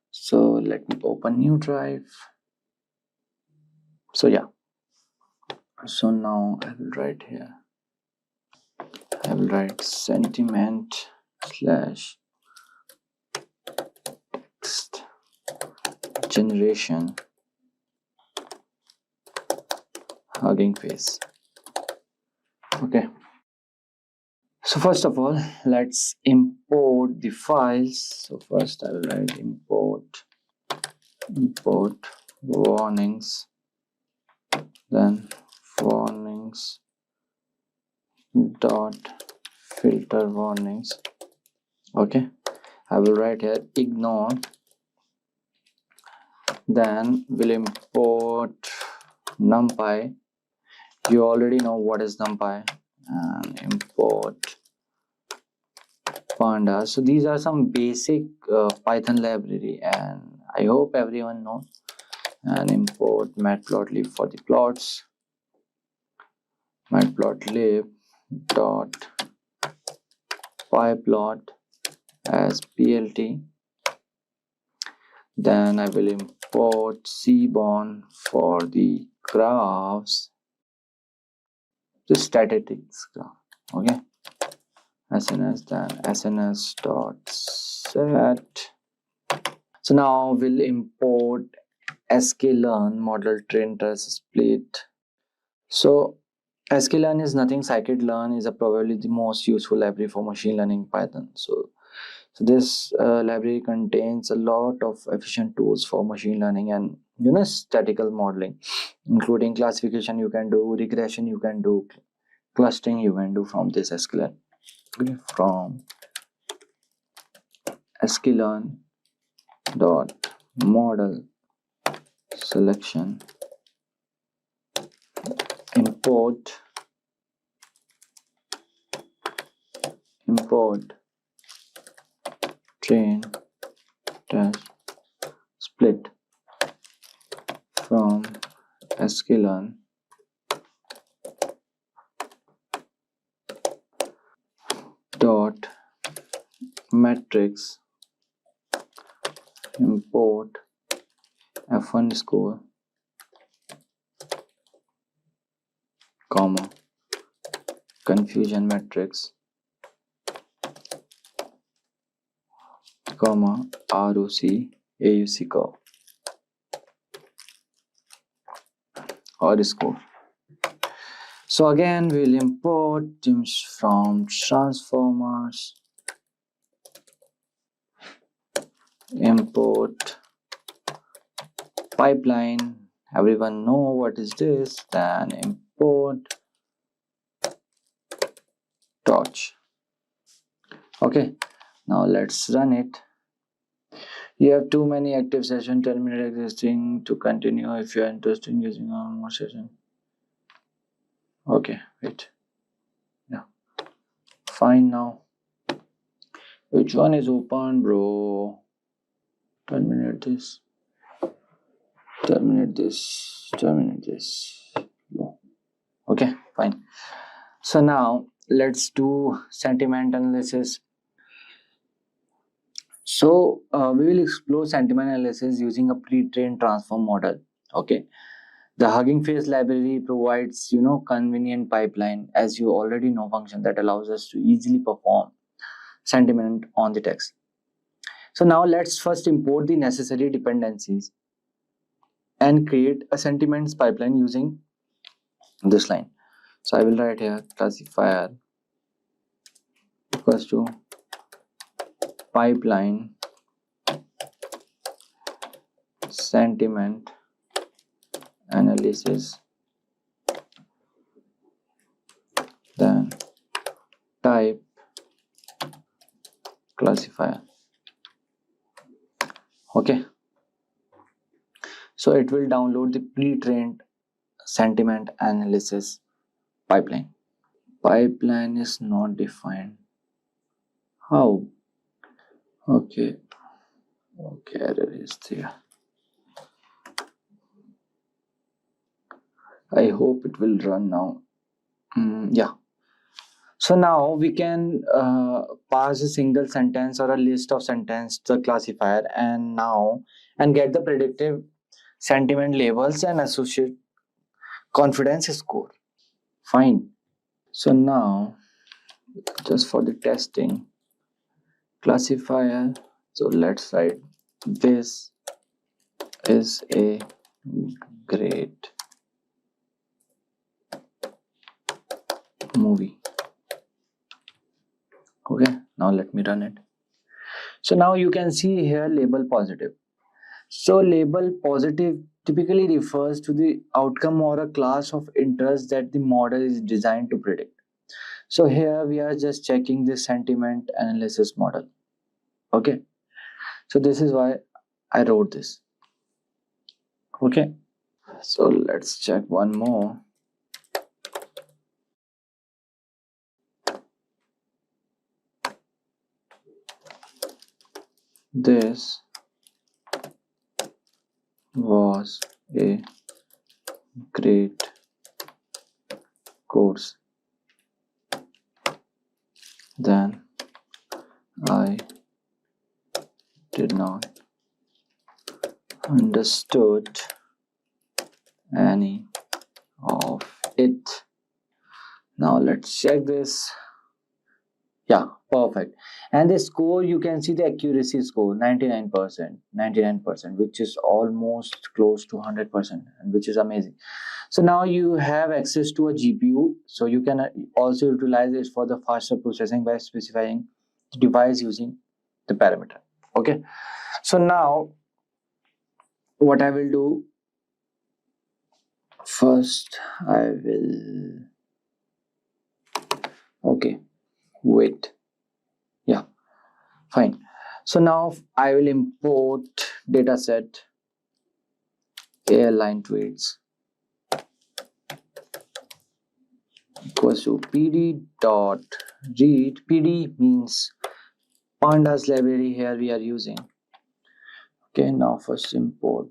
So let me open new drive. So yeah, so now I will write here, I will write sentiment slash text generation Hugging Face. Okay, so first of all, let's import the files. So first I will write import warnings, then warnings dot filter warnings. Okay, I will write here ignore, then we'll import numpy. You already know what is numpy, and import pandas. So these are some basic Python library, and I hope everyone knows. And import matplotlib for the plots, matplotlib dot pyplot as plt. Then I will import seaborn for the graphs, the statistics graph. Okay, SNS, then SNS dot set. So now we'll import sklearn model train test split. So sklearn is nothing, scikit-learn is probably the most useful library for machine learning Python. So this library contains a lot of efficient tools for machine learning and statistical modeling, including classification you can do, regression you can do, clustering you can do from this sklearn. Okay, from sklearn dot model selection, import train test split from sklearn dot matrix, import f1 score, comma, confusion matrix, comma, ROC AUC curve or score. So again we'll import from transformers, import pipeline. Everyone know what is this. Then import torch. Okay, now let's run it. You have too many active session, terminate existing to continue if you are interested in using one more session. Okay, wait. Yeah, fine. Now which one is open, bro? Terminate this, terminate this, terminate this. No. Okay, fine. So now let's do sentiment analysis. So we will explore sentiment analysis using a pre-trained transform model. Okay, the Hugging Face library provides convenient pipeline, as you already know, function that allows us to easily perform sentiment on the text. So now let's first import the necessary dependencies and create a sentiments pipeline using this line. So I will write here classifier equals to pipeline sentiment analysis, then type classifier. Okay, so it will download the pre-trained sentiment analysis pipeline. Pipeline is not defined. How? Okay, error is there. I hope it will run now. Yeah. So now we can pass a single sentence or a list of sentence to the classifier and get the predictive sentiment labels and associate confidence score. Fine. So now just for the testing classifier, so let's write this is a great movie. Okay, now let me run it. So now you can see here label positive. So label positive typically refers to the outcome or a class of interest that the model is designed to predict. So here we are just checking the sentiment analysis model. Okay, so this is why I wrote this. Okay, so let's check one more. This was a great course. Then I did not understood any of it. Now let's check this. Yeah, perfect. And the score, you can see the accuracy score 99%, which is almost close to 100%, and which is amazing. So now you have access to a GPU, so you can also utilize it for the faster processing by specifying the device using the parameter. Okay, so now what I will do first, I will, okay, wait, yeah, fine. So now I will import dataset airline tweets equals to pd dot read. PD means pandas library here we are using. Okay, now first import,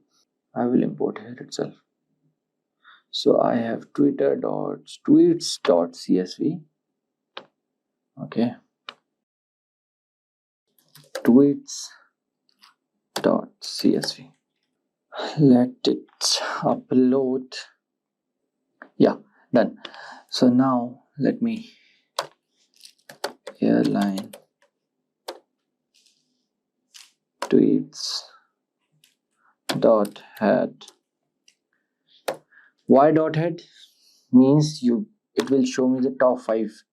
I will import here itself. So I have tweets.csv. Okay, tweets.csv. Let it upload. Yeah, done. So now let me airline tweets dot head. Why dot head? Means it will show me the top 5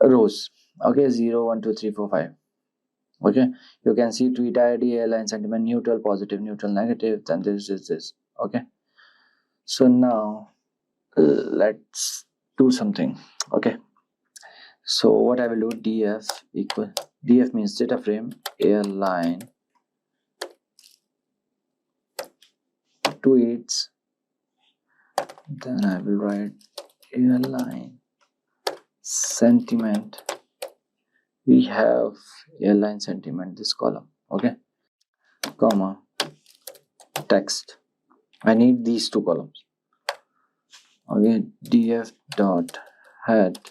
rows. Okay, 0 1 2 3 4 5. Okay, you can see tweet ID, airline sentiment, neutral, positive, neutral, negative, then this. Okay, so now let's do something. Okay, so what I will do, df means data frame airline tweets, then I will write airline sentiment. We have airline sentiment, this column. Okay, comma text. I need these 2 columns. Okay, df dot head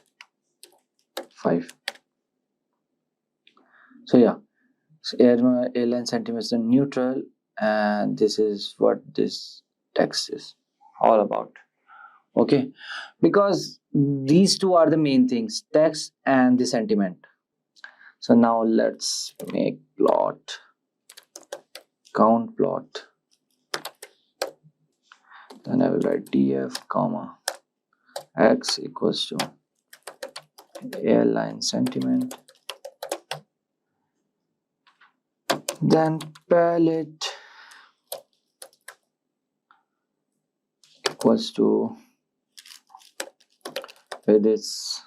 5. So yeah, so airline sentiment is neutral, and this is what this text is all about. Okay, because these 2 are the main things, text and the sentiment. So now let's make plot, count plot. Then I will write df comma x equals to airline sentiment, then palette equals to this.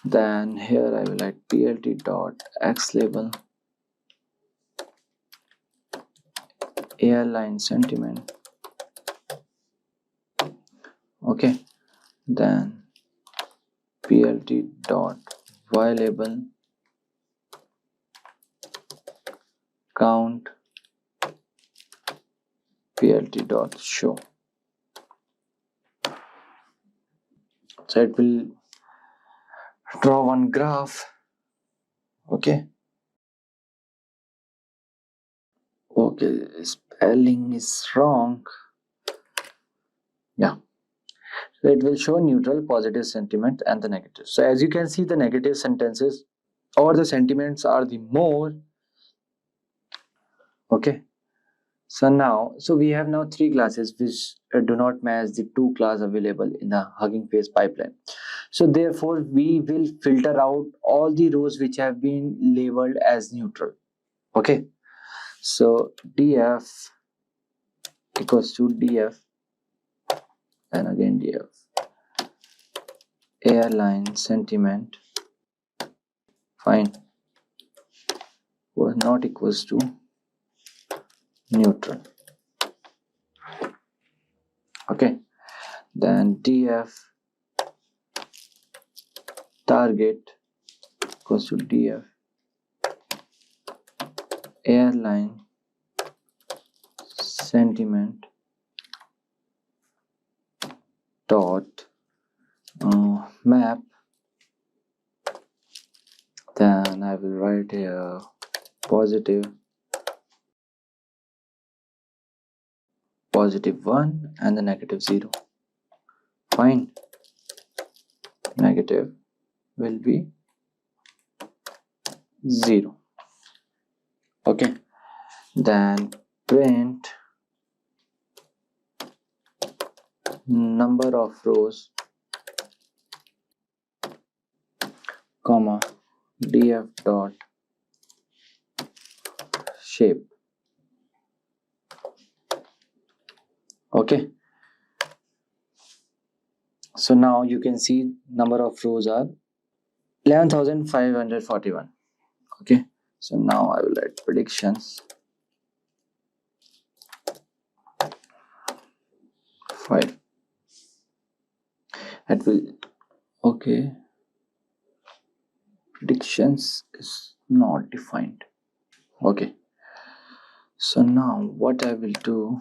Then here I will write plt dot x label airline sentiment. Okay, then plt dot y label count plt dot show. So it will draw one graph. Okay, spelling is wrong. Yeah, so it will show neutral, positive sentiment and the negative. So as you can see, the negative sentences or the sentiments are the more. Okay, so we have now three classes which do not match the two class available in the Hugging Face pipeline. So therefore we will filter out all the rows which have been labeled as neutral. Okay, so df equals to df and again df airline sentiment fine was not equals to neutral. Okay, then df target equals to df airline sentiment dot map. Then I will write here positive 1 and the negative 0. Fine, negative will be 0. Okay, then print number of rows comma df dot shape. Okay, so now you can see number of rows are 11,541. Okay, so now I will write predictions 5. It will, okay, predictions is not defined. Okay, so now what I will do,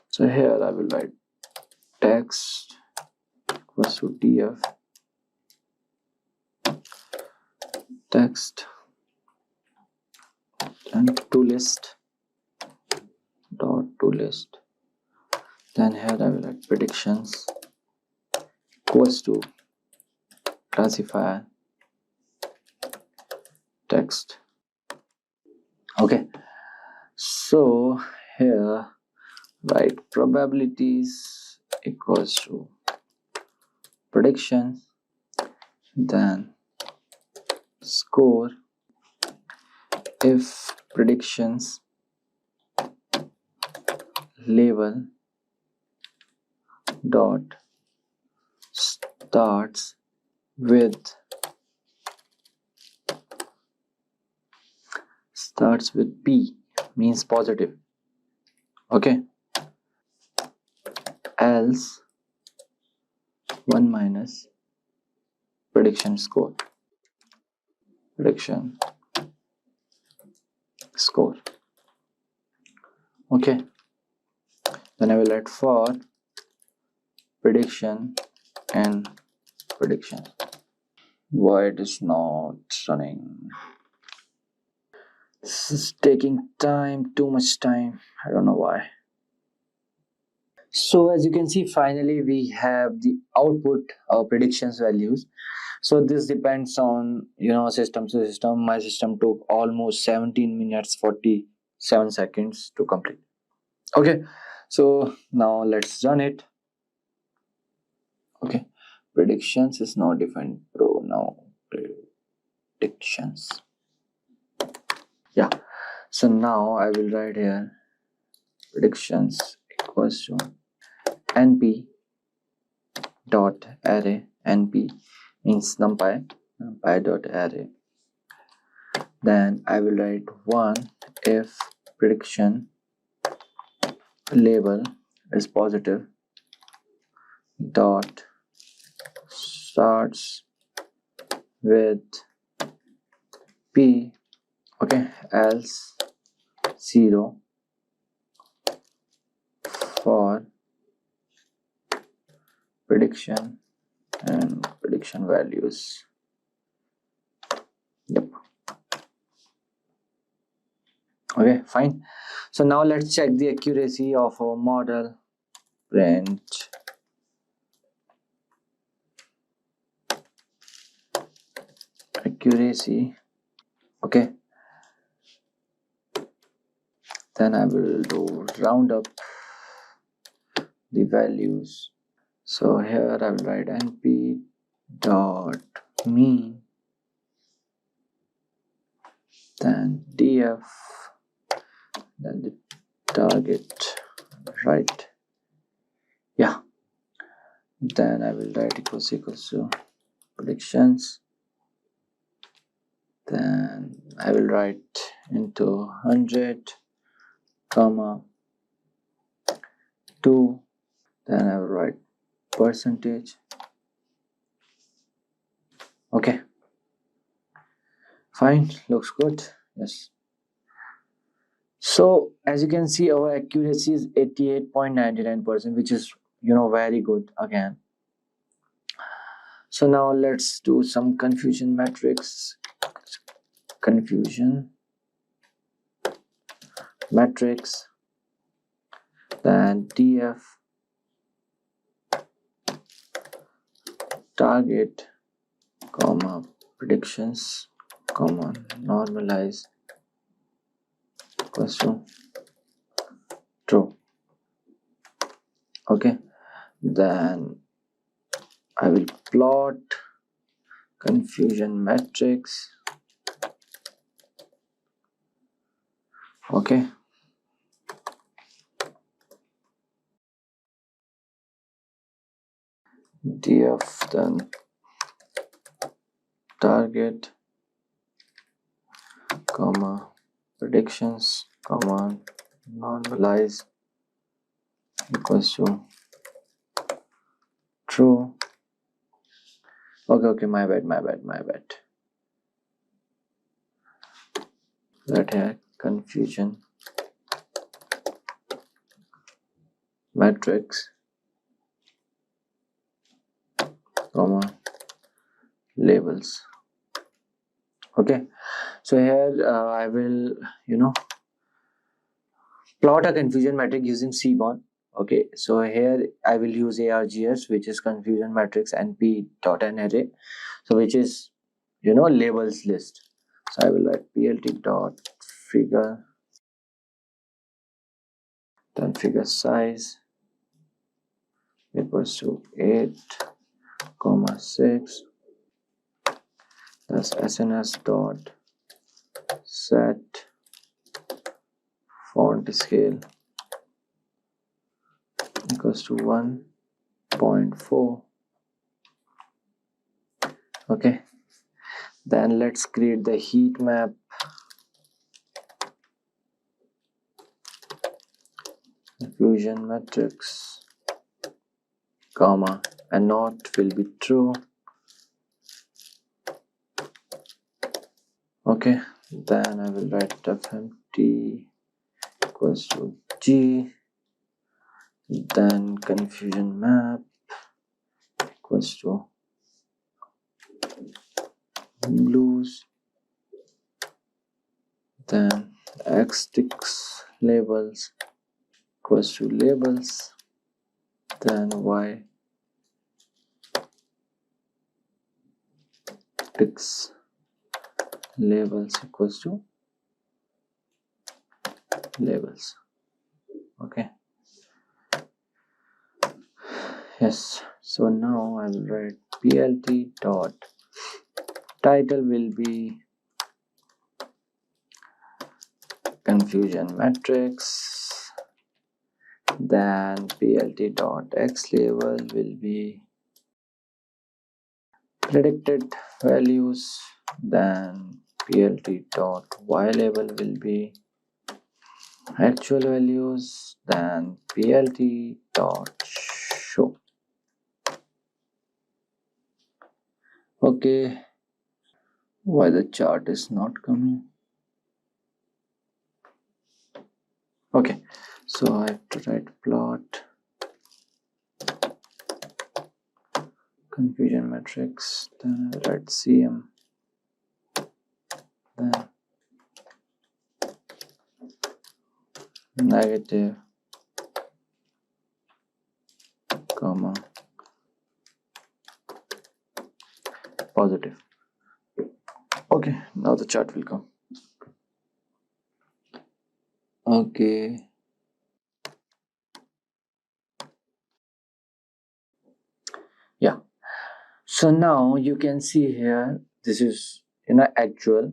so here I will write text equals to df text and to list dot to list. Then here I will write predictions equals to classifier text. Okay, so here write probabilities equals to prediction, then score if predictions label dot starts with p means positive. Okay, else 1 minus prediction score. Okay, then I will write for prediction and prediction. Why it is not running? This is taking time, too much time. I don't know why. So as you can see, finally we have the output predictions values. So this depends on system to system. My system took almost 17 minutes 47 seconds to complete. Okay, so now let's run it. Okay, predictions is not defined, bro. Now predictions. Yeah, so now I will write here predictions equals to np dot array. Np means numpy dot array. Then I will write 1 if prediction label is positive dot starts with P, okay, else 0 for prediction and prediction values. Yep. Okay, fine. So now let's check the accuracy of our model. Print accuracy. Okay, then I will do round up the values. So here I will write np dot mean, then df, then the target, right? Yeah, then I will write equals to predictions, then I will write into 100 comma 2, then I will write percentage. Okay, fine, looks good. Yes, so as you can see, our accuracy is 88.99%, which is very good again. So now let's do some confusion metrics. Confusion metrics, then df target comma predictions comma normalize equals to true. Okay, then I will plot confusion matrix. Okay, df then target comma predictions comma normalize equals to true. Okay, my bad. Right here, confusion matrix comma labels. Okay, so here I will plot a confusion matrix using Seaborn. Okay, so here I will use ARGS, which is confusion matrix np.array, so which is labels list. So I will write plt dot figure, then figure size equals to 8,6. That's SNS dot set font scale equals to 1.4. Okay, then let's create the heat map. Confusion matrix comma and not will be true. Okay, then I will write fmt equals to g, then confusion map equals to blues, then x6 labels equals to labels, then y x labels equals to labels. Okay, yes, so now I will write plt dot title will be confusion matrix, then plt dot x label will be predicted values, then plt dot y label will be actual values, then plt dot show. Okay, why the chart is not coming? Okay, so I have to write plot confusion matrix, then I write CM, then negative, comma, positive. Okay, now the chart will come. Okay, yeah, so now you can see here, this is actual,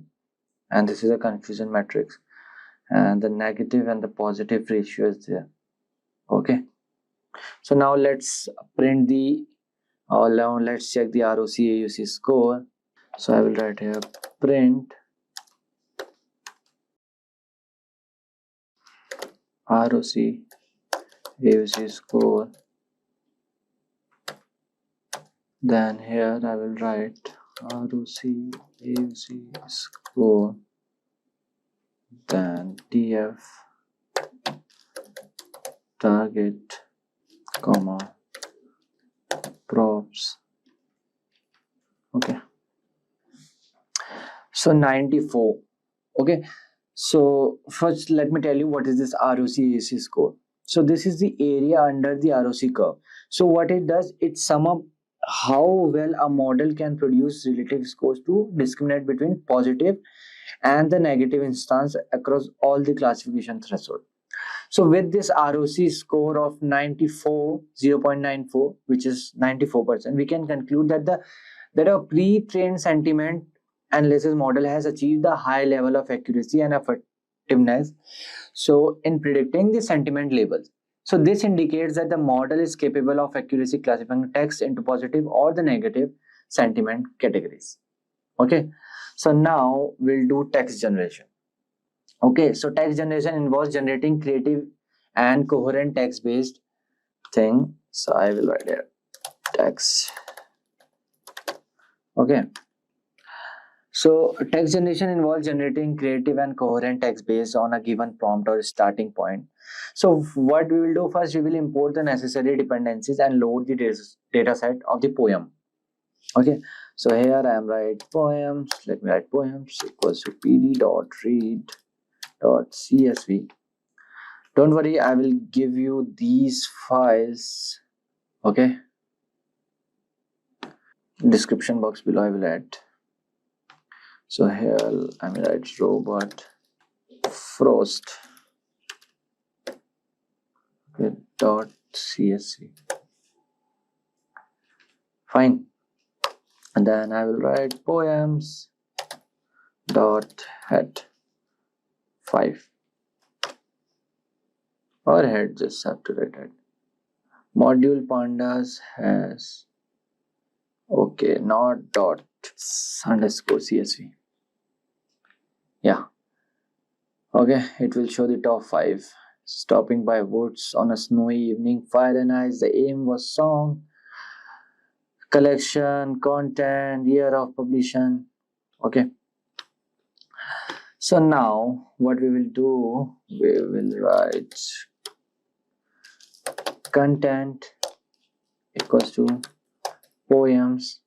and this is a confusion matrix, and the negative and the positive ratio is there. Okay, so now let's print the now let's check the ROC AUC score. So I will write here print ROC AUC score. Then here I will write ROC AUC score, then TF target, comma, props. Okay, so 94. Okay, so first let me tell you what is this ROC AUC score. So this is the area under the ROC curve. So what it does, it sum up how well a model can produce relative scores to discriminate between positive and the negative instance across all the classification threshold. So with this ROC score of 94, 0.94, which is 94%, we can conclude that a pre-trained sentiment analysis model has achieved a high level of accuracy and effectiveness so in predicting the sentiment labels. So this indicates that the model is capable of accurately classifying text into positive or the negative sentiment categories. Okay, so now we'll do text generation. Okay, so text generation involves generating creative and coherent text based thing. So I will write here text. Okay, so text generation involves generating creative and coherent text based on a given prompt or starting point. So what we will do first, we will import the necessary dependencies and load the data set of the poem. Okay, so here I am write poems. Let me write poems equals to pd.read.csv. Don't worry, I will give you these files. Okay, description box below I will add. So here I will write robot frost, okay, dot csv. Fine, and then I will write poems dot head 5, or head, just have to write head. Module pandas has, okay, not dot underscore csv. Yeah, okay, it will show the top 5. Stopping by woods on a snowy evening, fire and ice. The aim was song, collection, content, year of publication. Okay, so now what we will do, we will write content equals to poems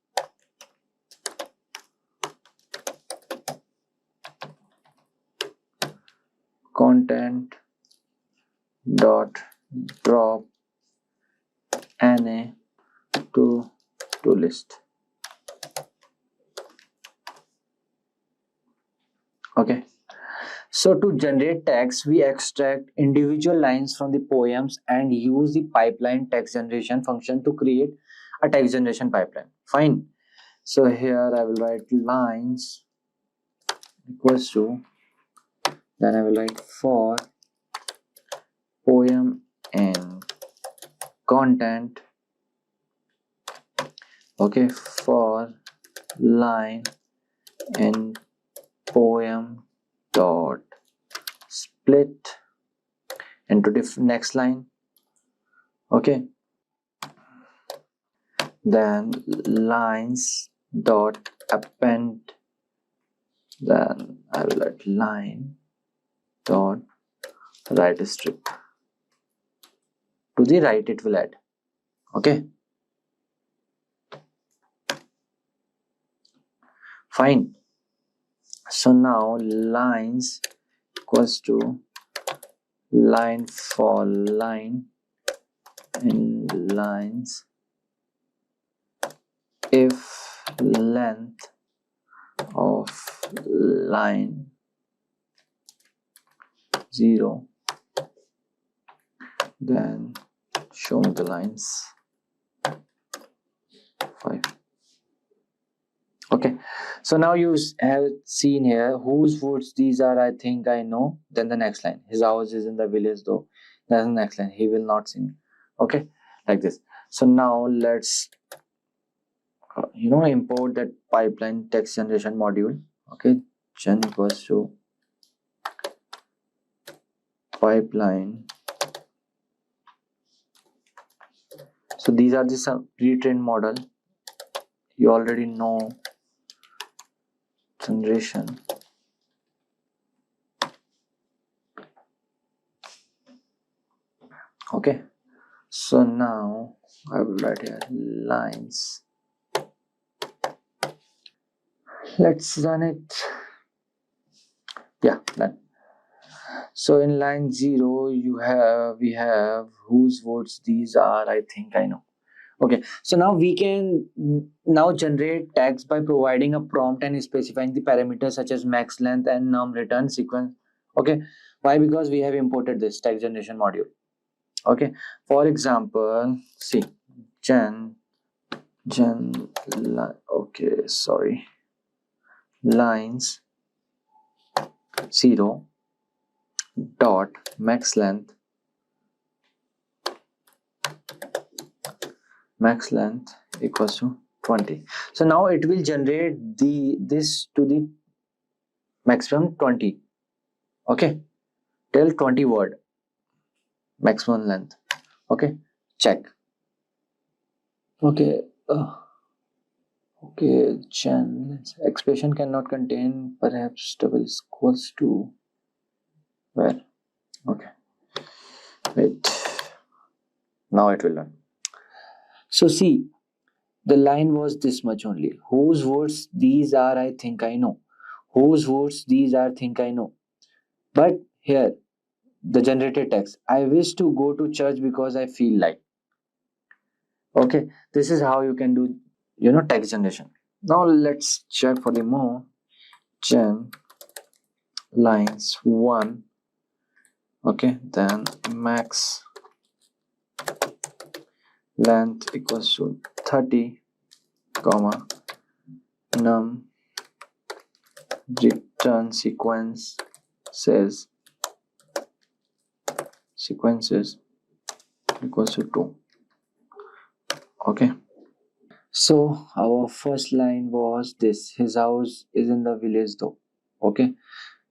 content dot drop na to list. Okay, so to generate text, we extract individual lines from the poems and use the pipeline text generation function to create a text generation pipeline. Fine, so here I will write lines equals to, then I will write for poem and content, okay, for line in poem dot split into next line. Okay, then lines dot append, then I will add line dot right strip. To the right it will add. Okay, fine. So now lines equals to line for line in lines if length of line 0, then show me the lines 5. Okay, so now you have seen here whose woods these are, I think I know. Then the next line, his house is in the village though. That's the next line, he will not sing. Okay, like this. So now let's import that pipeline text generation module. Okay, gen equals to pipeline. So these are the some pre-trained model. You already know generation. Okay, so now I will write here lines. Let's run it. Yeah, done. So in line 0 we have whose votes these are, I think I know. Okay, so now we can now generate text by providing a prompt and specifying the parameters such as max length and num return sequence. Okay, why? Because we have imported this text generation module. Okay, for example, see lines 0 dot max length equals to 20. So now it will generate this to the maximum 20. Okay, till 20 word maximum length. Okay, check. Okay, okay, expression cannot contain perhaps double equals to where? Okay, wait, now it will learn. So see, the line was this much only. Whose words these are, I think I know. Whose words these are, think I know. But here the generated text, I wish to go to church because I feel like. Okay, this is how you can do text generation. Now let's check for the more. Gen lines 1. Okay, then max length equals to 30 comma num return sequences equals to 2. Okay, so our first line was this: his house is in the village though. Okay,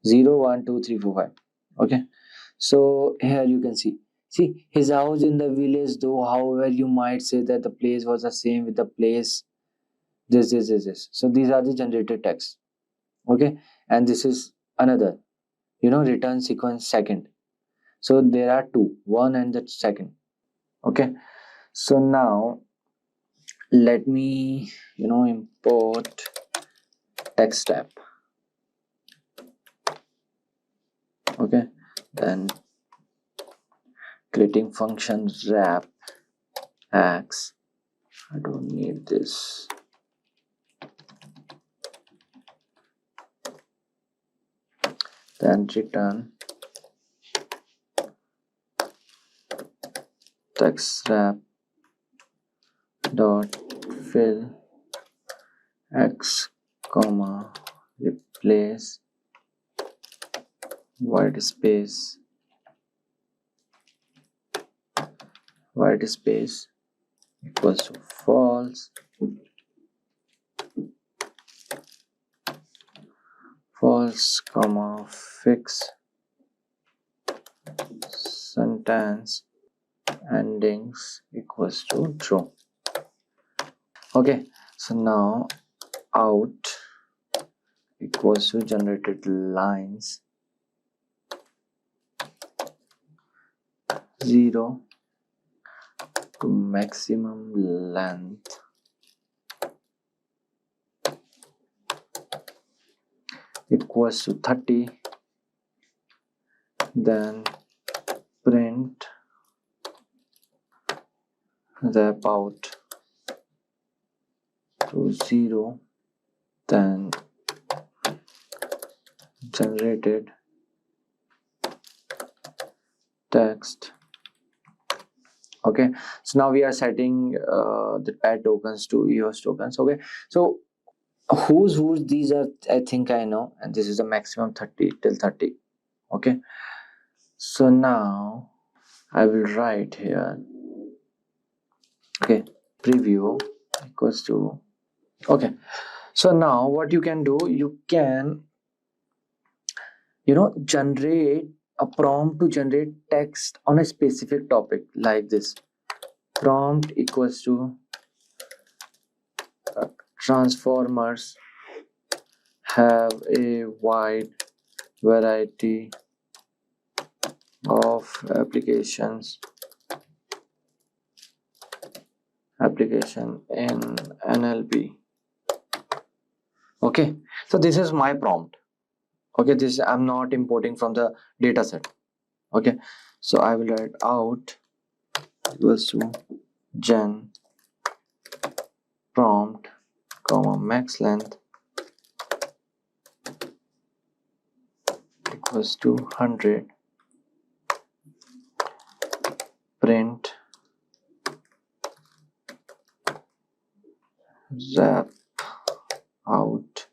0 1 2 3 4 5. Okay, so here you can see his house in the village though. However, you might say that the place was the same with the place this. So these are the generated text. Okay, and this is another return sequence second. So there are two, one and the second. Okay, so now let me import text tab. Okay, then creating function wrap x. I don't need this. Then return text wrap dot fill x comma replace white space equals to false comma fix sentence endings equals to true. Okay, so now out equals to generated lines 0 to maximum length equals to 30, then print wrap out to 0, then generated text. Okay, so now we are setting the pad tokens to EOS tokens. Okay, so whose these are, I think I know, and this is the maximum 30 till 30. Okay, so now I will write here, okay, preview equals to, okay, so now what you can do, you can generate a prompt to generate text on a specific topic like this. Prompt equals to transformers have a wide variety of application in NLP. Okay, so this is my prompt. Okay, this I'm not importing from the data set. Okay, so I will write out equals to gen prompt comma max length equals to 100, print wrap out.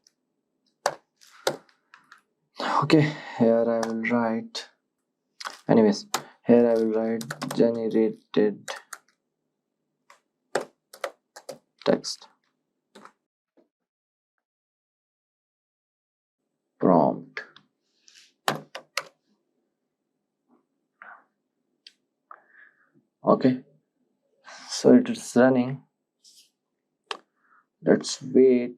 Okay, here I will write, anyways, here I will write generated text prompt. Okay, so it is running. Let's wait.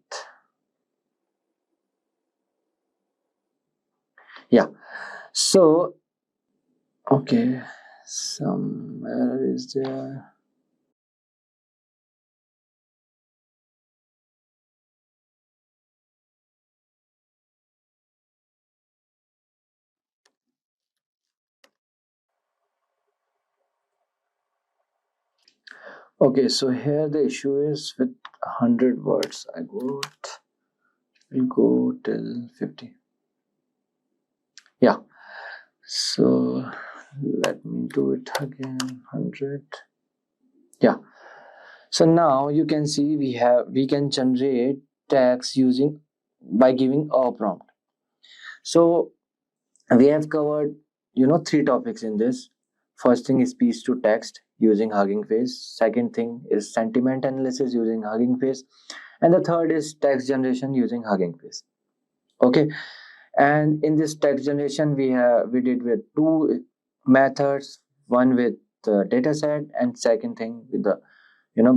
Yeah, so okay, some error is there. Okay, so here the issue is with 100 words. We'll go till 50. Yeah, so let me do it again. 100. Yeah, so now you can see we can generate text by giving a prompt. So we have covered 3 topics in this. First thing is speech to text using Hugging Face. Second thing is sentiment analysis using Hugging Face, and the third is text generation using Hugging Face. Okay, and in this text generation we did with 2 methods, one with the data set and second thing with the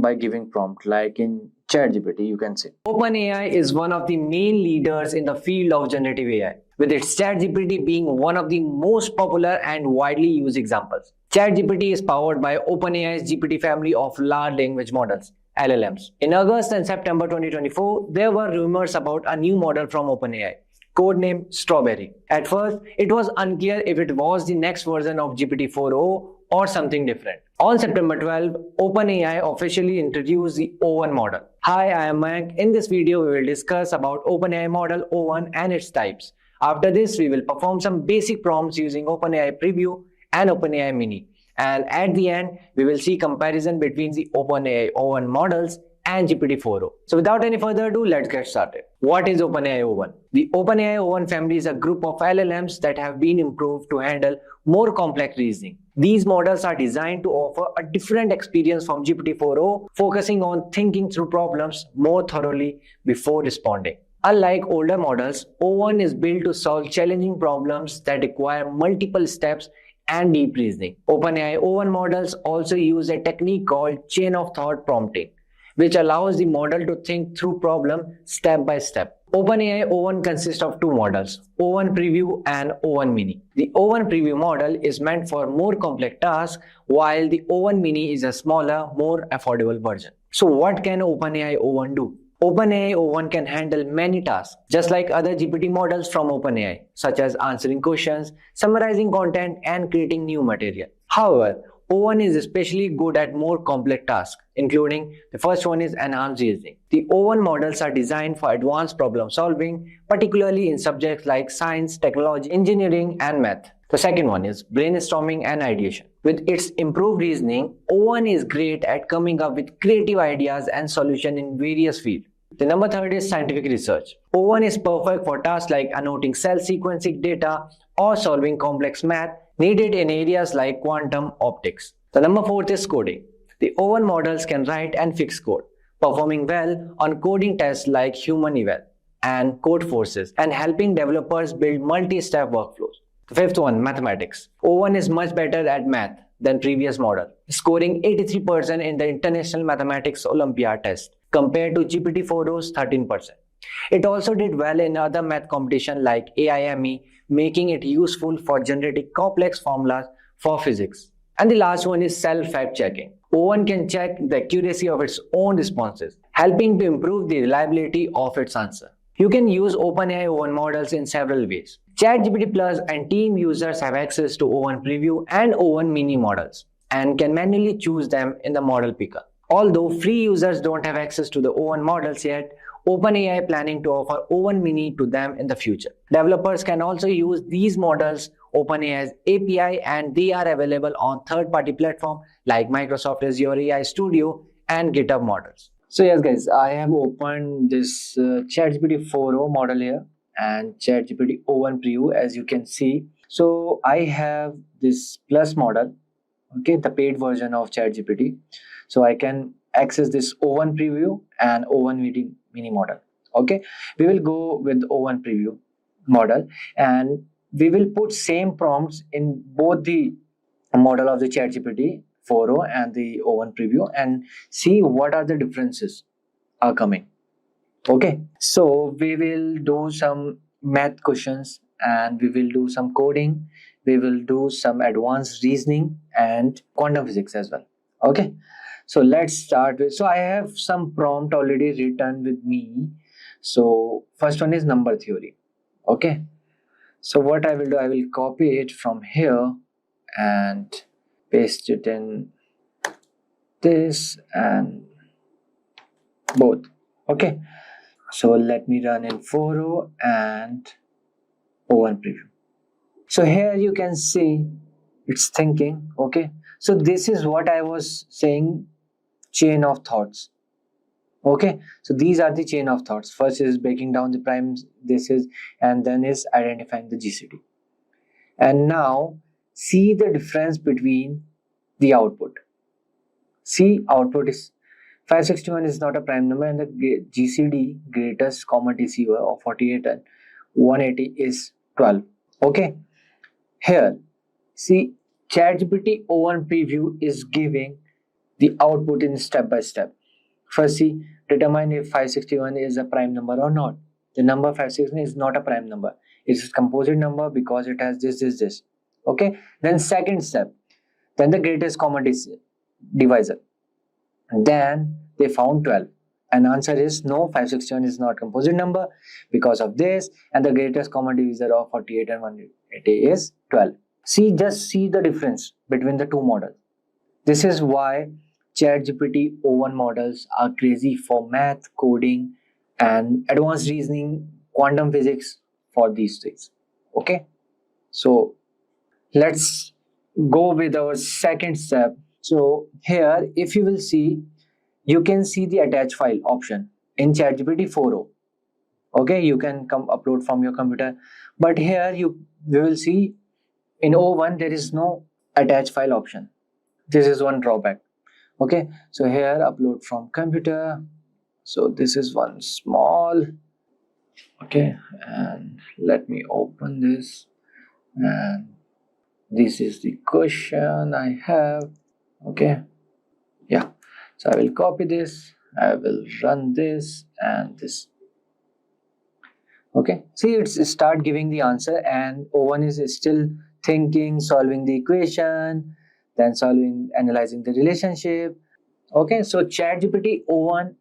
by giving prompt, like in ChatGPT, you can say. OpenAI is one of the main leaders in the field of generative AI, with its ChatGPT being one of the most popular and widely used examples. ChatGPT is powered by OpenAI's GPT family of large language models, LLMs. In August and September 2024, there were rumors about a new model from OpenAI, codenamed Strawberry. At first, it was unclear if it was the next version of GPT 4.0 or something different. On September 12, OpenAI officially introduced the O1 model. Hi, I am Mayank. In this video, we will discuss about OpenAI model O1 and its types. After this, we will perform some basic prompts using OpenAI Preview and OpenAI Mini. And at the end, we will see comparison between the OpenAI O1 models and GPT 4.0. So without any further ado, let's get started. What is OpenAI O1? The OpenAI O1 family is a group of LLMs that have been improved to handle more complex reasoning. These models are designed to offer a different experience from GPT 4.0, focusing on thinking through problems more thoroughly before responding. Unlike older models, O1 is built to solve challenging problems that require multiple steps and deep reasoning. OpenAI O1 models also use a technique called chain of thought prompting, which allows the model to think through problem step by step. OpenAI O1 consists of two models, O1 Preview and O1 Mini. The O1 Preview model is meant for more complex tasks, while the O1 Mini is a smaller, more affordable version. So what can OpenAI O1 do? OpenAI O1 can handle many tasks, just like other GPT models from OpenAI, such as answering questions, summarizing content, and creating new material. However, O1 is especially good at more complex tasks, including the first one is enhanced reasoning. The O1 models are designed for advanced problem solving, particularly in subjects like science, technology, engineering, and math. The second one is brainstorming and ideation. With its improved reasoning, O1 is great at coming up with creative ideas and solutions in various fields. The number third is scientific research. O1 is perfect for tasks like annotating cell sequencing data or solving complex math needed in areas like quantum optics. The number fourth is coding. The O1 models can write and fix code, performing well on coding tests like human eval and code forces, and helping developers build multi-step workflows. The fifth one, mathematics. O1 is much better at math than previous model, scoring 83% in the International Mathematics Olympiad test compared to GPT-4o's 13%. It also did well in other math competition like AIME, making it useful for generating complex formulas for physics. And the last one is self-fact checking. O1 can check the accuracy of its own responses, helping to improve the reliability of its answer. You can use OpenAI O1 models in several ways. ChatGPT Plus and team users have access to O1 Preview and O1 Mini models and can manually choose them in the model picker. Although free users don't have access to the O1 models yet, OpenAI planning to offer O1 Mini to them in the future. Developers can also use these models, OpenAI's API, and they are available on third-party platforms like Microsoft Azure AI Studio and GitHub models. So yes guys, I have opened this ChatGPT 4o model here and ChatGPT O1 Preview, as you can see. So I have this Plus model, okay, the paid version of ChatGPT. So I can access this O1 Preview and O1 Mini model. Okay, we will go with O1 Preview model and we will put same prompts in both the model of the ChatGPT 4o and the O1 Preview and see what are the differences are coming. Okay, so we will do some math questions and we will do some coding, we will do some advanced reasoning and quantum physics as well. Okay, so let's start with, so I have some prompt already written with me. So first one is number theory. Okay, so what I will do, I will copy it from here and paste it in this and both. Okay, so let me run in 4o and O1 Preview. So here you can see it's thinking. Okay, so this is what I was saying, chain of thoughts. Okay, so these are the chain of thoughts. First is breaking down the primes, this is, and then is identifying the GCD. And now see the difference between the output. See, output is 561 is not a prime number and the GCD, greatest common receiver, of 48 and 180 is 12. Okay, here see ChatGPT O1 Preview is giving the output in step by step. First see, determine if 561 is a prime number or not. The number 561 is not a prime number. It's a composite number because it has this. Okay, then second step, then the greatest common divisor. Then they found 12. And answer is no, 561 is not composite number because of this, and the greatest common divisor of 48 and 180 is 12. Just see the difference between the two models. This is why ChatGPT O1 models are crazy for math, coding, and advanced reasoning, quantum physics, for these things. Okay, so let's go with our second step. So here, if you will see, you can see the attach file option in ChatGPT 4o. Okay, you can come upload from your computer, but here we will see in O1 there is no attach file option. This is one drawback. Okay, so here upload from computer. So this is one small. Okay, and let me open this, and this is the question I have. Okay, yeah, so I will copy this I will run this and this. Okay, see, it's start giving the answer, and O1 is still thinking, solving the equation, then analyzing the relationship. Okay, so ChatGPT O1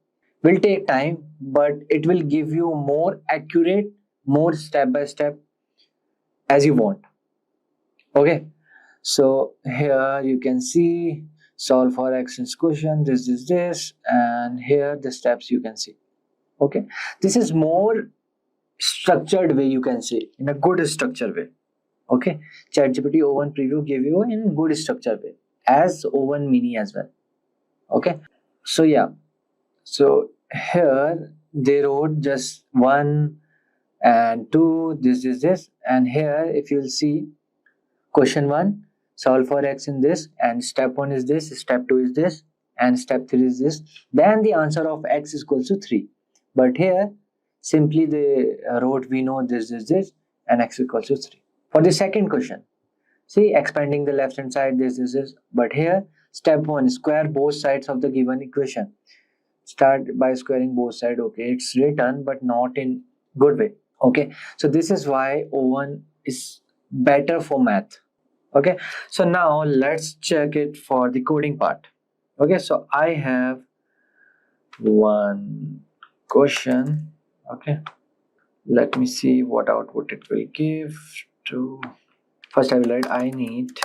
will take time, but it will give you more accurate, more step by step as you want. Okay, so here you can see solve for actions question, this, and here the steps you can see. Okay, this is more structured way, you can say, in a good structured way. Okay, ChatGPT O1 preview gave you in good structured way as O1 mini as well. Okay, so yeah, so here they wrote just 1 and 2, this, and here if you'll see question 1, solve for x in this, and step 1 is this, step 2 is this, and step 3 is this, then the answer of x is equal to 3. But here simply they wrote we know this, and x equals to 3. For the second question, see, expanding the left hand side, this, but here step 1, square both sides of the given equation. Start by squaring both sides. Okay, it's written but not in good way. Okay, so this is why O1 is better for math. Okay, so now let's check it for the coding part. Okay, so I have one question. Okay, let me see what output it will give to. First I will write I need.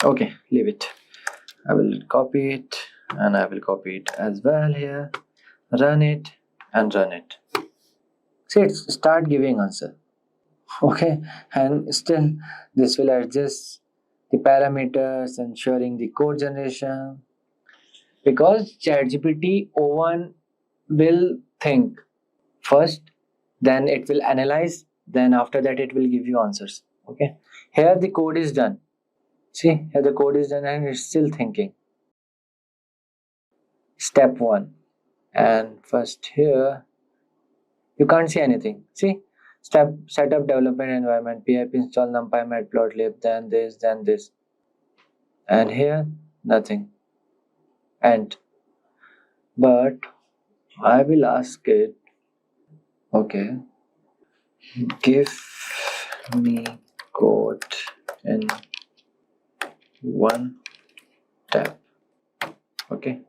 Okay, leave it. I will copy it and I will copy it as well here. Run it and run it. See, it's start giving answer. Okay, and still this will adjust the parameters, ensuring the code generation, because ChatGPT O1 will think first, then it will analyze, then after that it will give you answers. Okay, here the code is done. See, here the code is done and it's still thinking. Step 1, and first here you can't see anything. See, step setup development environment, pip install numpy matplotlib, then this, and here nothing. And but I will ask it, okay, give me code in one tab. Okay,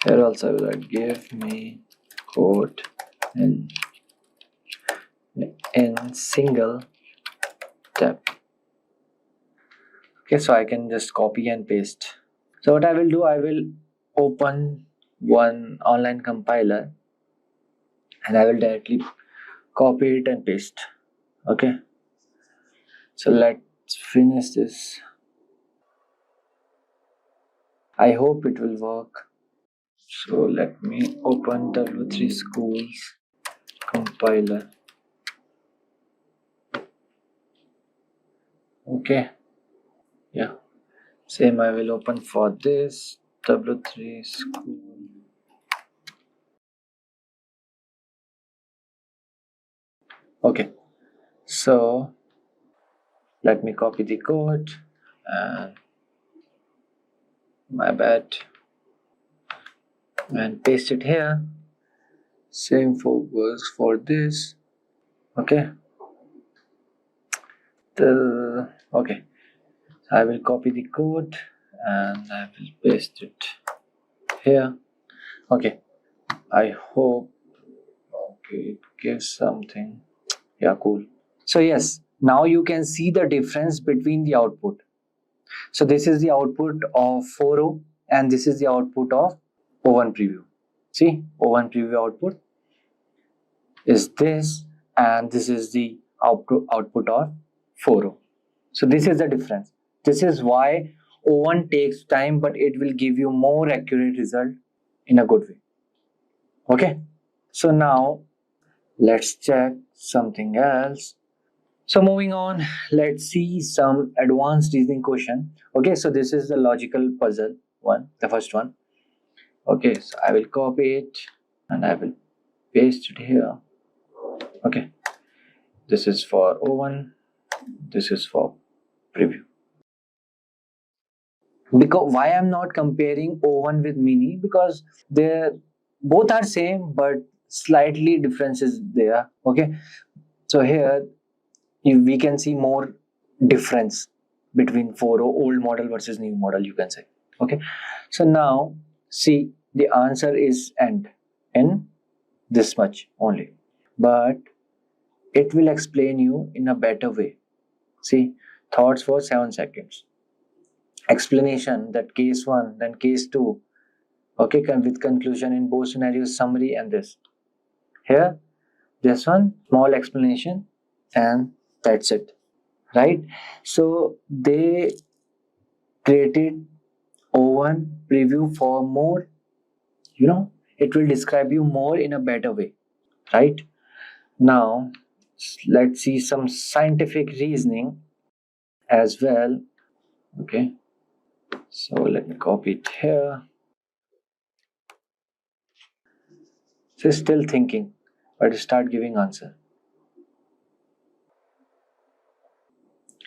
here also I will write give me code in single tab. Okay, so I can just copy and paste. So what I will do, I will open one online compiler and I will directly copy it and paste. Okay, so let's finish this. I hope it will work. So let me open W3 Schools compiler. Okay, yeah, same I will open for this W3 School. Okay, so let me copy the code and my bad, and paste it here. Same works for this. Okay, okay, I will copy the code and I will paste it here. Okay, I hope it gives something. Yeah, cool. So yes, now you can see the difference between the output. So this is the output of 4.0 and this is the output of O1 preview. See, O1 preview output is this, and this is the output of 4.0. So this is the difference. This is why O1 takes time, but it will give you more accurate result in a good way. Okay, so now let's check something else. So moving on, let's see some advanced reasoning question. Okay, so this is the logical puzzle one, the first one. Okay, so I will copy it and I will paste it here. Okay, this is for O1, this is for preview. Because why I'm not comparing O1 with Mini? Because they both are same, but slightly differences there. Okay, so here we can see more difference between 4.0 old model versus new model, you can say. Okay, so now see, the answer is end in this much only, but it will explain you in a better way. See, thoughts for 7 seconds, explanation, that case 1, then case 2. Okay, with conclusion in both scenarios, summary, and this here, this one, small explanation, and that's it, right? So they created O1 preview for more, it will describe you more in a better way, right? Now let's see some scientific reasoning as well. Okay, so let me copy it here. So still thinking, but start giving answer.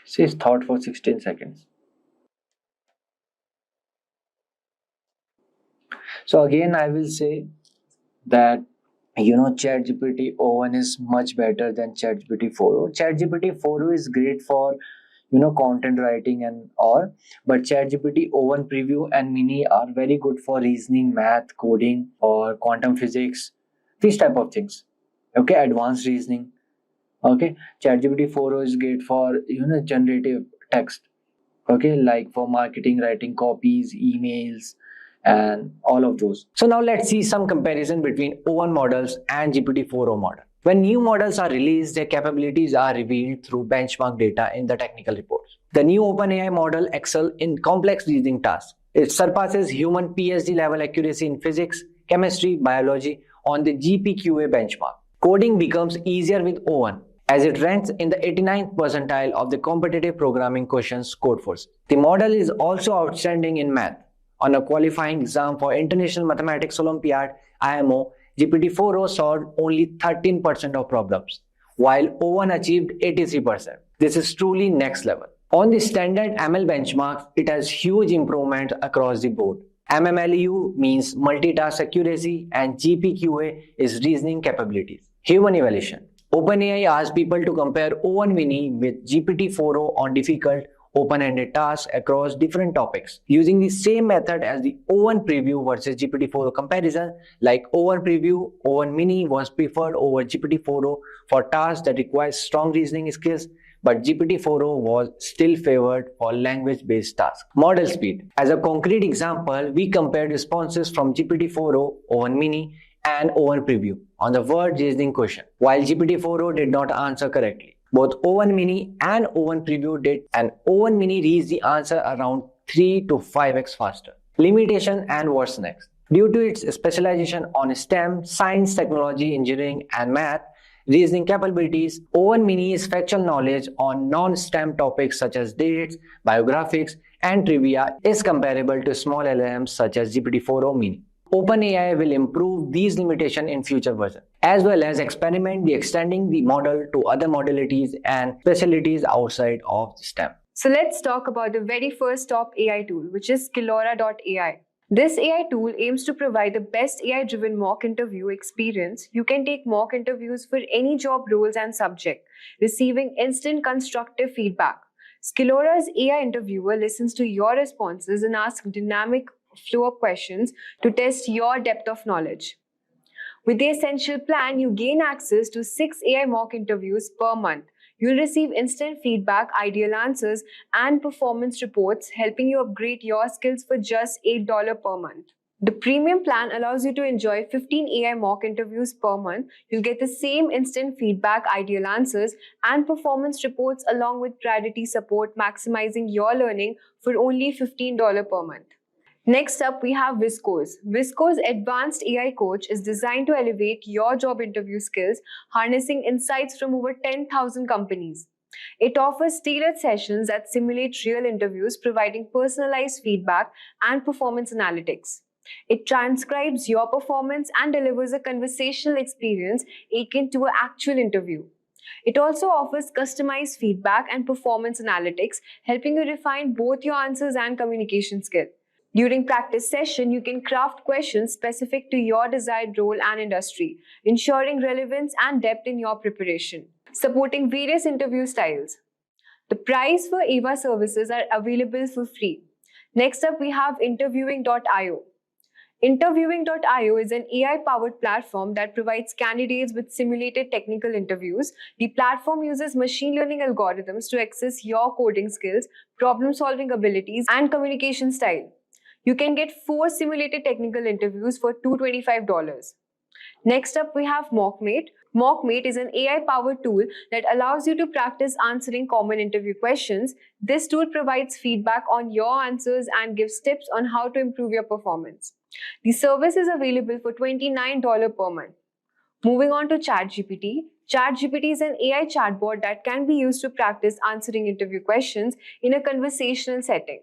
Says thought for 16 seconds. So again, I will say that ChatGPT O1 is much better than ChatGPT 4.0. ChatGPT 4.0 is great for content writing and all, but ChatGPT O1 preview and Mini are very good for reasoning, math, coding, or quantum physics, these type of things. Okay, advanced reasoning. Okay, ChatGPT 4.0 is great for generative text. Okay, like for marketing, writing copies, emails, and all of those. So now let's see some comparison between O1 models and GPT 4.0 model. When new models are released, their capabilities are revealed through benchmark data in the technical reports. The new OpenAI model excels in complex reasoning tasks. It surpasses human PhD level accuracy in physics, chemistry, biology on the GPQA benchmark. Coding becomes easier with O1 as it ranks in the 89th percentile of the competitive programming questions Codeforce. The model is also outstanding in math. On a qualifying exam for International Mathematics Olympiad IMO, GPT-4o solved only 13% of problems, while O1 achieved 83%. This is truly next level. On the standard ML benchmarks, it has huge improvement across the board. MMLU means multitask accuracy and GPQA is reasoning capabilities. Human evaluation. OpenAI asks people to compare O1 Mini with GPT-4o on difficult open-ended tasks across different topics using the same method as the O1 preview versus GPT-4o comparison. Like O1 preview, O1 Mini was preferred over GPT-4o for tasks that require strong reasoning skills, but GPT-4o was still favored for language-based tasks. Model speed. As a concrete example, we compared responses from GPT-4o, O1 Mini, and O1 preview on the word reasoning question, while GPT-4o did not answer correctly. Both O1 Mini and O1 preview did, and O1 Mini reached the answer around 3 to 5x faster. Limitation and what's next. Due to its specialization on STEM, science, technology, engineering, and math, reasoning capabilities, O1 Mini's factual knowledge on non-STEM topics such as dates, biographics, and trivia is comparable to small LLMs such as GPT-4o Mini. OpenAI will improve these limitations in future versions, as well as experiment the extending the model to other modalities and specialties outside of STEM. So let's talk about the very first top AI tool, which is Skillora.ai. This AI tool aims to provide the best AI-driven mock interview experience. You can take mock interviews for any job roles and subject, receiving instant constructive feedback. Skillora's AI interviewer listens to your responses and asks dynamic flow-up questions to test your depth of knowledge. With the Essential plan, you gain access to 6 AI mock interviews per month. You'll receive instant feedback, ideal answers, and performance reports, helping you upgrade your skills for just $8 per month. The premium plan allows you to enjoy 15 AI mock interviews per month. You'll get the same instant feedback, ideal answers, and performance reports along with priority support, maximizing your learning for only $15 per month. Next up, we have Visco's. Visco's advanced AI coach is designed to elevate your job interview skills, harnessing insights from over 10,000 companies. It offers tailored sessions that simulate real interviews, providing personalized feedback and performance analytics. It transcribes your performance and delivers a conversational experience akin to an actual interview. It also offers customized feedback and performance analytics, helping you refine both your answers and communication skill. During practice session, you can craft questions specific to your desired role and industry, ensuring relevance and depth in your preparation. Supporting various interview styles. The price for AVA services are available for free. Next up, we have interviewing.io. Interviewing.io is an AI-powered platform that provides candidates with simulated technical interviews. The platform uses machine learning algorithms to assess your coding skills, problem-solving abilities, and communication style. You can get 4 simulated technical interviews for $225. Next up, we have MockMate. MockMate is an AI-powered tool that allows you to practice answering common interview questions. This tool provides feedback on your answers and gives tips on how to improve your performance. The service is available for $29 per month. Moving on to ChatGPT. ChatGPT is an AI chatbot that can be used to practice answering interview questions in a conversational setting.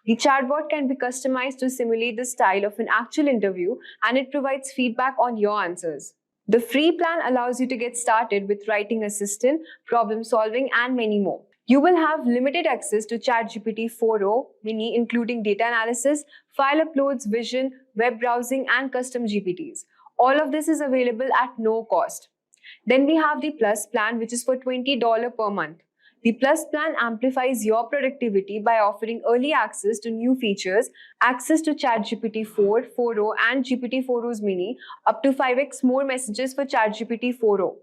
The chatbot can be customized to simulate the style of an actual interview, and it provides feedback on your answers. The free plan allows you to get started with writing assistant, problem solving, and many more. You will have limited access to ChatGPT 4o mini, including data analysis, file uploads, vision, web browsing, and custom GPTs. All of this is available at no cost. Then we have the Plus plan, which is for $20 per month. The Plus plan amplifies your productivity by offering early access to new features, access to ChatGPT 4, 4o, and GPT-4o's mini, up to 5x more messages for ChatGPT 4o.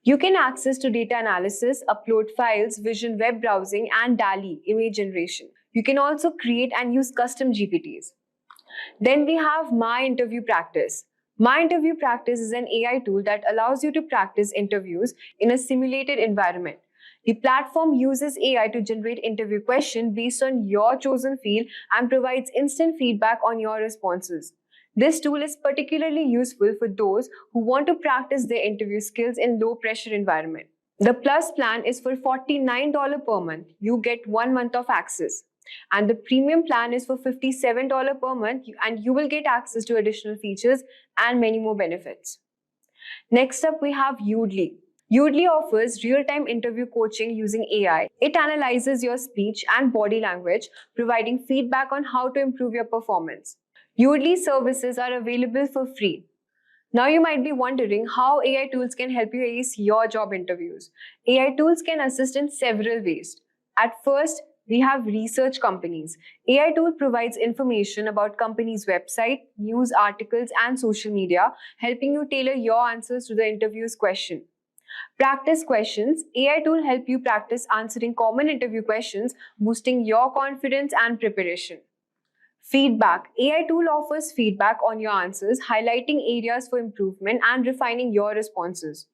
You can access to data analysis, upload files, vision web browsing, and DALL-E image generation. You can also create and use custom GPTs. Then we have My Interview Practice. My Interview Practice is an AI tool that allows you to practice interviews in a simulated environment. The platform uses AI to generate interview questions based on your chosen field and provides instant feedback on your responses. This tool is particularly useful for those who want to practice their interview skills in low-pressure environment. The Plus plan is for $49 per month. You get 1 month of access. And the Premium plan is for $57 per month, and you will get access to additional features and many more benefits. Next up, we have Udly. Udly offers real-time interview coaching using AI. It analyzes your speech and body language, providing feedback on how to improve your performance. Udly services are available for free. Now you might be wondering how AI tools can help you ace your job interviews. AI tools can assist in several ways. At first, we have research companies. AI tool provides information about companies' website, news articles, and social media, helping you tailor your answers to the interview's question. Practice questions. AI tool help you practice answering common interview questions, boosting your confidence and preparation. Feedback. AI tool offers feedback on your answers, highlighting areas for improvement and refining your responses.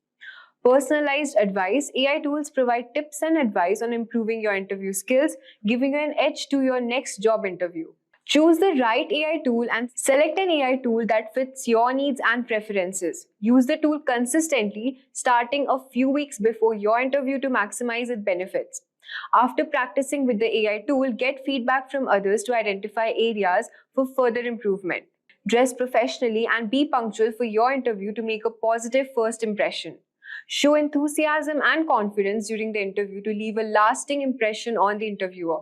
Personalized advice. AI tools provide tips and advice on improving your interview skills, giving you an edge to your next job interview. Choose the right AI tool and select an AI tool that fits your needs and preferences. Use the tool consistently, starting a few weeks before your interview to maximize its benefits. After practicing with the AI tool, get feedback from others to identify areas for further improvement. Dress professionally and be punctual for your interview to make a positive first impression. Show enthusiasm and confidence during the interview to leave a lasting impression on the interviewer.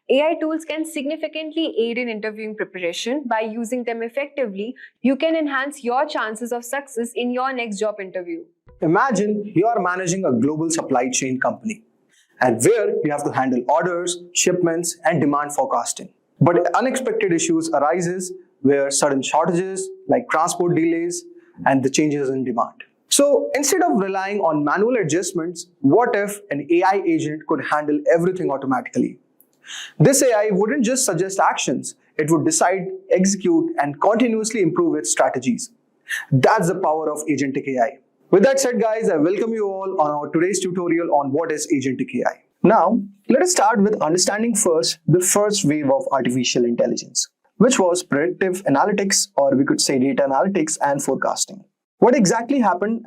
AI tools can significantly aid in interviewing preparation. By using them effectively, you can enhance your chances of success in your next job interview. Imagine you are managing a global supply chain company, and where you have to handle orders, shipments, and demand forecasting. But unexpected issues arises where sudden shortages like transport delays and the changes in demand. So instead of relying on manual adjustments, what if an AI agent could handle everything automatically? This AI wouldn't just suggest actions, it would decide, execute, and continuously improve its strategies. That's the power of Agentic AI. With that said, guys, I welcome you all on our today's tutorial on what is Agentic AI. Now, let us start with understanding first the first wave of artificial intelligence, which was predictive analytics, or we could say data analytics and forecasting. What exactly happened?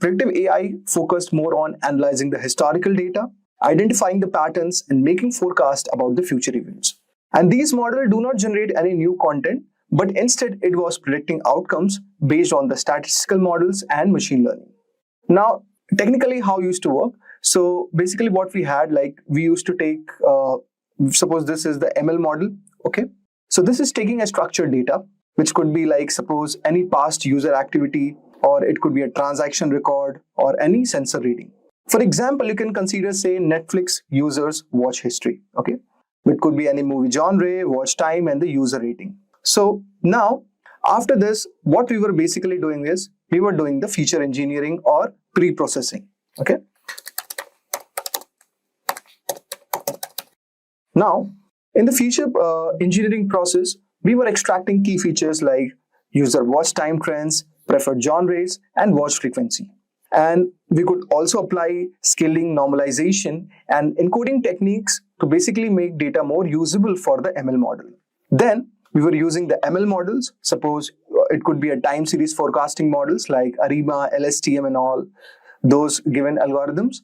Predictive AI focused more on analyzing the historical data, identifying the patterns, and making forecasts about the future events. And these models do not generate any new content, but instead it was predicting outcomes based on the statistical models and machine learning. Now, technically how it used to work. So basically what we had, like we used to take, suppose this is the ML model, okay? So this is taking a structured data, which could be like, suppose any past user activity, or it could be a transaction record, or any sensor reading. For example, you can consider, say, Netflix users watch history, okay? It could be any movie genre, watch time, and the user rating. So now, after this, what we were basically doing is, we were doing the feature engineering or pre-processing, okay? Now, in the feature engineering process, we were extracting key features like user watch time trends, preferred genres, and watch frequency. And we could also apply scaling, normalization, and encoding techniques to basically make data more usable for the ML model. Then we were using the ML models. Suppose it could be a time series forecasting models like ARIMA, LSTM, and all those given algorithms,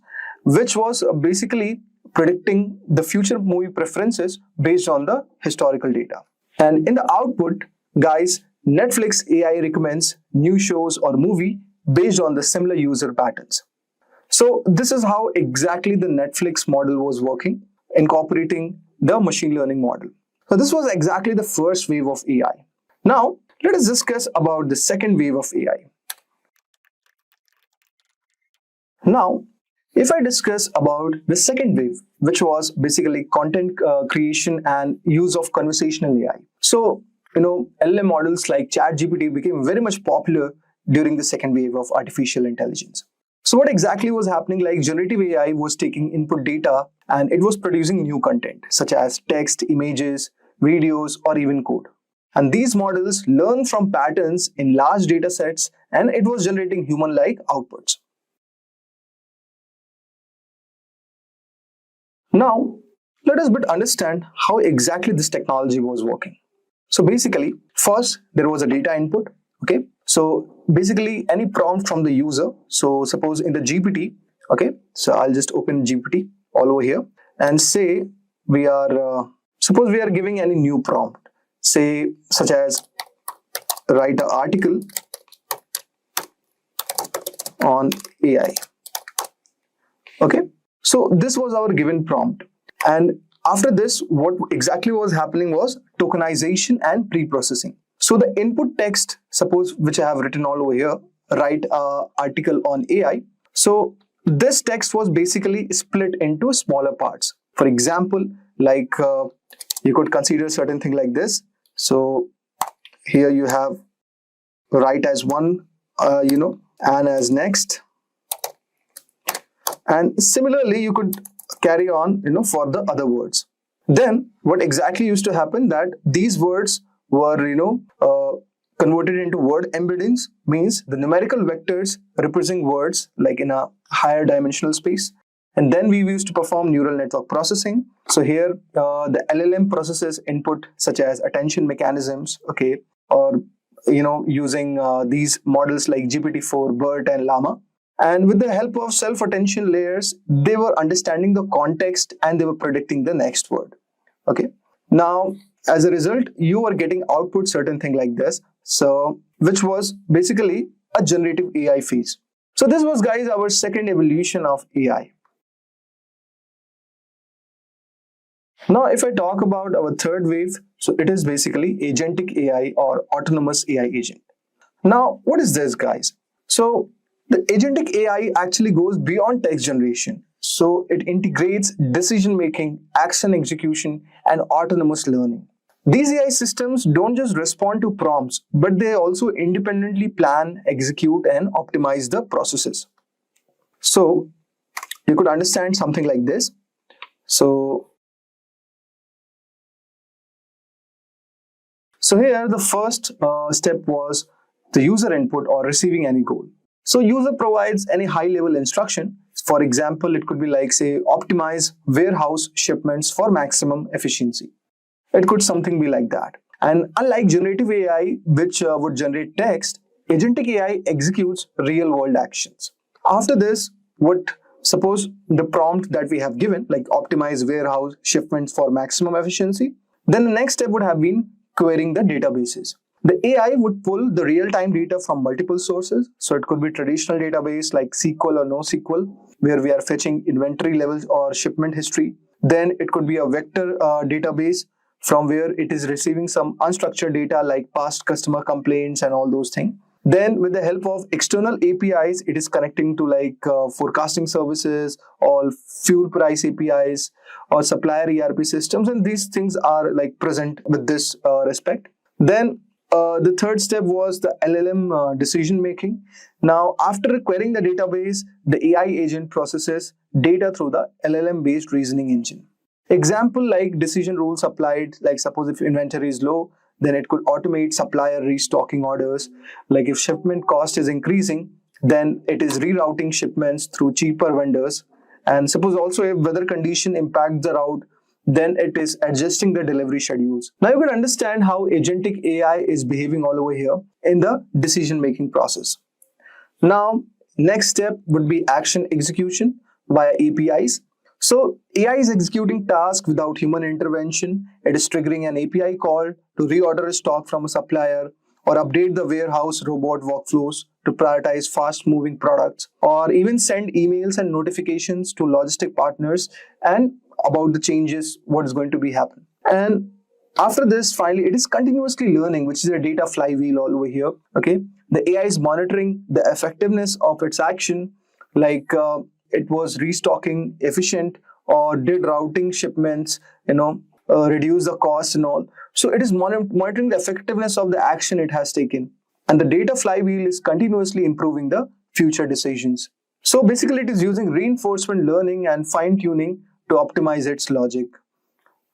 which was basically predicting the future movie preferences based on the historical data. And in the output, guys, Netflix AI recommends new shows or movie based on the similar user patterns. So this is how exactly the Netflix model was working, incorporating the machine learning model. So this was exactly the first wave of AI. Now, let us discuss about the second wave of AI. Now, if I discuss about the second wave, which was basically content creation and use of conversational AI. So, LLM models like ChatGPT became very much popular during the second wave of artificial intelligence. So what exactly was happening, like generative AI was taking input data and it was producing new content such as text, images, videos, or even code. And these models learn from patterns in large data sets and it was generating human-like outputs. Now, let us understand how exactly this technology was working. So basically, first there was a data input, okay? So basically any prompt from the user. So suppose in the GPT, okay? So I'll just open GPT all over here and say we are, suppose we are giving any new prompt, say such as write an article on AI, okay? So this was our given prompt. And after this, what exactly was happening was tokenization and pre-processing. So the input text, suppose which I have written all over here, write an article on AI. So this text was basically split into smaller parts. For example, like you could consider certain thing like this. So here you have write as one, and as next. And similarly, you could carry on, for the other words. Then what exactly used to happen that these words were, converted into word embeddings, means the numerical vectors representing words like in a higher dimensional space. And then we used to perform neural network processing. So here the LLM processes input such as attention mechanisms, okay, or using these models like GPT-4, BERT, and Llama. And with the help of self-attention layers, they were understanding the context and they were predicting the next word. Okay. Now, as a result, you are getting output certain thing like this. So, which was basically a generative AI phase. So this was, guys, our second evolution of AI. Now, if I talk about our third wave, so it is basically agentic AI or autonomous AI agent. Now, what is this, guys? So the agentic AI actually goes beyond text generation. So it integrates decision making, action execution, and autonomous learning. These AI systems don't just respond to prompts, but they also independently plan, execute, and optimize the processes. So you could understand something like this. So here the first step was the user input or receiving any goal. So user provides any high-level instruction. For example, it could be like, say, optimize warehouse shipments for maximum efficiency. It could something be like that. And unlike generative AI, which would generate text, agentic AI executes real-world actions. After this, suppose the prompt that we have given, like optimize warehouse shipments for maximum efficiency, then the next step would have been querying the databases. The AI would pull the real-time data from multiple sources. So it could be traditional database like SQL or NoSQL, where we are fetching inventory levels or shipment history. Then it could be a vector database from where it is receiving some unstructured data like past customer complaints and all those things. Then with the help of external APIs, it is connecting to like forecasting services or fuel price APIs or supplier ERP systems, and these things are like present with this respect. Then the third step was the LLM decision making. Now, after querying the database, the AI agent processes data through the LLM based reasoning engine. Example like decision rules applied, like suppose if inventory is low, then it could automate supplier restocking orders. Like if shipment cost is increasing, then it is rerouting shipments through cheaper vendors. And suppose also if weather condition impacts the route, then it is adjusting the delivery schedules. Now you can understand how agentic AI is behaving all over here in the decision-making process. Now, next step would be action execution via APIs. So AI is executing tasks without human intervention. It is triggering an API call to reorder a stock from a supplier or update the warehouse robot workflows to prioritize fast-moving products, or even send emails and notifications to logistic partners and about the changes, what is going to be happen. And after this, finally, it is continuously learning, which is a data flywheel all over here. Okay, the AI is monitoring the effectiveness of its action, like it was restocking efficient or did routing shipments, reduce the cost and all. So it is monitoring the effectiveness of the action it has taken. And the data flywheel is continuously improving the future decisions. So basically it is using reinforcement learning and fine-tuning to optimize its logic.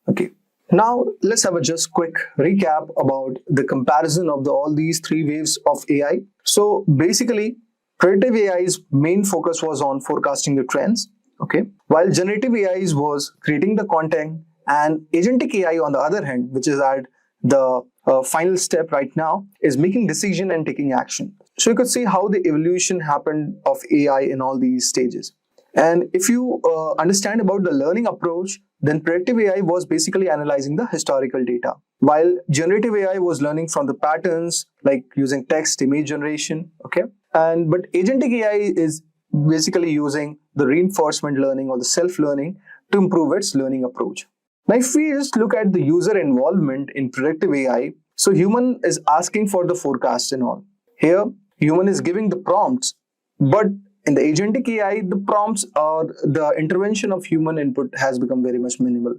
Okay. Now let's have a just quick recap about the comparison of all these three waves of AI. So basically, predictive AI's main focus was on forecasting the trends. Okay. While generative AI was creating the content, and agentic AI on the other hand, which is at the final step right now, is making decision and taking action. So you could see how the evolution happened of AI in all these stages. And if you understand about the learning approach, then predictive AI was basically analyzing the historical data, while generative AI was learning from the patterns like using text, image generation. Okay, but agentic AI is basically using the reinforcement learning or the self-learning to improve its learning approach. Now, if we just look at the user involvement in predictive AI, so human is asking for the forecast and all. Here, human is giving the prompts, but in the agentic AI, the prompts or the intervention of human input has become very much minimal.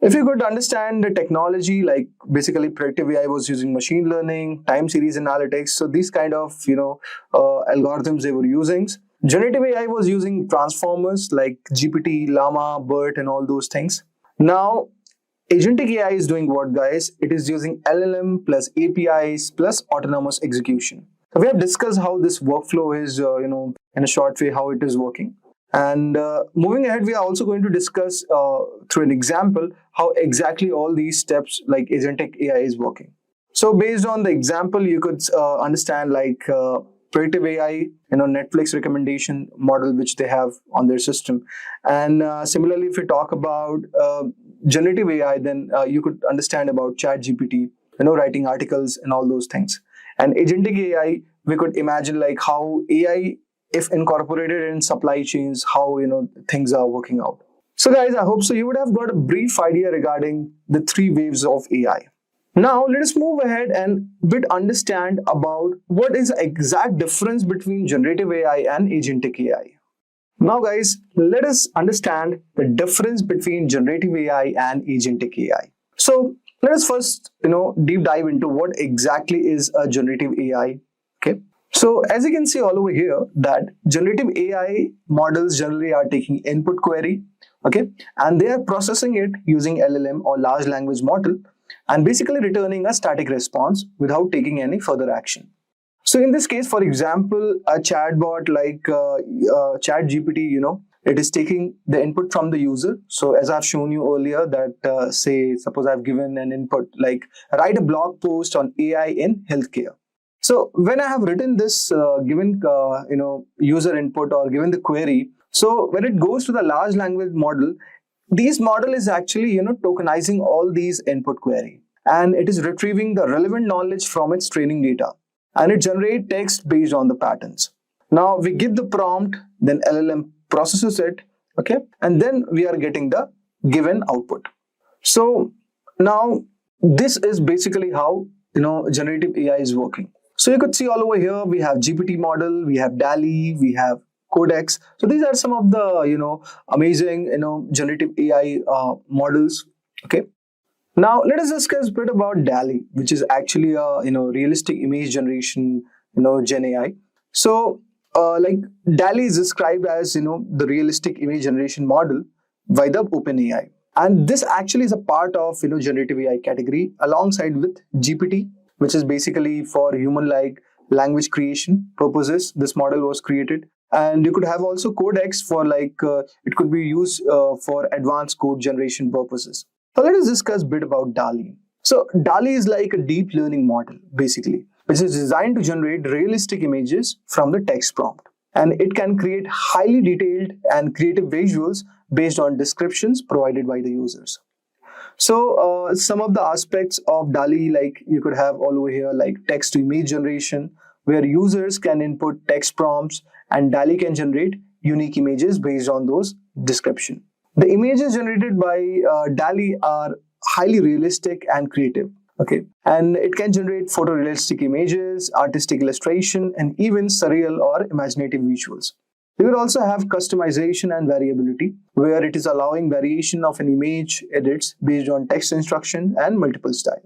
If you could understand the technology, like basically predictive AI was using machine learning, time series analytics, so these kind of algorithms they were using. Generative AI was using transformers like GPT, Llama, BERT, and all those things. Now, agentic AI is doing what, guys? It is using LLM plus APIs plus autonomous execution. So we have discussed how this workflow is, in a short way, how it is working. And moving ahead, we are also going to discuss through an example how exactly all these steps like agentic AI is working. So based on the example, you could understand like predictive AI, Netflix recommendation model which they have on their system. And similarly, if we talk about generative AI, then you could understand about ChatGPT, writing articles and all those things. And agentic AI, we could imagine like how AI, if incorporated in supply chains, how things are working out. So guys, I hope so you would have got a brief idea regarding the three waves of AI. Now let us move ahead and understand about what is the exact difference between generative AI and agentic AI. Now guys, let us understand the difference between generative AI and agentic AI. So let us first deep dive into what exactly is a generative AI. Okay. So as you can see all over here that generative AI models generally are taking input query, okay, and they are processing it using LLM or large language model and basically returning a static response without taking any further action. So in this case, for example, a chatbot like ChatGPT, it is taking the input from the user. So as I've shown you earlier that suppose I've given an input like write a blog post on AI in healthcare. So when I have written this given user input or given the query, so when it goes to the large language model, this model is actually tokenizing all these input query, and it is retrieving the relevant knowledge from its training data, and it generates text based on the patterns. Now we give the prompt, then LLM processes it, okay, and then we are getting the given output. So now this is basically how generative AI is working. So you could see all over here we have GPT model, we have DALL-E, we have Codex. So these are some of the amazing generative AI models. Okay. Now let us discuss a bit about DALL-E, which is actually a realistic image generation Gen AI. So like DALL-E is described as the realistic image generation model by the OpenAI, and this actually is a part of generative AI category alongside with GPT, which is basically for human-like language creation purposes. This model was created, and you could have also Codex for it could be used for advanced code generation purposes. So let us discuss a bit about DALL-E. So DALL-E is like a deep learning model basically, which is designed to generate realistic images from the text prompt, and it can create highly detailed and creative visuals based on descriptions provided by the users. So some of the aspects of DALL-E, like you could have all over here, like text to image generation, where users can input text prompts and DALL-E can generate unique images based on those description. The images generated by DALL-E are highly realistic and creative. Okay, and it can generate photorealistic images, artistic illustration, and even surreal or imaginative visuals. We will also have customization and variability, where it is allowing variation of an image edits based on text instruction and multiple styles.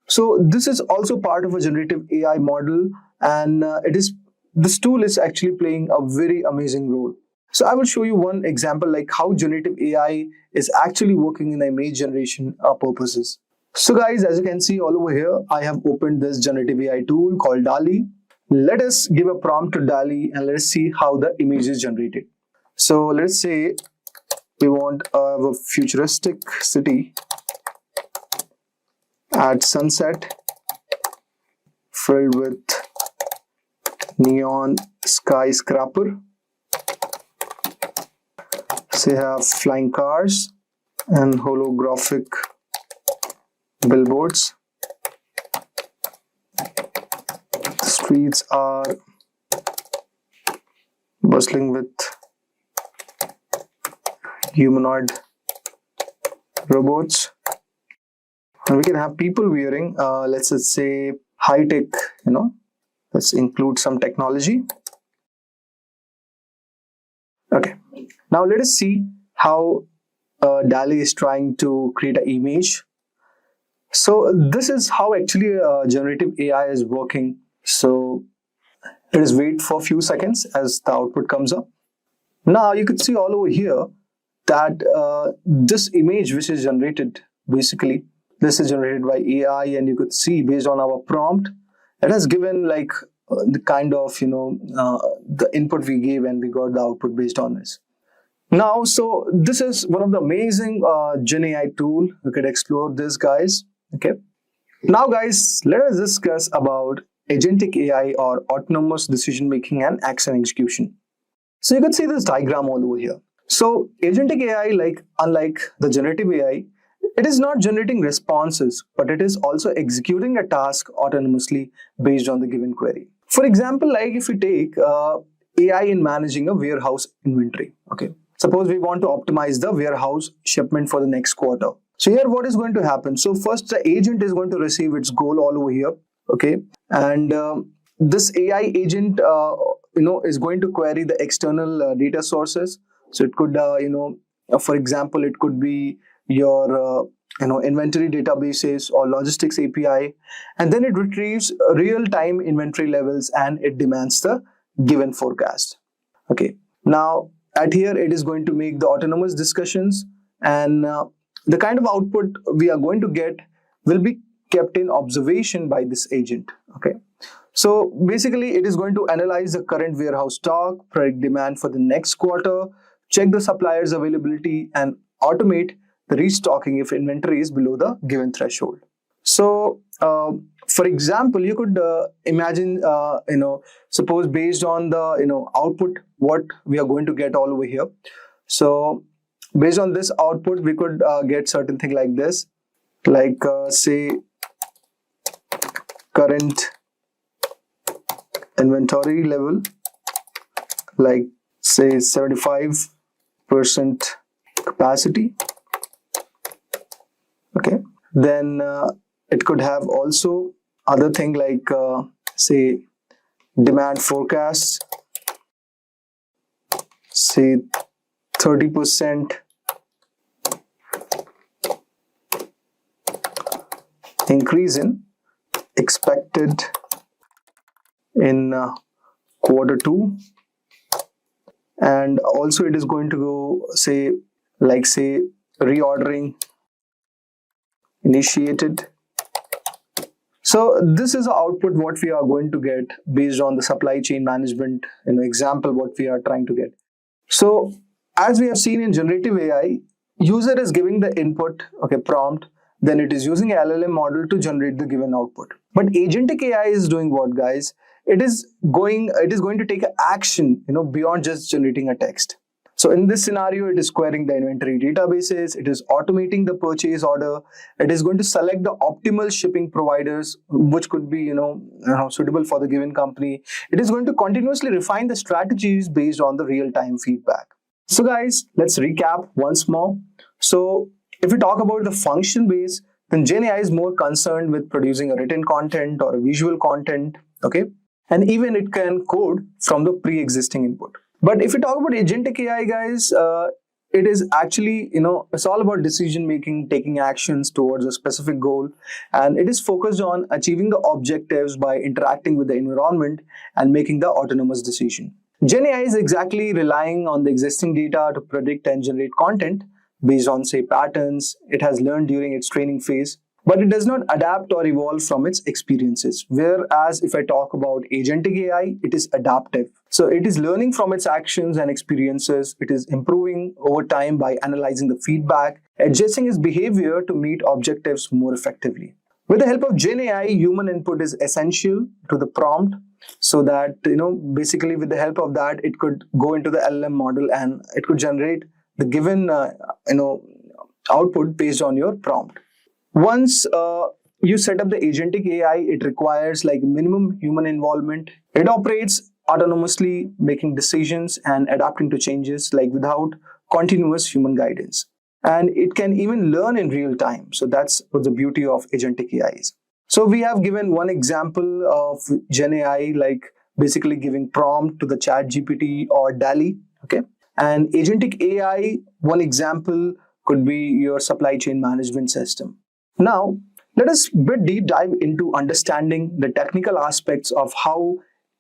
So this is also part of a generative AI model, and this tool is actually playing a very amazing role. So I will show you one example like how generative AI is actually working in the image generation purposes. So guys, as you can see all over here, I have opened this generative AI tool called DALL-E. Let us give a prompt to DALL-E and let's see how the image is generated. So let's say we want a futuristic city at sunset filled with neon skyscraper. Say have flying cars and holographic billboards. Streets are bustling with humanoid robots, and we can have people wearing let's just say high-tech, let's include some technology. Okay, now let us see how DALL-E is trying to create an image. So this is how actually generative AI is working. So let us wait for a few seconds as the output comes up. Now you can see all over here that this image which is generated, basically this is generated by AI, and you could see based on our prompt, it has given like the kind of the input we gave, and we got the output based on this. Now, so this is one of the amazing Gen AI tool. We could explore this, guys. Okay. Now, guys, let us discuss about Agentic AI, or autonomous decision making and action execution. So you can see this diagram all over here. So Agentic AI, unlike the generative AI, it is not generating responses, but it is also executing a task autonomously based on the given query. For example, like if we take AI in managing a warehouse inventory. Okay. Suppose we want to optimize the warehouse shipment for the next quarter. So here what is going to happen? So first the agent is going to receive its goal all over here. Okay. And this AI agent is going to query the external data sources. So it could for example, it could be your inventory databases or logistics API, and then it retrieves real-time inventory levels and it demands the given forecast. Okay. Now at here it is going to make the autonomous discussions, and the kind of output we are going to get will be kept in observation by this agent. Okay. So basically it is going to analyze the current warehouse stock, predict demand for the next quarter, check the supplier's availability, and automate the restocking if inventory is below the given threshold. So for example, you could imagine suppose based on the output what we are going to get all over here. So based on this output we could get certain thing like this, like say current inventory level, like say 75% capacity. Okay, then it could have also other thing like say demand forecasts, say 30% increase in expected in quarter 2, and also it is going to go say reordering initiated. So this is the output what we are going to get based on the supply chain management example what we are trying to get. So as we have seen in generative AI, user is giving the input, okay, prompt, then it is using a LLM model to generate the given output. But agentic AI is doing what, guys? It is going to take action, beyond just generating a text. So in this scenario, it is querying the inventory databases, it is automating the purchase order, it is going to select the optimal shipping providers, which could be, suitable for the given company. It is going to continuously refine the strategies based on the real-time feedback. So guys, let's recap once more. So if we talk about the function base, then GenAI is more concerned with producing a written content or a visual content, okay? And even it can code from the pre-existing input. But if we talk about agentic AI, guys, it is actually, it's all about decision making, taking actions towards a specific goal, and it is focused on achieving the objectives by interacting with the environment and making the autonomous decision. GenAI is exactly relying on the existing data to predict and generate content based on, say, patterns it has learned during its training phase. But it does not adapt or evolve from its experiences. Whereas if I talk about agentic AI, it is adaptive. So it is learning from its actions and experiences. It is improving over time by analyzing the feedback, adjusting its behavior to meet objectives more effectively. With the help of GenAI, human input is essential to the prompt, so that, basically with the help of that, it could go into the LLM model and it could generate the given, output based on your prompt. Once you set up the agentic AI, it requires like minimum human involvement. It operates autonomously, making decisions and adapting to changes like without continuous human guidance. And it can even learn in real time. So that's what the beauty of agentic AI is. So we have given one example of Gen AI, like basically giving prompt to the ChatGPT or DALI, okay? And agentic AI, one example could be your supply chain management system. Now, let us deep dive into understanding the technical aspects of how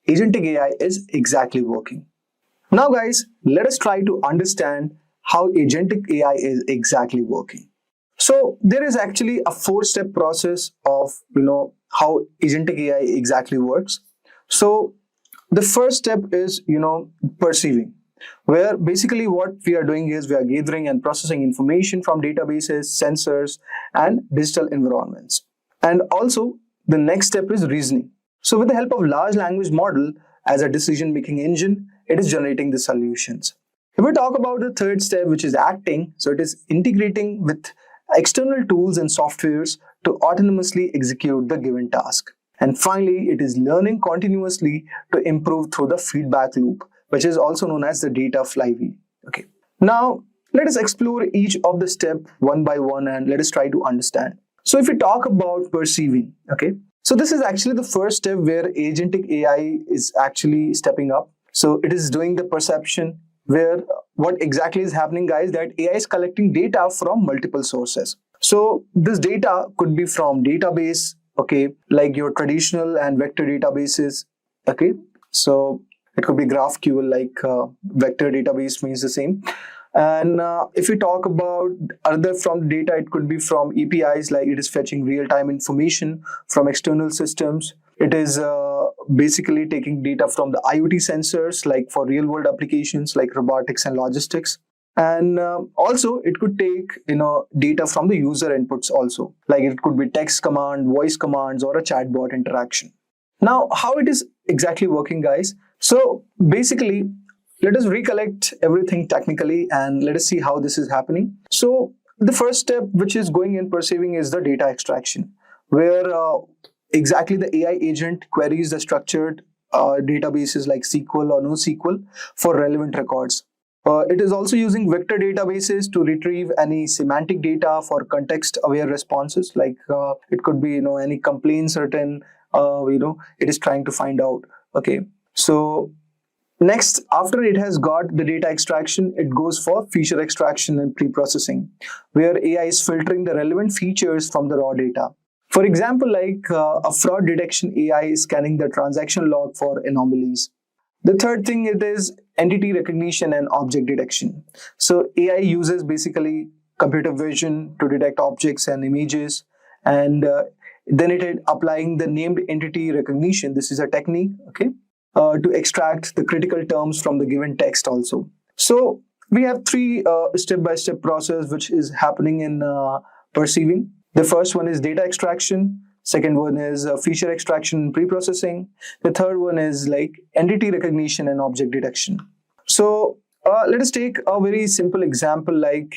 agentic AI is exactly working. Now, guys, let us try to understand how agentic AI is exactly working. So there is actually a 4-step process of how agentic AI exactly works. So the first step is perceiving, where basically what we are doing is we are gathering and processing information from databases, sensors, and digital environments. And also the next step is reasoning. So with the help of large language model as a decision-making engine, it is generating the solutions. If we talk about the third step, which is acting, so it is integrating with external tools and softwares to autonomously execute the given task. And finally, it is learning continuously to improve through the feedback loop, which is also known as the data flywheel. Okay. Now, let us explore each of the steps one by one and let us try to understand. So if we talk about perceiving, okay, so this is actually the first step where agentic AI is actually stepping up. So it is doing the perception, where what exactly is happening, guys, that AI is collecting data from multiple sources. So this data could be from database, okay, like your traditional and vector databases, okay. So it could be GraphQL, like vector database means the same. And if we talk about other from data, it could be from APIs, like it is fetching real-time information from external systems. It is basically taking data from the IoT sensors, like for real-world applications like robotics and logistics. And also it could take data from the user inputs also, like it could be text command, voice commands, or a chatbot interaction. Now, how it is exactly working, guys? So basically, let us recollect everything technically and let us see how this is happening. So the first step which is going in perceiving is the data extraction, where exactly the AI agent queries the structured databases like SQL or NoSQL for relevant records. It is also using vector databases to retrieve any semantic data for context-aware responses. Like it could be, any complaint certain, it is trying to find out. Okay, so next, after it has got the data extraction, it goes for feature extraction and pre-processing, where AI is filtering the relevant features from the raw data. For example, like a fraud detection AI is scanning the transaction log for anomalies. The third thing it is entity recognition and object detection. So AI uses basically computer vision to detect objects and images, and then it is applying the named entity recognition. This is a technique, okay, to extract the critical terms from the given text also. So we have three step-by-step process which is happening in perceiving. The first one is data extraction. Second one is feature extraction and pre-processing. The third one is like entity recognition and object detection. So let us take a very simple example like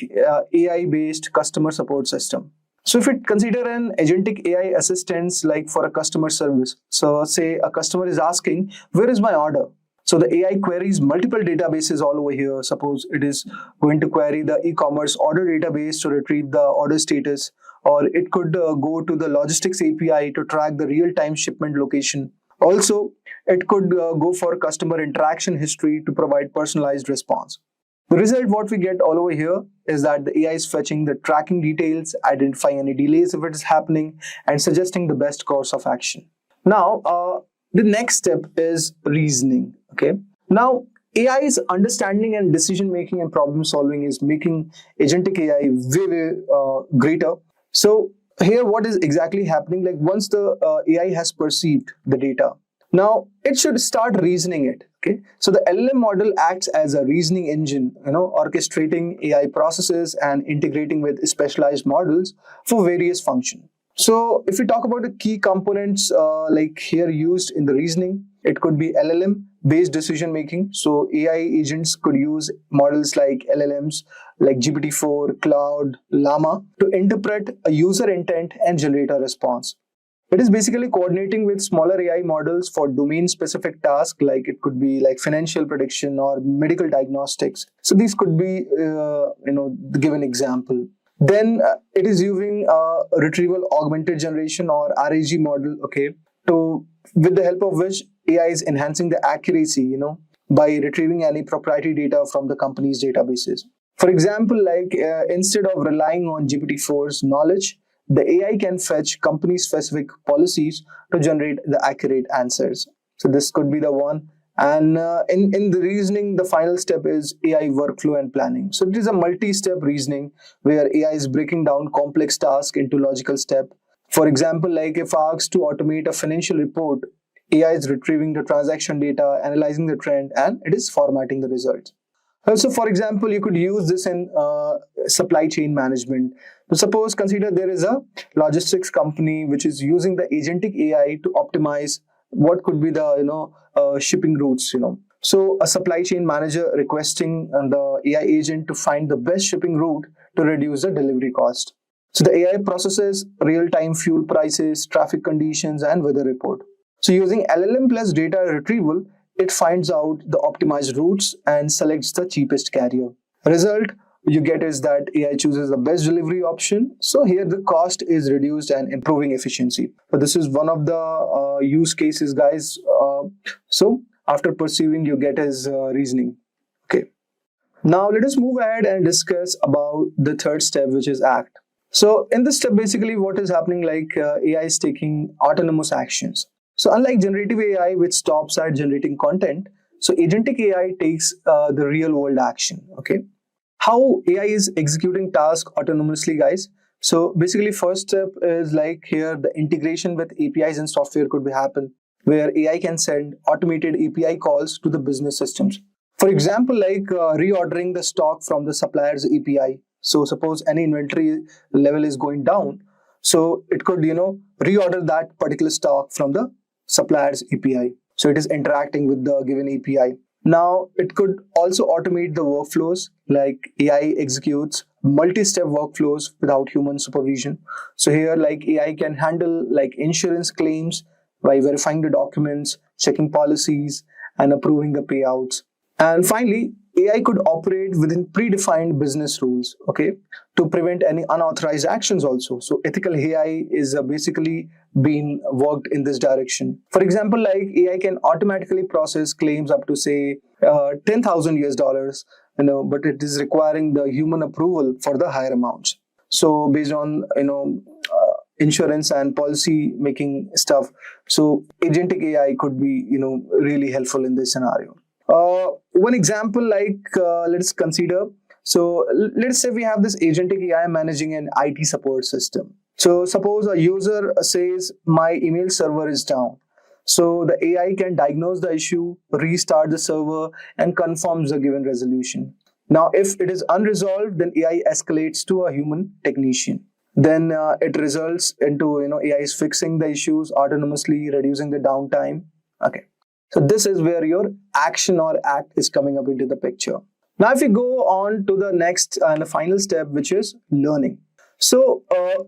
AI-based customer support system. So if we consider an agentic AI assistance like for a customer service, so say a customer is asking, where is my order? So the AI queries multiple databases all over here. Suppose it is going to query the e-commerce order database to retrieve the order status, or it could go to the logistics API to track the real-time shipment location. Also, it could go for customer interaction history to provide personalized response. The result what we get all over here is that the AI is fetching the tracking details, identifying any delays if it is happening, and suggesting the best course of action. Now, the next step is reasoning. Okay. Now, AI's understanding and decision making and problem solving is making agentic AI way greater. So here, what is exactly happening? Like once the AI has perceived the data, now it should start reasoning it. Okay, so the LLM model acts as a reasoning engine, orchestrating AI processes and integrating with specialized models for various functions. So if we talk about the key components like here used in the reasoning, it could be LLM based decision making. So AI agents could use models like LLMs like GPT-4, Cloud, Llama to interpret a user intent and generate a response. It is basically coordinating with smaller AI models for domain-specific tasks, like it could be like financial prediction or medical diagnostics. So these could be, the given example. Then it is using retrieval augmented generation or RAG model, okay, with the help of which AI is enhancing the accuracy, by retrieving any proprietary data from the company's databases. For example, like instead of relying on GPT-4's knowledge, the AI can fetch company-specific policies to generate the accurate answers. So this could be the one. And in the reasoning, the final step is AI workflow and planning. So it is a multi-step reasoning where AI is breaking down complex tasks into logical steps. For example, like if asked to automate a financial report, AI is retrieving the transaction data, analyzing the trend, and it is formatting the results. Also, for example, you could use this in supply chain management. So suppose consider there is a logistics company which is using the agentic AI to optimize what could be the shipping routes. So a supply chain manager requesting the AI agent to find the best shipping route to reduce the delivery cost. So the AI processes real-time fuel prices, traffic conditions, and weather report. So using LLM plus data retrieval, it finds out the optimized routes and selects the cheapest carrier. Result you get is that AI chooses the best delivery option. So here the cost is reduced and improving efficiency. So this is one of the use cases, guys. So after perceiving, you get is reasoning. Okay. Now let us move ahead and discuss about the third step, which is act. So in this step, basically what is happening, like AI is taking autonomous actions. So unlike generative AI, which stops at generating content, so agentic AI takes the real world action. Okay. How AI is executing tasks autonomously, guys? So basically first step is like here the integration with APIs and software could be happen, where AI can send automated API calls to the business systems. For example, like reordering the stock from the supplier's API. So suppose any inventory level is going down, so it could, reorder that particular stock from the supplier's API. So it is interacting with the given API. Now, it could also automate the workflows, like AI executes multi-step workflows without human supervision. So here, like AI can handle like insurance claims by verifying the documents, checking policies, and approving the payouts. And finally, AI could operate within predefined business rules, okay, to prevent any unauthorized actions also. So ethical AI is basically being worked in this direction. For example, like AI can automatically process claims up to say 10,000 US dollars, but it is requiring the human approval for the higher amounts. So based on insurance and policy making stuff, so agentic AI could be really helpful in this scenario. One example, like let's consider. So let's say we have this agentic AI managing an IT support system. So suppose a user says my email server is down. So the AI can diagnose the issue, restart the server, and confirms the given resolution. Now, if it is unresolved, then AI escalates to a human technician. Then it results into AI is fixing the issues autonomously, reducing the downtime. Okay. So this is where your action or act is coming up into the picture. Now, if we go on to the next and the final step, which is learning. So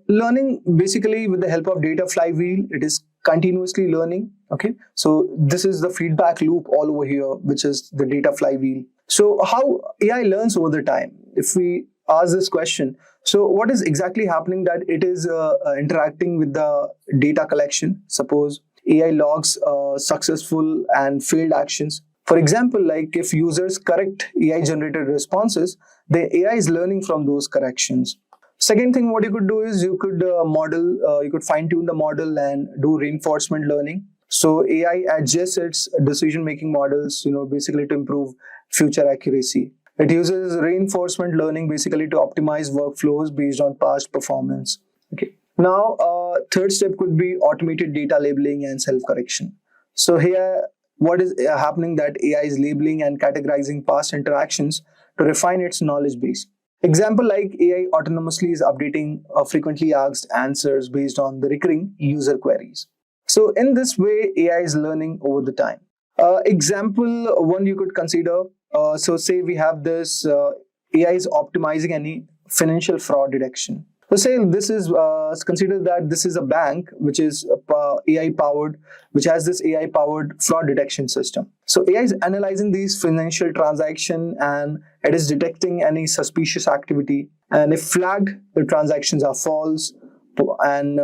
learning basically with the help of data flywheel, it is continuously learning. Okay. So this is the feedback loop all over here, which is the data flywheel. So how AI learns over the time? If we ask this question, so what is exactly happening that it is interacting with the data collection. Suppose AI logs successful and failed actions. For example, like if users correct AI generated responses, the AI is learning from those corrections. Second thing, what you could do is you could you could fine tune the model and do reinforcement learning. So AI adjusts its decision making models, basically to improve future accuracy. It uses reinforcement learning basically to optimize workflows based on past performance. Okay. Now, third step could be automated data labeling and self-correction. So here, what is happening that AI is labeling and categorizing past interactions to refine its knowledge base. Example, like AI autonomously is updating frequently asked answers based on the recurring user queries. So in this way, AI is learning over the time. Example one you could consider, so say we have this AI is optimizing any financial fraud detection. So say this is consider that this is a bank which is AI powered, which has this AI powered fraud detection system. So AI is analyzing these financial transaction and it is detecting any suspicious activity. And if flagged, the transactions are false, and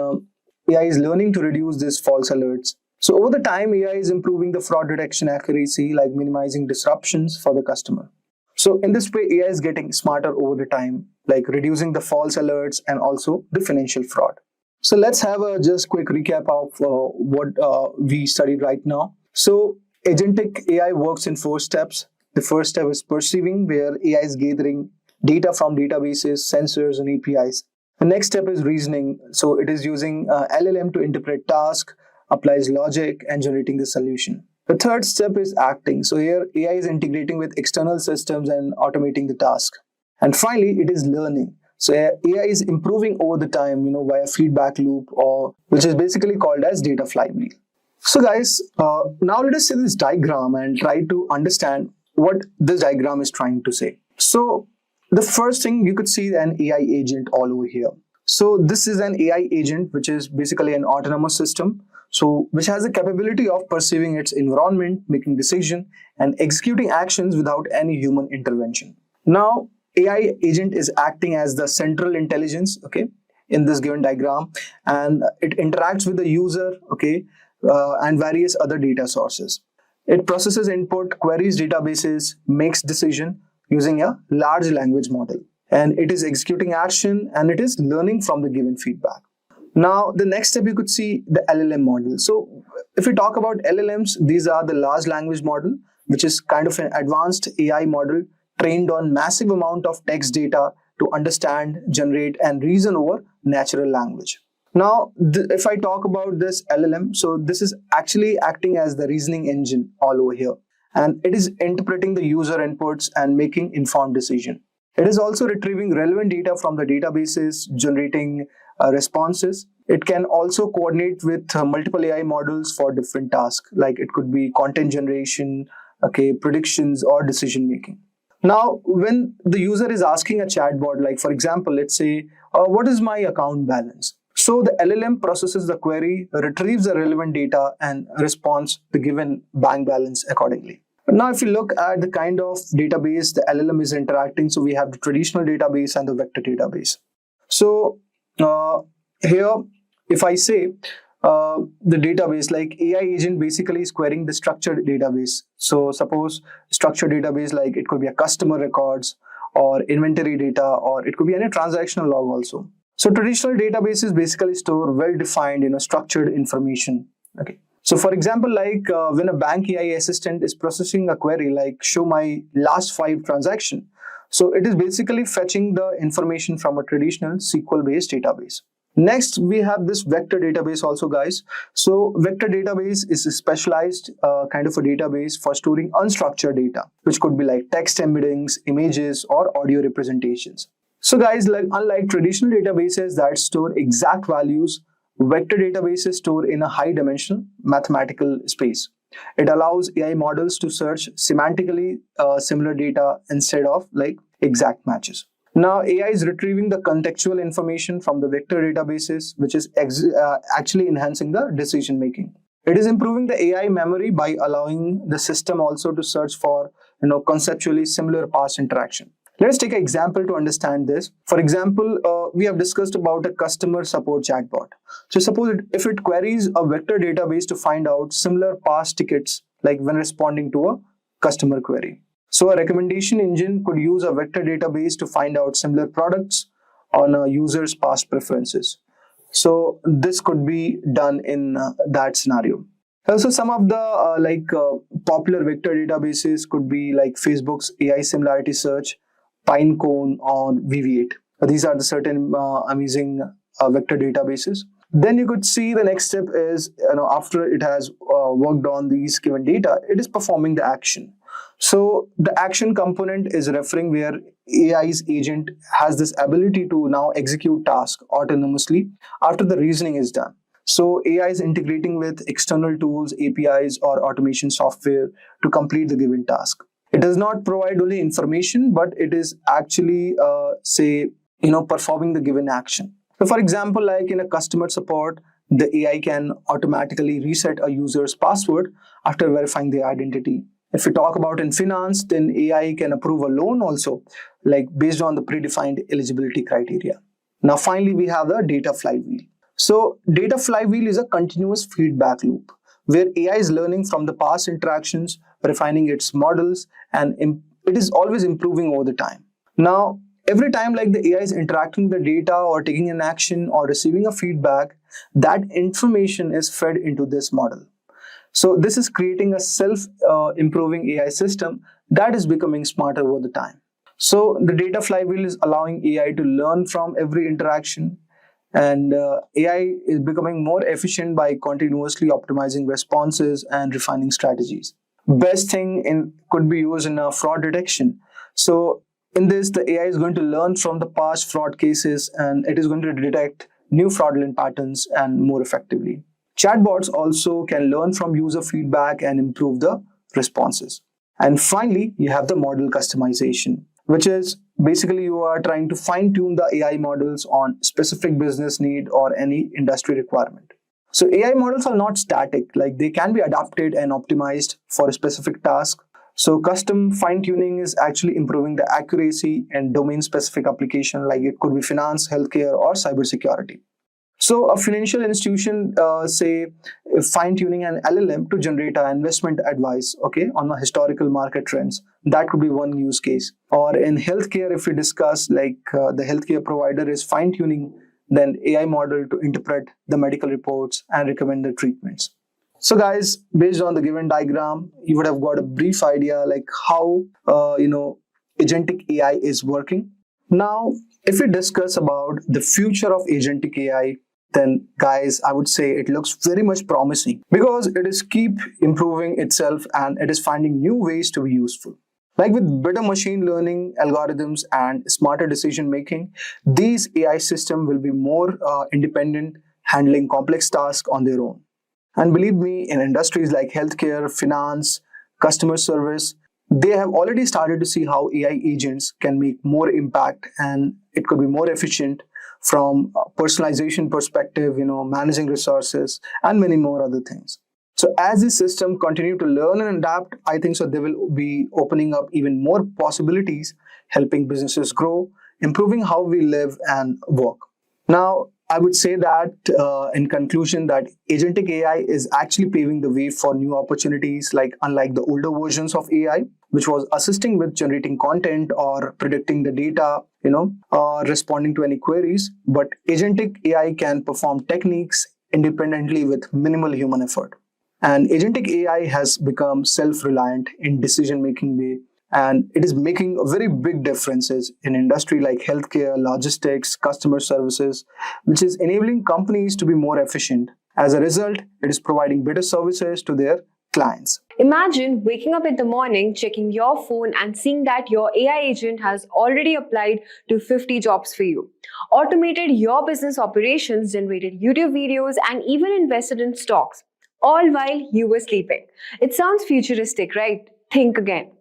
AI is learning to reduce these false alerts. So over the time, AI is improving the fraud detection accuracy, like minimizing disruptions for the customer. So in this way, AI is getting smarter over the time, like reducing the false alerts and also the financial fraud. So let's have a just quick recap of what we studied right now. So agentic AI works in 4 steps. The first step is perceiving, where AI is gathering data from databases, sensors, and APIs. The next step is reasoning. So it is using LLM to interpret tasks, applies logic, and generating the solution. The third step is acting. So here AI is integrating with external systems and automating the task. And finally, it is learning. So AI is improving over the time, via feedback loop, or which is basically called as data flywheel. So guys, now let us see this diagram and try to understand what this diagram is trying to say. So the first thing, you could see an AI agent all over here. So this is an AI agent, which is basically an autonomous system. So which has the capability of perceiving its environment, making decisions, and executing actions without any human intervention. Now, AI agent is acting as the central intelligence, okay, in this given diagram, and it interacts with the user, okay, and various other data sources. It processes input, queries databases, makes decision using a large language model, and it is executing action, and it is learning from the given feedback. Now, the next step, you could see the LLM model. So if we talk about LLMs, these are the large language model, which is kind of an advanced AI model trained on massive amount of text data to understand, generate, and reason over natural language. Now, if I talk about this LLM, so this is actually acting as the reasoning engine all over here. And it is interpreting the user inputs and making informed decision. It is also retrieving relevant data from the databases, generating responses. It can also coordinate with multiple AI models for different tasks, like it could be content generation, okay, predictions, or decision making. Now, when the user is asking a chatbot, like for example, let's say, what is my account balance? So the LLM processes the query, retrieves the relevant data, and responds the given bank balance accordingly. But now, if you look at the kind of database the LLM is interacting, so we have the traditional database and the vector database. So here, if I say the database, like AI agent basically is querying the structured database. So suppose structured database, like it could be a customer records or inventory data, or it could be any transactional log also. So traditional databases basically store well-defined, structured information. Okay. So for example, like when a bank AI assistant is processing a query like show my last 5 transactions, so it is basically fetching the information from a traditional SQL-based database. Next, we have this vector database also, guys. So vector database is a specialized kind of a database for storing unstructured data, which could be like text embeddings, images, or audio representations. So guys, like unlike traditional databases that store exact values, vector databases store in a high-dimensional mathematical space. It allows AI models to search semantically similar data instead of like exact matches. Now, AI is retrieving the contextual information from the vector databases, which is actually enhancing the decision making. It is improving the AI memory by allowing the system also to search for conceptually similar past interaction. Let's take an example to understand this. For example, we have discussed about a customer support chatbot. So suppose if it queries a vector database to find out similar past tickets, like when responding to a customer query. So a recommendation engine could use a vector database to find out similar products on a user's past preferences. So this could be done in that scenario. Also, some of the popular vector databases could be like Facebook's AI similarity search, Pinecone, or VV8. These are the certain amazing vector databases. Then you could see the next step is, after it has worked on these given data, it is performing the action. So the action component is referring where AI's agent has this ability to now execute tasks autonomously after the reasoning is done. So AI is integrating with external tools, APIs, or automation software to complete the given task. It does not provide only information, but it is actually, performing the given action. So for example, like in a customer support, the AI can automatically reset a user's password after verifying their identity. If we talk about in finance, then AI can approve a loan also, like based on the predefined eligibility criteria. Now, finally, we have the data flywheel. So data flywheel is a continuous feedback loop where AI is learning from the past interactions, refining its models, and it is always improving over the time. Now, every time like the AI is interacting with the data or taking an action or receiving a feedback, that information is fed into this model. So this is creating a self-improving AI system that is becoming smarter over the time. So the data flywheel is allowing AI to learn from every interaction, and AI is becoming more efficient by continuously optimizing responses and refining strategies. Best thing could be used in fraud detection. So in this, the AI is going to learn from the past fraud cases, and it is going to detect new fraudulent patterns and more effectively. Chatbots also can learn from user feedback and improve the responses. And finally, you have the model customization, which is basically you are trying to fine-tune the AI models on specific business need or any industry requirement. So AI models are not static, like they can be adapted and optimized for a specific task. So custom fine-tuning is actually improving the accuracy and domain-specific application, like it could be finance, healthcare, or cybersecurity. So a financial institution, say, fine-tuning an LLM to generate an investment advice, on the historical market trends. That could be one use case. Or in healthcare, if we discuss the healthcare provider is fine-tuning then AI model to interpret the medical reports and recommend the treatments. So guys, based on the given diagram, you would have got a brief idea like how, agentic AI is working. Now, if we discuss about the future of agentic AI, then guys, I would say it looks very much promising because it is keep improving itself and it is finding new ways to be useful. Like with better machine learning algorithms and smarter decision making, these AI systems will be more independent, handling complex tasks on their own. And believe me, in industries like healthcare, finance, customer service, They have already started to see how AI agents can make more impact and it could be more efficient from a personalization perspective, managing resources and many more other things. So as this system continue to learn and adapt, I think so they will be opening up even more possibilities, helping businesses grow, improving how we live and work. Now, I would say that in conclusion that agentic AI is actually paving the way for new opportunities, like unlike the older versions of AI, which was assisting with generating content or predicting the data, or responding to any queries. But agentic AI can perform techniques independently with minimal human effort. And agentic AI has become self-reliant in decision-making way, and it is making very big differences in industry like healthcare, logistics, customer services, which is enabling companies to be more efficient. As a result, it is providing better services to their clients. Imagine waking up in the morning, checking your phone and seeing that your AI agent has already applied to 50 jobs for you, automated your business operations, generated YouTube videos, and even invested in stocks, all while you were sleeping. It sounds futuristic, right? Think again.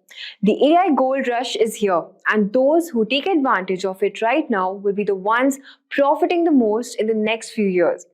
The AI gold rush is here, and those who take advantage of it right now will be the ones profiting the most in the next few years.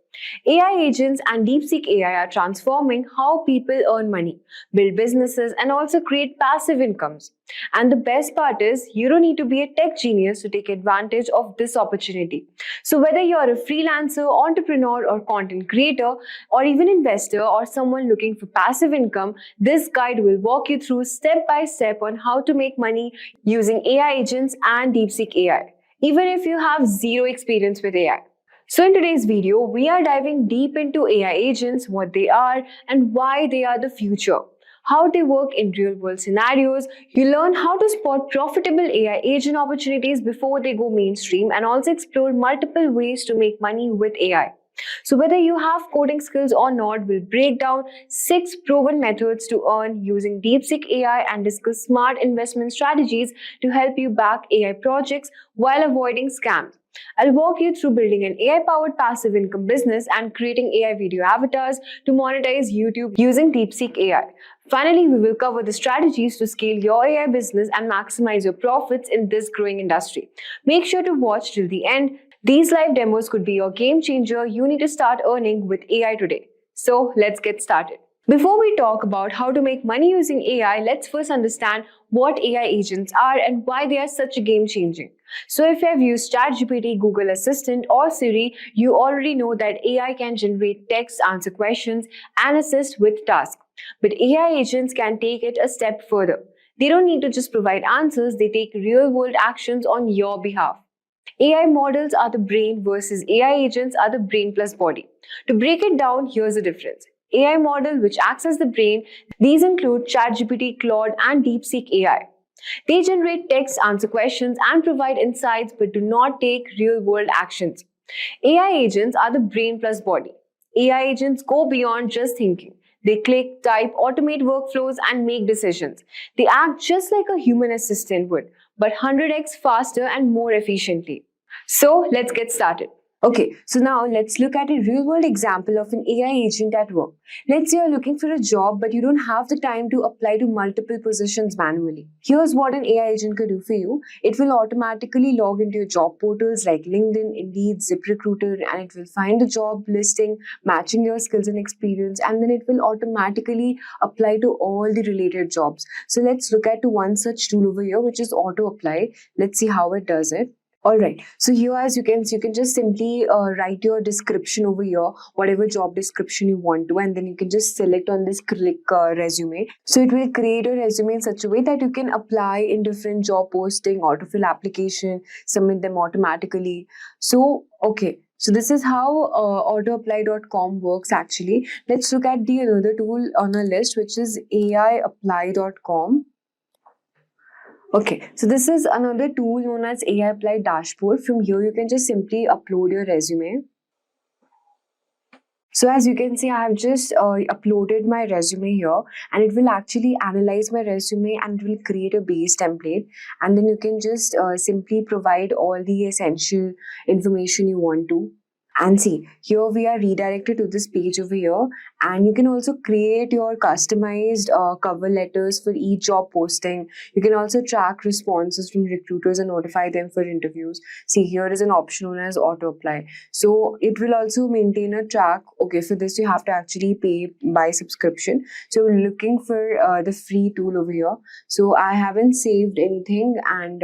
AI agents and DeepSeek AI are transforming how people earn money, build businesses, and also create passive incomes. And the best part is, you don't need to be a tech genius to take advantage of this opportunity. So whether you're a freelancer, entrepreneur, or content creator, or even investor, or someone looking for passive income, this guide will walk you through step by step on how to make money using AI agents and DeepSeek AI, even if you have zero experience with AI. So in today's video, we are diving deep into AI agents, what they are and why they are the future, how they work in real-world scenarios. You learn how to spot profitable AI agent opportunities before they go mainstream and also explore multiple ways to make money with AI. So whether you have coding skills or not, we'll break down 6 proven methods to earn using DeepSeek AI and discuss smart investment strategies to help you back AI projects while avoiding scams. I'll walk you through building an AI-powered passive income business and creating AI video avatars to monetize YouTube using DeepSeek AI. Finally, we will cover the strategies to scale your AI business and maximize your profits in this growing industry. Make sure to watch till the end. These live demos could be your game changer. You need to start earning with AI today. So let's get started. Before we talk about how to make money using AI, let's first understand what AI agents are and why they are such a game changing. So if you have used ChatGPT, Google Assistant or Siri, you already know that AI can generate text, answer questions and assist with tasks. But AI agents can take it a step further. They don't need to just provide answers, they take real-world actions on your behalf. AI models are the brain versus AI agents are the brain plus body. To break it down, here's the difference. AI model, which acts as the brain, these include ChatGPT, Claude, and DeepSeek AI. They generate text, answer questions, and provide insights but do not take real-world actions. AI agents are the brain plus body. AI agents go beyond just thinking. They click, type, automate workflows, and make decisions. They act just like a human assistant would, but 100x faster and more efficiently. So let's get started. Okay, so now let's look at a real-world example of an AI agent at work. Let's say you're looking for a job, but you don't have the time to apply to multiple positions manually. Here's what an AI agent could do for you. It will automatically log into your job portals like LinkedIn, Indeed, ZipRecruiter, and it will find the job listing, matching your skills and experience, and then it will automatically apply to all the related jobs. So let's look at one such tool over here, which is auto apply. Let's see how it does it. Alright, so here as you can just simply write your description over here, whatever job description you want to, and then you can just select on this click resume. So it will create a resume in such a way that you can apply in different job posting, autofill application, submit them automatically. So, okay. So this is how autoapply.com works actually. Let's look at the another tool on our list, which is aiapply.com. Okay, so this is another tool known as AI Apply Dashboard. From here, you can just simply upload your resume. So as you can see, I have just uploaded my resume here, and it will actually analyze my resume and it will create a base template. And then you can just simply provide all the essential information you want to. And see, here we are redirected to this page over here, and you can also create your customized cover letters for each job posting. You can also track responses from recruiters and notify them for interviews. See, here is an option known as auto apply. So it will also maintain a track. Okay, for this you have to actually pay by subscription. So we're looking for the free tool over here. So I haven't saved anything, and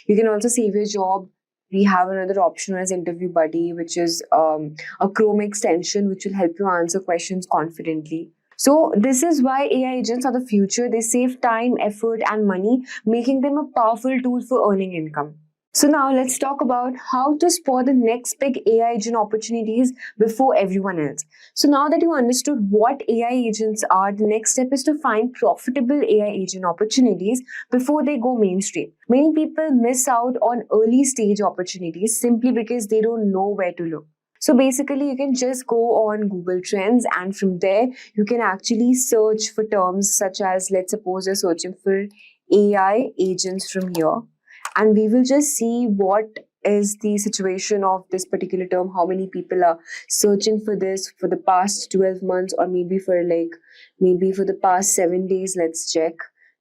you can also save your job. We have another option as Interview Buddy, which is a Chrome extension which will help you answer questions confidently. So this is why AI agents are the future. They save time, effort, and money, making them a powerful tool for earning income. So now let's talk about how to spot the next big AI agent opportunities before everyone else. So now that you understood what AI agents are, the next step is to find profitable AI agent opportunities before they go mainstream. Many people miss out on early stage opportunities simply because they don't know where to look. So basically, you can just go on Google Trends, and from there, you can actually search for terms such as, let's suppose you're searching for AI agents from here. And we will just see what is the situation of this particular term, how many people are searching for this for the past 12 months, or maybe for the past 7 days. Let's check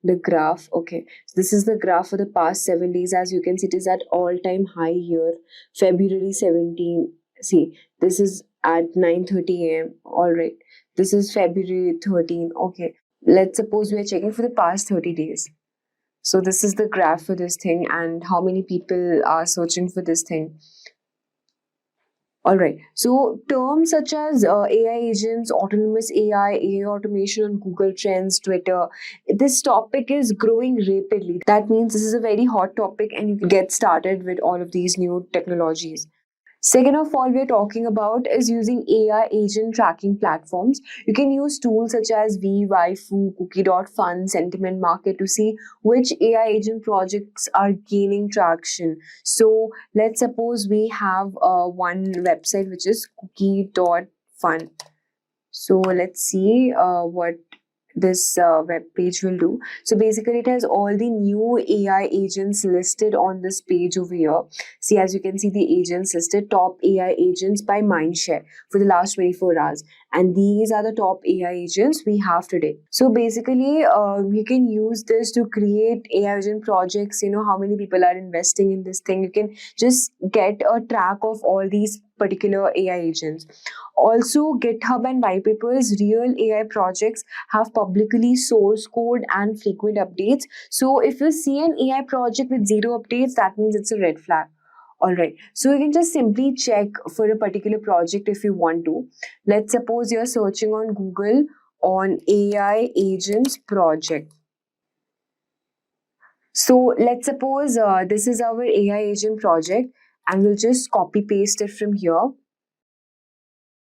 the graph. Okay, so this is the graph for the past 7 days. As you can see, it is at all-time high here, February 17. See, this is at 9:30 a.m. All right, this is February 13. Okay, let's suppose we are checking for the past 30 days. So this is the graph for this thing and how many people are searching for this thing. All right. So terms such as AI agents, autonomous AI automation on Google Trends, Twitter, this topic is growing rapidly. That means this is a very hot topic and you can get started with all of these new technologies. Second of all, we're talking about is using AI agent tracking platforms. You can use tools such as Waifu, Cookie.fun, Sentiment Market to see which AI agent projects are gaining traction. So let's suppose we have one website which is Cookie.fun. So let's see what this web page will do. So basically it has all the new AI agents listed on this page over here. See, as you can see, the agents listed, top AI agents by mindshare for the last 24 hours. And these are the top AI agents we have today. So basically, you can use this to create AI agent projects. You know how many people are investing in this thing. You can just get a track of all these particular AI agents. Also, GitHub and white papers, real AI projects have publicly source code and frequent updates. So if you see an AI project with 0 updates, that means it's a red flag. Alright, so you can just simply check for a particular project if you want to. Let's suppose you're searching on Google on AI agents project. So let's suppose this is our AI agent project, and we'll just copy paste it from here.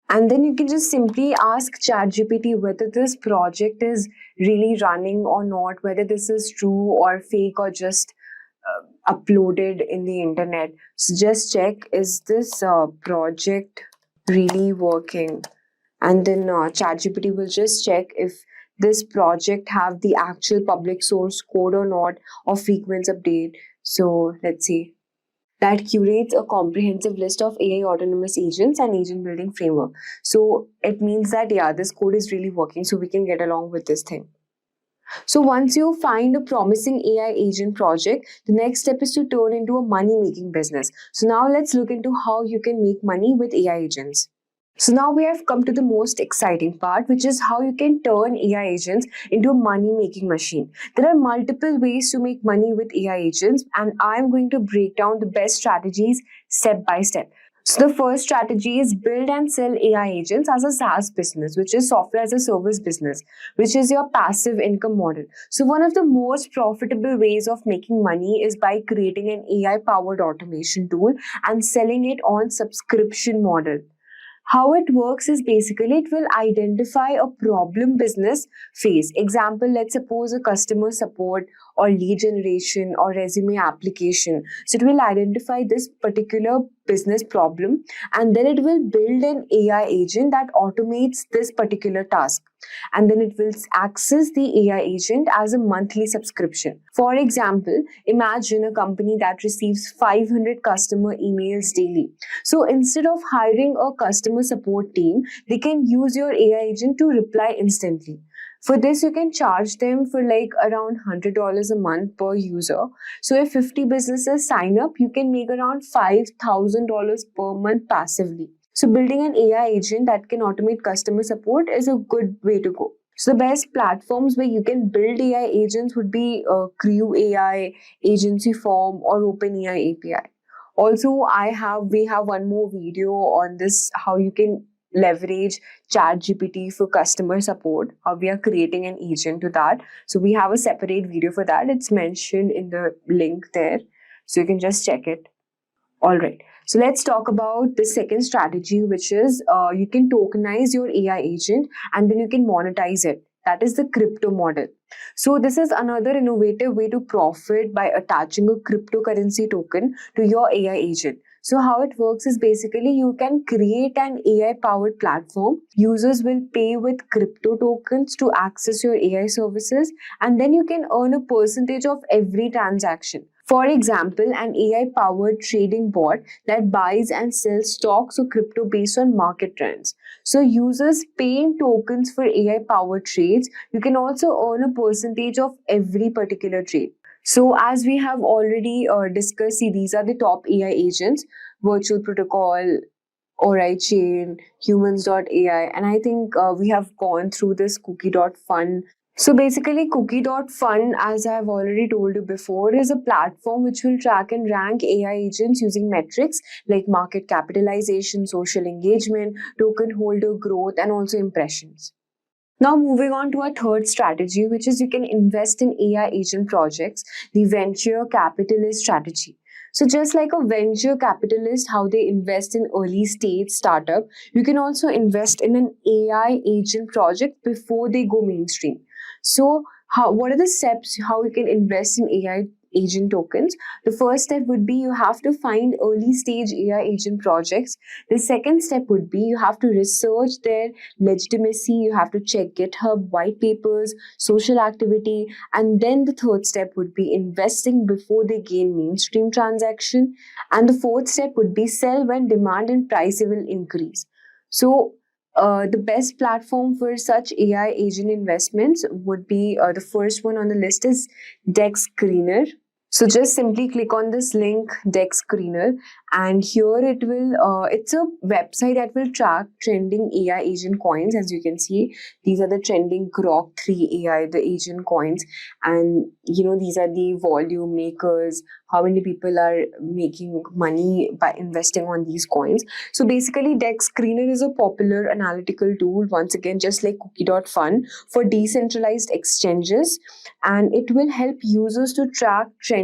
And then you can just simply ask ChatGPT whether this project is really running or not, whether this is true or fake or just uploaded in the internet. So just check, is this project really working? And then ChatGPT will just check if this project have the actual public source code or not, or frequent update. So let's see. That curates a comprehensive list of AI autonomous agents and agent building framework. So it means that, yeah, this code is really working, so we can get along with this thing. So once you find a promising AI agent project, the next step is to turn into a money-making business. So now let's look into how you can make money with AI agents. So now we have come to the most exciting part, which is how you can turn AI agents into a money-making machine. There are multiple ways to make money with AI agents, and I'm going to break down the best strategies step by step. So the first strategy is build and sell AI agents as a SaaS business, which is software as a service business, which is your passive income model. So one of the most profitable ways of making money is by creating an AI-powered automation tool and selling it on subscription model. How it works is basically it will identify a problem business face. Example, let's suppose a customer support or lead generation or resume application. So it will identify this particular business problem, and then it will build an AI agent that automates this particular task. And then it will access the AI agent as a monthly subscription. For example, imagine a company that receives 500 customer emails daily. So instead of hiring a customer support team, they can use your AI agent to reply instantly. For this, you can charge them for like around $100 a month per user. So if 50 businesses sign up, you can make around $5,000 per month passively. So building an AI agent that can automate customer support is a good way to go. So the best platforms where you can build AI agents would be Crew AI, Agency Form, or OpenAI API. Also, we have one more video on this, how you can leverage ChatGPT for customer support, how we are creating an agent to that. So we have a separate video for that. It's mentioned in the link there. So you can just check it. All right. So let's talk about the second strategy, which is you can tokenize your AI agent and then you can monetize it. That is the crypto model. So this is another innovative way to profit by attaching a cryptocurrency token to your AI agent. So how it works is basically you can create an AI powered platform. Users will pay with crypto tokens to access your AI services, and then you can earn a percentage of every transaction. For example, an AI-powered trading bot that buys and sells stocks or crypto based on market trends. So users pay in tokens for AI-powered trades. You can also earn a percentage of every particular trade. So as we have already discussed, see, these are the top AI agents: Virtual Protocol, LangChain, Humans.ai, and I think we have gone through this Cookie.fun. So basically, Cookie.fun, as I've already told you before, is a platform which will track and rank AI agents using metrics like market capitalization, social engagement, token holder growth, and also impressions. Now moving on to our third strategy, which is you can invest in AI agent projects, the venture capitalist strategy. So just like a venture capitalist, how they invest in early stage startup, you can also invest in an AI agent project before they go mainstream. So what are the steps how you can invest in AI agent tokens? The first step would be you have to find early stage AI agent projects. The second step would be you have to research their legitimacy. You have to check GitHub, white papers, social activity. And then the third step would be investing before they gain mainstream transaction. And the fourth step would be sell when demand and price will increase. So the best platform for such AI agent investments would be the first one on the list is Dex Screener. So just simply click on this link, Dex Screener, and here it will, it's a website that will track trending AI agent coins. As you can see, these are the trending Grok 3 AI, the agent coins, and these are the volume makers, how many people are making money by investing on these coins. So basically, Dex Screener is a popular analytical tool, once again, just like Cookie.fun, for decentralized exchanges, and it will help users to track trending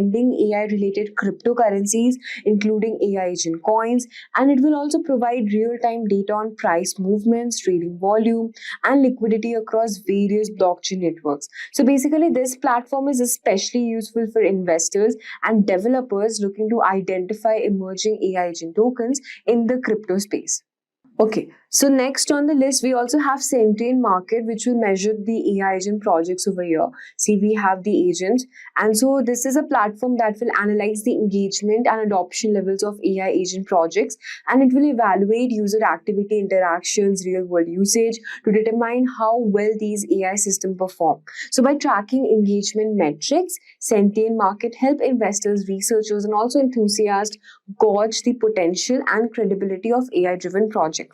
AI-related cryptocurrencies, including AI agent coins, and it will also provide real-time data on price movements, trading volume, and liquidity across various blockchain networks. So basically, this platform is especially useful for investors and developers looking to identify emerging AI agent tokens in the crypto space. Okay, so next on the list, we also have Sentient Market, which will measure the AI agent projects over here. See, we have the agents. And so this is a platform that will analyze the engagement and adoption levels of AI agent projects. And it will evaluate user activity, interactions, real world usage to determine how well these AI systems perform. So by tracking engagement metrics, Sentient Market help investors, researchers, and also enthusiasts gauge the potential and credibility of AI-driven projects.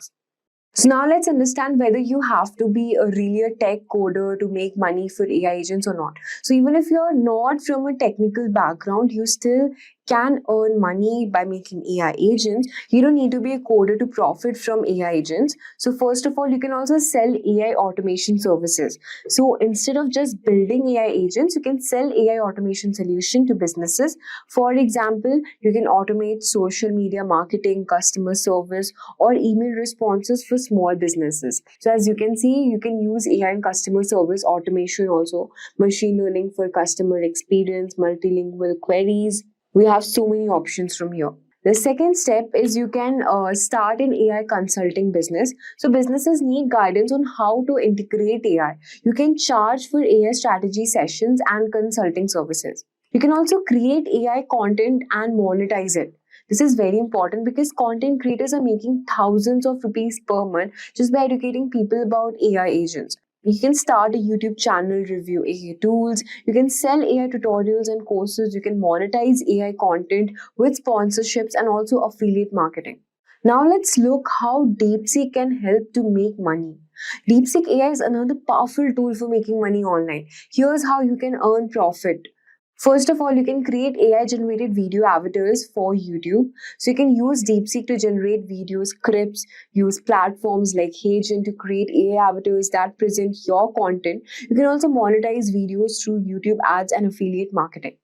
So now let's understand whether you have to be really a tech coder to make money for AI agents or not. So even if you're not from a technical background, you still can earn money by making AI agents, you don't need to be a coder to profit from AI agents. So first of all, you can also sell AI automation services. So instead of just building AI agents, you can sell AI automation solution to businesses. For example, you can automate social media marketing, customer service, or email responses for small businesses. So as you can see, you can use AI in customer service automation also, machine learning for customer experience, multilingual queries. We have so many options from here. The second step is you can start an AI consulting business. So businesses need guidance on how to integrate AI. You can charge for AI strategy sessions and consulting services. You can also create AI content and monetize it. This is very important because content creators are making thousands of rupees per month just by educating people about AI agents. You can start a YouTube channel, review AI tools, you can sell AI tutorials and courses, you can monetize AI content with sponsorships and also affiliate marketing. Now let's look how DeepSeek can help to make money. DeepSeek AI is another powerful tool for making money online. Here's how you can earn profit. First of all, you can create AI generated video avatars for YouTube. So you can use DeepSeek to generate video scripts, use platforms like Agentic to create AI avatars that present your content. You can also monetize videos through YouTube ads and affiliate marketing.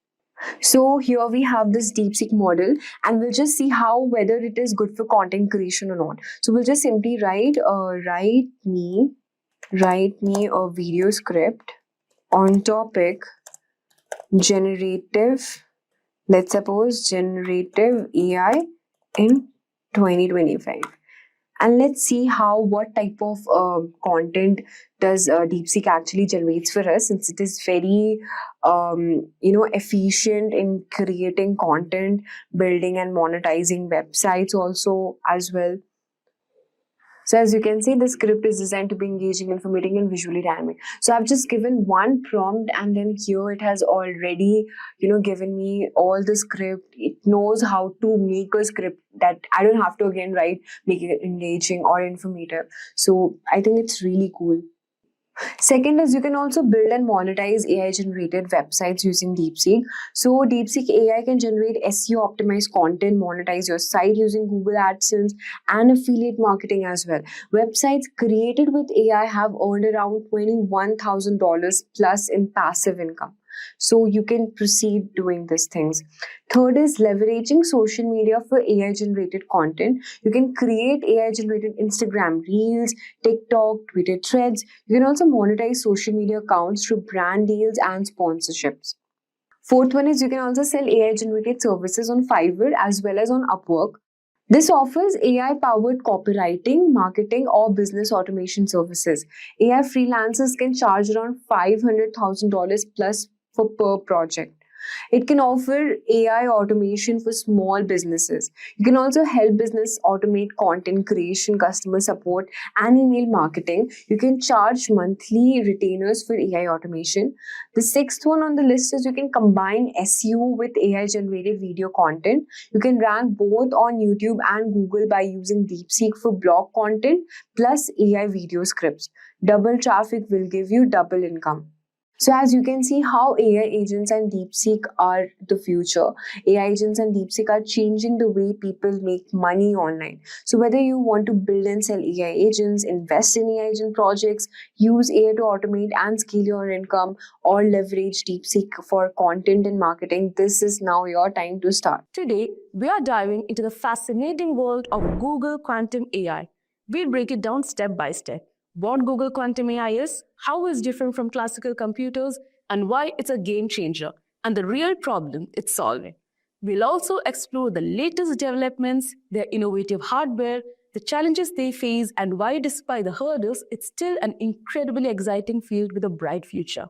So here we have this DeepSeek model and we'll just see how whether it is good for content creation or not. So we'll just simply write me a video script on topic generative, let's suppose generative AI in 2025. And let's see what type of content does DeepSeek actually generates for us, since it is very efficient in creating content, building and monetizing websites also as well. So as you can see, the script is designed to be engaging, informative, and visually dynamic. So I've just given one prompt and then here it has already, given me all the script. It knows how to make a script that I don't have to again write, make it engaging or informative. So I think it's really cool. Second is you can also build and monetize AI generated websites using DeepSeek. So DeepSeek AI can generate SEO optimized content, monetize your site using Google AdSense and affiliate marketing as well. Websites created with AI have earned around $21,000 plus in passive income. So you can proceed doing these things. Third is leveraging social media for AI generated content. You can create AI generated Instagram Reels, TikTok, Twitter threads. You can also monetize social media accounts through brand deals and sponsorships. Fourth one is you can also sell AI generated services on Fiverr as well as on Upwork. This offers AI-powered copywriting, marketing, or business automation services. AI freelancers can charge around $500,000 plus for per project. It can offer AI automation for small businesses. You can also help business automate content creation, customer support, and email marketing. You can charge monthly retainers for AI automation. The sixth one on the list is you can combine SEO with AI generated video content. You can rank both on YouTube and Google by using DeepSeek for blog content plus AI video scripts. Double traffic will give you double income. So as you can see how AI agents and DeepSeek are the future. AI agents and DeepSeek are changing the way people make money online. So whether you want to build and sell AI agents, invest in AI agent projects, use AI to automate and scale your income, or leverage DeepSeek for content and marketing, this is now your time to start. Today, we are diving into the fascinating world of Google Quantum AI. We'll break it down step by step. What Google Quantum AI is, how it's different from classical computers, and why it's a game changer, and the real problem it's solving. We'll also explore the latest developments, their innovative hardware, the challenges they face, and why, despite the hurdles, it's still an incredibly exciting field with a bright future.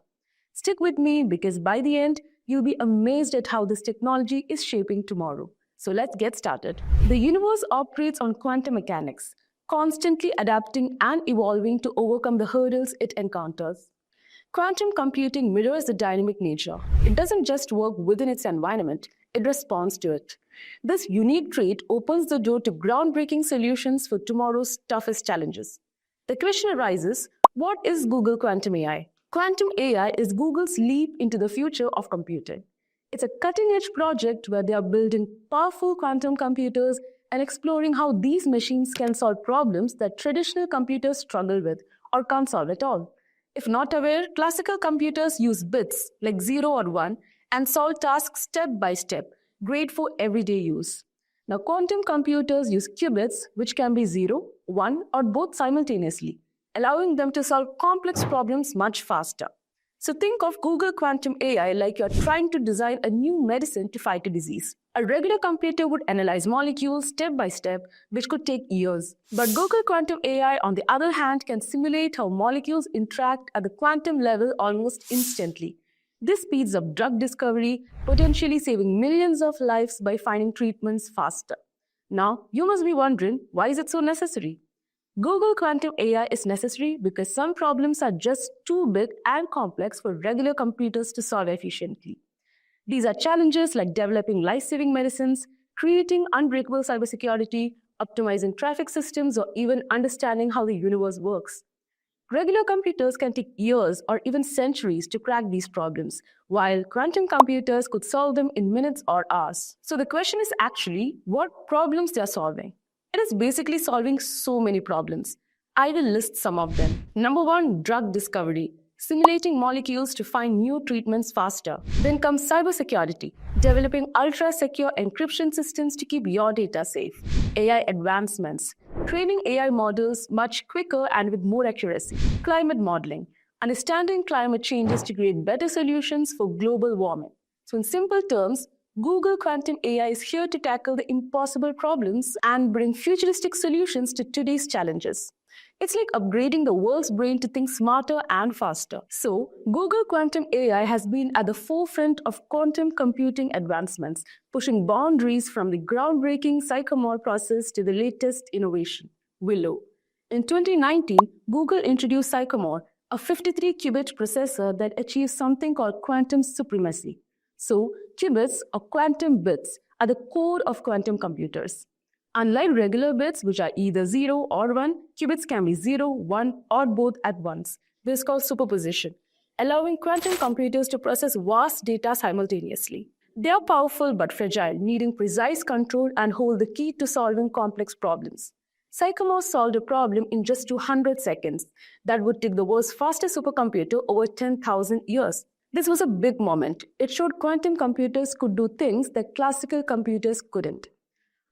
Stick with me because by the end, you'll be amazed at how this technology is shaping tomorrow. So let's get started. The universe operates on quantum mechanics, constantly adapting and evolving to overcome the hurdles it encounters. Quantum computing mirrors the dynamic nature. It doesn't just work within its environment, it responds to it. This unique trait opens the door to groundbreaking solutions for tomorrow's toughest challenges. The question arises, what is Google Quantum AI? Quantum AI is Google's leap into the future of computing. It's a cutting-edge project where they are building powerful quantum computers and exploring how these machines can solve problems that traditional computers struggle with or can't solve at all. If not aware, classical computers use bits like 0 or 1 and solve tasks step by step, great for everyday use. Now, quantum computers use qubits, which can be 0, 1, or both simultaneously, allowing them to solve complex problems much faster. So think of Google Quantum AI like you're trying to design a new medicine to fight a disease. A regular computer would analyze molecules step by step, which could take years. But Google Quantum AI, on the other hand, can simulate how molecules interact at the quantum level almost instantly. This speeds up drug discovery, potentially saving millions of lives by finding treatments faster. Now, you must be wondering, why is it so necessary? Google Quantum AI is necessary because some problems are just too big and complex for regular computers to solve efficiently. These are challenges like developing life-saving medicines, creating unbreakable cybersecurity, optimizing traffic systems, or even understanding how the universe works. Regular computers can take years or even centuries to crack these problems, while quantum computers could solve them in minutes or hours. So the question is actually what problems they are solving. It is basically solving so many problems. I will list some of them. Number 1, drug discovery, simulating molecules to find new treatments faster. Then comes cybersecurity, developing ultra-secure encryption systems to keep your data safe. AI advancements, training AI models much quicker and with more accuracy. Climate modeling, understanding climate changes to create better solutions for global warming. So in simple terms, Google Quantum AI is here to tackle the impossible problems and bring futuristic solutions to today's challenges. It's like upgrading the world's brain to think smarter and faster. So, Google Quantum AI has been at the forefront of quantum computing advancements, pushing boundaries from the groundbreaking Sycamore process to the latest innovation, Willow. In 2019, Google introduced Sycamore, a 53-qubit processor that achieves something called quantum supremacy. So, qubits or quantum bits are the core of quantum computers. Unlike regular bits, which are either 0 or 1, qubits can be 0, 1, or both at once. This is called superposition, allowing quantum computers to process vast data simultaneously. They are powerful but fragile, needing precise control and hold the key to solving complex problems. Sycamore solved a problem in just 200 seconds that would take the world's fastest supercomputer over 10,000 years. This was a big moment. It showed quantum computers could do things that classical computers couldn't.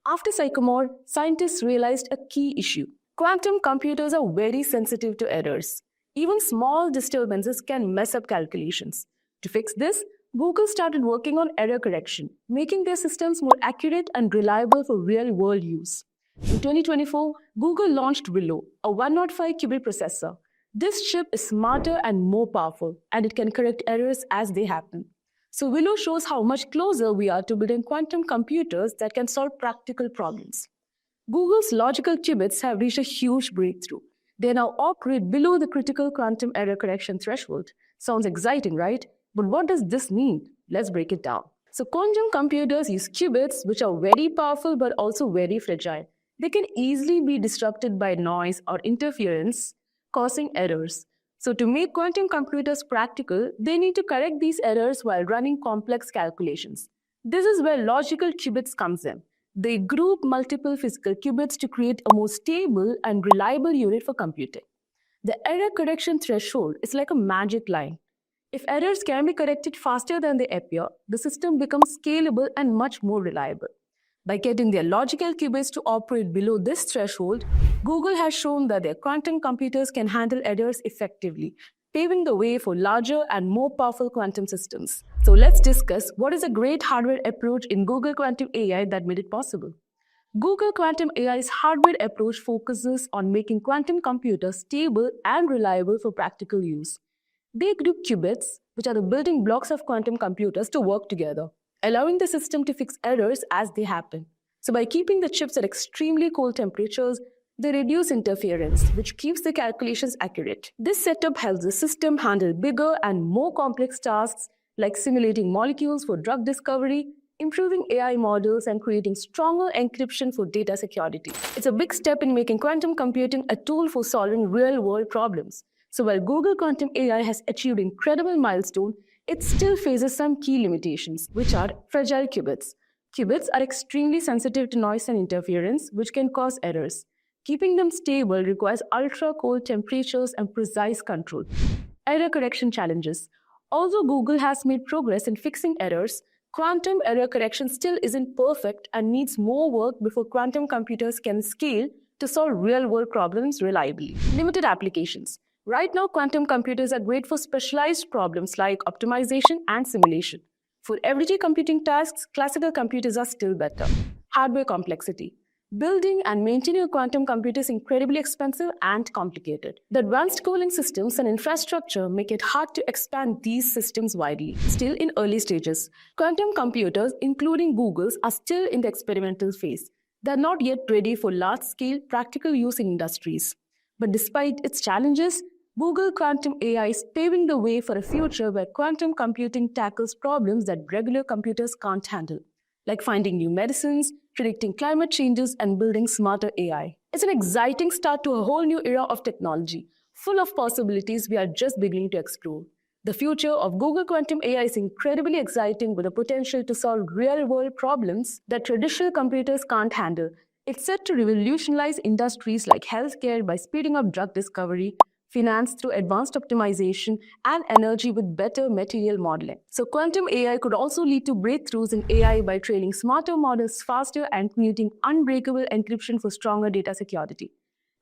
After Sycamore, scientists realized a key issue. Quantum computers are very sensitive to errors. Even small disturbances can mess up calculations. To fix this, Google started working on error correction, making their systems more accurate and reliable for real-world use. In 2024, Google launched Willow, a 105-qubit processor. This chip is smarter and more powerful, and it can correct errors as they happen. So Willow shows how much closer we are to building quantum computers that can solve practical problems. Google's logical qubits have reached a huge breakthrough. They now operate below the critical quantum error correction threshold. Sounds exciting, right? But what does this mean? Let's break it down. So quantum computers use qubits, which are very powerful but also very fragile. They can easily be disrupted by noise or interference, causing errors. So to make quantum computers practical, they need to correct these errors while running complex calculations. This is where logical qubits comes in. They group multiple physical qubits to create a more stable and reliable unit for computing. The error correction threshold is like a magic line. If errors can be corrected faster than they appear, the system becomes scalable and much more reliable. By getting their logical qubits to operate below this threshold, Google has shown that their quantum computers can handle errors effectively, paving the way for larger and more powerful quantum systems. So let's discuss what is a great hardware approach in Google Quantum AI that made it possible. Google Quantum AI's hardware approach focuses on making quantum computers stable and reliable for practical use. They group qubits, which are the building blocks of quantum computers, to work together, allowing the system to fix errors as they happen. So by keeping the chips at extremely cold temperatures, they reduce interference, which keeps the calculations accurate. This setup helps the system handle bigger and more complex tasks like simulating molecules for drug discovery, improving AI models, and creating stronger encryption for data security. It's a big step in making quantum computing a tool for solving real-world problems. So while Google Quantum AI has achieved incredible milestones, it still faces some key limitations, which are fragile qubits. Qubits are extremely sensitive to noise and interference, which can cause errors. Keeping them stable requires ultra-cold temperatures and precise control. Error correction challenges. Although Google has made progress in fixing errors, quantum error correction still isn't perfect and needs more work before quantum computers can scale to solve real-world problems reliably. Limited applications. Right now, quantum computers are great for specialized problems like optimization and simulation. For everyday computing tasks, classical computers are still better. Hardware complexity. Building and maintaining a quantum computer is incredibly expensive and complicated. The advanced cooling systems and infrastructure make it hard to expand these systems widely. Still in early stages, quantum computers, including Google's, are still in the experimental phase. They are not yet ready for large-scale practical use in industries. But despite its challenges, Google Quantum AI is paving the way for a future where quantum computing tackles problems that regular computers can't handle, like finding new medicines, predicting climate changes, and building smarter AI. It's an exciting start to a whole new era of technology, full of possibilities we are just beginning to explore. The future of Google Quantum AI is incredibly exciting with the potential to solve real-world problems that traditional computers can't handle. It's set to revolutionize industries like healthcare by speeding up drug discovery, finance through advanced optimization, and energy with better material modeling. So quantum AI could also lead to breakthroughs in AI by training smarter models faster and creating unbreakable encryption for stronger data security.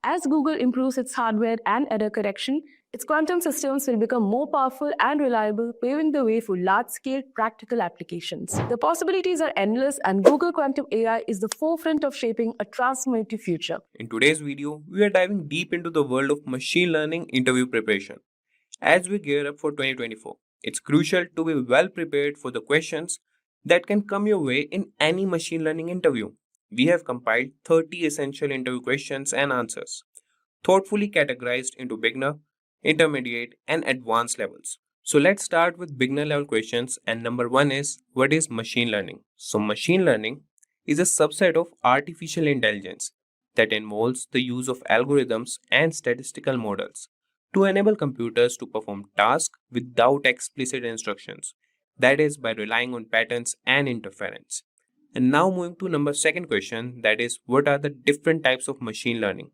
As Google improves its hardware and error correction, its quantum systems will become more powerful and reliable, paving the way for large-scale practical applications. The possibilities are endless, and Google Quantum AI is the forefront of shaping a transformative future. In today's video, we are diving deep into the world of machine learning interview preparation. As we gear up for 2024, it's crucial to be well prepared for the questions that can come your way in any machine learning interview. We have compiled 30 essential interview questions and answers, thoughtfully categorized into beginner, intermediate, and advanced levels. So let's start with beginner level questions, and number one is, what is machine learning? So machine learning is a subset of artificial intelligence that involves the use of algorithms and statistical models to enable computers to perform tasks without explicit instructions, that is, by relying on patterns and interference. And now moving to number second question, that is, what are the different types of machine learning?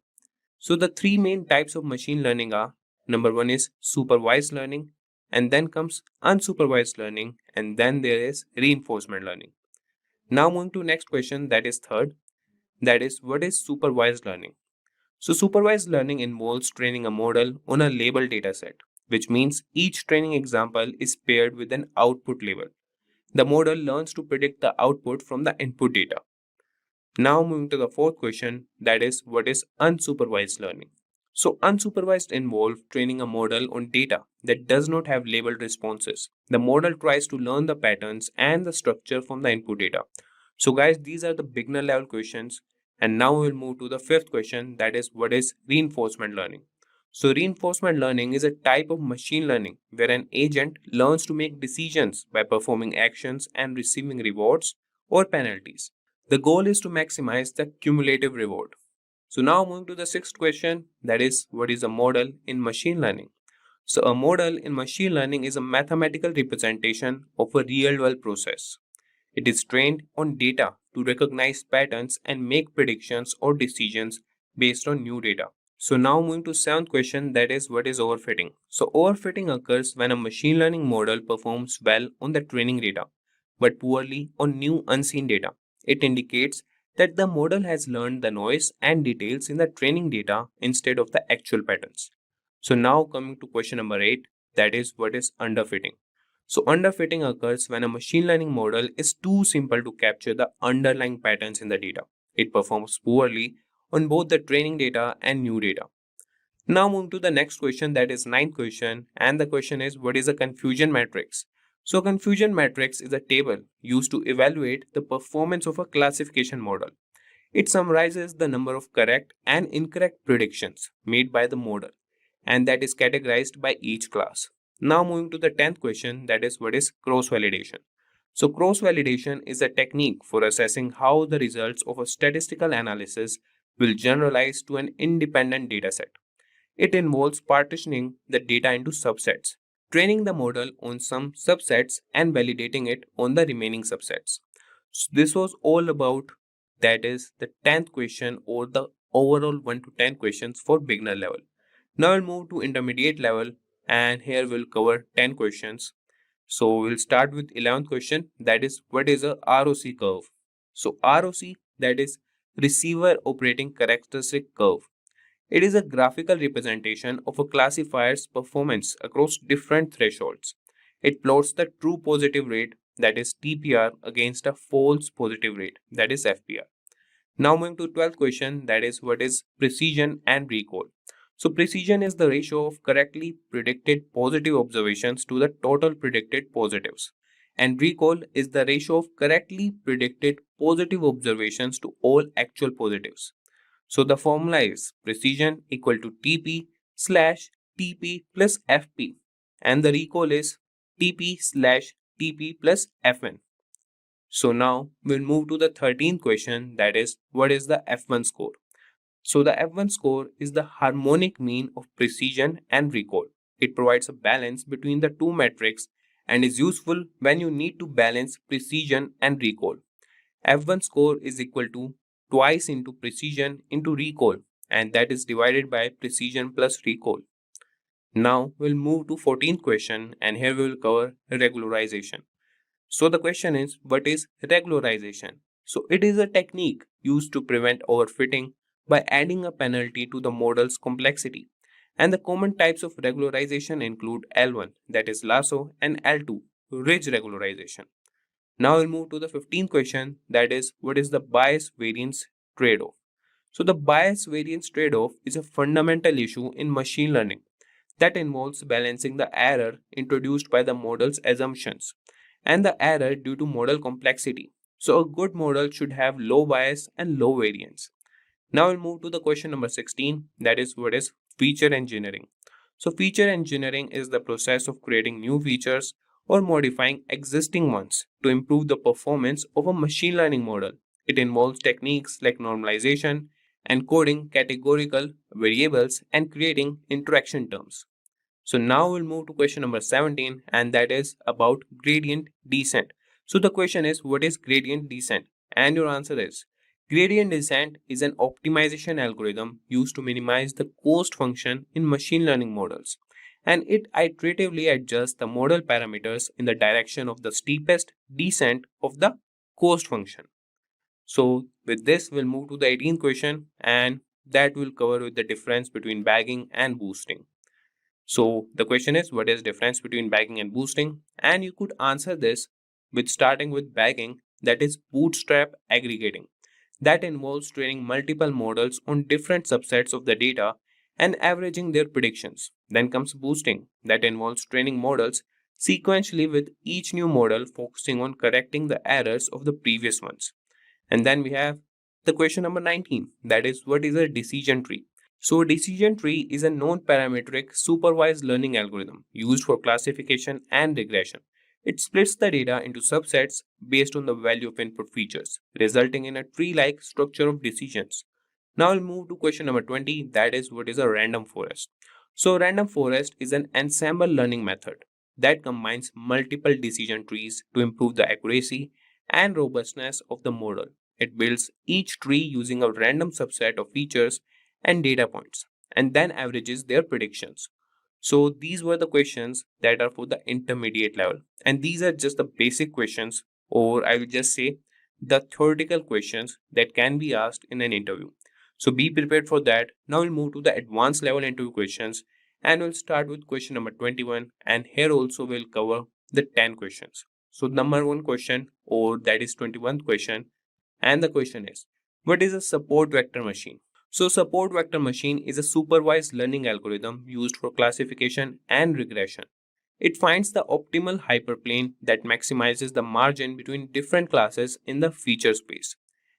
So the three main types of machine learning are, number one is supervised learning, and then comes unsupervised learning, and then there is reinforcement learning. Now moving to next question, that is third, that is, what is supervised learning? So supervised learning involves training a model on a labeled dataset, which means each training example is paired with an output label. The model learns to predict the output from the input data. Now moving to the fourth question, that is, what is unsupervised learning? So unsupervised involves training a model on data that does not have labeled responses. The model tries to learn the patterns and the structure from the input data. So guys, these are the beginner level questions. And now we'll move to the fifth question, that is, what is reinforcement learning? So reinforcement learning is a type of machine learning where an agent learns to make decisions by performing actions and receiving rewards or penalties. The goal is to maximize the cumulative reward. So now moving to the sixth question, that is, what is a model in machine learning? So a model in machine learning is a mathematical representation of a real-world process. It is trained on data to recognize patterns and make predictions or decisions based on new data. So now moving to seventh question, that is, what is overfitting? So overfitting occurs when a machine learning model performs well on the training data, but poorly on new unseen data. It indicates that the model has learned the noise and details in the training data instead of the actual patterns. So now coming to question number 8, that is, what is underfitting? So underfitting occurs when a machine learning model is too simple to capture the underlying patterns in the data. It performs poorly on both the training data and new data. Now move to the next question, that is ninth question, and the question is, what is a confusion matrix? So confusion matrix is a table used to evaluate the performance of a classification model. It summarizes the number of correct and incorrect predictions made by the model, and that is categorized by each class. Now moving to the 10th question, that is, what is cross-validation? So cross-validation is a technique for assessing how the results of a statistical analysis will generalize to an independent dataset. It involves partitioning the data into subsets training the model on some subsets and validating it on the remaining subsets. So this was all about, that is the 10th question or the overall 1 to 10 questions for beginner level. Now we'll move to intermediate level, and here we'll cover 10 questions. So we'll start with 11th question, that is what is a ROC curve. So ROC, that is receiver operating characteristic curve. It is a graphical representation of a classifier's performance across different thresholds. It plots the true positive rate, that is TPR, against a false positive rate, that is FPR. Now moving to 12th question, that is what is precision and recall. So precision is the ratio of correctly predicted positive observations to the total predicted positives. And recall is the ratio of correctly predicted positive observations to all actual positives. So the formula is precision equal to TP slash TP plus FP, and the recall is TP slash TP plus FN. So now we'll move to the 13th question, that is what is the F1 score. So the F1 score is the harmonic mean of precision and recall. It provides a balance between the two metrics and is useful when you need to balance precision and recall. F1 score is equal to twice into precision into recall, and that is divided by precision plus recall. Now we'll move to 14th question, and here we will cover regularization. So the question is, what is regularization? So it is a technique used to prevent overfitting by adding a penalty to the model's complexity. And the common types of regularization include L1, that is lasso, and L2, ridge regularization. Now we'll move to the 15th question, that is what is the bias variance trade-off. So the bias variance trade-off is a fundamental issue in machine learning that involves balancing the error introduced by the model's assumptions and the error due to model complexity. So a good model should have low bias and low variance. Now we'll move to the question number 16, that is what is feature engineering. So feature engineering is the process of creating new features or modifying existing ones to improve the performance of a machine learning model. It involves techniques like normalization, encoding categorical variables, and creating interaction terms. So now we'll move to question number 17, and that is about gradient descent. So the question is, what is gradient descent? And your answer is, gradient descent is an optimization algorithm used to minimize the cost function in machine learning models, and it iteratively adjusts the model parameters in the direction of the steepest descent of the cost function. So with this, we'll move to the 18th question, and that will cover with the difference between bagging and boosting. So the question is, what is difference between bagging and boosting? And you could answer this with starting with bagging, that is bootstrap aggregating. That involves training multiple models on different subsets of the data and averaging their predictions. Then comes boosting, that involves training models sequentially with each new model focusing on correcting the errors of the previous ones. And then we have the question number 19, that is what is a decision tree? So a decision tree is a non-parametric supervised learning algorithm used for classification and regression. It splits the data into subsets based on the value of input features, resulting in a tree-like structure of decisions. Now we'll move to question number 20, that is what is a random forest. So random forest is an ensemble learning method that combines multiple decision trees to improve the accuracy and robustness of the model. It builds each tree using a random subset of features and data points, and then averages their predictions. So these were the questions that are for the intermediate level, and these are just the basic questions, or I will just say the theoretical questions that can be asked in an interview. So be prepared for that. Now we'll move to the advanced level interview questions, and we'll start with question number 21, and here also we'll cover the 10 questions. So number one question, or that is 21st question, and the question is, what is a support vector machine? So support vector machine is a supervised learning algorithm used for classification and regression. It finds the optimal hyperplane that maximizes the margin between different classes in the feature space.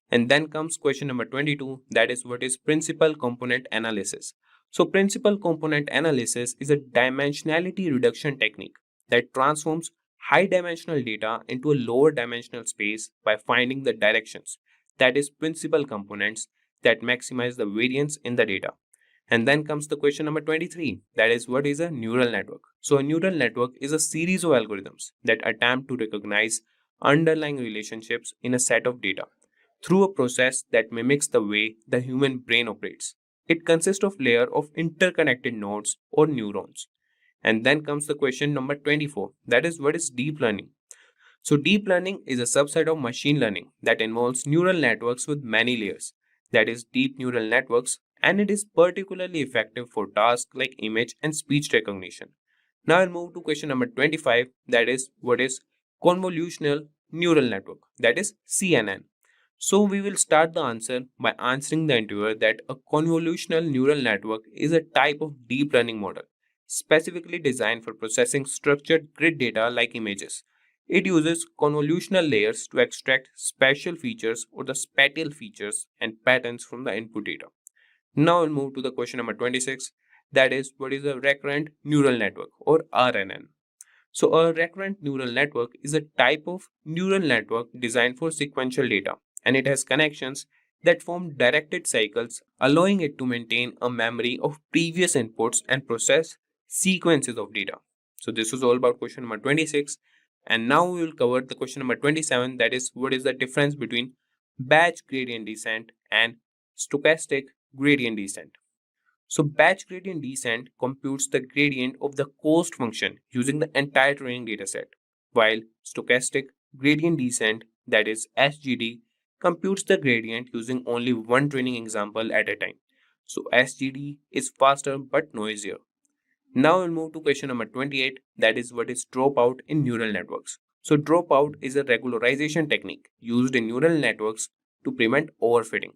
And then comes question number 22, that is what is principal component analysis. So principal component analysis is a dimensionality reduction technique that transforms high dimensional data into a lower dimensional space by finding the directions, that is principal components, that maximize the variance in the data. And then comes the question number 23, that is, what is a neural network? So a neural network is a series of algorithms that attempt to recognize underlying relationships in a set of data through a process that mimics the way the human brain operates. It consists of layer of interconnected nodes or neurons. And then comes the question number 24, that is, what is deep learning? So deep learning is a subset of machine learning that involves neural networks with many layers, that is deep neural networks, and it is particularly effective for tasks like image and speech recognition. Now I'll move to question number 25, that is, what is convolutional neural network, that is CNN. So we will start the answer by answering the interviewer that a convolutional neural network is a type of deep learning model specifically designed for processing structured grid data like images. It uses convolutional layers to extract spatial features or the spatial features and patterns from the input data. Now we'll move to the question number 26, that is, what is a recurrent neural network or RNN? So a recurrent neural network is a type of neural network designed for sequential data, and it has connections that form directed cycles, allowing it to maintain a memory of previous inputs and process sequences of data. So this was all about question number 26. And now we will cover the question number 27, that is, what is the difference between batch gradient descent and stochastic gradient descent. So batch gradient descent computes the gradient of the cost function using the entire training dataset, while stochastic gradient descent, that is SGD, computes the gradient using only one training example at a time. So SGD is faster but noisier. Now we'll move to question number 28, that is, what is dropout in neural networks. So dropout is a regularization technique used in neural networks to prevent overfitting,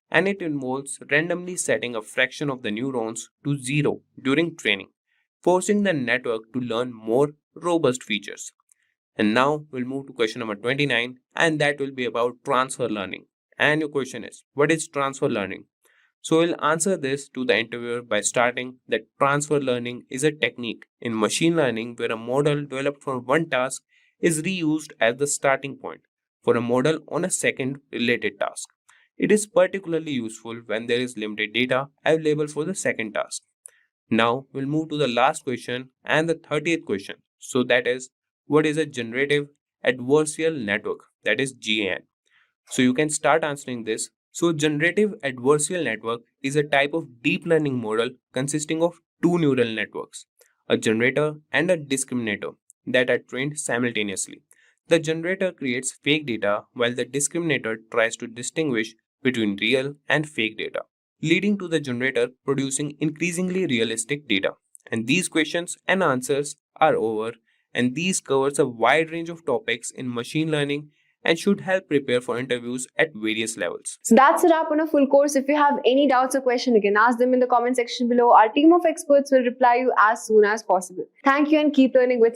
and it involves randomly setting a fraction of the neurons to 0 during training, forcing the network to learn more robust features. And now we'll move to question number 29, and that will be about transfer learning. And your question is, what is transfer learning? So we'll answer this to the interviewer by starting that transfer learning is a technique in machine learning where a model developed for one task is reused as the starting point for a model on a second related task. It is particularly useful when there is limited data available for the second task. Now we'll move to the last question and the 30th question. So that is, what is a generative adversarial network, that is GAN? So you can start answering this. So generative adversarial network is a type of deep learning model consisting of two neural networks, a generator and a discriminator, that are trained simultaneously. The generator creates fake data while the discriminator tries to distinguish between real and fake data, leading to the generator producing increasingly realistic data. And these questions and answers are over, and these covers a wide range of topics in machine learning and should help prepare for interviews at various levels. So that's a wrap on a full course. If you have any doubts or questions, you can ask them in the comment section below. Our team of experts will reply you as soon as possible. Thank you and keep learning with